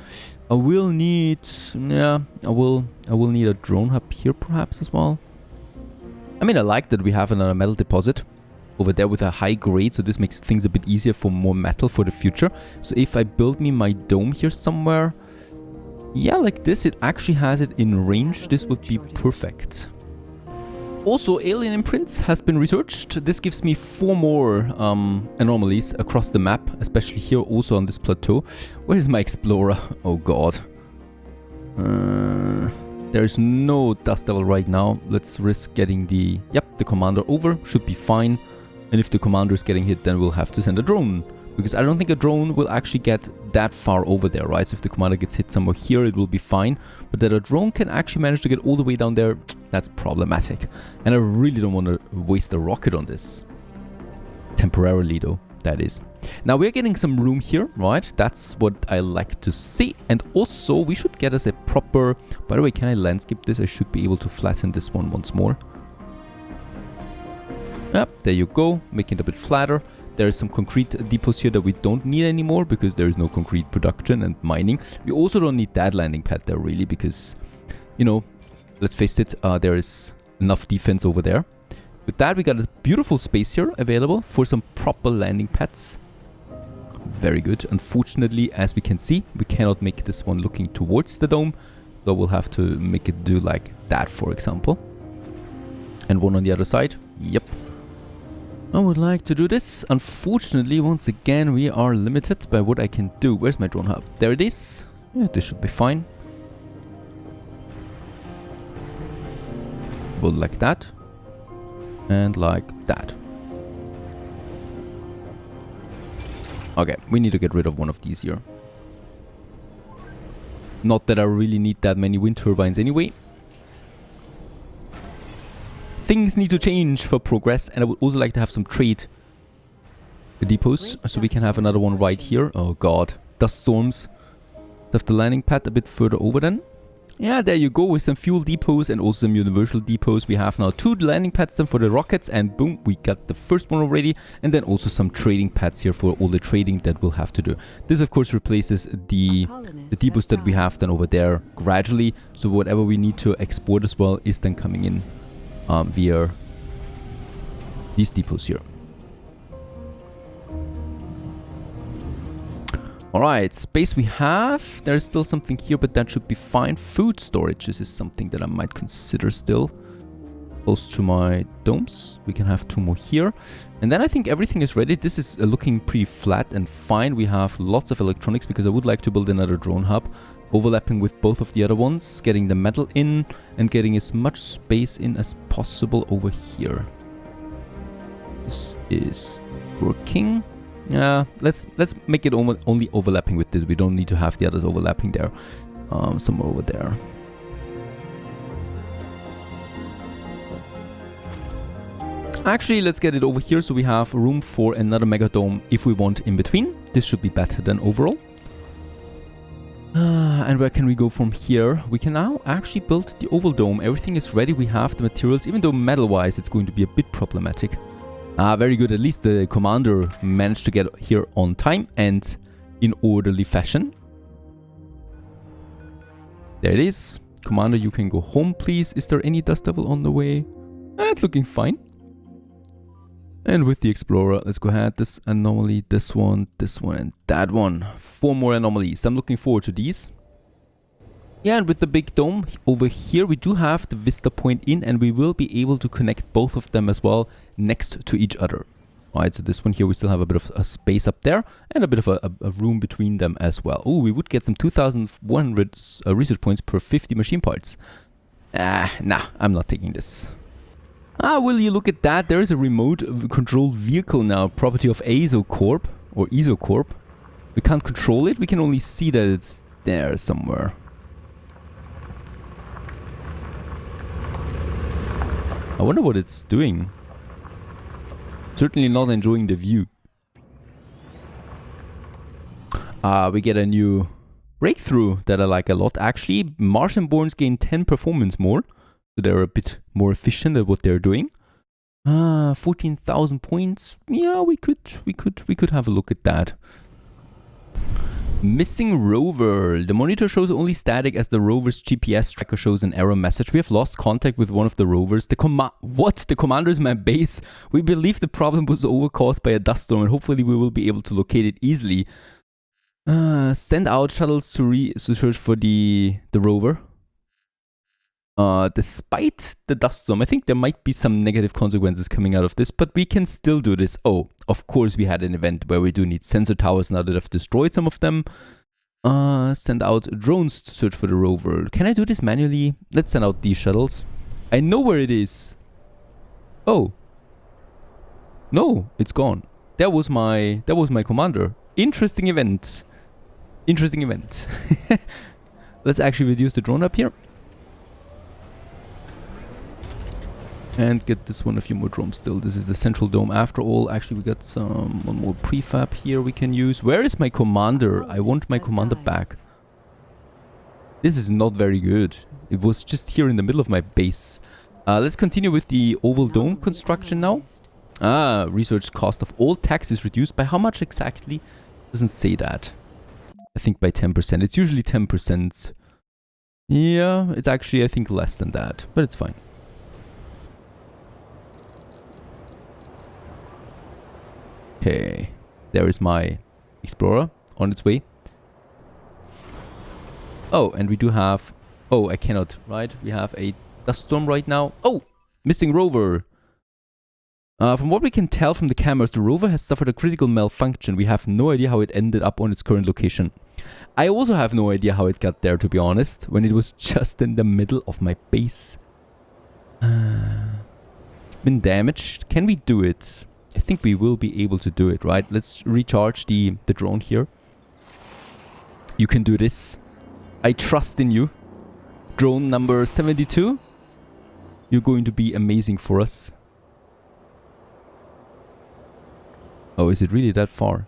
I will need, yeah, I will need a drone hub here perhaps as well. I mean, I like that we have another metal deposit over there with a high grade, so this makes things a bit easier for more metal for the future. So if I build me my dome here somewhere, yeah, like this, it actually has it in range. This would be perfect. Also, alien imprints has been researched. This gives me 4 more anomalies across the map, especially here also on this plateau. Where is my explorer? Oh god. There is no dust devil right now. Let's risk getting the commander over. Should be fine. And if the commander is getting hit, then we'll have to send a drone. Because I don't think a drone will actually get that far over there, right? So if the commander gets hit somewhere here, it will be fine. But that a drone can actually manage to get all the way down there, that's problematic. And I really don't want to waste a rocket on this. Temporarily though, that is. Now we're getting some room here, right? That's what I like to see. And also we should get us a proper... By the way, can I landscape this? I should be able to flatten this one once more. Yep, there you go. Making it a bit flatter. There is some concrete depots here that we don't need anymore because there is no concrete production and mining. We also don't need that landing pad there really because, you know, let's face it, there is enough defense over there. With that, we got a beautiful space here available for some proper landing pads. Very good. Unfortunately, as we can see, we cannot make this one looking towards the dome. So we'll have to make it do like that, for example. And one on the other side. Yep. I would like to do this. Unfortunately, once again, we are limited by what I can do. Where's my drone hub? There it is. Yeah, this should be fine. Well, like that. And like that. Okay, we need to get rid of one of these here. Not that I really need that many wind turbines anyway. Things need to change for progress, and I would also like to have some trade depots, so we can have another one right here. Oh god, dust storms. Have the landing pad a bit further over then. Yeah, there you go, with some fuel depots and also some universal depots. We have now 2 landing pads then for the rockets, and boom, we got the first one already. And then also some trading pads here for all the trading that we'll have to do. This of course replaces the depots that we have then over there gradually. So whatever we need to export as well is then coming in via these depots here. Alright, space we have. There's still something here, but that should be fine. Food storage, this is something that I might consider still. Close to my domes. We can have 2 more here. And then I think everything is ready. This is looking pretty flat and fine. We have lots of electronics because I would like to build another drone hub. Overlapping with both of the other ones. Getting the metal in and getting as much space in as possible over here. This is working. Yeah, let's make it only overlapping with this. We don't need to have the others overlapping there. Somewhere over there. Actually, let's get it over here so we have room for another mega dome if we want in between. This should be better than overall. And where can we go from here? We can now actually build the oval dome. Everything is ready. We have the materials, even though metal-wise it's going to be a bit problematic. Very good. At least the commander managed to get here on time and in orderly fashion. There it is. Commander, you can go home, please. Is there any dust devil on the way? It's looking fine. And with the explorer, let's go ahead. This anomaly, this one, and that one. 4 more anomalies. I'm looking forward to these. Yeah, and with the big dome over here, we do have the vista point in, and we will be able to connect both of them as well next to each other. Alright, so this one here, we still have a bit of a space up there and a bit of a room between them as well. Oh, we would get some 2,100 research points per 50 machine parts. Nah, I'm not taking this. Will you look at that? There is a remote controlled vehicle now, property of Azocorp or Isocorp. We can't control it, we can only see that it's there somewhere. I wonder what it's doing. Certainly not enjoying the view. We get a new breakthrough that I like a lot. Actually, Martian borns gain 10 performance more. So they're a bit more efficient at what they're doing. 14,000 points. Yeah, we could have a look at that. Missing rover. The monitor shows only static as the rover's GPS tracker shows an error message. We have lost contact with one of the rovers. The commander is my base. We believe the problem was caused by a dust storm, and hopefully we will be able to locate it easily. Send out shuttles to search for the rover. Despite the dust storm, I think there might be some negative consequences coming out of this, but we can still do this. Oh, of course we had an event where we do need sensor towers now that I've destroyed some of them. Send out drones to search for the rover. Can I do this manually? Let's send out these shuttles. I know where it is. Oh. No, it's gone. That was my commander. Interesting event. Interesting event. Let's actually reduce the drone up here. And get this one a few more drones still. This is the central dome after all. Actually, we got one more prefab here we can use. Where is my commander? I want my commander back. This is not very good. It was just here in the middle of my base. Let's continue with the oval dome construction now. Research cost of all taxes reduced. By how much exactly? Doesn't say that. I think by 10%. It's usually 10%. Yeah, it's actually, I think, less than that. But it's fine. Okay, there is my explorer on its way. Oh, and we do have... Oh, I cannot, right? We have a dust storm right now. Oh, missing rover. From what we can tell from the cameras, the rover has suffered a critical malfunction. We have no idea how it ended up on its current location. I also have no idea how it got there, to be honest, when it was just in the middle of my base. It's been damaged. Can we do it? I think we will be able to do it, right? Let's recharge the drone here. You can do this. I trust in you. Drone number 72. You're going to be amazing for us. Oh, is it really that far?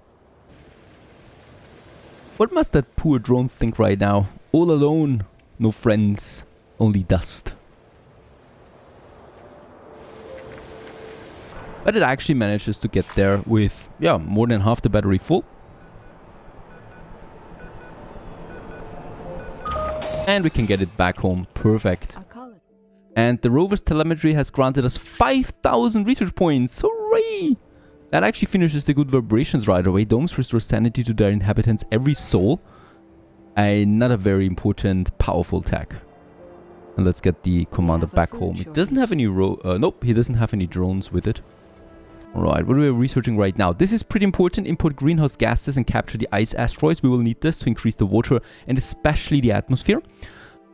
What must that poor drone think right now? All alone. No friends. Only dust. But it actually manages to get there with, yeah, more than half the battery full. And we can get it back home. Perfect. And the rover's telemetry has granted us 5,000 research points. Hooray! That actually finishes the good vibrations right away. Domes restore sanity to their inhabitants every soul. Another very important, powerful tech. And let's get the commander back home. It doesn't have any nope, he doesn't have any drones with it. Alright, what are we researching right now? This is pretty important. Import greenhouse gases and capture the ice asteroids. We will need this to increase the water and especially the atmosphere.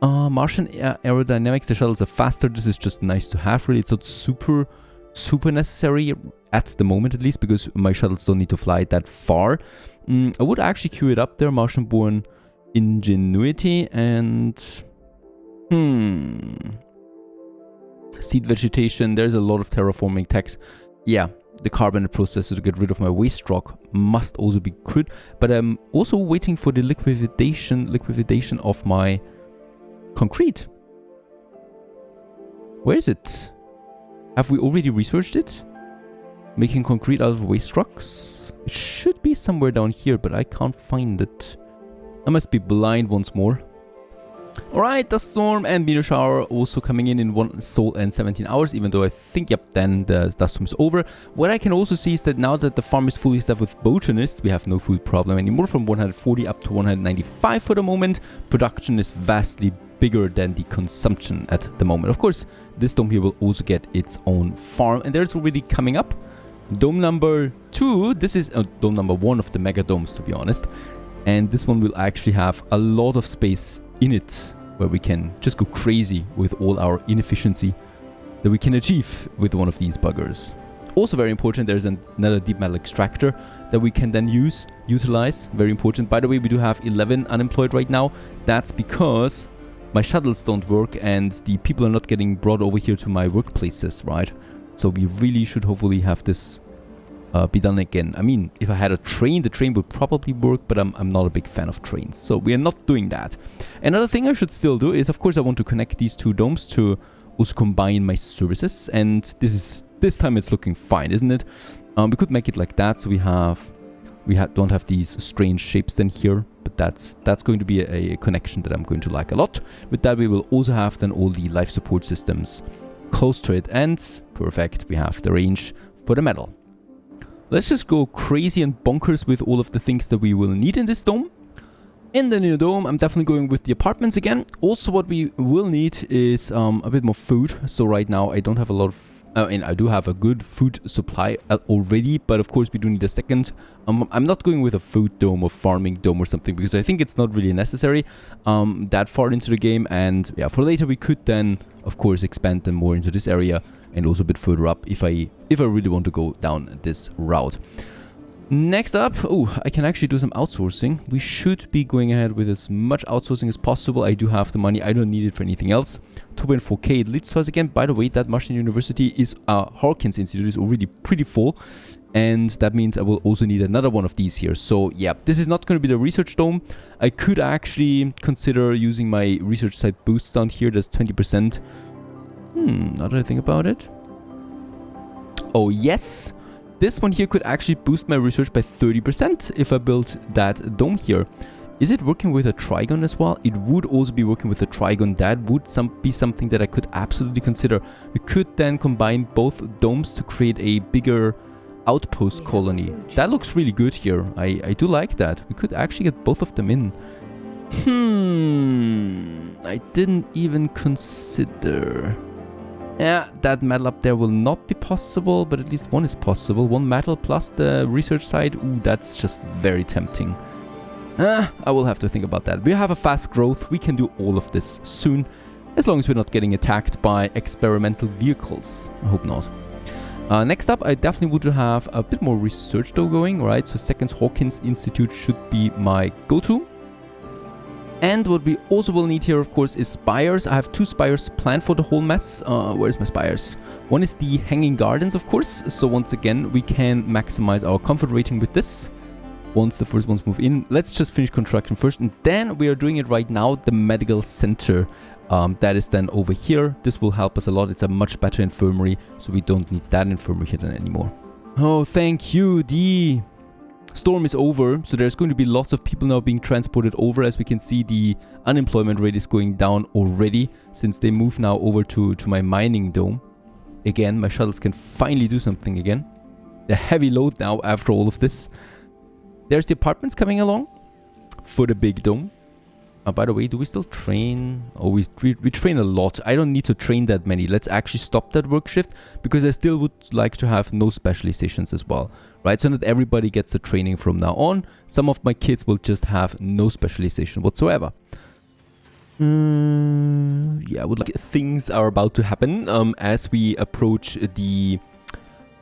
Martian aerodynamics. The shuttles are faster. This is just nice to have, really. It's not super necessary at the moment, at least, because my shuttles don't need to fly that far. I would actually queue it up there. Martian-born ingenuity and... seed vegetation. There's a lot of terraforming techs. Yeah, the carbonate processor to get rid of my waste rock must also be good. But I'm also waiting for the liquefaction of my concrete. Where is it? Have we already researched it? Making concrete out of waste rocks? It should be somewhere down here, but I can't find it. I must be blind once more. Alright, dust storm and meteor shower also coming in 1 soul and 17 hours, even though I think, yep, then the dust storm is over. What I can also see is that now that the farm is fully staffed with botanists, we have no food problem anymore, from 140 up to 195 for the moment. Production is vastly bigger than the consumption at the moment. Of course, this dome here will also get its own farm, and there's already coming up. Dome number 2, this is dome number 1 of the mega domes, to be honest. And this one will actually have a lot of space in it, where we can just go crazy with all our inefficiency that we can achieve with one of these buggers. Also very important, there's another deep metal extractor that we can then utilize. Very important. By the way, we do have 11 unemployed right now. That's because my shuttles don't work and the people are not getting brought over here to my workplaces, right? So we really should hopefully have this be done again. I mean, if I had a train, the train would probably work, but I'm not a big fan of trains, so we are not doing that. Another thing I should still do is, of course, I want to connect these two domes to also combine my services, and this time it's looking fine, isn't it? We could make it like that, so we don't have these strange shapes then here, but that's going to be a connection that I'm going to like a lot. With that, we will also have then all the life support systems close to it, and perfect, we have the range for the metal. Let's just go crazy and bonkers with all of the things that we will need in this dome. In the new dome, I'm definitely going with the apartments again. Also, what we will need is a bit more food. So right now, I don't have a lot of... and I do have a good food supply already, but of course, we do need a second. I'm not going with a food dome or farming dome or something, because I think it's not really necessary that far into the game. And yeah, for later, we could then, of course, expand them more into this area. And also a bit further up if I really want to go down this route. Next up, I can actually do some outsourcing. We should be going ahead with as much outsourcing as possible. I do have the money. I don't need it for anything else. 2.4k, it leads to us again. By the way, that Martian University is Hawkins Institute is already pretty full. And that means I will also need another one of these here. So yeah, this is not going to be the research dome. I could actually consider using my research site boosts down here. That's 20%. Now that I think about it. Oh yes, this one here could actually boost my research by 30% if I built that dome here. Is it working with a trigon as well? It would also be working with a trigon. That would be something that I could absolutely consider. We could then combine both domes to create a bigger outpost colony. That looks really good here. I do like that. We could actually get both of them in. I didn't even consider... Yeah, that metal up there will not be possible, but at least one is possible. One metal plus the research side. Ooh, that's just very tempting. I will have to think about that. We have a fast growth. We can do all of this soon, as long as we're not getting attacked by experimental vehicles. I hope not. Next up, I definitely would have a bit more research though going, right? So Seconds Hawkins Institute should be my go-to. And what we also will need here, of course, is spires. I have 2 spires planned for the whole mess. Where's my spires? One is the Hanging Gardens, of course. So once again, we can maximize our comfort rating with this. Once the first ones move in, let's just finish construction first. And then we are doing it right now, the medical center. That is then over here. This will help us a lot. It's a much better infirmary, so we don't need that infirmary here then anymore. Oh, thank you. The storm is over, so there's going to be lots of people now being transported over. As we can see, the unemployment rate is going down already since they move now over to my mining dome. Again, my shuttles can finally do something again. a heavy load now after all of this. There's the apartments coming along for the big dome. By the way, do we still train? Oh, we train a lot. I don't need to train that many. Let's actually stop that work shift because I still would like to have no specializations as well, right? So that everybody gets the training from now on. Some of my kids will just have no specialization whatsoever. Yeah, I would like things are about to happen as we approach the,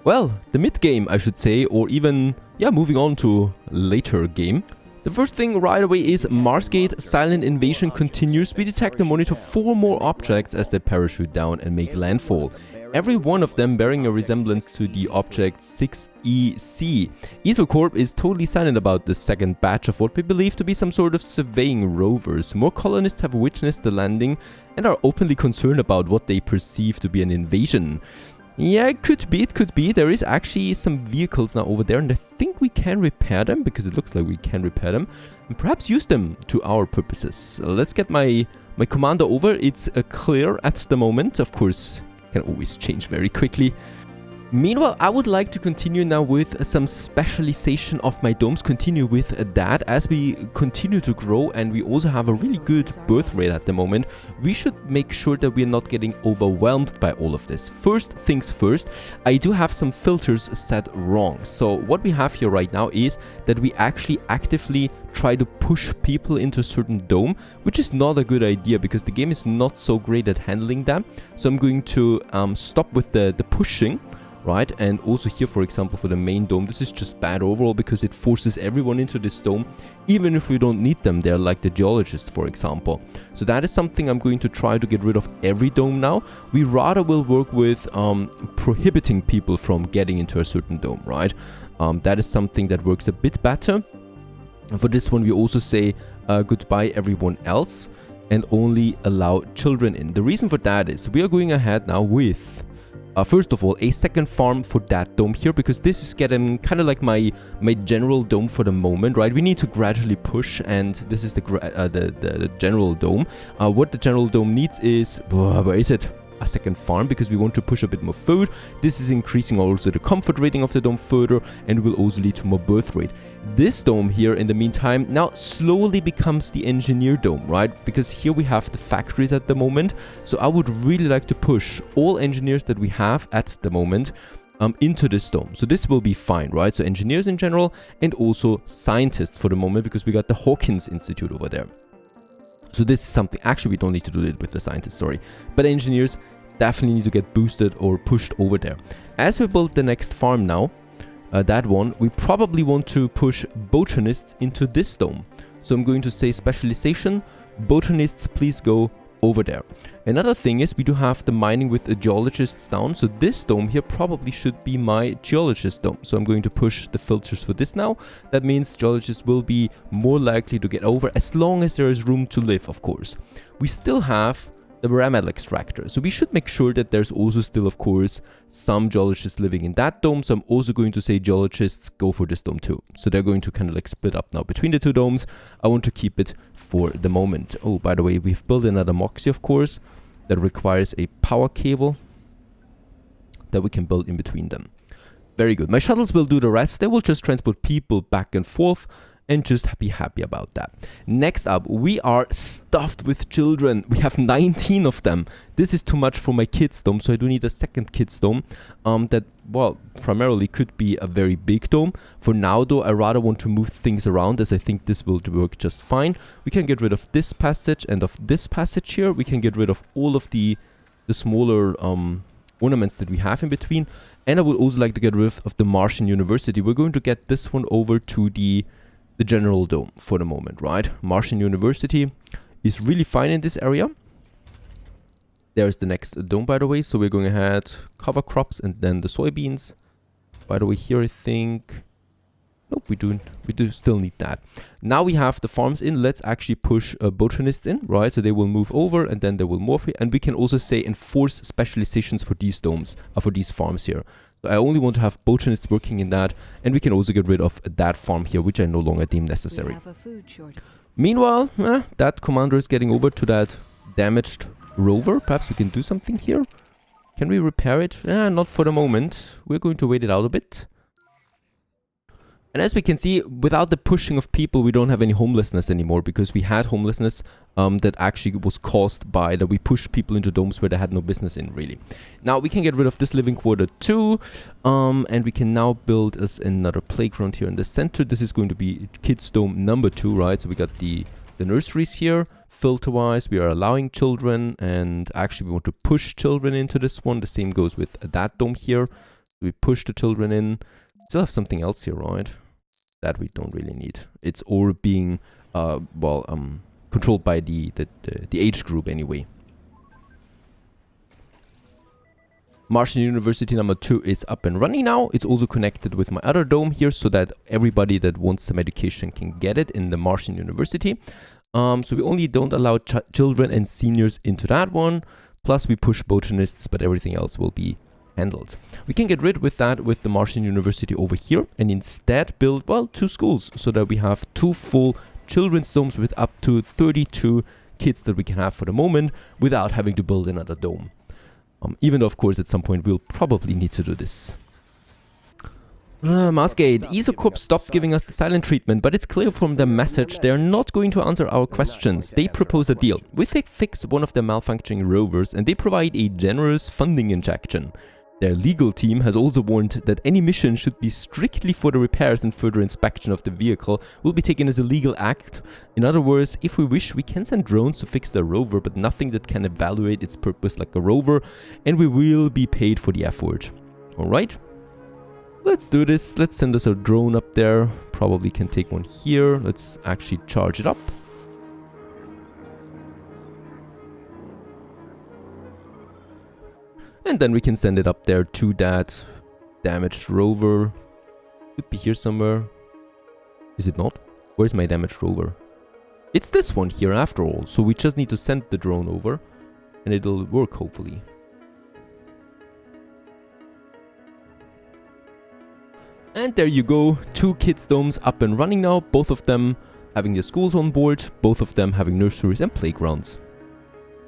well, the mid game, I should say, or even, yeah, moving on to later game. The first thing right away is Marsgate Silent Invasion continues. We detect and monitor 4 more objects as they parachute down and make landfall. Every one of them bearing a resemblance to the object 6EC. EsoCorp is totally silent about the second batch of what we believe to be some sort of surveying rovers. More colonists have witnessed the landing and are openly concerned about what they perceive to be an invasion. Yeah, it could be. There is actually some vehicles now over there, and I think we can repair them, because it looks like we can repair them, and perhaps use them to our purposes. Let's get my commander over. It's clear at the moment. Of course, can always change very quickly. Meanwhile, I would like to continue now with some specialization of my domes, continue with that as we continue to grow, and we also have a really good birth rate at the moment. We should make sure that we're not getting overwhelmed by all of this. First things first, I do have some filters set wrong. So what we have here right now is that we actually actively try to push people into a certain dome, which is not a good idea because the game is not so great at handling that. So I'm going to stop with the pushing. Right, and also here, for example, for the main dome, this is just bad overall because it forces everyone into this dome, even if we don't need them there, like the geologists, for example. So that is something I'm going to try to get rid of every dome now. We rather will work with prohibiting people from getting into a certain dome, right? That is something that works a bit better. And for this one, we also say goodbye everyone else and only allow children in. The reason for that is we are going ahead now with first of all, a second farm for that dome here, because this is getting kind of like my general dome for the moment, right? We need to gradually push, and this is the general dome. What the general dome needs is, where is it? A second farm, because we want to push a bit more food. This is increasing also the comfort rating of the dome further, and will also lead to more birth rate. This dome here, in the meantime, now slowly becomes the engineer dome, right? Because here we have the factories at the moment. So I would really like to push all engineers that we have at the moment into this dome. So this will be fine, right? So engineers in general, and also scientists for the moment, because we got the Hawkins Institute over there. So this is something, actually we don't need to do it with the scientists, sorry. But engineers definitely need to get boosted or pushed over there. As we build the next farm now, that one, we probably want to push botanists into this dome. So I'm going to say specialization, botanists please go over there. Another thing is we do have the mining with the geologists down. So this dome here probably should be my geologist dome. So I'm going to push the filters for this now. That means geologists will be more likely to get over as long as there is room to live, of course. We still have the rare metal extractor. So we should make sure that there's also still, of course, some geologists living in that dome. So I'm also going to say geologists go for this dome too. So they're going to kind of like split up now between the two domes. I want to keep it for the moment. Oh, by the way, we've built another Moxie, of course, that requires a power cable that we can build in between them. Very good. My shuttles will do the rest. They will just transport people back and forth and just be happy about that. Next up, we are stuffed with children. We have 19 of them. This is too much for my kids dome, so I do need a second kids dome that, well, primarily could be a very big dome. For now, though, I rather want to move things around, as I think this will work just fine. We can get rid of this passage and of this passage here. We can get rid of all of the smaller ornaments that we have in between. And I would also like to get rid of the Martian University. We're going to get this one over to the general dome for the moment, right? Martian University is really fine in this area. There's the next dome, by the way. So we're going ahead, cover crops, and then the soybeans. By the way, here I think, nope, we do still need that. Now we have the farms in. Let's actually push botanists in, right? So they will move over, and then they will morph, and we can also say enforce specializations for these domes, for these farms here. I only want to have botanists working in that, and we can also get rid of that farm here, which I no longer deem necessary. We have a food shortage. Meanwhile, that commander is getting over to that damaged rover. Perhaps we can do something here. Can we repair it? Not for the moment. We're going to wait it out a bit. And as we can see, without the pushing of people, we don't have any homelessness anymore, because we had homelessness that actually was caused by that we pushed people into domes where they had no business in, really. Now we can get rid of this living quarter too, and we can now build us another playground here in the center. This is going to be kids dome number 2, right? So we got the nurseries here. Filter wise, we are allowing children, and actually we want to push children into this one. The same goes with that dome here. We push the children in. Still have something else here, right? That we don't really need. It's all being controlled by the age group anyway. Martian University number 2 is up and running now. It's also connected with my other dome here, so that everybody that wants some education can get it in the Martian University. So we only don't allow children and seniors into that one. Plus we push botanists, but everything else will be handled. We can get rid with that with the Martian University over here, and instead build, well, 2 schools, so that we have 2 full children's domes with up to 32 kids that we can have for the moment without having to build another dome. Even though, of course, at some point we'll probably need to do this. Masgate, Isocorp stopped giving us the silent treatment, but it's clear from the message they're not going to answer our questions. They propose a deal. We fix one of their malfunctioning rovers, and they provide a generous funding injection. Their legal team has also warned that any mission should be strictly for the repairs, and further inspection of the vehicle will be taken as a legal act. In other words, if we wish, we can send drones to fix the rover, but nothing that can evaluate its purpose like a rover, and we will be paid for the effort. Alright, let's do this. Let's send us a drone up there. Probably can take one here. Let's actually charge it up. And then we can send it up there to that damaged rover. Could be here somewhere. Is it not? Where's my damaged rover? It's this one here after all. So we just need to send the drone over and it'll work, hopefully. And there you go. 2 kids domes up and running now. Both of them having their schools on board. Both of them having nurseries and playgrounds.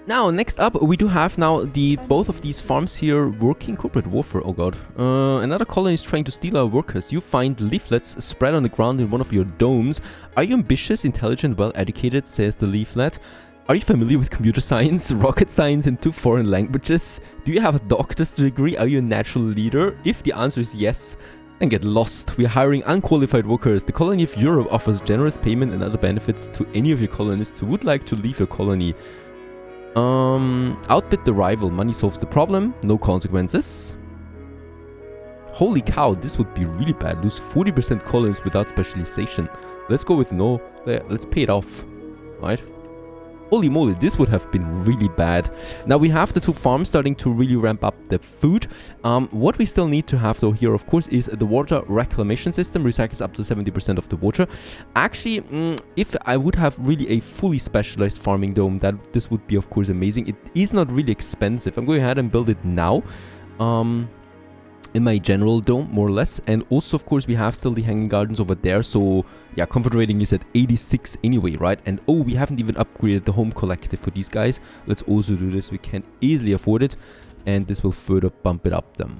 Now, next up, we do have now both of these farms here working corporate warfare. Oh god. Another colony is trying to steal our workers. You find leaflets spread on the ground in one of your domes. Are you ambitious, intelligent, well-educated, says the leaflet. Are you familiar with computer science, rocket science, and 2 foreign languages? Do you have a doctor's degree? Are you a natural leader? If the answer is yes, then get lost. We are hiring unqualified workers. The colony of Europe offers generous payment and other benefits to any of your colonists who would like to leave your colony. Outbid the rival. Money solves the problem. No consequences. Holy cow, this would be really bad. Lose 40% colonies without specialization. Let's go with no. Let's pay it off. Right? Holy moly, this would have been really bad. Now we have the 2 farms starting to really ramp up the food. What we still need to have though here, of course, is the water reclamation system. Recycles up to 70% of the water. Actually, if I would have really a fully specialized farming dome, this would be, of course, amazing. It is not really expensive. I'm going ahead and build it now. In my general dome, more or less. And also, of course, we have still the hanging gardens over there. So, yeah, comfort rating is at 86 anyway, right? And, oh, we haven't even upgraded the home collective for these guys. Let's also do this. We can easily afford it. And this will further bump it up then.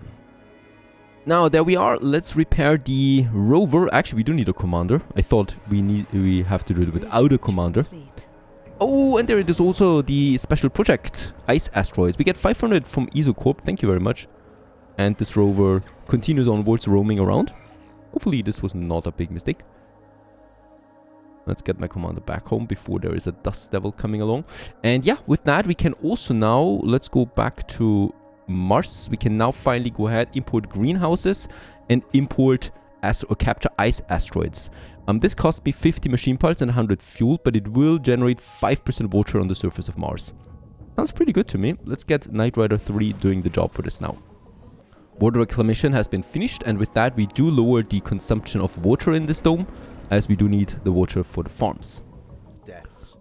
Now, there we are. Let's repair the rover. Actually, we do need a commander. I thought we have to do it without a commander. Oh, and there it is also the special project, Ice Asteroids. We get 500 from Isocorp. Thank you very much. And this rover continues onwards, roaming around. Hopefully this was not a big mistake. Let's get my commander back home before there is a dust devil coming along. And yeah, with that we can also now, let's go back to Mars. We can now finally go ahead, import greenhouses and import or capture ice asteroids. This cost me 50 machine parts and 100 fuel, but it will generate 5% water on the surface of Mars. Sounds pretty good to me. Let's get Knight Rider 3 doing the job for this now. Water reclamation has been finished, and with that we do lower the consumption of water in this dome, as we do need the water for the farms.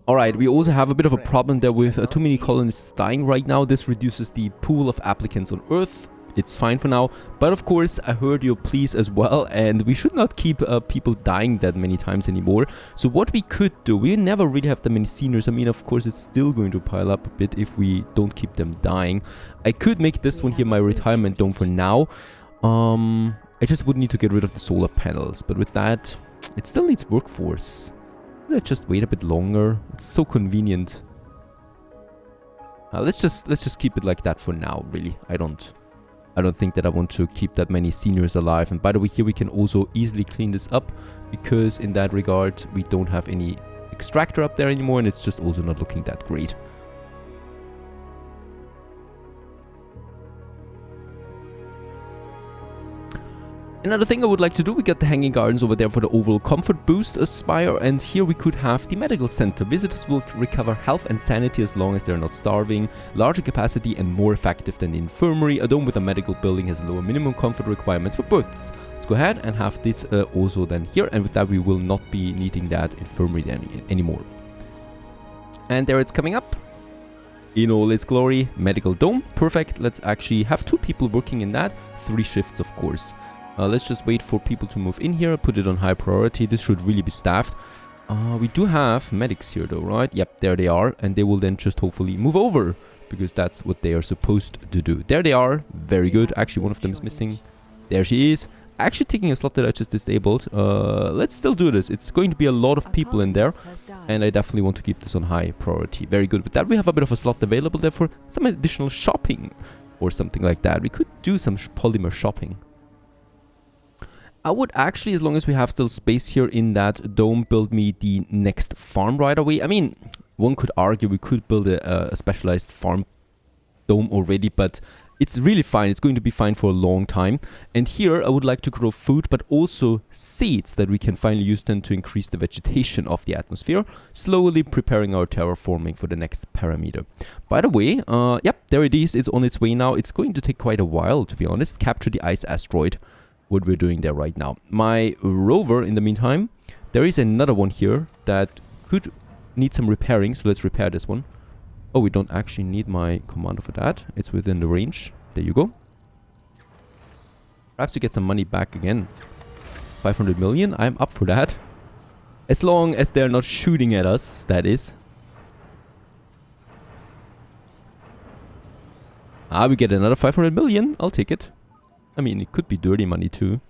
Alright, we also have a bit of a problem there with too many colonists dying right now. This reduces the pool of applicants on Earth. It's fine for now, but of course I heard your pleas as well, and we should not keep people dying that many times anymore. So what we could do, we never really have that many seniors. I mean, of course it's still going to pile up a bit if we don't keep them dying. I could make this one here my retirement dome for now. I just would need to get rid of the solar panels, but with that, it still needs workforce. Should I just wait a bit longer? It's so convenient. Let's just keep it like that for now, really. I don't think that I want to keep that many seniors alive. And by the way, here we can also easily clean this up, because in that regard, we don't have any extractor up there anymore, and it's just also not looking that great. Another thing I would like to do, we got the hanging gardens over there for the overall comfort boost spire, and here we could have the medical center. Visitors will recover health and sanity as long as they're not starving. Larger capacity and more effective than the infirmary. A dome with a medical building has lower minimum comfort requirements for births. Let's go ahead and have this also then here, and with that we will not be needing that infirmary anymore. And there it's coming up in all its glory. Medical dome, perfect. Let's actually have 2 people working in that, 3 shifts of course. Let's just wait for people to move in here, put it on high priority. This should really be staffed. We do have medics here though, right? Yep, there they are. And they will then just hopefully move over, because that's what they are supposed to do. There they are. Very good. Actually, one of them is missing. There she is. Actually taking a slot that I just disabled. Let's still do this. It's going to be a lot of people in there. And I definitely want to keep this on high priority. Very good. With that, we have a bit of a slot available there for some additional shopping or something like that. We could do some polymer shopping. I would actually, as long as we have still space here in that dome, build me the next farm right away. I mean, one could argue we could build a specialized farm dome already, but it's really fine. It's going to be fine for a long time. And here I would like to grow food, but also seeds that we can finally use then to increase the vegetation of the atmosphere, slowly preparing our terraforming for the next parameter. By the way, yep, there it is. It's on its way now. It's going to take quite a while, to be honest. Capture the ice asteroid. What we're doing there right now. My rover, in the meantime, there is another one here that could need some repairing, so let's repair this one. Oh, we don't actually need my commander for that. It's within the range. There you go. Perhaps we get some money back again. 500 million, I'm up for that. As long as they're not shooting at us, that is. We get another 500 million, I'll take it. I mean, it could be dirty money too.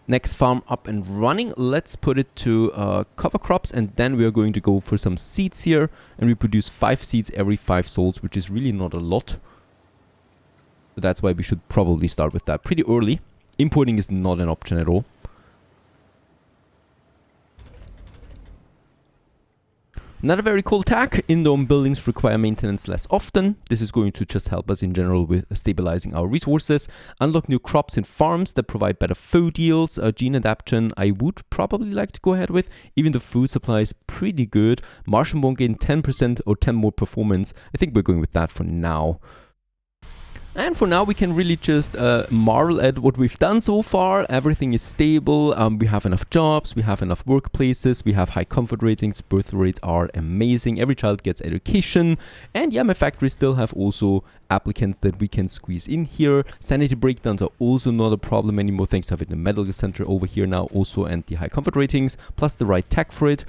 Next farm up and running. Let's put it to cover crops, and then we are going to go for some seeds here. And we produce 5 seeds every 5 souls, which is really not a lot. So that's why we should probably start with that pretty early. Importing is not an option at all. Another very cool tack, in-dome buildings require maintenance less often. This is going to just help us in general with stabilizing our resources. Unlock new crops in farms that provide better food yields. Gene adaptation I would probably like to go ahead with. Even the food supply is pretty good. Martian won't gain 10% or 10 more performance. I think we're going with that for now. And for now, we can really just marvel at what we've done so far. Everything is stable. We have enough jobs. We have enough workplaces. We have high comfort ratings. Birth rates are amazing. Every child gets education. And yeah, my factories still have also applicants that we can squeeze in here. Sanity breakdowns are also not a problem anymore, thanks to having the medical center over here now also, and the high comfort ratings, plus the right tech for it.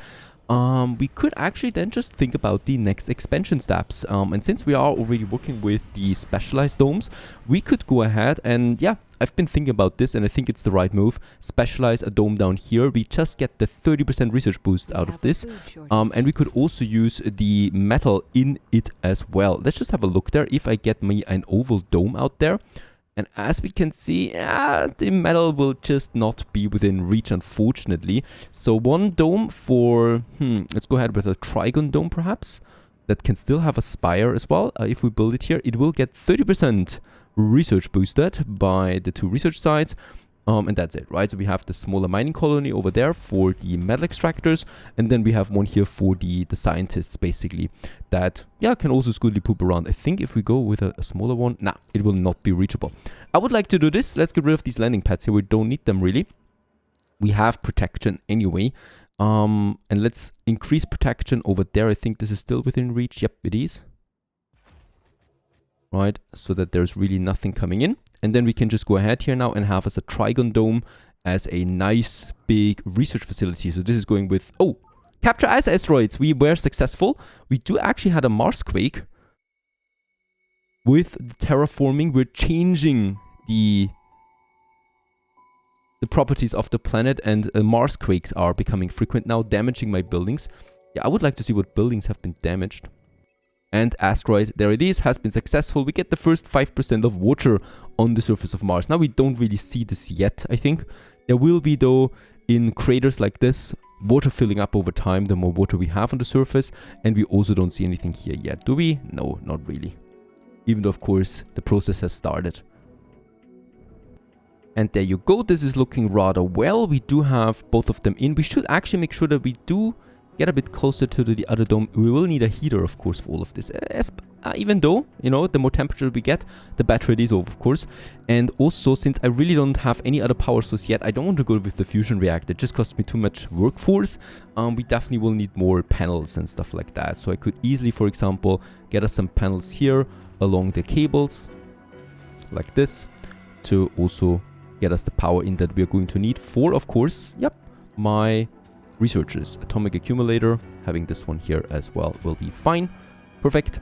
We could actually then just think about the next expansion steps. And since we are already working with the specialized domes, we could go ahead and, yeah, I've been thinking about this and I think it's the right move. Specialize a dome down here. We just get the 30% research boost out of this. And we could also use the metal in it as well. Let's just have a look there. If I get me an oval dome out there, and as we can see, the metal will just not be within reach, unfortunately. So one dome for, let's go ahead with a trigon dome perhaps. That can still have a spire as well. If we build it here, it will get 30% research boosted by the 2 research sites. And that's it, right? So we have the smaller mining colony over there for the metal extractors. And then we have one here for the scientists, basically. That, yeah, can also scootly poop around. I think if we go with a smaller one, nah, it will not be reachable. I would like to do this. Let's get rid of these landing pads here. We don't need them, really. We have protection anyway. And let's increase protection over there. I think this is still within reach. Yep, it is. Right, so that there's really nothing coming in. And then we can just go ahead here now and have as a trigon dome as a nice big research facility. So this is going with, oh, capture ice asteroids. We were successful. We do actually had a Marsquake. With the terraforming, we're changing the the properties of the planet, and Mars quakes are becoming frequent now, damaging my buildings. Yeah, I would like to see what buildings have been damaged. And asteroid, there it is, has been successful. We get the first 5% of water on the surface of Mars. Now we don't really see this yet, I think. There will be, though, in craters like this, water filling up over time, the more water we have on the surface. And we also don't see anything here yet, do we? No, not really. Even though, of course, the process has started. And there you go. This is looking rather well. We do have both of them in. We should actually make sure that we do get a bit closer to the other dome. We will need a heater, of course, for all of this. Even though, you know, the more temperature we get, the better it is, of course. And also, since I really don't have any other power source yet, I don't want to go with the fusion reactor. It just costs me too much workforce. We definitely will need more panels and stuff like that. So I could easily, for example, get us some panels here along the cables, like this, to also get us the power in that we are going to need for, of course, yep, my researchers. Atomic accumulator, having this one here as well will be fine. Perfect.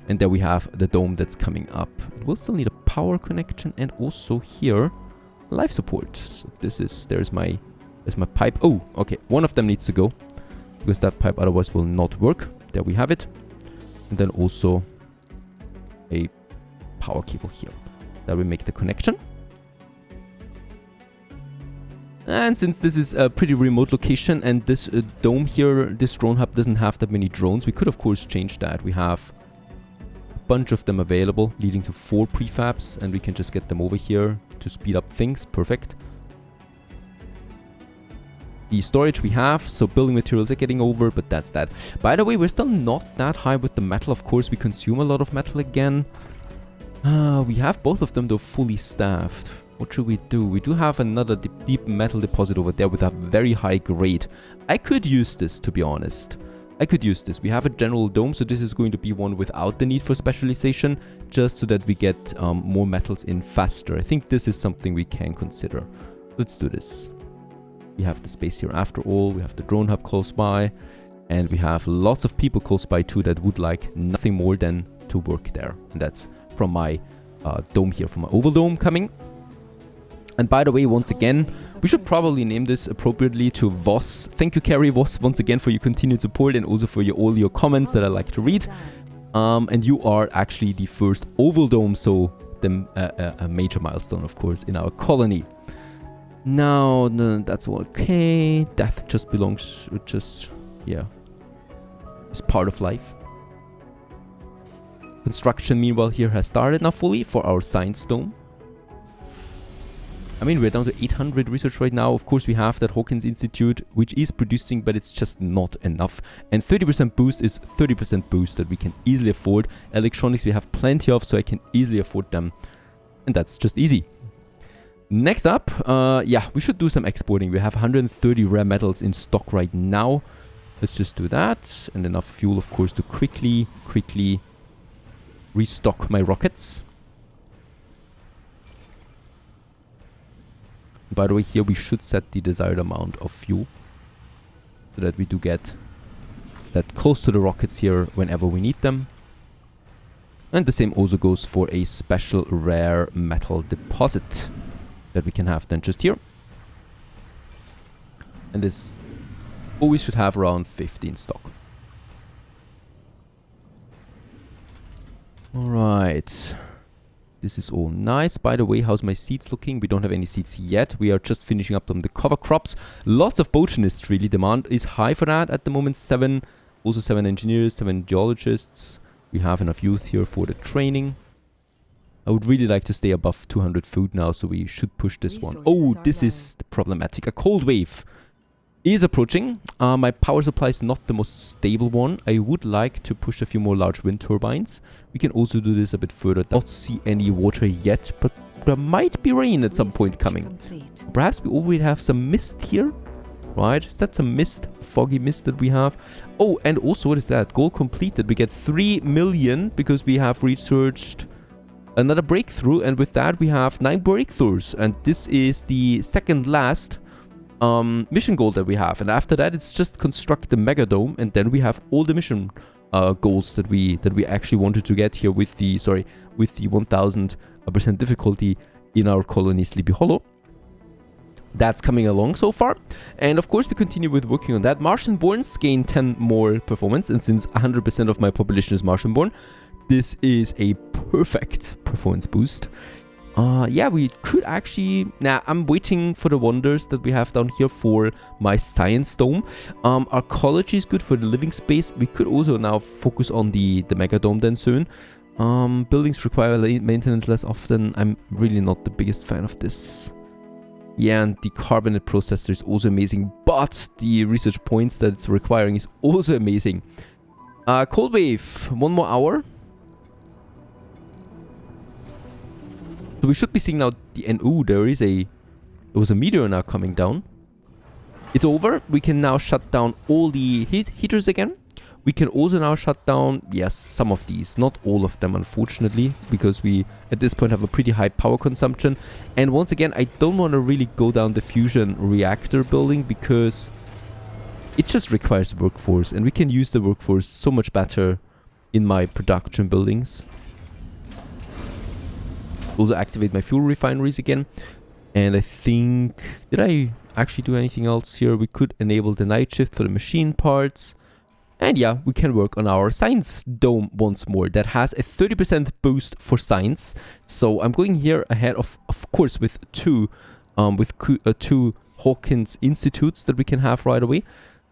And there we have the dome that's coming up. It will still need a power connection, and also here life support. So this is, there's my pipe. Oh, okay, one of them needs to go because that pipe otherwise will not work. There we have it. And then also a power cable here. That will make the connection. And since this is a pretty remote location and this dome here, this drone hub doesn't have that many drones, we could of course change that. We have a bunch of them available, leading to 4 prefabs, and we can just get them over here to speed up things. Perfect. The storage we have, so building materials are getting over, but that's that. By the way, we're still not that high with the metal. Of course, we consume a lot of metal again. We have both of them though fully staffed. What should we do? We do have another deep metal deposit over there with a very high grade. I could use this, to be honest. I could use this. We have a general dome, so this is going to be one without the need for specialization, just so that we get more metals in faster. I think this is something we can consider. Let's do this. We have the space here after all. We have the drone hub close by. And we have lots of people close by too that would like nothing more than to work there. And that's from my dome here, from my oval dome coming. And by the way, once again, we should probably name this appropriately to Voss. Thank you, Carrie Voss, once again for your continued support and also for all your comments that I like to read. And you are actually the first oval dome, so a major milestone, of course, in our colony. Now, that's all okay. Death just belongs, yeah, it's part of life. Construction, meanwhile, here has started now fully for our science dome. I mean, we're down to 800 research right now. Of course, we have that Hawkins Institute, which is producing, but it's just not enough. And 30% boost is 30% boost that we can easily afford. Electronics we have plenty of, so I can easily afford them. And that's just easy. Next up, yeah, we should do some exporting. We have 130 rare metals in stock right now. Let's just do that. And enough fuel, of course, to quickly restock my rockets. By the way, here we should set the desired amount of fuel so that we do get that close to the rockets here whenever we need them. And the same also goes for a special rare metal deposit that we can have then just here. And this always should have around 50 in stock. Alright. This is all nice. By the way, how's my seeds looking? We don't have any seeds yet. We are just finishing up on the cover crops. Lots of botanists, really. Demand is high for that at the moment. 7 engineers, 7 geologists. We have enough youth here for the training. I would really like to stay above 200 food now, so we should push this one. Oh, this is problematic. A cold wave is approaching. My power supply is not the most stable one. I would like to push a few more large wind turbines. We can also do this a bit further. Don't see any water yet, but there might be rain at some point coming. Perhaps we already have some mist here, right? Is that some mist, foggy mist that we have? Oh, and also, what is that? Goal completed. We get 3 million because we have researched another breakthrough, and with that we have 9 breakthroughs, and this is the second last mission goal that we have. And after that, it's just construct the mega dome, and then we have all the mission goals that we actually wanted to get here with the 1000% difficulty in our colony Sleepy Hollow. That's coming along so far. And of course, we continue with working on that. Martian borns gain 10 more performance. And since 100% of my population is Martian born, this is a perfect performance boost. Yeah, we could actually... Nah, I'm waiting for the wonders that we have down here for my science dome. Our ecology is good for the living space. We could also now focus on the mega dome then soon. Buildings require maintenance less often. I'm really not the biggest fan of this. Yeah, and the carbonate processor is also amazing, but the research points that it's requiring is also amazing. Cold wave, 1 more hour. So we should be seeing now the... And ooh, there was a meteor now coming down. It's over. We can now shut down all the heaters again. We can also now shut down, yes, some of these. Not all of them, unfortunately, because we, at this point, have a pretty high power consumption. And once again, I don't want to really go down the fusion reactor building because it just requires workforce. And we can use the workforce so much better in my production buildings. Also activate my fuel refineries again. And I think... Did I actually do anything else here? We could enable the night shift for the machine parts. And yeah, we can work on our science dome once more. That has a 30% boost for science. So I'm going here ahead of course, with two Hawkins institutes that we can have right away.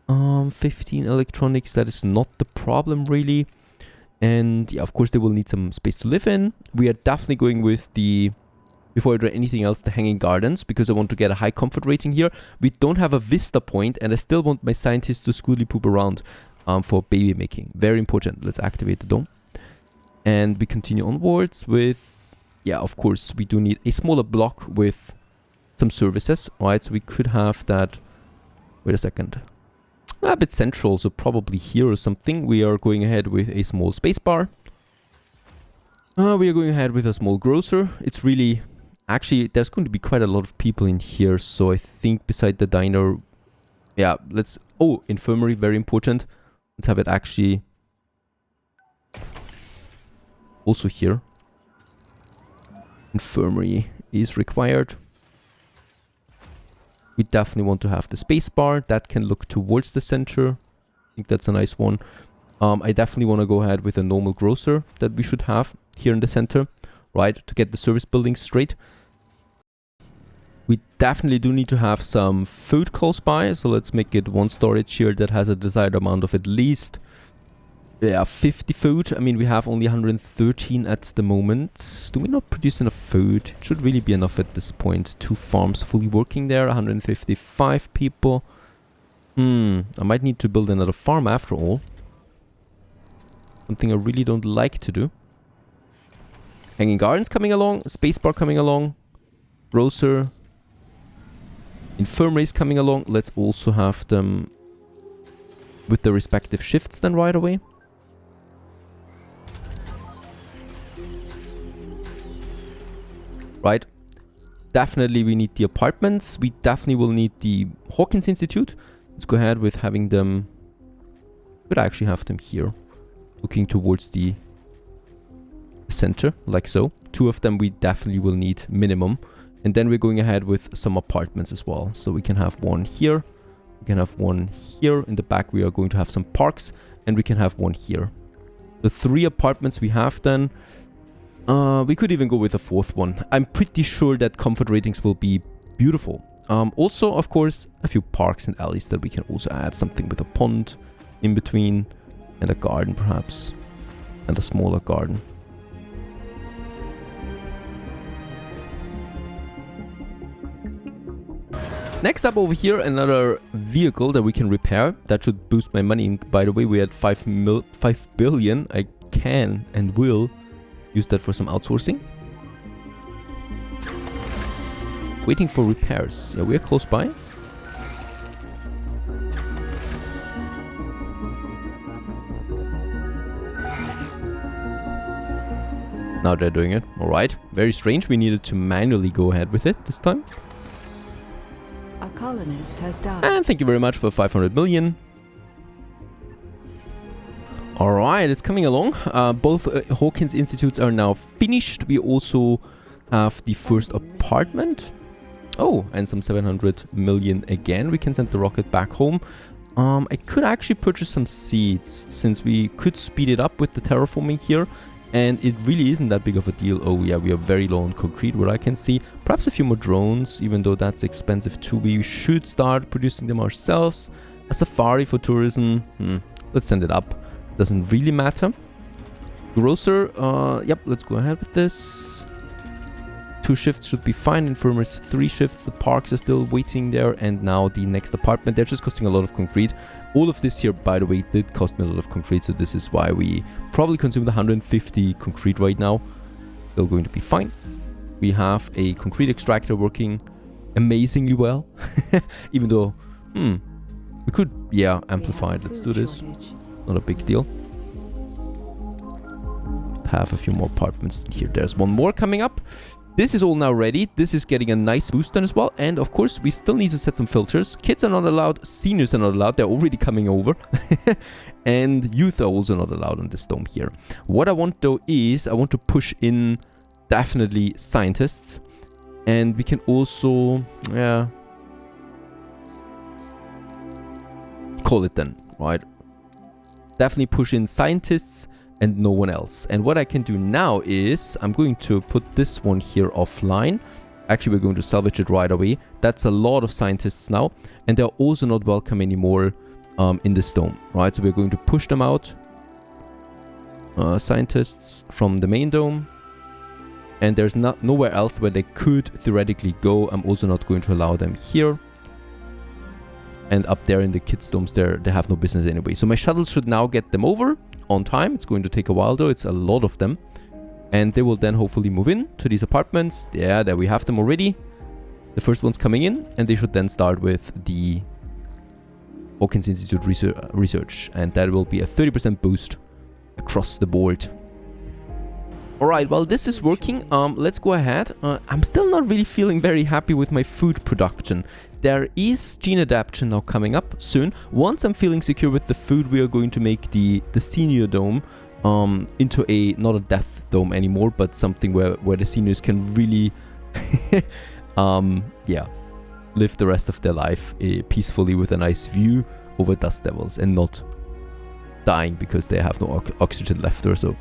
15 electronics, that is not the problem really. And yeah, of course they will need some space to live in. We are definitely going with the... Before I do anything else, the hanging gardens, because I want to get a high comfort rating here. We don't have a vista point, and I still want my scientists to scootly poop around. For baby making. Very important. Let's activate the dome. And we continue onwards with... Yeah, of course, we do need a smaller block with some services, right? So we could have that... Wait a second. A bit central, so probably here or something. We are going ahead with a small space bar. We are going ahead with a small grocer. It's really... Actually, there's going to be quite a lot of people in here, so I think beside the diner... Yeah, let's... Oh, infirmary, very important. Let's have it actually also here. Infirmary is required. We definitely want to have the space bar that can look towards the center. I think that's a nice one. I definitely want to go ahead with a normal grocer that we should have here in the center, right? To get the service buildings straight. We definitely do need to have some food close by, so let's make it one storage here that has a desired amount of at least 50 food. I mean, we have only 113 at the moment. Do we not produce enough food? It should really be enough at this point. 2 farms fully working there, 155 people. I might need to build another farm after all. Something I really don't like to do. Hanging gardens coming along, spacebar coming along, grocer. Infirmaries coming along. Let's also have them with the respective shifts then right away. Right. Definitely we need the apartments. We definitely will need the Hawkins Institute. Let's go ahead with having them... Could actually have them here. Looking towards the center, like so. 2 of them we definitely will need minimum. And then we're going ahead with some apartments as well. So we can have one here. We can have one here. In the back we are going to have some parks. And we can have one here. The 3 apartments we have then. We could even go with a 4th one. I'm pretty sure that comfort ratings will be beautiful. Also, of course, a few parks and alleys that we can also add. Something with a pond in between. And a garden perhaps. And a smaller garden. Next up over here, another vehicle that we can repair. That should boost my money. By the way, we had 5 billion. I can and will use that for some outsourcing. Waiting for repairs. Yeah, we're close by. Now they're doing it. Alright. Very strange. We needed to manually go ahead with it this time. A colonist has died. And thank you very much for 500 million. Alright, it's coming along. Both Hawkins Institutes are now finished. We also have the first apartment. Oh, and some 700 million again. We can send the rocket back home. I could actually purchase some seeds, since we could speed it up with the terraforming here. And it really isn't that big of a deal. Oh yeah, we are very low on concrete, what I can see. Perhaps a few more drones, even though that's expensive too. We should start producing them ourselves. A safari for tourism. Let's send it up. Doesn't really matter. Grocer, yep, let's go ahead with this. 2 shifts should be fine. Infirmaries 3 shifts. The parks are still waiting there. And now the next apartment. They're just costing a lot of concrete. All of this here, by the way, did cost me a lot of concrete. So this is why we probably consumed 150 concrete right now. Still going to be fine. We have a concrete extractor working amazingly well. Even though, we could, yeah, amplify it. Let's do this. Not a big deal. Have a few more apartments here. There's one more coming up. This is all now ready. This is getting a nice boost done as well. And of course, we still need to set some filters. Kids are not allowed. Seniors are not allowed. They're already coming over. And youth are also not allowed on this dome here. What I want though is I want to push in definitely scientists. And we can also, yeah, call it then, right? Definitely push in scientists and no one else. And what I can do now is I'm going to put this one here offline. Actually, we're going to salvage it right away. That's a lot of scientists now, and they're also not welcome anymore in this dome, right? So we're going to push them out. Scientists from the main dome, and there's nowhere else where they could theoretically go. I'm also not going to allow them here. And up there in the kids' domes, they have no business anyway. So my shuttles should now get them over on time. It's going to take a while though. It's a lot of them. And they will then hopefully move in to these apartments. Yeah, there we have them already. The first one's coming in. And they should then start with the Hawkins Institute research. And that will be a 30% boost across the board. Alright, well this is working. Let's go ahead. I'm still not really feeling very happy with my food production. There is gene adaptation now coming up soon. Once I'm feeling secure with the food, we are going to make the senior dome into a, not a death dome anymore, but something where the seniors can really yeah, live the rest of their life peacefully with a nice view over dust devils and not dying because they have no oxygen left or so.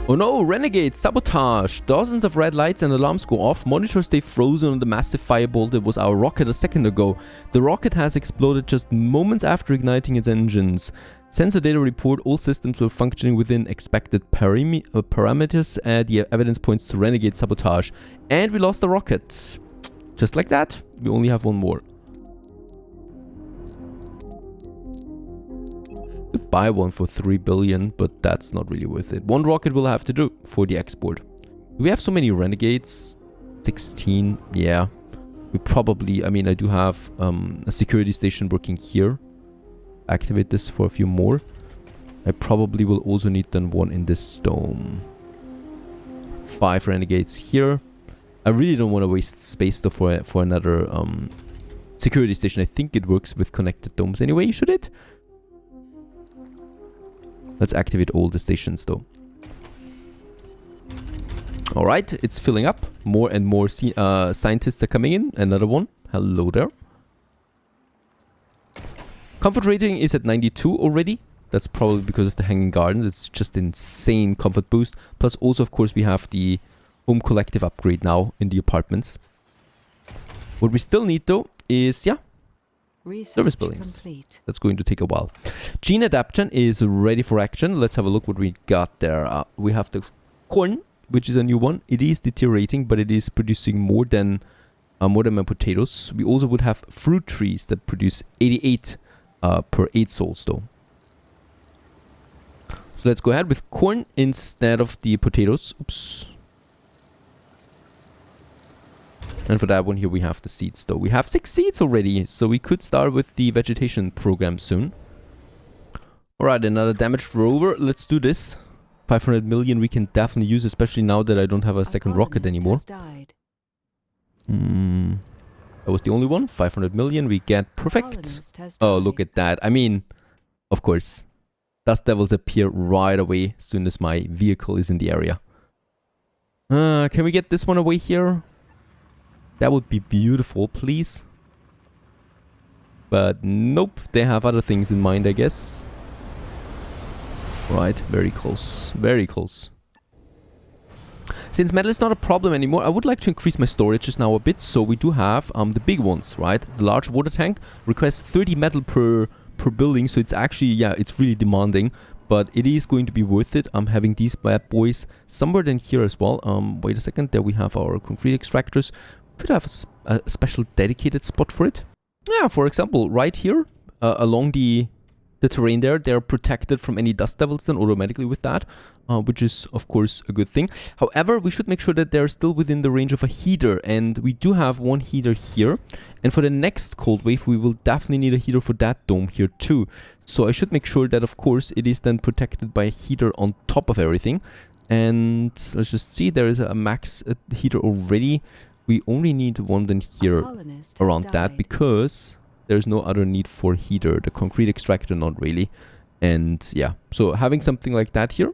Oh no, renegades, sabotage! Dozens of red lights and alarms go off. Monitors stay frozen on the massive fireball that was our rocket a second ago. The rocket has exploded just moments after igniting its engines. Sensor data report all systems were functioning within expected parameters. The evidence points to renegade sabotage. And we lost the rocket. Just like that, we only have one more. Buy one for 3 billion, but that's not really worth it. One rocket will have to do for the export. We have so many renegades. 16, yeah. We probably, I mean, I do have a security station working here. Activate this for a few more. I probably will also need then one in this dome. 5 renegades here. I really don't want to waste space though for another security station. I think it works with connected domes anyway, should it? Let's activate all the stations though. Alright, it's filling up. More and more scientists are coming in. Another one. Hello there. Comfort rating is at 92 already. That's probably because of the hanging gardens. It's just insane comfort boost. Plus also, of course, we have the home collective upgrade now in the apartments. What we still need though is, yeah, service buildings. Complete. That's going to take a while. Gene adaptation is ready for action. Let's have a look what we got there. We have the corn, which is a new one. It is deteriorating, but it is producing more than my potatoes. We also would have fruit trees that produce 88 per 8 souls though. So let's go ahead with corn instead of the potatoes. Oops. And for that one here, we have the seeds though. We have 6 seeds already, so we could start with the vegetation program soon. Alright, another damaged rover. Let's do this. 500 million we can definitely use, especially now that I don't have a second rocket anymore. That was the only one. 500 million we get. Perfect. Oh, look at that. I mean, of course. Dust devils appear right away as soon as my vehicle is in the area. Can we get this one away here? That would be beautiful, please. But nope, they have other things in mind, I guess. Right, very close. Very close. Since metal is not a problem anymore, I would like to increase my storages now a bit. So we do have the big ones, right? The large water tank requests 30 metal per building. So it's actually, yeah, it's really demanding. But it is going to be worth it. I'm having these bad boys somewhere in here as well. Wait a second. There we have our concrete extractors. Should have a special dedicated spot for it. Yeah, for example, right here along the terrain there, they're protected from any dust devils then automatically with that, which is of course a good thing. However, we should make sure that they're still within the range of a heater, and we do have one heater here. And for the next cold wave, we will definitely need a heater for that dome here too. So I should make sure that of course it is then protected by a heater on top of everything. And let's just see, there is a max heater already. We only need one then here around that because there's no other need for heater. The concrete extractor, not really. And yeah, so having something like that here.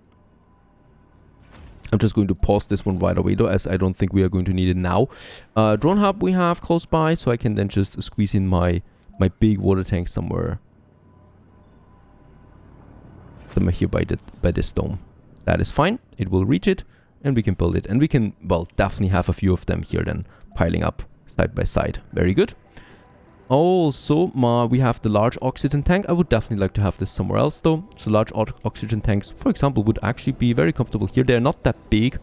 I'm just going to pause this one right away though, as I don't think we are going to need it now. Drone hub we have close by, so I can then just squeeze in my big water tank somewhere. Somewhere here by this dome. That is fine. It will reach it. And we can build it. And we can, well, definitely have a few of them here then piling up side by side. Very good. Also, we have the large oxygen tank. I would definitely like to have this somewhere else though. So large oxygen tanks, for example, would actually be very comfortable here. They're not that big.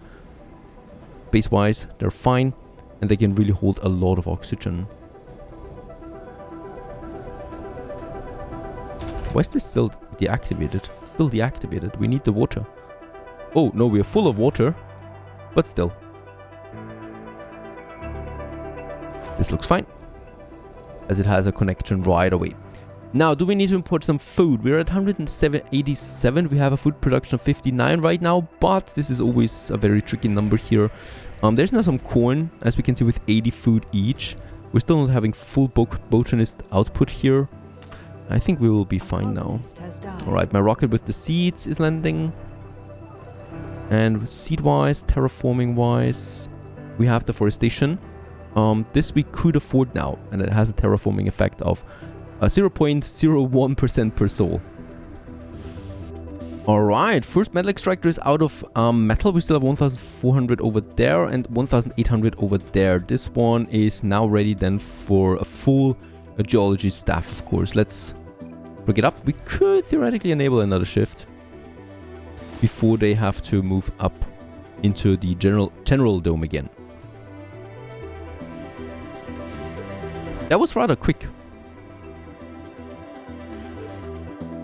Base-wise, they're fine. And they can really hold a lot of oxygen. Why is this still deactivated? Still deactivated. We need the water. Oh, no, we are full of water. But still. This looks fine. As it has a connection right away. Now, do we need to import some food? We're at 187. We have a food production of 59 right now. But this is always a very tricky number here. There's now some corn, as we can see, with 80 food each. We're still not having full botanist output here. I think we will be fine now. Alright, my rocket with the seeds is landing. And seed-wise, terraforming-wise, we have deforestation. This we could afford now, and it has a terraforming effect of 0.01% per soul. Alright, first metal extractor is out of metal. We still have 1,400 over there and 1,800 over there. This one is now ready then for a full geology staff, of course. Let's bring it up. We could theoretically enable another shift before they have to move up into the general dome again. That was rather quick.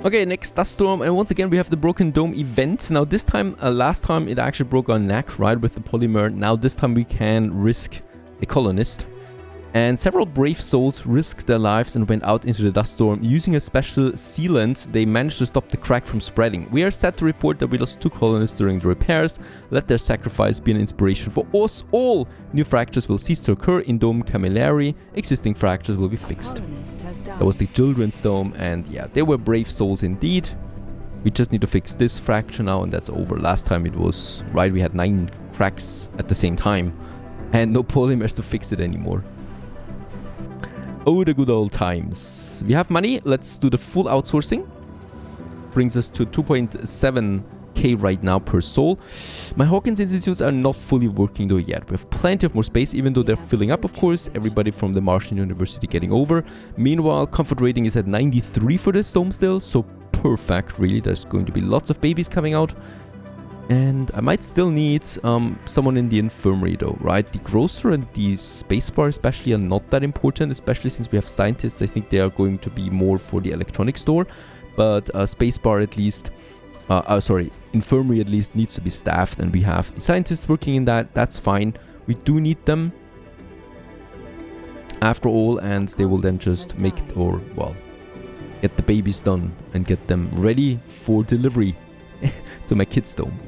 Okay, next dust storm, and once again we have the broken dome event. Now this time, last time it actually broke our neck, right, with the polymer. Now this time we can risk a colonist. And several brave souls risked their lives and went out into the dust storm. Using a special sealant, they managed to stop the crack from spreading. We are sad to report that we lost 2 colonists during the repairs. Let their sacrifice be an inspiration for us all. New fractures will cease to occur in Dome Camilleri. Existing fractures will be fixed. That was the children's dome, and yeah, they were brave souls indeed. We just need to fix this fracture now, and that's over. Last time it was, right, we had 9 cracks at the same time. And no polymers to fix it anymore. Oh, the good old times. We have money. Let's do the full outsourcing. Brings us to 2.7k right now per soul. My Hawkins institutes are not fully working though yet. We have plenty of more space, even though they're filling up, of course. Everybody from the Martian University getting over. Meanwhile, comfort rating is at 93 for this dome still. So perfect, really. There's going to be lots of babies coming out. And I might still need someone in the infirmary though, right? The grocer and the spacebar especially are not that important, especially since we have scientists. I think they are going to be more for the electronics store. But spacebar at least, infirmary at least needs to be staffed, and we have the scientists working in that. That's fine. We do need them after all, and they will then just get the babies done and get them ready for delivery to my kids' dome.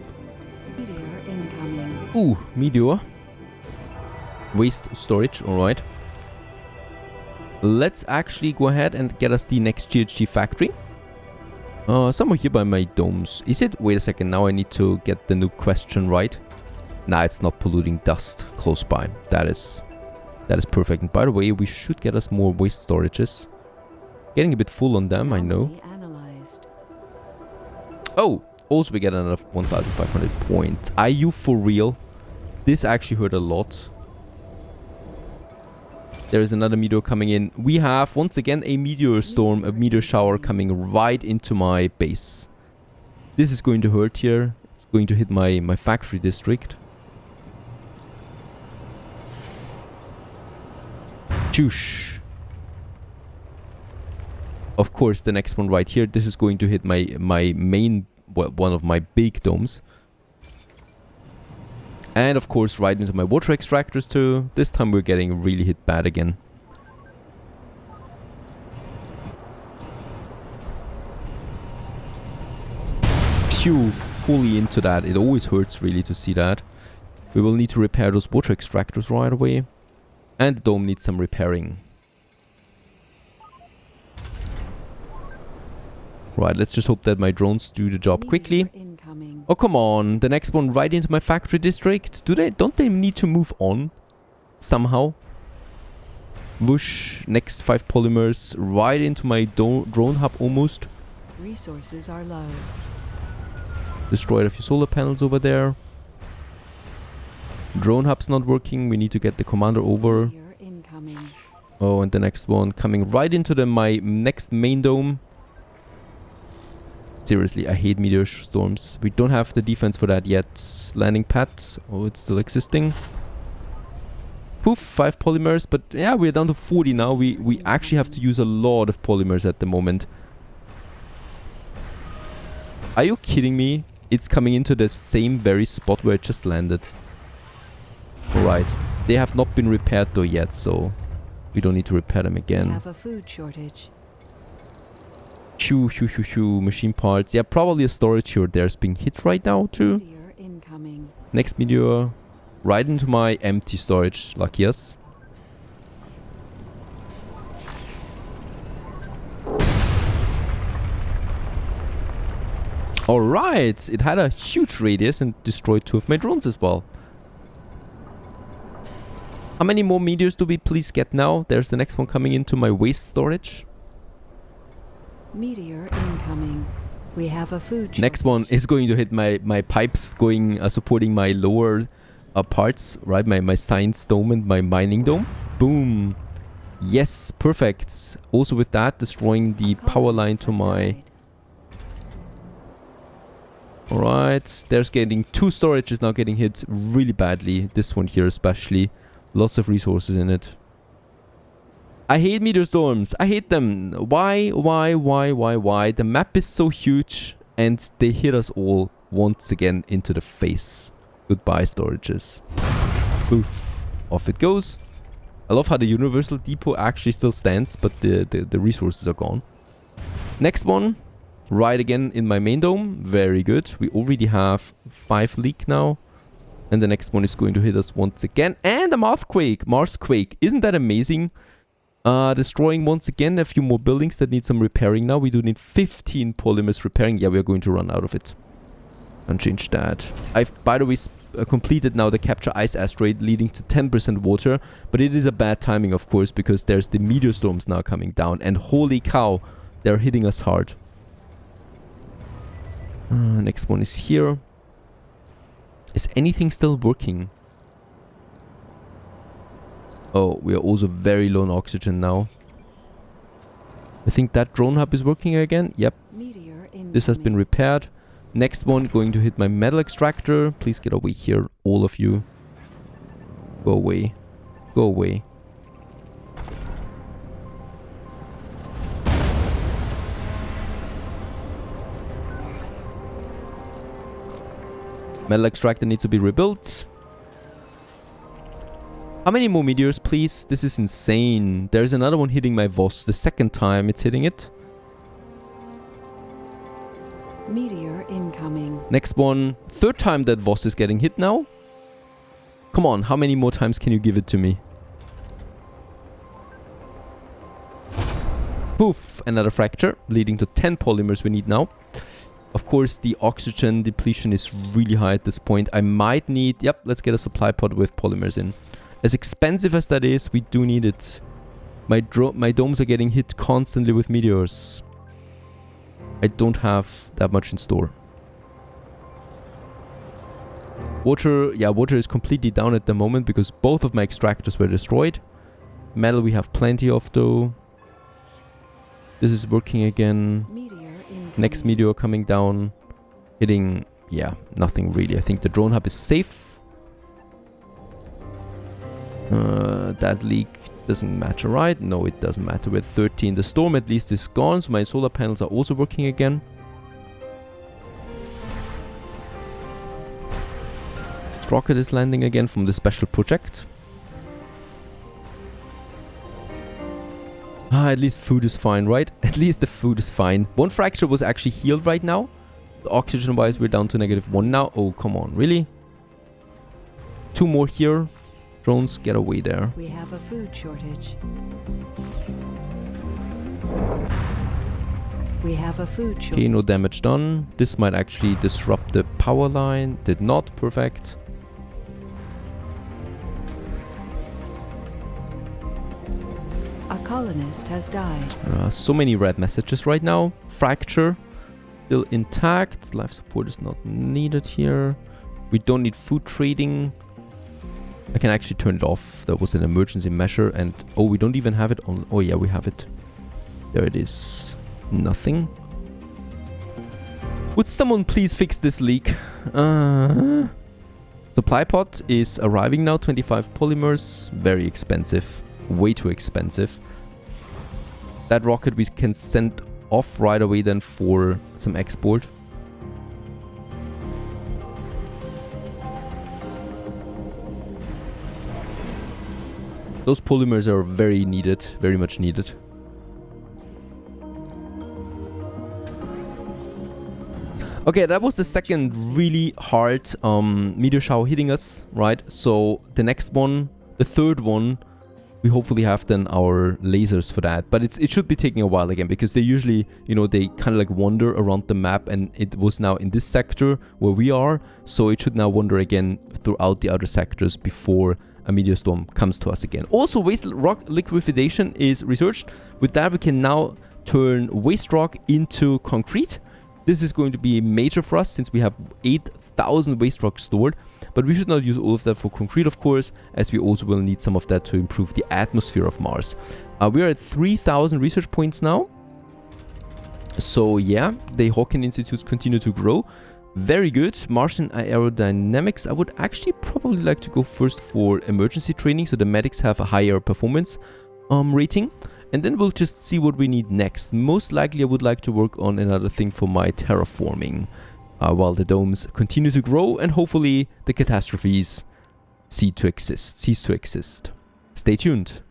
Ooh, meteor. Waste storage, alright. Let's actually go ahead and get us the next GHG factory. Somewhere here by my domes. Is it? Wait a second, now I need to get the noob question right. Nah, it's not polluting dust close by. That is That is perfect. And by the way, we should get us more waste storages. Getting a bit full on them, I know. Analyzed. Oh, also we get another 1,500 points. Are you for real? This actually hurt a lot. There is another meteor coming in. We have, once again, a meteor storm, a meteor shower coming right into my base. This is going to hurt here. It's going to hit my factory district. Choosh. Of course, the next one right here. This is going to hit my main, well, one of my big domes. And of course, right into my water extractors too. This time we're getting really hit bad again. Pew, fully into that. It always hurts really to see that. We will need to repair those water extractors right away. And the dome needs some repairing. Right, let's just hope that my drones do the job quickly. Oh, come on. The next one right into my factory district. Don't they need to move on? Somehow? Whoosh. Next 5 polymers right into my drone hub almost. Resources are low. Destroyed a few solar panels over there. Drone hub's not working. We need to get the commander over. Oh, and the next one coming right into my next main dome. Seriously, I hate meteor storms. We don't have the defense for that yet. Landing pad. Oh, it's still existing. Poof, 5 polymers. But yeah, we're down to 40 now. We actually have to use a lot of polymers at the moment. Are you kidding me? It's coming into the same very spot where it just landed. Alright. They have not been repaired though yet, so we don't need to repair them again. We have a food shortage. Shoo, shoo, shoo, shoo. Machine parts. Yeah, probably a storage here there is being hit right now too. Meteor incoming. Next meteor. Right into my empty storage. Lucky us. Alright. It had a huge radius and destroyed 2 of my drones as well. How many more meteors do we please get now? There's the next one coming into my waste storage. Meteor incoming. We have a food shortage. Next one is going to hit my pipes going supporting my lower parts, right? My science dome and my mining dome. Boom. Yes, perfect. Also with that, destroying the power line to my... Alright, there's getting 2 storages now getting hit really badly. This one here especially. Lots of resources in it. I hate meteor storms. I hate them. Why? The map is so huge and they hit us all once again into the face. Goodbye, storages. Poof. Off it goes. I love how the universal depot actually still stands, but the resources are gone. Next one. Right again in my main dome. Very good. We already have 5 leak now. And the next one is going to hit us once again. And a Marsquake. Isn't that amazing? Destroying once again a few more buildings that need some repairing now. We do need 15 polymers repairing. Yeah, we are going to run out of it. And change that. I've, by the way, completed now the capture ice asteroid leading to 10% water. But it is a bad timing, of course, because there's the meteor storms now coming down. And holy cow, they're hitting us hard. Next one is here. Is anything still working? Oh, we are also very low on oxygen now. I think that drone hub is working again. Yep. This has been repaired. Next one going to hit my metal extractor. Please get away here, all of you. Go away. Go away. Metal extractor needs to be rebuilt. How many more meteors, please? This is insane. There's another one hitting my Voss. The second time it's hitting it. Meteor incoming. Next one. 3rd time that Voss is getting hit now. Come on, how many more times can you give it to me? Poof, another fracture, leading to 10 polymers we need now. Of course, the oxygen depletion is really high at this point. I might need... Yep, let's get a supply pod with polymers in. As expensive as that is, we do need it. My domes are getting hit constantly with meteors. I don't have that much in store. Water, yeah, water is completely down at the moment because both of my extractors were destroyed. Metal we have plenty of though. This is working again. Next meteor coming down. Hitting, yeah, nothing really. I think the drone hub is safe. That leak doesn't matter, right? No, it doesn't matter. We're 13. The storm at least is gone, so my solar panels are also working again. Rocket is landing again from the special project. At least food is fine, right? At least the food is fine. One fracture was actually healed right now. Oxygen wise we're down to -1 now. Oh, come on, really? 2 more here. Drones, get away there. We have a food shortage. We have a food shortage. Okay, no damage done. This might actually disrupt the power line. Did not. Perfect. A colonist has died. So many red messages right now. Fracture. Still intact. Life support is not needed here. We don't need food trading. I can actually turn it off. That was an emergency measure. And oh, we don't even have it on. Oh yeah, we have it. There it is. Nothing. Would someone please fix this leak? Supply pod is arriving now. 25 polymers. Very expensive. Way too expensive. That rocket we can send off right away then for some export. Those polymers are very needed, very much needed. Okay, that was the second really hard meteor shower hitting us, right? So the next one, the third one, we hopefully have then our lasers for that. But it should be taking a while again because they usually, you know, they kind of like wander around the map, and it was now in this sector where we are. So it should now wander again throughout the other sectors before a meteor storm comes to us again. Also, waste rock liquefaction is researched. With that, we can now turn waste rock into concrete. This is going to be major for us since we have 8,000 waste rock stored. But we should not use all of that for concrete, of course, as we also will need some of that to improve the atmosphere of Mars. We are at 3,000 research points now. So yeah, the Hawking Institutes continue to grow. Very good. Martian aerodynamics. I would actually probably like to go first for emergency training so the medics have a higher performance rating. And then we'll just see what we need next. Most likely I would like to work on another thing for my terraforming while the domes continue to grow and hopefully the catastrophes cease to exist. Stay tuned.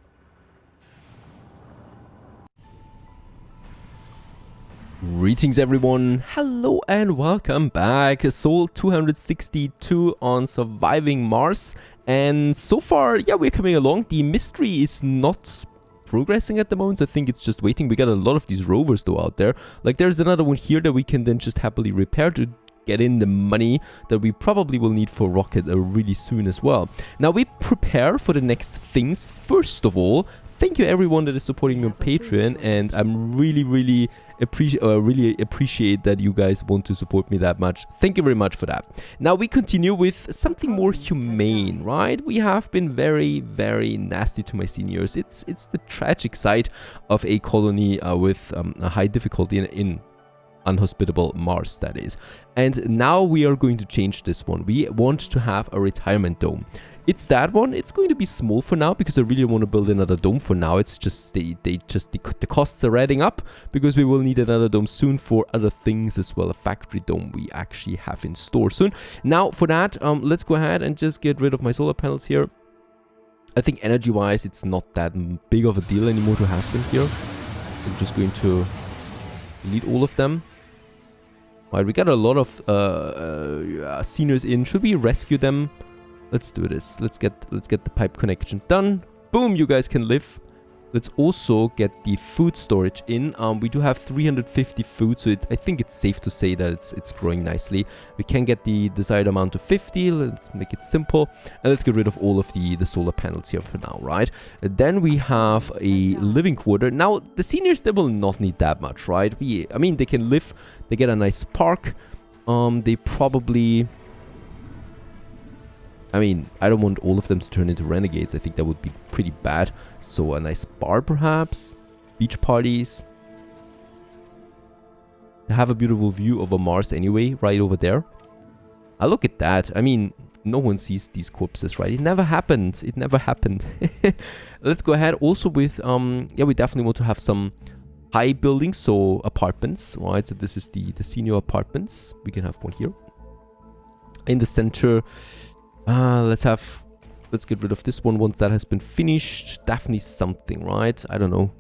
Greetings everyone, hello and welcome back. Sol 262 on surviving Mars, and so far, yeah, we're coming along. The mystery is not progressing at the moment. I think it's just waiting. We got a lot of these rovers though out there. Like there's another one here that we can then just happily repair to get in the money that we probably will need for rocket really soon as well. Now we prepare for the next things. First of all, thank you everyone that is supporting me on Patreon, and I'm really appreciate that you guys want to support me that much. Thank you very much for that. Now we continue with something more humane, right? We have been very nasty to my seniors. It's the tragic side of a colony with a high difficulty in unhospitable Mars, that is. And now we are going to change this one. We want to have a retirement dome. It's that one. It's going to be small for now because I really want to build another dome for now. It's just the costs are adding up because we will need another dome soon for other things as well. A factory dome we actually have in store soon. Now for that, let's go ahead and just get rid of my solar panels here. I think energy wise it's not that big of a deal anymore to have them here. I'm just going to delete all of them. Alright, we got a lot of seniors in. Should we rescue them? Let's do this. Let's get the pipe connection done. Boom, you guys can live. Let's also get the food storage in. We do have 350 food, so I think it's safe to say that it's growing nicely. We can get the desired amount to 50. Let's make it simple. And let's get rid of all of the solar panels here for now, right? Then we have a living quarter. Now, the seniors, they will not need that much, right? I mean, they can live. They get a nice park. They probably... I mean, I don't want all of them to turn into renegades. I think that would be pretty bad. So a nice bar, perhaps. Beach parties. They have a beautiful view over Mars anyway, right over there. Look at that. I mean, no one sees these corpses, right? It never happened. It never happened. Let's go ahead also with, yeah, we definitely want to have some high buildings, so apartments, right? So this is the senior apartments. We can have one here. In the center... let's get rid of this one once that has been finished. Definitely something, right? I don't know.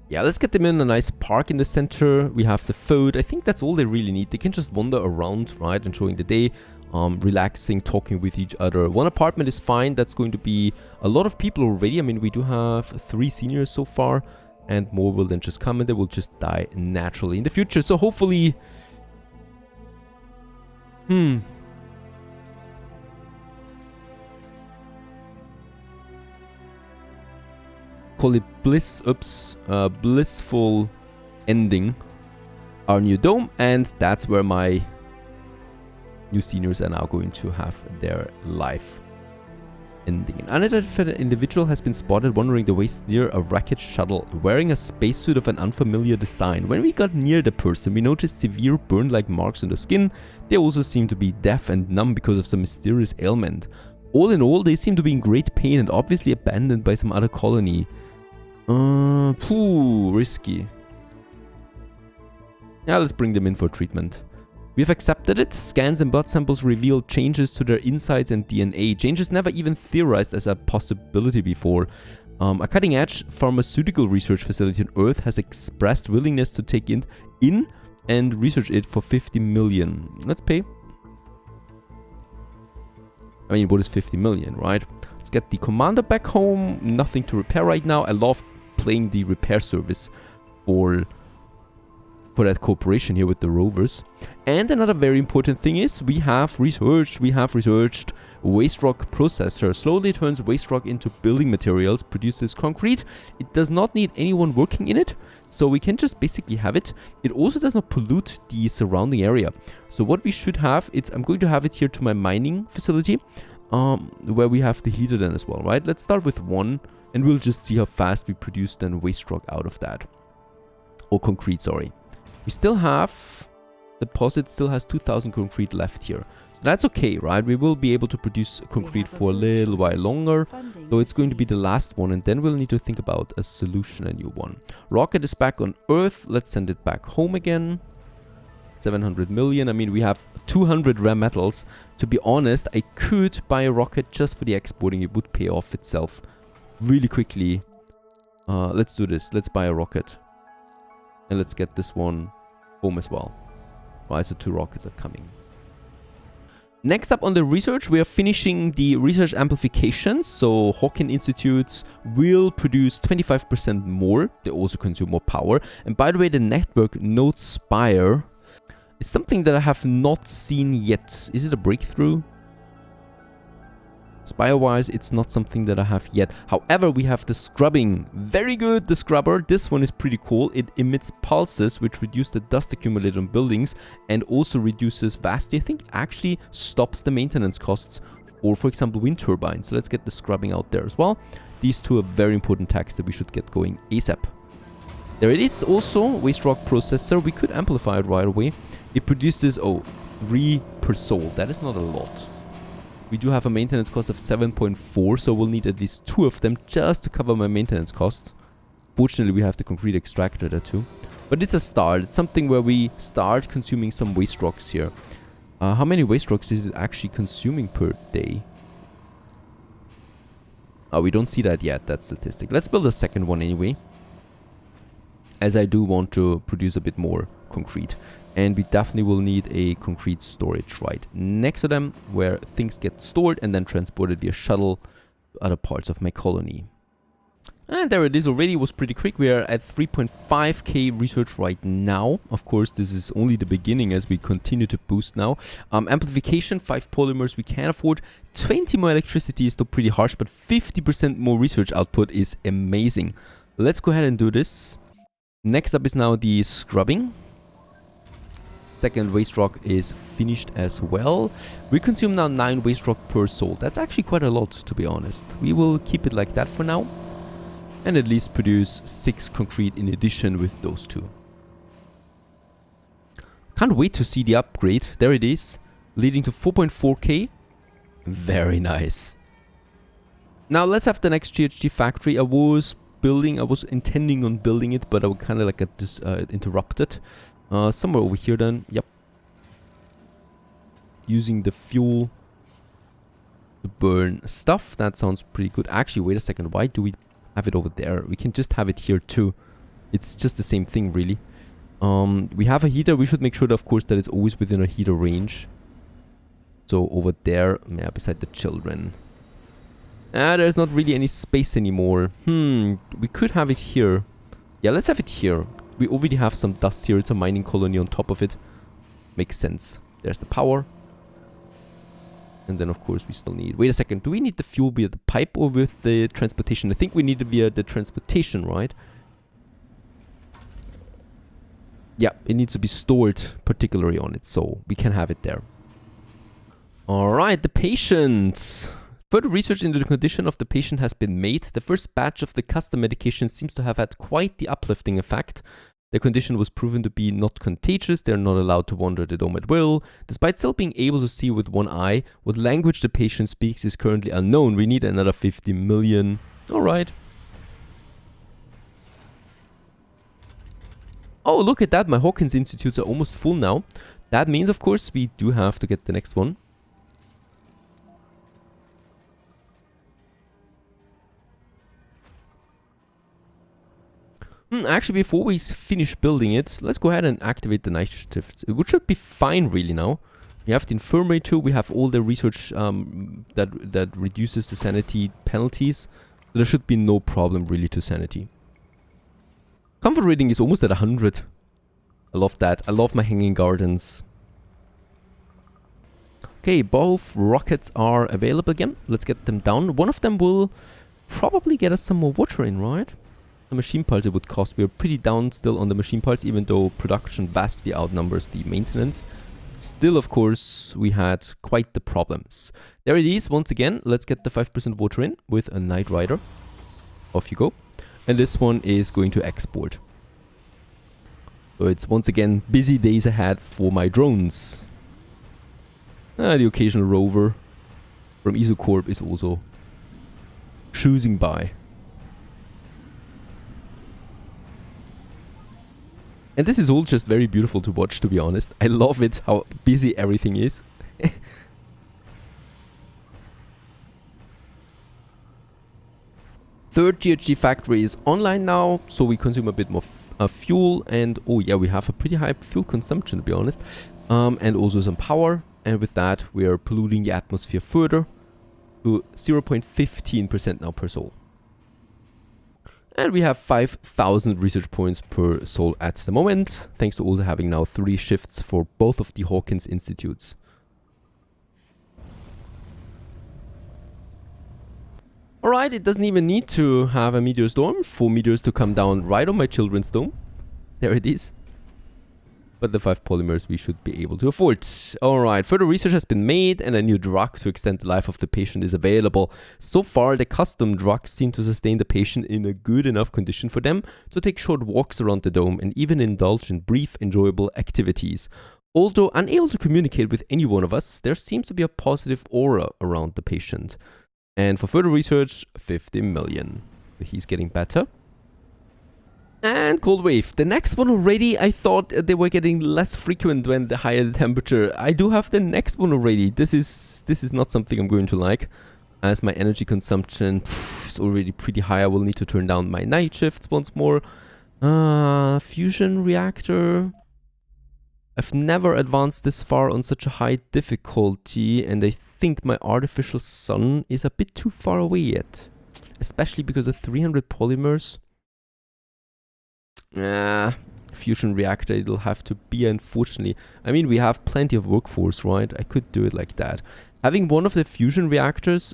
Yeah, let's get them in a nice park in the center. We have the food. I think that's all they really need. They can just wander around, right? Enjoying the day, relaxing, talking with each other. One apartment is fine. That's going to be a lot of people already. I mean, we do have 3 seniors so far, and more will then just come and they will just die naturally in the future. So hopefully... Call it blissful ending, our new dome, and that's where my new seniors are now going to have their life ending. An unidentified individual has been spotted wandering the waste near a rocket shuttle, wearing a spacesuit of an unfamiliar design. When we got near the person, we noticed severe burn-like marks on the skin. They also seem to be deaf and numb because of some mysterious ailment. All in all, they seem to be in great pain and obviously abandoned by some other colony. Risky. Yeah, let's bring them in for treatment. We have accepted it. Scans and blood samples reveal changes to their insides and DNA. Changes never even theorized as a possibility before. A cutting-edge pharmaceutical research facility on Earth has expressed willingness to take it in and research it for 50 million. Let's pay. I mean, what is 50 million, right? Let's get the commander back home. Nothing to repair right now. I love playing the repair service for that cooperation here with the rovers. And another very important thing is we have researched waste rock processor. Slowly turns waste rock into building materials, produces concrete. It does not need anyone working in it, so we can just basically have it. It also does not pollute the surrounding area. So what we should have, I'm going to have it here to my mining facility, where we have the heater then as well, right? Let's start with 1, and we'll just see how fast we produce then waste rock out of that. Or concrete, sorry. We still have, the deposit still has 2,000 concrete left here. So that's okay, right? We will be able to produce concrete for a little while longer. So it's going to be the last one, and then we'll need to think about a solution, a new one. Rocket is back on Earth. Let's send it back home again. 700 million. I mean, we have 200 rare metals. To be honest, I could buy a rocket just for the exporting. It would pay off itself really quickly. Let's do this. Let's buy a rocket. And let's get this one home as well. Right, so 2 rockets are coming. Next up on the research, we are finishing the research amplification. So Hawking Institutes will produce 25% more. They also consume more power. And by the way, the network node spire is something that I have not seen yet. Is it a breakthrough? Spire-wise, it's not something that I have yet. However, we have the scrubbing. Very good, the scrubber. This one is pretty cool. It emits pulses, which reduce the dust accumulated on buildings and also reduces vastly. I think actually stops the maintenance costs for example, wind turbines. So let's get the scrubbing out there as well. These 2 are very important tags that we should get going ASAP. There it is also, waste rock processor. We could amplify it right away. It produces, 3 per soul. That is not a lot. We do have a maintenance cost of 7.4, so we'll need at least 2 of them just to cover my maintenance costs. Fortunately, we have the concrete extractor there too. But it's a start. It's something where we start consuming some waste rocks here. How many waste rocks is it actually consuming per day? Oh, we don't see that yet, that statistic. Let's build a second one anyway, as I do want to produce a bit more concrete. And we definitely will need a concrete storage right next to them, where things get stored and then transported via shuttle to other parts of my colony. And there it is already. It was pretty quick. We are at 3.5k research right now. Of course, this is only the beginning as we continue to boost now. Amplification, 5 polymers we can afford. 20 more electricity is still pretty harsh, but 50% more research output is amazing. Let's go ahead and do this. Next up is now the scrubbing. Second waste rock is finished as well. We consume now 9 waste rock per soul. That's actually quite a lot, to be honest. We will keep it like that for now. And at least produce 6 concrete in addition with those 2. Can't wait to see the upgrade. There it is, leading to 4.4k. Very nice. Now let's have the next GHG factory. I was intending on building it, but I would kind of like get this interrupted. Somewhere over here then. Yep. Using the fuel to burn stuff. That sounds pretty good. Actually, wait a second. Why do we have it over there? We can just have it here too. It's just the same thing, really. We have a heater. We should make sure, that, of course, that it's always within a heater range. So over there, yeah, beside the children. There's not really any space anymore. We could have it here. Yeah, let's have it here. We already have some dust here. It's a mining colony on top of it. Makes sense. There's the power. And then, of course, we still need... Wait a second. Do we need the fuel via the pipe or with the transportation? I think we need it via the transportation, right? Yeah, it needs to be stored particularly on it. So we can have it there. Alright, the patient. Further research into the condition of the patient has been made. The first batch of the custom medication seems to have had quite the uplifting effect. Their condition was proven to be not contagious. They're not allowed to wander the dome at will. Despite still being able to see with one eye, what language the patient speaks is currently unknown. We need another 50 million. Alright. Oh, look at that. My Hawkins Institutes are almost full now. That means, of course, we do have to get the next one. Actually, before we finish building it, let's go ahead and activate the night shifts, which should be fine really now. We have the infirmary too. We have all the research that reduces the sanity penalties. So there should be no problem really to sanity. Comfort rating is almost at 100. I love that. I love my hanging gardens. Okay, both rockets are available again. Let's get them down. One of them will probably get us some more water in, right? The machine parts it would cost. We are pretty down still on the machine parts, even though production vastly outnumbers the maintenance. Still, of course, we had quite the problems. There it is. Once again, let's get the 5% water in with a Night Rider. Off you go. And this one is going to export. So it's once again busy days ahead for my drones. The occasional rover from Isocorp is also cruising by. And this is all just very beautiful to watch, to be honest. I love it, how busy everything is. Third GHG factory is online now, so we consume a bit more fuel. And oh yeah, we have a pretty high fuel consumption, to be honest. And also some power. And with that, we are polluting the atmosphere further to 0.15% now per soul. And we have 5,000 research points per soul at the moment, thanks to also having now 3 shifts for both of the Hawkins Institutes. Alright, it doesn't even need to have a meteor storm for meteors to come down right on my children's dome. There it is. But the 5 polymers we should be able to afford. Alright, further research has been made and a new drug to extend the life of the patient is available. So far, the custom drugs seem to sustain the patient in a good enough condition for them to take short walks around the dome and even indulge in brief, enjoyable activities. Although unable to communicate with any one of us, there seems to be a positive aura around the patient. And for further research, 50 million. He's getting better. And cold wave. The next one already, I thought they were getting less frequent when the higher the temperature. I do have the next one already. This is not something I'm going to like, as my energy consumption is already pretty high. I will need to turn down my night shifts once more. Fusion reactor. I've never advanced this far on such a high difficulty, and I think my artificial sun is a bit too far away yet. especially because of 300 polymers. Fusion reactor it'll have to be, unfortunately. I mean, we have plenty of workforce, right? I could do it like that. Having one of the fusion reactors,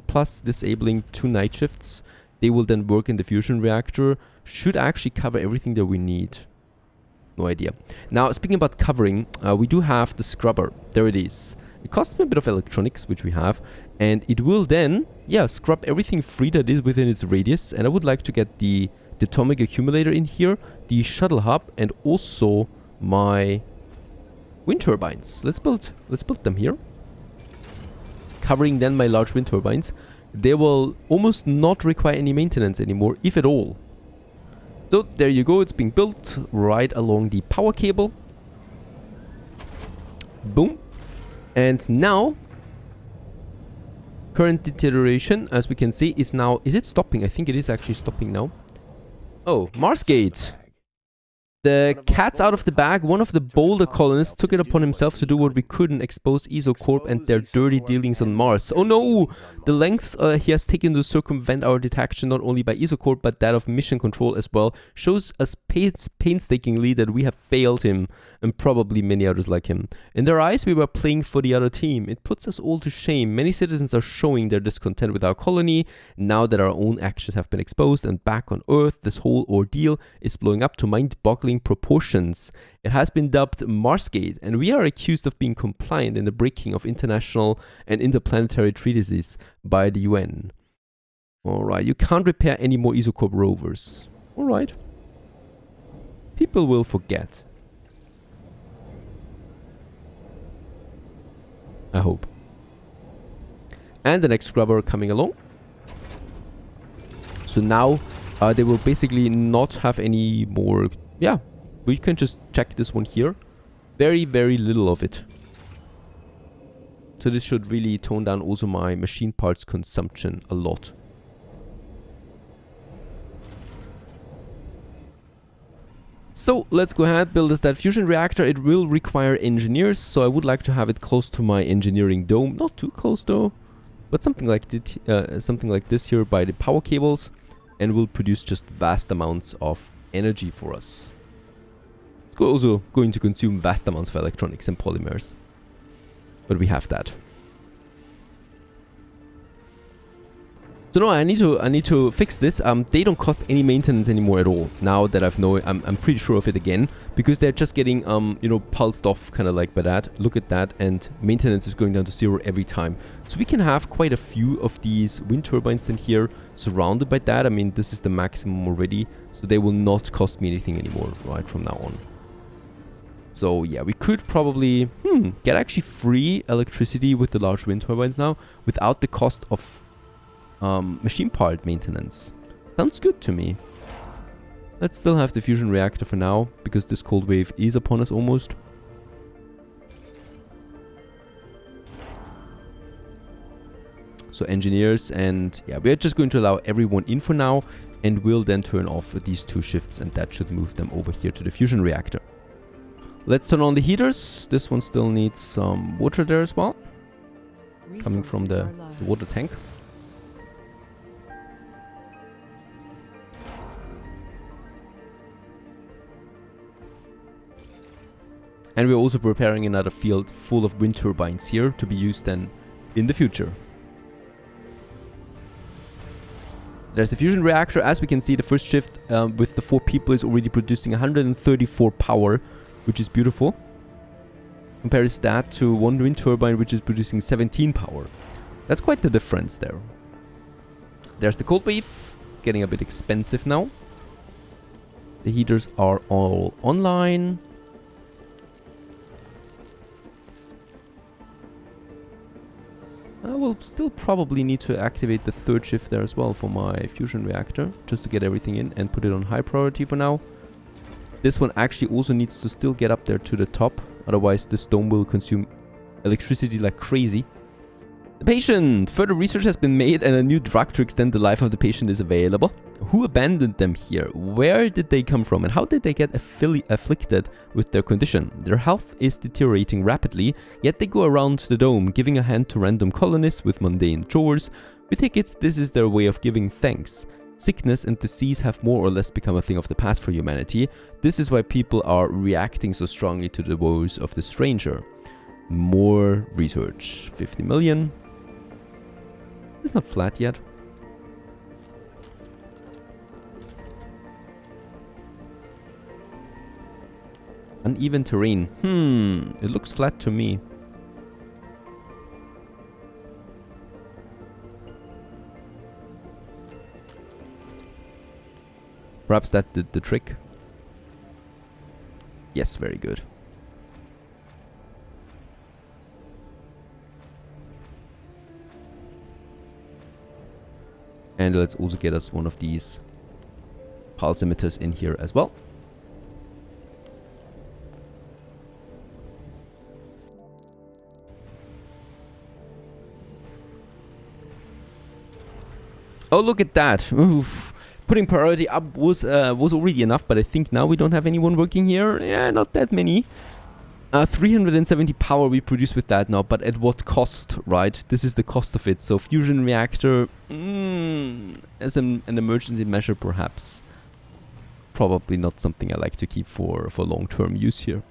plus disabling 2 night shifts, they will then work in the fusion reactor, should actually cover everything that we need. No idea. Now, speaking about covering, we do have the scrubber. There it is. It costs me a bit of electronics, which we have, and it will then, yeah, scrub everything free that is within its radius. And I would like to get the atomic accumulator in here, the shuttle hub, and also my wind turbines. Let's build them here. Covering then my large wind turbines. They will almost not require any maintenance anymore, if at all. So there you go, it's being built right along the power cable. Boom. And now, current deterioration, as we can see, is now... Is it stopping? I think it is actually stopping now. Oh, Mars Gate. The cat's out of the bag. One of the bolder colonists took it upon himself to do what we couldn't, expose EsoCorp and their dirty dealings on Mars. Oh no! The lengths he has taken to circumvent our detection, not only by EsoCorp but that of mission control as well, shows us painstakingly that we have failed him, and probably many others like him. In their eyes, we were playing for the other team. It puts us all to shame. Many citizens are showing their discontent with our colony. Now that our own actions have been exposed and back on Earth, this whole ordeal is blowing up to mind-boggling proportions. It has been dubbed Marsgate, and we are accused of being compliant in the breaking of international and interplanetary treaties by the UN. Alright, you can't repair any more EsoCorp rovers. Alright. People will forget. I hope. And the next scrubber coming along. So now they will basically not have any more... Yeah, we can just check this one here. Very, very little of it. So this should really tone down also my machine parts consumption a lot. So let's go ahead, build us that fusion reactor. It will require engineers, so I would like to have it close to my engineering dome. Not too close though, but something like this here by the power cables, and will produce just vast amounts of energy for us. It's also going to consume vast amounts of electronics and polymers, but we have that. So no, I need to fix this. They don't cost any maintenance anymore at all. Now that I'm pretty sure of it again, because they're just getting you know, pulsed off kind of like by that. Look at that, and maintenance is going down to 0 every time. So we can have quite a few of these wind turbines in here surrounded by that. I mean, this is the maximum already, so they will not cost me anything anymore right from now on. So yeah, we could probably get actually free electricity with the large wind turbines now without the cost of machine part maintenance. Sounds good to me. Let's still have the fusion reactor for now, because this cold wave is upon us almost. So engineers, and yeah, we're just going to allow everyone in for now, and we'll then turn off these 2 shifts, and that should move them over here to the fusion reactor. Let's turn on the heaters. This one still needs some water there as well, coming from the water tank. And we're also preparing another field full of wind turbines here to be used then in the future. There's the fusion reactor. As we can see, the first shift with the 4 people is already producing 134 power, which is beautiful. Compares that to one wind turbine, which is producing 17 power. That's quite the difference there. There's the cold wave, getting a bit expensive now. The heaters are all online. I will still probably need to activate the 3rd shift there as well for my fusion reactor, just to get everything in and put it on high priority for now. This one actually also needs to still get up there to the top, otherwise this dome will consume electricity like crazy. The patient. Further research has been made and a new drug to extend the life of the patient is available. Who abandoned them here? Where did they come from? And how did they get afflicted with their condition? Their health is deteriorating rapidly, yet they go around the dome, giving a hand to random colonists with mundane chores. We think this is their way of giving thanks. Sickness and disease have more or less become a thing of the past for humanity. This is why people are reacting so strongly to the woes of the stranger. More research. 50 million. It's not flat yet. Uneven terrain. It looks flat to me. Perhaps that did the trick. Yes, very good. And let's also get us one of these pulse emitters in here as well. Oh, look at that. Oof. Putting priority up was already enough, but I think now we don't have anyone working here. Yeah, not that many. 370 power we produce with that now, but at what cost, right? This is the cost of it. So fusion reactor, as an emergency measure perhaps. Probably not something I like to keep for long-term use here.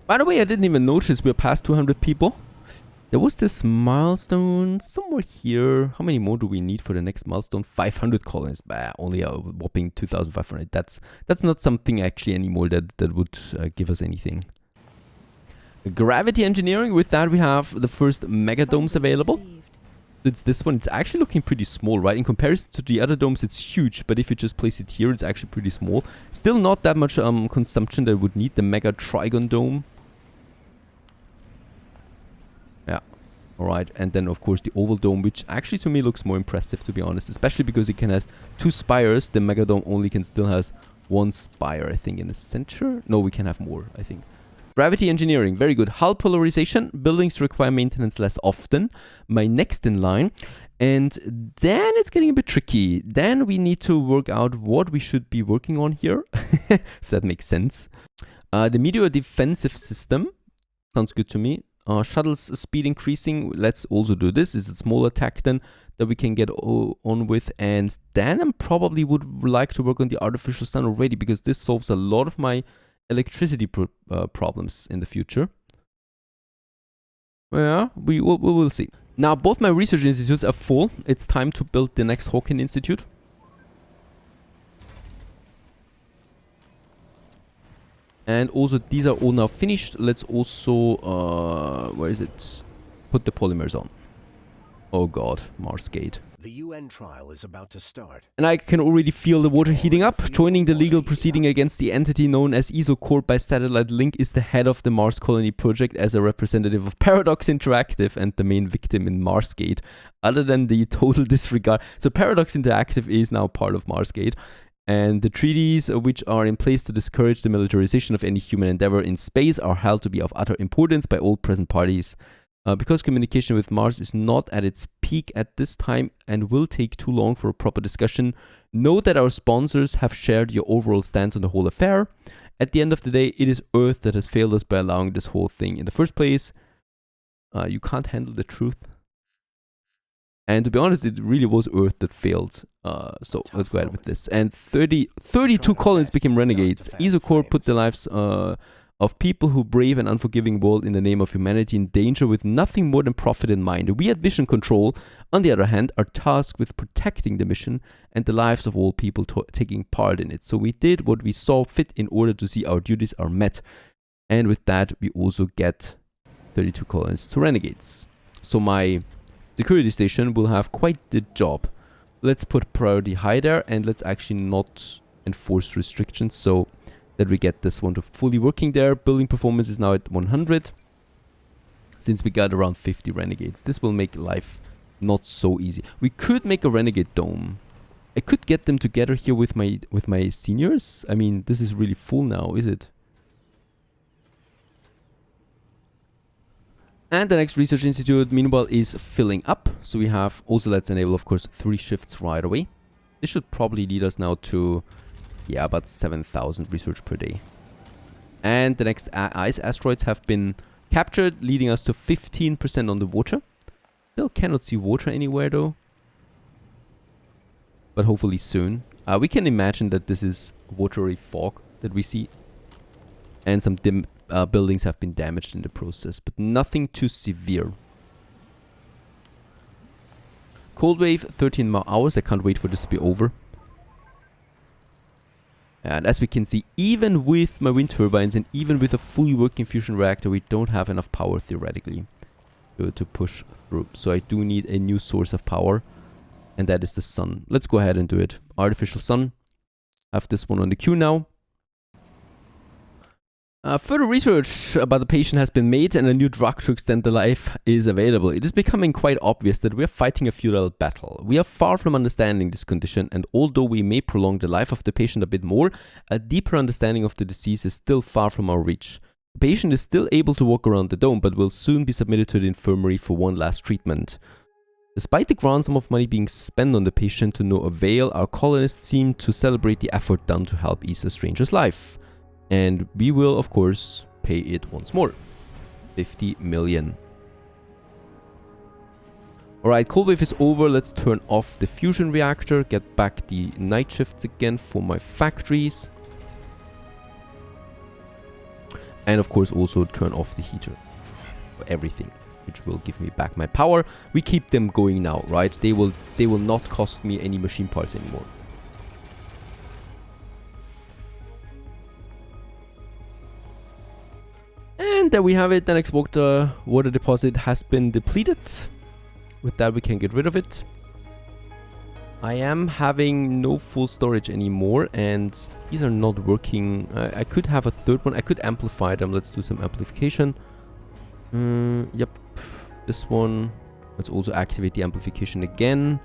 By the way, I didn't even notice we're past 200 people. There was this milestone somewhere here. How many more do we need for the next milestone? 500 colonies. Bah, only a whopping 2,500. That's not something actually anymore that would give us anything. Gravity engineering. With that, we have the first megadomes available. It's this one. It's actually looking pretty small, right? In comparison to the other domes, it's huge. But if you just place it here, it's actually pretty small. Still not that much consumption that would need the mega trigon dome. Yeah. Alright, and then of course the oval dome, which actually to me looks more impressive, to be honest. Especially because it can have 2 spires. The mega dome only can still has 1 spire, I think, in the center. No, we can have more, I think. Gravity engineering, very good. Hull polarization, buildings require maintenance less often. My next in line. And then it's getting a bit tricky. Then we need to work out what we should be working on here, if that makes sense. The meteor defensive system sounds good to me. Shuttle's speed increasing. Let's also do this. Is a small attack then that we can get on with. And then I probably would like to work on the artificial sun already, because this solves a lot of my electricity problems in the future. Yeah, we will see. Now both my research institutes are full. It's time to build the next Hawking Institute. And also these are all now finished. Let's also where is it? Put the polymers on. Oh god, Mars Gate. The UN trial is about to start. And I can already feel the water heating up. Joining the legal proceeding against the entity known as ESOCorp by satellite link is the head of the Mars Colony project as a representative of Paradox Interactive and the main victim in Marsgate. Other than the total disregard. So Paradox Interactive is now part of Marsgate. And the treaties which are in place to discourage the militarization of any human endeavor in space are held to be of utter importance by all present parties. Because communication with Mars is not at its peak at this time and will take too long for a proper discussion, note that our sponsors have shared your overall stance on the whole affair. At the end of the day, it is Earth that has failed us by allowing this whole thing in the first place. You can't handle the truth. And to be honest, it really was Earth that failed. So let's go ahead with this. And 32 colonies became renegades. ESOCorp put the lives of people who brave an unforgiving world in the name of humanity in danger with nothing more than profit in mind. We at Vision Control, on the other hand, are tasked with protecting the mission and the lives of all people taking part in it. So we did what we saw fit in order to see our duties are met. And with that, we also get 32 colonies to renegades. So my security station will have quite the job. Let's put priority high there, and let's actually not enforce restrictions so that we get this one to fully working there. Building performance is now at 100. Since we got around 50 renegades, this will make life not so easy. We could make a renegade dome. I could get them together here with my seniors. I mean, this is really full now, is it? And the next research institute, meanwhile, is filling up. So we have also, let's enable, of course, 3 shifts right away. This should probably lead us now to, yeah, about 7,000 research per day. And the next ice asteroids have been captured, leading us to 15% on the water. Still cannot see water anywhere, though. But hopefully soon. We can imagine that this is watery fog that we see. And some buildings have been damaged in the process, but nothing too severe. Cold wave, 13 more hours. I can't wait for this to be over. And as we can see, even with my wind turbines and even with a fully working fusion reactor, we don't have enough power theoretically to push through. So I do need a new source of power, and that is the sun. Let's go ahead and do it. Artificial sun. Have this one on the queue now. Further research about the patient has been made and a new drug to extend the life is available. It is becoming quite obvious that we are fighting a futile battle. We are far from understanding this condition, and although we may prolong the life of the patient a bit more, a deeper understanding of the disease is still far from our reach. The patient is still able to walk around the dome, but will soon be submitted to the infirmary for one last treatment. Despite the grand sum of money being spent on the patient to no avail, our colonists seem to celebrate the effort done to help ease a stranger's life. And we will, of course, pay it once more. 50 million. Alright, cold wave is over. Let's turn off the fusion reactor. Get back the night shifts again for my factories. And of course also turn off the heater. For everything. Which will give me back my power. We keep them going now, right? They will not cost me any machine parts anymore. And there we have it. The next water deposit has been depleted. With that we can get rid of it. I am having no full storage anymore, and these are not working. I could have a third one. I could amplify them. Let's do some amplification. Yep. This one. Let's also activate the amplification again.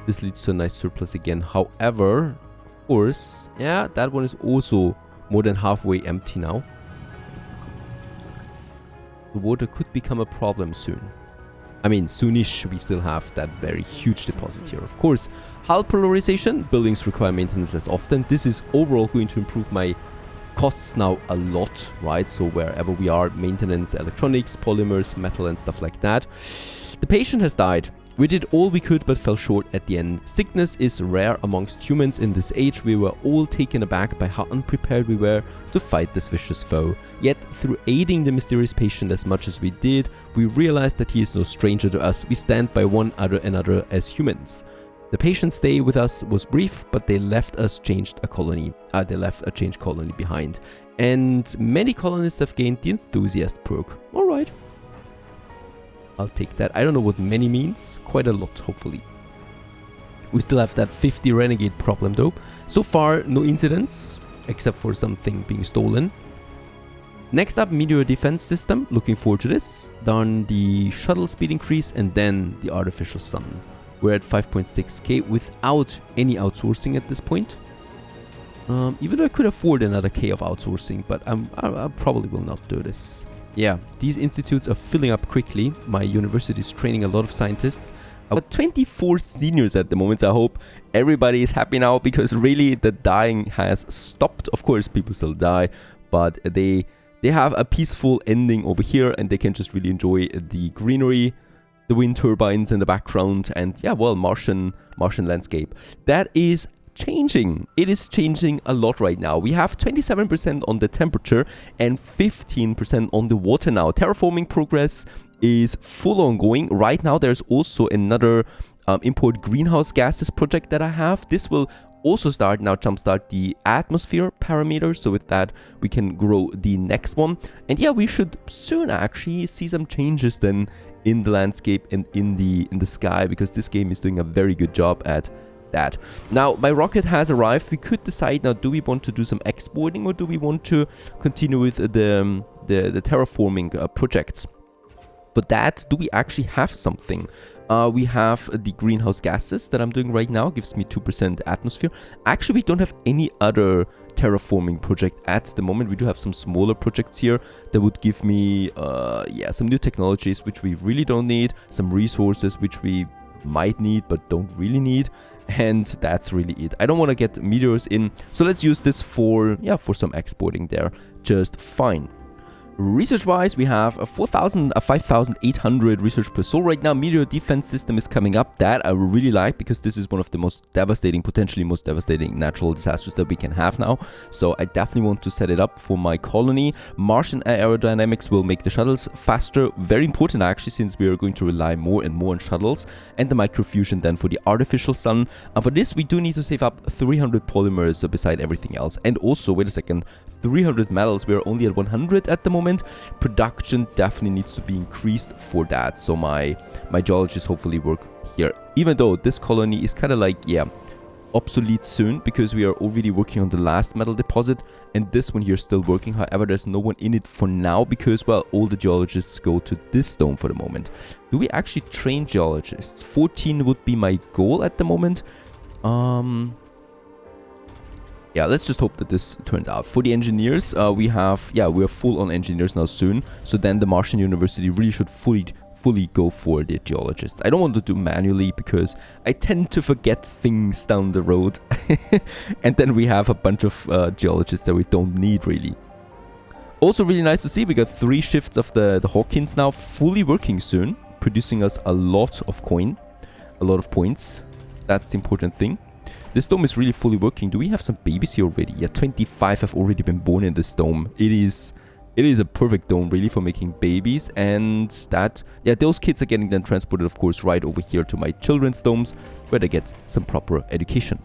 This leads to a nice surplus again. However, of course, yeah, that one is also more than halfway empty now. The water could become a problem soon. I mean, soonish we still have that very huge deposit here. Of course, hull polarization. Buildings require maintenance less often. This is overall going to improve my costs now a lot, right? So wherever we are, maintenance, electronics, polymers, metal and stuff like that. The patient has died. We did all we could but fell short at the end. Sickness is rare amongst humans in this age. We were all taken aback by how unprepared we were to fight this vicious foe. Yet, through aiding the mysterious patient as much as we did, we realized that he is no stranger to us. We stand by one another as humans. The patient's stay with us was brief, but they left us changed a colony. They left a changed colony behind. And many colonists have gained the enthusiast perk. Alright. I'll take that. I don't know what many means. Quite a lot, hopefully. We still have that 50 renegade problem though. So far, no incidents, except for something being stolen. Next up, meteor defense system. Looking forward to this. Then the shuttle speed increase and then the artificial sun. We're at 5.6k without any outsourcing at this point. Even though I could afford another K of outsourcing, but I probably will not do this. Yeah, these institutes are filling up quickly. My university is training a lot of scientists. I've got 24 seniors at the moment, so I hope everybody is happy now, because really the dying has stopped. Of course, people still die, but they have a peaceful ending over here, and they can just really enjoy the greenery, the wind turbines in the background, and yeah, well, Martian landscape. That is changing. It is changing a lot right now. We have 27% on the temperature and 15% on the water now. Terraforming progress is full on going. Right now there's also another import greenhouse gases project that I have. This will also jumpstart the atmosphere parameter, so with that we can grow the next one. And yeah, we should soon actually see some changes then in the landscape and in the sky, because this game is doing a very good job at that. Now my rocket has arrived. We could decide now, do we want to do some exporting or do we want to continue with the terraforming projects? For that, do we actually have something? We have the greenhouse gases that I'm doing right now, gives me 2% atmosphere. Actually, we don't have any other terraforming project at the moment. We do have some smaller projects here that would give me, yeah, some new technologies which we really don't need, some resources which we might need but don't really need, and that's really it. I don't want to get meteors in, so let's use this for, yeah, for some exporting there, just fine. Research-wise, we have a 5,800 research per soul right now. Meteor defense system is coming up. That I really like, because this is one of the most devastating, potentially most devastating natural disasters that we can have now. So I definitely want to set it up for my colony. Martian aerodynamics will make the shuttles faster. Very important, actually, since we are going to rely more and more on shuttles. And the microfusion then for the artificial sun. And for this, we do need to save up 300 polymers beside everything else. And also, wait a second, 300 metals. We're only at 100 at the moment. Production definitely needs to be increased for that, so my geologists hopefully work here, even though this colony is kind of like, yeah, obsolete soon, because we are already working on the last metal deposit, and this one here is still working. However, there's no one in it for now, because, well, all the geologists go to this dome for the moment. Do we actually train geologists? 14 would be my goal at the moment. Yeah, let's just hope that this turns out. For the engineers, we have, yeah, we're full on engineers now soon. So then the Martian University really should fully go for the geologists. I don't want to do manually, because I tend to forget things down the road. And then we have a bunch of geologists that we don't need, really. Also really nice to see, we got 3 shifts of the Hawkins now fully working soon, producing us a lot of coin, a lot of points. That's the important thing. This dome is really fully working. Do we have some babies here already? Yeah, 25 have already been born in this dome. It is a perfect dome, really, for making babies. And that, yeah, those kids are getting then transported, of course, right over here to my children's domes, where they get some proper education.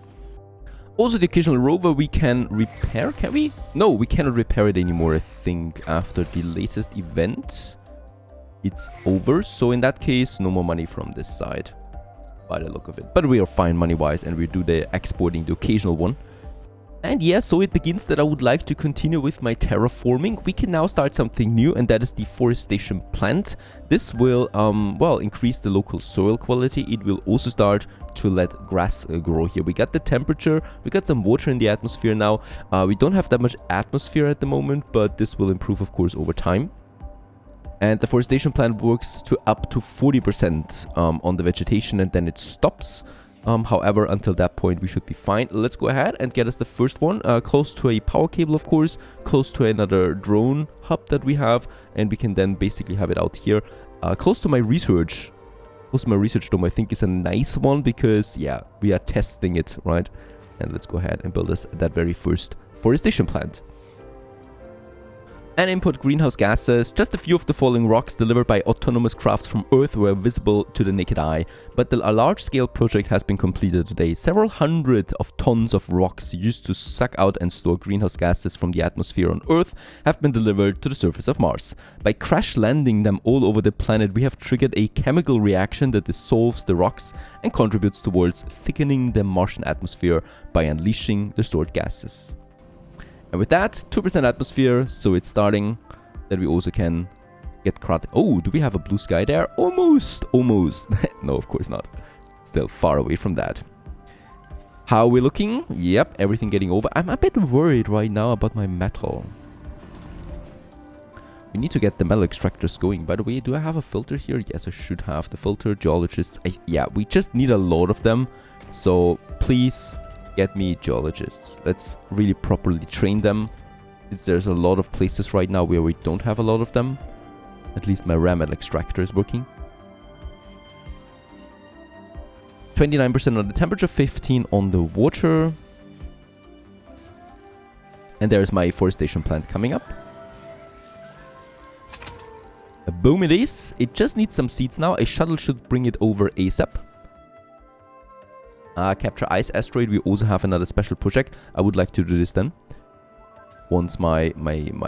Also, the occasional rover we can repair, can we? No, we cannot repair it anymore, I think, after the latest event. It's over, so in that case, no more money from this side, by the look of it. But we are fine money-wise, and we do the exporting, the occasional one. And yeah, so it begins that I would like to continue with my terraforming. We can now start something new, and that is deforestation plant. This will, well, increase the local soil quality. It will also start to let grass grow here. We got the temperature, we got some water in the atmosphere now. We don't have that much atmosphere at the moment, but this will improve, of course, over time. And the forestation plant works to up to 40% on the vegetation, and then it stops. However, until that point, we should be fine. Let's go ahead and get us the first one, close to a power cable, of course, close to another drone hub that we have, and we can then basically have it out here, close to my research. Close to my research dome, I think, is a nice one, because, yeah, we are testing it, right? And let's go ahead and build us that very first forestation plant. And input greenhouse gases. Just a few of the falling rocks delivered by autonomous crafts from Earth were visible to the naked eye, but a large-scale project has been completed today. Several hundred of tons of rocks used to suck out and store greenhouse gases from the atmosphere on Earth have been delivered to the surface of Mars. By crash landing them all over the planet, we have triggered a chemical reaction that dissolves the rocks and contributes towards thickening the Martian atmosphere by unleashing the stored gases. And with that, 2% atmosphere, so it's starting that we also can get crowd. Oh, do we have a blue sky there? Almost, almost. No, of course not. Still far away from that. How are we looking? Yep, everything getting over. I'm a bit worried right now about my metal. We need to get the metal extractors going. By the way, do I have a filter here? Yes, I should have the filter. Geologists. Yeah, we just need a lot of them. So please get me geologists. Let's really properly train them. There's a lot of places right now where we don't have a lot of them. At least my rare metal extractor is working. 29% on the temperature, 15 on the water. And there's my forestation plant coming up. Boom it is. It just needs some seeds now. A shuttle should bring it over ASAP. Capture ice asteroid. We also have another special project. I would like to do this then. Once my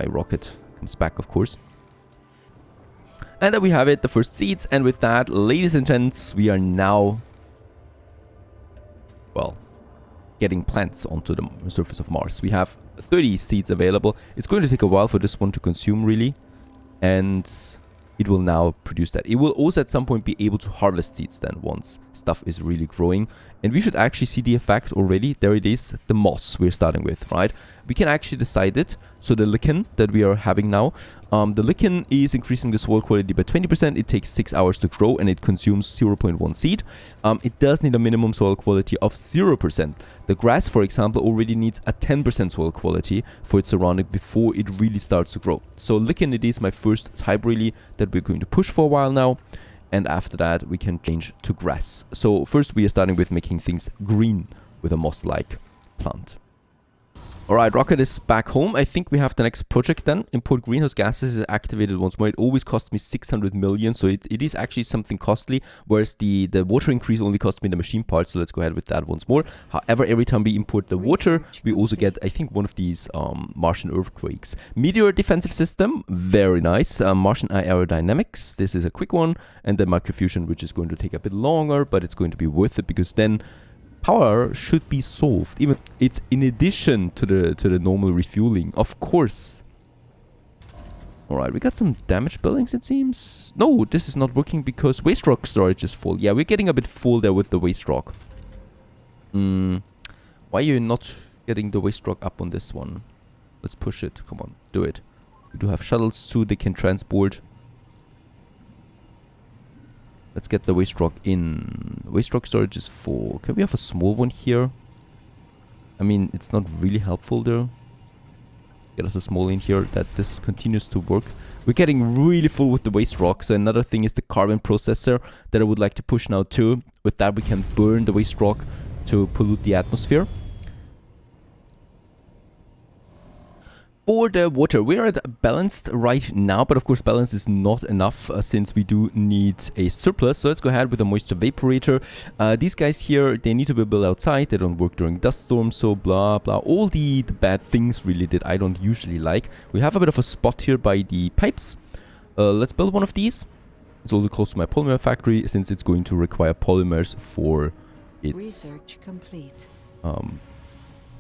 rocket comes back, of course. And then we have it, the first seeds. And with that, ladies and gents, we are now, well, getting plants onto the surface of Mars. We have 30 seeds available. It's going to take a while for this one to consume, really. And it will now produce that. It will also at some point be able to harvest seeds then once stuff is really growing. And we should actually see the effect already. There it is, the moss we're starting with, right? We can actually decide it. So the lichen that we are having now, the lichen is increasing the soil quality by 20%. It takes 6 hours to grow and it consumes 0.1 seed. It does need a minimum soil quality of 0%. The grass, for example, already needs a 10% soil quality for its surrounding before it really starts to grow. So lichen, it is my first type really that we're going to push for a while now. And after that, we can change to grass. So first we are starting with making things green with a moss-like plant. Alright, Rocket is back home. I think we have the next project then. Import greenhouse gases is activated once more. It always costs me 600 million, so it is actually something costly, whereas the water increase only cost me the machine part, so let's go ahead with that once more. However, every time we import the water, we also get, I think, one of these Martian earthquakes. Meteor defensive system, very nice. Martian aerodynamics, this is a quick one. And then microfusion, which is going to take a bit longer, but it's going to be worth it because then power should be solved. Even it's in addition to the normal refueling, of course. All right, we got some damaged buildings, it seems. No, this is not working because waste rock storage is full. Yeah, we're getting a bit full there with the waste rock. Why are you not getting the waste rock up on this one? Let's push it. Come on, do it. We do have shuttles too. They can transport. Let's get the waste rock in. Waste rock storage is full. Can we have a small one here? I mean, it's not really helpful there. Get us a small in here that this continues to work. We're getting really full with the waste rock. So another thing is the carbon processor that I would like to push now too. With that we can burn the waste rock to pollute the atmosphere. For the water, we are at balanced right now, but of course balance is not enough since we do need a surplus. So let's go ahead with a moisture evaporator. These guys here, they need to be built outside. They don't work during dust storms, so blah blah. All the bad things really that I don't usually like. We have a bit of a spot here by the pipes. Let's build one of these. It's also close to my polymer factory since it's going to require polymers for its Research complete.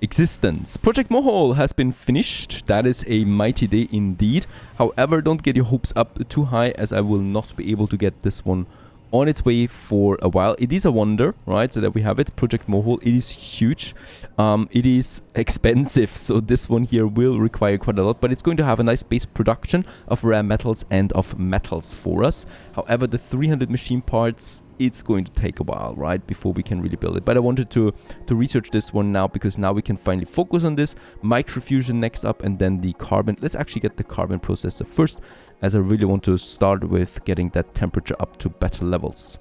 Existence. Project Mohole has been finished. That is a mighty day indeed. However, don't get your hopes up too high as I will not be able to get this one on its way for a while. It is a wonder, right? So that we have it. Project Mohole. It is huge. It is expensive. So this one here will require quite a lot, but it's going to have a nice base production of rare metals and of metals for us. However, the 300 machine parts, it's going to take a while, right, before we can really build it. But I wanted to research this one now because now we can finally focus on this. Microfusion next up and then the carbon. Let's actually get the carbon processor first, as I really want to start with getting that temperature up to better levels.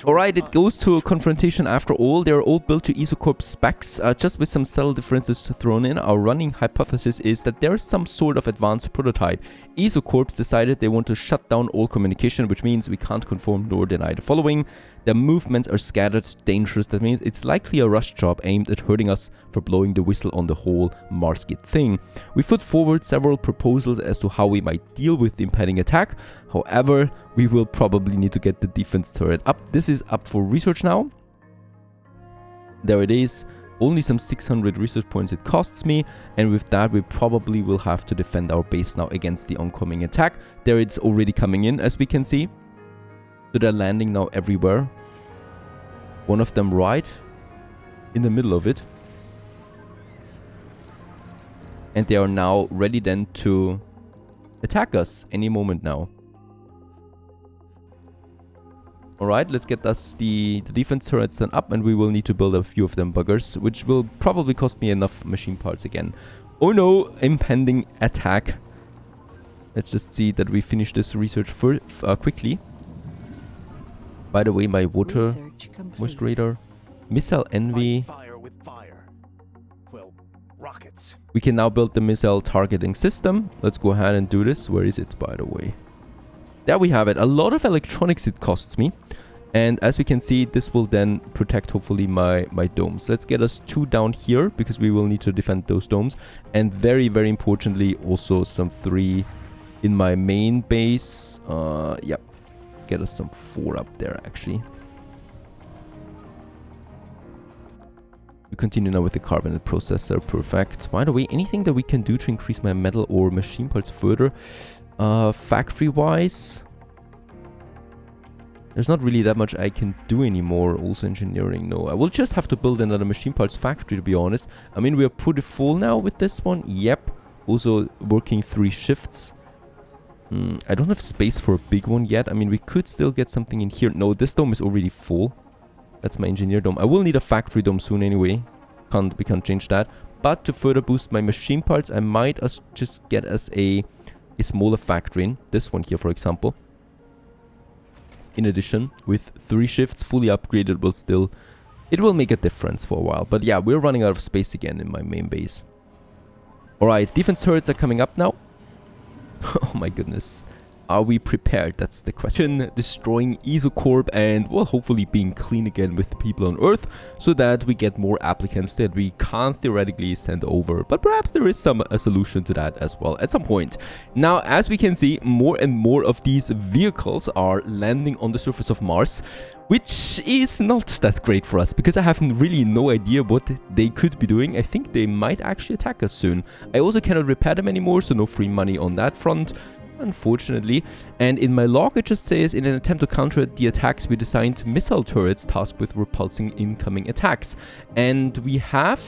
Alright, it goes to a confrontation after all. They're all built to Isocorp specs, just with some subtle differences thrown in. Our running hypothesis is that there is some sort of advanced prototype. Isocorps decided they want to shut down all communication, which means we can't confirm nor deny the following. Their movements are scattered, dangerous. That means it's likely a rush job aimed at hurting us for blowing the whistle on the whole Marsgate thing. We put forward several proposals as to how we might deal with the impending attack. However, we will probably need to get the defense turret up. This is up for research now. There it is. Only some 600 research points it costs me. And with that, we probably will have to defend our base now against the oncoming attack. There it's already coming in, as we can see. So they're landing now everywhere. One of them right in the middle of it. And they are now ready then to attack us any moment now. Alright, let's get us the defense turrets then up, and we will need to build a few of them buggers, which will probably cost me enough machine parts again. Oh no, impending attack. Let's just see that we finish this research quickly. By the way, my water moisturator, missile envy. Fire with fire. Well, rockets. We can now build the missile targeting system. Let's go ahead and do this. Where is it, by the way? There we have it. A lot of electronics it costs me. And as we can see, this will then protect hopefully my domes. Let's get us 2 down here because we will need to defend those domes. And very, very importantly, also some 3 in my main base. Yep. Get us some 4 up there actually. We continue now with the carbon processor. Perfect. By the way, anything that we can do to increase my metal or machine parts further? Factory-wise, there's not really that much I can do anymore. Also engineering, no. I will just have to build another machine parts factory, to be honest. I mean, we are pretty full now with this one. Yep. Also working 3 shifts. I don't have space for a big one yet. I mean, we could still get something in here. No, this dome is already full. That's my engineer dome. I will need a factory dome soon anyway. We can't change that. But to further boost my machine parts, I might just get us a smaller factory in. This one here, for example. In addition, with 3 shifts fully upgraded, it will make a difference for a while. But yeah, we're running out of space again in my main base. Alright, defense turrets are coming up now. Oh my goodness. Are we prepared? That's the question. Destroying Isocorp and, well, hopefully being clean again with the people on Earth so that we get more applicants that we can't theoretically send over. But perhaps there is a solution to that as well at some point. Now, as we can see, more and more of these vehicles are landing on the surface of Mars, which is not that great for us because I have really no idea what they could be doing. I think they might actually attack us soon. I also cannot repair them anymore, so no free money on that front, unfortunately. And in my log it just says, in an attempt to counter the attacks, we designed missile turrets tasked with repulsing incoming attacks. And we have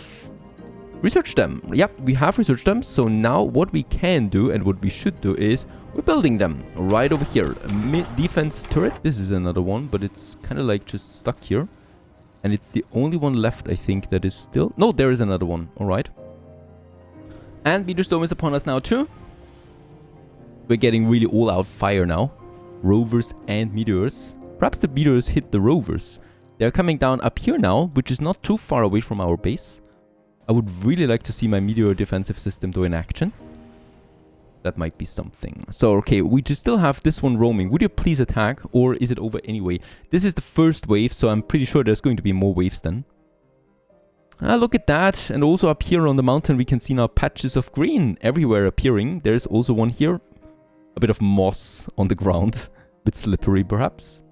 researched them. Yep, we have researched them. So now what we can do and what we should do is we're building them right over here. Defense turret. This is another one, but it's kind of like just stuck here. And it's the only one left, I think, that is still... No, there is another one. All right. And Meteor Storm is upon us now too. We're getting really all-out fire now. Rovers and meteors. Perhaps the meteors hit the rovers. They're coming down up here now, which is not too far away from our base. I would really like to see my meteor defensive system though in action. That might be something. So, okay, we just still have this one roaming. Would you please attack, or is it over anyway? This is the first wave, so I'm pretty sure there's going to be more waves then. Look at that. And also up here on the mountain, we can see now patches of green everywhere appearing. There's also one here. A bit of moss on the ground. A bit slippery, perhaps.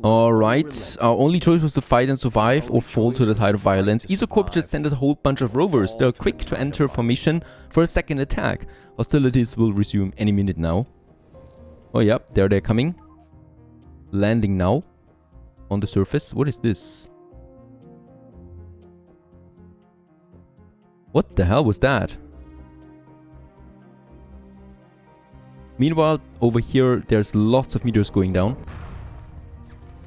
Alright, our only choice was to fight and survive or fall to the tide of violence. Isocorp just sent us a whole bunch of rovers. They are quick to enter formation for a second attack. Hostilities will resume any minute now. Oh yeah, there they're coming. Landing now on the surface. What is this? What the hell was that? Meanwhile, over here, there's lots of meteors going down.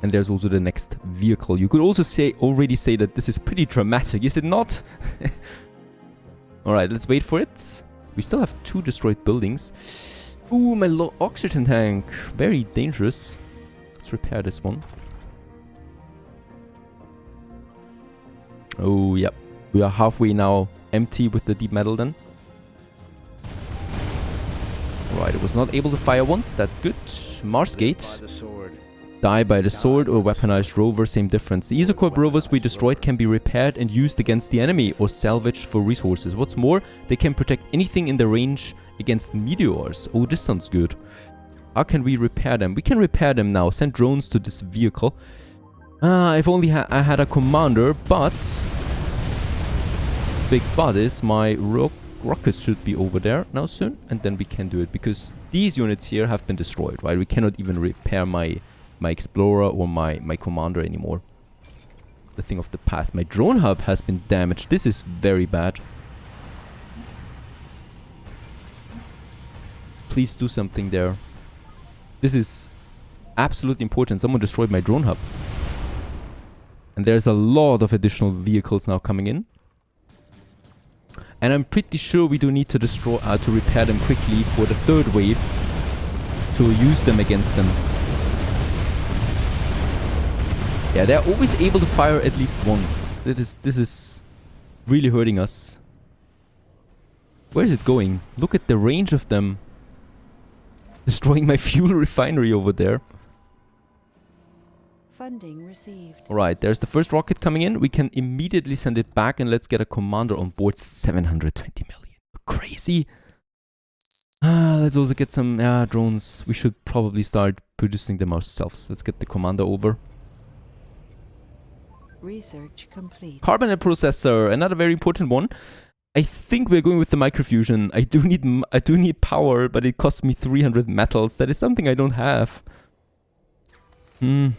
And there's also the next vehicle. You could also already say that this is pretty dramatic, is it not? Alright, let's wait for it. We still have 2 destroyed buildings. Ooh, my low oxygen tank. Very dangerous. Let's repair this one. Oh, yep. We are halfway now empty with the deep metal then. Alright, it was not able to fire once. That's good. Marsgate. Die by the sword or weaponized rover, same difference. The Isocorp rovers we destroyed can be repaired and used against the enemy or salvaged for resources. What's more, they can protect anything in their range against meteors. Oh, this sounds good. How can we repair them? We can repair them now. Send drones to this vehicle. If only I had a commander, but... Big but is my rockets should be over there now soon. And then we can do it because these units here have been destroyed, right? We cannot even repair my explorer or my commander anymore. The thing of the past. My drone hub has been damaged. This is very bad. Please do something there. This is absolutely important. Someone destroyed my drone hub. And there's a lot of additional vehicles now coming in. And I'm pretty sure we do need to destroy to repair them quickly for the 3rd wave to use them against them. Yeah, they're always able to fire at least once. This is really hurting us. Where is it going? Look at the range of them. Destroying my fuel refinery over there. Funding received. Alright, there's the first rocket coming in. We can immediately send it back and let's get a commander on board. 720 million. Crazy. Let's also get some drones. We should probably start producing them ourselves. Let's get the commander over. Research complete. Carbonate processor, another very important one. I think we're going with the microfusion. I do need power, but it costs me 300 metals. That is something I don't have. Can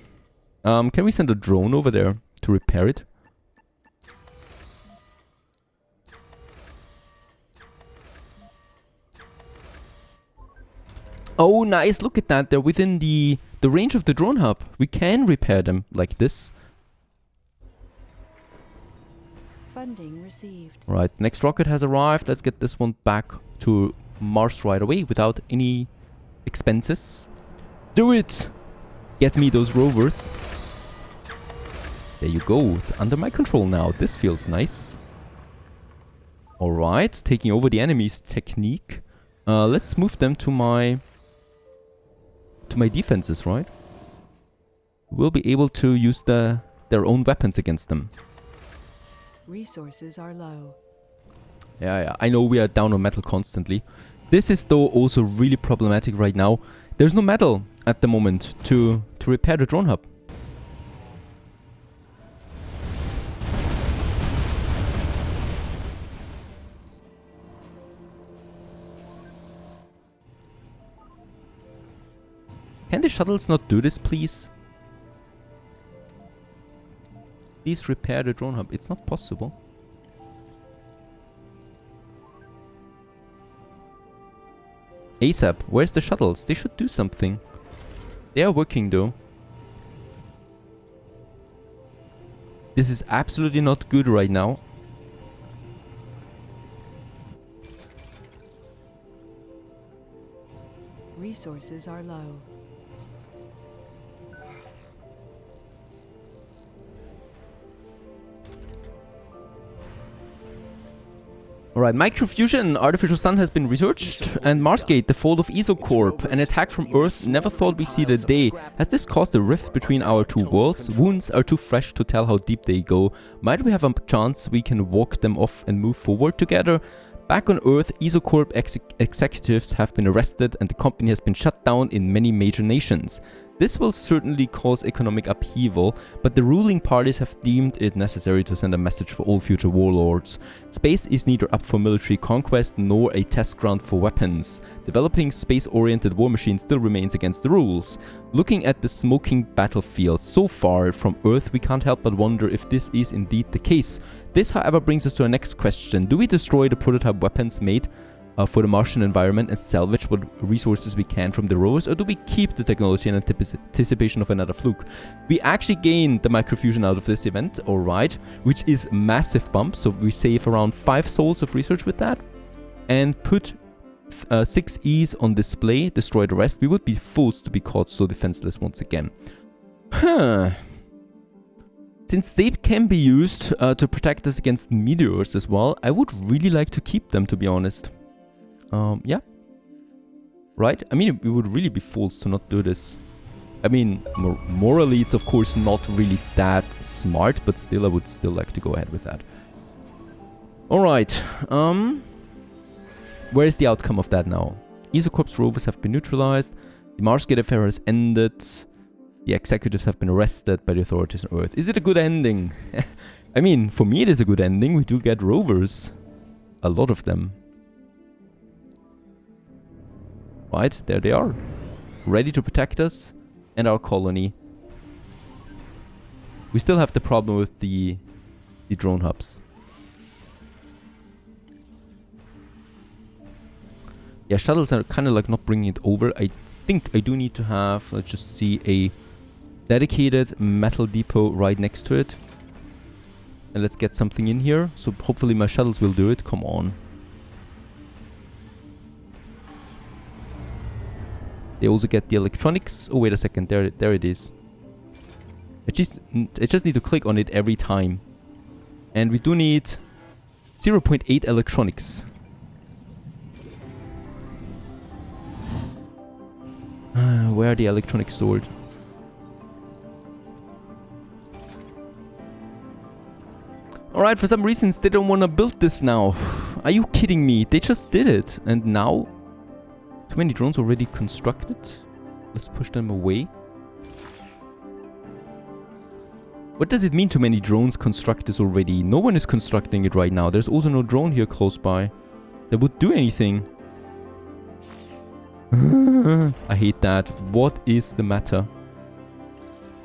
we send a drone over there to repair it? Oh, nice. Look at that. They're within the range of the drone hub. We can repair them like this. Funding received. Right, next rocket has arrived. Let's get this one back to Mars right away without any expenses. Do it! Get me those rovers. There you go. It's under my control now. This feels nice. Alright, taking over the enemy's technique. Let's move them to my defenses, right? We'll be able to use their own weapons against them. Resources are low. Yeah, I know we are down on metal constantly. This is though also really problematic right now. There's no metal at the moment to repair the drone hub. Can the shuttles not do this, please? Please repair the drone hub. It's not possible. ASAP. Where's the shuttles? They should do something. They are working though. This is absolutely not good right now. Resources are low. Alright, microfusion, artificial sun has been researched, and Marsgate, the fall of Isocorp, an attack from Earth, never thought we'd see the day. Has this caused a rift between our two worlds? Wounds are too fresh to tell how deep they go. Might we have a chance we can walk them off and move forward together? Back on Earth, Isocorp executives have been arrested and the company has been shut down in many major nations. This will certainly cause economic upheaval, but the ruling parties have deemed it necessary to send a message for all future warlords. Space is neither up for military conquest nor a test ground for weapons. Developing space-oriented war machines still remains against the rules. Looking at the smoking battlefield so far from Earth, we can't help but wonder if this is indeed the case. This, however, brings us to our next question. Do we destroy the prototype weapons made for the Martian environment and salvage what resources we can from the rovers, or do we keep the technology in anticipation of another fluke? We actually gained the microfusion out of this event, alright, which is massive bump, so we save around 5 souls of research with that, and put 6 E's on display, destroy the rest. We would be forced to be caught so defenseless once again. Since they can be used to protect us against meteors as well, I would really like to keep them, to be honest. Yeah. Right? I mean, we would really be fools to not do this. I mean, morally, it's of course not really that smart, but still, I would still like to go ahead with that. Alright. Where is the outcome of that now? Isocorp's rovers have been neutralized. The Marsgate affair has ended. The executives have been arrested by the authorities on Earth. Is it a good ending? I mean, for me it is a good ending. We do get rovers. A lot of them. Right, there they are. Ready to protect us and our colony. We still have the problem with the drone hubs. Yeah, shuttles are kind of like not bringing it over. I think I do need to have, let's just see, a dedicated metal depot right next to it. And let's get something in here. So hopefully my shuttles will do it. Come on. They also get the electronics. Oh, wait a second. There it is. I just need to click on it every time. And we do need 0.8 electronics. Where are the electronics stored? Alright, for some reasons they don't want to build this now. Are you kidding me? They just did it. And now? Too many drones already constructed. Let's push them away. What does it mean too many drones construct this already? No one is constructing it right now. There's also no drone here close by that would do anything. I hate that. What is the matter?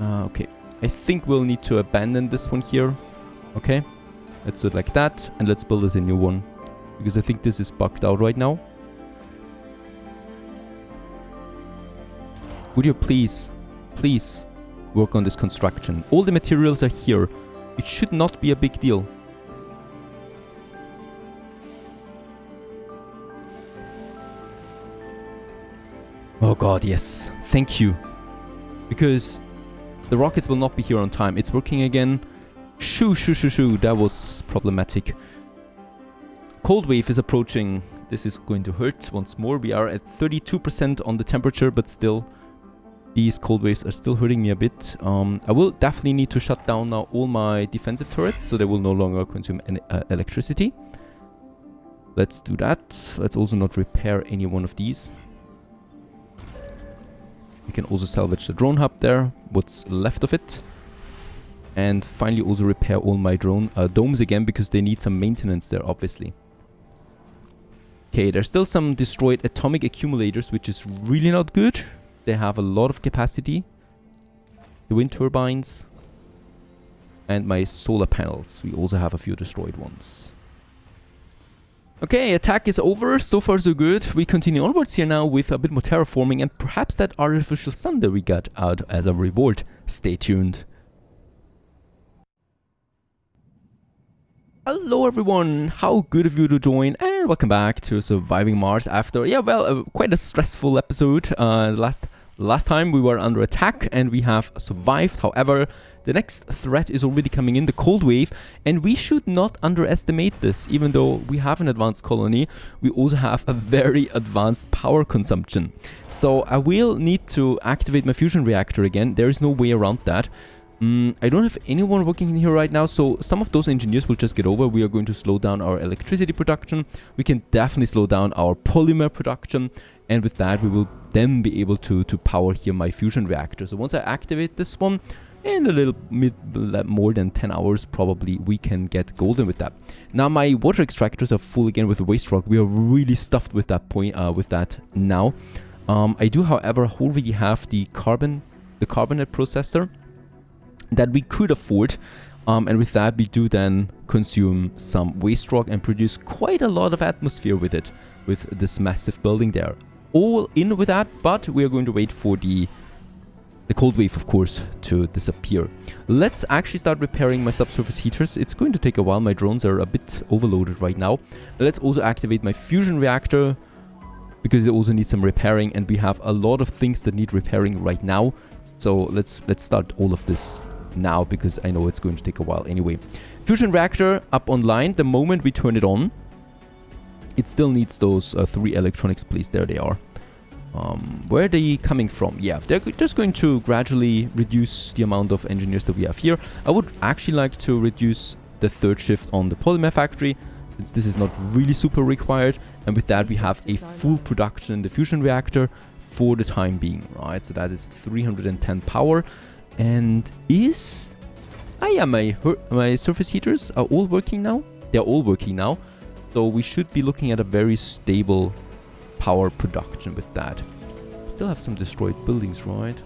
Okay. I think we'll need to abandon this one here. Okay. Let's do it like that. And let's build us a new one. Because I think this is bugged out right now. Would you please work on this construction? All the materials are here. It should not be a big deal. Oh god, yes. Thank you. Because the rockets will not be here on time. It's working again. Shoo. That was problematic. Cold wave is approaching. This is going to hurt once more. We are at 32% on the temperature, but still, these cold waves are still hurting me a bit. I will definitely need to shut down now all my defensive turrets, so they will no longer consume any electricity. Let's do that. Let's also not repair any one of these. We can also salvage the drone hub there, what's left of it. And finally also repair all my drone domes again, because they need some maintenance there, obviously. Okay, there's still some destroyed atomic accumulators, which is really not good. They have a lot of capacity. The wind turbines. And my solar panels. We also have a few destroyed ones. Okay, attack is over. So far so good. We continue onwards here now with a bit more terraforming and perhaps that artificial sun that we got out as a reward. Stay tuned. Hello everyone, how good of you to join and welcome back to Surviving Mars after, quite a stressful episode. Last time we were under attack and we have survived. However, the next threat is already coming in, the cold wave, and we should not underestimate this. Even though we have an advanced colony, we also have a very advanced power consumption. So I will need to activate my fusion reactor again. There is no way around that. I don't have anyone working in here right now, so some of those engineers will just get over. We are going to slow down our electricity production. We can definitely slow down our polymer production, and with that we will then be able to power here my fusion reactor. So once I activate this one, in a little more than 10 hours probably, we can get golden with that. Now my water extractors are full again with waste rock. We are really stuffed with that now. I do, however, already have the carbonate processor that we could afford, and with that we do then consume some waste rock and produce quite a lot of atmosphere with it, with this massive building there. All in with that, but we are going to wait for the cold wave, of course, to disappear. Let's actually start repairing my subsurface heaters. It's going to take a while. My drones are a bit overloaded right now. Let's also activate my fusion reactor, because it also needs some repairing, and we have a lot of things that need repairing right now. So let's start all of this now, because I know it's going to take a while anyway. Fusion reactor up online. The moment we turn it on, it still needs those 3 electronics, please. There they are. Where are they coming from? Yeah, they're just going to gradually reduce the amount of engineers that we have here. I would actually like to reduce the 3rd shift on the polymer factory, since this is not really super required. And with that we have a full production in the fusion reactor for the time being, right? So that is 310 power. And my surface heaters are all working now. They're all working now. So we should be looking at a very stable power production with that. Still have some destroyed buildings, right?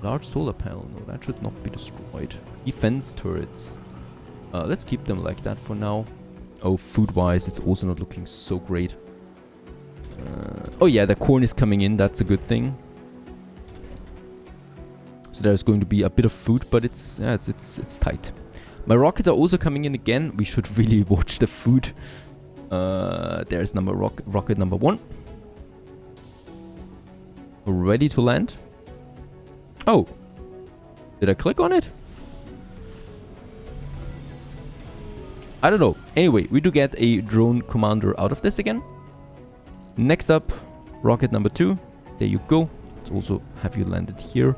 Large solar panel. No, that should not be destroyed. Defense turrets. Let's keep them like that for now. Oh, food-wise, it's also not looking so great. Oh yeah, the corn is coming in. That's a good thing. So there's going to be a bit of food, but it's tight. My rockets are also coming in again. We should really watch the food. There's rocket number 1. Ready to land. Oh, did I click on it? I don't know. Anyway, we do get a drone commander out of this again. Next up, rocket number 2. There you go. Let's also have you landed here.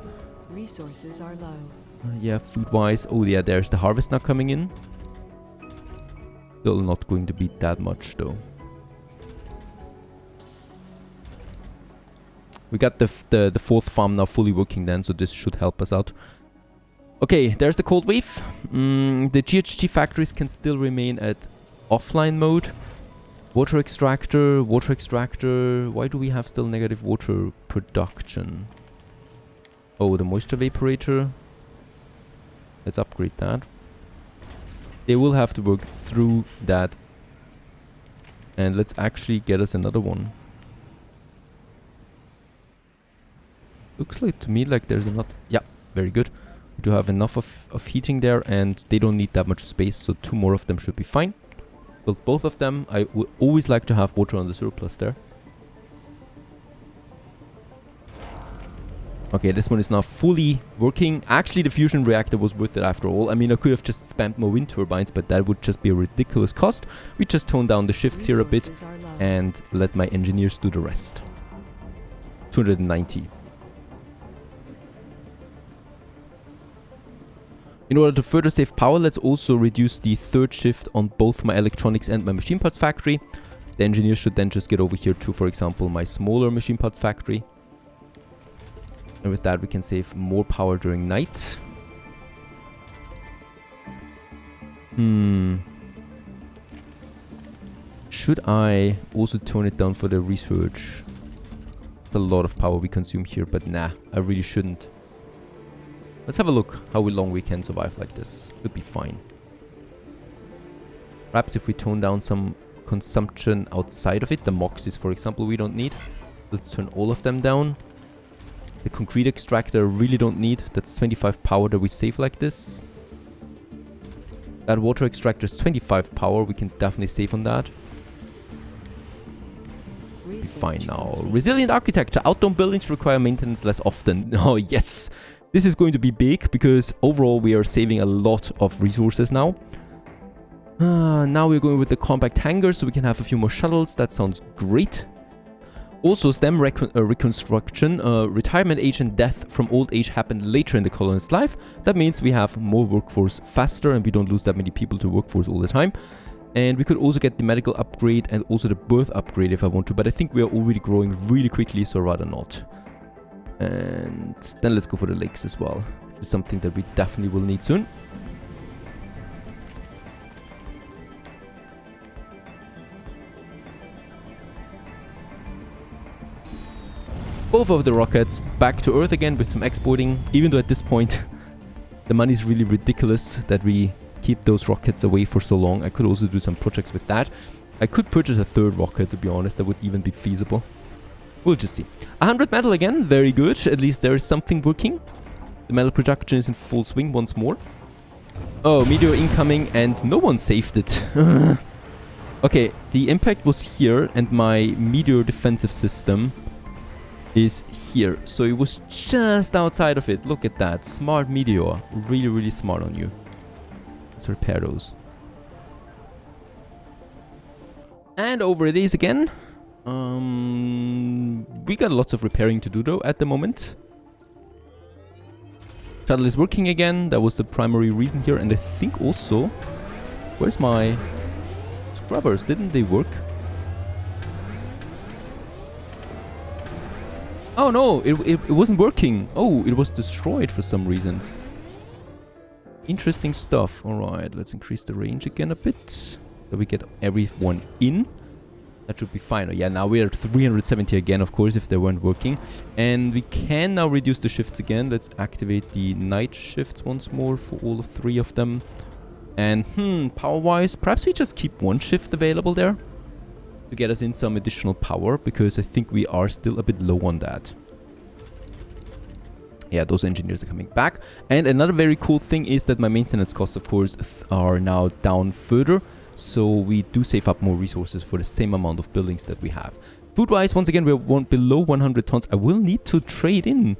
Resources are low. Yeah, food-wise. Oh yeah, there's the harvest now coming in. Still not going to be that much though. We got the 4th farm now fully working then, so this should help us out. Okay, there's the cold wave. The GHG factories can still remain at offline mode. Water extractor, water extractor. Why do we have still negative water production? Oh, the moisture evaporator. Let's upgrade that. They will have to work through that. And let's actually get us another one. Looks like to me like there's enough. Yeah, very good. We do have enough of heating there, and they don't need that much space, so 2 more of them should be fine. Build both of them. I would always like to have water on the surplus there. Okay, this one is now fully working. Actually, the fusion reactor was worth it after all. I mean, I could have just spammed more wind turbines, but that would just be a ridiculous cost. We just tone down the shifts here a bit and let my engineers do the rest. 290. In order to further save power, let's also reduce the 3rd shift on both my electronics and my machine parts factory. The engineers should then just get over here to, for example, my smaller machine parts factory. And with that, we can save more power during night. Should I also tone it down for the research? It's a lot of power we consume here, but nah, I really shouldn't. Let's have a look how long we can survive like this. Could be fine. Perhaps if we tone down some consumption outside of it, the moxes, for example, we don't need. Let's turn all of them down. The concrete extractor I really don't need. That's 25 power that we save like this. That water extractor is 25 power. We can definitely save on that. Be fine now. Resilient architecture. Outdoor buildings require maintenance less often. Oh, yes. This is going to be big because overall we are saving a lot of resources now. Now we're going with the compact hangar so we can have a few more shuttles. That sounds great. Also, STEM reconstruction, retirement age and death from old age happened later in the colonist's life. That means we have more workforce faster and we don't lose that many people to workforce all the time. And we could also get the medical upgrade and also the birth upgrade if I want to, but I think we are already growing really quickly, so rather not. And then let's go for the lakes as well, which is something that we definitely will need soon. Both of the rockets back to Earth again with some exporting, even though at this point the money is really ridiculous that we keep those rockets away for so long. I could also do some projects with that. I could purchase a 3rd rocket, to be honest. That would even be feasible. We'll just see. 100 metal again, very good. At least there is something working. The metal production is in full swing once more. Oh, meteor incoming and no one saved it. Okay, the impact was here and my meteor defensive system is here. So it was just outside of it. Look at that. Smart meteor. Really, really smart on you. Let's repair those. And over it is again. We got lots of repairing to do though at the moment. Shuttle is working again. That was the primary reason here. And I think also... Where's my scrubbers? Didn't they work? Oh no, it wasn't working. Oh, it was destroyed for some reasons. Interesting stuff. Alright, let's increase the range again a bit. So we get everyone in. That should be fine. Oh, yeah, now we're at 370 again, of course, if they weren't working. And we can now reduce the shifts again. Let's activate the night shifts once more for all 3 of them. And, power-wise, perhaps we just keep 1 shift available there to get us in some additional power, because I think we are still a bit low on that. Yeah, those engineers are coming back. And another very cool thing is that my maintenance costs, of course, are now down further. So we do save up more resources for the same amount of buildings that we have. Food-wise, once again, we're below 100 tons. I will need to trade in.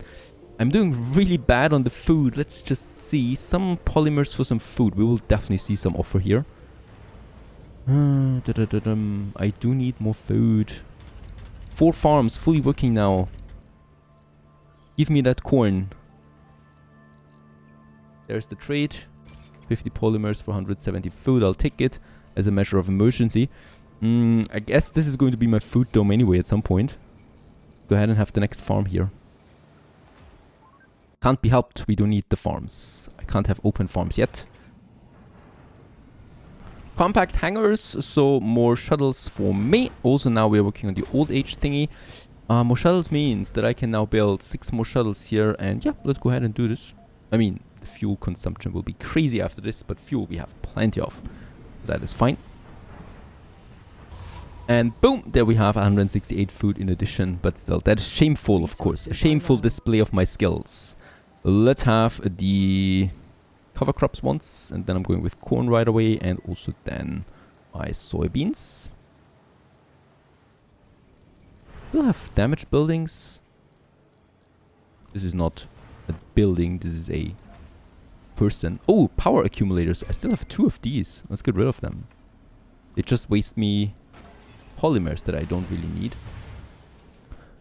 I'm doing really bad on the food. Let's just see. Some polymers for some food. We will definitely see some offer here. I do need more food. 4 farms fully working now. Give me that corn. There's the trade. 50 polymers for 170 food. I'll take it as a measure of emergency. I guess this is going to be my food dome anyway at some point. Go ahead and have the next farm here. Can't be helped. We don't need the farms. I can't have open farms yet. Compact hangars, so more shuttles for me. Also now we are working on the old age thingy. More shuttles means that I can now build 6 more shuttles here, and yeah, let's go ahead and do this. I mean, the fuel consumption will be crazy after this, but fuel we have plenty of. That is fine. And boom, there we have 168 food in addition, but still, that is shameful, of course. A shameful display of my skills. Let's have the cover crops once, and then I'm going with corn right away, and also then my soybeans. Still have damaged buildings. This is not a building, this is a person. Oh, power accumulators. I still have 2 of these. Let's get rid of them. They just waste me polymers that I don't really need.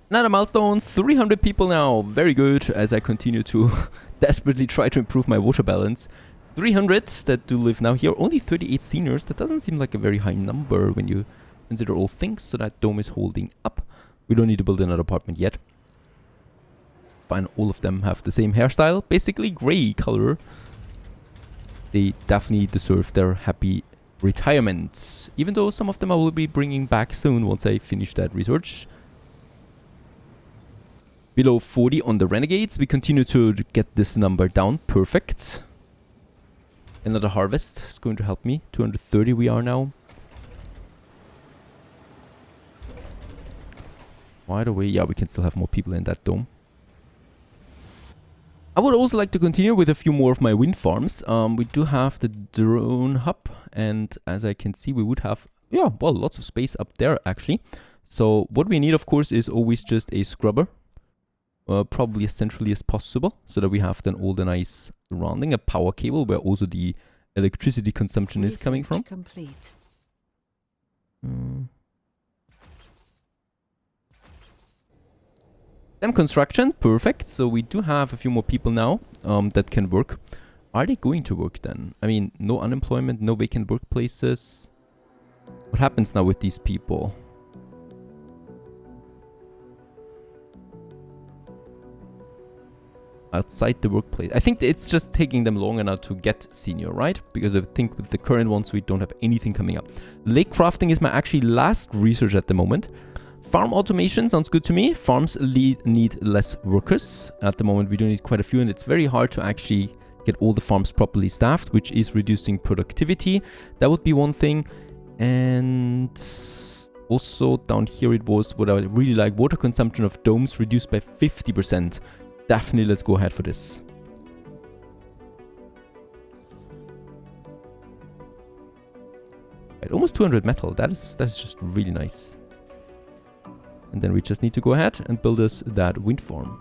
Another milestone, 300 people now. Very good, as I continue to desperately try to improve my water balance. 300 that do live now here. Only 38 seniors. That doesn't seem like a very high number when you consider all things. So that dome is holding up. We don't need to build another apartment yet. Fine, all of them have the same hairstyle. Basically grey color. They definitely deserve their happy retirement. Even though some of them I will be bringing back soon once I finish that research. Below 40 on the renegades. We continue to get this number down. Perfect. Another harvest is going to help me. 230 we are now. Right away. Yeah, we can still have more people in that dome. I would also like to continue with a few more of my wind farms. We do have the drone hub. And as I can see, we would have, yeah, well, lots of space up there actually. So what we need, of course, is always just a scrubber. Probably as centrally as possible, so that we have then all the nice surrounding. A power cable where also the electricity consumption is coming from. Complete. Dam construction, perfect. So we do have a few more people now that can work. Are they going to work then? I mean, no unemployment, no vacant workplaces. What happens now with these people? Outside the workplace. I think it's just taking them longer now to get senior, right? Because I think with the current ones, we don't have anything coming up. Lake crafting is my actually last research at the moment. Farm automation sounds good to me. Farms need less workers. At the moment, we do need quite a few, and it's very hard to actually get all the farms properly staffed, which is reducing productivity. That would be one thing. And also down here it was what I really like. Water consumption of domes reduced by 50%. Definitely, let's go ahead for this. Right, almost 200 metal. That is just really nice. And then we just need to go ahead and build us that wind farm.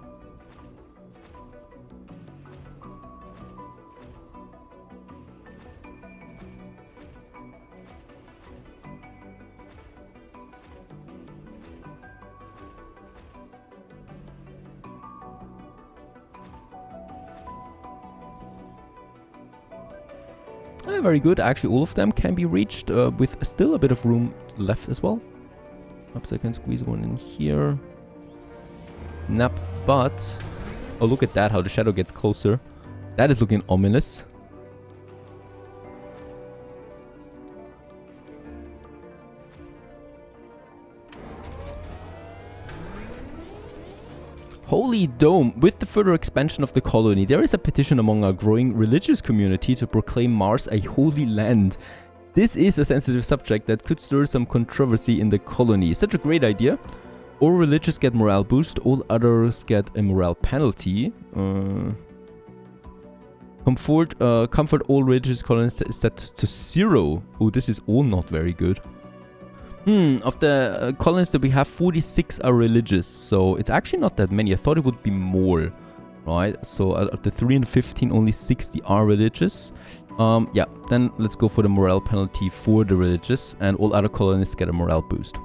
Very good. Actually, all of them can be reached with still a bit of room left as well. Perhaps I can squeeze one in here. Nap, but... Oh, look at that, how the shadow gets closer. That is looking ominous. Holy Dome. With the further expansion of the colony, there is a petition among our growing religious community to proclaim Mars a holy land. This is a sensitive subject that could stir some controversy in the colony. Such a great idea. All religious get morale boost, all others get a morale penalty. Comfort all religious colonists is set to 0. Oh, this is all not very good. Of the colonists that we have, 46 are religious, so it's actually not that many. I thought it would be more, right? So out of the 315, only 60 are religious. Yeah, then let's go for the morale penalty for the religious, and all other colonists get a morale boost.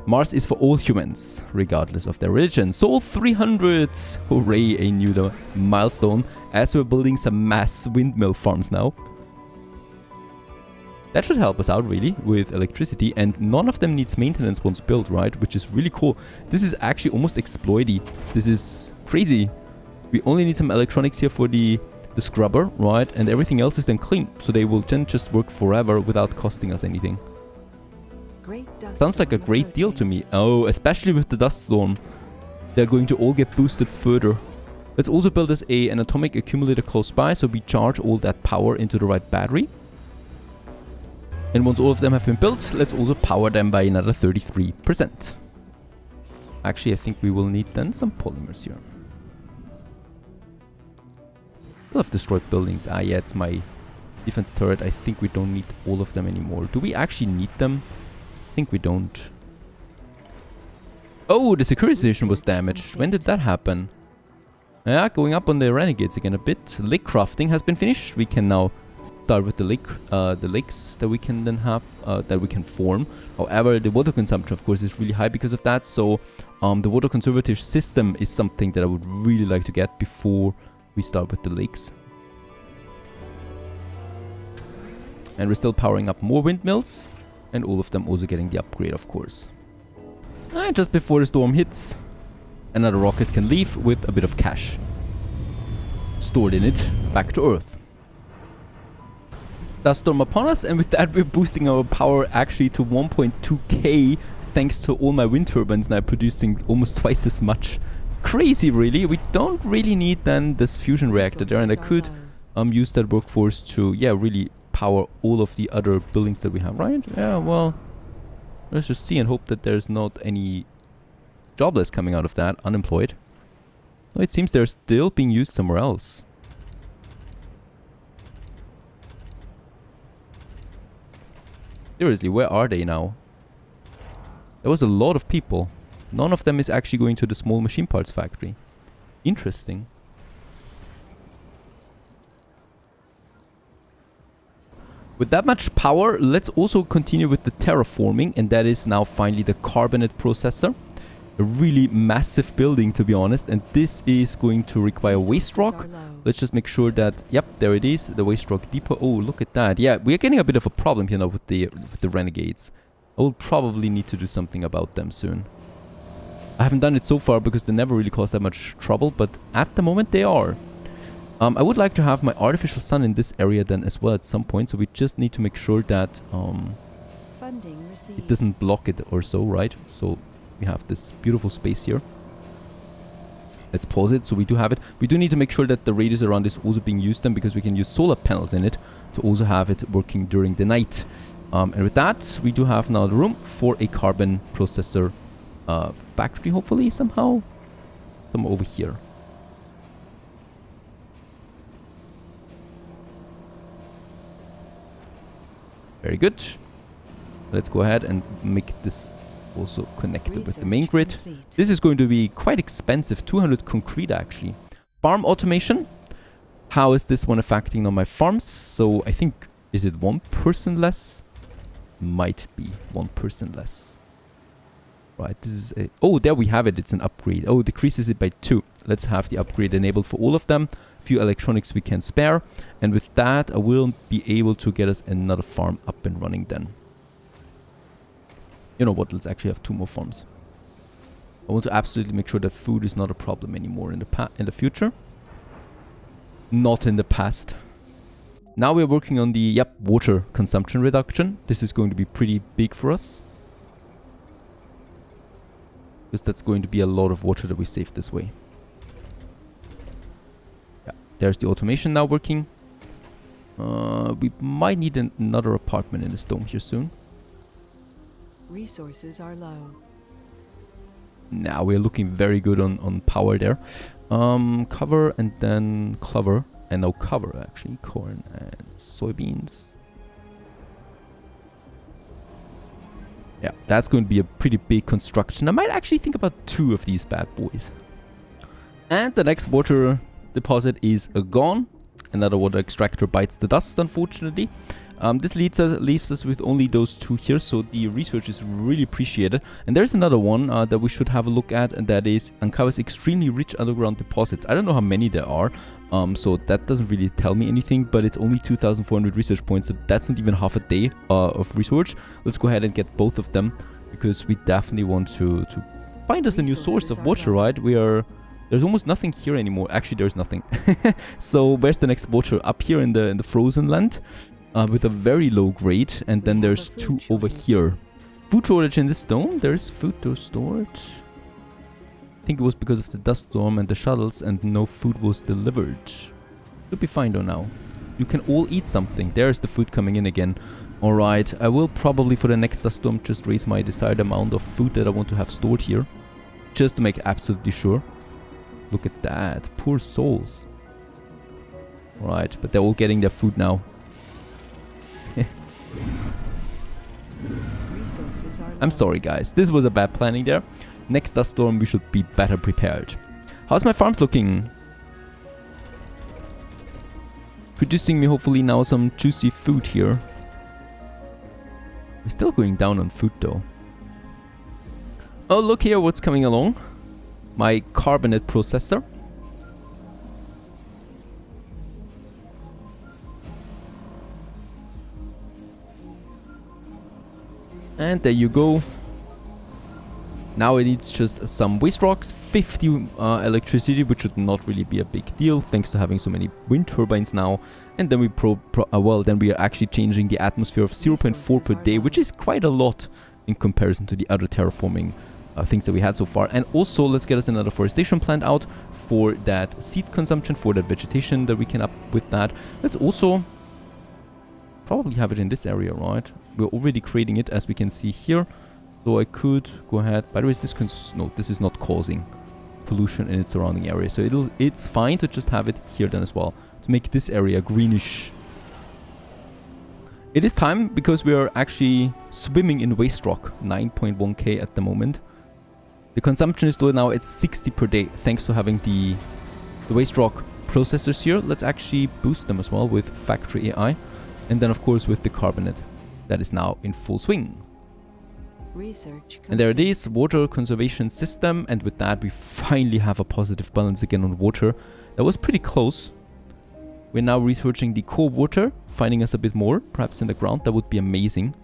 Mars is for all humans, regardless of their religion. So all 300! Hooray, a new milestone, as we're building some mass windmill farms now. That should help us out really with electricity, and none of them needs maintenance once built, right? Which is really cool. This is actually almost exploity. This is crazy. We only need some electronics here for the scrubber, right? And everything else is then clean. So they will then just work forever without costing us anything. Sounds like a great deal to me. Oh, especially with the dust storm. They're going to all get boosted further. Let's also build us an atomic accumulator close by, so we charge all that power into the right battery. And once all of them have been built, let's also power them by another 33%. Actually, I think we will need then some polymers here. We'll have destroyed buildings. Ah, yeah, it's my defense turret. I think we don't need all of them anymore. Do we actually need them? I think we don't. Oh, the security station was damaged. When did that happen? Yeah, going up on the renegades again a bit. Lake crafting has been finished. We can now start with the lakes that we can then have, that we can form. However, the water consumption, of course, is really high because of that. So, the water conservative system is something that I would really like to get before we start with the lakes. And we're still powering up more windmills, and all of them also getting the upgrade, of course. And just before the storm hits, another rocket can leave with a bit of cash stored in it back to Earth. Dust storm upon us, and with that we're boosting our power actually to 1.2k thanks to all my wind turbines now producing almost twice as much. Crazy, really. We don't really need then this fusion reactor there, and I could use that workforce to, yeah, really power all of the other buildings that we have, right? Yeah, well, let's just see and hope that there's not any jobless coming out of that, unemployed. No, it seems they're still being used somewhere else. Seriously, where are they now? There was a lot of people. None of them is actually going to the small machine parts factory. Interesting. With that much power, let's also continue with the terraforming, and that is now finally the carbonate processor. A really massive building, to be honest, and this is going to require waste rock. Let's just make sure that, yep, there it is, the waste rock depot. Oh, look at that. Yeah, we're getting a bit of a problem here now with the renegades. I will probably need to do something about them soon. I haven't done it so far because they never really caused that much trouble, but at the moment they are. I would like to have my artificial sun in this area then as well at some point, so we just need to make sure that it doesn't block it or so, right? So we have this beautiful space here. Let's pause it, so we do have it. We do need to make sure that the radius around is also being used then, because we can use solar panels in it to also have it working during the night. And with that, we do have now the room for a carbon processor factory, hopefully, somehow. Somewhere over here. Very good. Let's go ahead and make this also connected with the main grid. This is going to be quite expensive, 200 concrete actually. Farm automation. How is this one affecting on my farms? So I think, is it 1% less? Might be 1% less. Right, this is a... Oh, there we have it. It's an upgrade. Oh, decreases it by 2. Let's have the upgrade enabled for all of them. Few electronics we can spare. And with that, I will be able to get us another farm up and running then. You know what? Let's actually have 2 more farms. I want to absolutely make sure that food is not a problem anymore in the future. Not in the past. Now we're working on the, water consumption reduction. This is going to be pretty big for us. Because that's going to be a lot of water that we save this way. Yeah, there's the automation now working. We might need another apartment in this dome here soon. Resources are low. Now we're looking very good on power there. Cover and then clover. And now cover actually. Corn and soybeans. Yeah, that's going to be a pretty big construction. I might actually think about 2 of these bad boys. And the next water deposit is gone. Another water extractor bites the dust, unfortunately. This leaves us with only those 2 here, so the research is really appreciated. And there's another one that we should have a look at, and that is uncovers extremely rich underground deposits. I don't know how many there are, so that doesn't really tell me anything, but it's only 2,400 research points, so that's not even half a day of research. Let's go ahead and get both of them, because we definitely want to find us a new source of water, right? We are There's almost nothing here anymore. Actually, there's nothing. So where's the next water? Up here in the frozen land, with a very low grade, and then there's 2 over here. Food shortage in this stone. There's food to stored. I think it was because of the dust storm and the shuttles, and no food was delivered. Should be fine though now. You can all eat something. There's the food coming in again. Alright, I will probably for the next dust storm just raise my desired amount of food that I want to have stored here. Just to make absolutely sure. Look at that. Poor souls. Alright, but they're all getting their food now. I'm sorry guys, this was a bad planning there. Next dust storm we should be better prepared. How's my farms looking? Producing me hopefully now some juicy food here. We're still going down on food though. Oh, look here what's coming along. My carbonate processor. And there you go. Now it needs just some waste rocks, 50 electricity, which should not really be a big deal thanks to having so many wind turbines now. And then we then we are actually changing the atmosphere of 0.4 per day, which is quite a lot in comparison to the other terraforming things that we had so far. And also let's get us another forestation plant out for that seed consumption, for that vegetation that we can up with that. Let's also probably have it in this area, right? We're already creating it as we can see here. So I could go ahead. By the way, is this no, this is not causing pollution in its surrounding area. So it's fine to just have it here then as well, to make this area greenish. It is time because we are actually swimming in waste rock, 9.1k at the moment. The consumption is now at 60 per day, thanks to having the waste rock processors here. Let's actually boost them as well with factory AI. And then of course with the carbonate that is now in full swing. And there it is, water conservation system, and with that we finally have a positive balance again on water. That was pretty close. We're now researching the core water, finding us a bit more, perhaps in the ground. That would be amazing.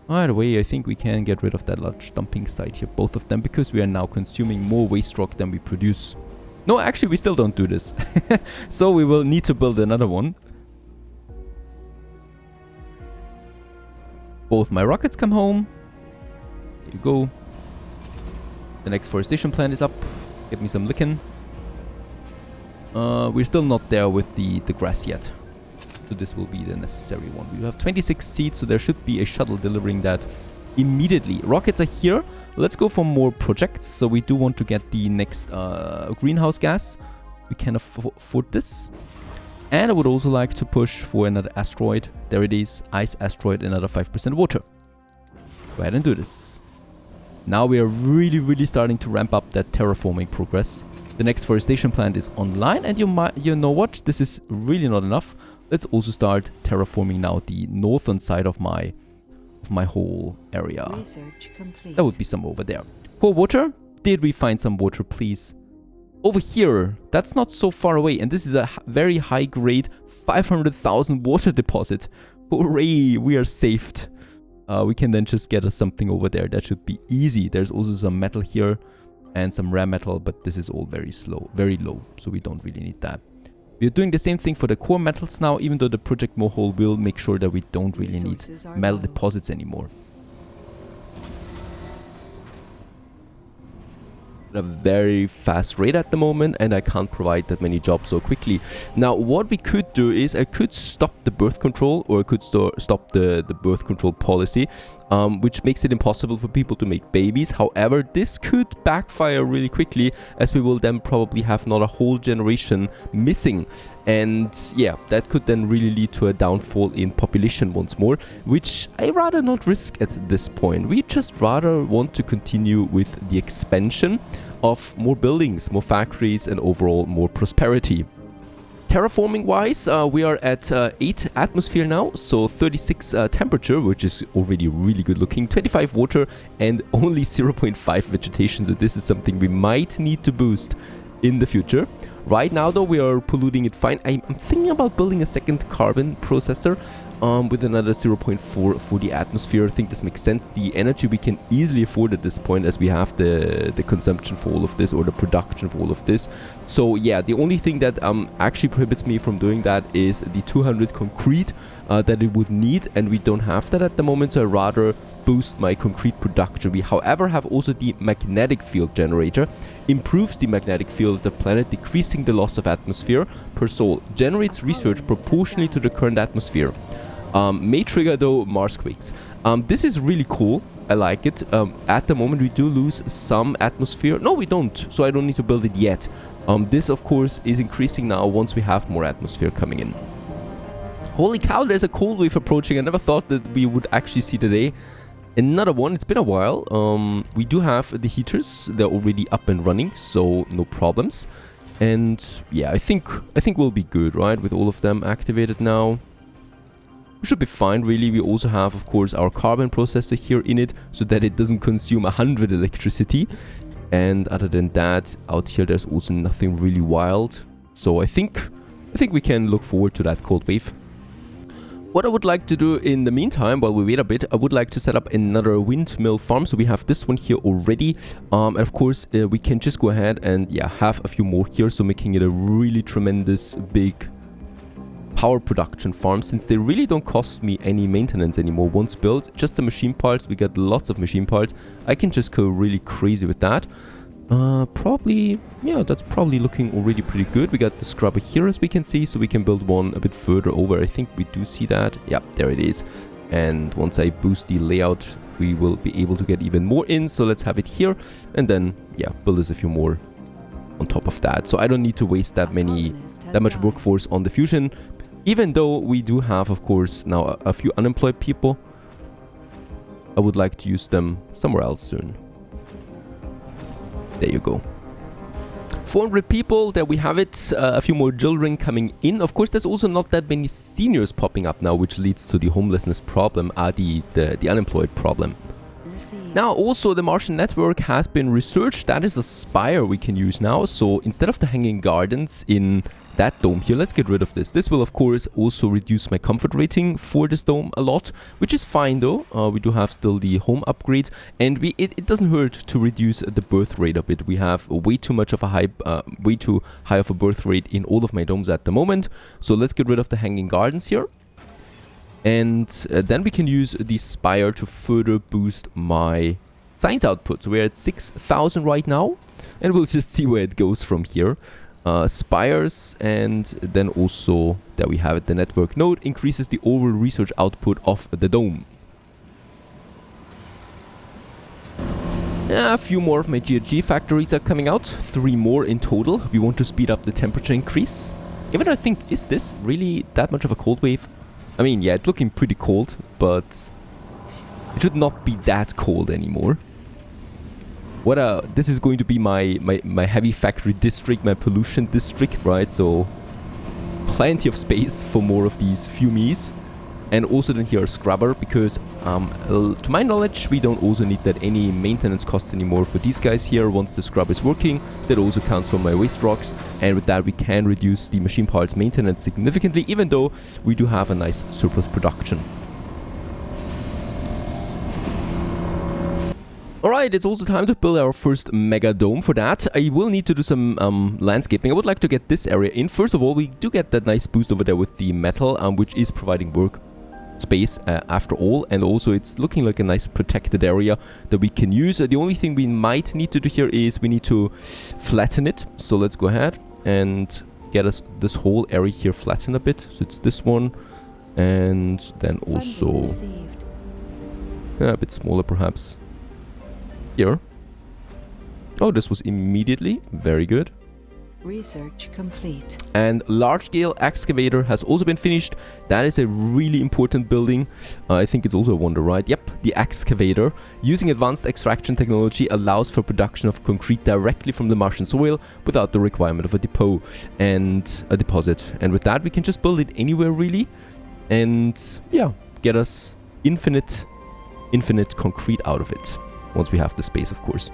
By the way, I think we can get rid of that large dumping site here, both of them, because we are now consuming more waste rock than we produce. No, actually we still don't do this. So we will need to build another one. Both my rockets come home. There you go. The next forestation plant is up. Get me some lichen. We're still not there with the grass yet. So this will be the necessary one. We have 26 seeds, so there should be a shuttle delivering that immediately. Rockets are here. Let's go for more projects. So we do want to get the next greenhouse gas. We can afford this. And I would also like to push for another asteroid. There it is, ice asteroid, another 5% water. Go ahead and do this. Now we are really starting to ramp up that terraforming progress. The next forestation plant is online, and you know what? This is really not enough. Let's also start terraforming now the northern side of my whole area. Research complete. That would be some over there. Pour water. Did we find some water, please? Over here, that's not so far away, and this is a very high grade 500,000 water deposit. Hooray, we are saved. We can then just get us something over there. That should be easy. There's also some metal here and some rare metal, but this is all very low, so we don't really need that. We're doing the same thing for the core metals now, even though the project Mohole will make sure that we don't really need metal deposits anymore. A very fast rate at the moment, and I can't provide that many jobs so quickly. Now what we could do is I could stop the birth control, or I could stop the birth control policy, which makes it impossible for people to make babies. However, this could backfire really quickly, as we will then probably have not a whole generation missing. And yeah, that could then really lead to a downfall in population once more, which I rather not risk at this point. We just rather want to continue with the expansion of more buildings, more factories, and overall more prosperity. Terraforming wise, we are at 8 atmosphere now, so 36 temperature, which is already really good looking, 25 water, and only 0.5 vegetation, so this is something we might need to boost in the future. Right now, though, we are polluting it fine. I'm thinking about building a second carbon processor with another 0.4 for the atmosphere. I think this makes sense. The energy we can easily afford at this point, as we have the consumption for all of this, or the production for all of this. So yeah, the only thing that actually prohibits me from doing that is the 200 concrete that it would need, and we don't have that at the moment, so I'd rather boost my concrete production. We, however, have also the magnetic field generator. Improves the magnetic field of the planet, decreasing the loss of atmosphere per soul. Generates research proportionally to the current atmosphere. May trigger, though, Marsquakes. This is really cool. I like it. At the moment, we do lose some atmosphere. No, we don't. So I don't need to build it yet. This, of course, is increasing now once we have more atmosphere coming in. Holy cow, there's a cold wave approaching. I never thought that we would actually see today. Another one. It's been a while. We do have the heaters. They're already up and running, so no problems. And yeah, I think we'll be good, right? With all of them activated now. We should be fine, really. We also have, of course, our carbon processor here in it, so that it doesn't consume 100 electricity. And other than that, out here there's also nothing really wild. So I think we can look forward to that cold wave. What I would like to do in the meantime, while we wait a bit, I would like to set up another windmill farm. So we have this one here already. And of course, we can just go ahead and yeah, have a few more here. So making it a really tremendous big power production farm, since they really don't cost me any maintenance anymore once built. Just the machine parts. We got lots of machine parts. I can just go really crazy with that. Probably, yeah, that's probably looking already pretty good. We got the scrubber here, as we can see, so we can build one a bit further over. I think we do see that. Yeah, there it is. And once I boost the layout, we will be able to get even more in. So let's have it here, and then yeah, build us a few more on top of that. So I don't need to waste that much workforce on the fusion, even though we do have, of course, now a few unemployed people. I would like to use them somewhere else soon. There you go. 400 people, there we have it. A few more children coming in. Of course, there's also not that many seniors popping up now, which leads to the homelessness problem, the unemployed problem. Now, also, the Martian network has been researched. That is a spire we can use now. So instead of the hanging gardens in that dome here, let's get rid of this. This will, of course, also reduce my comfort rating for this dome a lot, which is fine, though. We do have still the home upgrade, and it doesn't hurt to reduce the birth rate a bit. We have way too high of a birth rate in all of my domes at the moment. So let's get rid of the hanging gardens here. And then we can use the spire to further boost my science output. So we're at 6,000 right now, and we'll just see where it goes from here. Spires, and then also there we have it, the network node increases the overall research output of the dome. A few more of my GHG factories are coming out, 3 more in total. We want to speed up the temperature increase. Even though I think, is this really that much of a cold wave? I mean, yeah, it's looking pretty cold, but it should not be that cold anymore. This is going to be my heavy factory district, my pollution district, right? So plenty of space for more of these fumies. And also then here a scrubber, because to my knowledge, we don't also need that any maintenance costs anymore for these guys here. Once the scrubber is working, that also counts for my waste rocks. And with that, we can reduce the machine parts maintenance significantly, even though we do have a nice surplus production. Alright, it's also time to build our first mega dome. For that, I will need to do some landscaping. I would like to get this area in. First of all, we do get that nice boost over there with the metal, which is providing work space after all. And also, it's looking like a nice protected area that we can use. The only thing we might need to do here is we need to flatten it. So let's go ahead and get us this whole area here flattened a bit. So it's this one. And then also a bit smaller perhaps. Here. Oh, this was immediately. Very good. Research complete. And large-scale excavator has also been finished. That is a really important building. I think it's also a wonder, right? Yep, the excavator. Using advanced extraction technology allows for production of concrete directly from the Martian soil without the requirement of a depot and a deposit. And with that, we can just build it anywhere, really. And yeah, get us infinite concrete out of it. Once we have the space, of course.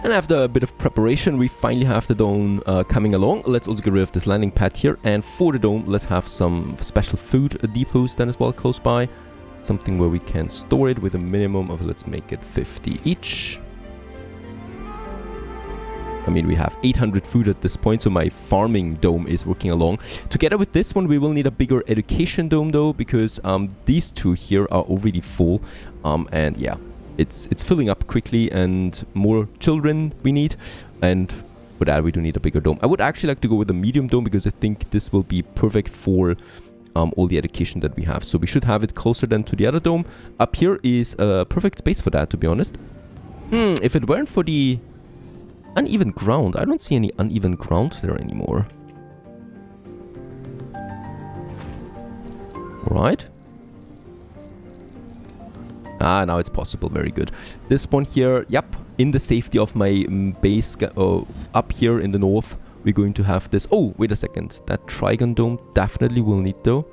And after a bit of preparation, we finally have the dome coming along. Let's also get rid of this landing pad here. And for the dome, let's have some special food depots then as well close by. Something where we can store it with a minimum of, let's make it 50 each. I mean, we have 800 food at this point, so my farming dome is working along. Together with this one, we will need a bigger education dome though, because these two here are already full. And yeah. It's filling up quickly, and more children we need, and for that we do need a bigger dome. I would actually like to go with a medium dome because I think this will be perfect for all the education that we have. So we should have it closer than to the other dome. Up here is a perfect space for that, to be honest. If it weren't for the uneven ground, I don't see any uneven ground there anymore. Alright. Ah, now it's possible. Very good. This one here, yep, in the safety of my base up here in the north, we're going to have this. Oh, wait a second. That trigon dome definitely will need though.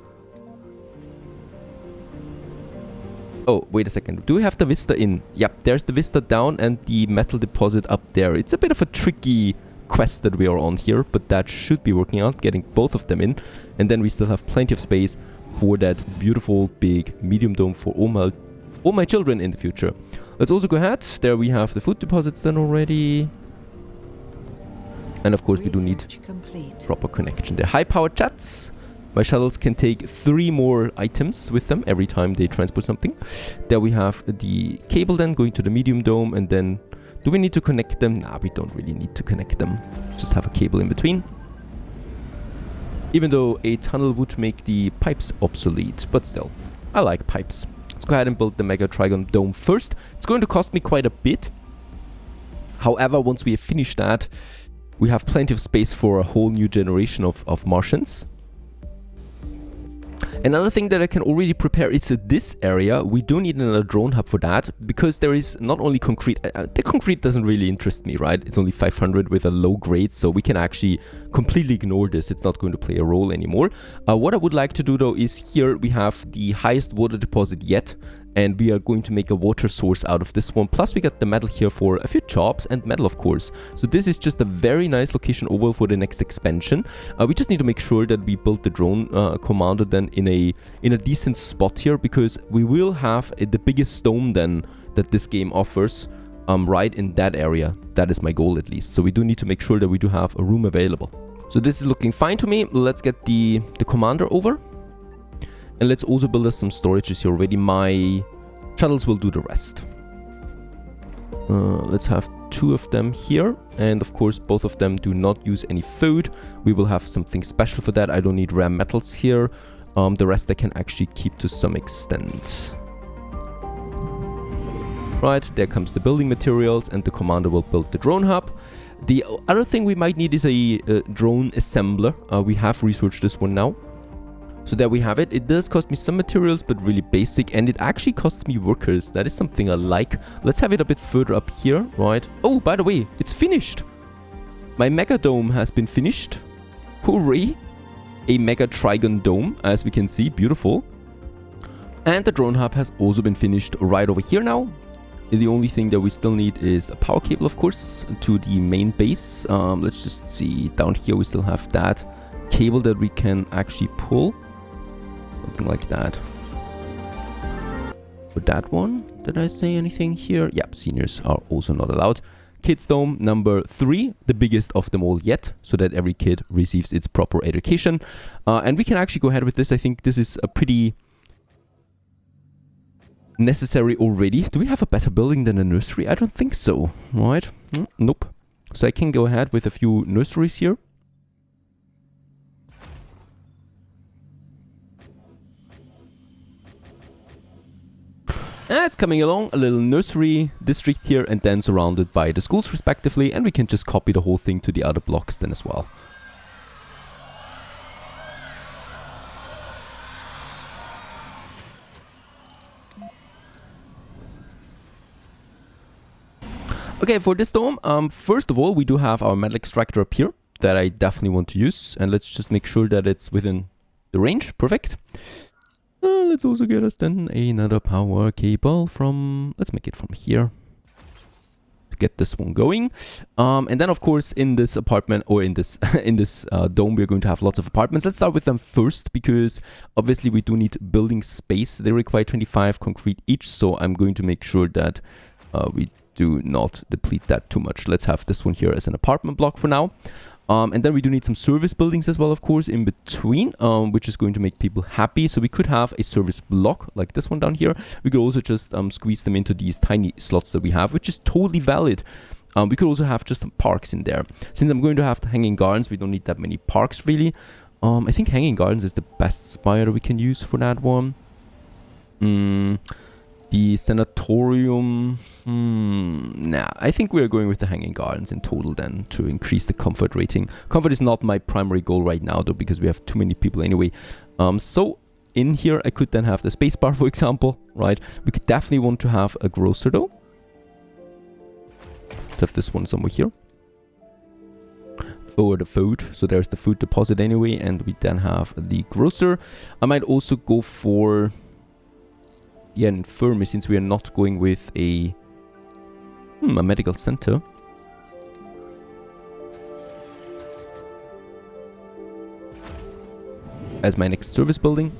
Oh, wait a second. Do we have the vista in? Yep, there's the vista down and the metal deposit up there. It's a bit of a tricky quest that we are on here, but that should be working out, getting both of them in. And then we still have plenty of space for that beautiful big medium dome for all my children in the future. Let's also go ahead. There we have the food deposits then already. And of course we do need proper connection there. High power chats. My shuttles can take 3 more items with them every time they transport something. There we have the cable then going to the medium dome, and then do we need to connect them? Nah, we don't really need to connect them. Just have a cable in between. Even though a tunnel would make the pipes obsolete, but still, I like pipes. Let's go ahead and build the Mega Trigon Dome first. It's going to cost me quite a bit. However, once we have finished that, we have plenty of space for a whole new generation of Martians. Another thing that I can already prepare is this area. We do need another drone hub for that, because there is not only concrete. The concrete doesn't really interest me, right? It's only 500 with a low grade, so we can actually completely ignore this. It's not going to play a role anymore. What I would like to do though is here we have the highest water deposit yet, and we are going to make a water source out of this one. Plus we got the metal here for a few jobs and metal, of course. So this is just a very nice location over for the next expansion. We just need to make sure that we build the drone commander then in a decent spot here, because we will have the biggest dome then that this game offers right in that area. That is my goal at least. So we do need to make sure that we do have a room available. So this is looking fine to me. Let's get the commander over. And let's also build us some storages here already. My shuttles will do the rest. Let's have 2 of them here. And of course, both of them do not use any food. We will have something special for that. I don't need rare metals here. The rest I can actually keep to some extent. Right, there comes the building materials, and the commander will build the drone hub. The other thing we might need is a drone assembler. We have researched this one now. So there we have it. It does cost me some materials, but really basic, and it actually costs me workers. That is something I like. Let's have it a bit further up here, right? Oh, by the way, it's finished. My Mega Dome has been finished. Hooray! A Mega Trigon Dome, as we can see, beautiful. And the drone hub has also been finished right over here now. The only thing that we still need is a power cable, of course, to the main base. Let's just see. Down here we still have that cable that we can actually pull. Something like that. For that one, did I say anything here? Yep, seniors are also not allowed. Kids Dome number 3, the biggest of them all yet, so that every kid receives its proper education. And we can actually go ahead with this. I think this is a pretty necessary already. Do we have a better building than a nursery? I don't think so, right? Nope. So I can go ahead with a few nurseries here. It's coming along, a little nursery district here, and then surrounded by the schools respectively, and we can just copy the whole thing to the other blocks then as well. Okay, for this dome, first of all, we do have our metal extractor up here that I definitely want to use, and let's just make sure that it's within the range. Perfect. Let's also get us then another power cable from, let's make it from here. get this one going. And then of course in this apartment, or in this in this dome, we're going to have lots of apartments. Let's start with them first, because obviously we do need building space. They require 25 concrete each, so I'm going to make sure that we do not deplete that too much. Let's have this one here as an apartment block for now. And then we do need some service buildings as well, of course, in between, which is going to make people happy. So we could have a service block like this one down here. We could also just squeeze them into these tiny slots that we have, which is totally valid. We could also have just some parks in there. Since I'm going to have the hanging gardens, we don't need that many parks really. I think hanging gardens is the best spire we can use for that one. The sanatorium, nah, I think we're going with the hanging gardens in total then, to increase the comfort rating. Comfort is not my primary goal right now though, because we have too many people anyway. So in here I could then have the space bar, for example, right? We could definitely want to have a grocer though. Let's have this one somewhere here. For the food, so there's the food deposit anyway, and we then have the grocer. I might also go for... yeah, an infirmary, since we are not going with a medical center. As my next service building.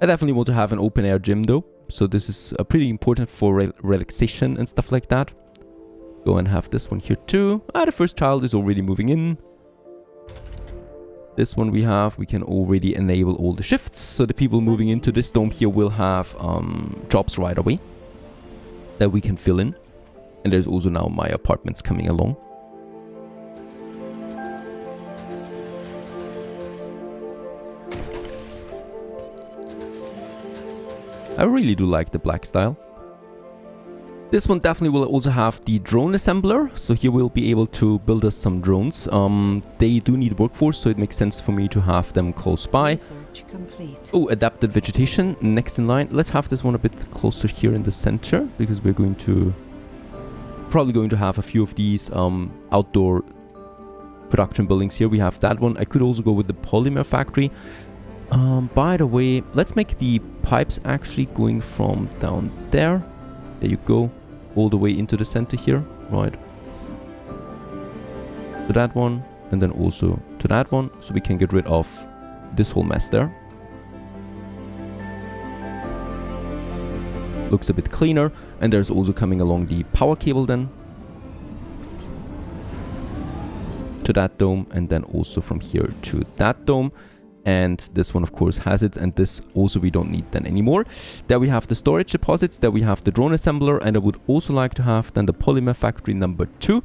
I definitely want to have an open air gym though, so this is pretty important for relaxation and stuff like that. Go and have this one here too. The first child is already moving in. This one we can already enable all the shifts, so the people moving into this dome here will have jobs right away that we can fill in. And there's also now my apartments coming along. I really do like the black style. This one definitely will also have the drone assembler, so here we'll be able to build us some drones. They do need workforce, so it makes sense for me to have them close by. Research complete. Oh, adapted vegetation, next in line. Let's have this one a bit closer here in the center, because we're going to... probably going to have a few of these outdoor production buildings here. We have that one. I could also go with the polymer factory. By the way, let's make the pipes actually going from down there. There you go, all the way into the center here, right? To that one, and then also to that one, so we can get rid of this whole mess there. Looks a bit cleaner, and there's also coming along the power cable then. To that dome, and then also from here to that dome. And this one of course has it, and this also we don't need then anymore. There we have the storage deposits, there we have the drone assembler, and I would also like to have then the polymer factory number 2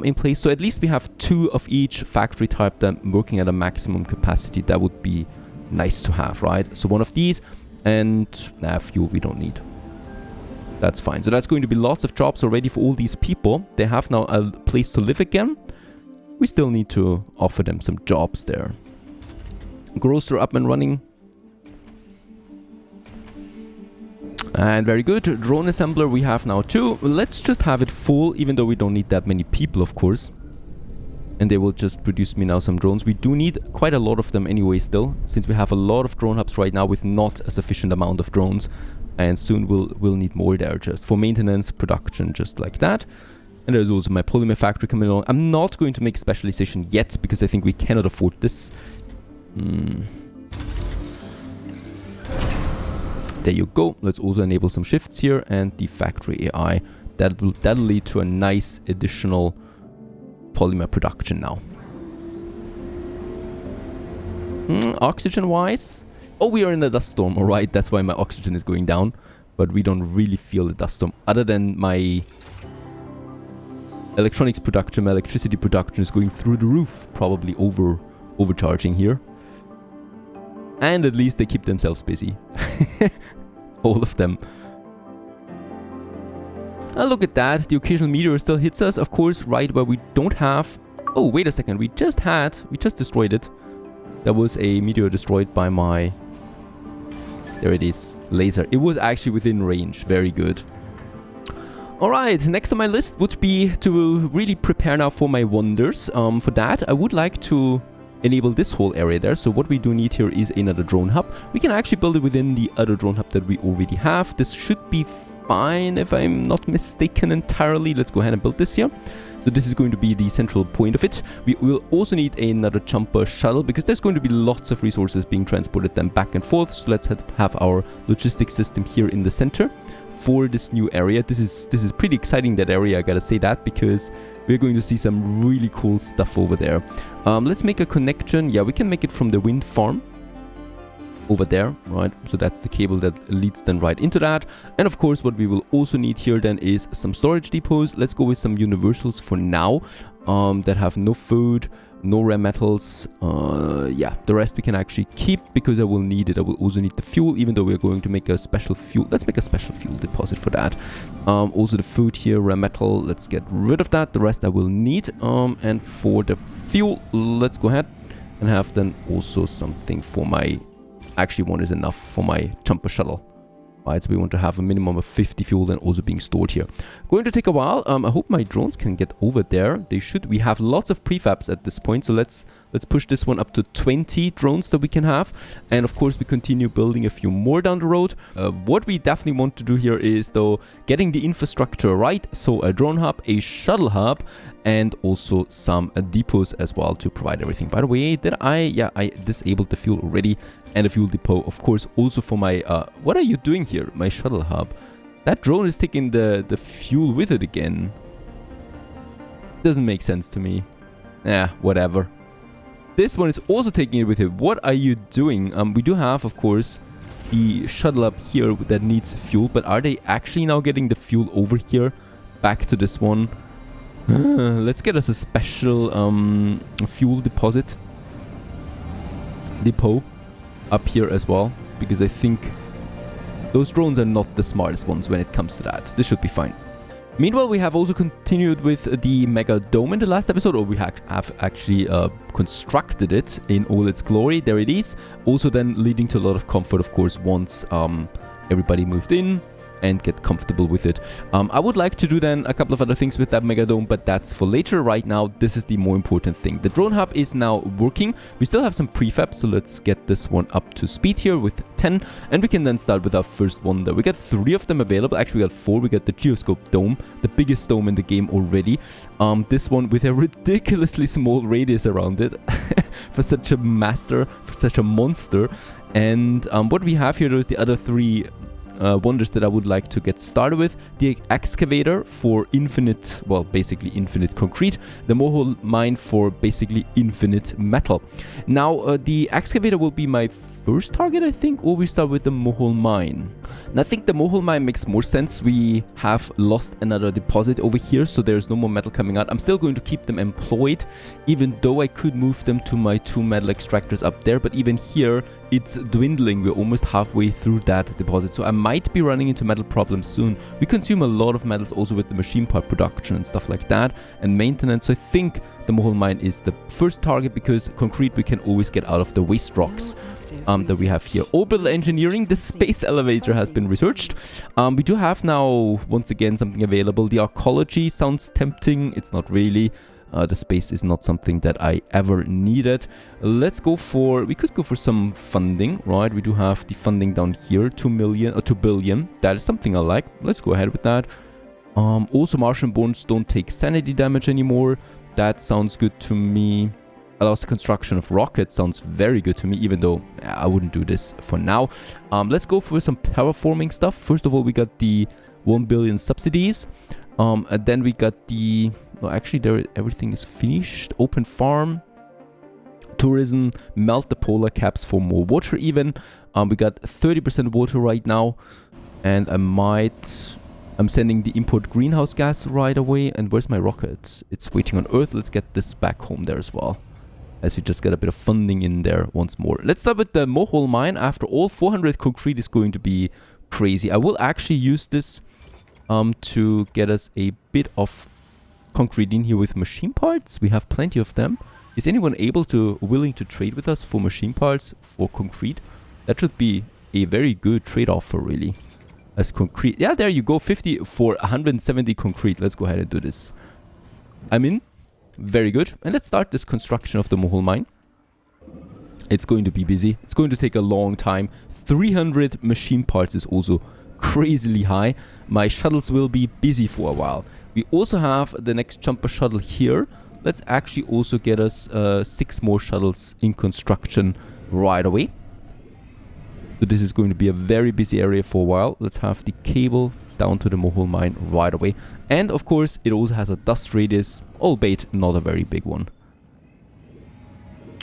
in place. So at least we have 2 of each factory type then working at a maximum capacity. That would be nice to have, right? So one of these, and fuel we don't need. That's fine. So that's going to be lots of jobs already for all these people. They have now a place to live again. We still need to offer them some jobs there. Grocer up and running. And very good. Drone assembler we have now too. Let's just have it full, even though we don't need that many people, of course. And they will just produce me now some drones. We do need quite a lot of them anyway still, since we have a lot of drone hubs right now with not a sufficient amount of drones. And soon we'll need more there just for maintenance, production, just like that. And there's also my polymer factory coming along. I'm not going to make specialization yet, because I think we cannot afford this. There you go. Let's also enable some shifts here, and the factory AI. That'll lead to a nice additional polymer production now. Oxygen wise, oh, we are in a dust storm. All right, that's why my oxygen is going down, but we don't really feel the dust storm, other than my electronics production. My electricity production is going through the roof, probably overcharging here. And at least they keep themselves busy. All of them. Look at that. The occasional meteor still hits us, of course, right where we don't have... Oh, wait a second. We just destroyed it. There was a meteor destroyed by my... There it is. Laser. It was actually within range. Very good. Alright, next on my list would be to really prepare now for my wonders. For that, I would like to enable this whole area there. So what we do need here is another drone hub. We can actually build it within the other drone hub that we already have. This should be fine if I'm not mistaken entirely. Let's go ahead and build this here. So this is going to be the central point of it. We will also need another jumper shuttle because there's going to be lots of resources being transported then back and forth. So let's have our logistics system here in the center for this new area. This is pretty exciting, that area, I gotta say that, because we're going to see some really cool stuff over there. Let's make a connection. Yeah, we can make it from the wind farm over there, right? So that's the cable that leads then right into that. And of course, what we will also need here then is some storage depots. Let's go with some universals for now, that have no food, no rare metals. Yeah, the rest we can actually keep because I will need it. I will also need the fuel, even though we're going to make a special fuel. Let's make a special fuel deposit for that. Also the food here, rare metal, let's get rid of that. The rest I will need. And for the fuel, let's go ahead and have then also something for my... Actually, one is enough for my jumper shuttle. Right, so we want to have a minimum of 50 fuel then also being stored here. Going to take a while. I hope my drones can get over there. They should. We have lots of prefabs at this point, so let's push this one up to 20 drones that we can have. And of course, we continue building a few more down the road. What we definitely want to do here is, though, getting the infrastructure right. So a drone hub, a shuttle hub, and also some depots as well to provide everything. By the way, did I disabled the fuel already, and a fuel depot, of course, also for my... what are you doing here? My shuttle hub. That drone is taking the fuel with it again. Doesn't make sense to me. Whatever. This one is also taking it with it. What are you doing? We do have, of course, the shuttle up here that needs fuel, but are they actually now getting the fuel over here back to this one? Let's get us a special fuel deposit depot up here as well, because I think those drones are not the smartest ones when it comes to that. This should be fine. Meanwhile, we have also continued with the Mega Dome in the last episode, or we have actually constructed it in all its glory. There it is. Also then leading to a lot of comfort, of course, once everybody moved in and get comfortable with it. I would like to do then a couple of other things with that Mega Dome, but that's for later. Right now, this is the more important thing. The drone hub is now working. We still have some prefab, so let's get this one up to speed here with 10, and we can then start with our first one there. We got 3 of them available. Actually, we got 4. We got the Geoscope Dome, the biggest dome in the game already. This one with a ridiculously small radius around it for such a monster. And what we have here is the other 3 wonders that I would like to get started with. The excavator for infinite, well, basically infinite concrete. The Mohole mine for basically infinite metal. Now, the excavator will be my first target, I think, or we start with the Mohole mine. And I think the Mohole mine makes more sense. We have lost another deposit over here, so there's no more metal coming out. I'm still going to keep them employed, even though I could move them to my 2 metal extractors up there. But even here, it's dwindling. We're almost halfway through that deposit, so I might be running into metal problems soon. We consume a lot of metals also with the machine part production and stuff like that, and maintenance. So I think the Mohole mine is the first target, because concrete we can always get out of the waste rocks that we have here. Orbital engineering, the space elevator has been researched. We do have now, once again, something available. The arcology sounds tempting. It's not really. The space is not something that I ever needed. Let's go for... We could go for some funding, right? We do have the funding down here, 2 million or 2 billion. That is something I like. Let's go ahead with that. Also, Martian bones don't take sanity damage anymore. That sounds good to me. Allows the construction of rockets. Sounds very good to me, even though I wouldn't do this for now. Let's go for some terraforming stuff. First of all, we got the 1 billion subsidies. And then we got the... Well, actually, there everything is finished. Open farm. Tourism. Melt the polar caps for more water even. We got 30% water right now. And I'm sending the import greenhouse gas right away. And where's my rocket? It's waiting on Earth. Let's get this back home there as well, as we just got a bit of funding in there once more. Let's start with the Mohole mine. After all, 400 concrete is going to be crazy. I will actually use this to get us a bit of concrete in here with machine parts. We have plenty of them. Is anyone willing to trade with us for machine parts for concrete? That should be a very good trade offer, really. As concrete. Yeah, there you go. 50 for 170 concrete. Let's go ahead and do this. I'm in. Very good. And let's start this construction of the Mohole mine. It's going to be busy. It's going to take a long time. 300 machine parts is also crazily high. My shuttles will be busy for a while. We also have the next jumper shuttle here. Let's actually also get us 6 more shuttles in construction right away. So this is going to be a very busy area for a while. Let's have the cable down to the Mohole mine right away. And of course, it also has a dust radius, albeit not a very big one.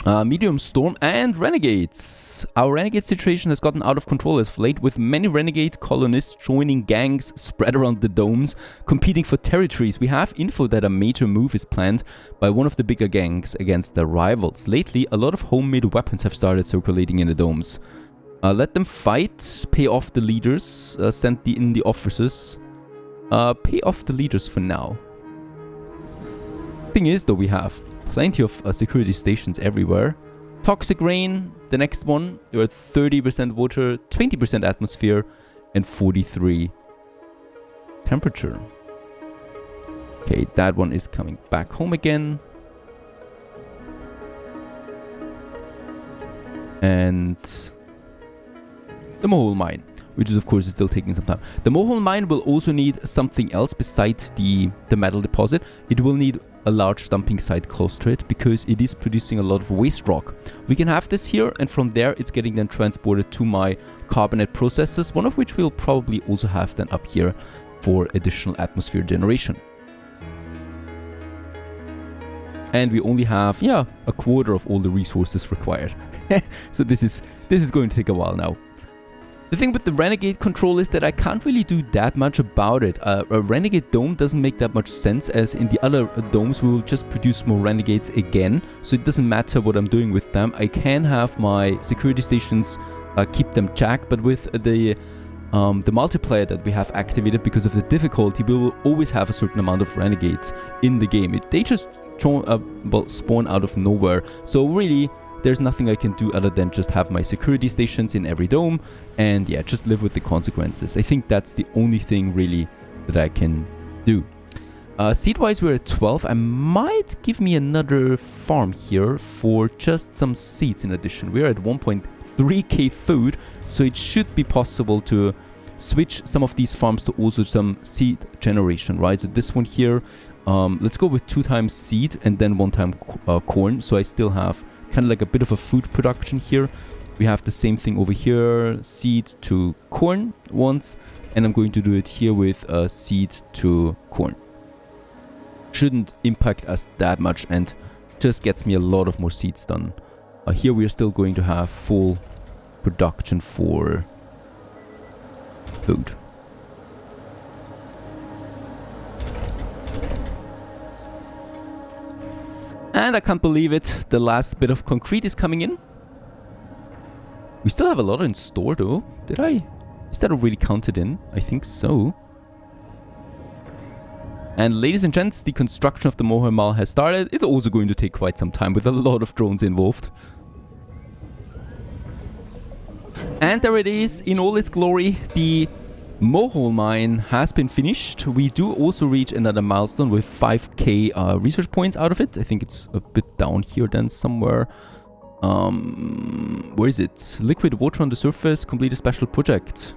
Medium storm and renegades. Our renegade situation has gotten out of control as of late, with many renegade colonists joining gangs spread around the domes, competing for territories. We have info that a major move is planned by one of the bigger gangs against their rivals. Lately, a lot of homemade weapons have started circulating in the domes. Let them fight, pay off the leaders, send in the officers. Pay off the leaders for now. Thing is, though, we have plenty of security stations everywhere. Toxic rain, the next one. There are 30% water, 20% atmosphere, and 43 temperature. Okay, that one is coming back home again. And the Mohole mine, which is of course still taking some time. The Mohole mine will also need something else besides the metal deposit. It will need a large dumping site close to it because it is producing a lot of waste rock. We can have this here, and from there it's getting then transported to my carbonate processes, one of which we'll probably also have then up here for additional atmosphere generation. And we only have, yeah, a quarter of all the resources required. So this is going to take a while now. The thing with the Renegade control is that I can't really do that much about it. A Renegade dome doesn't make that much sense, as in the other domes we will just produce more Renegades again. So it doesn't matter what I'm doing with them. I can have my security stations keep them jacked, but with the multiplier that we have activated because of the difficulty, we will always have a certain amount of Renegades in the game. They just spawn out of nowhere. So really, there's nothing I can do other than just have my security stations in every dome and yeah, just live with the consequences. I think that's the only thing really that I can do. Seed-wise, we're at 12. I might give me another farm here for just some seeds in addition. We're at 1.3k food, so it should be possible to switch some of these farms to also some seed generation, right? So this one here, let's go with 2 times seed and then 1 time corn, so I still have kind of like a bit of a food production here. We have the same thing over here, seed to corn once, and I'm going to do it here with seed to corn. Shouldn't impact us that much and just gets me a lot of more seeds done. Here we are still going to have full production for food. And I can't believe it, the last bit of concrete is coming in. We still have a lot in store though. Is that already counted in? I think so. And ladies and gents, the construction of the Mohole mine has started. It's also going to take quite some time with a lot of drones involved. And there it is in all its glory. The Mohole mine has been finished. We do also reach another milestone with 5k research points out of it. I think it's a bit down here then somewhere. Where is it? Liquid water on the surface, complete a special project.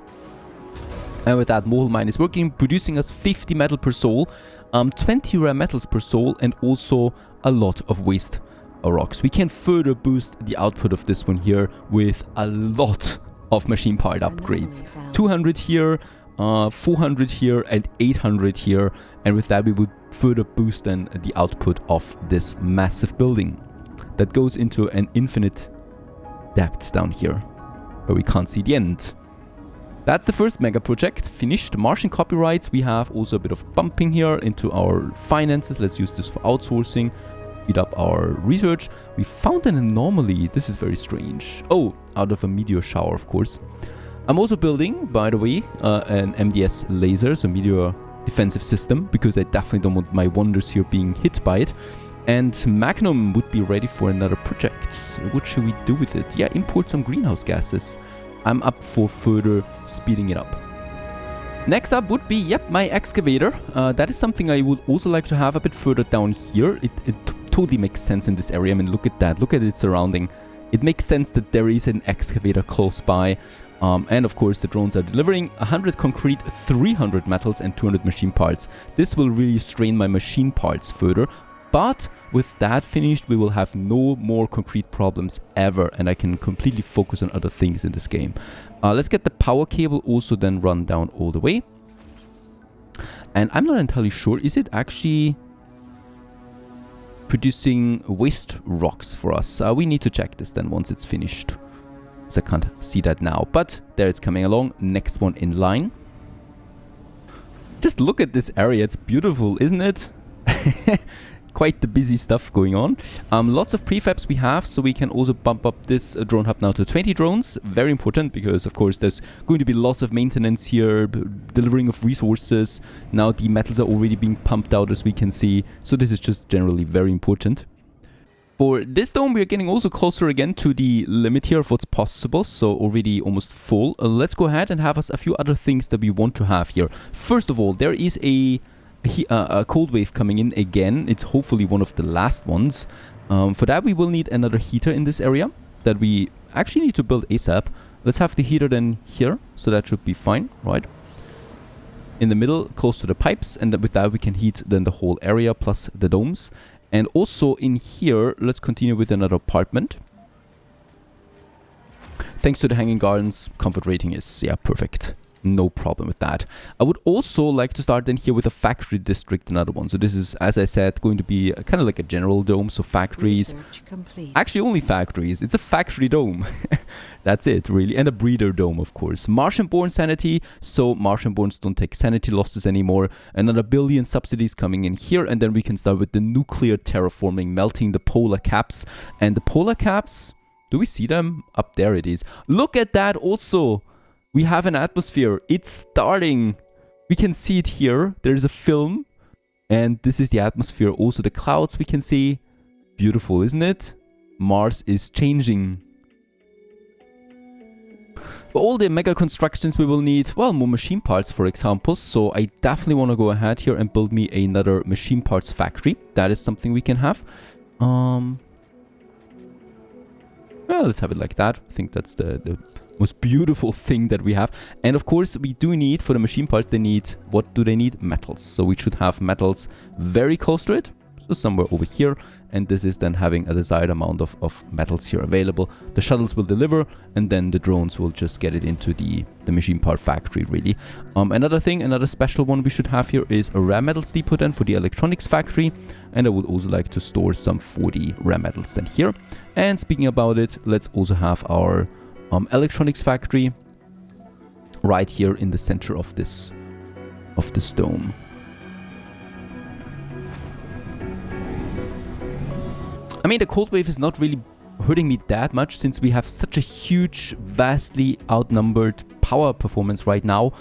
And with that, Mohole mine is working, producing us 50 metal per soul, 20 rare metals per soul, and also a lot of waste rocks. We can further boost the output of this one here with a lot of machine part upgrades. 200 here, 400 here, and 800 here. And with that, we would further boost then the output of this massive building that goes into an infinite depth down here, where we can't see the end. That's the first mega project finished. Martian copyrights. We have also a bit of bumping here into our finances. Let's use this for outsourcing. Speed up our research. We found an anomaly. This is very strange. Oh, out of a meteor shower, of course. I'm also building, by the way, an MDS laser, so meteor defensive system, because I definitely don't want my wonders here being hit by it. And Magnum would be ready for another project. What should we do with it? Yeah, import some greenhouse gases. I'm up for further speeding it up. Next up would be, yep, my excavator. That is something I would also like to have a bit further down here. It totally makes sense in this area. I mean, look at that. Look at its surrounding. it makes sense that there is an excavator close by. And of course the drones are delivering 100 concrete, 300 metals and 200 machine parts. This will really strain my machine parts further. But with that finished, we will have no more concrete problems ever, and I can completely focus on other things in this game. Let's get the power cable also then run down all the way. And I'm not entirely sure, is it actually producing waste rocks for us? We need to check this then once it's finished. So I can't see that now, but there it's coming along. Next one in line. Just look at this area, it's beautiful, isn't it? Quite the busy stuff going on. Lots of prefabs we have, so we can also bump up this drone hub now to 20 drones. Very important because, of course, there's going to be lots of maintenance here, delivering of resources. Now the metals are already being pumped out, as we can see. So this is just generally very important. For this dome, we are getting also closer again to the limit here of what's possible. So already almost full. Let's go ahead and have us a few other things that we want to have here. First of all, there is a cold wave coming in again. It's hopefully one of the last ones. For that we will need another heater in this area that we actually need to build ASAP. Let's have the heater then here, so that should be fine, right? In the middle, close to the pipes, and with that we can heat then the whole area plus the domes. And also in here, let's continue with another apartment. Thanks to the hanging gardens, comfort rating is, yeah, perfect. No problem with that. I would also like to start then here with a factory district, another one. So this is, as I said, going to be kind of like a general dome. So factories. Actually, only factories. It's a factory dome. That's it, really. And a breeder dome, of course. Martian-born sanity. So Martian-borns don't take sanity losses anymore. Another 1 billion subsidies coming in here. And then we can start with the nuclear terraforming, melting the polar caps. And the polar caps, do we see them? Up there it is. Look at that also. We have an atmosphere. It's starting. We can see it here. There's a film. And this is the atmosphere. Also the clouds we can see. Beautiful, isn't it? Mars is changing. For all the mega constructions we will need, well, more machine parts, for example. So I definitely want to go ahead here and build me another machine parts factory. That is something we can have. Well, let's have it like that. I think that's the most beautiful thing that we have. And of course we do need, for the machine parts, they need, what do they need? Metals. So we should have metals very close to it, so somewhere over here, and this is then having a desired amount of metals here available. The shuttles will deliver, and then the drones will just get it into the machine part factory, really. Another thing, another special one we should have here is a rare metals depot then for the electronics factory, and I would also like to store some 40 rare metals then here. And speaking about it, let's also have our electronics factory right here in the center of this dome. I mean, the cold wave is not really hurting me that much since we have such a huge, vastly outnumbered power performance right now.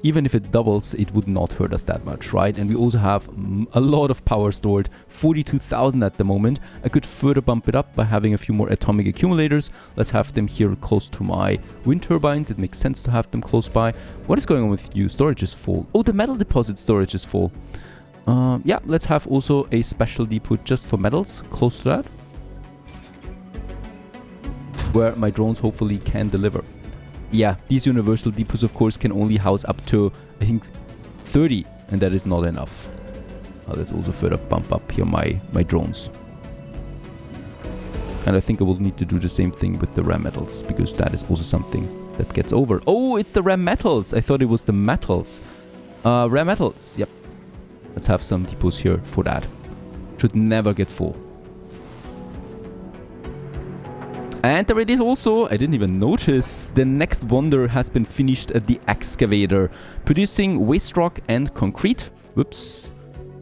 Even if it doubles, it would not hurt us that much, right? And we also have a lot of power stored, 42,000 at the moment. I could further bump it up by having a few more atomic accumulators. Let's have them here close to my wind turbines. It makes sense to have them close by. What is going on with you? Storage is full. Oh, the metal deposit storage is full. Yeah, let's have also a special depot just for metals close to that, where my drones hopefully can deliver. Yeah, these universal depots, of course, can only house up to, I think, 30, and that is not enough. Let's also further bump up here my drones. And I think I will need to do the same thing with the rare metals, because that is also something that gets over. Oh, it's the rare metals! I thought it was the metals. Rare metals, yep. Let's have some depots here for that. Should never get full. And there it is also, I didn't even notice, the next wonder has been finished at the excavator, producing waste rock and concrete. Whoops.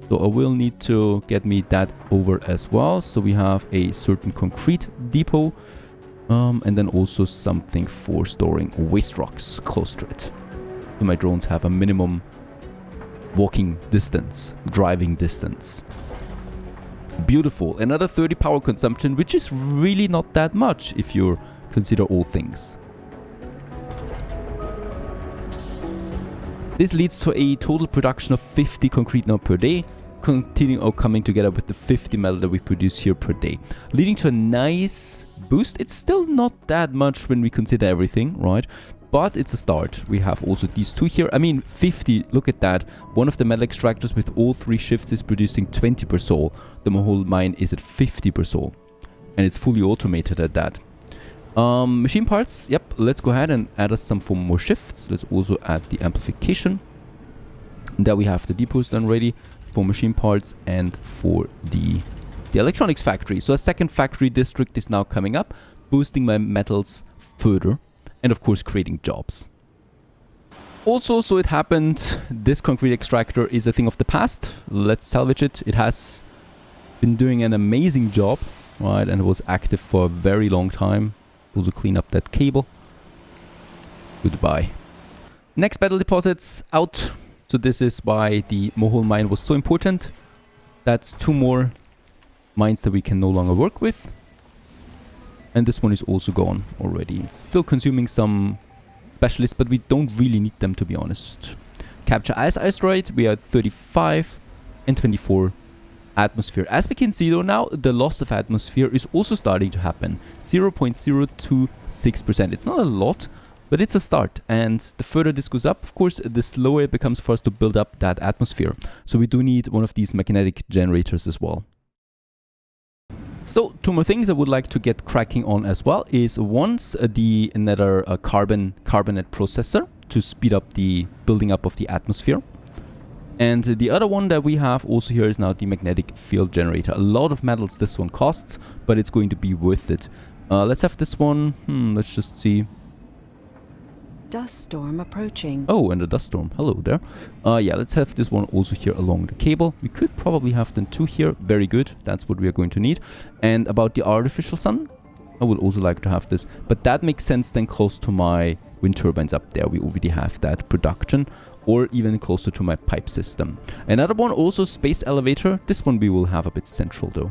So I will need to get me that over as well. So we have a certain concrete depot, and then also something for storing waste rocks close to it. So my drones have a minimum walking distance, driving distance. Beautiful. Another 30 power consumption, which is really not that much if you consider all things. This leads to a total production of 50 concrete now per day, coming together with the 50 metal that we produce here per day, leading to a nice boost. It's still not that much when we consider everything, right? But it's a start. We have also these two here. I mean, 50, look at that. One of the metal extractors with all 3 shifts is producing 20 per soul. The whole mine is at 50 per soul. And it's fully automated at that. Machine parts, yep, let's go ahead and add us some for more shifts. Let's also add the amplification. There we have the depots done ready for machine parts and for the electronics factory. So a second factory district is now coming up, boosting my metals further and of course creating jobs. Also, so it happened, this concrete extractor is a thing of the past. Let's salvage it. It has been doing an amazing job, right, and it was active for a very long time. Also clean up that cable. Goodbye. Next battle deposits out. So this is why the Mohole mine was so important. That's 2 more mines that we can no longer work with. And this one is also gone already. It's still consuming some specialists, but we don't really need them, to be honest. Capture ice asteroid. We are 35 and 24 atmosphere. As we can see though now, the loss of atmosphere is also starting to happen. 0.026%. It's not a lot, but it's a start. And the further this goes up, of course, the slower it becomes for us to build up that atmosphere. So we do need one of these magnetic generators as well. So 2 more things I would like to get cracking on as well is once the nether carbonate processor to speed up the building up of the atmosphere. And the other one that we have also here is now the magnetic field generator. A lot of metals this one costs, but it's going to be worth it. Let's have this one. Let's just see. Dust storm approaching. Oh, and a dust storm. Hello there. Yeah, let's have this one also here along the cable. We could probably have then 2 here. Very good. That's what we are going to need. And about the artificial sun, I would also like to have this. But that makes sense then close to my wind turbines up there. We already have that production. Or even closer to my pipe system. Another one, also space elevator. This one we will have a bit central though.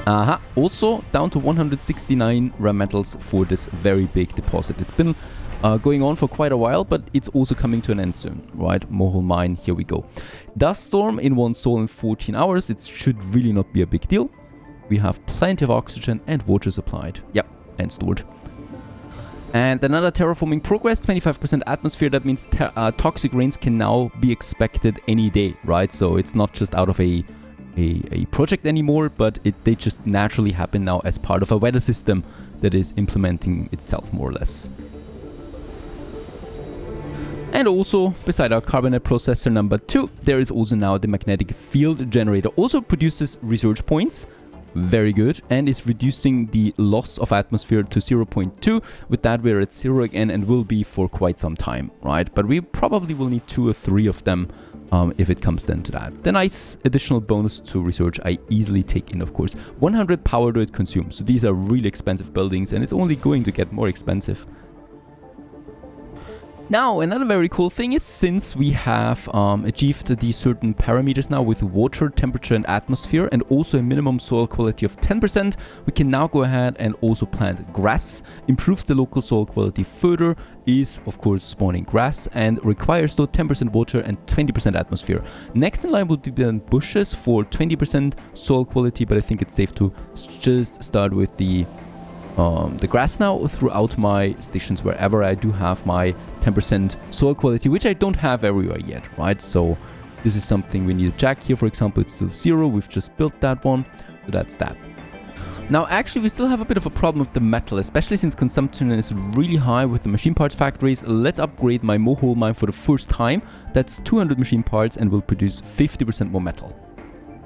Aha, also down to 169 rare metals for this very big deposit. It's been going on for quite a while, but it's also coming to an end soon, right? Mohole mine, here we go. Dust storm in 1 soul in 14 hours. It should really not be a big deal. We have plenty of oxygen and water supplied. Yep, and stored. And another terraforming progress, 25% atmosphere. That means toxic rains can now be expected any day, right? So it's not just out of a project anymore, but they just naturally happen now as part of a weather system that is implementing itself more or less. And also, beside our carbonate processor number 2, there is also now the magnetic field generator. Also produces research points. Very good, and is reducing the loss of atmosphere to 0.2. With that, we're at 0 again and will be for quite some time, right? But we probably will need 2 or 3 of them if it comes then to that. The nice additional bonus to research I easily take in, of course. 100 power do it consume, so these are really expensive buildings and it's only going to get more expensive. Now, another very cool thing is since we have achieved these certain parameters now with water, temperature and atmosphere and also a minimum soil quality of 10%, we can now go ahead and also plant grass, improves the local soil quality further, is of course spawning grass and requires though 10% water and 20% atmosphere. Next in line would be then bushes for 20% soil quality, but I think it's safe to just start with the grass now throughout my stations wherever I do have my 10% soil quality, which I don't have everywhere yet, right? So this is something we need to check. Here, for example, it's still 0. We've just built that one, so that's that. Now, actually, we still have a bit of a problem with the metal, especially since consumption is really high with the machine parts factories. Let's upgrade my Mohole mine for the first time. That's 200 machine parts and will produce 50% more metal.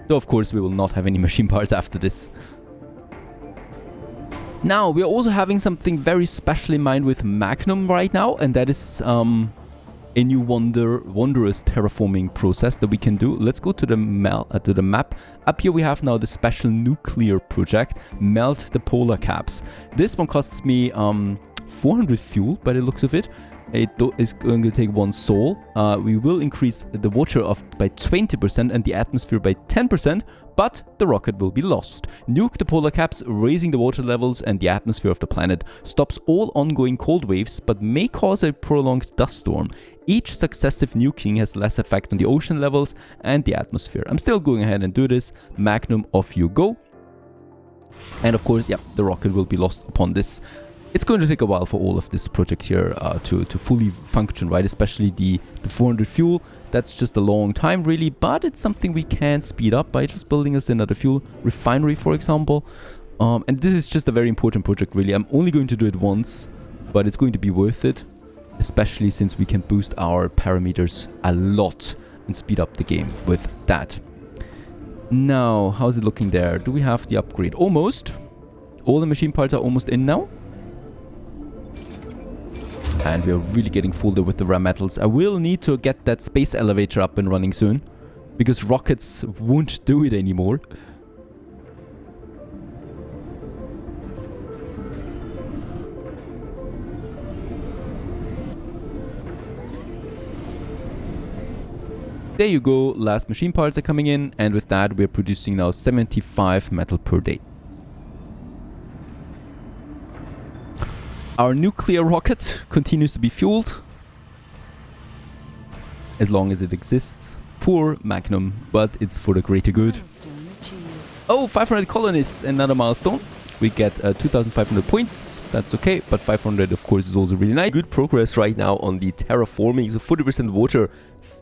So, of course, we will not have any machine parts after this. Now, we are also having something very special in mind with Magnum right now, and that is a new wondrous terraforming process that we can do. Let's go to the map. Up here we have now the special nuclear project, Melt the Polar Caps. This one costs me 400 fuel by the looks of it. It is going to take 1 soul. We will increase the water by 20% and the atmosphere by 10%, but the rocket will be lost. Nuke the polar caps, raising the water levels and the atmosphere of the planet. Stops all ongoing cold waves, but may cause a prolonged dust storm. Each successive nuking has less effect on the ocean levels and the atmosphere. I'm still going ahead and do this. Magnum, off you go. And of course, yeah, the rocket will be lost upon this. It's going to take a while for all of this project here to fully function, right? Especially the 400 fuel. That's just a long time, really, but it's something we can speed up by just building us another fuel refinery, for example. And this is just a very important project, really. I'm only going to do it once, but it's going to be worth it, especially since we can boost our parameters a lot and speed up the game with that. Now, how's it looking there? Do we have the upgrade? Almost. All the machine parts are almost in now. And we're really getting full there with the rare metals. I will need to get that space elevator up and running soon, because rockets won't do it anymore. There you go, last machine parts are coming in, and with that we're producing now 75 metal per day. Our nuclear rocket continues to be fueled, as long as it exists. Poor Magnum, but it's for the greater good. Milestone achieved. Oh, 500 colonists, another milestone. We get 2,500 points, that's okay, but 500 of course is also really nice. Good progress right now on the terraforming, so 40% water,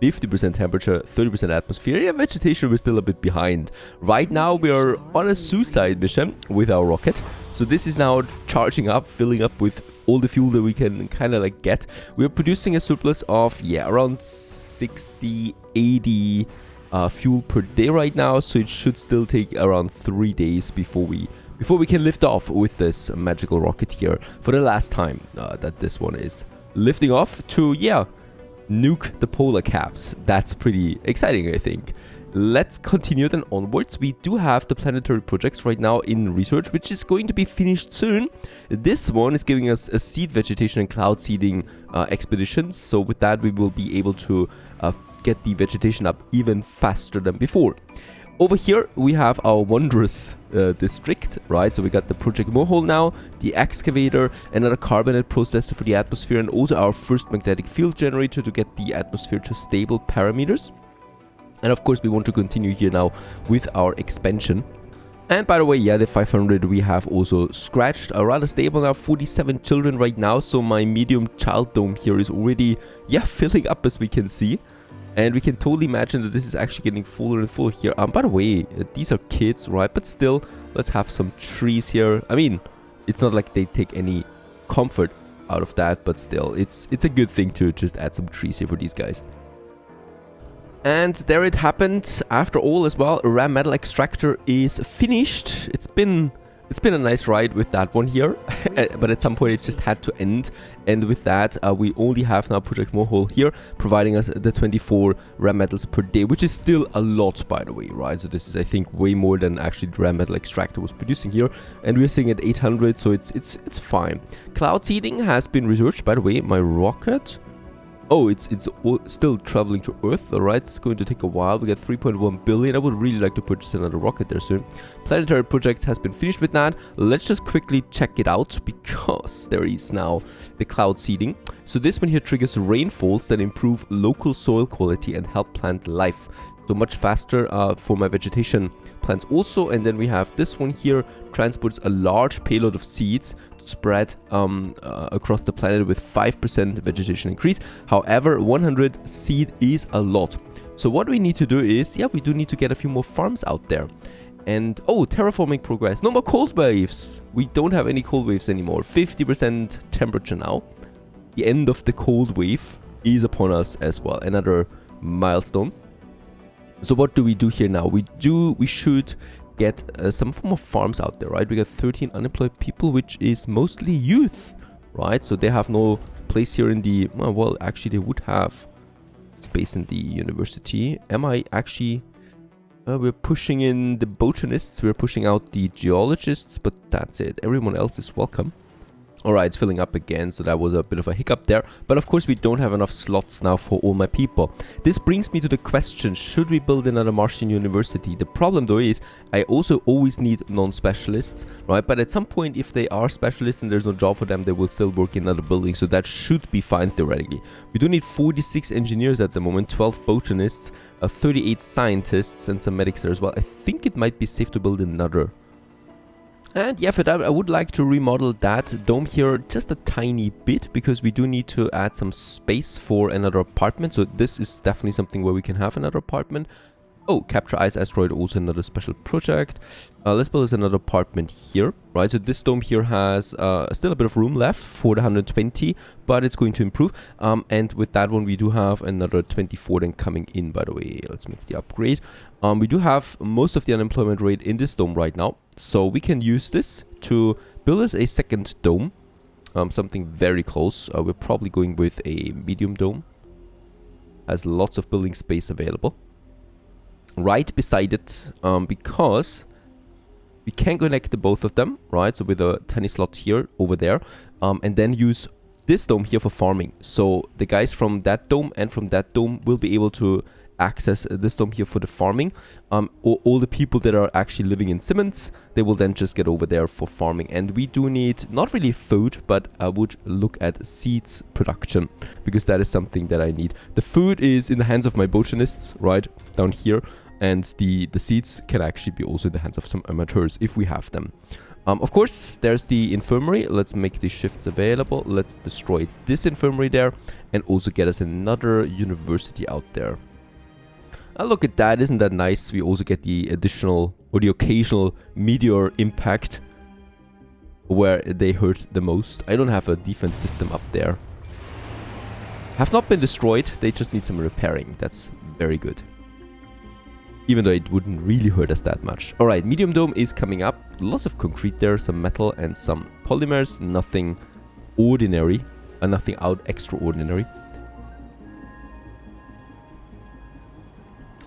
50% temperature, 30% atmosphere. Yeah, vegetation, we're still a bit behind. Right now we are on a suicide mission with our rocket, so this is now charging up, filling up with all the fuel that we can kind of like get. We're producing a surplus of, yeah, around 60, 80 fuel per day right now, so it should still take around 3 days before we can lift off with this magical rocket here for the last time that this one is lifting off to, yeah, nuke the polar caps. That's pretty exciting, I think. Let's continue then onwards. We do have the planetary projects right now in research, which is going to be finished soon. This one is giving us a seed vegetation and cloud seeding expeditions. So with that, we will be able to get the vegetation up even faster than before. Over here, we have our wondrous district, right? So we got the project Morehole now, the excavator, another carbonate processor for the atmosphere, and also our first magnetic field generator to get the atmosphere to stable parameters. And of course, we want to continue here now with our expansion. And by the way, yeah, the 500 we have also scratched, are rather stable now, 47 children right now. So my medium child dome here is already, yeah, filling up, as we can see. And we can totally imagine that this is actually getting fuller and fuller here. By the way, these are kids, right? But still, let's have some trees here. I mean, it's not like they take any comfort out of that, but still, it's a good thing to just add some trees here for these guys. And there it happened. After all as well, a rare metal extractor is finished. It's been a nice ride with that one here, but at some point it just had to end. And with that, we only have now Project Morehole here, providing us the 24 rare metals per day, which is still a lot, by the way, right? So this is, I think, way more than actually the rare metal extractor was producing here. And we're sitting at 800, so it's fine. Cloud seeding has been researched, by the way. My rocket... Oh, it's still traveling to Earth, alright, it's going to take a while. We got 3.1 billion. I would really like to purchase another rocket there soon. Planetary projects has been finished with that. Let's just quickly check it out, because there is now the cloud seeding. So this one here triggers rainfalls that improve local soil quality and help plant life. So much faster for my vegetation plants also. And then we have this one here, transports a large payload of seeds spread across the planet with 5% vegetation increase. However, 100 seed is a lot. So what we need to do is, yeah, we do need to get a few more farms out there. And, oh, terraforming progress. No more cold waves. We don't have any cold waves anymore. 50% temperature now. The end of the cold wave is upon us as well. Another milestone. So what do we do here now? We should get some form of farms out there, right? We got 13 unemployed people, which is mostly youth, right? So they have no place here in the... Well, actually, they would have space in the university. Am I actually... we're pushing in the botanists, we're pushing out the geologists, but that's it. Everyone else is welcome. Alright, it's filling up again, so that was a bit of a hiccup there. But of course, we don't have enough slots now for all my people. This brings me to the question, should we build another Martian university? The problem though is, I also always need non-specialists, right? But at some point, if they are specialists and there's no job for them, they will still work in another building. So that should be fine theoretically. We do need 46 engineers at the moment, 12 botanists, 38 scientists, and some medics there as well. I think it might be safe to build another And yeah, for that, I would like to remodel that dome here just a tiny bit, because we do need to add some space for another apartment. So this is definitely something where we can have another apartment. Oh, capture ice asteroid, also another special project. Let's build us another apartment here, right? So this dome here has still a bit of room left for the 120, but it's going to improve. And with that one, we do have another 24 then coming in, by the way. Let's make the upgrade. We do have most of the unemployment rate in this dome right now, so we can use this to build us a second dome. Something very close. We're probably going with a medium dome. Has lots of building space available. Right beside it, because we can connect the both of them, right? So with a tiny slot here, over there, and then use this dome here for farming. So the guys from that dome and from that dome will be able to access this dome here for the farming. All the people that are actually living in Simmons, they will then just get over there for farming. And we do need not really food, but I would look at seeds production, because that is something that I need. The food is in the hands of my botanists, right down here. And the seeds can actually be also in the hands of some amateurs if we have them. Of course, there's the infirmary. Let's make the shifts available. Let's destroy this infirmary there and also get us another university out there. Look at that. Isn't that nice? We also get the additional or the occasional meteor impact where they hurt the most. I don't have a defense system up there. Have not been destroyed. They just need some repairing. That's very good. Even though it wouldn't really hurt us that much. Alright, medium dome is coming up. Lots of concrete there, some metal and some polymers. Nothing ordinary. Nothing out extraordinary.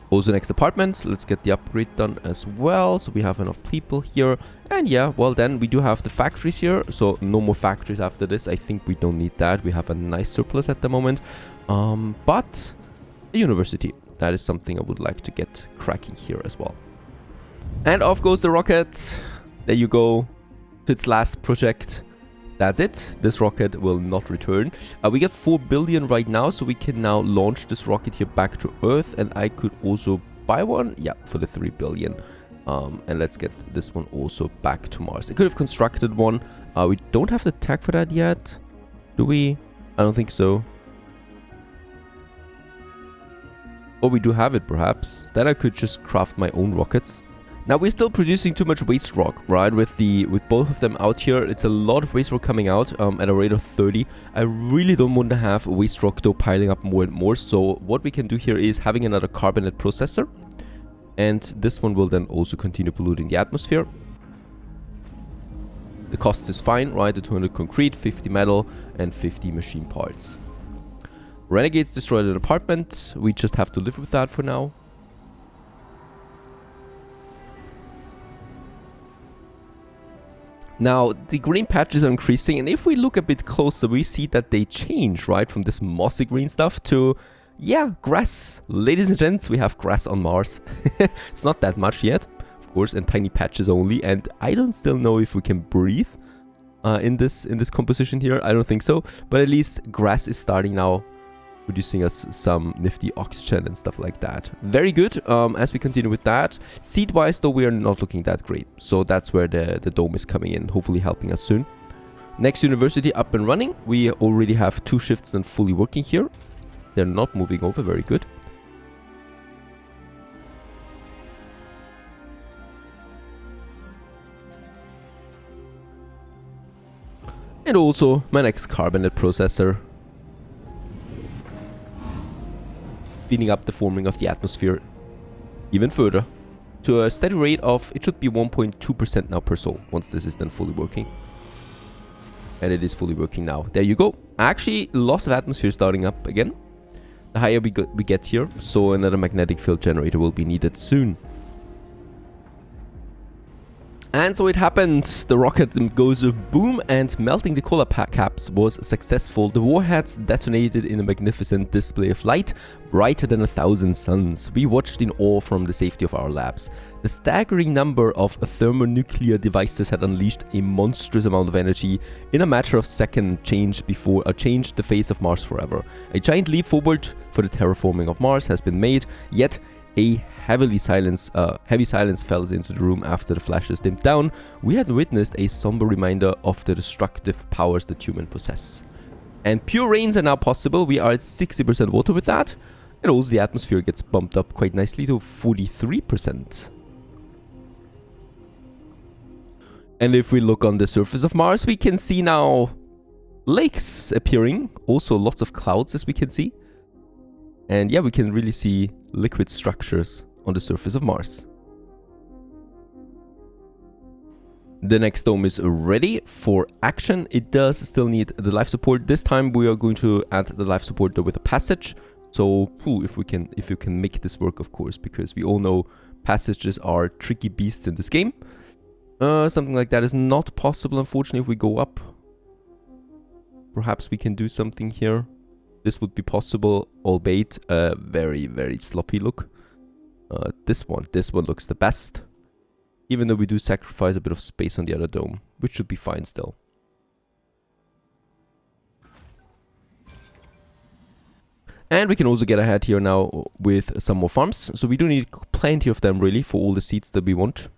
Also next apartment. Let's get the upgrade done as well. So we have enough people here. And yeah, well then we do have the factories here. So no more factories after this. I think we don't need that. We have a nice surplus at the moment. But a university. That is something I would like to get cracking here as well. And off goes the rocket. There you go. To its last project. That's it. This rocket will not return. We get 4 billion right now, so we can now launch this rocket here back to Earth. And I could also buy one. Yeah, for the 3 billion. And let's get this one also back to Mars. I could have constructed one. We don't have the tech for that yet. Do we? I don't think so. Or we do have it, perhaps. Then I could just craft my own rockets. Now, we're still producing too much waste rock, right? With both of them out here, it's a lot of waste rock coming out at a rate of 30. I really don't want to have waste rock, though, piling up more and more. So what we can do here is having another carbonate processor. And this one will then also continue polluting the atmosphere. The cost is fine, right? The 200 concrete, 50 metal, and 50 machine parts. Renegades destroyed an apartment. We just have to live with that for now. Now, the green patches are increasing, and if we look a bit closer, we see that they change, right? From this mossy green stuff to, yeah, grass. Ladies and gents, we have grass on Mars. It's not that much yet, of course, and tiny patches only, and I don't still know if we can breathe in this composition here. I don't think so, but at least grass is starting now producing us some nifty oxygen and stuff like that. Very good. As we continue with that, seed-wise though, we are not looking that great. So that's where the dome is coming in, hopefully helping us soon. Next university up and running. We already have 2 shifts and fully working here. They're not moving over. Very good. And also my next carbonate processor. Speeding up the forming of the atmosphere even further to a steady rate of, it should be 1.2% now per sol once this is then fully working. And it is fully working now. There you go. Actually, loss of atmosphere starting up again. The higher we get here, so another magnetic field generator will be needed soon. And so it happened. The rocket goes boom, and melting the cola caps was successful. The warheads detonated in a magnificent display of light, brighter than 1,000 suns. We watched in awe from the safety of our labs. The staggering number of thermonuclear devices had unleashed a monstrous amount of energy in a matter of seconds, changed the face of Mars forever. A giant leap forward for the terraforming of Mars has been made, yet a heavy silence falls into the room after the flashes dimmed down, we had witnessed a somber reminder of the destructive powers that humans possess. And pure rains are now possible. We are at 60% water with that. And also the atmosphere gets bumped up quite nicely to 43%. And if we look on the surface of Mars, we can see now lakes appearing. Also lots of clouds, as we can see. And yeah, we can really see liquid structures on the surface of Mars. The next dome is ready for action. It does still need the life support. This time we are going to add the life support with a passage. So if you can make this work, of course, because we all know passages are tricky beasts in this game. Something like that is not possible, unfortunately, if we go up. Perhaps we can do something here. This would be possible, albeit a very, very sloppy look. This one looks the best. Even though we do sacrifice a bit of space on the other dome, which should be fine still. And we can also get ahead here now with some more farms. So we do need plenty of them really for all the seeds that we want.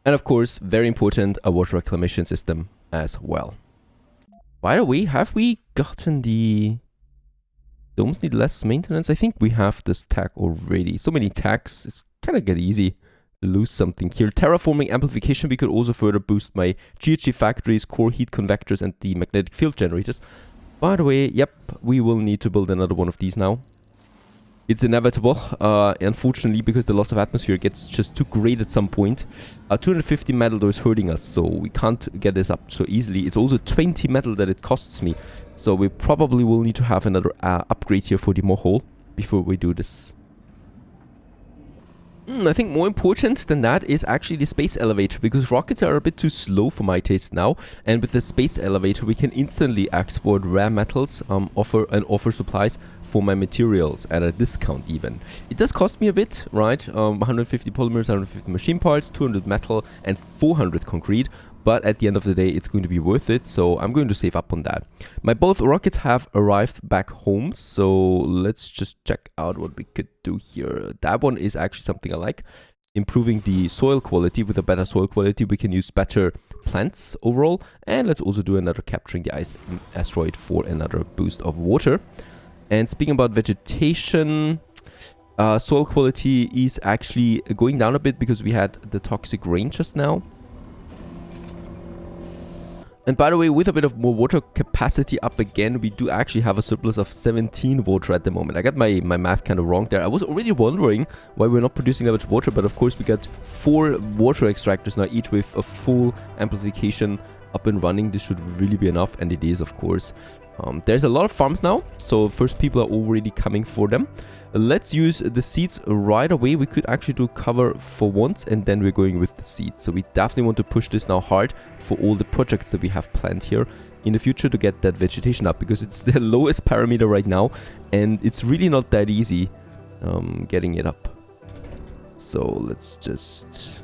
And of course, very important, a water reclamation system as well. By the way, have we gotten the... Domes need less maintenance? I think we have this tag already. So many tags, it's kind of get easy to lose something here. Terraforming amplification, we could also further boost my GHG factories, core heat convectors, and the magnetic field generators. By the way, yep, we will need to build another one of these now. It's inevitable, unfortunately, because the loss of atmosphere gets just too great at some point. 250 metal though is hurting us, so we can't get this up so easily. It's also 20 metal that it costs me, so we probably will need to have another upgrade here for the Mohole before we do this. I think more important than that is actually the space elevator, because rockets are a bit too slow for my taste now, and with the space elevator we can instantly export rare metals, offer supplies for my materials at a discount even. It does cost me a bit, right? 150 polymers, 150 machine parts, 200 metal and 400 concrete, but at the end of the day it's going to be worth it, so I'm going to save up on that. My both rockets have arrived back home, so let's just check out what we could do here. That one is actually something I like. Improving the soil quality. With a better soil quality we can use better plants overall, and let's also do another capturing the ice asteroid for another boost of water. And speaking about vegetation, soil quality is actually going down a bit because we had the toxic rain just now. And by the way, with a bit of more water capacity up again, we do actually have a surplus of 17 water at the moment. I got my math kind of wrong there. I was already wondering why we're not producing that much water, but of course we got 4 water extractors now, each with a full amplification up and running. This should really be enough, and it is, of course. There's a lot of farms now, so first people are already coming for them. Let's use the seeds right away. We could actually do cover for once, and then we're going with the seeds. So we definitely want to push this now hard for all the projects that we have planned here in the future to get that vegetation up, because it's the lowest parameter right now, and it's really not that easy getting it up. So let's just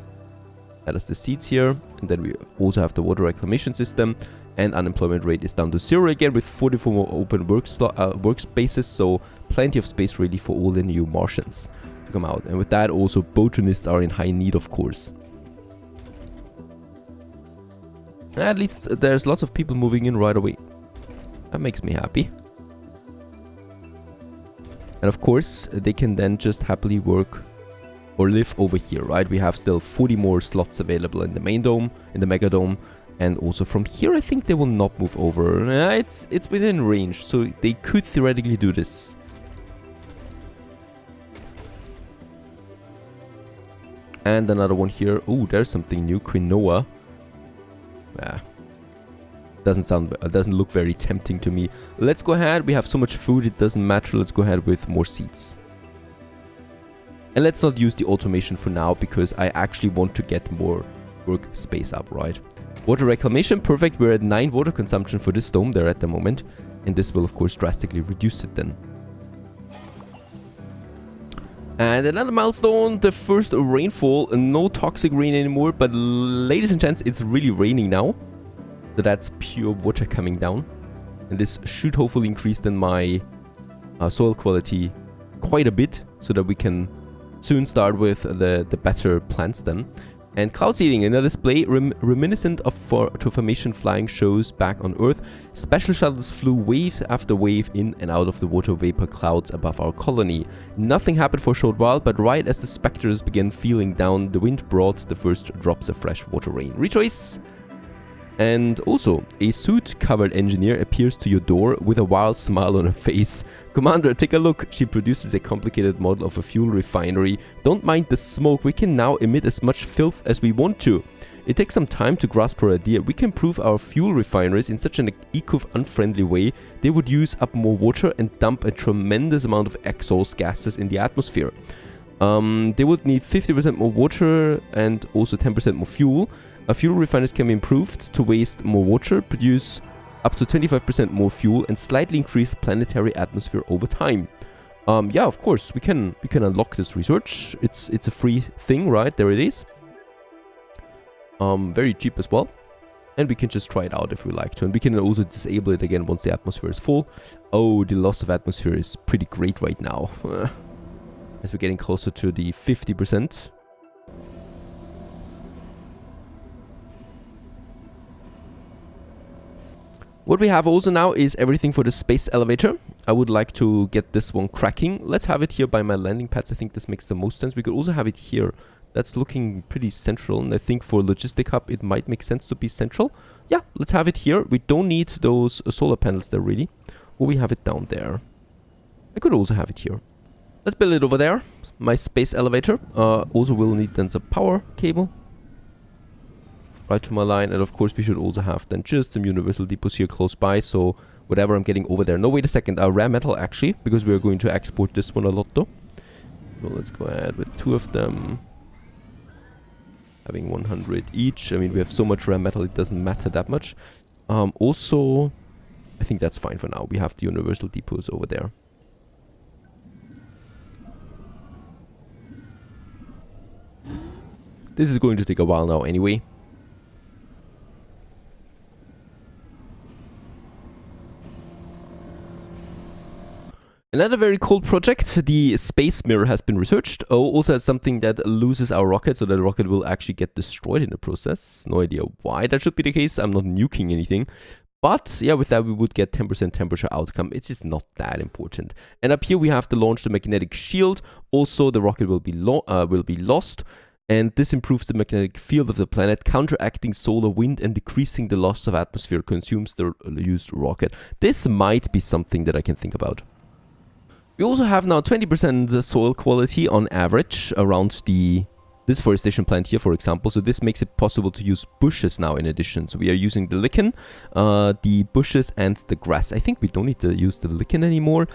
add us the seeds here, and then we also have the water reclamation system. And unemployment rate is down to 0 again, with 44 more open workspaces, so plenty of space really for all the new Martians to come out. And with that also botanists are in high need, of course. At least there's lots of people moving in right away. That makes me happy. And of course they can then just happily work or live over here, right? We have still 40 more slots available in the main dome, in the mega dome. And also from here, I think they will not move over. It's within range, so they could theoretically do this. And another one here. Oh, there's something new, quinoa. Doesn't look very tempting to me. Let's go ahead. We have so much food, it doesn't matter. Let's go ahead with more seeds. And let's not use the automation for now, because I actually want to get more workspace up, right? Water reclamation, perfect. We're at 9 water consumption for this dome there at the moment, and this will of course drastically reduce it then. And another milestone, the first rainfall. No toxic rain anymore, but ladies and gents, it's really raining now. So that's pure water coming down. And this should hopefully increase then my soil quality quite a bit, so that we can soon start with the better plants then. And cloud seeding, another display reminiscent of formation flying shows back on Earth. Special shuttles flew waves after wave in and out of the water vapor clouds above our colony. Nothing happened for a short while, but right as the specters began feeling down, the wind brought the first drops of fresh water rain. Rejoice! And also, a suit-covered engineer appears to your door with a wild smile on her face. Commander, take a look. She produces a complicated model of a fuel refinery. Don't mind the smoke. We can now emit as much filth as we want to. It takes some time to grasp her idea. We can improve our fuel refineries in such an eco-unfriendly way. They would use up more water and dump a tremendous amount of exhaust gases in the atmosphere. They would need 50% more water and also 10% more fuel. Fuel refineries can be improved to waste more water, produce up to 25% more fuel, and slightly increase planetary atmosphere over time. Yeah, of course, we can unlock this research. It's a free thing, right? There it is. Very cheap as well. And we can just try it out if we like to. And we can also disable it again once the atmosphere is full. Oh, the loss of atmosphere is pretty great right now. As we're getting closer to the 50%. What we have also now is everything for the space elevator. I would like to get this one cracking. Let's have it here by my landing pads. I think this makes the most sense. We could also have it here. That's looking pretty central. And I think for logistic hub, it might make sense to be central. Yeah, let's have it here. We don't need those solar panels there really. Or we have it down there. I could also have it here. Let's build it over there. My space elevator. Also will need then some power cable. Right to my line, and of course we should also have then just some universal depots here close by, so whatever I'm getting over there. No, wait a second, rare metal actually, because we're going to export this one a lot though. So let's go ahead with 2 of them. Having 100 each. I mean, we have so much rare metal, it doesn't matter that much. Also, I think that's fine for now. We have the universal depots over there. This is going to take a while now anyway. Another very cool project, the space mirror has been researched. Oh, also has something that loses our rocket, so that the rocket will actually get destroyed in the process. No idea why that should be the case. I'm not nuking anything. But yeah, with that we would get 10% temperature outcome. It is not that important. And up here we have to launch the magnetic shield. Also, the rocket will be lost. And this improves the magnetic field of the planet, counteracting solar wind and decreasing the loss of atmosphere consumes the used rocket. This might be something that I can think about. We also have now 20% soil quality on average around this forestation plant here, for example. So this makes it possible to use bushes now in addition. So we are using the lichen, the bushes and the grass. I think we don't need to use the lichen anymore.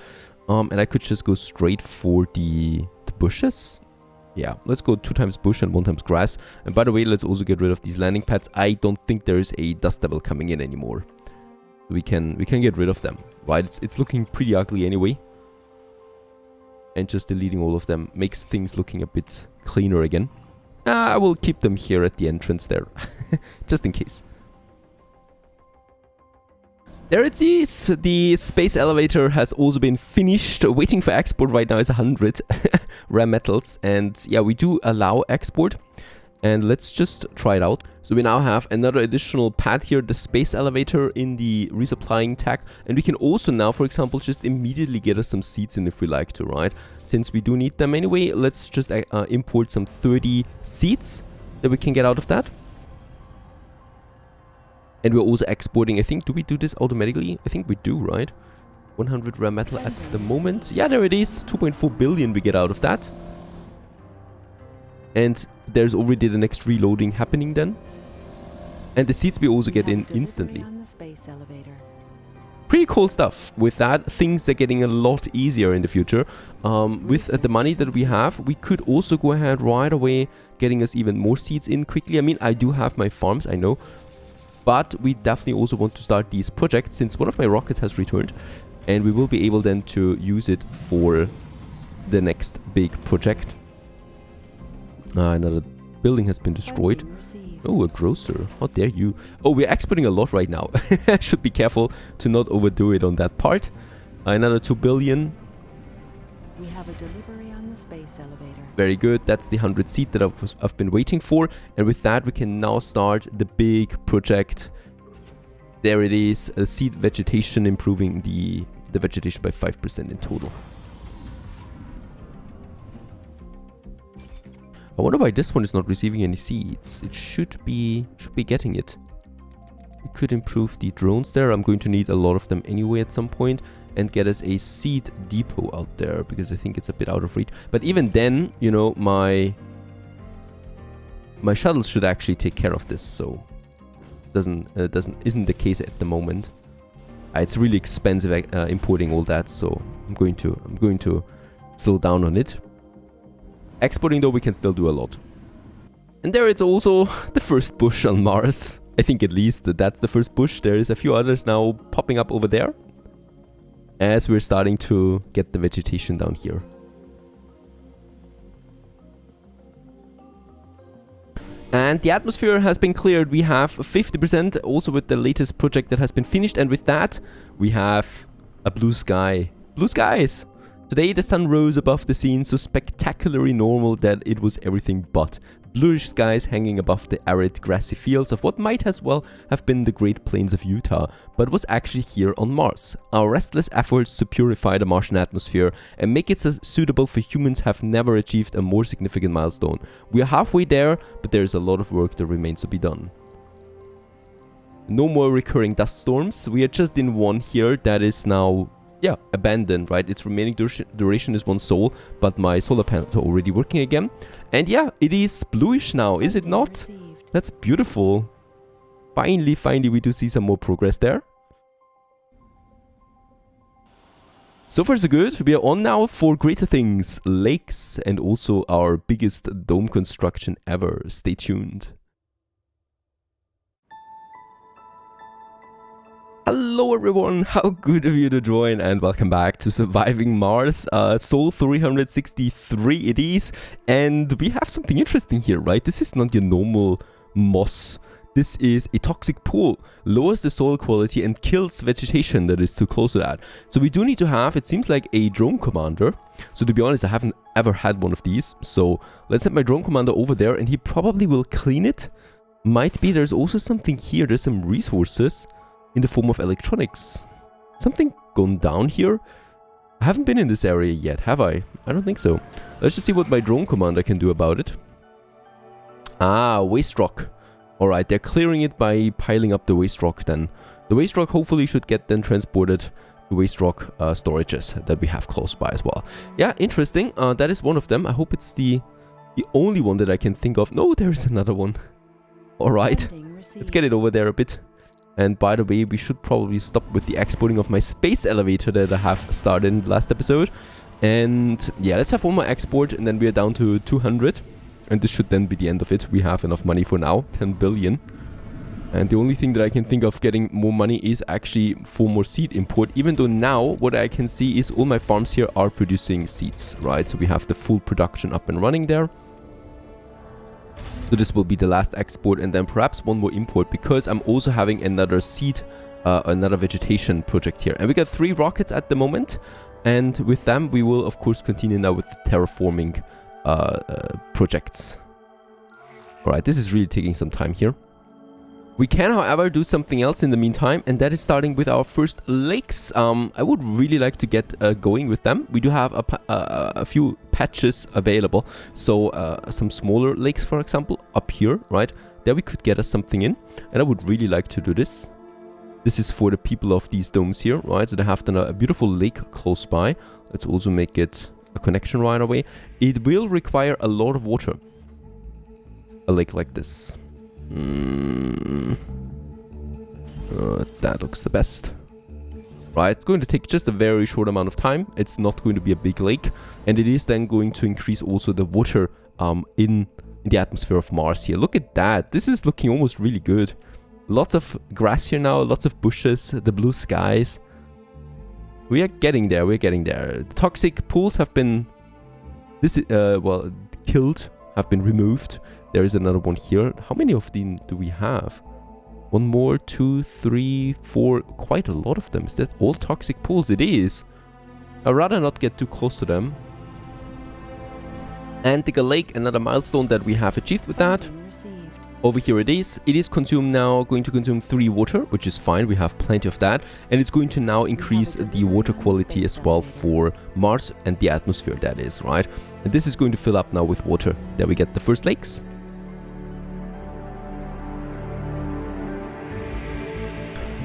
And I could just go straight for the bushes. Yeah, let's go 2 times bush and 1 times grass. And by the way, let's also get rid of these landing pads. I don't think there is a dust devil coming in anymore. We can get rid of them, right? It's looking pretty ugly anyway. And just deleting all of them makes things looking a bit cleaner again. I will keep them here at the entrance there, just in case. There it is. The space elevator has also been finished. Waiting for export right now is 100 rare metals. And yeah, we do allow export. And let's just try it out. So we now have another additional pad here, the space elevator in the resupplying tag. And we can also now, for example, just immediately get us some seeds in if we like to, right? Since we do need them anyway, let's just import some 30 seeds that we can get out of that. And we're also exporting, I think, do we do this automatically? I think we do, right? 100 rare metal at the moment. Yeah, there it is. 2.4 billion we get out of that. And there's already the next reloading happening then. And the seeds we also get in instantly. Pretty cool stuff. With that, things are getting a lot easier in the future. With the money that we have, we could also go ahead right away getting us even more seeds in quickly. I mean, I do have my farms, I know. But we definitely also want to start these projects since one of my rockets has returned. And we will be able then to use it for the next big project. Another building has been destroyed. Funding received. Oh, a grocer. How dare you? Oh, we're exporting a lot right now. Should be careful to not overdo it on that part. Another 2 billion. We have a delivery on the space elevator. Very good. That's the 100 seed that I've been waiting for. And with that, we can now start the big project. There it is. A seed vegetation, improving the vegetation by 5% in total. I wonder why this one is not receiving any seeds. It should be getting it. We could improve the drones there. I'm going to need a lot of them anyway at some point, and get us a seed depot out there, because I think it's a bit out of reach. But even then, you know, my shuttles should actually take care of this. So isn't the case at the moment. It's really expensive importing all that, so I'm going to slow down on it. Exporting though, we can still do a lot. And there it's also the first bush on Mars. I think at least that's the first bush. There is a few others now popping up over there, as we're starting to get the vegetation down here. And the atmosphere has been cleared. We have 50% also with the latest project that has been finished. And with that, we have a blue sky. Blue skies! Today the sun rose above the scene, so spectacularly normal that it was everything but. Bluish skies hanging above the arid grassy fields of what might as well have been the Great Plains of Utah, but was actually here on Mars. Our restless efforts to purify the Martian atmosphere and make it suitable for humans have never achieved a more significant milestone. We are halfway there, but there is a lot of work that remains to be done. No more recurring dust storms. We are just in one here that is now abandoned, right? Its remaining duration is 1 sol, but my solar panels are already working again. And yeah, it is bluish now, is it not? That's beautiful. Finally, we do see some more progress there. So far so good. We are on now for greater things, lakes, and also our biggest dome construction ever. Stay tuned. Hello everyone, how good of you to join, and welcome back to Surviving Mars. Sol 363 it is, and we have something interesting here, right? This is not your normal moss. This is a toxic pool, lowers the soil quality and kills vegetation that is too close to that. So we do need to have, it seems like, a drone commander. So to be honest, I haven't ever had one of these. So let's send my drone commander over there, and he probably will clean it. Might be. There's also something here, there's some resources in the form of electronics. Something gone down here? I haven't been in this area yet, have I? I don't think so. Let's just see what my drone commander can do about it. Ah, waste rock. Alright, they're clearing it by piling up the waste rock then. The waste rock hopefully should get then transported to waste rock storages that we have close by as well. Yeah, interesting. That is one of them. I hope it's the only one that I can think of. No, there is another one. Alright, let's get it over there a bit. And by the way, we should probably stop with the exporting of my space elevator that I have started in the last episode. And yeah, let's have one more export, and then we are down to 200. And this should then be the end of it. We have enough money for now, 10 billion. And the only thing that I can think of getting more money is actually for more seed import. Even though now what I can see is all my farms here are producing seeds, right? So we have the full production up and running there. So this will be the last export, and then perhaps one more import, because I'm also having another seed, another vegetation project here. And we got 3 rockets at the moment, and with them we will of course continue now with the terraforming projects. Alright, this is really taking some time here. We can, however, do something else in the meantime, and that is starting with our first lakes. I would really like to get going with them. We do have a few patches available. So some smaller lakes, for example, up here, right? There we could get us something in, and I would really like to do this. This is for the people of these domes here, right? So they have done a beautiful lake close by. Let's also make it a connection right away. It will require a lot of water. A lake like this. That looks the best. Right, it's going to take just a very short amount of time. It's not going to be a big lake, and it is then going to increase also the water in the atmosphere of Mars here. Look at that. This is looking almost really good. Lots of grass here now, lots of bushes, the blue skies. We are getting there, we're getting there. The toxic pools have been This is, well, killed, have been removed. There is another one here. How many of them do we have? One more, 2, 3, 4, quite a lot of them. Is that all toxic pools? It is. I'd rather not get too close to them. Antica Lake, another milestone that we have achieved with that. Over here it is. It is consumed now, going to consume 3 water, which is fine. We have plenty of that. And it's going to now increase the water quality as well for Mars and the atmosphere, that is, right? And this is going to fill up now with water. There we get the first lakes.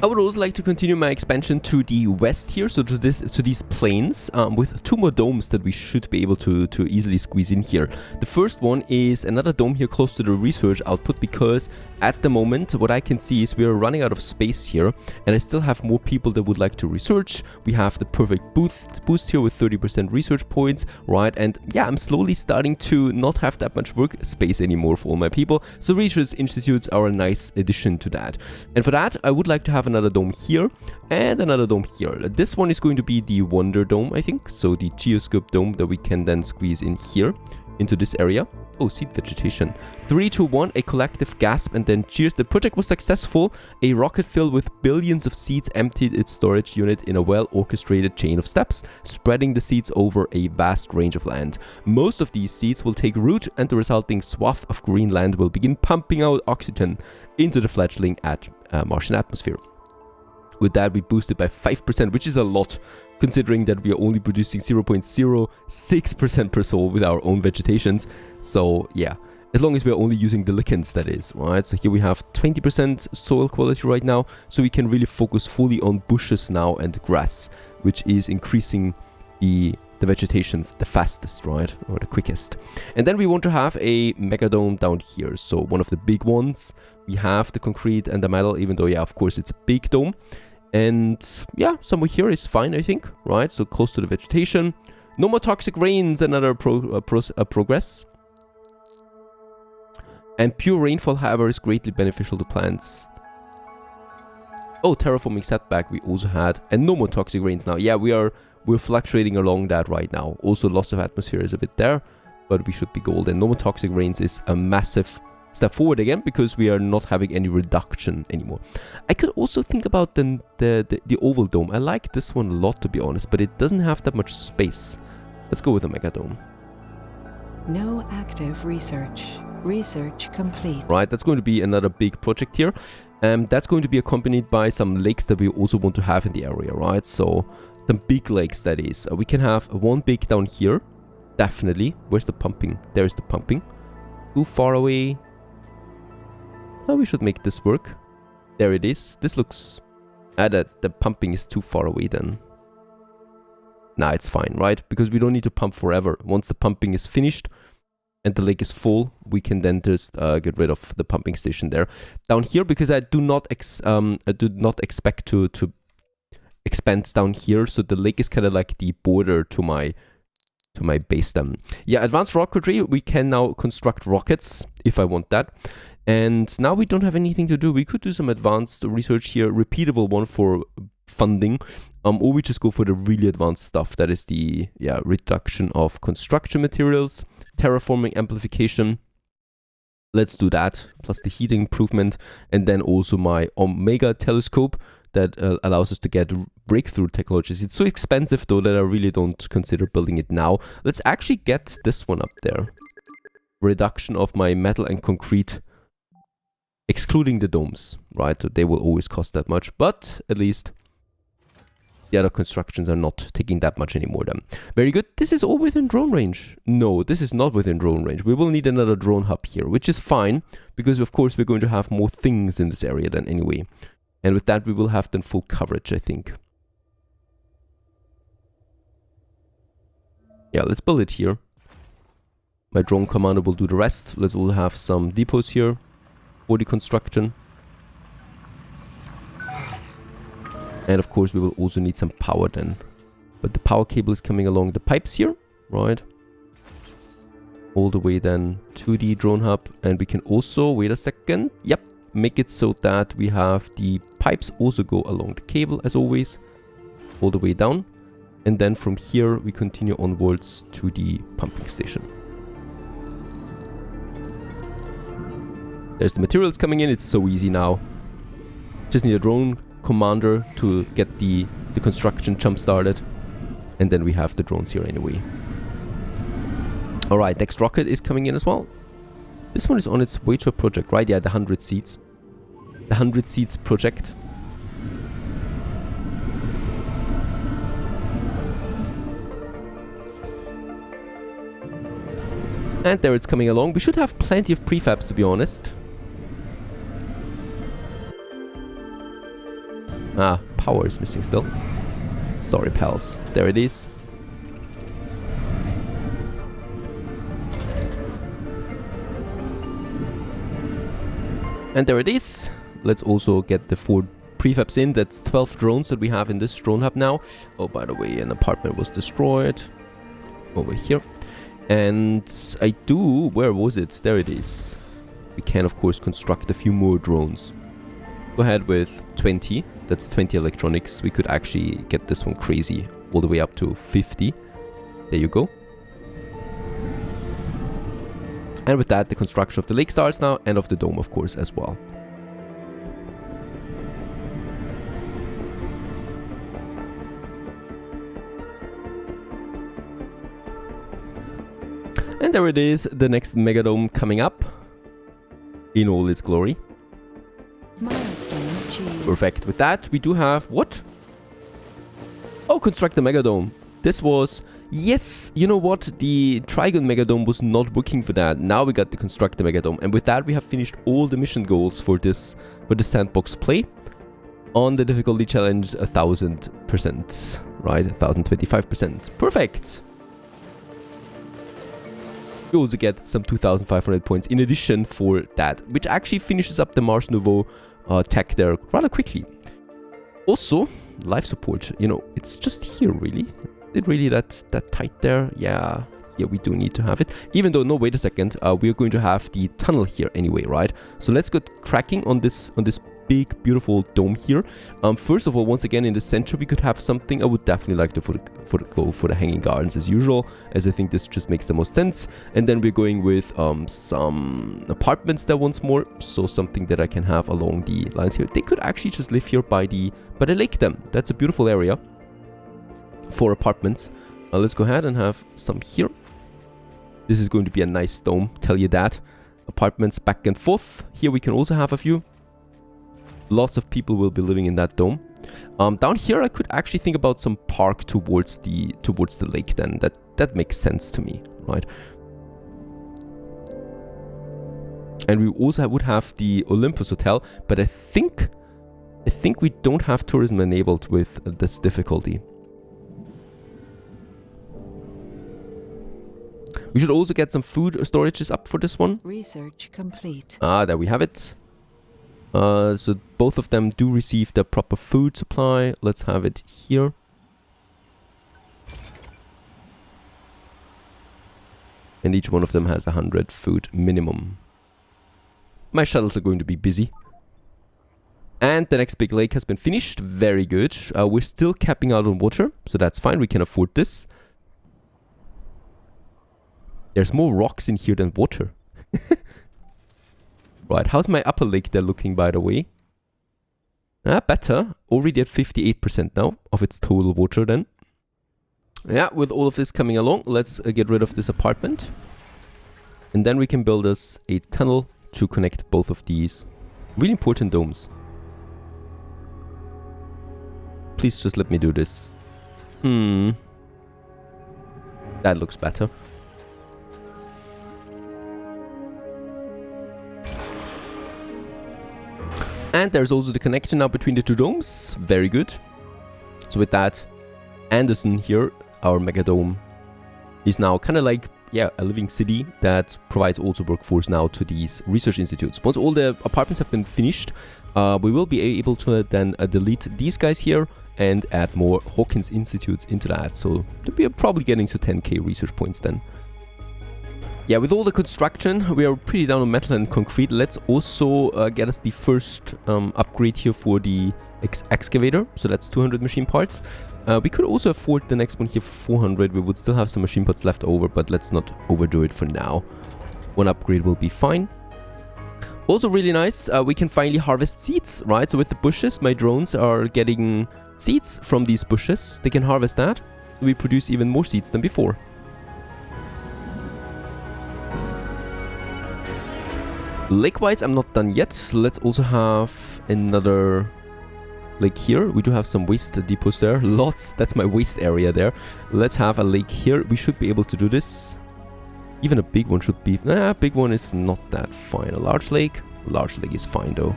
I would also like to continue my expansion to the west here, so to these plains, with 2 more domes that we should be able to easily squeeze in here. The first one is another dome here close to the research output, because at the moment what I can see is we are running out of space here, and I still have more people that would like to research. We have the perfect boost here with 30% research points, right? And yeah, I'm slowly starting to not have that much work space anymore for all my people, so research institutes are a nice addition to that. And for that, I would like to have another dome here and another dome here. This one is going to be the Wonder Dome, I think. So the Geoscope Dome that we can then squeeze in here into this area. Oh, seed vegetation. 3, 2, 1, a collective gasp and then cheers. The project was successful. A rocket filled with billions of seeds emptied its storage unit in a well-orchestrated chain of steps, spreading the seeds over a vast range of land. Most of these seeds will take root, and the resulting swath of green land will begin pumping out oxygen into the fledgling Martian atmosphere. With that, we boosted by 5%, which is a lot, considering that we are only producing 0.06% per soul with our own vegetations. So yeah, as long as we are only using the lichens, that is, right? So here we have 20% soil quality right now, so we can really focus fully on bushes now and grass, which is increasing the vegetation the fastest, right? Or the quickest. And then we want to have a mega dome down here. So one of the big ones. We have the concrete and the metal, even though, yeah, of course, it's a big dome. And yeah, somewhere here is fine, I think, right? So close to the vegetation. No more toxic rains, another progress. And pure rainfall, however, is greatly beneficial to plants. Oh, terraforming setback we also had. And no more toxic rains now. Yeah, we're fluctuating along that right now. Also, loss of atmosphere is a bit there, but we should be golden. No more toxic rains is a massive step forward again, because we are not having any reduction anymore. I could also think about the oval dome. I like this one a lot, to be honest, but it doesn't have that much space. Let's go with a mega dome. No active research. Research complete. Right, that's going to be another big project here. That's going to be accompanied by some lakes that we also want to have in the area, right? So some big lakes, that is. We can have one big down here, definitely. Where's the pumping? There's the pumping. Too far away. Oh, we should make this work. There it is. This looks... the pumping is too far away then. Nah, it's fine, right? Because we don't need to pump forever. Once the pumping is finished and the lake is full, we can then just get rid of the pumping station there. Down here, because I do not expect to expand down here, so the lake is kind of like the border to my base then. Yeah, advanced rocketry, we can now construct rockets if I want that. And now we don't have anything to do. We could do some advanced research here, repeatable one for funding, or we just go for the really advanced stuff. That is the reduction of construction materials, terraforming amplification. Let's do that, plus the heating improvement, and then also my Omega telescope that allows us to get breakthrough technologies. It's so expensive though that I really don't consider building it now. Let's actually get this one up there. Reduction of my metal and concrete, excluding the domes, right? So they will always cost that much, but at least the other constructions are not taking that much anymore then. Very good. This is all within drone range. No, this is not within drone range. We will need another drone hub here, which is fine, because of course we're going to have more things in this area then anyway. And with that we will have then full coverage, I think. Yeah, let's build it here. My drone commander will do the rest. Let's also have some depots here for the construction. And of course we will also need some power then. But the power cable is coming along the pipes here, right? All the way then to the drone hub. And we can also, wait a second, yep, make it so that we have the pipes also go along the cable as always, all the way down. And then from here, we continue onwards to the pumping station. There's the materials coming in. It's so easy now. Just need a drone commander to get the construction jump started. And then we have the drones here anyway. Alright, next rocket is coming in as well. This one is on its way to a project, right? Yeah, the 100 seats. The 100 seats project. And there it's coming along. We should have plenty of prefabs, to be honest. Ah, power is missing still. Sorry, pals. There it is. And there it is. Let's also get the 4 prefabs in. That's 12 drones that we have in this drone hub now. Oh, by the way, an apartment was destroyed. Over here. And I do... Where was it? There it is. We can, of course, construct a few more drones. Go ahead with 20. That's 20 electronics. We could actually get this one crazy. All the way up to 50. There you go. And with that, the construction of the lake starts now. And of the dome, of course, as well. And there it is, the next megadome coming up in all its glory. Milestone achieved. Perfect. With that, we do have what? Oh, construct the megadome. This was, yes, you know what? The Trigon megadome was not working for that. Now we got the construct the megadome, and with that, we have finished all the mission goals for this sandbox play. On the difficulty challenge, 1000%, right? 1025%. Perfect. You also get some 2,500 points in addition for that, which actually finishes up the Mars Nouveau tech there rather quickly. Also, life support, you know, it's just here really. Is it really that tight there? Yeah, here we do need to have it. Even though, no, wait a second, we're going to have the tunnel here anyway, right? So let's get cracking on this big, beautiful dome here. First of all, once again, in the center, we could have something. I would definitely like to go for the hanging gardens as usual, as I think this just makes the most sense. And then we're going with some apartments there once more. So something that I can have along the lines here. They could actually just live here by the lake then. That's a beautiful area for apartments. Let's go ahead and have some here. This is going to be a nice dome, tell you that. Apartments back and forth. Here we can also have a few. Lots of people will be living in that dome. Down here, I could actually think about some park towards the lake. Then that makes sense to me, right? And we also would have the Olympus Hotel, but I think we don't have tourism enabled with this difficulty. We should also get some food storages up for this one. Research complete. Ah, there we have it. So both of them do receive the proper food supply. Let's have it here. And each one of them has 100 food minimum. My shuttles are going to be busy. And the next big lake has been finished. Very good. We're still capping out on water, so that's fine. We can afford this. There's more rocks in here than water. Right, how's my upper lake there looking, by the way? Better. Already at 58% now of its total water then. Yeah, with all of this coming along, let's get rid of this apartment. And then we can build us a tunnel to connect both of these really important domes. Please just let me do this. That looks better. And there's also the connection now between the two domes. Very good. So with that, Anderson here, our megadome, is now kind of like, yeah, a living city that provides also workforce now to these research institutes. Once all the apartments have been finished, we will be able to then delete these guys here and add more Hawkins institutes into that. So we're probably getting to 10k research points then. Yeah, with all the construction, we are pretty down on metal and concrete. Let's also get us the first upgrade here for the excavator. So that's 200 machine parts. We could also afford the next one here for 400. We would still have some machine parts left over, but let's not overdo it for now. One upgrade will be fine. Also really nice, we can finally harvest seeds, right? So with the bushes, my drones are getting seeds from these bushes. They can harvest that. We produce even more seeds than before. Lake-wise, I'm not done yet. So let's also have another lake here. We do have some waste depots there. Lots. That's my waste area there. Let's have a lake here. We should be able to do this. Even a big one should be... Nah, big one is not that fine. A large lake? Large lake is fine though.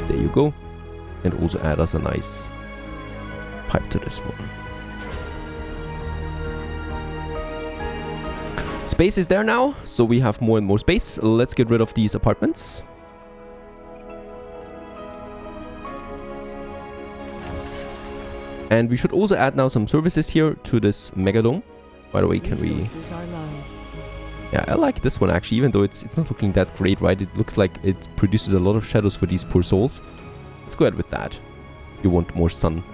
There you go. And also add us a nice pipe to this one. Space is there now, so we have more and more space. Let's get rid of these apartments. And we should also add now some services here to this megadome. By the way, can we... Yeah, I like this one actually, even though it's not looking that great, right? It looks like it produces a lot of shadows for these poor souls. Let's go ahead with that. You want more sun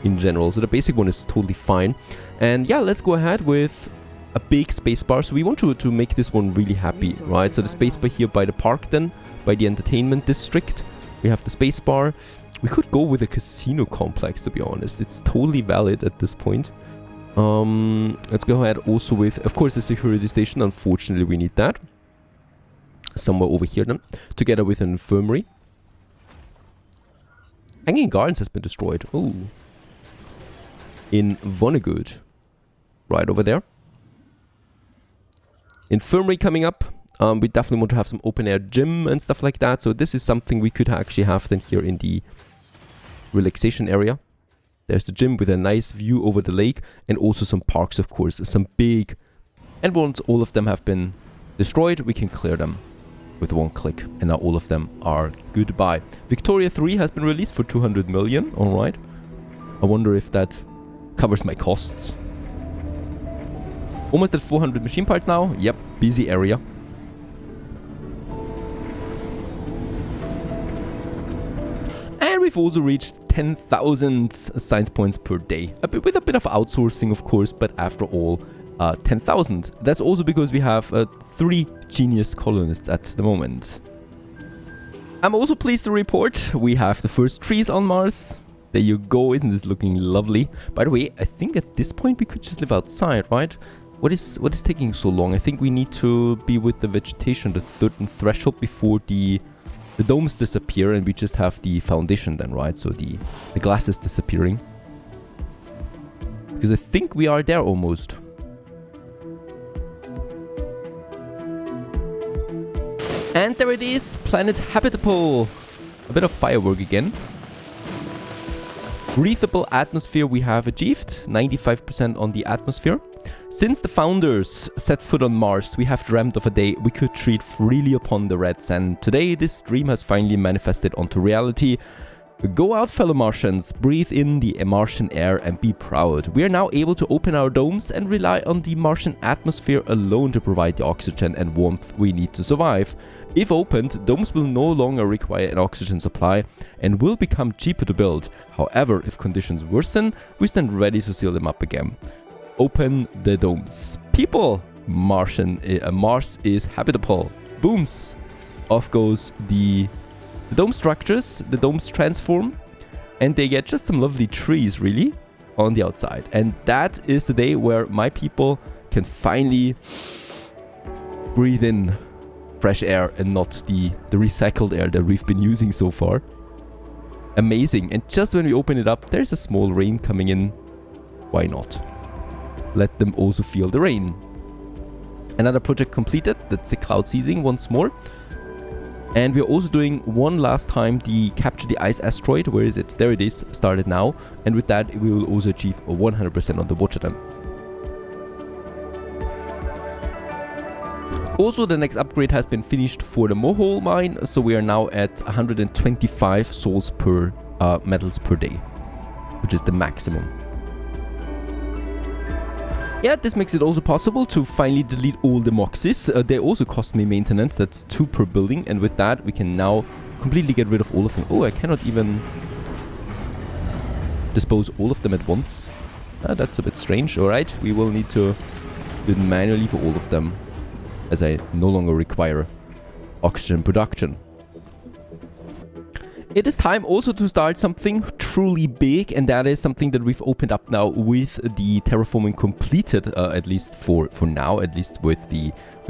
in general. So the basic one is totally fine. And yeah, let's go ahead with a big spacebar. So we want to make this one really happy, right? So the spacebar here by the park then, by the entertainment district. We have the spacebar. We could go with a casino complex, to be honest. It's totally valid at this point. Let's go ahead also with, of course, the security station. Unfortunately, we need that. Somewhere over here then, together with an infirmary. Hanging Gardens has been destroyed. Oh. In Vonnegut. Right over there. Infirmary coming up. We definitely want to have some open air gym and stuff like that. So this is something we could actually have then here in the relaxation area. There's the gym with a nice view over the lake, and also some parks, of course, some big. And once all of them have been destroyed, we can clear them with one click. And now all of them are goodbye. Victoria 3 has been released for 200 million. All right. I wonder if that covers my costs. Almost at 400 machine parts now. Yep, busy area. And we've also reached 10,000 science points per day. With a bit of outsourcing, of course, but after all, 10,000. That's also because we have 3 genius colonists at the moment. I'm also pleased to report we have the first trees on Mars. There you go, isn't this looking lovely? By the way, I think at this point we could just live outside, right? What is taking so long? I think we need to be with the vegetation, the certain threshold before the domes disappear, and we just have the foundation then, right? So the glass is disappearing. Because I think we are there almost. And there it is, planet habitable. A bit of firework again. Breathable atmosphere we have achieved, 95% on the atmosphere. Since the founders set foot on Mars, we have dreamt of a day we could tread freely upon the red sand. Today, this dream has finally manifested onto reality. Go out, fellow Martians, breathe in the Martian air and be proud. We are now able to open our domes and rely on the Martian atmosphere alone to provide the oxygen and warmth we need to survive. If opened, domes will no longer require an oxygen supply and will become cheaper to build. However, if conditions worsen, we stand ready to seal them up again. Open the domes. People, Mars is habitable. Booms. Off goes the dome structures. The domes transform and they get just some lovely trees really on the outside. And that is the day where my people can finally breathe in fresh air and not the recycled air that we've been using so far. Amazing. And just when we open it up, there's a small rain coming in. Why not? Let them also feel the rain. Another project completed. That's the cloud seeding once more. And we're also doing one last time the capture the ice asteroid. Where is it? There it is. Started now. And with that, we will also achieve a 100% on the water dam. Also, the next upgrade has been finished for the Mohole mine. So we are now at 125 souls per metals per day, which is the maximum. Yeah, this makes it also possible to finally delete all the moxes. They also cost me maintenance. That's 2 per building. And with that, we can now completely get rid of all of them. Oh, I cannot even dispose all of them at once. That's a bit strange. Alright, we will need to do it manually for all of them, as I no longer require oxygen production. It is time also to start something truly big, and that is something that we've opened up now with the terraforming completed, at least for now, at least with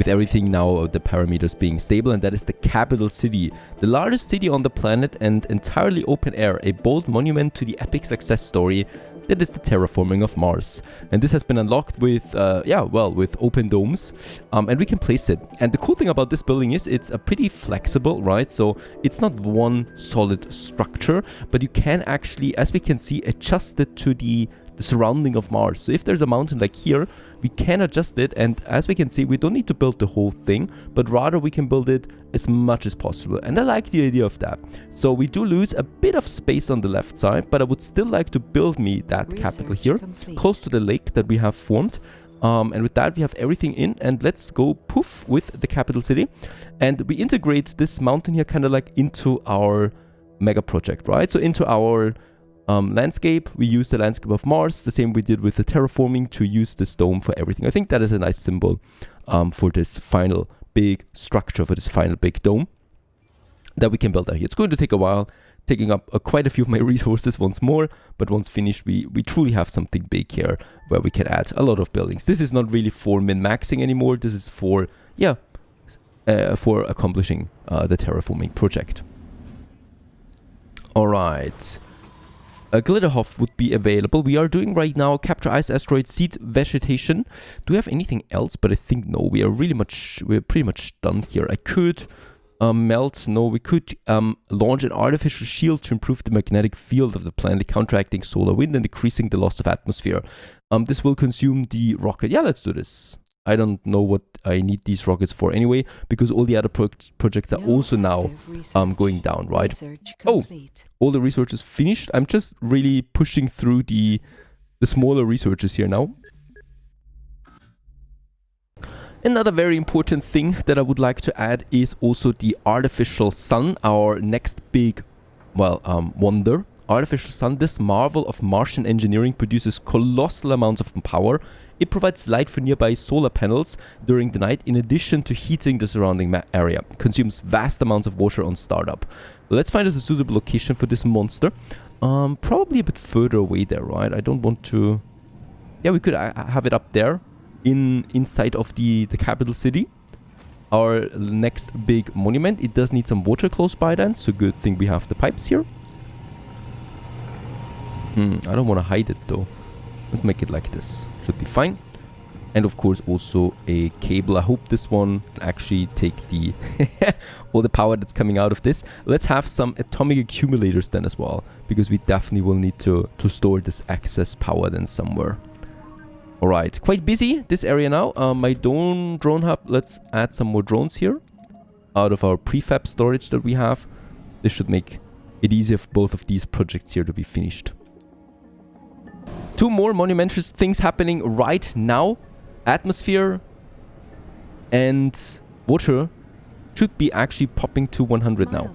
everything now, the parameters being stable, and that is the capital city, the largest city on the planet and entirely open air, a bold monument to the epic success story that is the terraforming of Mars. And this has been unlocked with, with open domes, and we can place it. And the cool thing about this building is it's a pretty flexible, right? So it's not one solid structure, but you can actually, as we can see, adjust it to the surrounding of Mars. So if there's a mountain like here, we can adjust it, and as we can see, we don't need to build the whole thing, but rather we can build it as much as possible. And I like the idea of that. So we do lose a bit of space on the left side, but I would still like to build me that capital here, close to the lake that we have formed. And with that, we have everything in, and let's go poof with the capital city. And we integrate this mountain here kind of like into our mega project, right? So into our landscape, we use the landscape of Mars, the same we did with the terraforming, to use this dome for everything. I think that is a nice symbol for this final big structure, for this final big dome that we can build out here. It's going to take a while, taking up quite a few of my resources once more, but once finished, we truly have something big here where we can add a lot of buildings. This is not really for min-maxing anymore. This is for, for accomplishing the terraforming project. All right. Glitterhoff would be available. We are doing right now capture ice asteroid seed vegetation. Do we have anything else? But I think no. We're pretty much done here. I could melt. No, we could launch an artificial shield to improve the magnetic field of the planet, counteracting solar wind and decreasing the loss of atmosphere. This will consume the rocket. Yeah, let's do this. I don't know what I need these rockets for anyway, because all the other projects are also now going down, right? Oh, all the research is finished. I'm just really pushing through the smaller researches here now. Another very important thing that I would like to add is also the artificial sun, our next big, wonder. Artificial sun, this marvel of Martian engineering, produces colossal amounts of power. It provides light for nearby solar panels during the night, in addition to heating the surrounding area. It consumes vast amounts of water on startup. Let's find us a suitable location for this monster. Probably a bit further away there, right? I don't want to... Yeah, we could have it up there, inside of the capital city. Our next big monument. It does need some water close by then, so good thing we have the pipes here. I don't want to hide it though. Let's make it like this. Should be fine. And of course also a cable. I hope this one can actually take the all the power that's coming out of this. Let's have some atomic accumulators then as well, because we definitely will need to store this excess power then somewhere. Alright, quite busy this area now. My drone hub, let's add some more drones here out of our prefab storage that we have. This should make it easier for both of these projects here to be finished. 2 more monumental things happening right now. Atmosphere and water should be actually popping to 100 now.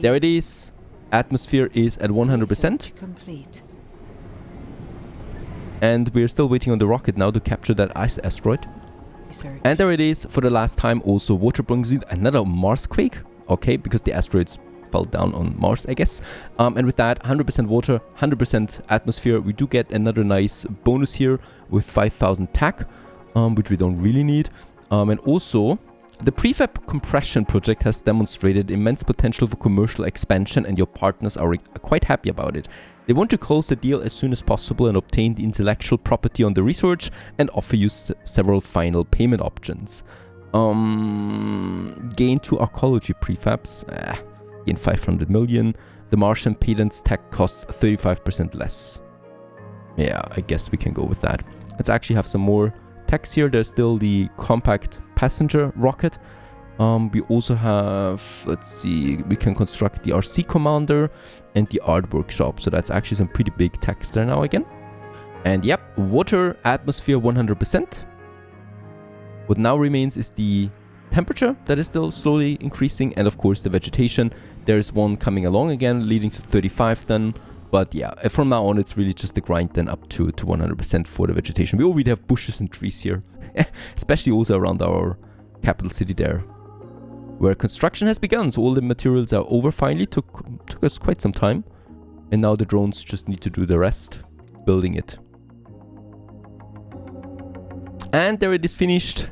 There it is. Atmosphere is at 100%. And we're still waiting on the rocket now to capture that ice asteroid. And there it is. For the last time also, water brings in another Mars quake. Okay, because the asteroids fell down on Mars, I guess. And with that, 100% water, 100% atmosphere. We do get another nice bonus here with 5,000 tack, which we don't really need. And also, the prefab compression project has demonstrated immense potential for commercial expansion, and your partners are quite happy about it. They want to close the deal as soon as possible and obtain the intellectual property on the research and offer you several final payment options. Gain 2 archaeology prefabs. In 500 million. The Martian patents tech costs 35% less. Yeah, I guess we can go with that. Let's actually have some more techs here. There's still the compact passenger rocket. We also have, let's see, we can construct the RC commander and the art workshop. So that's actually some pretty big techs there now again. And yep, water, atmosphere 100%. What now remains is the temperature that is still slowly increasing, and of course the vegetation. There's one coming along again, leading to 35 then. But yeah, from now on it's really just the grind then up to 100% for the vegetation. We already have bushes and trees here, especially also around our capital city there, where construction has begun. So all the materials are over finally. Took us quite some time. And now the drones just need to do the rest, building it. And there it is finished.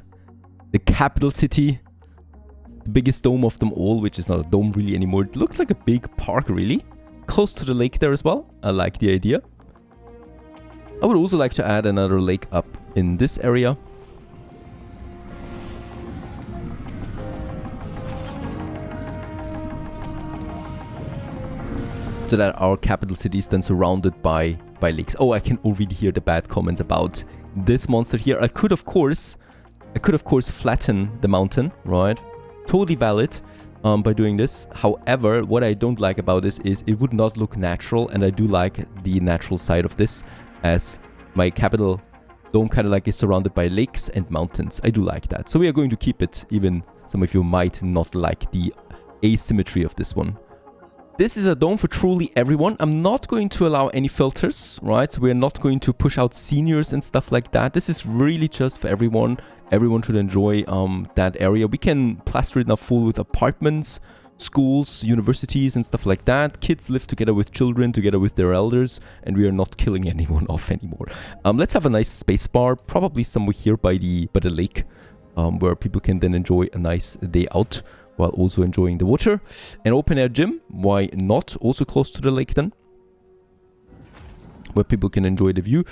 The capital city. The biggest dome of them all, which is not a dome really anymore. It looks like a big park really. Close to the lake there as well. I like the idea. I would also like to add another lake up in this area. So that our capital city is then surrounded by lakes. Oh, I can already hear the bad comments about this monster here. I could of course flatten the mountain, right? Totally valid by doing this. However, what I don't like about this is it would not look natural, and I do like the natural side of this, as my capital dome kind of like is surrounded by lakes and mountains. I do like that. So we are going to keep it, even some of you might not like the asymmetry of this one. This is a dome for truly everyone. I'm not going to allow any filters, right? So we're not going to push out seniors and stuff like that. This is really just for everyone. Everyone should enjoy that area. We can plaster it now full with apartments, schools, universities and stuff like that. Kids live together with children, together with their elders, and we are not killing anyone off anymore. Let's have a nice space bar, probably somewhere here by the lake, where people can then enjoy a nice day out, while also enjoying the water. An open air gym, why not? Also close to the lake then, where people can enjoy the view,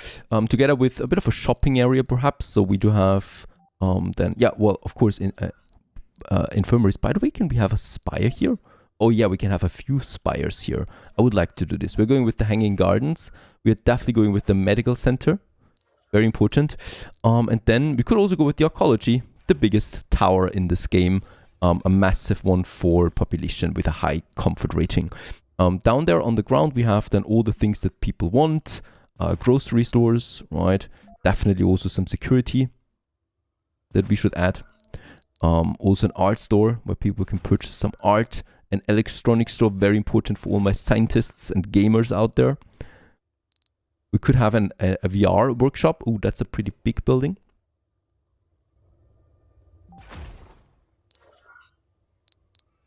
together with a bit of a shopping area perhaps. So we do have then, yeah, well, of course, in infirmaries. By the way, can we have a spire here? Oh yeah, we can have a few spires here. I would like to do this. We're going with the hanging gardens. We are definitely going with the medical center. Very important. And then we could also go with the archaeology, the biggest tower in this game. A massive one for population with a high comfort rating. Down there on the ground we have then all the things that people want. Grocery stores, right? Definitely also some security that we should add. Also an art store where people can purchase some art. An electronics store, very important for all my scientists and gamers out there. We could have a VR workshop. Oh, that's a pretty big building.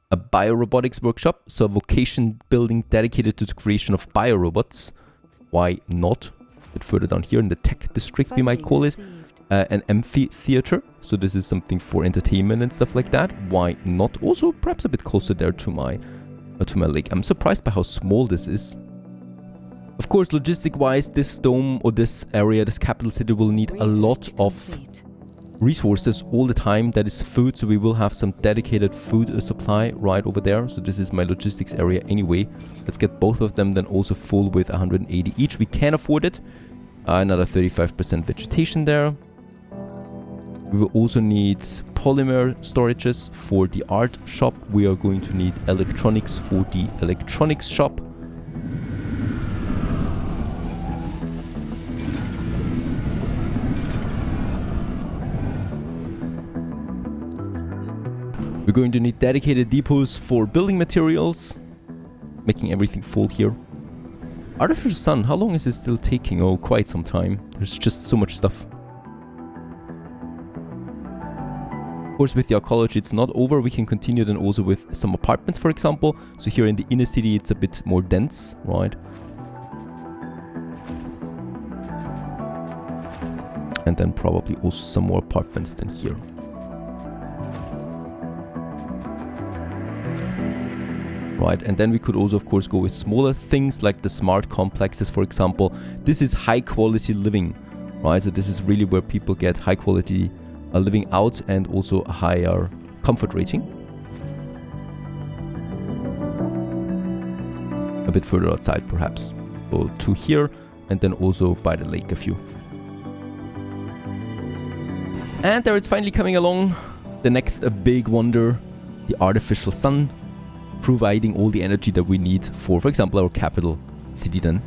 A biorobotics workshop, so a vocation building dedicated to the creation of biorobots. Why not? A bit further down here in the tech district, we might call it. An amphitheater, so this is something for entertainment and stuff like that. Why not? Also, perhaps a bit closer there to my lake. I'm surprised by how small this is. Of course, logistic-wise, this dome or this area, this capital city, will need a lot of resources all the time. That is food, so we will have some dedicated food supply right over there. So this is my logistics area anyway. Let's get both of them then also full with 180 each. We can afford it. Another 35% vegetation there. We will also need polymer storages for the art shop. We are going to need electronics for the electronics shop. We're going to need dedicated depots for building materials, making everything full here. Artificial sun, how long is it still taking? Oh, quite some time. There's just so much stuff. Of course, with the archaeology, it's not over. We can continue then also with some apartments, for example. So here in the inner city, it's a bit more dense, right? And then probably also some more apartments than here. Right, and then we could also, of course, go with smaller things like the smart complexes, for example. This is high quality living, right? So this is really where people get high quality living out and also a higher comfort rating. A bit further outside, perhaps. So 2 here, and then also by the lake a few. And there it's finally coming along. The next big wonder, the artificial sun, providing all the energy that we need for example, our capital city then.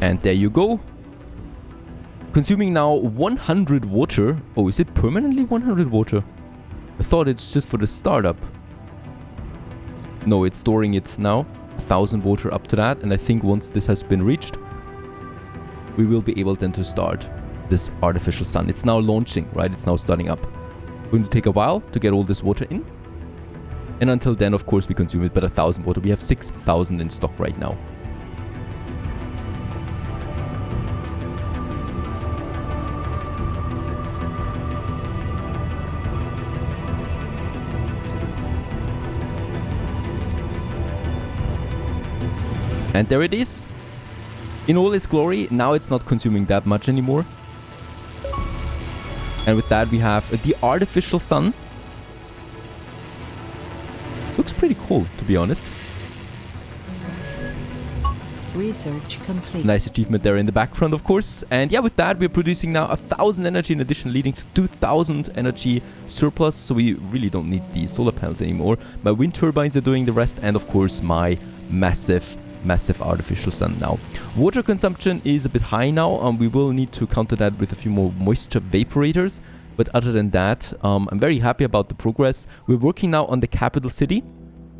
And there you go. Consuming now 100 water. Oh, is it permanently 100 water? I thought it's just for the startup. No, it's storing it now. 1000 water up to that. And I think once this has been reached, we will be able then to start this artificial sun. It's now launching, right? It's now starting up. Going to take a while to get all this water in. And until then, of course, we consume it. But 1000 water. We have 6000 in stock right now. And there it is. In all its glory. Now it's not consuming that much anymore. And with that we have the artificial sun. Looks pretty cool, to be honest. Research complete. Nice achievement there in the background, of course. And yeah, with that we're producing now 1000 energy in addition, leading to 2000 energy surplus. So we really don't need the solar panels anymore. My wind turbines are doing the rest, and of course my massive artificial sun now. Water consumption is a bit high now. We will need to counter that with a few more moisture vaporators. But other than that, I'm very happy about the progress. We're working now on the capital city.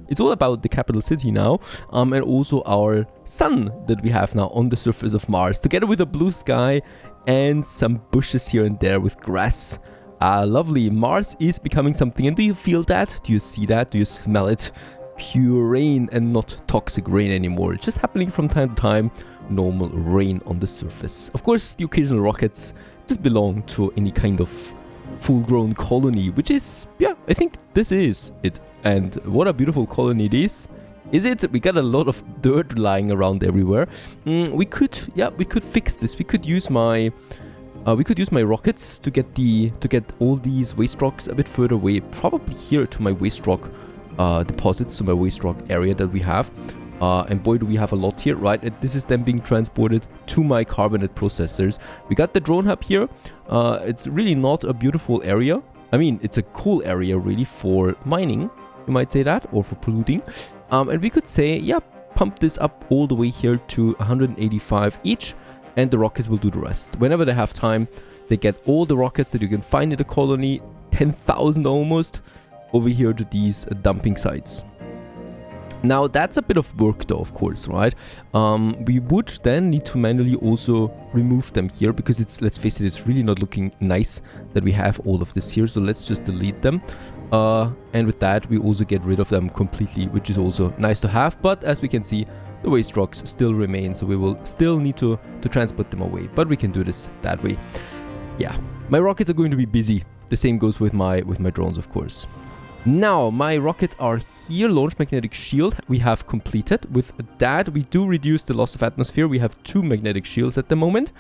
It's all about the capital city now. And also our sun that we have now on the surface of Mars, together with a blue sky and some bushes here and there with grass. Lovely. Mars is becoming something. And do you feel that? Do you see that? Do you smell it? Pure rain and not toxic rain anymore. It's just happening from time to time. Normal rain on the surface. Of course, the occasional rockets just belong to any kind of full-grown colony, which is, yeah, I think this is it. And what a beautiful colony it is. Is it? We got a lot of dirt lying around everywhere. We could fix this. We could use my rockets to get all these waste rocks a bit further away. Probably here to my waste rock deposits, to my waste rock area that we have. And boy, do we have a lot here, right? And this is then being transported to my carbonate processors. We got the drone hub here. It's really not a beautiful area. I mean, it's a cool area really for mining, you might say that, or for polluting. And we could say, yeah, pump this up all the way here to 185 each, and the rockets will do the rest. Whenever they have time, they get all the rockets that you can find in the colony, 10,000 almost, over here to these dumping sites. Now that's a bit of work though, of course, right? We would then need to manually also remove them here, because it's, let's face it, it's really not looking nice that we have all of this here. So let's just delete them. And with that, we also get rid of them completely, which is also nice to have. But as we can see, the waste rocks still remain, so we will still need to transport them away. But we can do this that way. Yeah, my rockets are going to be busy. The same goes with my drones, of course. Now, my rockets are here. Launch magnetic shield we have completed. With that, we do reduce the loss of atmosphere. We have 2 magnetic shields at the moment.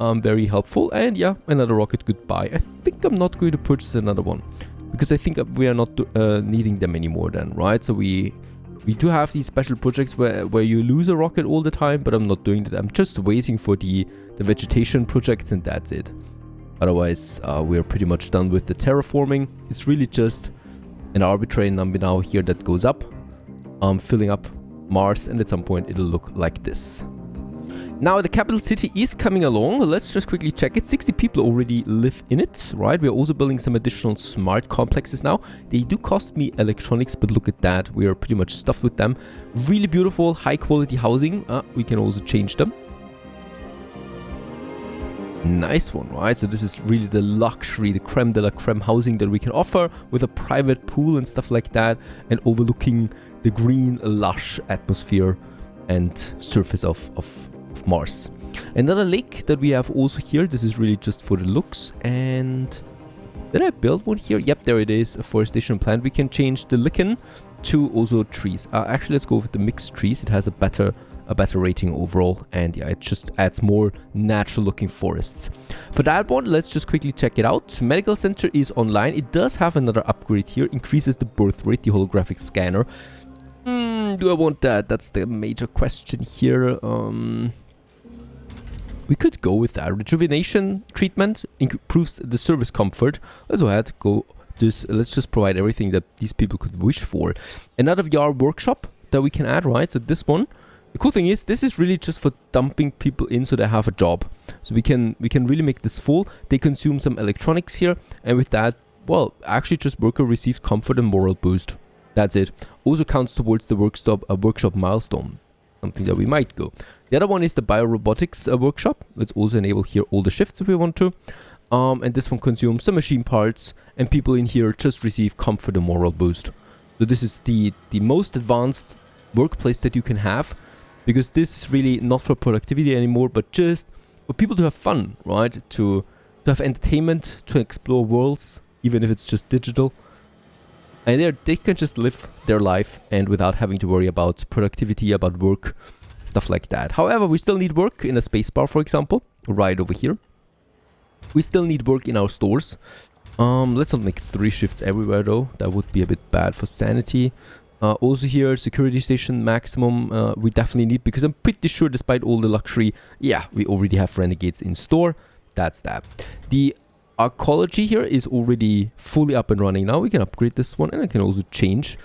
Very helpful. And yeah, another rocket goodbye. I think I'm not going to purchase another one, because I think we are not needing them anymore then, right? So we do have these special projects where you lose a rocket all the time, but I'm not doing that. I'm just waiting for the vegetation projects, and that's it. Otherwise, we're pretty much done with the terraforming. It's really just an arbitrary number now here that goes up, filling up Mars, and at some point it'll look like this. Now the capital city is coming along. Let's just quickly check it. 60 people already live in it, right? We're also building some additional smart complexes now. They do cost me electronics, but look at that. We are pretty much stuffed with them. Really beautiful, high quality housing. We can also change them. Nice one, right? So this is really the luxury, the creme de la creme housing that we can offer, with a private pool and stuff like that, and overlooking the green, lush atmosphere and surface of Mars. Another lake that we have also here. This is really just for the looks. And did I build one here? Yep, there it is, a forestation plant. We can change the lichen to also trees. Actually, let's go with the mixed trees. It has a better rating overall, and yeah, it just adds more natural looking forests. For that one, let's just quickly check it out. Medical center is online. It does have another upgrade here, increases the birth rate, the holographic scanner. Do I want that? That's the major question here. We could go with that. Rejuvenation treatment improves the service comfort. Let's go ahead, let's just provide everything that these people could wish for. Another VR workshop that we can add, right? So this one, The cool thing is, this is really just for dumping people in so they have a job. So we can really make this full. They consume some electronics here, and with that, well, actually just worker receives comfort and moral boost. That's it. Also counts towards the workshop milestone. Something that we might go. The other one is the biorobotics workshop. Let's also enable here all the shifts if we want to. And this one consumes some machine parts, and people in here just receive comfort and moral boost. So this is the most advanced workplace that you can have, because this is really not for productivity anymore, but just for people to have fun, right? To have entertainment, to explore worlds, even if it's just digital. And they can just live their life and without having to worry about productivity, about work, stuff like that. However, we still need work in a spacebar, for example, right over here. We still need work in our stores. Let's not make 3 shifts everywhere though. That would be a bit bad for sanity. Also here, security station maximum we definitely need, because I'm pretty sure despite all the luxury, yeah, we already have renegades in store. That's that. The archaeology here is already fully up and running now. We can upgrade this one, and I can also change.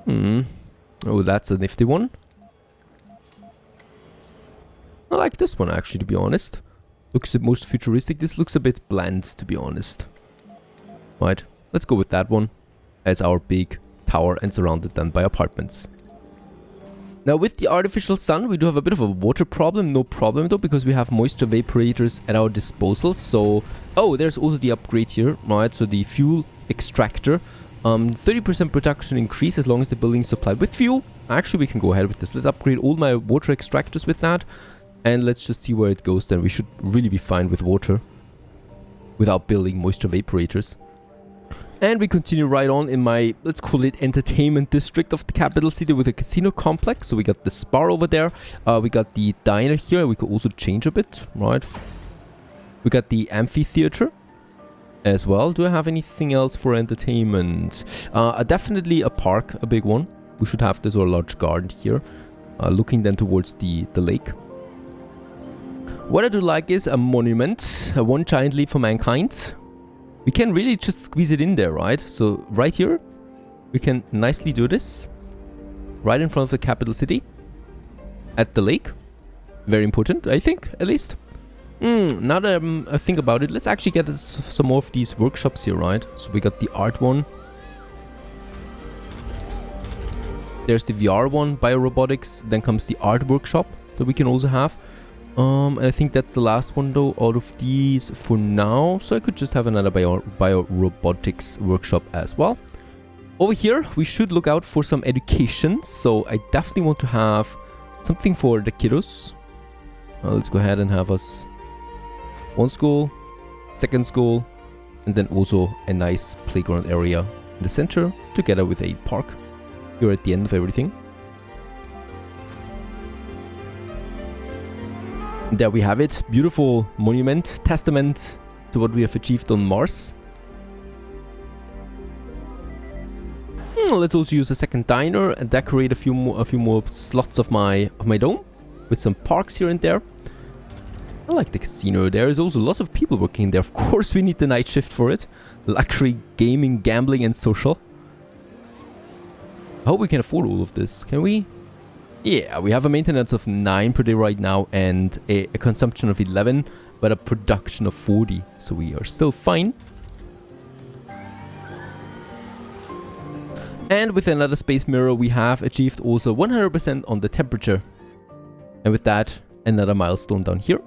Oh, that's a nifty one. I like this one actually, to be honest. Looks the most futuristic. This looks a bit bland, to be honest. Right, let's go with that one as our big tower, and surrounded then by apartments. Now with the artificial sun, we do have a bit of a water problem. No problem though, because we have moisture vaporators at our disposal. So, oh, there's also the upgrade here, right? So the fuel extractor, 30% production increase as long as the building is supplied with fuel. Actually, we can go ahead with this. Let's upgrade all my water extractors with that, and let's just see where it goes. Then we should really be fine with water without building moisture vaporators. And we continue right on in my, let's call it, entertainment district of the capital city with a casino complex. So we got the spa over there. We got the diner here. We could also change a bit, right? We got the amphitheater as well. Do I have anything else for entertainment? Definitely a park, a big one. We should have this, or a large garden here. Looking then towards the lake. What I do like is a monument. One giant leap for mankind. We can really just squeeze it in there, right? So right here, we can nicely do this. Right in front of the capital city. At the lake. Very important, I think, at least. Now that I think about it, let's actually get some more of these workshops here, right? So we got the art one. There's the VR one, biorobotics. Then comes the art workshop that we can also have. And I think that's the last one though out of these for now. So I could just have another biorobotics workshop as well. Over here, we should look out for some education. So I definitely want to have something for the kiddos. Let's go ahead and have us one school, second school, and then also a nice playground area in the center, together with a park here at the end of everything. There we have it. Beautiful monument, testament to what we have achieved on Mars. Let's also use a second diner and decorate a few more slots of my dome with some parks here and there. I like the casino. There is also lots of people working there. Of course, we need the night shift for it. Luxury, gaming, gambling, and social. I hope we can afford all of this. Can we? Yeah, we have a maintenance of 9 per day right now, and a consumption of 11, but a production of 40. So we are still fine. And with another space mirror, we have achieved also 100% on the temperature. And with that, another milestone down here.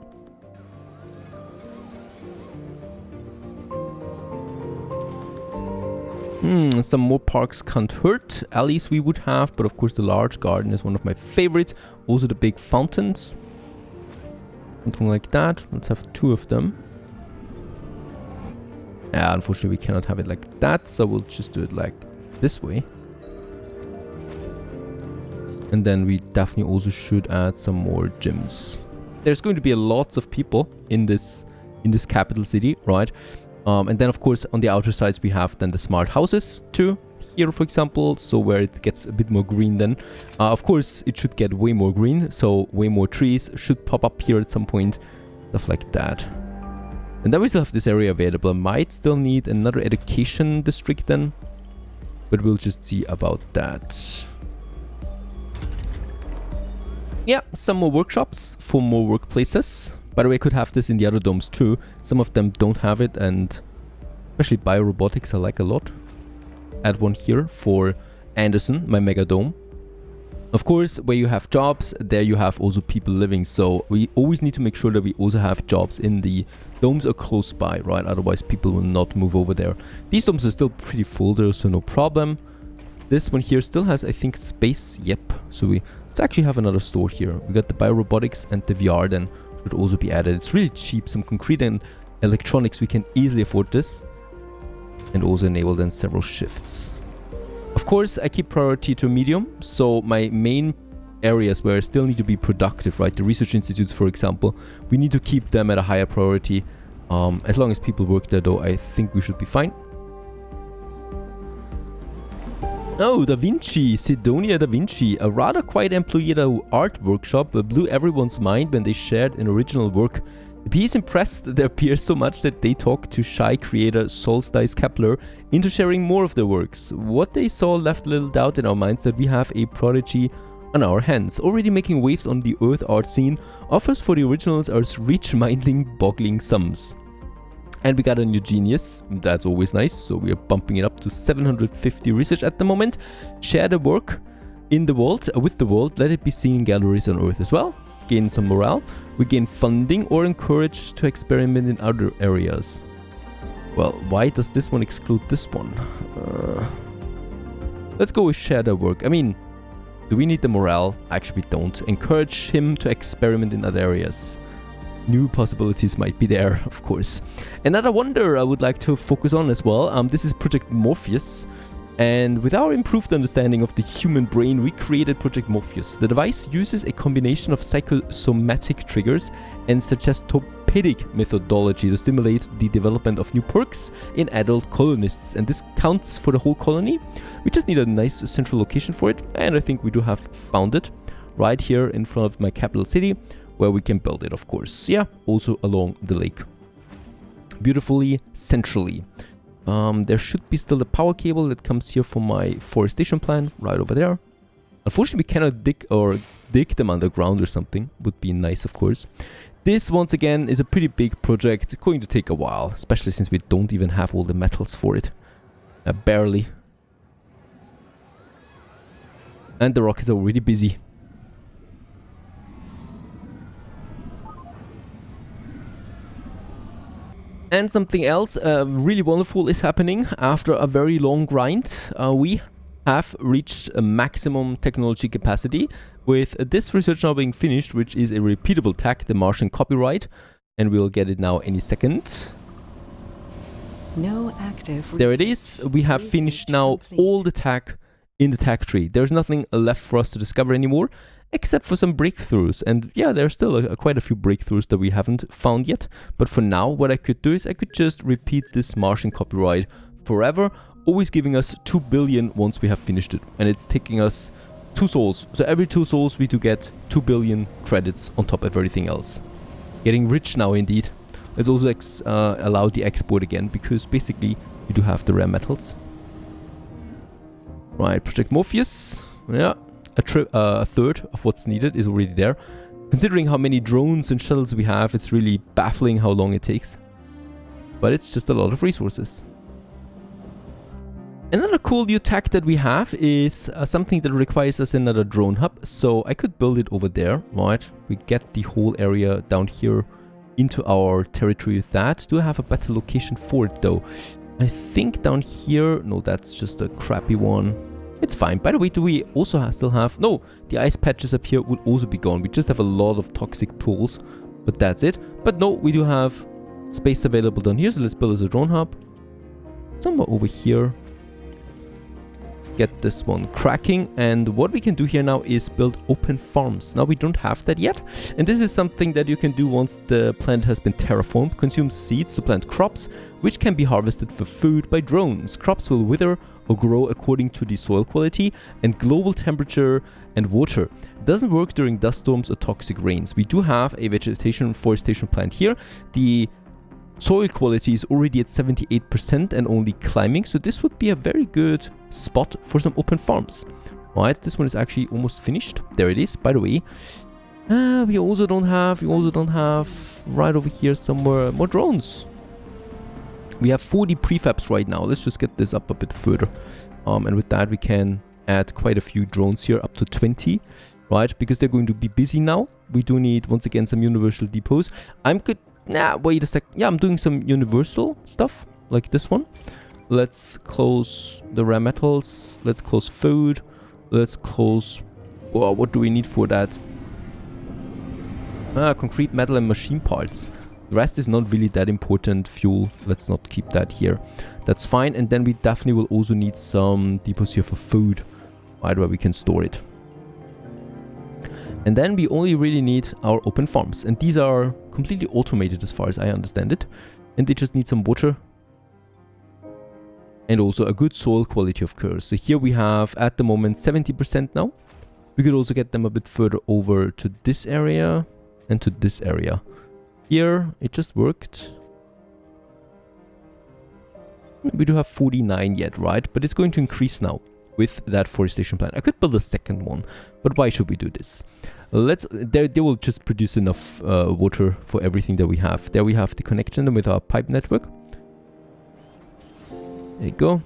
Some more parks can't hurt. Alleys we would have, but of course the large garden is one of my favorites. Also the big fountains. Something like that. Let's have 2 of them. Yeah, unfortunately we cannot have it like that, so we'll just do it like this way. And then we definitely also should add some more gyms. There's going to be lots of people in this capital city, right? And then of course on the outer sides we have then the smart houses too, here for example, so where it gets a bit more green then. Of course it should get way more green, so way more trees should pop up here at some point, stuff like that. And then we still have this area available. I might still need another education district then, but we'll just see about that. Yeah, some more workshops for more workplaces. By the way, I could have this in the other domes too. Some of them don't have it, and especially biorobotics I like a lot. Add one here for Anderson, my mega dome. Of course, where you have jobs, there you have also people living. So we always need to make sure that we also have jobs in the domes or close by, right? Otherwise, people will not move over there. These domes are still pretty full there, so no problem. This one here still has, I think, space. Yep. So let's actually have another store here. We got the biorobotics and the VR then should also be added. It's really cheap. Some concrete and electronics. We can easily afford this. And also enable then several shifts. Of course, I keep priority to medium, so my main areas where I still need to be productive, right? The research institutes, for example, we need to keep them at a higher priority. As long as people work there, though, I think we should be fine. Oh, Da Vinci, Sidonia Da Vinci, a rather quiet employee at an art workshop, blew everyone's mind when they shared an original work. The piece impressed their peers so much that they talked to shy creator Solstice Kepler into sharing more of their works. What they saw left little doubt in our minds that we have a prodigy on our hands. Already making waves on the Earth art scene, offers for the originals are reach-minding, boggling sums. And we got a new genius, that's always nice, so we are bumping it up to 750 research at the moment. Share the work in the world, with the world, let it be seen in galleries on Earth as well. Gain some morale, we gain funding or encouraged to experiment in other areas. Well, why does this one exclude this one? Let's go with share the work. I mean, do we need the morale? Actually, we don't. Encourage him to experiment in other areas. New possibilities might be there, of course. Another wonder I would like to focus on as well. This is Project Morpheus. And with our improved understanding of the human brain, we created Project Morpheus. The device uses a combination of psychosomatic triggers and suggestopedic methodology to stimulate the development of new perks in adult colonists. And this counts for the whole colony. We just need a nice central location for it. And I think we do have found it right here in front of my capital city, where we can build it, of course. Yeah, also along the lake. Beautifully centrally. There should be still the power cable that comes here from my forestation plan, right over there. Unfortunately, we cannot dig them underground or something. Would be nice, of course. This, once again, is a pretty big project. Going to take a while, especially since we don't even have all the metals for it. Barely. And the rock is already busy. And something else really wonderful is happening after a very long grind. We have reached a maximum technology capacity with this research now being finished, which is a repeatable tag, the Martian copyright. And we'll get it now any second. No active research. There it is. We have finished now all the tag in the tag tree. There's nothing left for us to discover anymore, except for some breakthroughs. And yeah, there's still quite a few breakthroughs that we haven't found yet. But for now, what I could do is I could just repeat this Martian copyright forever, always giving us 2 billion once we have finished it. And it's taking us 2 souls. So every 2 souls we do get 2 billion credits on top of everything else. Getting rich now indeed. Let's also allow the export again, because basically we do have the rare metals. Right, Project Morpheus. Yeah. A third of what's needed is already there. Considering how many drones and shuttles we have, it's really baffling how long it takes. But it's just a lot of resources. Another cool new tech that we have is something that requires us another drone hub. So I could build it over there, right? We get the whole area down here into our territory with that. Do I have a better location for it though? I think down here, no, that's just a crappy one. It's fine. By the way, do we also still have... No, the ice patches up here would also be gone. We just have a lot of toxic pools, but that's it. But no, we do have space available down here, so let's build as a drone hub. Somewhere over here. Get this one cracking, and what we can do here now is build open farms. Now we don't have that yet, and this is something that you can do once the planet has been terraformed. Consume seeds to plant crops, which can be harvested for food by drones. Crops will wither or grow according to the soil quality and global temperature and water. It doesn't work during dust storms or toxic rains. We do have a vegetation and forestation plant here. The soil quality is already at 78% and only climbing, so this would be a very good spot for some open farms. Right, this one is actually almost finished. There it is. By the way, We also don't have right over here somewhere more drones. We have 40 prefabs right now. Let's just get this up a bit further. And with that we can add quite a few drones here, up to 20, right? Because they're going to be busy now. We do need, once again, some universal depots. I'm good. Nah, wait a sec. Yeah, I'm doing some universal stuff, like this one. Let's close the rare metals. Let's close food. Let's close... Whoa, what do we need for that? Concrete, metal, and machine parts. The rest is not really that important. Fuel, let's not keep that here. That's fine. And then we definitely will also need some depots here for food, right, where we can store it. And then we only really need our open farms. And these are completely automated as far as I understand it. And they just need some water. And also a good soil quality, of course. So here we have, at the moment, 70% now. We could also get them a bit further over to this area and to this area. Here, it just worked. We do have 49 yet, right? But it's going to increase now with that forestation plan. I could build a second one, but why should we do this? They will just produce enough water for everything that we have. There we have the connection with our pipe network. There you go.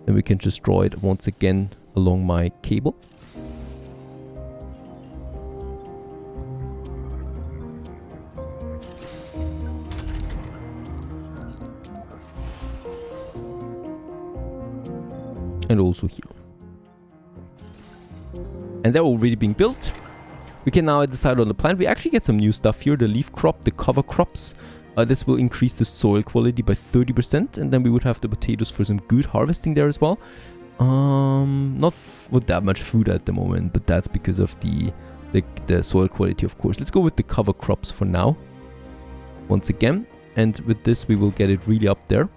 Then we can just draw it once again along my cable. And also here. And they're already being built. We can now decide on the plant. We actually get some new stuff here. The leaf crop, the cover crops. This will increase the soil quality by 30%. And then we would have the potatoes for some good harvesting there as well. Not with that much food at the moment, but that's because of the soil quality, of course. Let's go with the cover crops for now. Once again. And with this, we will get it really up there.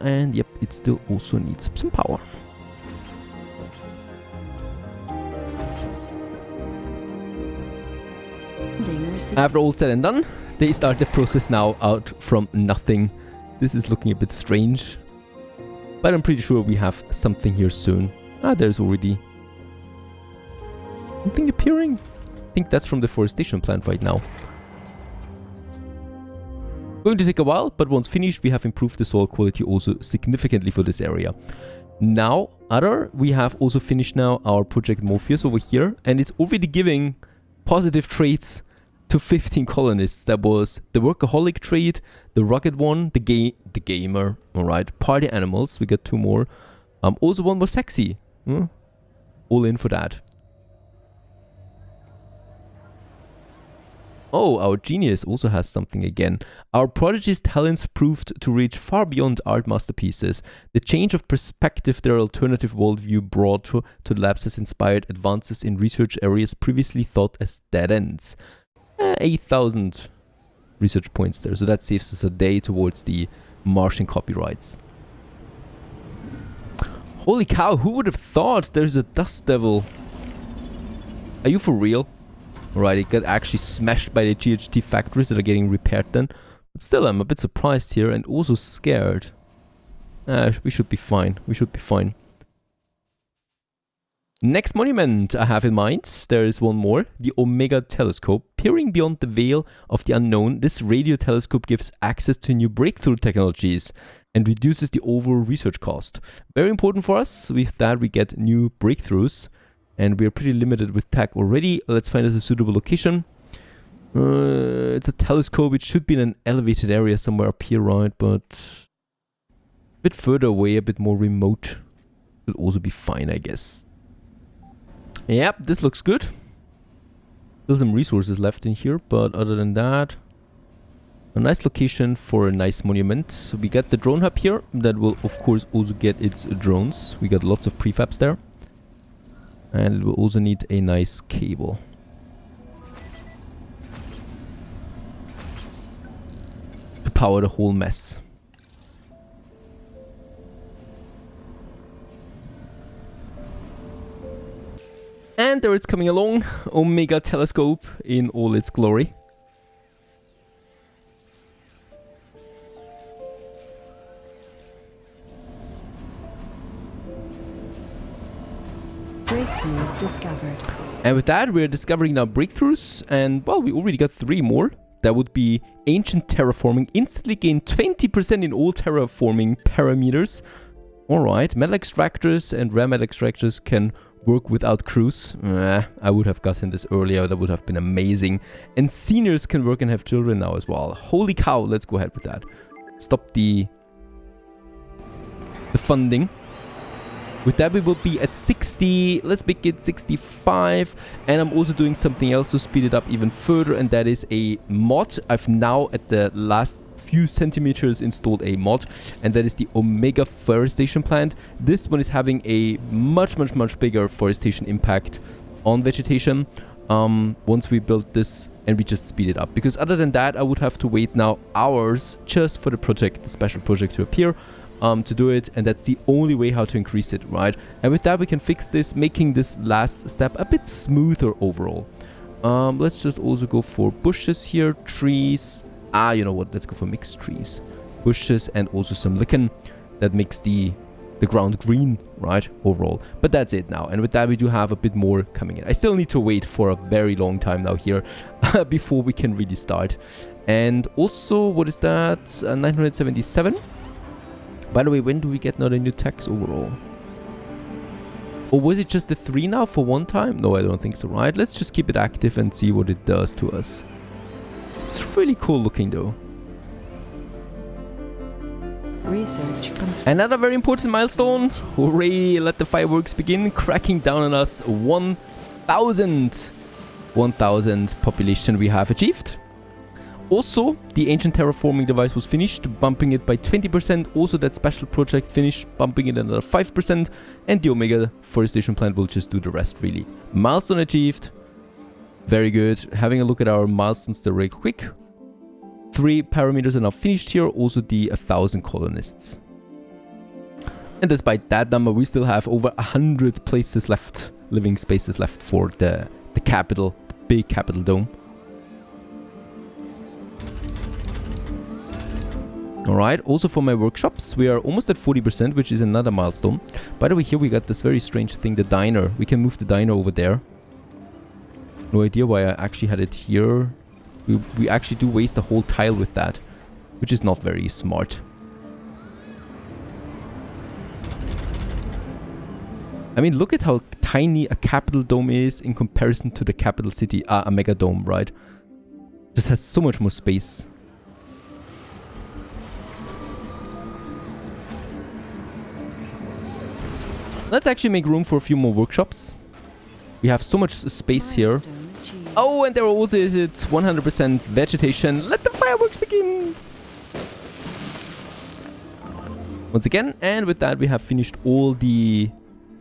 And yep, it still also needs some power. After all said and done, they start the process now out from nothing. This is looking a bit strange, but I'm pretty sure we have something here soon. There's already something appearing. I think that's from the forestation plant right now. Going to take a while, but once finished, we have improved the soil quality also significantly for this area. Now, we have also finished now our project Morpheus over here, and it's already giving positive traits to 15 colonists. That was the workaholic trait, the rugged one, the gamer, alright, party animals, we got 2 more. Also one more sexy. All in for that. Oh, our genius also has something again. Our prodigy's talents proved to reach far beyond art masterpieces. The change of perspective their alternative worldview brought to the labs has inspired advances in research areas previously thought as dead ends. 8,000 research points there, so that saves us a day towards the Martian copyrights. Holy cow, who would have thought there's a dust devil? Are you for real? Alright, it got actually smashed by the GHT factories that are getting repaired then. But still, I'm a bit surprised here and also scared. We should be fine. We should be fine. Next monument I have in mind, there is one more. The Omega Telescope. Peering beyond the veil of the unknown, this radio telescope gives access to new breakthrough technologies and reduces the overall research cost. Very important for us. With that, we get new breakthroughs. And we're pretty limited with tech already. Let's find us a suitable location. It's a telescope. It should be in an elevated area somewhere up here, right? But a bit further away, a bit more remote. Will also be fine, I guess. Yep, this looks good. Still some resources left in here, but other than that, a nice location for a nice monument. So we got the drone hub here. That will, of course, also get its drones. We got lots of prefabs there. And it will also need a nice cable. To power the whole mess. And there it's coming along. Omega Telescope in all its glory. Breakthroughs discovered. And with that, we're discovering now breakthroughs. And, well, we already got 3 more. That would be ancient terraforming. Instantly gain 20% in all terraforming parameters. Alright, metal extractors and rare metal extractors can work without crews. I would have gotten this earlier. That would have been amazing. And seniors can work and have children now as well. Holy cow, let's go ahead with that. Stop the funding. With that, we will be at 60. Let's make it 65. And I'm also doing something else to speed it up even further. And that is a mod. I've now, at the last few centimeters, installed a mod. And that is the Omega Forestation Plant. This one is having a much bigger forestation impact on vegetation. Once we build this and we just speed it up. Because other than that, I would have to wait now hours just for the project, the special project to appear. To do it, and that's the only way how to increase it, right? And with that, we can fix this, making this last step a bit smoother overall. Let's just also go for bushes here, trees. You know what? Let's go for mixed trees, bushes, and also some lichen. That makes the ground green, right? Overall, but that's it now. And with that, we do have a bit more coming in. I still need to wait for a very long time now here before we can really start. And also, what is that? 977. By the way, when do we get another new tax overall? Or was it just the 3 now for one time? No, I don't think so, right? Let's just keep it active and see what it does to us. It's really cool looking though. Research complete. Another very important milestone. Hooray, let the fireworks begin. Cracking down on us. 1,000 population we have achieved. Also, the ancient terraforming device was finished, bumping it by 20%. Also, that special project finished, bumping it another 5%. And the Omega Forestation Plant will just do the rest, really. Milestone achieved. Very good. Having a look at our milestones there real quick. 3 parameters are now finished here. Also, the 1,000 colonists. And despite that number, we still have over 100 places left, living spaces left for the capital, big capital dome. Alright, also for my workshops, we are almost at 40%, which is another milestone. By the way, here we got this very strange thing, the diner. We can move the diner over there. No idea why I actually had it here. We actually do waste a whole tile with that, which is not very smart. I mean, look at how tiny a capital dome is in comparison to the capital city, a mega dome, right? Just has so much more space. Let's actually make room for a few more workshops. We have so much space here. Oh, and there also is it 100% vegetation. Let the fireworks begin! Once again, and with that we have finished all the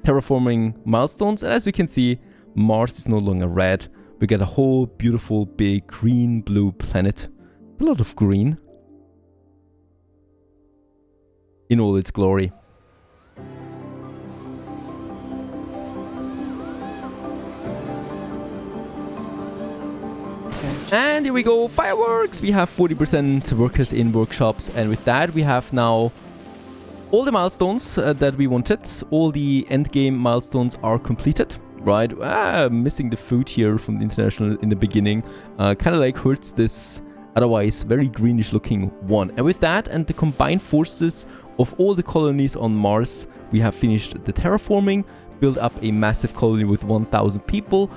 terraforming milestones. And as we can see, Mars is no longer red. We get a whole beautiful big green-blue planet. A lot of green. In all its glory. And here we go, fireworks! We have 40% workers in workshops, and with that we have now all the milestones that we wanted. All the endgame milestones are completed, right? Missing the food here from the international in the beginning. Kind of like hurts this otherwise very greenish looking one. And with that and the combined forces of all the colonies on Mars, we have finished the terraforming, built up a massive colony with 1,000 people,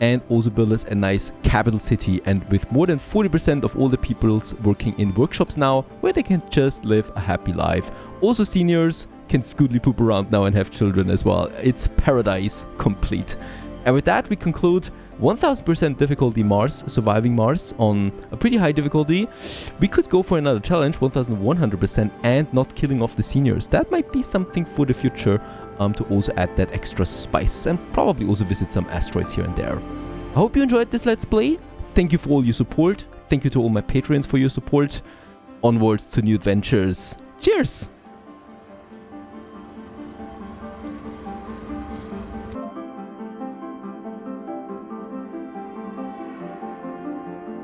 and also build us a nice capital city, and with more than 40% of all the peoples working in workshops now, where they can just live a happy life. Also seniors can scootly poop around now and have children as well. It's paradise complete. And with that we conclude 1000% difficulty Mars, surviving Mars on a pretty high difficulty. We could go for another challenge, 1100%, and not killing off the seniors. That might be something for the future, to also add that extra spice, and probably also visit some asteroids here and there. I hope you enjoyed this Let's Play. Thank you for all your support. Thank you to all my patrons for your support. Onwards to new adventures. Cheers!